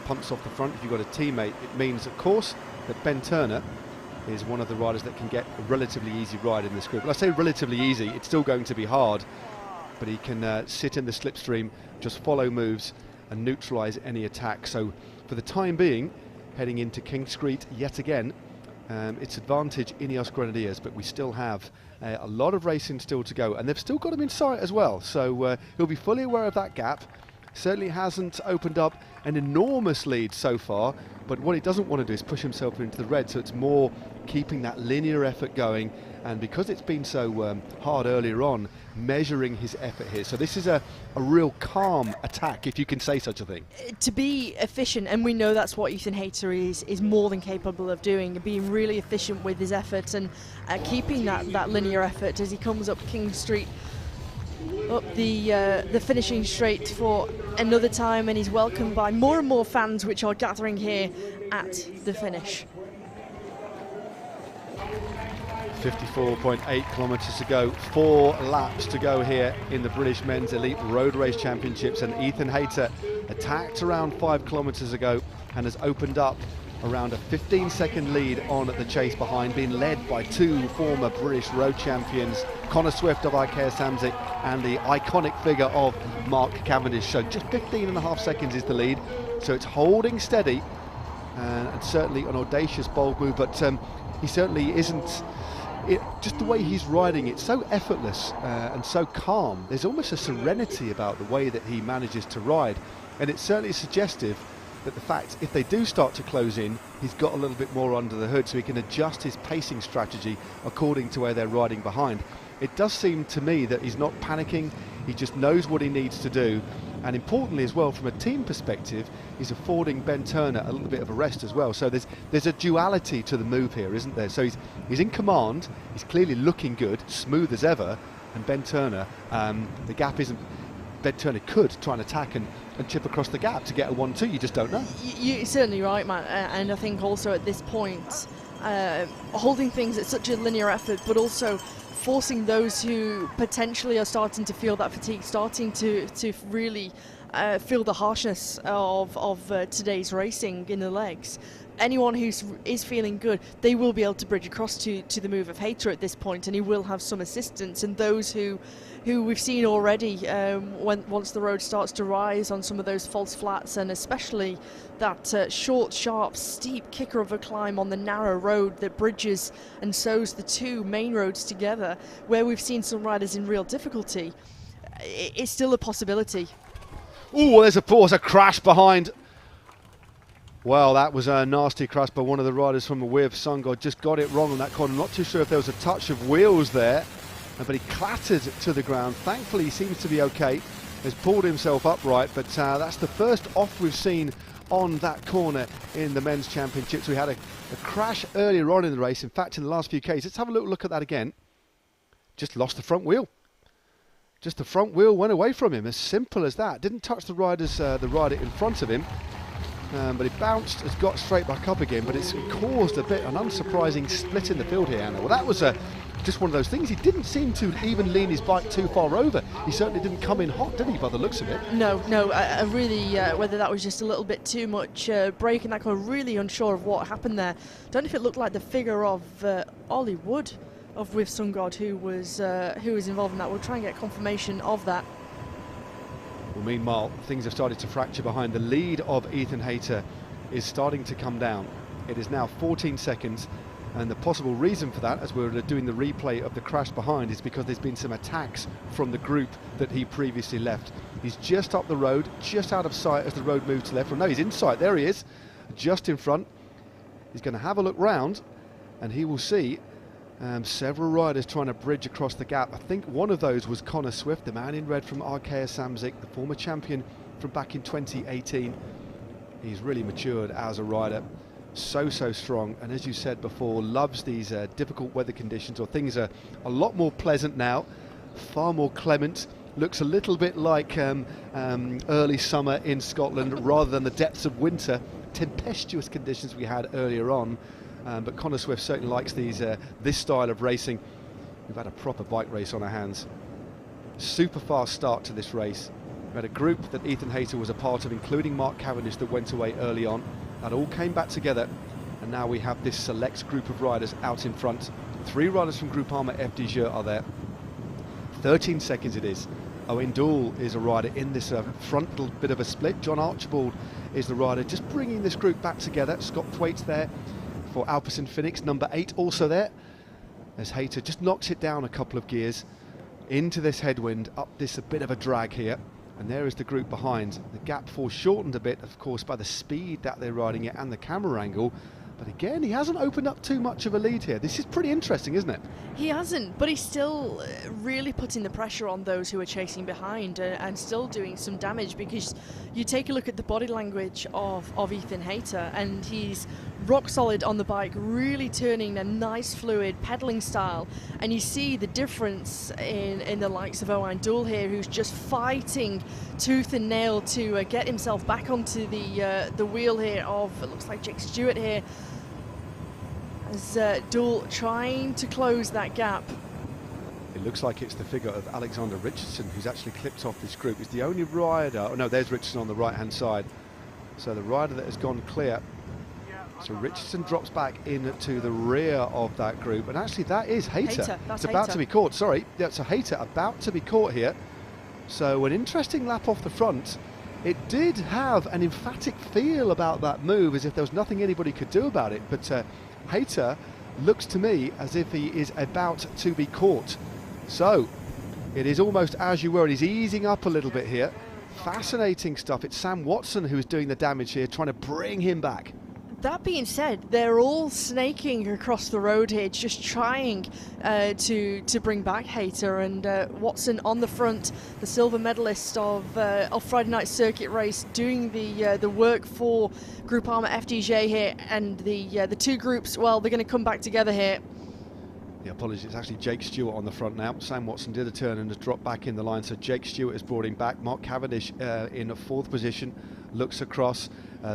pumps off the front, if you've got a teammate, it means, of course, that Ben Turner is one of the riders that can get a relatively easy ride in this group. Well, I say relatively easy, it's still going to be hard, but he can sit in the slipstream, just follow moves and neutralise any attack. So for the time being, heading into King Street yet again, it's advantage Ineos Grenadiers, but we still have a lot of racing still to go, and they've still got him in sight as well, so he'll be fully aware of that gap. Certainly hasn't opened up an enormous lead so far, but what he doesn't want to do is push himself into the red, so it's more keeping that linear effort going, and because it's been so hard earlier on, measuring his effort here. So this is a real calm attack, if you can say such a thing. To be efficient, and we know that's what Ethan Hayter is more than capable of doing, being really efficient with his efforts and keeping that linear effort as he comes up King Street, up the finishing straight for another time, and he's welcomed by more and more fans which are gathering here at the finish. 54.8 kilometres to go, 4 laps to go here in the British Men's Elite Road Race Championships, and Ethan Hayter attacked around 5 kilometres ago and has opened up around a 15-second lead on the chase behind, being led by 2 former British road champions, Connor Swift of Ikea Samsic and the iconic figure of Mark Cavendish. So just 15.5 seconds is the lead, so it's holding steady, and certainly an audacious, bold move, but he certainly isn't. Just the way he's riding, it's so effortless and so calm. There's almost a serenity about the way that he manages to ride, and it's certainly suggestive that the fact, if they do start to close in, he's got a little bit more under the hood, so he can adjust his pacing strategy according to where they're riding behind. It does seem to me that he's not panicking, he just knows what he needs to do, and importantly as well, from a team perspective, he's affording Ben Turner a little bit of a rest as well. So there's a duality to the move here, isn't there? So he's in command, he's clearly looking good, smooth as ever, and Ben Turner, the gap isn't. Ben Turner could try and attack and chip across the gap to get a 1-2, you just don't know. You're certainly right, Matt, and I think also at this point, holding things at such a linear effort, but also forcing those who potentially are starting to feel that fatigue, starting to really feel the harshness of today's racing in the legs. Anyone who is feeling good, they will be able to bridge across to the move of Hayter at this point, and he will have some assistance. And those who we've seen already, once the road starts to rise on some of those false flats, and especially that short, sharp, steep kicker of a climb on the narrow road that bridges and sews the two main roads together, where we've seen some riders in real difficulty, it's still a possibility. Oh, there's a crash behind. Well, that was a nasty crash by one of the riders from Awir Sungod. Just got it wrong on that corner. Not too sure if there was a touch of wheels there, but he clattered to the ground. Thankfully, he seems to be okay. Has pulled himself upright, but that's the first off we've seen on that corner in the men's championships. We had a crash earlier on in the race. In fact, in the last few Ks. Let's have a little look at that again. Just lost the front wheel. Just the front wheel went away from him. As simple as that. Didn't touch the rider in front of him. But he bounced, has got straight back up again, but it's caused an unsurprising split in the field here, Anna. Well, that was just one of those things. He didn't seem to even lean his bike too far over. He certainly didn't come in hot, did he, by the looks of it? No, I really, whether that was just a little bit too much brake in that corner, really unsure of what happened there. Don't know if it looked like the figure of Ollie Wood of With Sungod who was involved in that. We'll try and get confirmation of that. Well, meanwhile, things have started to fracture behind. The lead of Ethan Hayter is starting to come down. It is now 14 seconds, and the possible reason for that, as we're doing the replay of the crash behind, is because there's been some attacks from the group that he previously left. He's just up the road, just out of sight as the road moves to left. Well, no, he's in sight. There he is, just in front. He's going to have a look round, and he will see several riders trying to bridge across the gap. I think one of those was Connor Swift, the man in red from Arkea Samsic, the former champion from back in 2018. He's really matured as a rider, so strong, and as you said before, loves these difficult weather conditions, or things are a lot more pleasant now, far more clement. Looks a little bit like early summer in Scotland rather than the depths of winter, tempestuous conditions we had earlier on. But Connor Swift certainly likes this style of racing. We've had a proper bike race on our hands. Super fast start to this race. We had a group that Ethan Hayter was a part of, including Mark Cavendish, that went away early on. That all came back together, and now we have this select group of riders out in front. 3 riders from Groupama FDJ are there. 13 seconds it is. Owen Dool is a rider in this frontal bit of a split. John Archibald is the rider just bringing this group back together. Scott Thwaites there for Alpecin Phoenix, number 8 also there, as Hayter just knocks it down a couple of gears into this headwind, up this a bit of a drag here, and there is the group behind. The gap foreshortened a bit, of course, by the speed that they're riding it and the camera angle, but again, he hasn't opened up too much of a lead here. This is pretty interesting, isn't it? He hasn't, but he's still really putting the pressure on those who are chasing behind and still doing some damage, because you take a look at the body language of Ethan Hayter, and he's rock solid on the bike, really turning a nice fluid pedaling style, and you see the difference in the likes of Owen Dool here, who's just fighting tooth and nail to get himself back onto the wheel here of, it looks like Jake Stewart here, as Dool trying to close that gap. It looks like it's the figure of Alexander Richardson who's actually clipped off this group. He's the only rider, oh no, there's Richardson on the right hand side, so the rider that has gone clear. So Richardson drops back into the rear of that group, and actually that is Hayter. That's it's about Hayter. to be caught, sorry. Yeah, so Hayter about to be caught here. So an interesting lap off the front. It did have an emphatic feel about that move, as if there was nothing anybody could do about it, but Hayter looks to me as if he is about to be caught. So it is almost as you were, and he's easing up a little bit here. Fascinating stuff. It's Sam Watson who is doing the damage here, trying to bring him back. That being said, they're all snaking across the road here, just trying to bring back Hayter, and Watson on the front, the silver medalist of Friday night circuit race, doing the work for Groupama FDJ here, and the two groups, well, they're going to come back together here. Yeah, apologies, it's actually Jake Stewart on the front now. Sam Watson did a turn and has dropped back in the line, so Jake Stewart has brought him back. Mark Cavendish in a 4th position, looks across.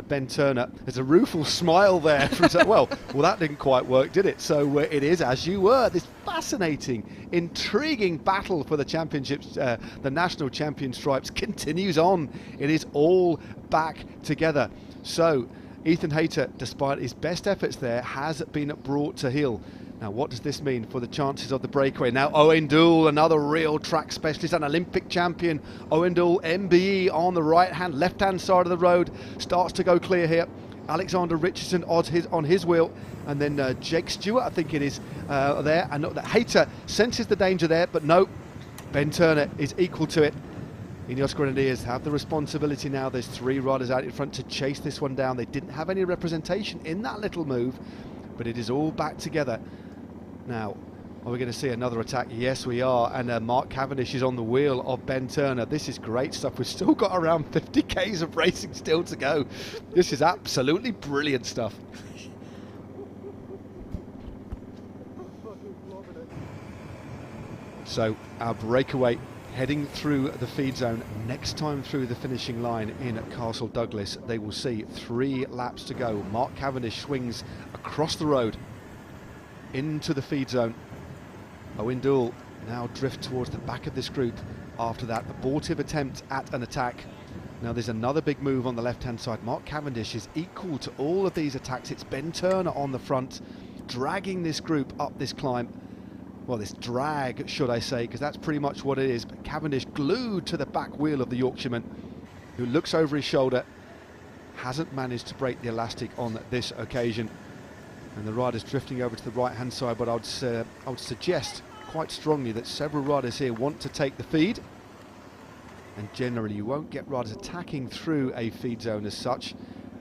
Ben Turner, there's a rueful smile there. From, well, that didn't quite work, did it? So it is as you were. This fascinating, intriguing battle for the championships, the national champion stripes, continues on. It is all back together. So Ethan Hayter, despite his best efforts there, has been brought to heel. Now, what does this mean for the chances of the breakaway? Now, Owen Dool, another real track specialist, an Olympic champion. Owen Dool, MBE on the left-hand side of the road, starts to go clear here. Alexander Richardson on his wheel, and then Jake Stewart, I think it is, there. And Hayter senses the danger there, but no, Ben Turner is equal to it. Ineos Grenadiers have the responsibility now. There's 3 riders out in front to chase this one down. They didn't have any representation in that little move, but it is all back together. Now, are we going to see another attack? Yes, we are. And Mark Cavendish is on the wheel of Ben Turner. This is great stuff. We've still got around 50 Ks of racing still to go. This is absolutely brilliant stuff. So our breakaway heading through the feed zone. Next time through the finishing line in Castle Douglas, they will see 3 laps to go. Mark Cavendish swings across the road into the feed zone. Owen Dool now drift towards the back of this group after that abortive attempt at an attack. Now there's another big move on the left-hand side. Mark Cavendish is equal to all of these attacks. It's Ben Turner on the front, dragging this group up this climb. Well, this drag, should I say, because that's pretty much what it is. But Cavendish glued to the back wheel of the Yorkshireman, who looks over his shoulder, hasn't managed to break the elastic on this occasion. And the riders drifting over to the right-hand side, but I would suggest quite strongly that several riders here want to take the feed. And generally you won't get riders attacking through a feed zone as such,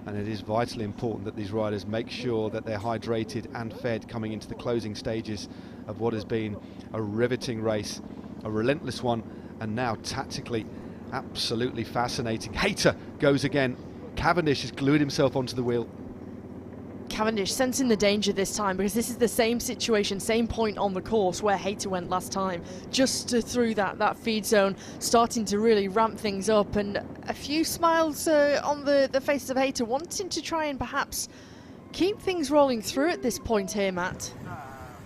and it is vitally important that these riders make sure that they're hydrated and fed coming into the closing stages of what has been a riveting race, a relentless one, and now tactically absolutely fascinating. Hayter goes again. Cavendish has glued himself onto the wheel. Cavendish sensing the danger this time, because this is the same situation, same point on the course where Hayter went last time, just through that feed zone, starting to really ramp things up, and a few smiles on the faces of Hayter, wanting to try and perhaps keep things rolling through at this point here, Matt.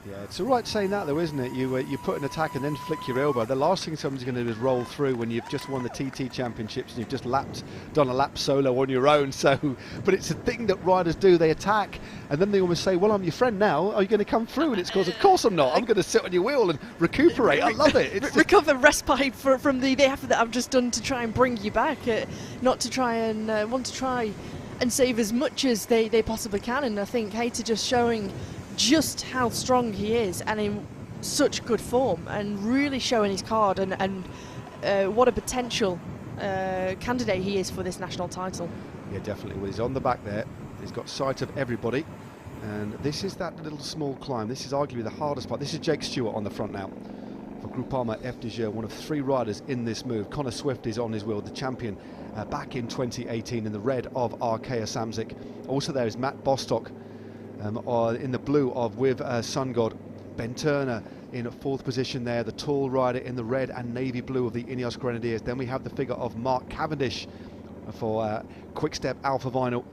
Yeah, it's all right saying that though, isn't it? You put an attack and then flick your elbow. The last thing someone's going to do is roll through when you've just won the TT Championships and you've just done a lap solo on your own. So, but it's a thing that riders do. They attack and then they almost say, well, I'm your friend now. Are you going to come through? And it's because, of course I'm not. I'm going to sit on your wheel and recuperate. I love it. It's recover respite from the effort that I've just done to try and bring you back, not to try and want to try and save as much as they possibly can. And I think Hayter just showing just how strong he is and in such good form, and really showing his card and what a potential candidate he is for this national title. Yeah, definitely. Well, he's on the back there. He's got sight of everybody, and this is that little small climb. This is arguably the hardest part. This is Jake Stewart on the front now for Groupama FDJ, one of 3 riders in this move. Connor Swift is on his wheel, the champion back in 2018 in the red of Arkea Samsic. Also there is Matt Bostock in the blue of with Sun God. Ben Turner in 4th position there, the tall rider in the red and navy blue of the Ineos Grenadiers. Then we have the figure of Mark Cavendish for Quick-Step Alpha Vinyl.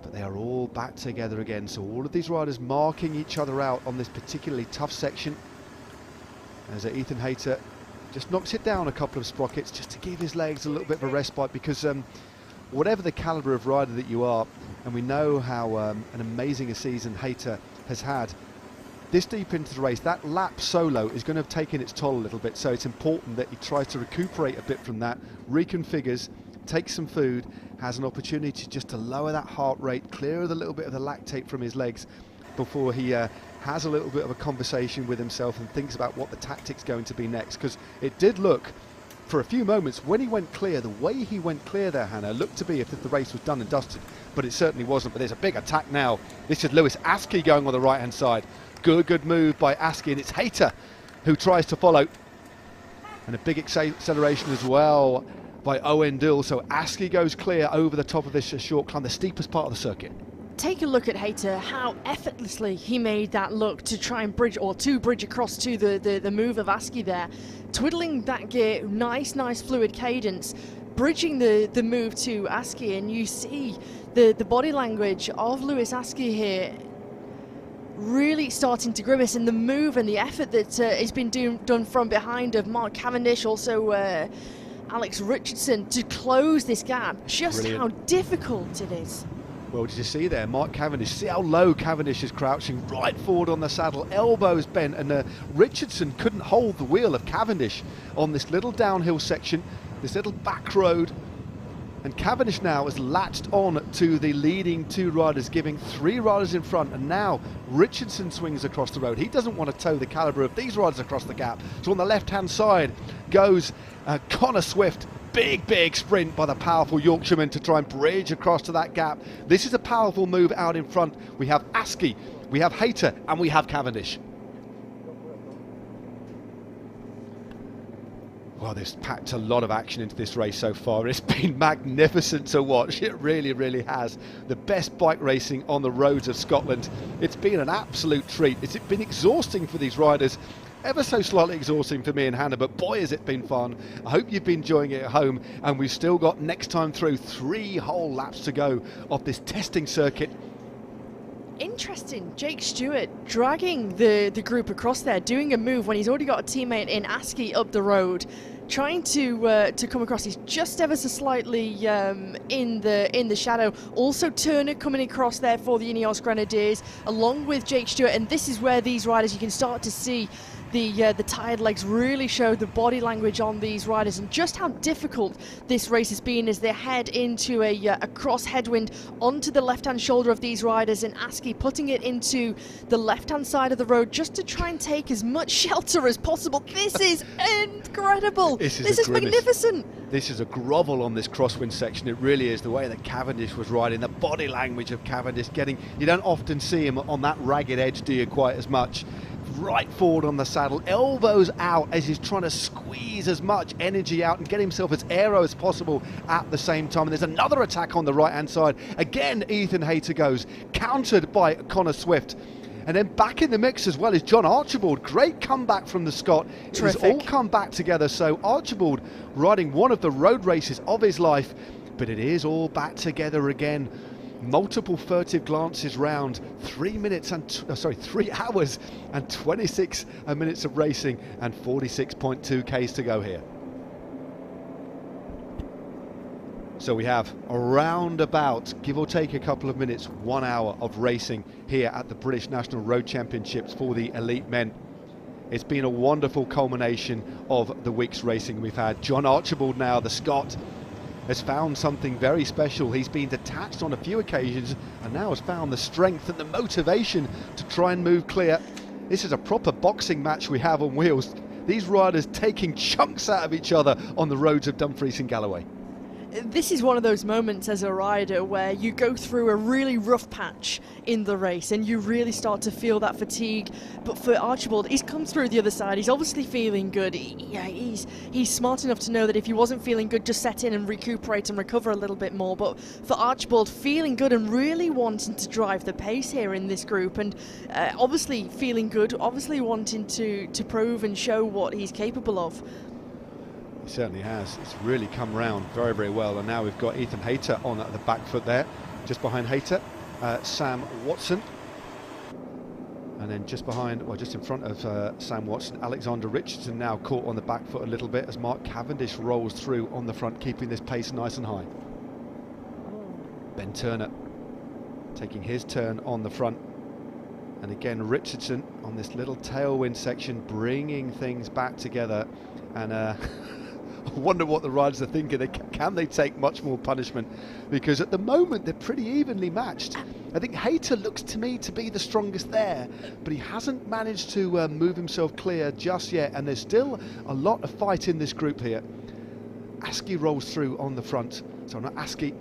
But they are all back together again, so all of these riders marking each other out on this particularly tough section, as Ethan Hayter just knocks it down a couple of sprockets just to give his legs a little bit of a respite, because whatever the calibre of rider that you are, and we know how an amazing a season Hayter has had, this deep into the race, that lap solo is going to have taken its toll a little bit, so it's important that he tries to recuperate a bit from that, reconfigures, takes some food, has an opportunity just to lower that heart rate, clear a little bit of the lactate from his legs before he has a little bit of a conversation with himself and thinks about what the tactic's going to be next. Because it did look, for a few moments, when he went clear, the way he went clear there, Hannah, looked to be if the race was done and dusted, but it certainly wasn't. But there's a big attack now. This is Lewis Askey going on the right-hand side. Good move by Askey, and it's Hayter who tries to follow. And a big acceleration as well by Owen Dool. So Askey goes clear over the top of this short climb, the steepest part of the circuit. Take a look at Hayter, how effortlessly he made that look to try and bridge across to the move of Askey there. Twiddling that gear, nice fluid cadence, bridging the move to Askey, and you see the body language of Lewis Askey here really starting to grimace, and the move and the effort that has been done from behind of Mark Cavendish, also Alex Richardson, to close this gap. Just Brilliant. how difficult it is. Well, did you see there, Mark Cavendish? See how low Cavendish is crouching, right forward on the saddle, elbows bent, and Richardson couldn't hold the wheel of Cavendish on this little downhill section, this little back road. And Cavendish now has latched on to the leading two riders, giving three riders in front, and now Richardson swings across the road. He doesn't want to tow the calibre of these riders across the gap. So on the left-hand side goes Connor Swift. Big sprint by the powerful Yorkshireman to try and bridge across to that gap. This is a powerful move out in front. We have Askey, we have Hayter, and we have Cavendish. Well, they've packed a lot of action into this race so far. It's been magnificent to watch. It really has. The best bike racing on the roads of Scotland. It's been an absolute treat. It's been exhausting for these riders. Ever so slightly exhausting for me and Hannah, but boy has it been fun. I hope you've been enjoying it at home, and we've still got next time through 3 whole laps to go of this testing circuit. Interesting, Jake Stewart dragging the group across there, doing a move when he's already got a teammate in Askey up the road, trying to come across. He's just ever so slightly in the shadow. Also Turner coming across there for the Ineos Grenadiers, along with Jake Stewart, and this is where these riders, you can start to see the tired legs really show the body language on these riders, and just how difficult this race has been as they head into a cross headwind onto the left-hand shoulder of these riders, and Askey putting it into the left-hand side of the road just to try and take as much shelter as possible. This is incredible. This is magnificent. This is a grovel on this crosswind section. It really is. The way that Cavendish was riding, the body language of Cavendish you don't often see him on that ragged edge, do you, quite as much. Right forward on the saddle, elbows out as he's trying to squeeze as much energy out and get himself as aero as possible at the same time. And there's another attack on the right hand side. Again, Ethan Hayter goes, countered by Connor Swift. And then back in the mix as well is John Archibald. Great comeback from the Scot. Terrific. It's all come back together. So Archibald riding one of the road races of his life, but it is all back together again. Multiple furtive glances round. 3 hours and 26 minutes of racing and 46.2 Ks to go here. So we have around about, give or take a couple of minutes, 1 hour of racing here at the British National Road Championships for the elite men. It's been a wonderful culmination of the week's racing we've had. John Archibald now, the Scot, has found something very special. He's been detached on a few occasions and now has found the strength and the motivation to try and move clear. This is a proper boxing match we have on wheels. These riders taking chunks out of each other on the roads of Dumfries and Galloway. This is one of those moments as a rider where you go through a really rough patch in the race and you really start to feel that fatigue. But for Archibald, he's come through the other side. He's obviously feeling good. He's smart enough to know that if he wasn't feeling good, just set in and recuperate and recover a little bit more. But for Archibald, feeling good and really wanting to drive the pace here in this group, and obviously feeling good, obviously wanting to prove and show what he's capable of. He certainly has. It's really come round very well, and now we've got Ethan Hayter on the back foot there. Just behind Hayter, Sam Watson, and then just behind, well, just in front of Sam Watson, Alexander Richardson now caught on the back foot a little bit as Mark Cavendish rolls through on the front, keeping this pace nice and high. Ben Turner taking his turn on the front, and again Richardson on this little tailwind section, bringing things back together. And I wonder what the riders are thinking. Can they take much more punishment? Because at the moment they're pretty evenly matched. I think Hayter looks to me to be the strongest there, but he hasn't managed to move himself clear just yet, and there's still a lot of fight in this group here. Askey rolls through on the front. So not Askey,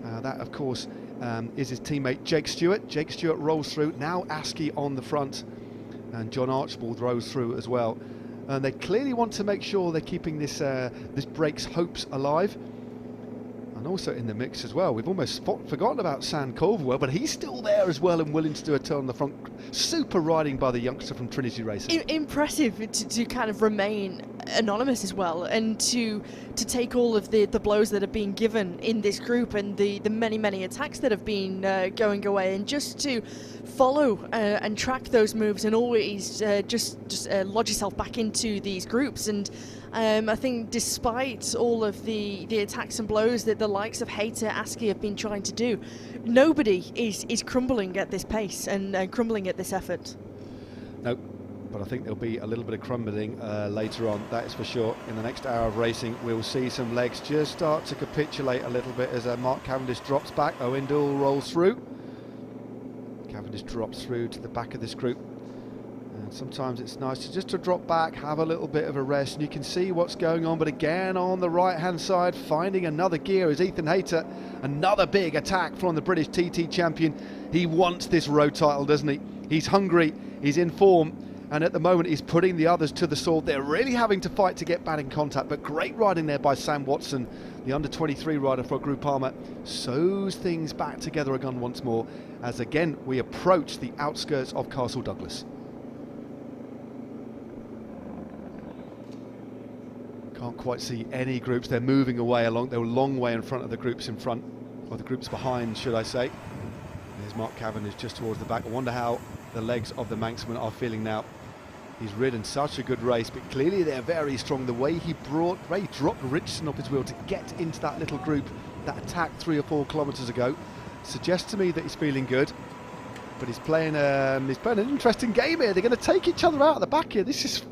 that of course is his teammate Jake Stewart. Jake Stewart rolls through. Now Askey on the front, and John Archibald rolls through as well. And they clearly want to make sure they're keeping this break's hopes alive. And also in the mix as well, we've almost forgotten about Sam Culverwell, but he's still there as well and willing to do a turn on the front. Super riding by the youngster from Trinity Racing. Impressive to kind of remain anonymous as well, and to take all of the blows that have been given in this group and the many attacks that have been going away, and just to follow and track those moves and always just lodge yourself back into these groups. And I think despite all of the attacks and blows that the likes of Hayter, Askey have been trying to do, nobody is crumbling at this pace and crumbling at this effort. No, but I think there'll be a little bit of crumbling later on, that is for sure. In the next hour of racing, we'll see some legs just start to capitulate a little bit as Mark Cavendish drops back. Owen Doull rolls through. Cavendish drops through to the back of this group. And sometimes it's nice to drop back, have a little bit of a rest, and you can see what's going on. But again, on the right-hand side, finding another gear is Ethan Hayter. Another big attack from the British TT champion. He wants this road title, doesn't he? He's hungry, he's in form, and at the moment he's putting the others to the sword. They're really having to fight to get back in contact, but great riding there by Sam Watson, the under-23 rider for Groupama. Sews things back together again once more, as again we approach the outskirts of Castle Douglas. Can't quite see any groups. They're moving away along. They're a long way in front of the groups in front, or the groups behind, should I say. There's Mark Cavendish just towards the back. I wonder how the legs of the Manxman are feeling now. He's ridden such a good race, but clearly they're very strong. The way he dropped Richardson off his wheel to get into that little group that attacked 3 or 4 kilometres ago suggests to me that he's feeling good. But he's playing an interesting game here. They're going to take each other out at the back here. This is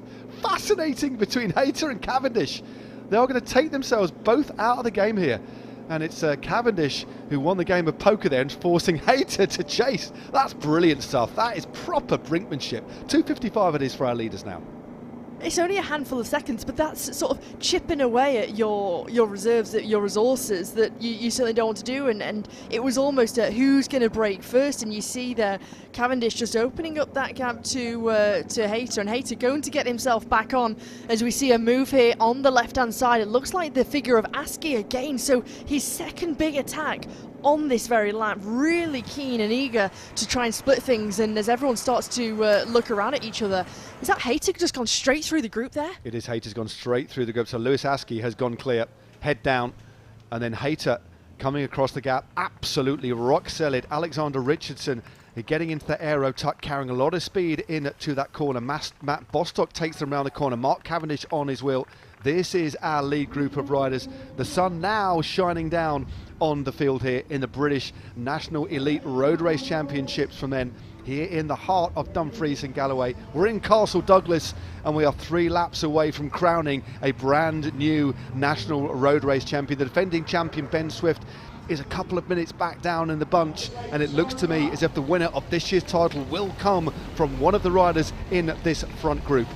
fascinating between Hayter and Cavendish. They are going to take themselves both out of the game here. And it's Cavendish who won the game of poker there and forcing Hayter to chase. That's brilliant stuff. That is proper brinkmanship. 2:55 it is for our leaders now. It's only a handful of seconds, but that's sort of chipping away at your reserves, at your resources that you certainly don't want to do. And it was almost who's going to break first. And you see there Cavendish just opening up that gap to Hayter, and Hayter going to get himself back on as we see a move here on the left-hand side. It looks like the figure of Askey again. So his second big attack on this very lap, really keen and eager to try and split things. And as everyone starts to look around at each other, is that Hayter just gone straight through the group there? It is. Hayter's gone straight through the group. So Lewis Askey has gone clear, head down, and then Hayter coming across the gap, absolutely rock solid. Alexander Richardson getting into the aero tuck, carrying a lot of speed into that corner. Matt Bostock takes them around the corner. Mark Cavendish on his wheel. This is our lead group of riders. The sun now shining down on the field here in the British National Elite Road Race Championships from then here in the heart of Dumfries and Galloway. We're in Castle Douglas and we are 3 laps away from crowning a brand new National Road Race Champion. The defending champion Ben Swift is a couple of minutes back down in the bunch, and it looks to me as if the winner of this year's title will come from one of the riders in this front group.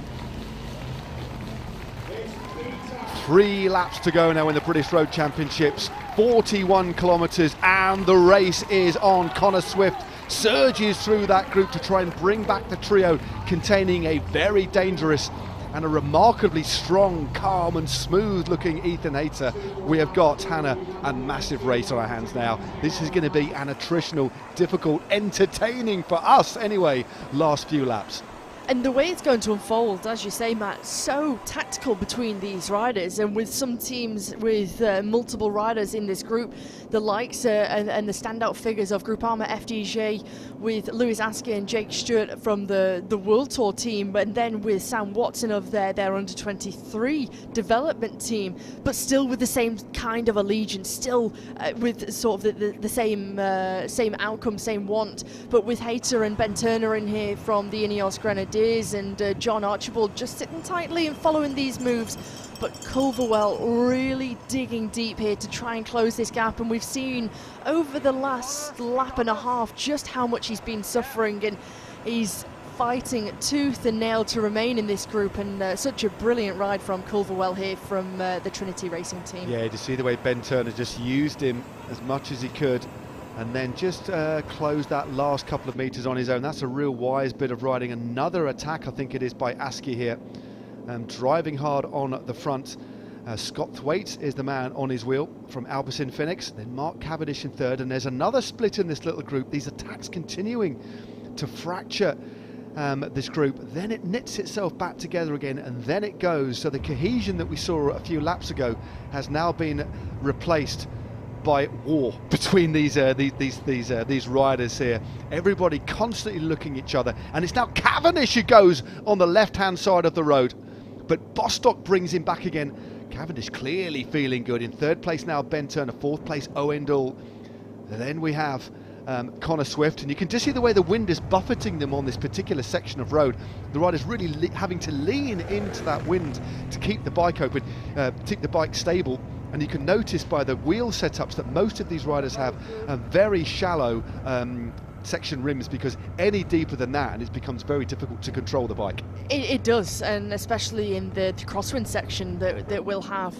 3 laps to go now in the British Road Championships, 41 kilometres, and the race is on. Connor Swift surges through that group to try and bring back the trio containing a very dangerous and a remarkably strong, calm and smooth looking Ethan Hayter. We have got, Hannah, a massive race on our hands now. This is going to be an attritional, difficult, entertaining for us anyway, last few laps. And the way it's going to unfold, as you say, Matt, so tactical between these riders, and with some teams with multiple riders in this group, the likes and the standout figures of Groupama FDJ with Lewis Askey and Jake Stewart from the World Tour team, and then with Sam Watson of their under-23 development team, but still with the same kind of allegiance, still with sort of the same outcome, same want, but with Hayter and Ben Turner in here from the Ineos Grenadiers, and John Archibald just sitting tightly and following these moves, but Culverwell really digging deep here to try and close this gap. And we've seen over the last lap and a half just how much he's been suffering, and he's fighting tooth and nail to remain in this group. And such a brilliant ride from Culverwell here from the Trinity Racing team. Yeah, to see the way Ben Turner just used him as much as he could, and then just closed that last couple of metres on his own. That's a real wise bit of riding. Another attack, I think it is, by Askey here, driving hard on the front. Scott Thwaite is the man on his wheel from Alpecin Phoenix, then Mark Cavendish in third, and there's another split in this little group. These attacks continuing to fracture this group, then it knits itself back together again, and then it goes. So the cohesion that we saw a few laps ago has now been replaced by war between these riders here. Everybody constantly looking at each other, and it's now Cavendish who goes on the left-hand side of the road, but Bostock brings him back again. Cavendish clearly feeling good. In third place now, Ben Turner. Fourth place, Owen Doull. Then we have Connor Swift, and you can just see the way the wind is buffeting them on this particular section of road. The riders really having to lean into that wind to keep the bike open, keep the bike stable. And you can notice by the wheel setups that most of these riders have very shallow section rims, because any deeper than that and it becomes very difficult to control the bike. It does, and especially in the crosswind section that we'll have.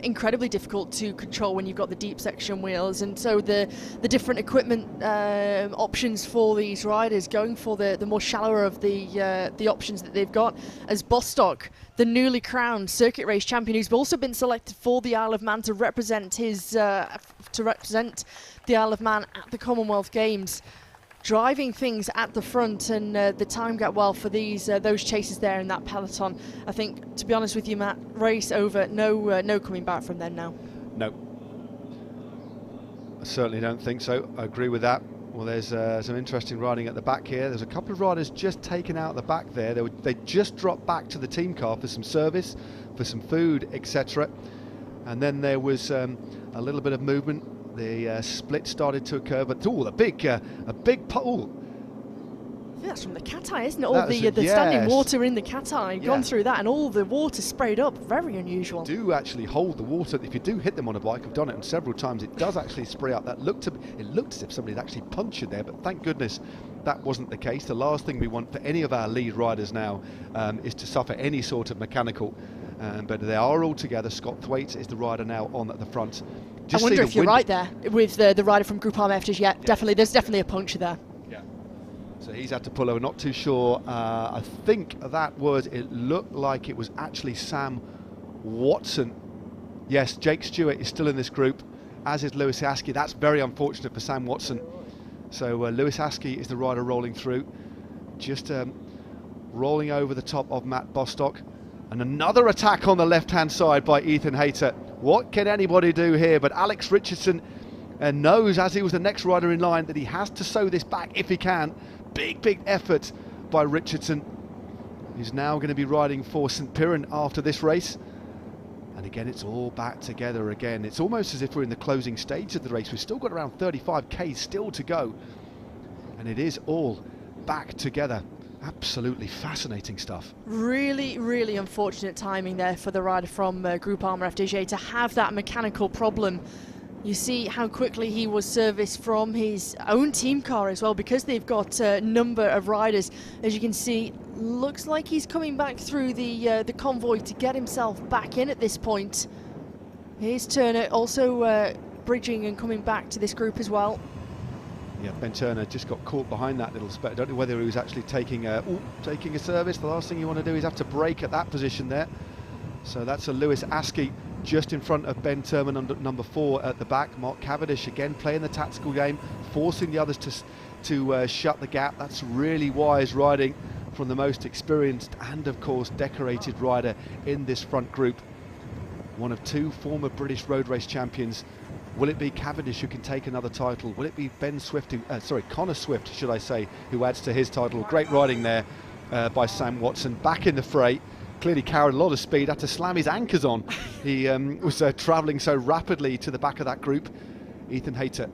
Incredibly difficult to control when you've got the deep section wheels, and so the different equipment options for these riders, going for the more shallower of the options that they've got, as Bostock, the newly crowned circuit race champion, who's also been selected for the Isle of Man to represent the Isle of Man at the Commonwealth Games, driving things at the front, and the time gap well for those chasers there in that peloton. I think, to be honest with you, Matt, race over, no coming back from them now. No, I certainly don't think so. I agree with that. Well, there's some interesting riding at the back here. There's a couple of riders just taken out the back there. They just dropped back to the team car for some service, for some food, etc. And then there was a little bit of movement. The split started to occur, but a big pull. I think that's from the cat eye, isn't it? All the standing water in the cat eye, gone through that, and all the water sprayed up. Very unusual. Do actually hold the water. If you do hit them on a bike, I've done it several times, it does actually spray up. It looked as if somebody had actually punctured there, but thank goodness that wasn't the case. The last thing we want for any of our lead riders now is to suffer any sort of mechanical. But they are all together. Scott Thwaites is the rider now on at the front. I wonder if you're right there with the rider from Groupama FDJ. Yeah, definitely. There's definitely a puncture there. Yeah. So he's had to pull over. Not too sure. I think it looked like it was actually Sam Watson. Yes, Jake Stewart is still in this group, as is Lewis Askey. That's very unfortunate for Sam Watson. So Lewis Askey is the rider rolling through, just rolling over the top of Matt Bostock. And another attack on the left-hand side by Ethan Hayter. What can anybody do here? But Alex Richardson knows, as he was the next rider in line, that he has to sew this back if he can. Big effort by Richardson. He's now going to be riding for St Piran after this race. And again, it's all back together again. It's almost as if we're in the closing stage of the race. We've still got around 35k still to go. And it is all back together. Absolutely fascinating stuff. Really unfortunate timing there for the rider from Groupama FDJ to have that mechanical problem. You see how quickly he was serviced from his own team car as well, because they've got a number of riders. As you can see, looks like he's coming back through the convoy to get himself back in at this point. Here's Turner also bridging and coming back to this group as well. Yeah, Ben Turner just got caught behind that little spec. I don't know whether he was actually taking a service. The last thing you want to do is have to brake at that position there. So that's a Lewis Askey just in front of Ben Turner, number 4 at the back. Mark Cavendish again playing the tactical game, forcing the others to shut the gap. That's really wise riding from the most experienced and, of course, decorated rider in this front group. One of 2 former British road race champions. Will it be Cavendish who can take another title? Will it be Connor Swift, should I say, who adds to his title? Great riding there by Sam Watson, back in the fray. Clearly carried a lot of speed, had to slam his anchors on. He was travelling so rapidly to the back of that group. Ethan Hayter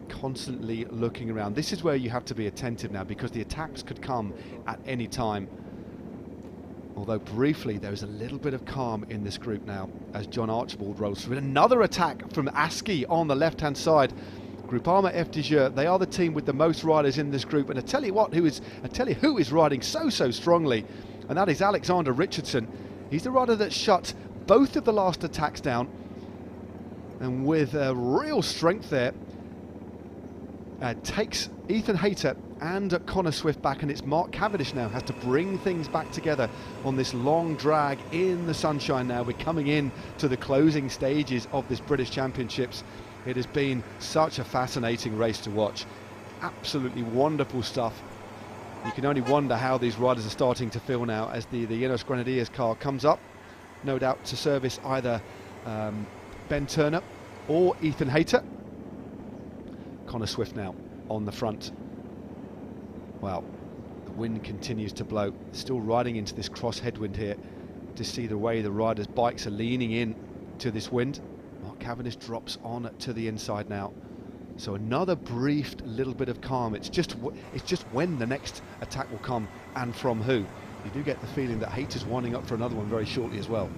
constantly looking around. This is where you have to be attentive now, because the attacks could come at any time. Although briefly there is a little bit of calm in this group now as John Archibald rolls through. Another attack from Askey on the left-hand side. Groupama FDJ, they are the team with the most riders in this group. And I tell you who is riding so strongly, and that is Alexander Richardson. He's the rider that shut both of the last attacks down, and with real strength there, takes Ethan Hayter and Connor Swift back, and it's Mark Cavendish now has to bring things back together on this long drag in the sunshine now. We're coming in to the closing stages of this British Championships. It has been such a fascinating race to watch. Absolutely wonderful stuff You can only wonder how these riders are starting to feel now as the Ineos Grenadiers car comes up, no doubt to service either Ben Turner or Ethan Hayter. Connor Swift now on the front. Well, the wind continues to blow, still riding into this cross headwind here to see the way the riders' bikes are leaning in to this wind. Mark Cavendish drops on to the inside now. So another brief little bit of calm. It's just when the next attack will come and from who. You do get the feeling that Hayter's winding up for another one very shortly as well.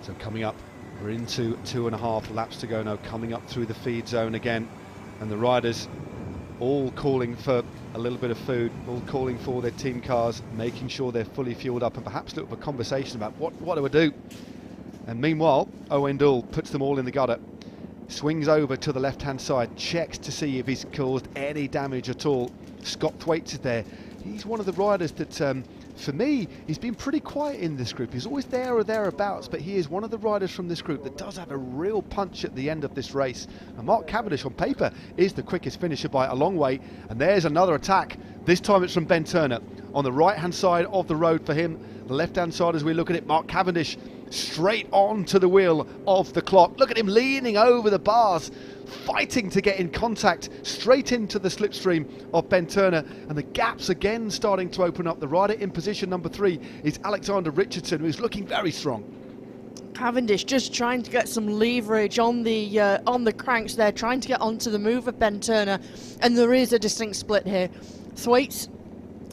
So coming up, we're into 2.5 laps to go now, coming up through the feed zone again, and the riders all calling for a little bit of food, all calling for their team cars, making sure they're fully fueled up, and perhaps a little bit of a conversation about what do I do. And meanwhile, Owen Doull puts them all in the gutter, swings over to the left-hand side, checks to see if he's caused any damage at all. Scott Thwaites is there. He's one of the riders that, for me, he's been pretty quiet in this group. He's always there or thereabouts, but he is one of the riders from this group that does have a real punch at the end of this race. And Mark Cavendish, on paper, is the quickest finisher by a long way. And there's another attack. This time it's from Ben Turner. On the right-hand side of the road for him. The left-hand side, as we look at it, Mark Cavendish straight on to the wheel of the clock. Look at him leaning over the bars, fighting to get in contact straight into the slipstream of Ben Turner, and the gaps again starting to open up. The rider in position number 3 is Alexander Richardson, who's looking very strong. Cavendish just trying to get some leverage on the cranks there, trying to get onto the move of Ben Turner, and there is a distinct split here. Thwaites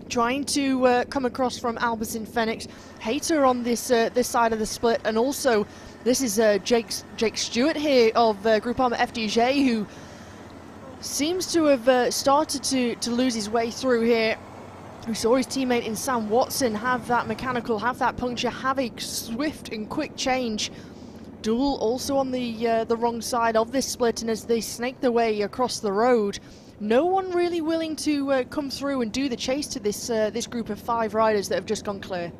trying to come across from Albertson Fenix. Hayter on this side of the split, and also this is Jake Stewart here of Groupama FDJ, who seems to have started to lose his way through here. We saw his teammate in Sam Watson have that mechanical, have that puncture, have a swift and quick change. Doull also on the wrong side of this split, and as they snake their way across the road, no one really willing to come through and do the chase to this group of 5 riders that have just gone clear.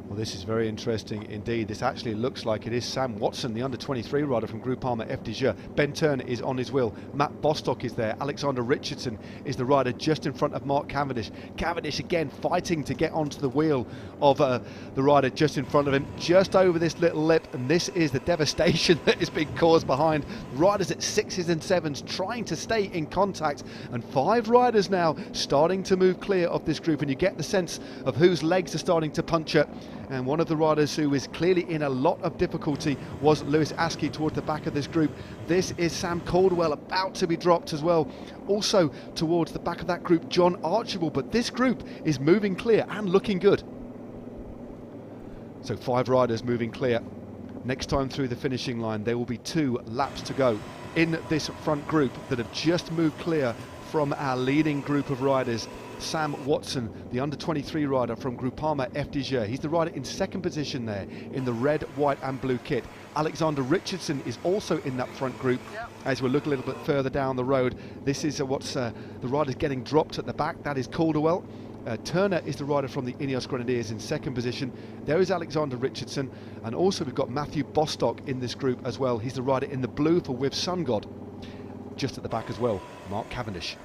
Well, this is very interesting indeed. This actually looks like it is Sam Watson, the under-23 rider from Groupama FDJ. Ben Turner is on his wheel. Matt Bostock is there. Alexander Richardson is the rider just in front of Mark Cavendish. Cavendish again fighting to get onto the wheel of the rider just in front of him, just over this little lip. And this is the devastation that is being caused behind. Riders at 6s and 7s trying to stay in contact. And 5 riders now starting to move clear of this group. And you get the sense of whose legs are starting to puncture. And one of the riders who is clearly in a lot of difficulty was Lewis Askey towards the back of this group. This is Sam Caldwell about to be dropped as well. Also towards the back of that group, John Archibald. But this group is moving clear and looking good. So 5 riders moving clear. Next time through the finishing line, there will be 2 laps to go in this front group that have just moved clear from our leading group of riders. Sam Watson, the under-23 rider from Groupama FDJ. He's the rider in 2nd position there in the red, white and blue kit. Alexander Richardson is also in that front group. As we look a little bit further down the road, this is what's the riders getting dropped at the back. That is Caldwell. Turner is the rider from the Ineos Grenadiers in 2nd position. There is Alexander Richardson, and also we've got Matthew Bostock in this group as well. He's the rider in the blue for With Sun God. Just at the back as well, Mark Cavendish.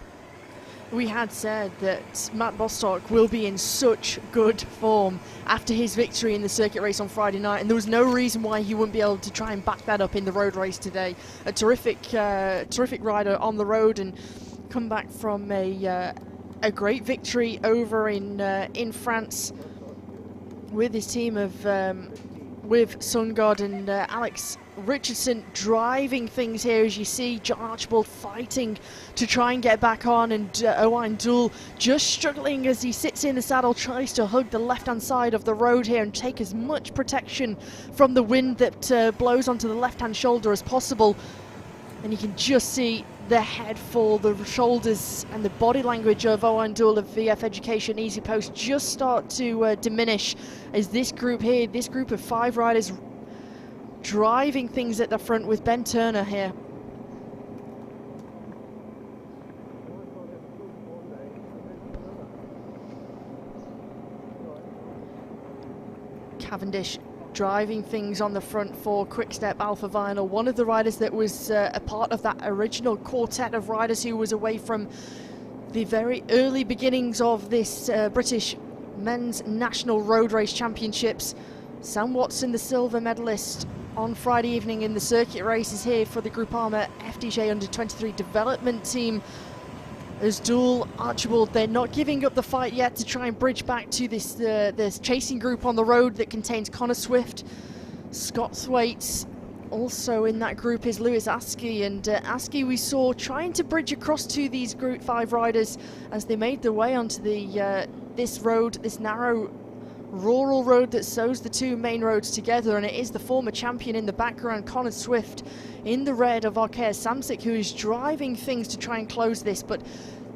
We had said that Matt Bostock will be in such good form after his victory in the circuit race on Friday night, and there was no reason why he wouldn't be able to try and back that up in the road race today. A terrific rider on the road, and come back from a great victory over in France with his team of with Sun God, and Alex Richardson driving things here, as you see John Archibald fighting to try and get back on, and Owen Doull just struggling as he sits in the saddle, tries to hug the left-hand side of the road here and take as much protection from the wind that blows onto the left-hand shoulder as possible. And you can just see the head fall, the shoulders and the body language of Owen Doull of VF Education Easy Post just start to diminish as this group here, this group of 5 riders driving things at the front with Ben Turner here. Cavendish driving things on the front for Quickstep Alpha Vinyl. One of the riders that was a part of that original quartet of riders who was away from the very early beginnings of this British Men's National Road Race Championships. Sam Watson, the silver medalist on Friday evening in the circuit races here for the Groupama FDJ Under-23 development team. As Dual, Archibald, they're not giving up the fight yet to try and bridge back to this chasing group on the road that contains Connor Swift, Scott Thwaites. Also in that group is Lewis Askey, and Askey we saw trying to bridge across to these Group 5 riders as they made their way onto the this road, this narrow rural road that sews the two main roads together. And it is the former champion in the background, Connor Swift, in the red of Arkea Samsic, who is driving things to try and close this. But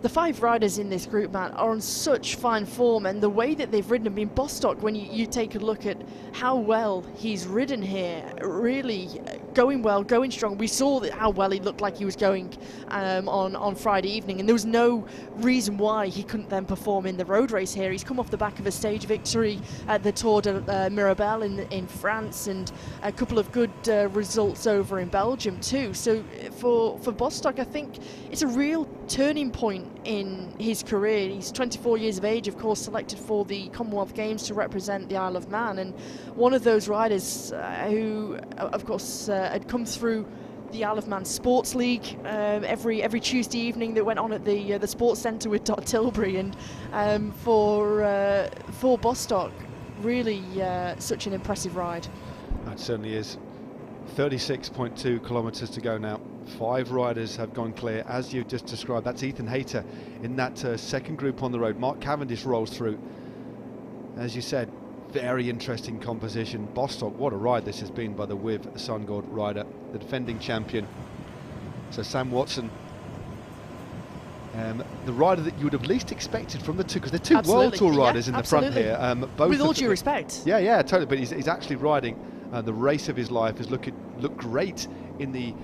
the 5 riders in this group, Matt, are on such fine form, and the way that they've ridden. I mean, Bostock, when you take a look at how well he's ridden here, really going well, going strong. We saw how well he looked like he was going on Friday evening, and there was no reason why he couldn't then perform in the road race here. He's come off the back of a stage victory at the Tour de Mirabel in France, and a couple of good results over in Belgium too. So for Bostock, I think it's a real turning point in his career. He's 24 years of age, of course, selected for the Commonwealth Games to represent the Isle of Man, and one of those riders who, of course, had come through the Isle of Man Sports League every Tuesday evening that went on at the Sports Centre with Dot Tilbury, and for Bostock, really such an impressive ride. That certainly is. 36.2 kilometres to go now. 5 riders have gone clear, as you just described. That's Ethan Hayter in that second group on the road. Mark Cavendish rolls through. As you said, very interesting composition. Bostock, what a ride this has been by the Wiv Sungord rider, the defending champion. So Sam Watson, the rider that you would have least expected from the two, because they're two World Tour riders in the front here. Both with all due respect. Yeah, totally. But he's actually riding the race of his life. Has looked great in the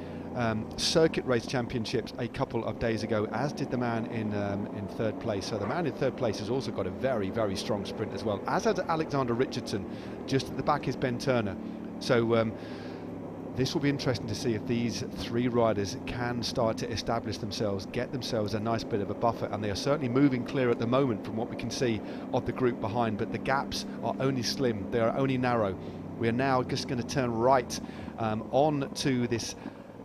circuit race championships a couple of days ago, as did the man in third place. So the man in third place has also got a very, very strong sprint as well, as has Alexander Richardson. Just at the back is Ben Turner. So this will be interesting to see if these 3 riders can start to establish themselves, get themselves a nice bit of a buffer, and they are certainly moving clear at the moment from what we can see of the group behind, but the gaps are only slim, they are only narrow. We are now just going to turn right on to this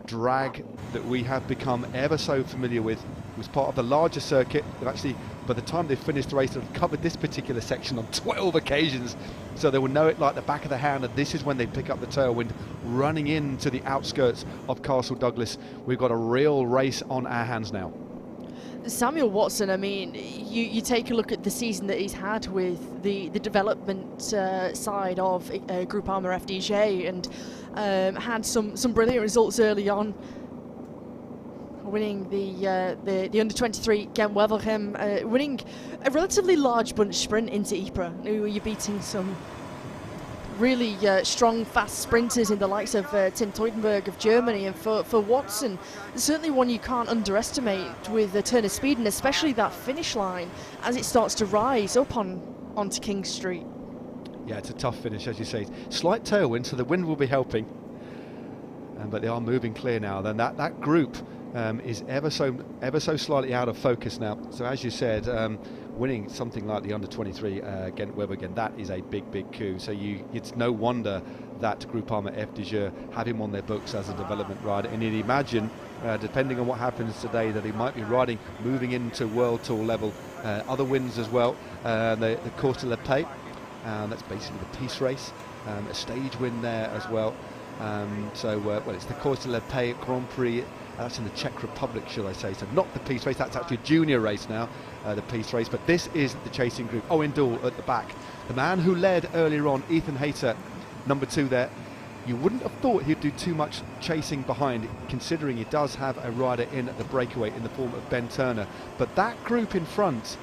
drag that we have become ever so familiar with. It was part of the larger circuit. They've actually, by the time they've finished the race, they've covered this particular section on 12 occasions, so they will know it like the back of the hand, and this is when they pick up the tailwind, running into the outskirts of Castle Douglas. We've got a real race on our hands now. Samuel Watson, I mean, you take a look at the season that he's had with the development side of Groupama FDJ, and had some brilliant results early on, winning the Under-23 Gent-Wevelgem, winning a relatively large bunch sprint into Ypres. You're beating some really strong, fast sprinters in the likes of Tim Teutenberg of Germany, and for Watson, certainly one you can't underestimate with a turn of speed, and especially that finish line as it starts to rise up onto King Street. Yeah, it's a tough finish, as you say. Slight tailwind, so the wind will be helping, but they are moving clear now. Then that group is ever so slightly out of focus now. So as you said, winning something like the Under-23 Gent-Wevelgem, that is a big coup. So it's no wonder that Groupama FDJ have him on their books as a development rider, and you'd imagine, depending on what happens today, that he might be riding, moving into World Tour level. Other wins as well, the Course de la Paix, that's basically the peace race, a stage win there as well. Well, it's the Course de la Paix Grand Prix. That's in the Czech Republic, shall I say. So not the peace race, that's actually a junior race now, the peace race. But this is the chasing group. Owen Dool at the back. The man who led earlier on, Ethan Hayter, number 2 there. You wouldn't have thought he'd do too much chasing behind, considering he does have a rider in at the breakaway in the form of Ben Turner. But that group in front,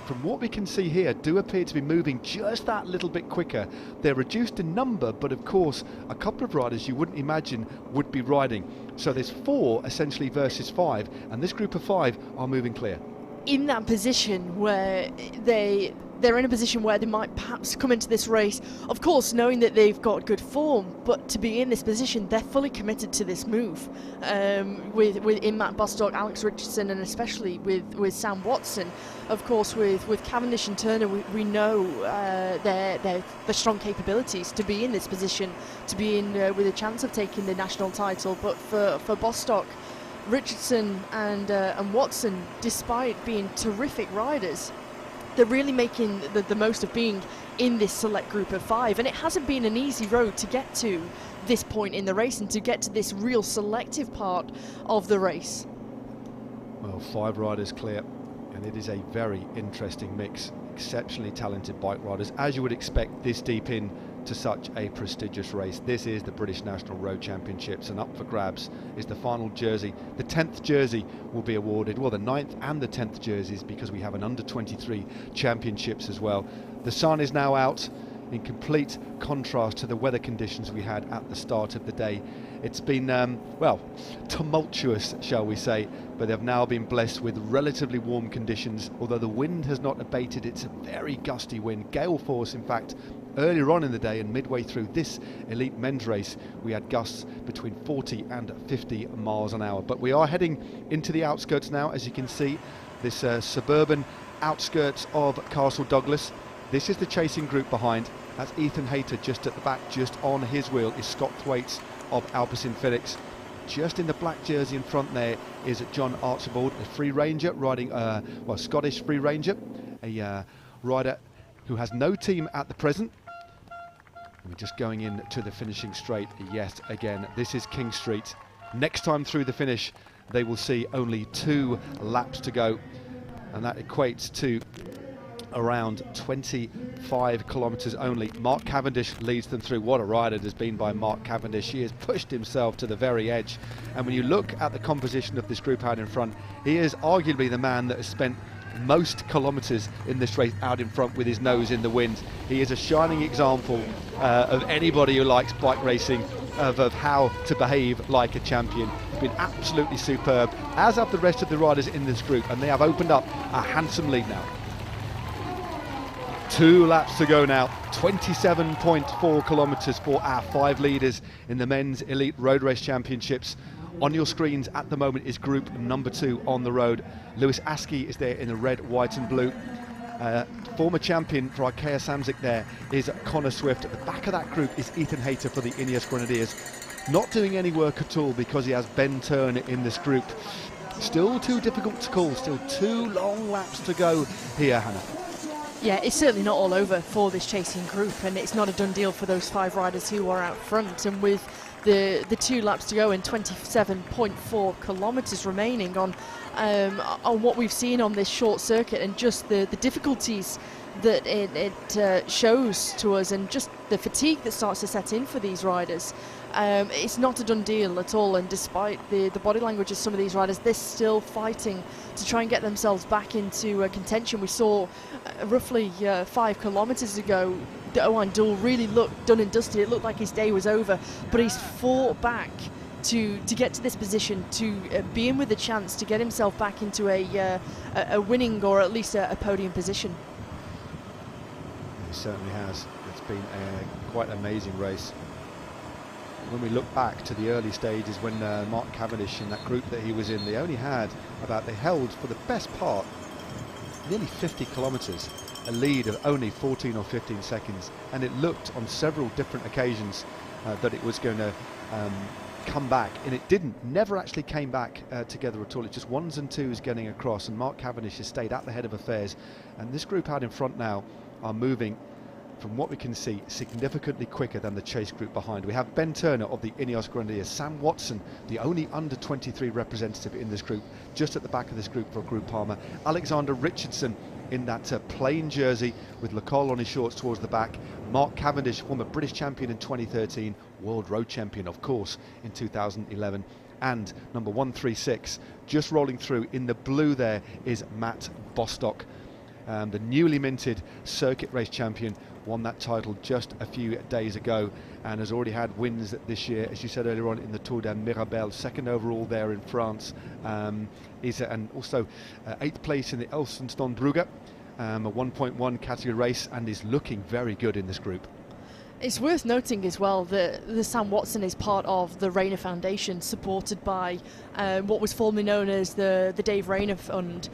from what we can see here, do appear to be moving just that little bit quicker. They're reduced in number, but of course a couple of riders you wouldn't imagine would be riding. So there's 4 essentially versus 5, and this group of 5 are moving clear. in that position where they're in a position where they might perhaps come into this race, of course, knowing that they've got good form, but to be in this position, they're fully committed to this move. With Matt Bostock, Alex Richardson, and especially with Sam Watson, of course, with Cavendish and Turner, we know their strong capabilities to be in this position, to be in with a chance of taking the national title. But for Bostock, Richardson and Watson, despite being terrific riders, they're really making the most of being in this select group of 5, and it hasn't been an easy road to get to this point in the race and to get to this real selective part of the race. Well, 5 riders clear, and it is a very interesting mix. Exceptionally talented bike riders, as you would expect this deep in to such a prestigious race. This is the British National Road Championships, and up for grabs is the final jersey. The 10th jersey will be awarded, well, the 9th and the 10th jerseys, because we have an under-23 championships as well. The sun is now out, in complete contrast to the weather conditions we had at the start of the day. It's been, well, tumultuous, shall we say, but they've now been blessed with relatively warm conditions, although the wind has not abated. It's a very gusty wind, gale force in fact. Earlier on in the day and midway through this elite men's race, we had gusts between 40 and 50 miles an hour. But we are heading into the outskirts now, as you can see, this suburban outskirts of Castle Douglas. This is the chasing group behind. That's Ethan Hayter just at the back, just on his wheel is Scott Thwaites of Alpecin Felix. Just in the black jersey in front there is John Archibald, a free ranger riding, well, Scottish free ranger, a rider who has no team at the present. We're just going in to the finishing straight yet again. This is King Street. Next time through the finish, they will see only 2 laps to go, and that equates to around 25 kilometres only. Mark Cavendish leads them through. What a ride it has been by Mark Cavendish. He has pushed himself to the very edge, and when you look at the composition of this group out in front, he is arguably the man that has spent most kilometres in this race out in front with his nose in the wind. He is a shining example of anybody who likes bike racing, of how to behave like a champion. He's been absolutely superb, as have the rest of the riders in this group, and they have opened up a handsome lead now. 2 laps to go now, 27.4 kilometres for our 5 leaders in the Men's Elite Road Race Championships. On your screens at the moment is group number 2 on the road. Lewis Askey is there in the red, white and blue. Former champion for Arkea Samsic there is Connor Swift. At the back of that group is Ethan Hayter for the Ineos Grenadiers. Not doing any work at all because he has Ben Turner in this group. Still too difficult to call, still 2 long laps to go here, Hannah. Yeah, it's certainly not all over for this chasing group, and it's not a done deal for those 5 riders who are out front. And with the 2 laps to go and 27.4 kilometres remaining on what we've seen on this short circuit, and just the difficulties that it shows to us, and just the fatigue that starts to set in for these riders. It's not a done deal at all, and despite the body language of some of these riders, they're still fighting to try and get themselves back into contention. We saw roughly 5 kilometres ago that Owen Doull really looked done and dusted. It looked like his day was over, but he's fought back to get to this position, to be in with a chance to get himself back into a winning or at least a podium position. He certainly has. It's been a quite amazing race. When we look back to the early stages when Mark Cavendish in that group that he was in, they held for the best part nearly 50 kilometres, a lead of only 14 or 15 seconds, and it looked on several different occasions that it was going to come back, and it didn't. Never actually came back together at all. It's just 1s and 2s getting across, and Mark Cavendish has stayed at the head of affairs, and this group out in front now are moving, from what we can see, significantly quicker than the chase group behind. We have Ben Turner of the Ineos Grenadiers, Sam Watson, the only under-23 representative in this group, just at the back of this group for Groupama. Alexander Richardson in that plain jersey with Lecole on his shorts towards the back. Mark Cavendish, former British champion in 2013, world road champion, of course, in 2011. And number 136, just rolling through in the blue there, is Matt Bostock, the newly minted circuit race champion won that title just a few days ago and has already had wins this year, as you said earlier on, in the Tour de Mirabel, second overall there in France, and also 8th place in the Elfenstone-Brugge, a 1.1 category race, and is looking very good in this group. It's worth noting as well that the Sam Watson is part of the Rayner Foundation, supported by what was formerly known as the Dave Rayner Fund,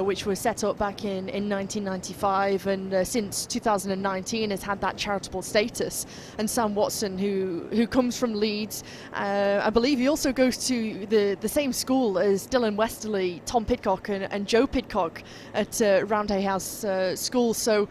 which was set up back in 1995, and since 2019 has had that charitable status. And Sam Watson, who comes from Leeds, I believe he also goes to the same school as Dylan Westerly, Tom Pidcock and Joe Pidcock at Roundhay House School. So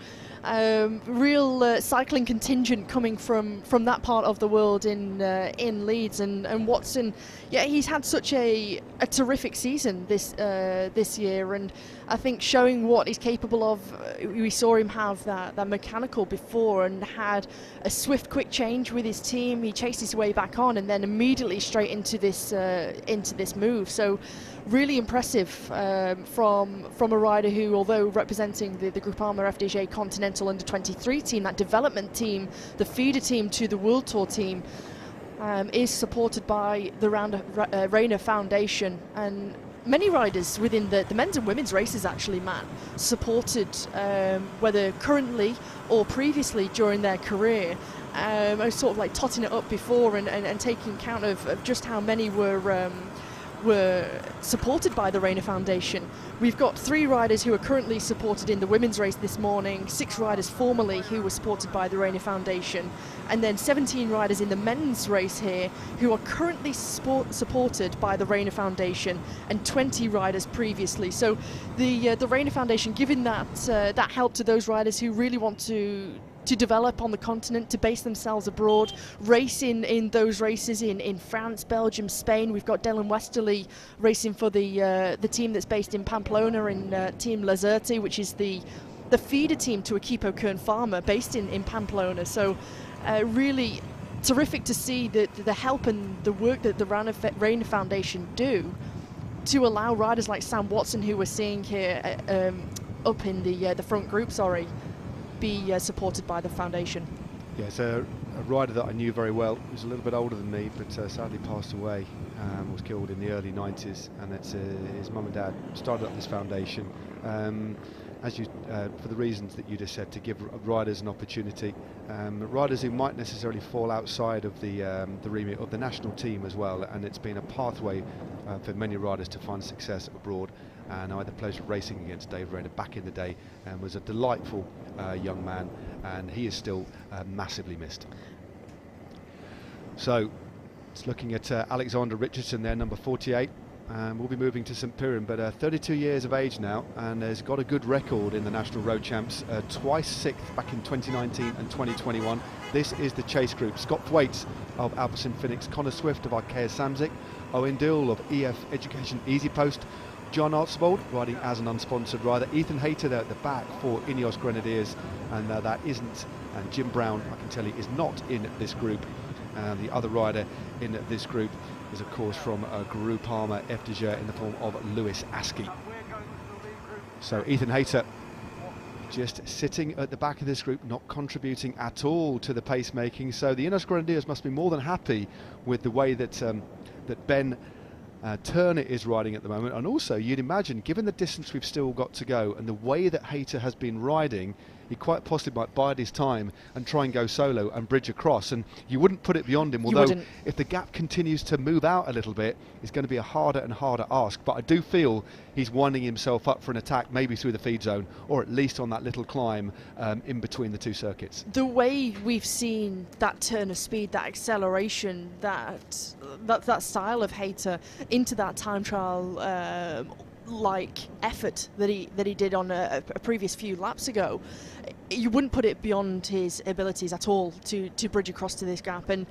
real cycling contingent coming from that part of the world in Leeds, and Watson, he's had such a terrific season this year, and I think showing what he's capable of. We saw him have that mechanical before and had a swift, quick change with his team. He chased his way back on and then immediately straight into this move. So really impressive from a rider who, although representing the Groupama FDJ Continental Under-23 team, that development team, the feeder team to the World Tour team, is supported by the Rayner Foundation. And many riders within the men's and women's races actually, Matt, supported, whether currently or previously during their career. I was sort of like totting it up before and taking count of just how many were supported by the Rayner Foundation. We've got 3 riders who are currently supported in the women's race this morning, 6 riders formerly who were supported by the Rayner Foundation, and then 17 riders in the men's race here who are currently supported by the Rayner Foundation, and 20 riders previously. So the Rayner Foundation giving that help to those riders who really want to develop on the continent, to base themselves abroad, race in those races in France, Belgium, Spain. We've got Dylan Westerly racing for the team that's based in Pamplona, in Team Lazerte, which is the feeder team to Equipo Kern Pharma, based in Pamplona. So really terrific to see the help and the work that the Rayner Foundation do to allow riders like Sam Watson, who we're seeing here up in the front group, be supported by the foundation. Yeah, it's a rider that I knew very well. He was a little bit older than me, but sadly passed away, was killed in the early 90s, and it's his mum and dad started up this foundation, for the reasons that you just said, to give riders an opportunity, riders who might necessarily fall outside of the remit of the national team as well, and it's been a pathway for many riders to find success abroad. And I had the pleasure of racing against Dave Rayner back in the day, and was a delightful young man, and he is still massively missed. So it's looking at Alexander Richardson there, number 48. We'll be moving to St Piran, but 32 years of age now, and has got a good record in the National Road Champs, twice 6th back in 2019 and 2021. This is the chase group. Scott Thwaites of Alpecin Phoenix, Connor Swift of Arkea Samsic, Owen Dill of EF Education Easy Post, John Archibald riding as an unsponsored rider, Ethan Hayter there at the back for Ineos Grenadiers, and that isn't, and Jim Brown, I can tell you, is not in this group. The other rider in this group is of course from Groupama FDJ in the form of Lewis Askey. So Ethan Hayter just sitting at the back of this group, not contributing at all to the pace making. So the Ineos Grenadiers must be more than happy with the way that that Ben Turner is riding at the moment, and also you'd imagine, given the distance we've still got to go and the way that Hayter has been riding, he quite possibly might bide his time and try and go solo and bridge across, and you wouldn't put it beyond him, although if the gap continues to move out a little bit, it's going to be a harder and harder ask. But I do feel he's winding himself up for an attack, maybe through the feed zone, or at least on that little climb in between the two circuits. The way we've seen that turn of speed, that acceleration, that style of Hayter into that time trial like effort that he did on a previous few laps ago, you wouldn't put it beyond his abilities at all to bridge across to this gap, and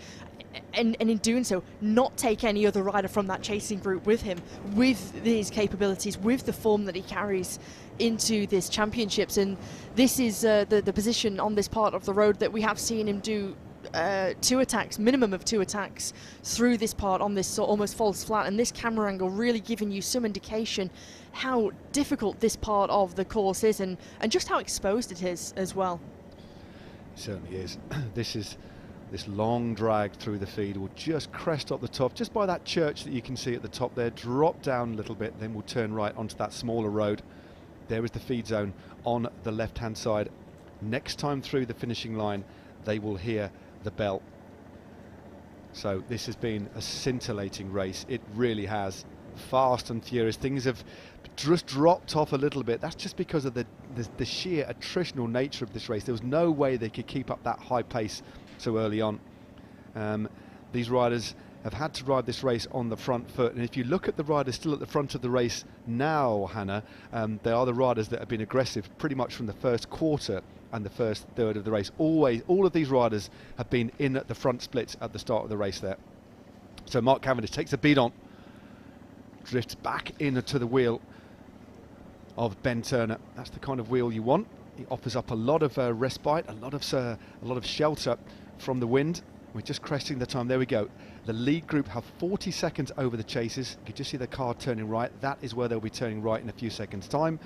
in doing so not take any other rider from that chasing group with him, with his capabilities, with the form that he carries into this championships. And this is the position on this part of the road that we have seen him do 2 attacks, minimum of 2 attacks through this part on this almost false flat, and this camera angle really giving you some indication how difficult this part of the course is, and just how exposed it is as well. certainly is. This long drag through the feed will just crest up the top, just by that church that you can see at the top there, drop down a little bit, then we'll turn right onto that smaller road. There is the feed zone on the left-hand side. Next time through the finishing line, they will hear the bell. So this has been a scintillating race. It really has. Fast and furious. Things have just dropped off a little bit. That's just because of the sheer attritional nature of this race. There was no way they could keep up that high pace so early on. These riders have had to ride this race on the front foot, and if you look at the riders still at the front of the race now, Hannah, they are the riders that have been aggressive pretty much from the first quarter and the first third of the race. All of these riders have been in at the front splits at the start of the race there. So Mark Cavendish takes a beat on, drifts back into the wheel of Ben Turner. That's the kind of wheel you want. He offers up a lot of respite, a lot of shelter from the wind. We're just cresting the time. There we go. The lead group have 40 seconds over the chasers. You can just see the car turning right. That is where they'll be turning right in a few seconds' time.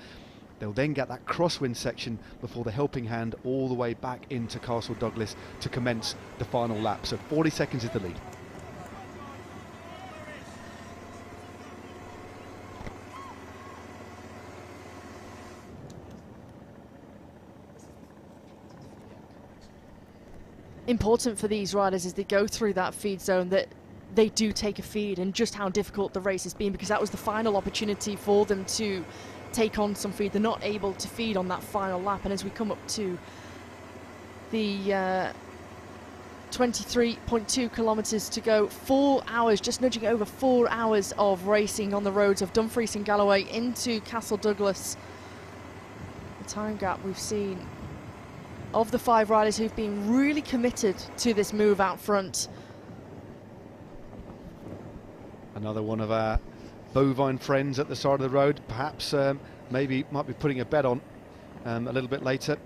They'll then get that crosswind section before the helping hand all the way back into Castle Douglas to commence the final lap. So 40 seconds is the lead. Important for these riders as they go through that feed zone that they do take a feed, and just how difficult the race has been, because that was the final opportunity for them to take on some feed. They're not able to feed on that final lap, and as we come up to the 23.2 kilometres to go, 4 hours, just nudging over 4 hours of racing on the roads of Dumfries and Galloway into Castle Douglas. The time gap we've seen of the 5 riders who've been really committed to this move out front. Another one of our bovine friends at the side of the road, perhaps maybe might be putting a bet on a little bit later.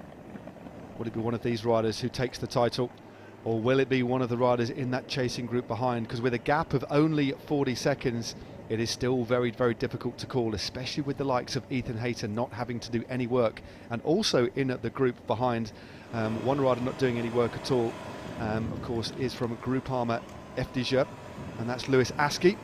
Will it be one of these riders who takes the title, or will it be one of the riders in that chasing group behind? Because with a gap of only 40 seconds, it is still very, very difficult to call, especially with the likes of Ethan Hayter not having to do any work, and also in the group behind, one rider not doing any work at all, of course, is from Groupama FDJ, and that's Lewis Askey.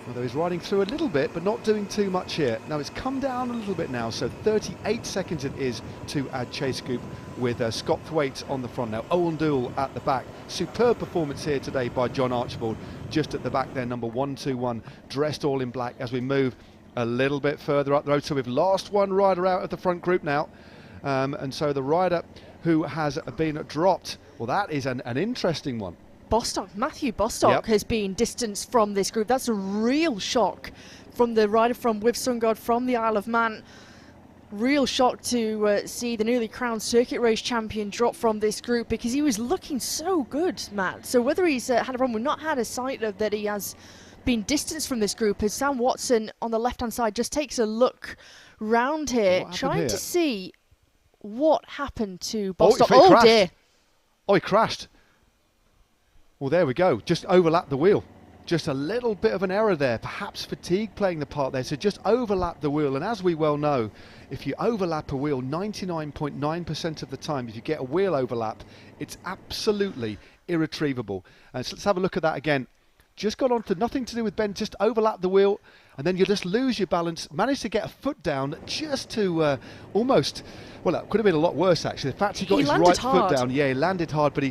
Although he's riding through a little bit, but not doing too much here. Now it's come down a little bit now, so 38 seconds it is to our chase group with Scott Thwaite on the front now. Owen Dool at the back. Superb performance here today by John Archibald, just at the back there, number 121, dressed all in black as we move a little bit further up the road. So we've lost one rider out of the front group now. And so the rider who has been dropped, well, that is an interesting one. Bostock, Matthew Bostock, has been distanced from this group. That's a real shock from the rider from Whitsunday from the Isle of Man. Real shock to see the newly crowned circuit race champion drop from this group, because he was looking so good, Matt. So whether he's had a problem, we've not had a sight of that he has been distanced from this group, as Sam Watson on the left-hand side just takes a look round here, trying to see what happened to Bostock. Oh dear. Oh, he crashed. Well, there we go. Just overlapped the wheel. Just a little bit of an error there. Perhaps fatigue playing the part there. So just overlap the wheel. And as we well know, if you overlap a wheel 99.9% of the time, if you get a wheel overlap, it's absolutely irretrievable. And so let's have a look at that again. Just got on to nothing to do with Ben, just overlap the wheel, and then you just lose your balance. Managed to get a foot down just to almost, well, that could have been a lot worse actually. The fact he got his right foot down, yeah, he landed hard, but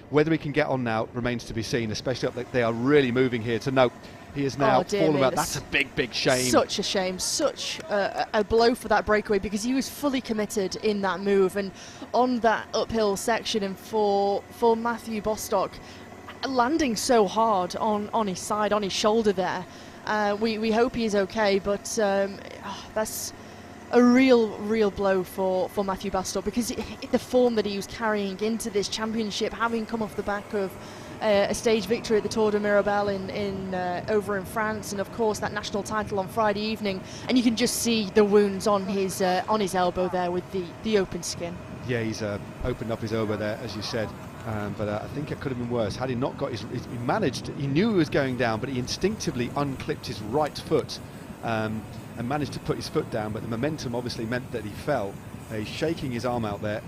whether he can get on now remains to be seen, especially up they are really moving here to note. He is now fallen out. That's a big, big shame. Such a shame. Such a blow for that breakaway, because he was fully committed in that move and on that uphill section. And for Matthew Bostock, landing so hard on his side, on his shoulder there. We hope he is okay, but that's a real blow for Matthew Bostock, because the form that he was carrying into this championship, having come off the back of a stage victory at the Tour de Mirabel over in France, and of course that national title on Friday evening, and you can just see the wounds on his elbow there with the open skin. Yeah, he's opened up his elbow there, as you said. But I think it could have been worse. Had he not got he knew he was going down, but he instinctively unclipped his right foot and managed to put his foot down, but the momentum obviously meant that he fell. He's shaking his arm out there.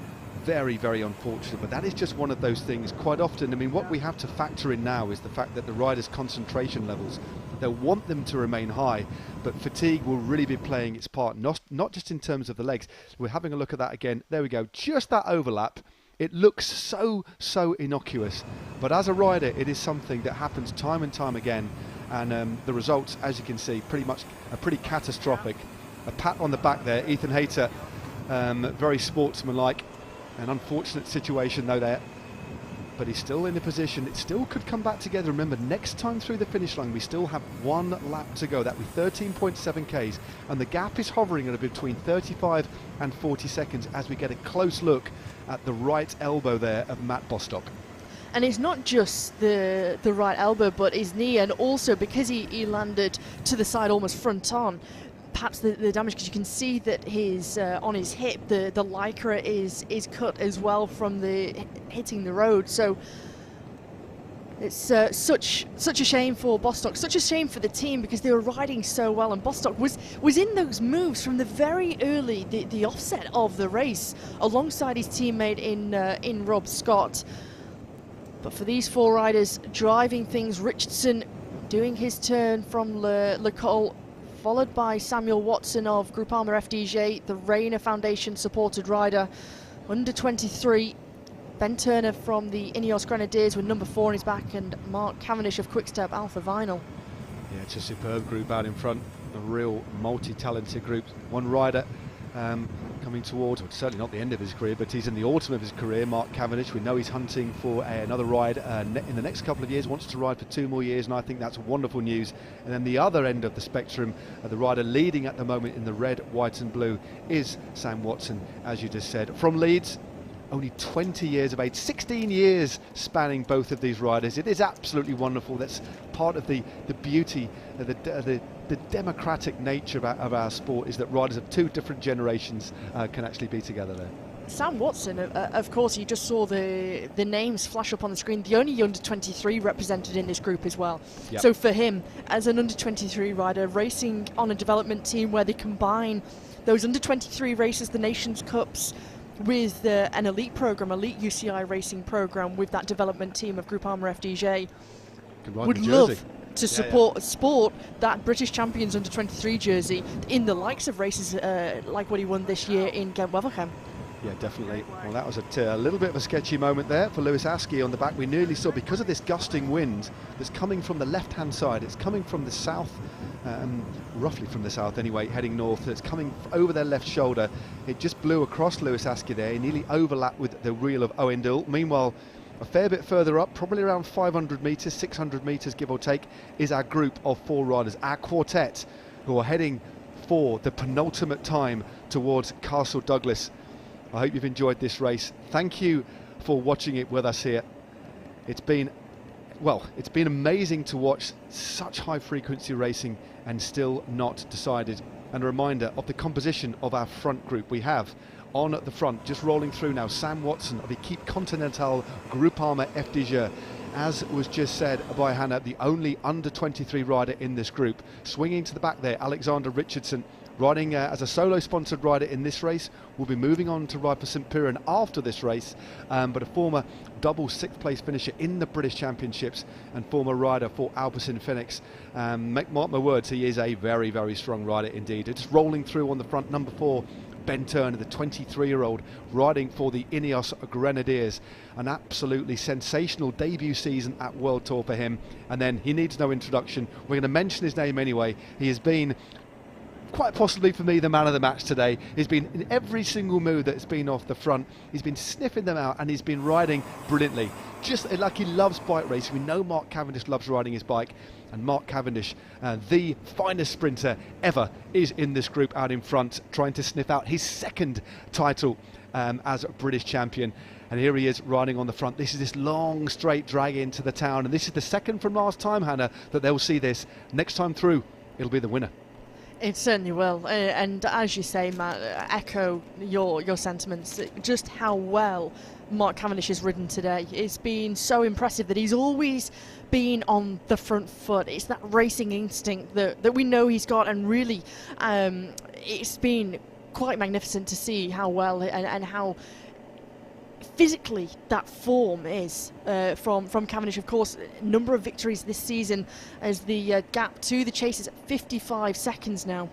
very, very unfortunate, but that is just one of those things. Quite often, I mean, what we have to factor in now is the fact that the riders' concentration levels, they'll want them to remain high, but fatigue will really be playing its part, not just in terms of the legs. We're having a look at that again. There we go, just that overlap. It looks so innocuous, but as a rider, it is something that happens time and time again, and the results, as you can see, are pretty catastrophic. A pat on the back there, Ethan Hayter, very sportsmanlike. An unfortunate situation though there, but he's still in a position, it still could come back together. Remember, next time through the finish line we still have 1 lap to go. That would be 13.7 Ks, and the gap is hovering at between 35 and 40 seconds as we get a close look at the right elbow there of Matt Bostock. And it's not just the right elbow, but his knee, and also because he landed to the side almost front on, perhaps the damage, because you can see that his on his hip the lycra is cut as well from the hitting the road. So it's such a shame for Bostock, such a shame for the team, because they were riding so well, and Bostock was in those moves from the very early the offset of the race alongside his teammate in Rob Scott. But for these 4 riders driving things, Richardson doing his turn from Le Col, followed by Samuel Watson of Groupama FDJ, the Rayner Foundation supported rider. Under 23, Ben Turner from the Ineos Grenadiers with number 4 on his back, and Mark Cavendish of Quickstep Alpha Vinyl. Yeah, it's a superb group out in front, a real multi-talented group. One rider coming towards, well, certainly not the end of his career, but he's in the autumn of his career, Mark Cavendish. We know he's hunting for another ride in the next couple of years, wants to ride for 2 more years, and I think that's wonderful news. And then the other end of the spectrum, the rider leading at the moment in the red, white and blue is Sam Watson, as you just said, from Leeds. Only 20 years of age, 16 years spanning both of these riders. It is absolutely wonderful. That's part of the beauty, the democratic nature of our sport, is that riders of 2 different generations can actually be together there. Sam Watson, of course, you just saw the names flash up on the screen, the only under 23 represented in this group as well. Yep. So for him, as an under 23 rider, racing on a development team where they combine those under 23 races, the Nations Cups, with an elite UCI racing program with that development team of Groupama FDJ, would love to sport that British Champions under 23 jersey in the likes of races like what he won this year in Gent-Wevelgem. Yeah, definitely. Well, that was a little bit of a sketchy moment there for Lewis Askey on the back. We nearly saw, because of this gusting wind that's coming from the left-hand side, it's coming from the south, roughly from the south anyway, heading north. It's coming over their left shoulder. It just blew across Lewis Askey there. He nearly overlapped with the wheel of Owen Dill. Meanwhile, a fair bit further up, probably around 500 metres, 600 metres give or take, is our group of 4 riders, our quartet, who are heading for the penultimate time towards Castle Douglas. I hope you've enjoyed this race. Thank you for watching it with us here. It's been amazing to watch such high frequency racing and still not decided. And a reminder of the composition of our front group. We have on the front, just rolling through now, Sam Watson of Equipe Continentale Groupama FDJ. As was just said by Hannah, the only under 23 rider in this group. Swinging to the back there, Alexander Richardson, riding as a solo sponsored rider in this race, will be moving on to ride for St Piran after this race, but a former double 6th place finisher in the British Championships and former rider for Alpecin Phoenix. Mark my words, he is a very, very strong rider indeed. It's rolling through on the front, number 4, Ben Turner, the 23-year-old, riding for the Ineos Grenadiers. An absolutely sensational debut season at World Tour for him, and then he needs no introduction. We're going to mention his name anyway. He has been, quite possibly for me, the man of the match today. He's been in every single move that's been off the front. He's been sniffing them out, and he's been riding brilliantly. Just like he loves bike racing. We know Mark Cavendish loves riding his bike, and Mark Cavendish, the finest sprinter ever, is in this group out in front, trying to sniff out his 2nd title as a British champion. And here he is riding on the front. This is this long straight drag into the town, and this is the 2nd from last time, Hannah, that they'll see this. Next time through, it'll be the winner. It certainly will, and as you say, Matt, echo your sentiments. Just how well Mark Cavendish has ridden today. It's been so impressive that he's always been on the front foot. It's that racing instinct that we know he's got, and really it's been quite magnificent to see how well and how physically that form is from Cavendish. Of course, number of victories this season as the gap to the chase is at 55 seconds now.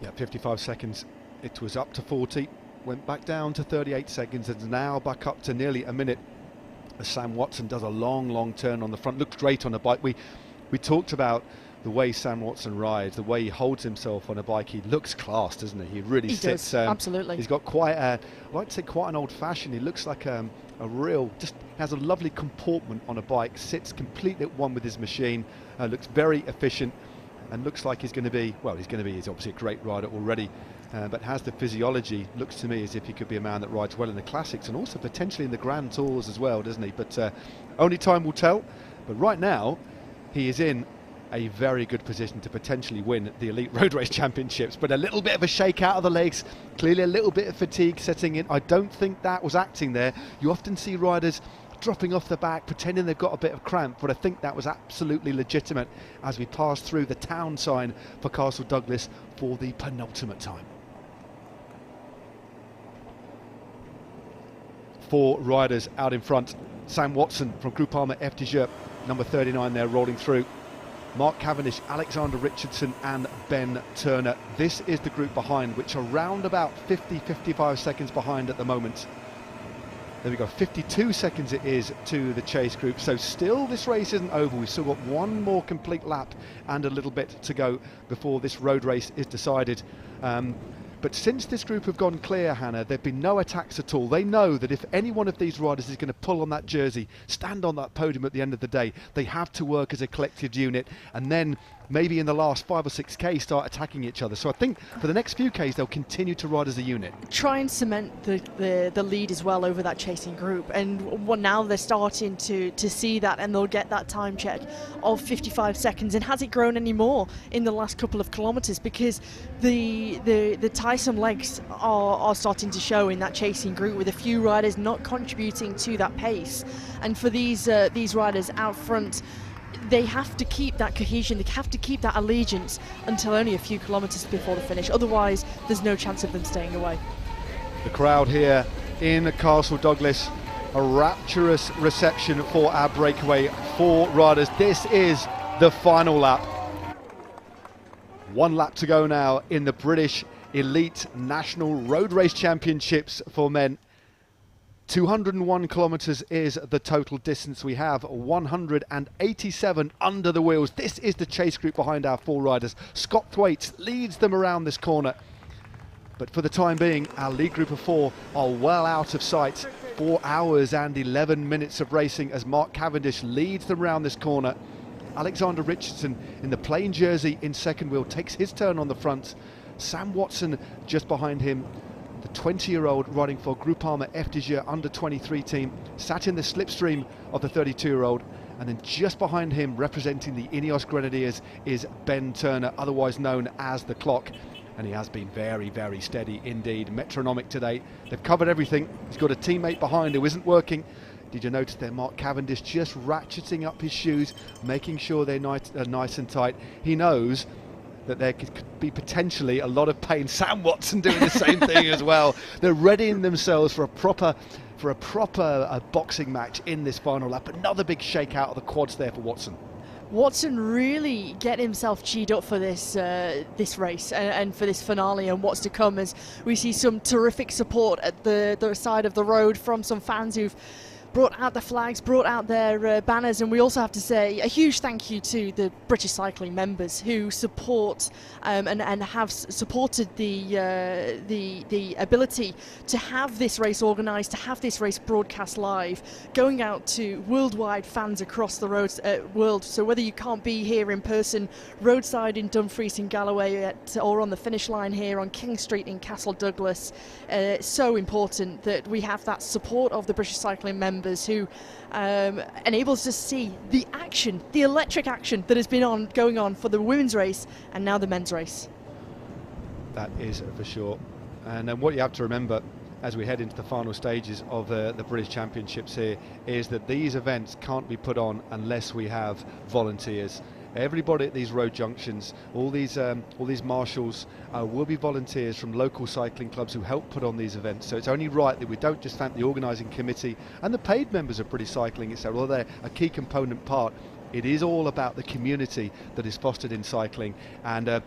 Yeah, 55 seconds. It was up to 40, went back down to 38 seconds, and is now back up to nearly a minute as Sam Watson does a long turn on the front. Looks great on the bike. We talked about the way Sam Watson rides, the way he holds himself on a bike. He looks class, doesn't he? He really sits. Absolutely. He's got quite a, I'd like to say quite an old-fashioned. He looks like a real, just has a lovely comportment on a bike. Sits completely at one with his machine. Looks very efficient, and looks like he's going to be. Well, he's obviously a great rider already, but has the physiology. Looks to me as if he could be a man that rides well in the classics and also potentially in the Grand Tours as well, doesn't he? But only time will tell. But right now, he is in a very good position to potentially win the Elite Road Race Championships, but a little bit of a shake out of the legs, clearly a little bit of fatigue setting in. I don't think that was acting there. You often see riders dropping off the back, pretending they've got a bit of cramp, but I think that was absolutely legitimate as we pass through the town sign for Castle Douglas for the penultimate time. 4 riders out in front. Sam Watson from Groupama FDJ, number 39 there, rolling through. Mark Cavendish, Alexander Richardson and Ben Turner. This is the group behind, which are around about 50-55 seconds behind at the moment. There we go, 52 seconds it is to the chase group. So still this race isn't over. We've still got one more complete lap and a little bit to go before this road race is decided. But since this group have gone clear, Hannah, there have been no attacks at all. They know that if any one of these riders is going to pull on that jersey, stand on that podium at the end of the day, they have to work as a collective unit, and then maybe in the last 5 or 6 Ks start attacking each other. So I think for the next few Ks they'll continue to ride as a unit. Try and cement the lead as well over that chasing group, and now they're starting to see that, and they'll get that time check of 55 seconds. And has it grown any more in the last couple of kilometres? Because the tiresome legs are starting to show in that chasing group, with a few riders not contributing to that pace. And for these riders out front, they have to keep that cohesion, they have to keep that allegiance until only a few kilometres before the finish. Otherwise, there's no chance of them staying away. The crowd here in Castle Douglas, a rapturous reception for our breakaway 4 riders. This is the final lap. 1 lap to go now in the British Elite National Road Race Championships for men. 201 kilometres is the total distance. We have 187 under the wheels. This is the chase group behind our 4 riders. Scott Thwaites leads them around this corner. But for the time being, our lead group of 4 are well out of sight. 4 hours and 11 minutes of racing as Mark Cavendish leads them around this corner. Alexander Richardson in the plain jersey in second wheel takes his turn on the front. Sam Watson just behind him, the 20-year-old riding for Groupama FDJ under 23 team, sat in the slipstream of the 32-year-old, and then just behind him, representing the Ineos Grenadiers, is Ben Turner, otherwise known as the Clock, and he has been very steady indeed, metronomic today. They've covered everything. He's got a teammate behind who isn't working. Did you notice there, Mark Cavendish just ratcheting up his shoes, making sure they're nice and tight. He knows that there could be potentially a lot of pain. Sam Watson doing the same thing as well. They're readying themselves for a proper boxing match in this final lap. Another big shake out of the quads there for Watson. Watson really getting himself cheered up for this race and for this finale and what's to come, as we see some terrific support at the side of the road from some fans who've brought out the flags, brought out their banners, and we also have to say a huge thank you to the British Cycling members who support and have supported the ability to have this race organised, to have this race broadcast live, going out to worldwide fans across the world. So whether you can't be here in person, roadside in Dumfries in Galloway, or on the finish line here on King Street in Castle Douglas, it's so important that we have that support of the British Cycling members who enables us to see the action, the electric action that has been going on for the women's race and now the men's race. That is for sure. And then what you have to remember as we head into the final stages of the British Championships here is that these events can't be put on unless we have volunteers. everybody at these road junctions, all these marshals will be volunteers from local cycling clubs who help put on these events. So it's only right that we don't just thank the organising committee and the paid members of British Cycling itself, although they're a key component part. It is all about the community that is fostered in cycling, and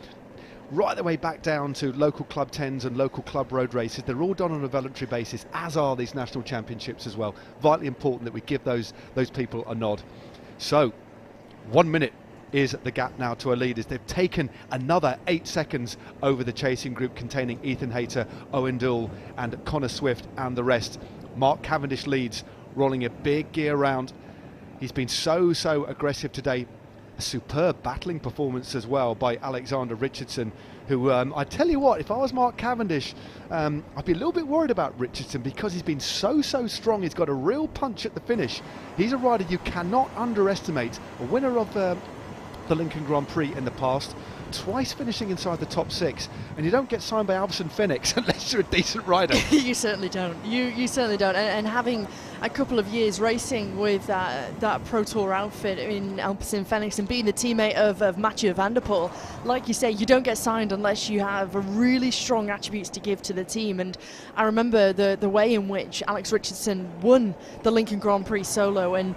right the way back down to local club 10s and local club road races. They're all done on a voluntary basis, as are these national championships as well. Vitally important that we give those people a nod. So 1 minute is the gap now to our leaders. They've taken another 8 seconds over the chasing group containing Ethan Hayter, Owen Doull and Connor Swift and the rest. Mark Cavendish leads, rolling a big gear round. He's been so aggressive today. A superb battling performance as well by Alexander Richardson, who I tell you what, if I was Mark Cavendish, I'd be a little bit worried about Richardson because he's been so strong. He's got a real punch at the finish. He's a rider you cannot underestimate. A winner of the Lincoln Grand Prix in the past, twice finishing inside the top 6, and you don't get signed by Albertson Phoenix unless you're a decent rider. You certainly don't. You certainly don't. And having a couple of years racing with that Pro Tour outfit in Albertson Phoenix and being the teammate of Mathieu van der Poel, like you say, you don't get signed unless you have really strong attributes to give to the team. And I remember the way in which Alex Richardson won the Lincoln Grand Prix solo, and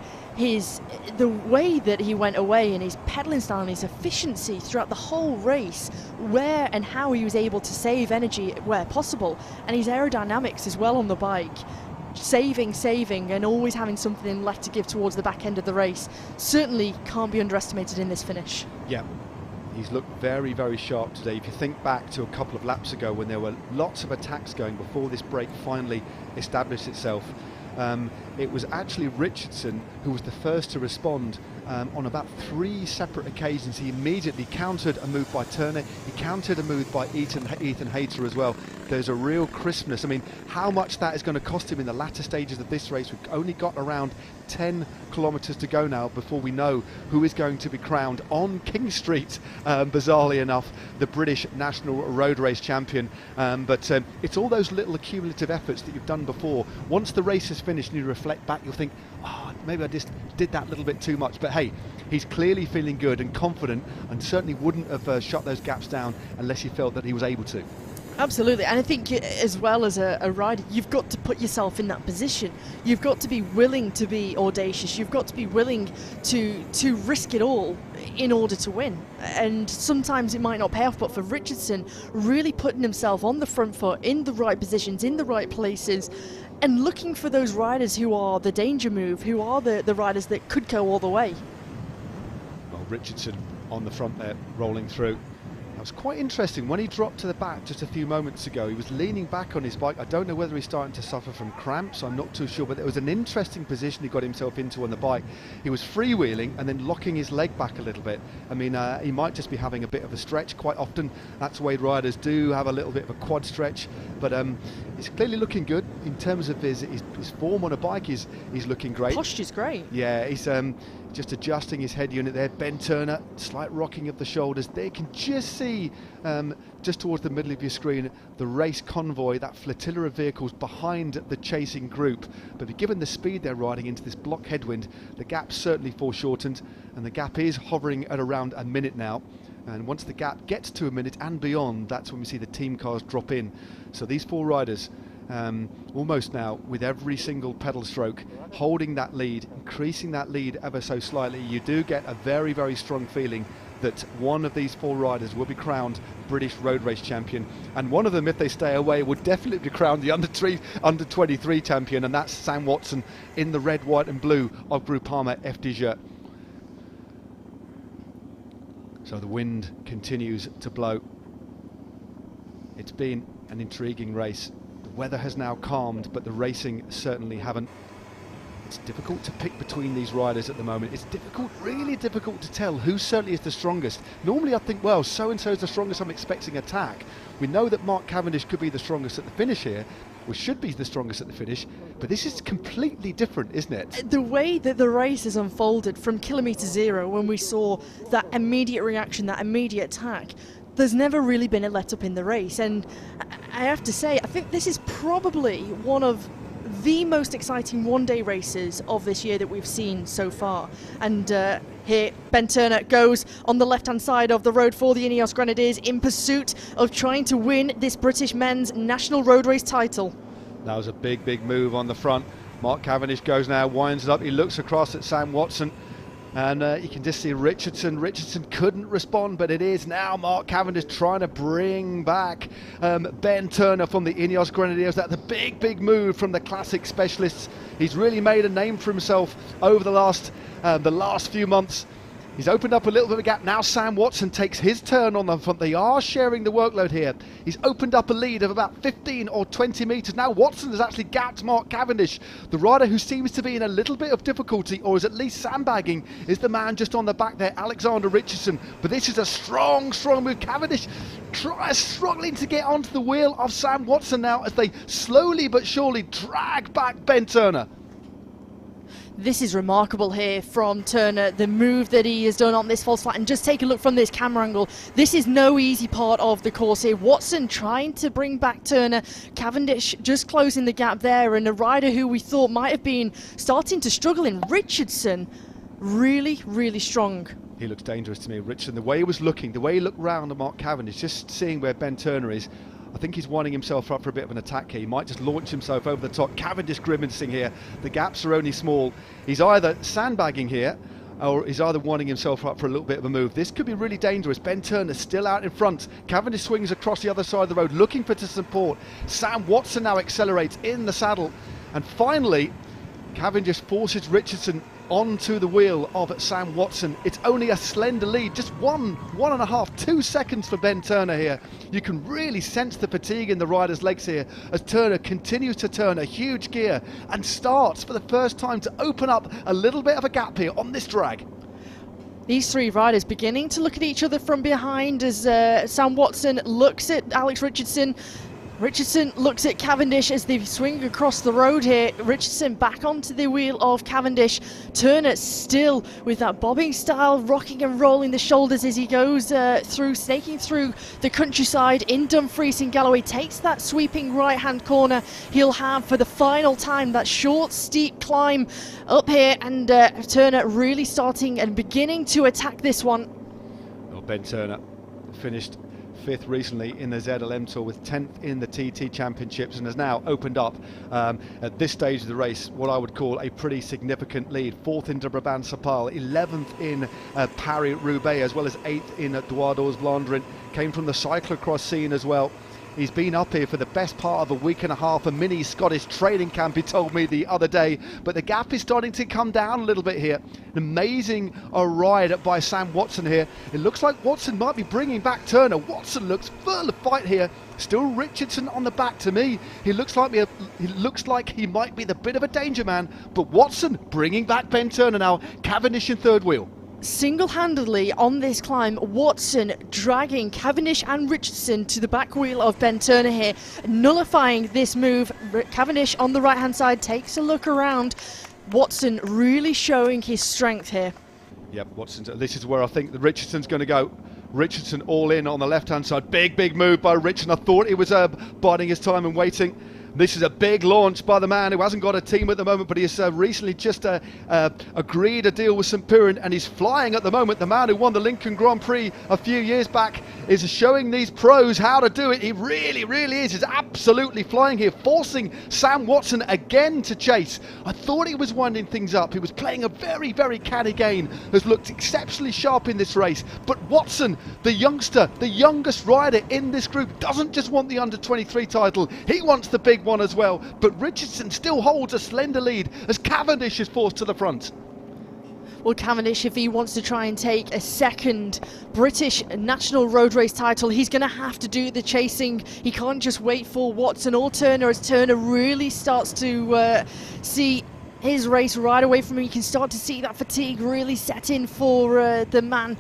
the way that he went away and his pedalling style and his efficiency throughout the whole race, where and how he was able to save energy where possible, and his aerodynamics as well on the bike, saving and always having something left to give towards the back end of the race, certainly can't be underestimated in this finish. Yeah, he's looked very sharp today. If you think back to a couple of laps ago when there were lots of attacks going before this break finally established itself, it was actually Richardson who was the first to respond on about 3 separate occasions. He immediately countered a move by Turner, he countered a move by Ethan Hayter as well. There's a real crispness. I mean, how much that is going to cost him in the latter stages of this race. We've only got around 10 kilometres to go now before we know who is going to be crowned on King Street, bizarrely enough, the British National Road Race Champion. But it's all those little accumulative efforts that you've done before. Once the race is finished and you reflect back, you'll think, oh, maybe I just did that little bit too much. But hey, he's clearly feeling good and confident, and certainly wouldn't have shut those gaps down unless he felt that he was able to. Absolutely, and I think as well as a rider, you've got to put yourself in that position. You've got to be willing to be audacious. You've got to be willing to risk it all in order to win. And sometimes it might not pay off, but for Richardson, really putting himself on the front foot, in the right positions, in the right places, and looking for those riders who are the danger move, who are the riders that could go all the way. Well, Richardson on the front there, rolling through. That was quite interesting. When he dropped to the back just a few moments ago, he was leaning back on his bike. I don't know whether he's starting to suffer from cramps, I'm not too sure, but there was an interesting position he got himself into on the bike. He was freewheeling and then locking his leg back a little bit. I mean, he might just be having a bit of a stretch. Quite often, that's the way riders do have a little bit of a quad stretch, but he's clearly looking good in terms of his form on a bike. He's looking great. Posture's great. Yeah, he's just adjusting his head unit there. Ben Turner, slight rocking of the shoulders. They can just see just towards the middle of your screen the race convoy, that flotilla of vehicles behind the chasing group. But given the speed they're riding into this block headwind, the gap's certainly foreshortened, and the gap is hovering at around a minute now. And once the gap gets to a minute and beyond, that's when we see the team cars drop in. So these 4 riders almost now with every single pedal stroke holding that lead, increasing that lead ever so slightly. You do get a very strong feeling that one of these 4 riders will be crowned British Road Race Champion, and one of them, if they stay away, would definitely be crowned the under 23 champion, and that's Sam Watson in the red, white and blue of Groupama FDJ. So the wind continues to blow. It's been an intriguing race. The weather has now calmed, but the racing certainly haven't. It's difficult to pick between these riders at the moment. It's difficult, really difficult to tell who certainly is the strongest. Normally I think, well, so-and-so is the strongest, I'm expecting attack. We know that Mark Cavendish could be the strongest at the finish here, or should be the strongest at the finish, but this is completely different, isn't it? The way that the race has unfolded from kilometre 0, when we saw that immediate reaction, that immediate attack, there's never really been a let-up in the race. And I have to say, I think this is probably one of the most exciting one-day races of this year that we've seen so far. And here. Ben Turner goes on the left-hand side of the road for the Ineos Grenadiers in pursuit of trying to win this British men's national road race title. That was a big move on the front. Mark Cavendish goes now, winds it up. He looks across at Sam Watson. And you can just see Richardson. Richardson couldn't respond, but it is now Mark Cavendish trying to bring back Ben Turner from the Ineos Grenadiers. That's a big move from the classic specialists. He's really made a name for himself over the last few months. He's opened up a little bit of a gap. Now Sam Watson takes his turn on the front. They are sharing the workload here. He's opened up a lead of about 15 or 20 metres. Now Watson has actually gapped Mark Cavendish. The rider who seems to be in a little bit of difficulty, or is at least sandbagging, is the man just on the back there, Alexander Richardson. But this is a strong move. Cavendish struggling to get onto the wheel of Sam Watson now as they slowly but surely drag back Ben Turner. This is remarkable here from Turner, the move that he has done on this false flat. And just take a look from this camera angle. This is no easy part of the course here. Watson trying to bring back Turner. Cavendish just closing the gap there. And a rider who we thought might have been starting to struggle in Richardson, really strong. He looks dangerous to me, Richardson. The way he was looking, the way he looked round at Mark Cavendish, just seeing where Ben Turner is, I think he's winding himself up for a bit of an attack here. He might just launch himself over the top. Cavendish grimacing here. The gaps are only small. He's either sandbagging here, or he's either winding himself up for a little bit of a move. This could be really dangerous. Ben Turner still out in front. Cavendish swings across the other side of the road, looking for support. Sam Watson now accelerates in the saddle. And finally, Cavendish forces Richardson onto the wheel of Sam Watson. It's only a slender lead, just 2 seconds for Ben Turner here. You can really sense the fatigue in the rider's legs here as Turner continues to turn a huge gear and starts for the first time to open up a little bit of a gap here on this drag. These three riders beginning to look at each other from behind as Sam Watson looks at Alex Richardson. Richardson looks at Cavendish as they swing across the road here. Richardson back onto the wheel of Cavendish. Turner still with that bobbing style, rocking and rolling the shoulders as he goes snaking through the countryside in Dumfries and Galloway. Takes that sweeping right-hand corner. He'll have for the final time that short, steep climb up here, and Turner really starting and beginning to attack this one. Well, Ben Turner finished 5th recently in the ZLM Tour with 10th in the TT Championships, and has now opened up at this stage of the race what I would call a pretty significant lead. 4th in Brabant-Sapal, 11th in Paris-Roubaix, as well as 8th in Dwars-Vlaanderen. Came from the cyclocross scene as well. He's been up here for the best part of a week and a half, a mini Scottish training camp, he told me the other day. But the gap is starting to come down a little bit here. An amazing ride by Sam Watson here. It looks like Watson might be bringing back Turner. Watson looks full of fight here. Still Richardson on the back to me. He looks like he might be the bit of a danger man. But Watson bringing back Ben Turner now. Cavendish in third wheel. Single-handedly on this climb, Watson dragging Cavendish and Richardson to the back wheel of Ben Turner here, nullifying this move. Cavendish on the right-hand side takes a look around. Watson really showing his strength here. Yep, Watson. This is where I think the Richardson's going to go. Richardson all in on the left-hand side. Big move by Richardson. I thought he was biding his time and waiting. This is a big launch by the man who hasn't got a team at the moment, but he has recently just agreed a deal with St. Piran, and he's flying at the moment. The man who won the Lincoln Grand Prix a few years back is showing these pros how to do it. He really is. He's absolutely flying here, forcing Sam Watson again to chase. I thought he was winding things up. He was playing a very canny game, has looked exceptionally sharp in this race. But Watson, the youngster, the youngest rider in this group, doesn't just want the under-23 title. He wants the big one as well, but Richardson still holds a slender lead as Cavendish is forced to the front. Well, Cavendish, if he wants to try and take a second British national road race title, he's going to have to do the chasing. He can't just wait for Watson or Turner, as Turner really starts to see his race right away from him. You can start to see that fatigue really set in for the man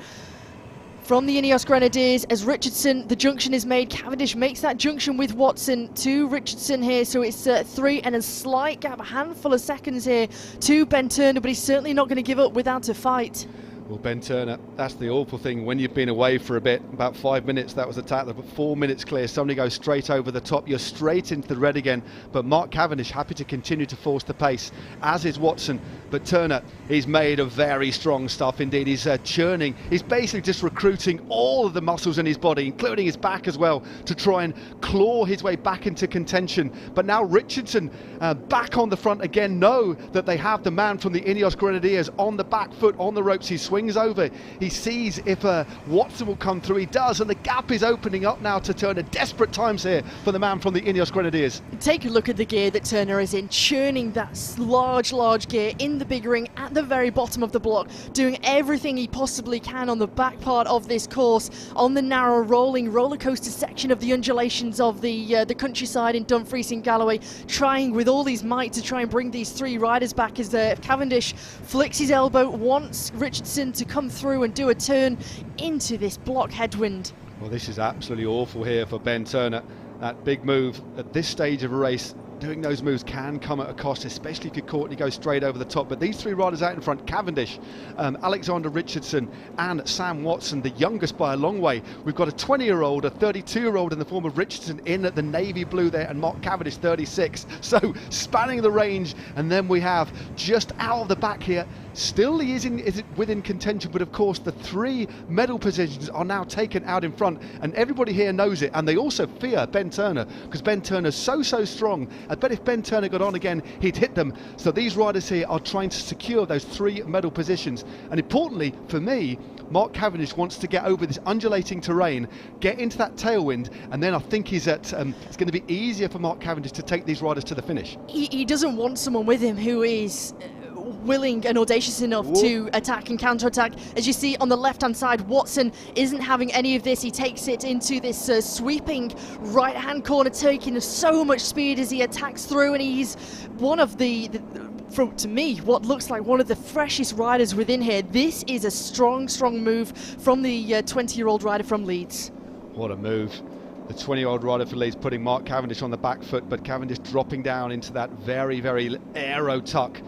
from the Ineos Grenadiers. As Richardson, the junction is made. Cavendish makes that junction with Watson to Richardson here, so it's 3 and a slight gap, a handful of seconds here to Ben Turner, but he's certainly not going to give up without a fight. Well, Ben Turner, that's the awful thing when you've been away for a bit. About 5 minutes, that was attack, but 4 minutes clear. Somebody goes straight over the top. You're straight into the red again. But Mark Cavendish happy to continue to force the pace, as is Watson. But Turner, he's made of very strong stuff indeed. He's churning. He's basically just recruiting all of the muscles in his body, including his back as well, to try and claw his way back into contention. But now Richardson back on the front again, know that they have the man from the Ineos Grenadiers on the back foot, on the ropes. He swings over. He sees if Watson will come through. He does, and the gap is opening up now to Turner. Desperate times here for the man from the Ineos Grenadiers. Take a look at the gear that Turner is in, churning that large gear in the big ring at the very bottom of the block, doing everything he possibly can on the back part of this course, on the narrow rolling roller coaster section of the undulations of the countryside in Dumfries and Galloway, trying with all his might to try and bring these three riders back as Cavendish flicks his elbow, wants Richardson to come through and do a turn into this block headwind. Well, this is absolutely awful here for Ben Turner. That big move at this stage of a race, doing those moves can come at a cost, especially if you're caught and you go straight over the top. But these three riders out in front, Cavendish, Alexander Richardson and Sam Watson, the youngest by a long way. We've got a 20-year-old, a 32-year-old in the form of Richardson in the navy blue there, and Mark Cavendish, 36. So spanning the range, and then we have just out of the back here, still he is within contention, but of course the three medal positions are now taken out in front, and everybody here knows it, and they also fear Ben Turner, because Ben Turner's so strong. I bet if Ben Turner got on again, he'd hit them. So these riders here are trying to secure those three medal positions, and importantly for me, Mark Cavendish wants to get over this undulating terrain, get into that tailwind, and then I think it's going to be easier for Mark Cavendish to take these riders to the finish. He doesn't want someone with him who is willing and audacious enough to attack and counter-attack. As you see on the left-hand side, Watson isn't having any of this. He takes it into this sweeping right-hand corner, taking so much speed as he attacks through, and he's one of to me, what looks like one of the freshest riders within here. This is a strong move from the 20-year-old rider from Leeds. What a move. The 20-year-old rider for Leeds putting Mark Cavendish on the back foot, but Cavendish dropping down into that very aero tuck.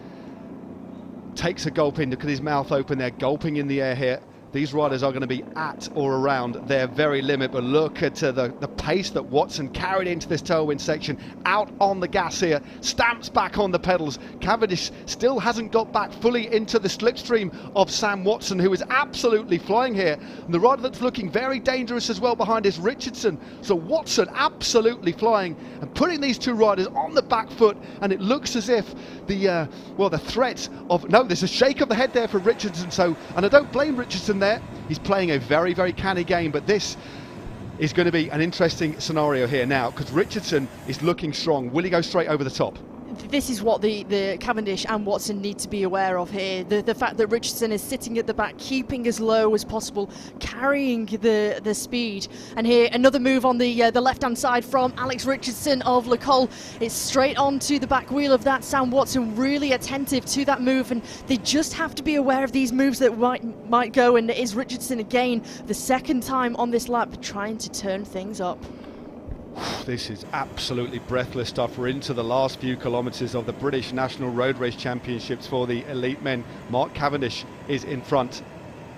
Takes a gulp in, look at his mouth open there, gulping in the air here. These riders are going to be at or around their very limit, but look at the pace that Watson carried into this tailwind section, out on the gas here, stamps back on the pedals. Cavendish still hasn't got back fully into the slipstream of Sam Watson, who is absolutely flying here. And the rider that's looking very dangerous as well behind is Richardson. So Watson absolutely flying and putting these two riders on the back foot, and it looks as if the threat of, no, there's a shake of the head there for Richardson. So, and I don't blame Richardson there. He's playing a very canny game, but this is going to be an interesting scenario here now, because Richardson is looking strong. Will he go straight over the top? This is what the Cavendish and Watson need to be aware of here. The fact that Richardson is sitting at the back, keeping as low as possible, carrying the speed. And here another move on the left-hand side from Alex Richardson of Le Col. It's straight onto the back wheel of that. Sam Watson really attentive to that move, and they just have to be aware of these moves that might go. And it is Richardson again, the second time on this lap, trying to turn things up. This is absolutely breathless stuff. We're into the last few kilometres of the British National Road Race Championships for the elite men. Mark Cavendish is in front,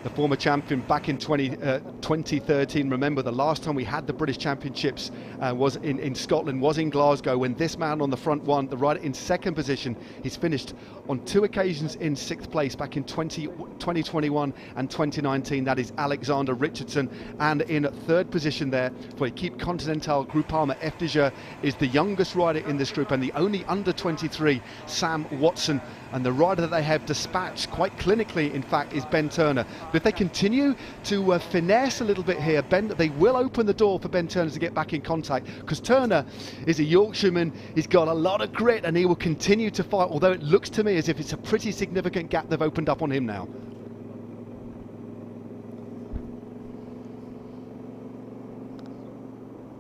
the former champion back in 2013. Remember, the last time we had the British Championships was in Scotland, was in Glasgow, when this man on the front won. The rider in second position, he's finished on two occasions in sixth place back in 2021 and 2019. That is Alexander Richardson. And in third position there for Equipe Continentale Groupama FDJ is the youngest rider in this group and the only under 23, Sam Watson. And the rider that they have dispatched quite clinically, in fact, is Ben Turner. But if they continue to finesse a little bit here, they will open the door for Ben Turner to get back in contact, because Turner is a Yorkshireman. He's got a lot of grit and he will continue to fight, although it looks to me as if it's a pretty significant gap they've opened up on him now.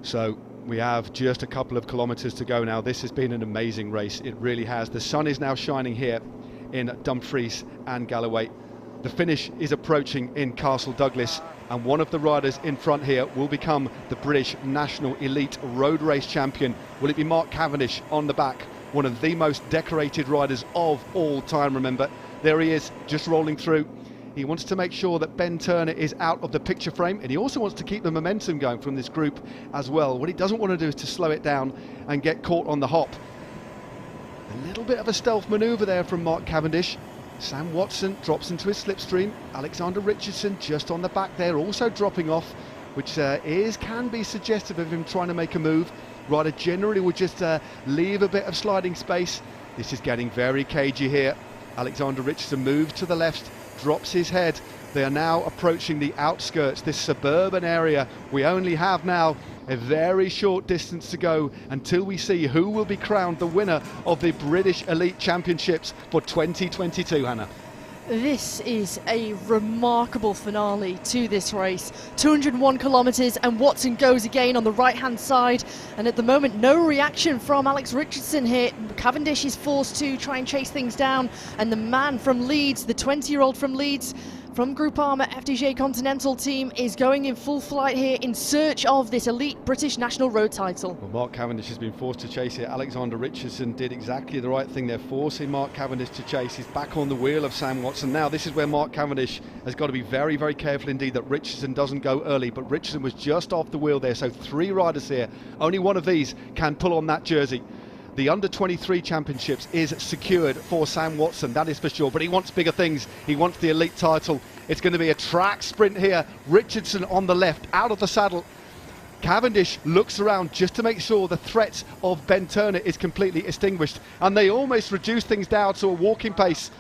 So we have just a couple of kilometres to go now. This has been an amazing race. It really has. The sun is now shining here in Dumfries and Galloway. The finish is approaching in Castle Douglas, and one of the riders in front here will become the British National Elite Road Race Champion. Will it be Mark Cavendish on the back? One of the most decorated riders of all time, remember. There he is, just rolling through. He wants to make sure that Ben Turner is out of the picture frame, and he also wants to keep the momentum going from this group as well. What he doesn't want to do is to slow it down and get caught on the hop. A little bit of a stealth manoeuvre there from Mark Cavendish. Sam Watson drops into his slipstream. Alexander Richardson just on the back there, also dropping off, which can be suggestive of him trying to make a move. Rider generally would just leave a bit of sliding space. This is getting very cagey here. Alexander Richardson moves to the left, drops his head. They are now approaching the outskirts, this suburban area. We only have now a very short distance to go until we see who will be crowned the winner of the British Elite Championships for 2022, Hannah. This is a remarkable finale to this race. 201 kilometres, and Watson goes again on the right-hand side. And at the moment, no reaction from Alex Richardson here. Cavendish is forced to try and chase things down. And the man from Leeds, the 20-year-old from Leeds, from Groupama FDJ Continental team, is going in full flight here in search of this elite British national road title. Well, Mark Cavendish has been forced to chase it. Alexander Richardson did exactly the right thing. They're forcing Mark Cavendish to chase. He's back on the wheel of Sam Watson. Now, this is where Mark Cavendish has got to be very, very careful indeed that Richardson doesn't go early. But Richardson was just off the wheel there, so 3 riders here. Only one of these can pull on that jersey. The under-23 championships is secured for Sam Watson, that is for sure, but he wants bigger things. He wants the elite title. It's going to be a track sprint here. Richardson on the left, out of the saddle. Cavendish looks around just to make sure the threat of Ben Turner is completely extinguished, and they almost reduce things down to a walking pace.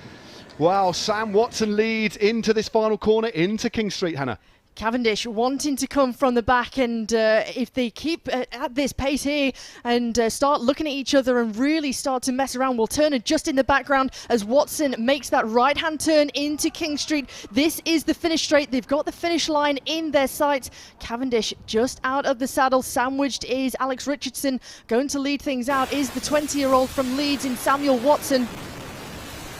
Wow, Sam Watson leads into this final corner, into King Street, Hannah. Cavendish wanting to come from the back, and if they keep at this pace here and start looking at each other and really start to mess around, will Turner just in the background as Watson makes that right-hand turn into King Street. This is the finish straight. They've got the finish line in their sights. Cavendish just out of the saddle. Sandwiched is Alex Richardson. Going to lead things out is the 20-year-old from Leeds in Samuel Watson.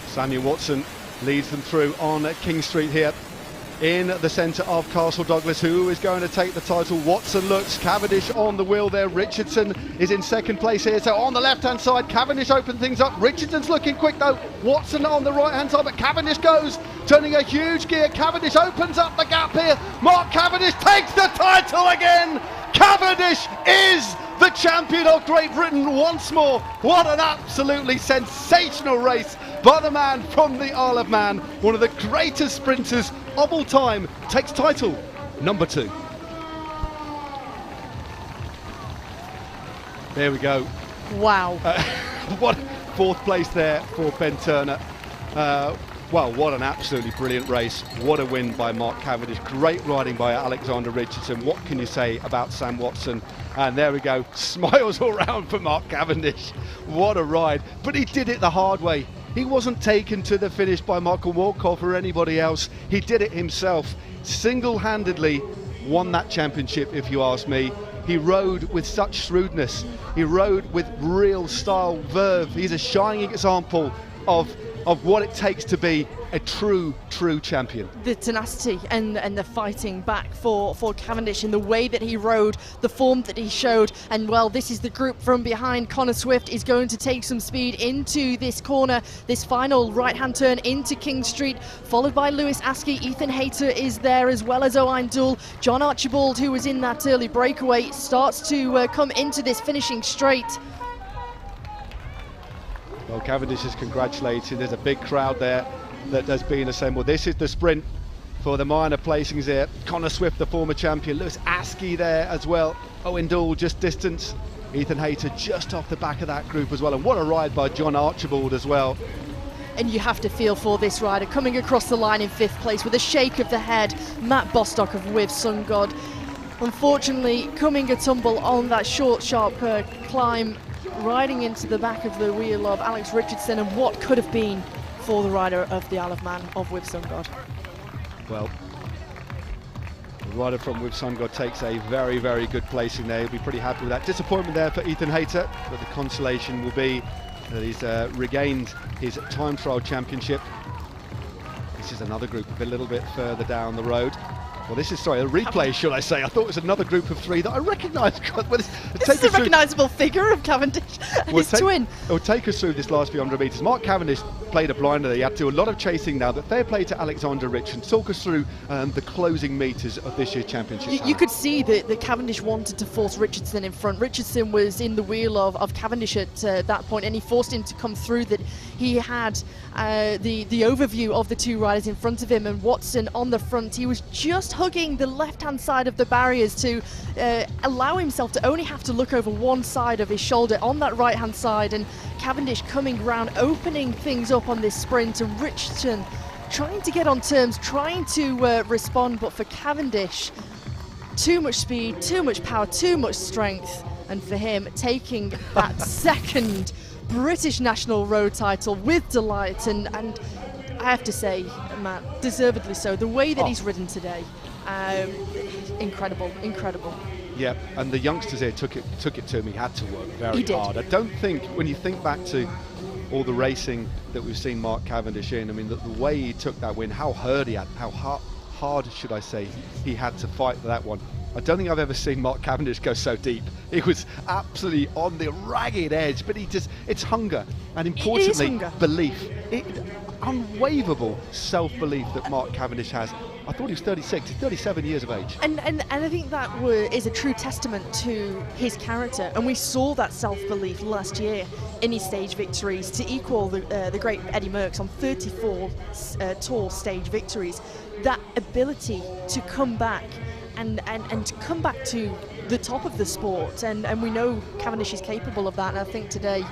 Samuel Watson leads them through on King Street here, in the centre of Castle Douglas. Who is going to take the title? Watson looks, Cavendish on the wheel there. Richardson is in second place here. So on the left-hand side, Cavendish opened things up. Richardson's looking quick though. Watson on the right-hand side, but Cavendish goes, turning a huge gear. Cavendish opens up the gap here. Mark Cavendish takes the title again. Cavendish is the champion of Great Britain once more. What an absolutely sensational race by the man from the Isle of Man. One of the greatest sprinters of all time takes title number 2. There we go. Wow. What 4th place there for Ben Turner. Well, what an absolutely brilliant race. What a win by Mark Cavendish. Great riding by Alexander Richardson. What can you say about Sam Watson? And there we go. Smiles all round for Mark Cavendish. What a ride. But he did it the hard way. He wasn't taken to the finish by Michael Walkoff or anybody else. He did it himself. Single-handedly won that championship, if you ask me. He rode with such shrewdness. He rode with real style, verve. He's a shining example of what it takes to be a true champion. The tenacity and the fighting back for Cavendish in the way that he rode, the form that he showed, and well, this is the group from behind. Connor Swift is going to take some speed into this corner, this final right-hand turn into King Street, followed by Lewis Askey. Ethan Hayter is there as well as Owain Doull. John Archibald, who was in that early breakaway, starts to come into this finishing straight. Well, Cavendish is congratulated. There's a big crowd there that has been assembled. This is the sprint for the minor placings here. Connor Swift, the former champion. Lewis Askey there as well. Owain Doull just distance. Ethan Hayter just off the back of that group as well. And what a ride by John Archibald as well. And you have to feel for this rider coming across the line in 5th place with a shake of the head. Matt Bostock of With Sun God. Unfortunately, coming a tumble on that short, sharp climb, riding into the back of the wheel of Alex Richardson, and what could have been for the rider of the Isle of Man of With Sun God. Well, the rider from With Sun God takes a very, very good placing there. He'll be pretty happy with that. Disappointment there for Ethan Hayter, but the consolation will be that he's regained his time trial championship. This is another group a little bit further down the road. Well, this is, sorry, a replay, should I say. I thought it was another group of three that I recognised. This is a recognisable figure of Cavendish and his twin. It will take us through this last few hundred metres. Mark Cavendish played a blinder. He had to do a lot of chasing now, but fair play to Alexander Richardson. Talk us through the closing metres of this year's championship. You could see that Cavendish wanted to force Richardson in front. Richardson was in the wheel of Cavendish at that point, and he forced him to come through. That he had the overview of the two riders in front of him, and Watson on the front. He was just hugging the left-hand side of the barriers to allow himself to only have to look over one side of his shoulder on that right-hand side, and Cavendish coming round, opening things up on this sprint, and Richardson trying to get on terms, trying to respond, but for Cavendish, too much speed, too much power, too much strength, and for him taking that second British national road title with delight, and I have to say, Matt, deservedly so. The way that he's ridden today, incredible. Yeah, and the youngsters here took it to him. He had to work very hard. I don't think, when you think back to all the racing that we've seen Mark Cavendish in, I mean, the way he took that win, how hard, should I say, he had to fight for that one. I don't think I've ever seen Mark Cavendish go so deep. He was absolutely on the ragged edge, but it's hunger, and importantly, belief. Unwaverable self-belief that Mark Cavendish has. I thought he was 36, he's 37 years of age. And I think that is a true testament to his character, and we saw that self-belief last year in his stage victories to equal the great Eddie Merckx on 34 Tour stage victories. That ability to come back and to come back to the top of the sport, and we know Cavendish is capable of that, and I think today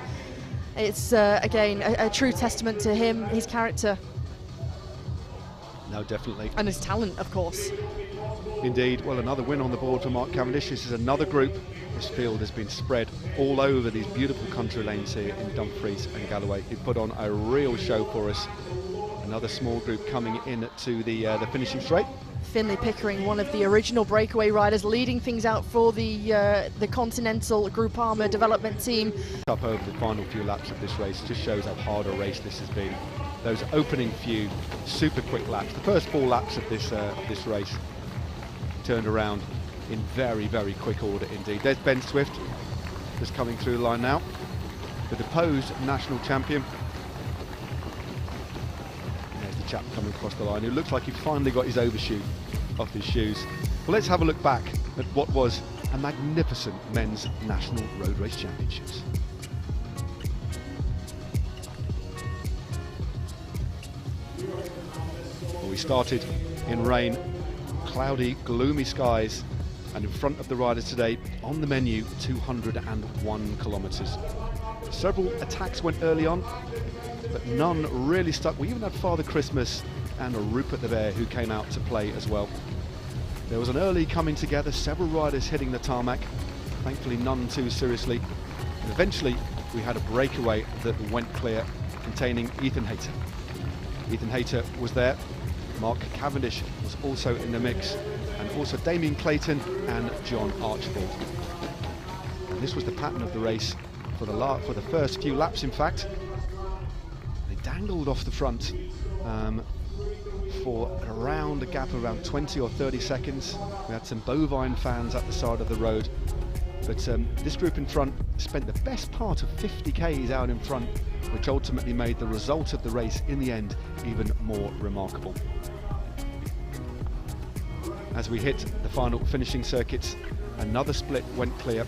it's again a true testament to him, his character. No, definitely. And his talent, of course. Indeed. Well, another win on the board for Mark Cavendish. This is another group. This field has been spread all over these beautiful country lanes here in Dumfries and Galloway. He put on a real show for us. Another small group coming in to the finishing straight. Finlay Pickering, one of the original breakaway riders, leading things out for the Continental Groupama development team. Up over the final few laps of this race just shows how hard a race this has been. Those opening few super quick laps, the first 4 laps of this race turned around in very, very quick order indeed. There's Ben Swift just coming through the line now, the deposed national champion. There's the chap coming across the line who looks like he finally got his overshoe off his shoes. Well, let's have a look back at what was a magnificent men's national road race championships. We started in rain, cloudy, gloomy skies, and in front of the riders today, on the menu, 201 kilometres. Several attacks went early on, but none really stuck. We even had Father Christmas and Rupert the Bear who came out to play as well. There was an early coming together, several riders hitting the tarmac, thankfully none too seriously. And eventually, we had a breakaway that went clear, containing Ethan Hayter. Ethan Hayter was there. Mark Cavendish was also in the mix, and also Damien Clayton and John Archibald. And this was the pattern of the race for the first few laps. In fact, they dangled off the front for around a gap of around 20 or 30 seconds. We had some bovine fans at the side of the road, but this group in front spent the best part of 50 k's out in front, which ultimately made the result of the race in the end even more remarkable. As we hit the final finishing circuits, another split went clear.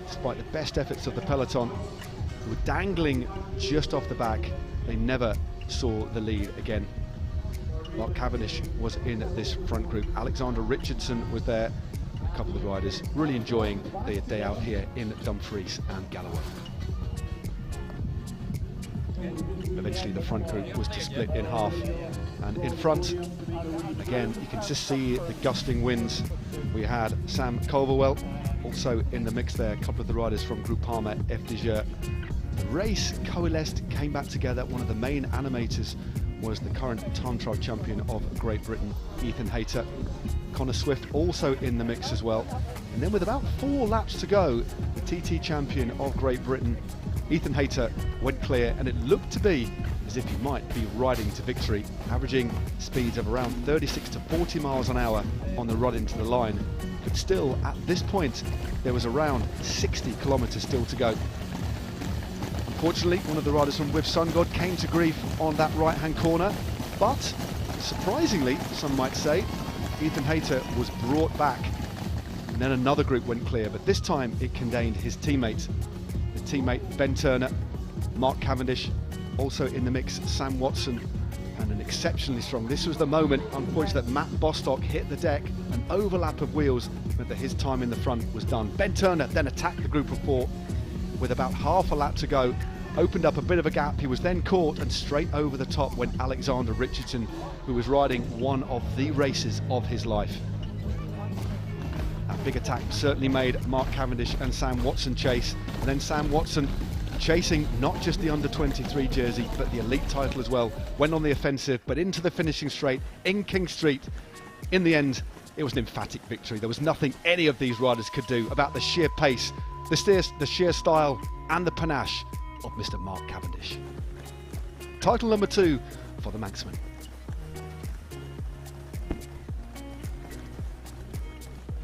Despite the best efforts of the peloton, who were dangling just off the back, they never saw the lead again. Mark Cavendish was in this front group. Alexander Richardson was there. A couple of riders really enjoying their day out here in Dumfries and Galloway. Eventually the front group was to split in half, and in front again you can just see the gusting winds. We had Sam Culverwell also in the mix there, a couple of the riders from Groupama FDJ. The race coalesced, came back together. One of the main animators was the current time trial champion of Great Britain, Ethan Hayter. Connor Swift also in the mix as well. And then with about 4 laps to go, the TT champion of Great Britain, Ethan Hayter went clear, and it looked to be as if he might be riding to victory, averaging speeds of around 36 to 40 miles an hour on the run into the line. But still, at this point, there was around 60 kilometres still to go. Unfortunately, one of the riders from With Sun God came to grief on that right-hand corner, but surprisingly, some might say, Ethan Hayter was brought back, and then another group went clear, but this time it contained his teammate. His teammate Ben Turner, Mark Cavendish, also in the mix, Sam Watson, and an exceptionally strong. This was the moment, unfortunately, that Matt Bostock hit the deck. An overlap of wheels meant that his time in the front was done. Ben Turner then attacked the group of four with about half a lap to go, opened up a bit of a gap. He was then caught, and straight over the top went Alexander Richardson, who was riding one of the races of his life. That big attack certainly made Mark Cavendish and Sam Watson chase, and then Sam Watson, chasing not just the under-23 jersey but the elite title as well, went on the offensive, but into the finishing straight in King Street. In the end, it was an emphatic victory. There was nothing any of these riders could do about the sheer pace, the sheer style and the panache of Mr. Mark Cavendish. Title number 2 for the Manxman.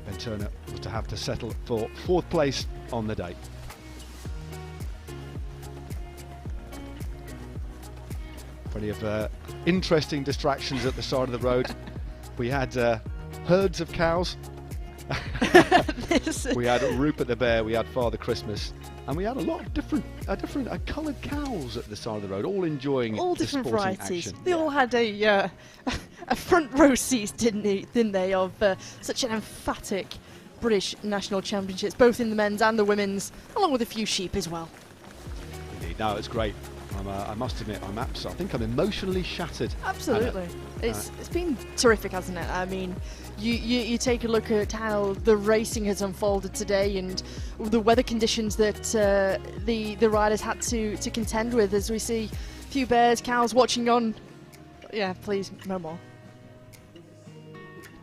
Ben Turner was to have to settle for 4th place on the day. Plenty of interesting distractions at the side of the road. We had herds of cows. We had Rupert the Bear, we had Father Christmas, and we had a lot of different coloured cows at the side of the road, all enjoying all the different sporting varieties. action. They all had a front row seat, didn't they, of such an emphatic British national championships, both in the men's and the women's, along with a few sheep as well. Indeed, no, it's great. I must admit, I think I'm emotionally shattered. Absolutely. It's been terrific, hasn't it? I mean, you take a look at how the racing has unfolded today and the weather conditions that the riders had to contend with, as we see a few bears, cows watching on. Yeah, please, no more.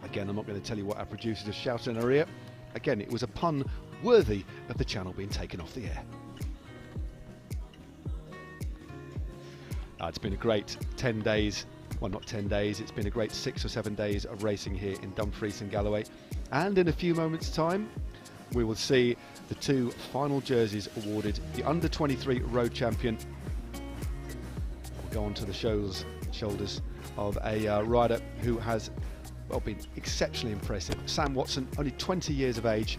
Again, I'm not going to tell you what our producers are shouting in our ear. Again, it was a pun worthy of the channel being taken off the air. It's been a great 10 days, well, not 10 days, it's been a great 6 or 7 days of racing here in Dumfries and Galloway. And in a few moments' time, we will see the 2 final jerseys awarded. The under-23 road champion will go on to the shoulders of a rider who has, well, been exceptionally impressive. Sam Watson, only 20 years of age,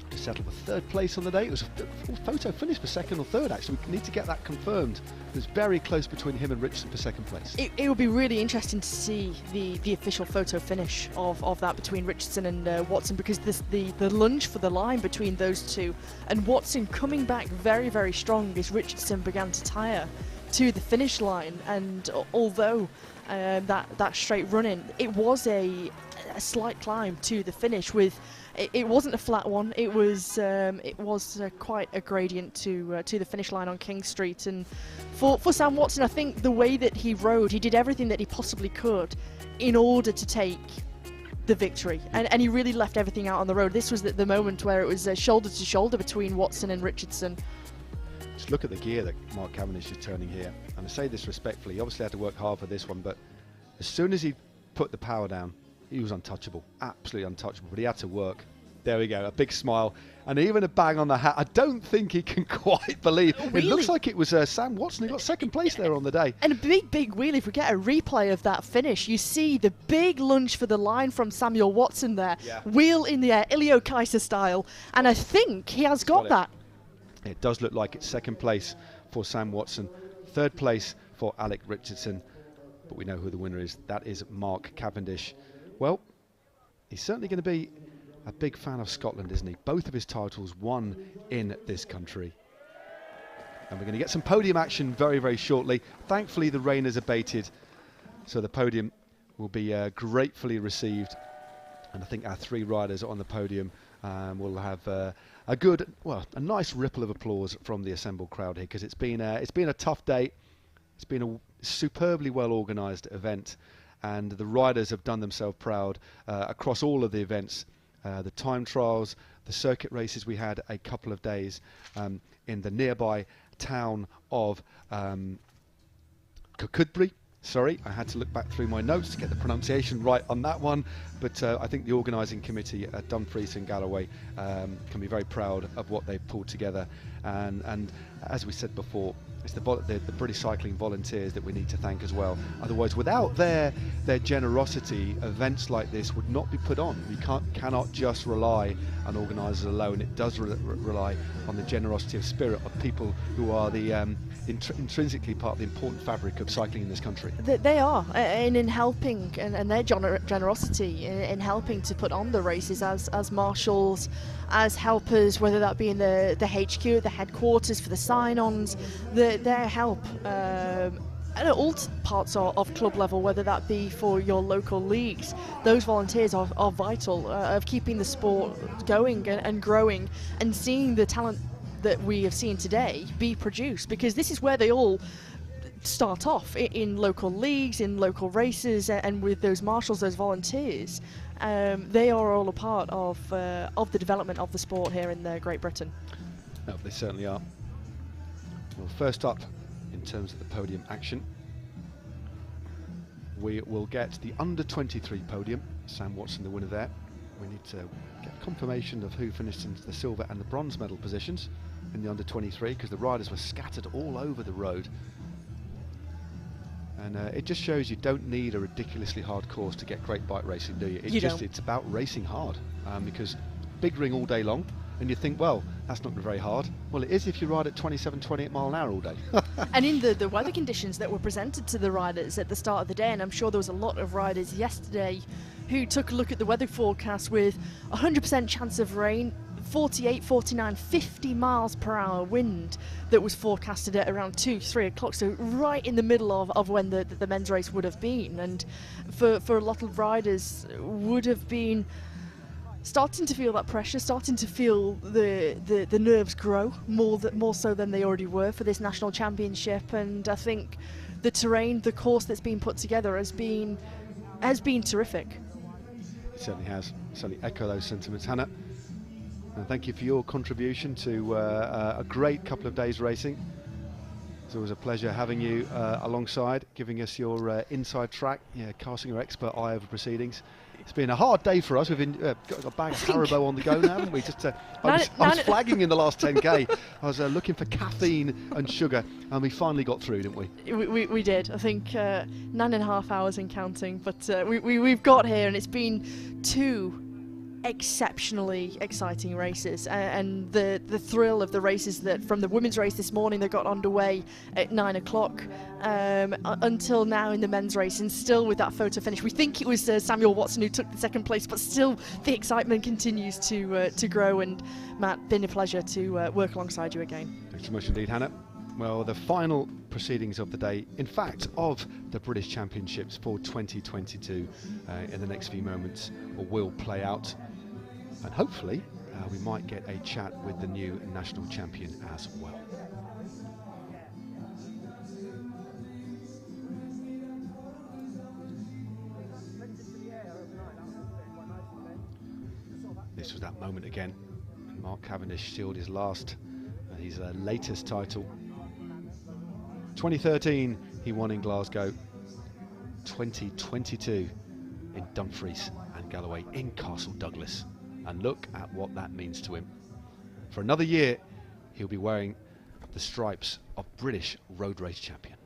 to settle for 3rd place on the day. It was a photo finish for 2nd or 3rd, actually. We need to get that confirmed. It was very close between him and Richardson for 2nd place. It would be really interesting to see the official photo finish of that between Richardson and Watson, because the lunge for the line between those two, and Watson coming back very, very strong as Richardson began to tire to the finish line. And although that straight run-in, it was a slight climb to the finish. It wasn't a flat one. It was quite a gradient to the finish line on King Street. And for Sam Watson, I think the way that he rode, he did everything that he possibly could in order to take the victory, and he really left everything out on the road. This was the moment where it was shoulder to shoulder between Watson and Richardson. Just look at the gear that Mark Cavendish is turning here, and I say this respectfully, he obviously had to work hard for this one, but as soon as he put the power down, he was untouchable, absolutely untouchable, but he had to work. There we go, a big smile, and even a bang on the hat. I don't think he can quite believe. Really? It looks like it was Sam Watson who got 2nd place there on the day. And a big wheel. If we get a replay of that finish, you see the big lunge for the line from Samuel Watson there. Yeah. Wheel in the air, Ilio Kaiser style, and I think he has got that. It does look like it's 2nd place for Sam Watson, 3rd place for Alec Richardson, but we know who the winner is. That is Mark Cavendish. Well, he's certainly going to be a big fan of Scotland, isn't he? Both of his titles won in this country. And we're going to get some podium action very, very shortly. Thankfully, the rain has abated, so the podium will be gratefully received. And I think our 3 riders on the podium will have a nice ripple of applause from the assembled crowd here, because it's been a tough day. It's been a superbly well organised event, and the riders have done themselves proud across all of the events. The time trials, the circuit races we had a couple of days in the nearby town of Kirkcudbright. Sorry, I had to look back through my notes to get the pronunciation right on that one, but I think the organising committee at Dumfries and Galloway can be very proud of what they've pulled together, and as we said before, it's the British cycling volunteers that we need to thank as well. Otherwise, without their generosity, events like this would not be put on. We cannot just rely on organisers alone. It does rely on the generosity of spirit of people who are the intrinsically part of the important fabric of cycling in this country. They are, and in helping, and their generosity in helping to put on the races as marshals, as helpers, whether that be in the HQ, the headquarters for the sign-ons, their help at all parts of club level, whether that be for your local leagues. Those volunteers are vital of keeping the sport going and growing, and seeing the talent that we have seen today be produced, because this is where they all start off, in local leagues, in local races, and with those marshals, those volunteers. They are all a part of the development of the sport here in Great Britain. No, they certainly are. Well, first up, in terms of the podium action, we will get the under-23 podium. Sam Watson, the winner there. We need to get confirmation of who finished in the silver and the bronze medal positions in the under-23, because the riders were scattered all over the road. And it just shows you don't need a ridiculously hard course to get great bike racing, do you? It's about racing hard, because big ring all day long, and you think, well, that's not very hard. Well, it is if you ride at 27, 28 mile an hour all day. And in the weather conditions that were presented to the riders at the start of the day, and I'm sure there was a lot of riders yesterday who took a look at the weather forecast with 100% chance of rain, 48, 49, 50 miles per hour wind that was forecasted at around 2, 3 o'clock, so right in the middle of when the men's race would have been. And for a lot of riders would have been starting to feel that pressure, starting to feel the nerves grow more so than they already were for this national championship. And I think the terrain, the course that's been put together has been terrific. It certainly has. Certainly echo those sentiments, Hannah. And thank you for your contribution to a great couple of days racing. It's always a pleasure having you alongside, giving us your inside track, casting your expert eye over proceedings. It's been a hard day for us. We've got a bag of Haribo on the go now, haven't we? I was flagging in the last 10k. I was looking for caffeine and sugar, and we finally got through, didn't we? We did. I think 9.5 hours and counting, but we've got here, and it's been 2 exceptionally exciting races, and the thrill of the races that from the women's race this morning that got underway at 9 o'clock until now in the men's race, and still with that photo finish. We think it was Samuel Watson who took the second place, but still the excitement continues to grow. And Matt, been a pleasure to work alongside you again. Thanks so much indeed, Hannah. Well, the final proceedings of the day, in fact of the British Championships for 2022, in the next few moments will play out, and hopefully we might get a chat with the new national champion as well. This was that moment again. Mark Cavendish sealed his latest title. 2013 he won in Glasgow. 2022 in Dumfries and Galloway in Castle Douglas. And look at what that means to him. For another year, he'll be wearing the stripes of British road race champion.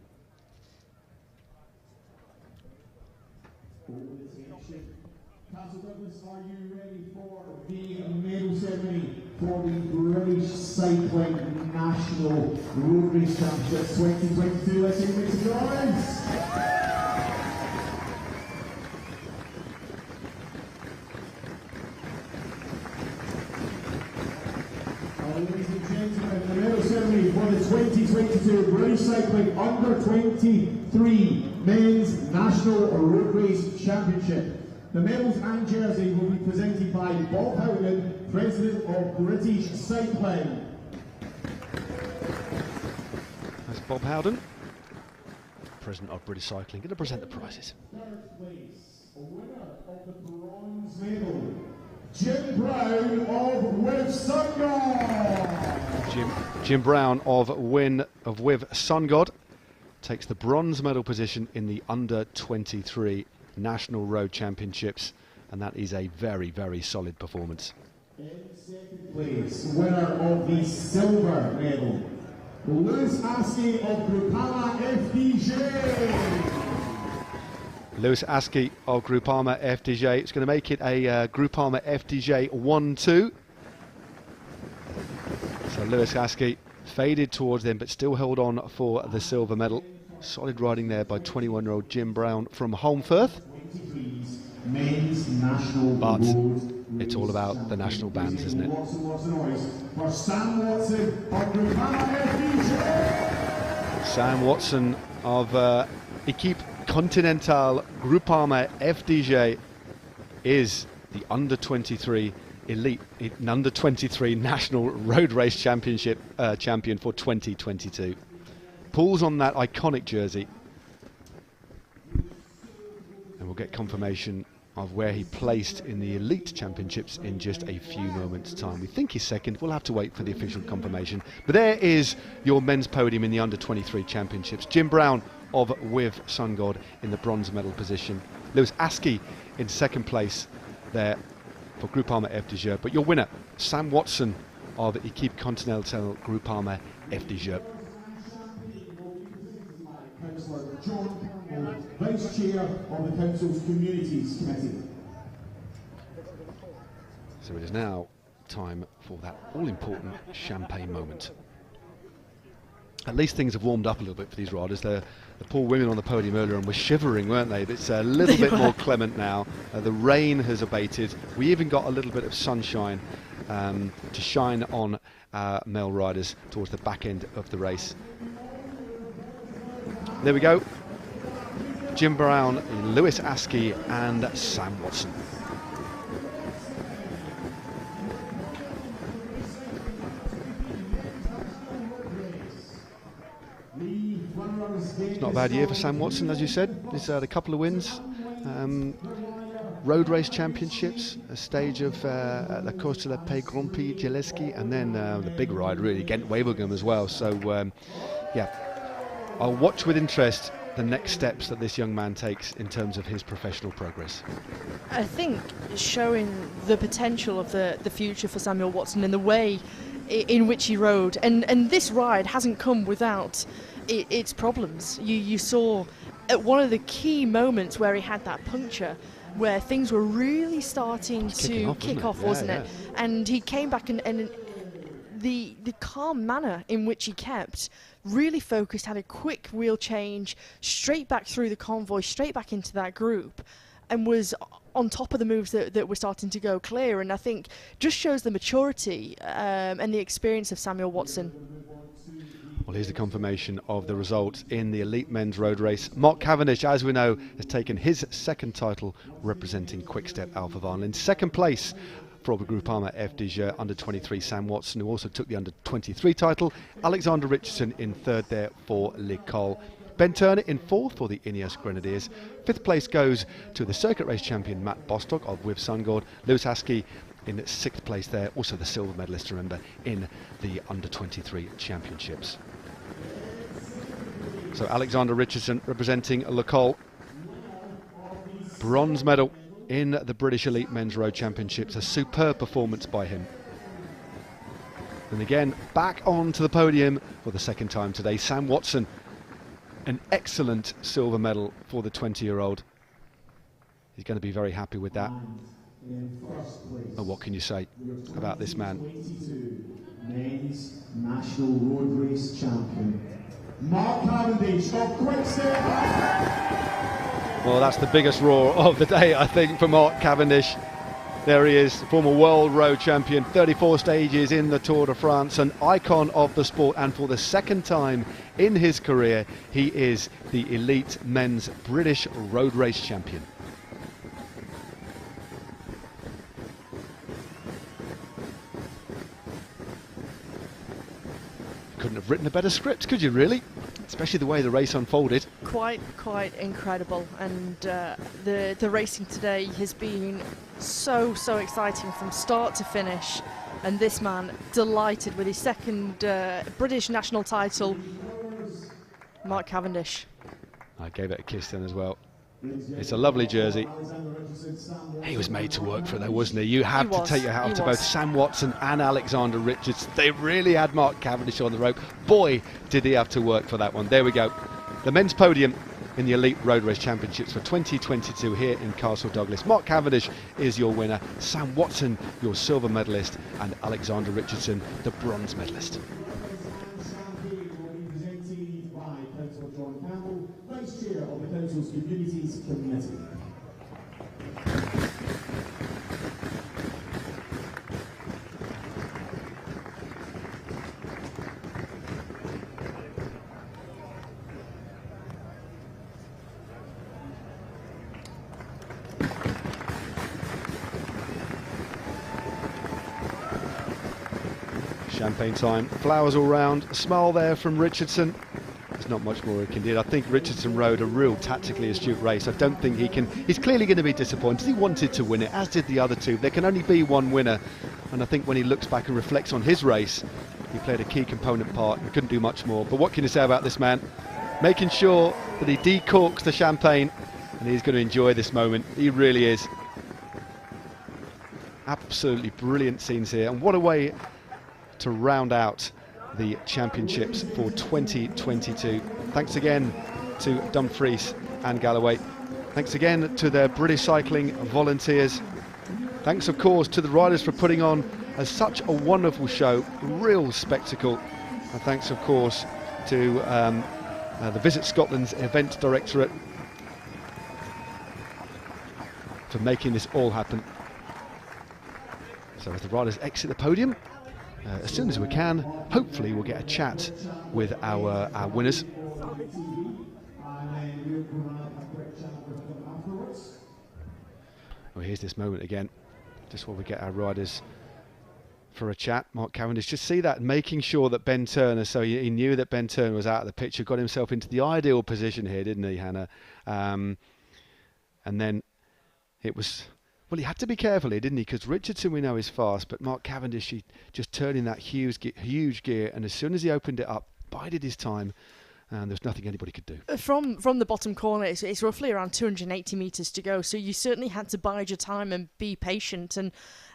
Castle Douglas, are you ready for the medal ceremony for the British Cycling National Road Race Championships 2022? Let's see, make some noise! Ladies and gentlemen, the medal ceremony for the 2022 British Cycling Under 23 Men's National Road Race Championship. The medals and jersey will be presented by Bob Howden, President of British Cycling. That's Bob Howden, President of British Cycling, going to present the prizes. Third place, a winner of the bronze medal, Jim Brown of With Sun God. Jim Brown of With Sun God takes the bronze medal position in the under-23 National Road Championships, and that is a very, very solid performance. In second place, winner of the silver medal, Lewis Askey of Groupama FDJ. Lewis Askey of Groupama FDJ. It's going to make it a Groupama FDJ 1-2. So Lewis Askey faded towards them, but still held on for the silver medal. Solid riding there by 21-year-old Jim Brown from Holmfirth. But it's all about the national bands, isn't it? Sam Watson of Equipe Continental Groupama FDJ is the under-23 elite, under-23 National Road Race Championship champion for 2022. Pulls on that iconic jersey, and we'll get confirmation of where he placed in the elite championships in just a few moments' time. We think he's second. We'll have to wait for the official confirmation. But there is your men's podium in the under-23 championships. Jim Brown of With Sun God in the bronze medal position. Lewis Askey in second place there for Groupama FDJ. But your winner, Sam Watson of Equipe Continental Groupama FDJ. Councillor John Campbell, Vice Chair of the Council's Communities Committee. So it is now time for that all-important champagne moment. At least things have warmed up a little bit for these riders. The poor women on the podium earlier on were shivering, weren't they? But it's a little bit more clement now. The rain has abated. We even got a little bit of sunshine to shine on male riders towards the back end of the race. There we go. Jim Brown, Lewis Askey and Sam Watson. It's not a bad year for Sam Watson, as you said. He's had a couple of wins. Road race championships, a stage of La Course de la Paix Grand Prix Jeleski, and then the big ride really, Ghent-Wevelgem as well. So yeah, I'll watch with interest the next steps that this young man takes in terms of his professional progress. I think showing the potential of the future for Samuel Watson in the way in which he rode, and this ride hasn't come without its problems. You saw at one of the key moments where he had that puncture, where things were really starting to kick off, wasn't it? And he came back and the calm manner in which he kept, really focused, had a quick wheel change, straight back through the convoy, straight back into that group, and was on top of the moves that were starting to go clear. And I think just shows the maturity and the experience of Samuel Watson. Well, here's the confirmation of the results in the elite men's road race. Mark Cavendish, as we know, has taken his second title representing Quick-Step Alpha Vinyl. In second place for Groupama FDJ under-23 Sam Watson, who also took the under-23 title. Alexander Richardson in third there for L'École. Ben Turner in fourth for the Ineos Grenadiers. Fifth place goes to the circuit race champion Matt Bostock of With Sun God. Lewis Askey in sixth place there, also the silver medalist, remember, in the under-23 championships. So Alexander Richardson representing L'École. Bronze medal in the British Elite Men's Road Championships. A superb performance by him. And again, back onto the podium for the second time today, Sam Watson. An excellent silver medal for the 20-year-old. He's going to be very happy with that. And what can you say about this man? 22 men's national road race champion, Mark Cavendish of Quick-Step. Well, that's the biggest roar of the day, I think, for Mark Cavendish. There he is, former world road champion, 34 stages in the Tour de France, an icon of the sport, and for the second time in his career, he is the elite men's British road race champion. Couldn't have written a better script, could you really? Especially the way the race unfolded. Quite incredible, and the racing today has been So exciting from start to finish. And this man delighted with his second British national title, Mark Cavendish. I gave it a kiss then as well. It's a lovely jersey. He was made to work for it though, wasn't he? You have to take your hat off to both Sam Watson and Alexander Richardson. They really had Mark Cavendish on the rope. Boy, did he have to work for that one. There we go. The men's podium in the Elite Road Race Championships for 2022 here in Castle Douglas. Mark Cavendish is your winner, Sam Watson your silver medalist, and Alexander Richardson the bronze medalist. Vice Chair of the Council's Communities Committee. Champagne time, flowers all round, a smile there from Richardson. There's not much more he can do. I think Richardson rode a real tactically astute race. I don't think he can. He's clearly going to be disappointed. He wanted to win it, as did the other two. There can only be one winner. And I think when he looks back and reflects on his race, he played a key component part and couldn't do much more. But what can you say about this man? Making sure that he decorks the champagne, and he's going to enjoy this moment. He really is. Absolutely brilliant scenes here. And what a way to round out the championships for 2022. Thanks again to Dumfries and Galloway. Thanks again to their British cycling volunteers. Thanks of course to the riders for putting on such a wonderful show, real spectacle. And thanks of course to the Visit Scotland's event directorate for making this all happen. So as the riders exit the podium, as soon as we can, hopefully we'll get a chat with our winners. Well, here's this moment again, just while we get our riders for a chat. Mark Cavendish, just see that, making sure that Ben Turner, so he knew that Ben Turner was out of the picture, got himself into the ideal position here, didn't he, Hannah? And then it was... Well, he had to be careful here, didn't he? Because Richardson, we know, is fast, but Mark Cavendish, he just turned in that huge gear, and as soon as he opened it up, bided his time, and there's nothing anybody could do. From the bottom corner, it's roughly around 280 metres to go, so you certainly had to bide your time and be patient. And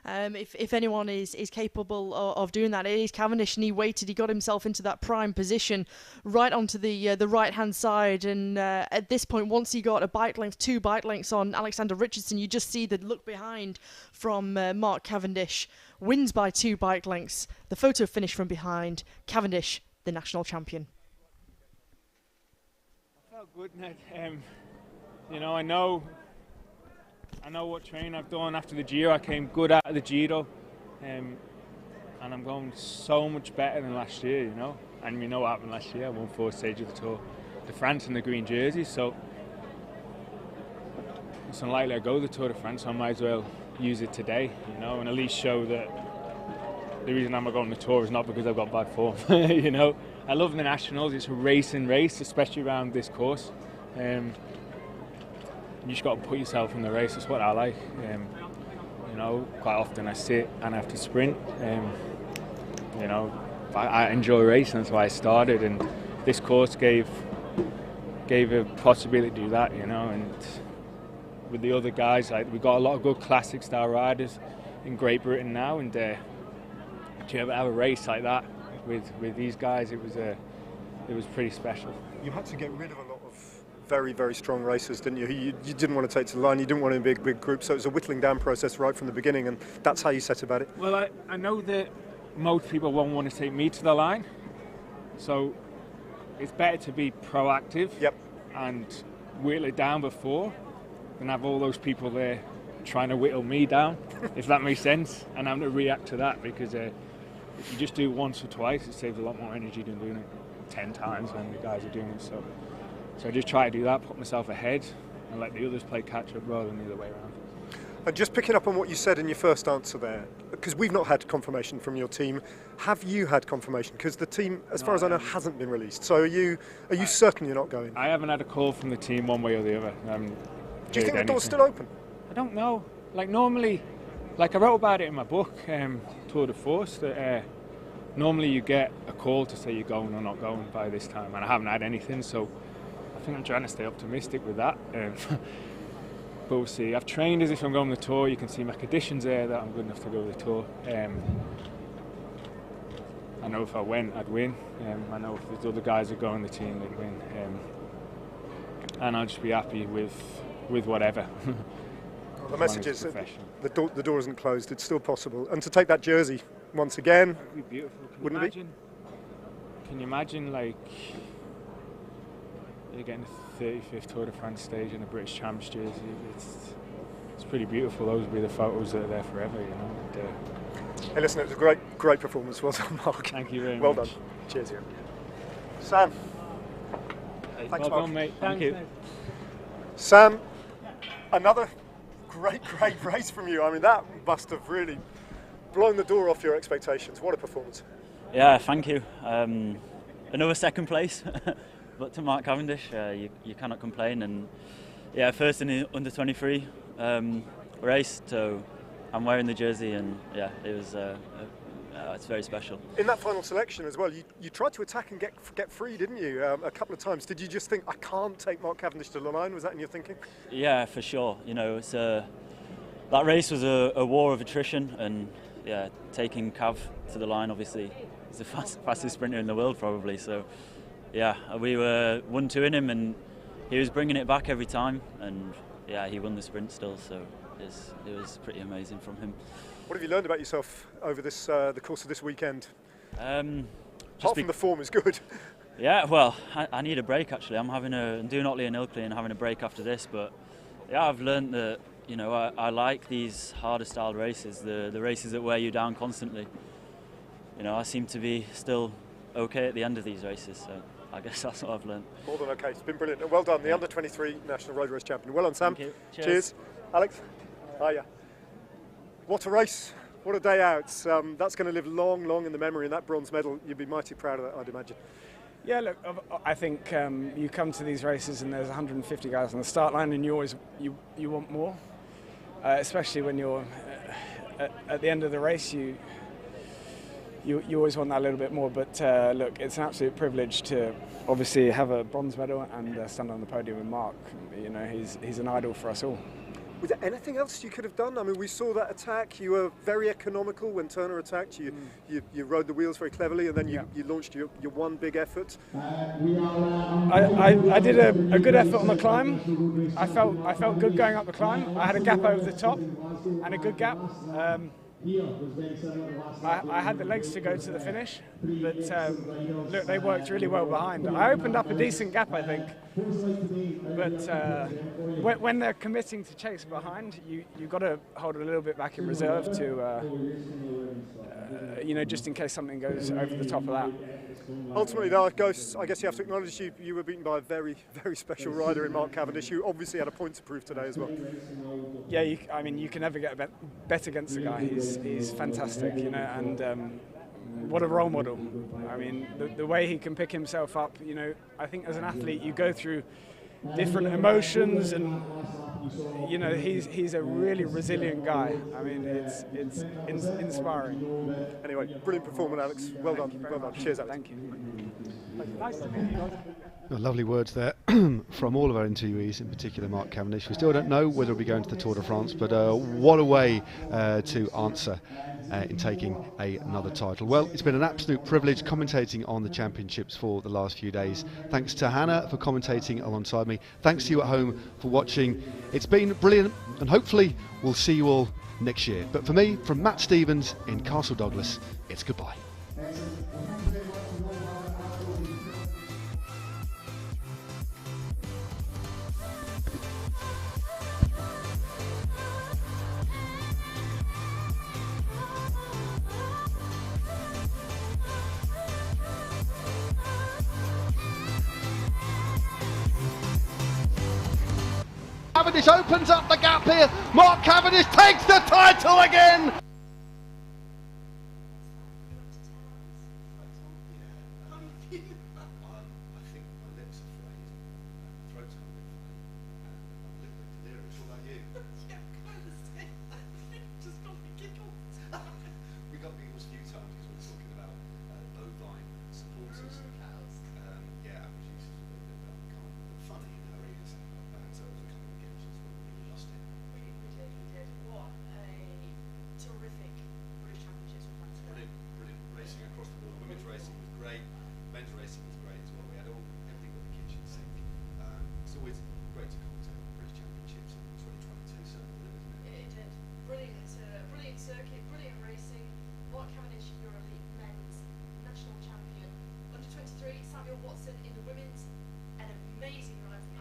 if anyone is capable of doing that, it is Cavendish, and he waited. He got himself into that prime position, right onto the right hand side. And at this point, once he got two bike lengths on Alexander Richardson, you just see the look behind from Mark Cavendish. Wins by 2 bike lengths. The photo finish from behind. Cavendish, the national champion. Good, Ned. You know, I know what training I've done after the Giro. I came good out of the Giro, and I'm going so much better than last year, you know. And we know what happened last year. I won 4th stage of the Tour de France in the green jersey, so it's unlikely I go to the Tour de France, so I might as well use it today, you know, and at least show that the reason I'm going to the Tour is not because I've got bad form, you know. I love the Nationals. It's a racing race, especially around this course. You just got to put yourself in the race. That's what I like. You know, quite often I sit and I have to sprint. You know, I enjoy racing. That's why I started. And this course gave a possibility to do that. You know, and with the other guys, like, we've got a lot of good classic style riders in Great Britain now, and to ever have a race like that with these guys, it was pretty special. You had to get rid of a lot of very, very strong racers, didn't you? You didn't want to take to the line, you didn't want a big group, so it was a whittling down process right from the beginning, and that's how you set about it. Well, I know that most people won't want to take me to the line, so it's better to be proactive. Yep. And whittle it down before than have all those people there trying to whittle me down, if that makes sense, and I'm going to react to that, because if you just do it once or twice, it saves a lot more energy than doing it 10 times when the guys are doing it. So I just try to do that, put myself ahead, and let the others play catch up rather than the other way around. And just picking up on what you said in your first answer there, because we've not had confirmation from your team, have you had confirmation? Because the team, as far as I know, hasn't been released. So are you certain you're not going? I haven't had a call from the team one way or the other. Do you think the door's still open? I don't know. Like normally, like I wrote about it in my book, Tour de Force, that normally you get a call to say you're going or not going by this time, and I haven't had anything, so I think I'm trying to stay optimistic with that. But we'll see. I've trained as if I'm going on the tour. You can see my conditions there that I'm good enough to go to the tour. I know if I went, I'd win. I know if there's other guys that go on the team, they'd win. And I'll just be happy with whatever. Well, the message is that the door isn't closed. It's still possible. And to take that jersey once again, that'd be beautiful. Wouldn't it be? Can you imagine, like, you're getting the 35th Tour de France stage in a British Champs jersey? It's pretty beautiful. Those would be the photos that are there forever, you know. And, hey, listen, it was a great performance. Well done, Mark. Thank you very much. Well done. Cheers, Ian. Sam. Hey, Thanks, well Mark. done, mate. Thank you. Sam, another great race from you. I mean, that must have really blown the door off your expectations. What a performance. Yeah, thank you. Another second place, but to Mark Cavendish, you cannot complain. And yeah, first in the under 23 race, so I'm wearing the jersey, and yeah, it was. It's very special. In that final selection as well, you tried to attack and get free, didn't you? A couple of times. Did you just think, I can't take Mark Cavendish to the line? Was that in your thinking? Yeah, for sure. You know, it's that race was a war of attrition, and yeah, taking Cav to the line, obviously, he's the fastest sprinter in the world, probably. So yeah, we were 1-2 in him, and he was bringing it back every time, and yeah, he won the sprint still. So it was pretty amazing from him. What have you learned about yourself over this the course of this weekend? Apart from the form is good. Yeah, well, I need a break actually. I'm doing Otley and Ilkley and having a break after this. But yeah, I've learned that, you know, I like these harder styled races, the races that wear you down constantly. You know, I seem to be still okay at the end of these races. So I guess that's what I've learned. More than okay. It's been brilliant. Well done, the under 23 National Road Race Champion. Well done, Sam. Thank you. Cheers. Alex. Hiya. What a race. What a day out. That's going to live long in the memory, and that bronze medal, you'd be mighty proud of that, I'd imagine. Yeah, look, I think you come to these races and there's 150 guys on the start line, and you want more, especially when you're at the end of the race. You always want that a little bit more. But look, it's an absolute privilege to obviously have a bronze medal and stand on the podium with Mark. You know, he's an idol for us all. Was there anything else you could have done? I mean, we saw that attack. You were very economical when Turner attacked. You rode the wheels very cleverly, and then you launched your one big effort. I did a good effort on the climb. I felt good going up the climb. I had a gap over the top and a good gap. I had the legs to go to the finish, but look, they worked really well behind. I opened up a decent gap, I think, but when they're committing to chase behind, you've got to hold a little bit back in reserve to, you know, just in case something goes over the top of that. Ultimately, though, I guess you have to acknowledge you were beaten by a very special rider in Mark Cavendish, who obviously had a point to prove today as well. Yeah, I mean, you can never get a bet against the guy. He's fantastic, you know, and what a role model. I mean, the way he can pick himself up, you know, I think as an athlete you go through different emotions, and you know, he's a really resilient guy. I mean, it's inspiring. Anyway, brilliant performance, Alex. Well done. Cheers, Alex. Thank you. Nice to meet you guys. Lovely words there from all of our interviewees, in particular Mark Cavendish. We still don't know whether he'll be going to the Tour de France, but what a way to answer in taking another title. Well, it's been an absolute privilege commentating on the championships for the last few days. Thanks to Hannah for commentating alongside me. Thanks to you at home for watching. It's been brilliant, and hopefully we'll see you all next year. But for me, from Matt Stevens in Castle Douglas, it's goodbye. Cavendish opens up the gap here. Mark Cavendish takes the title again. racing was great as well. We had everything but the kitchen sink. It's always great to commentate on the British Championships in 2022, certainly, isn't it? It did. Brilliant circuit, brilliant racing. Mark Cavendish, your elite men's national champion. Under 23, Samuel Watson in the women's. An amazing ride from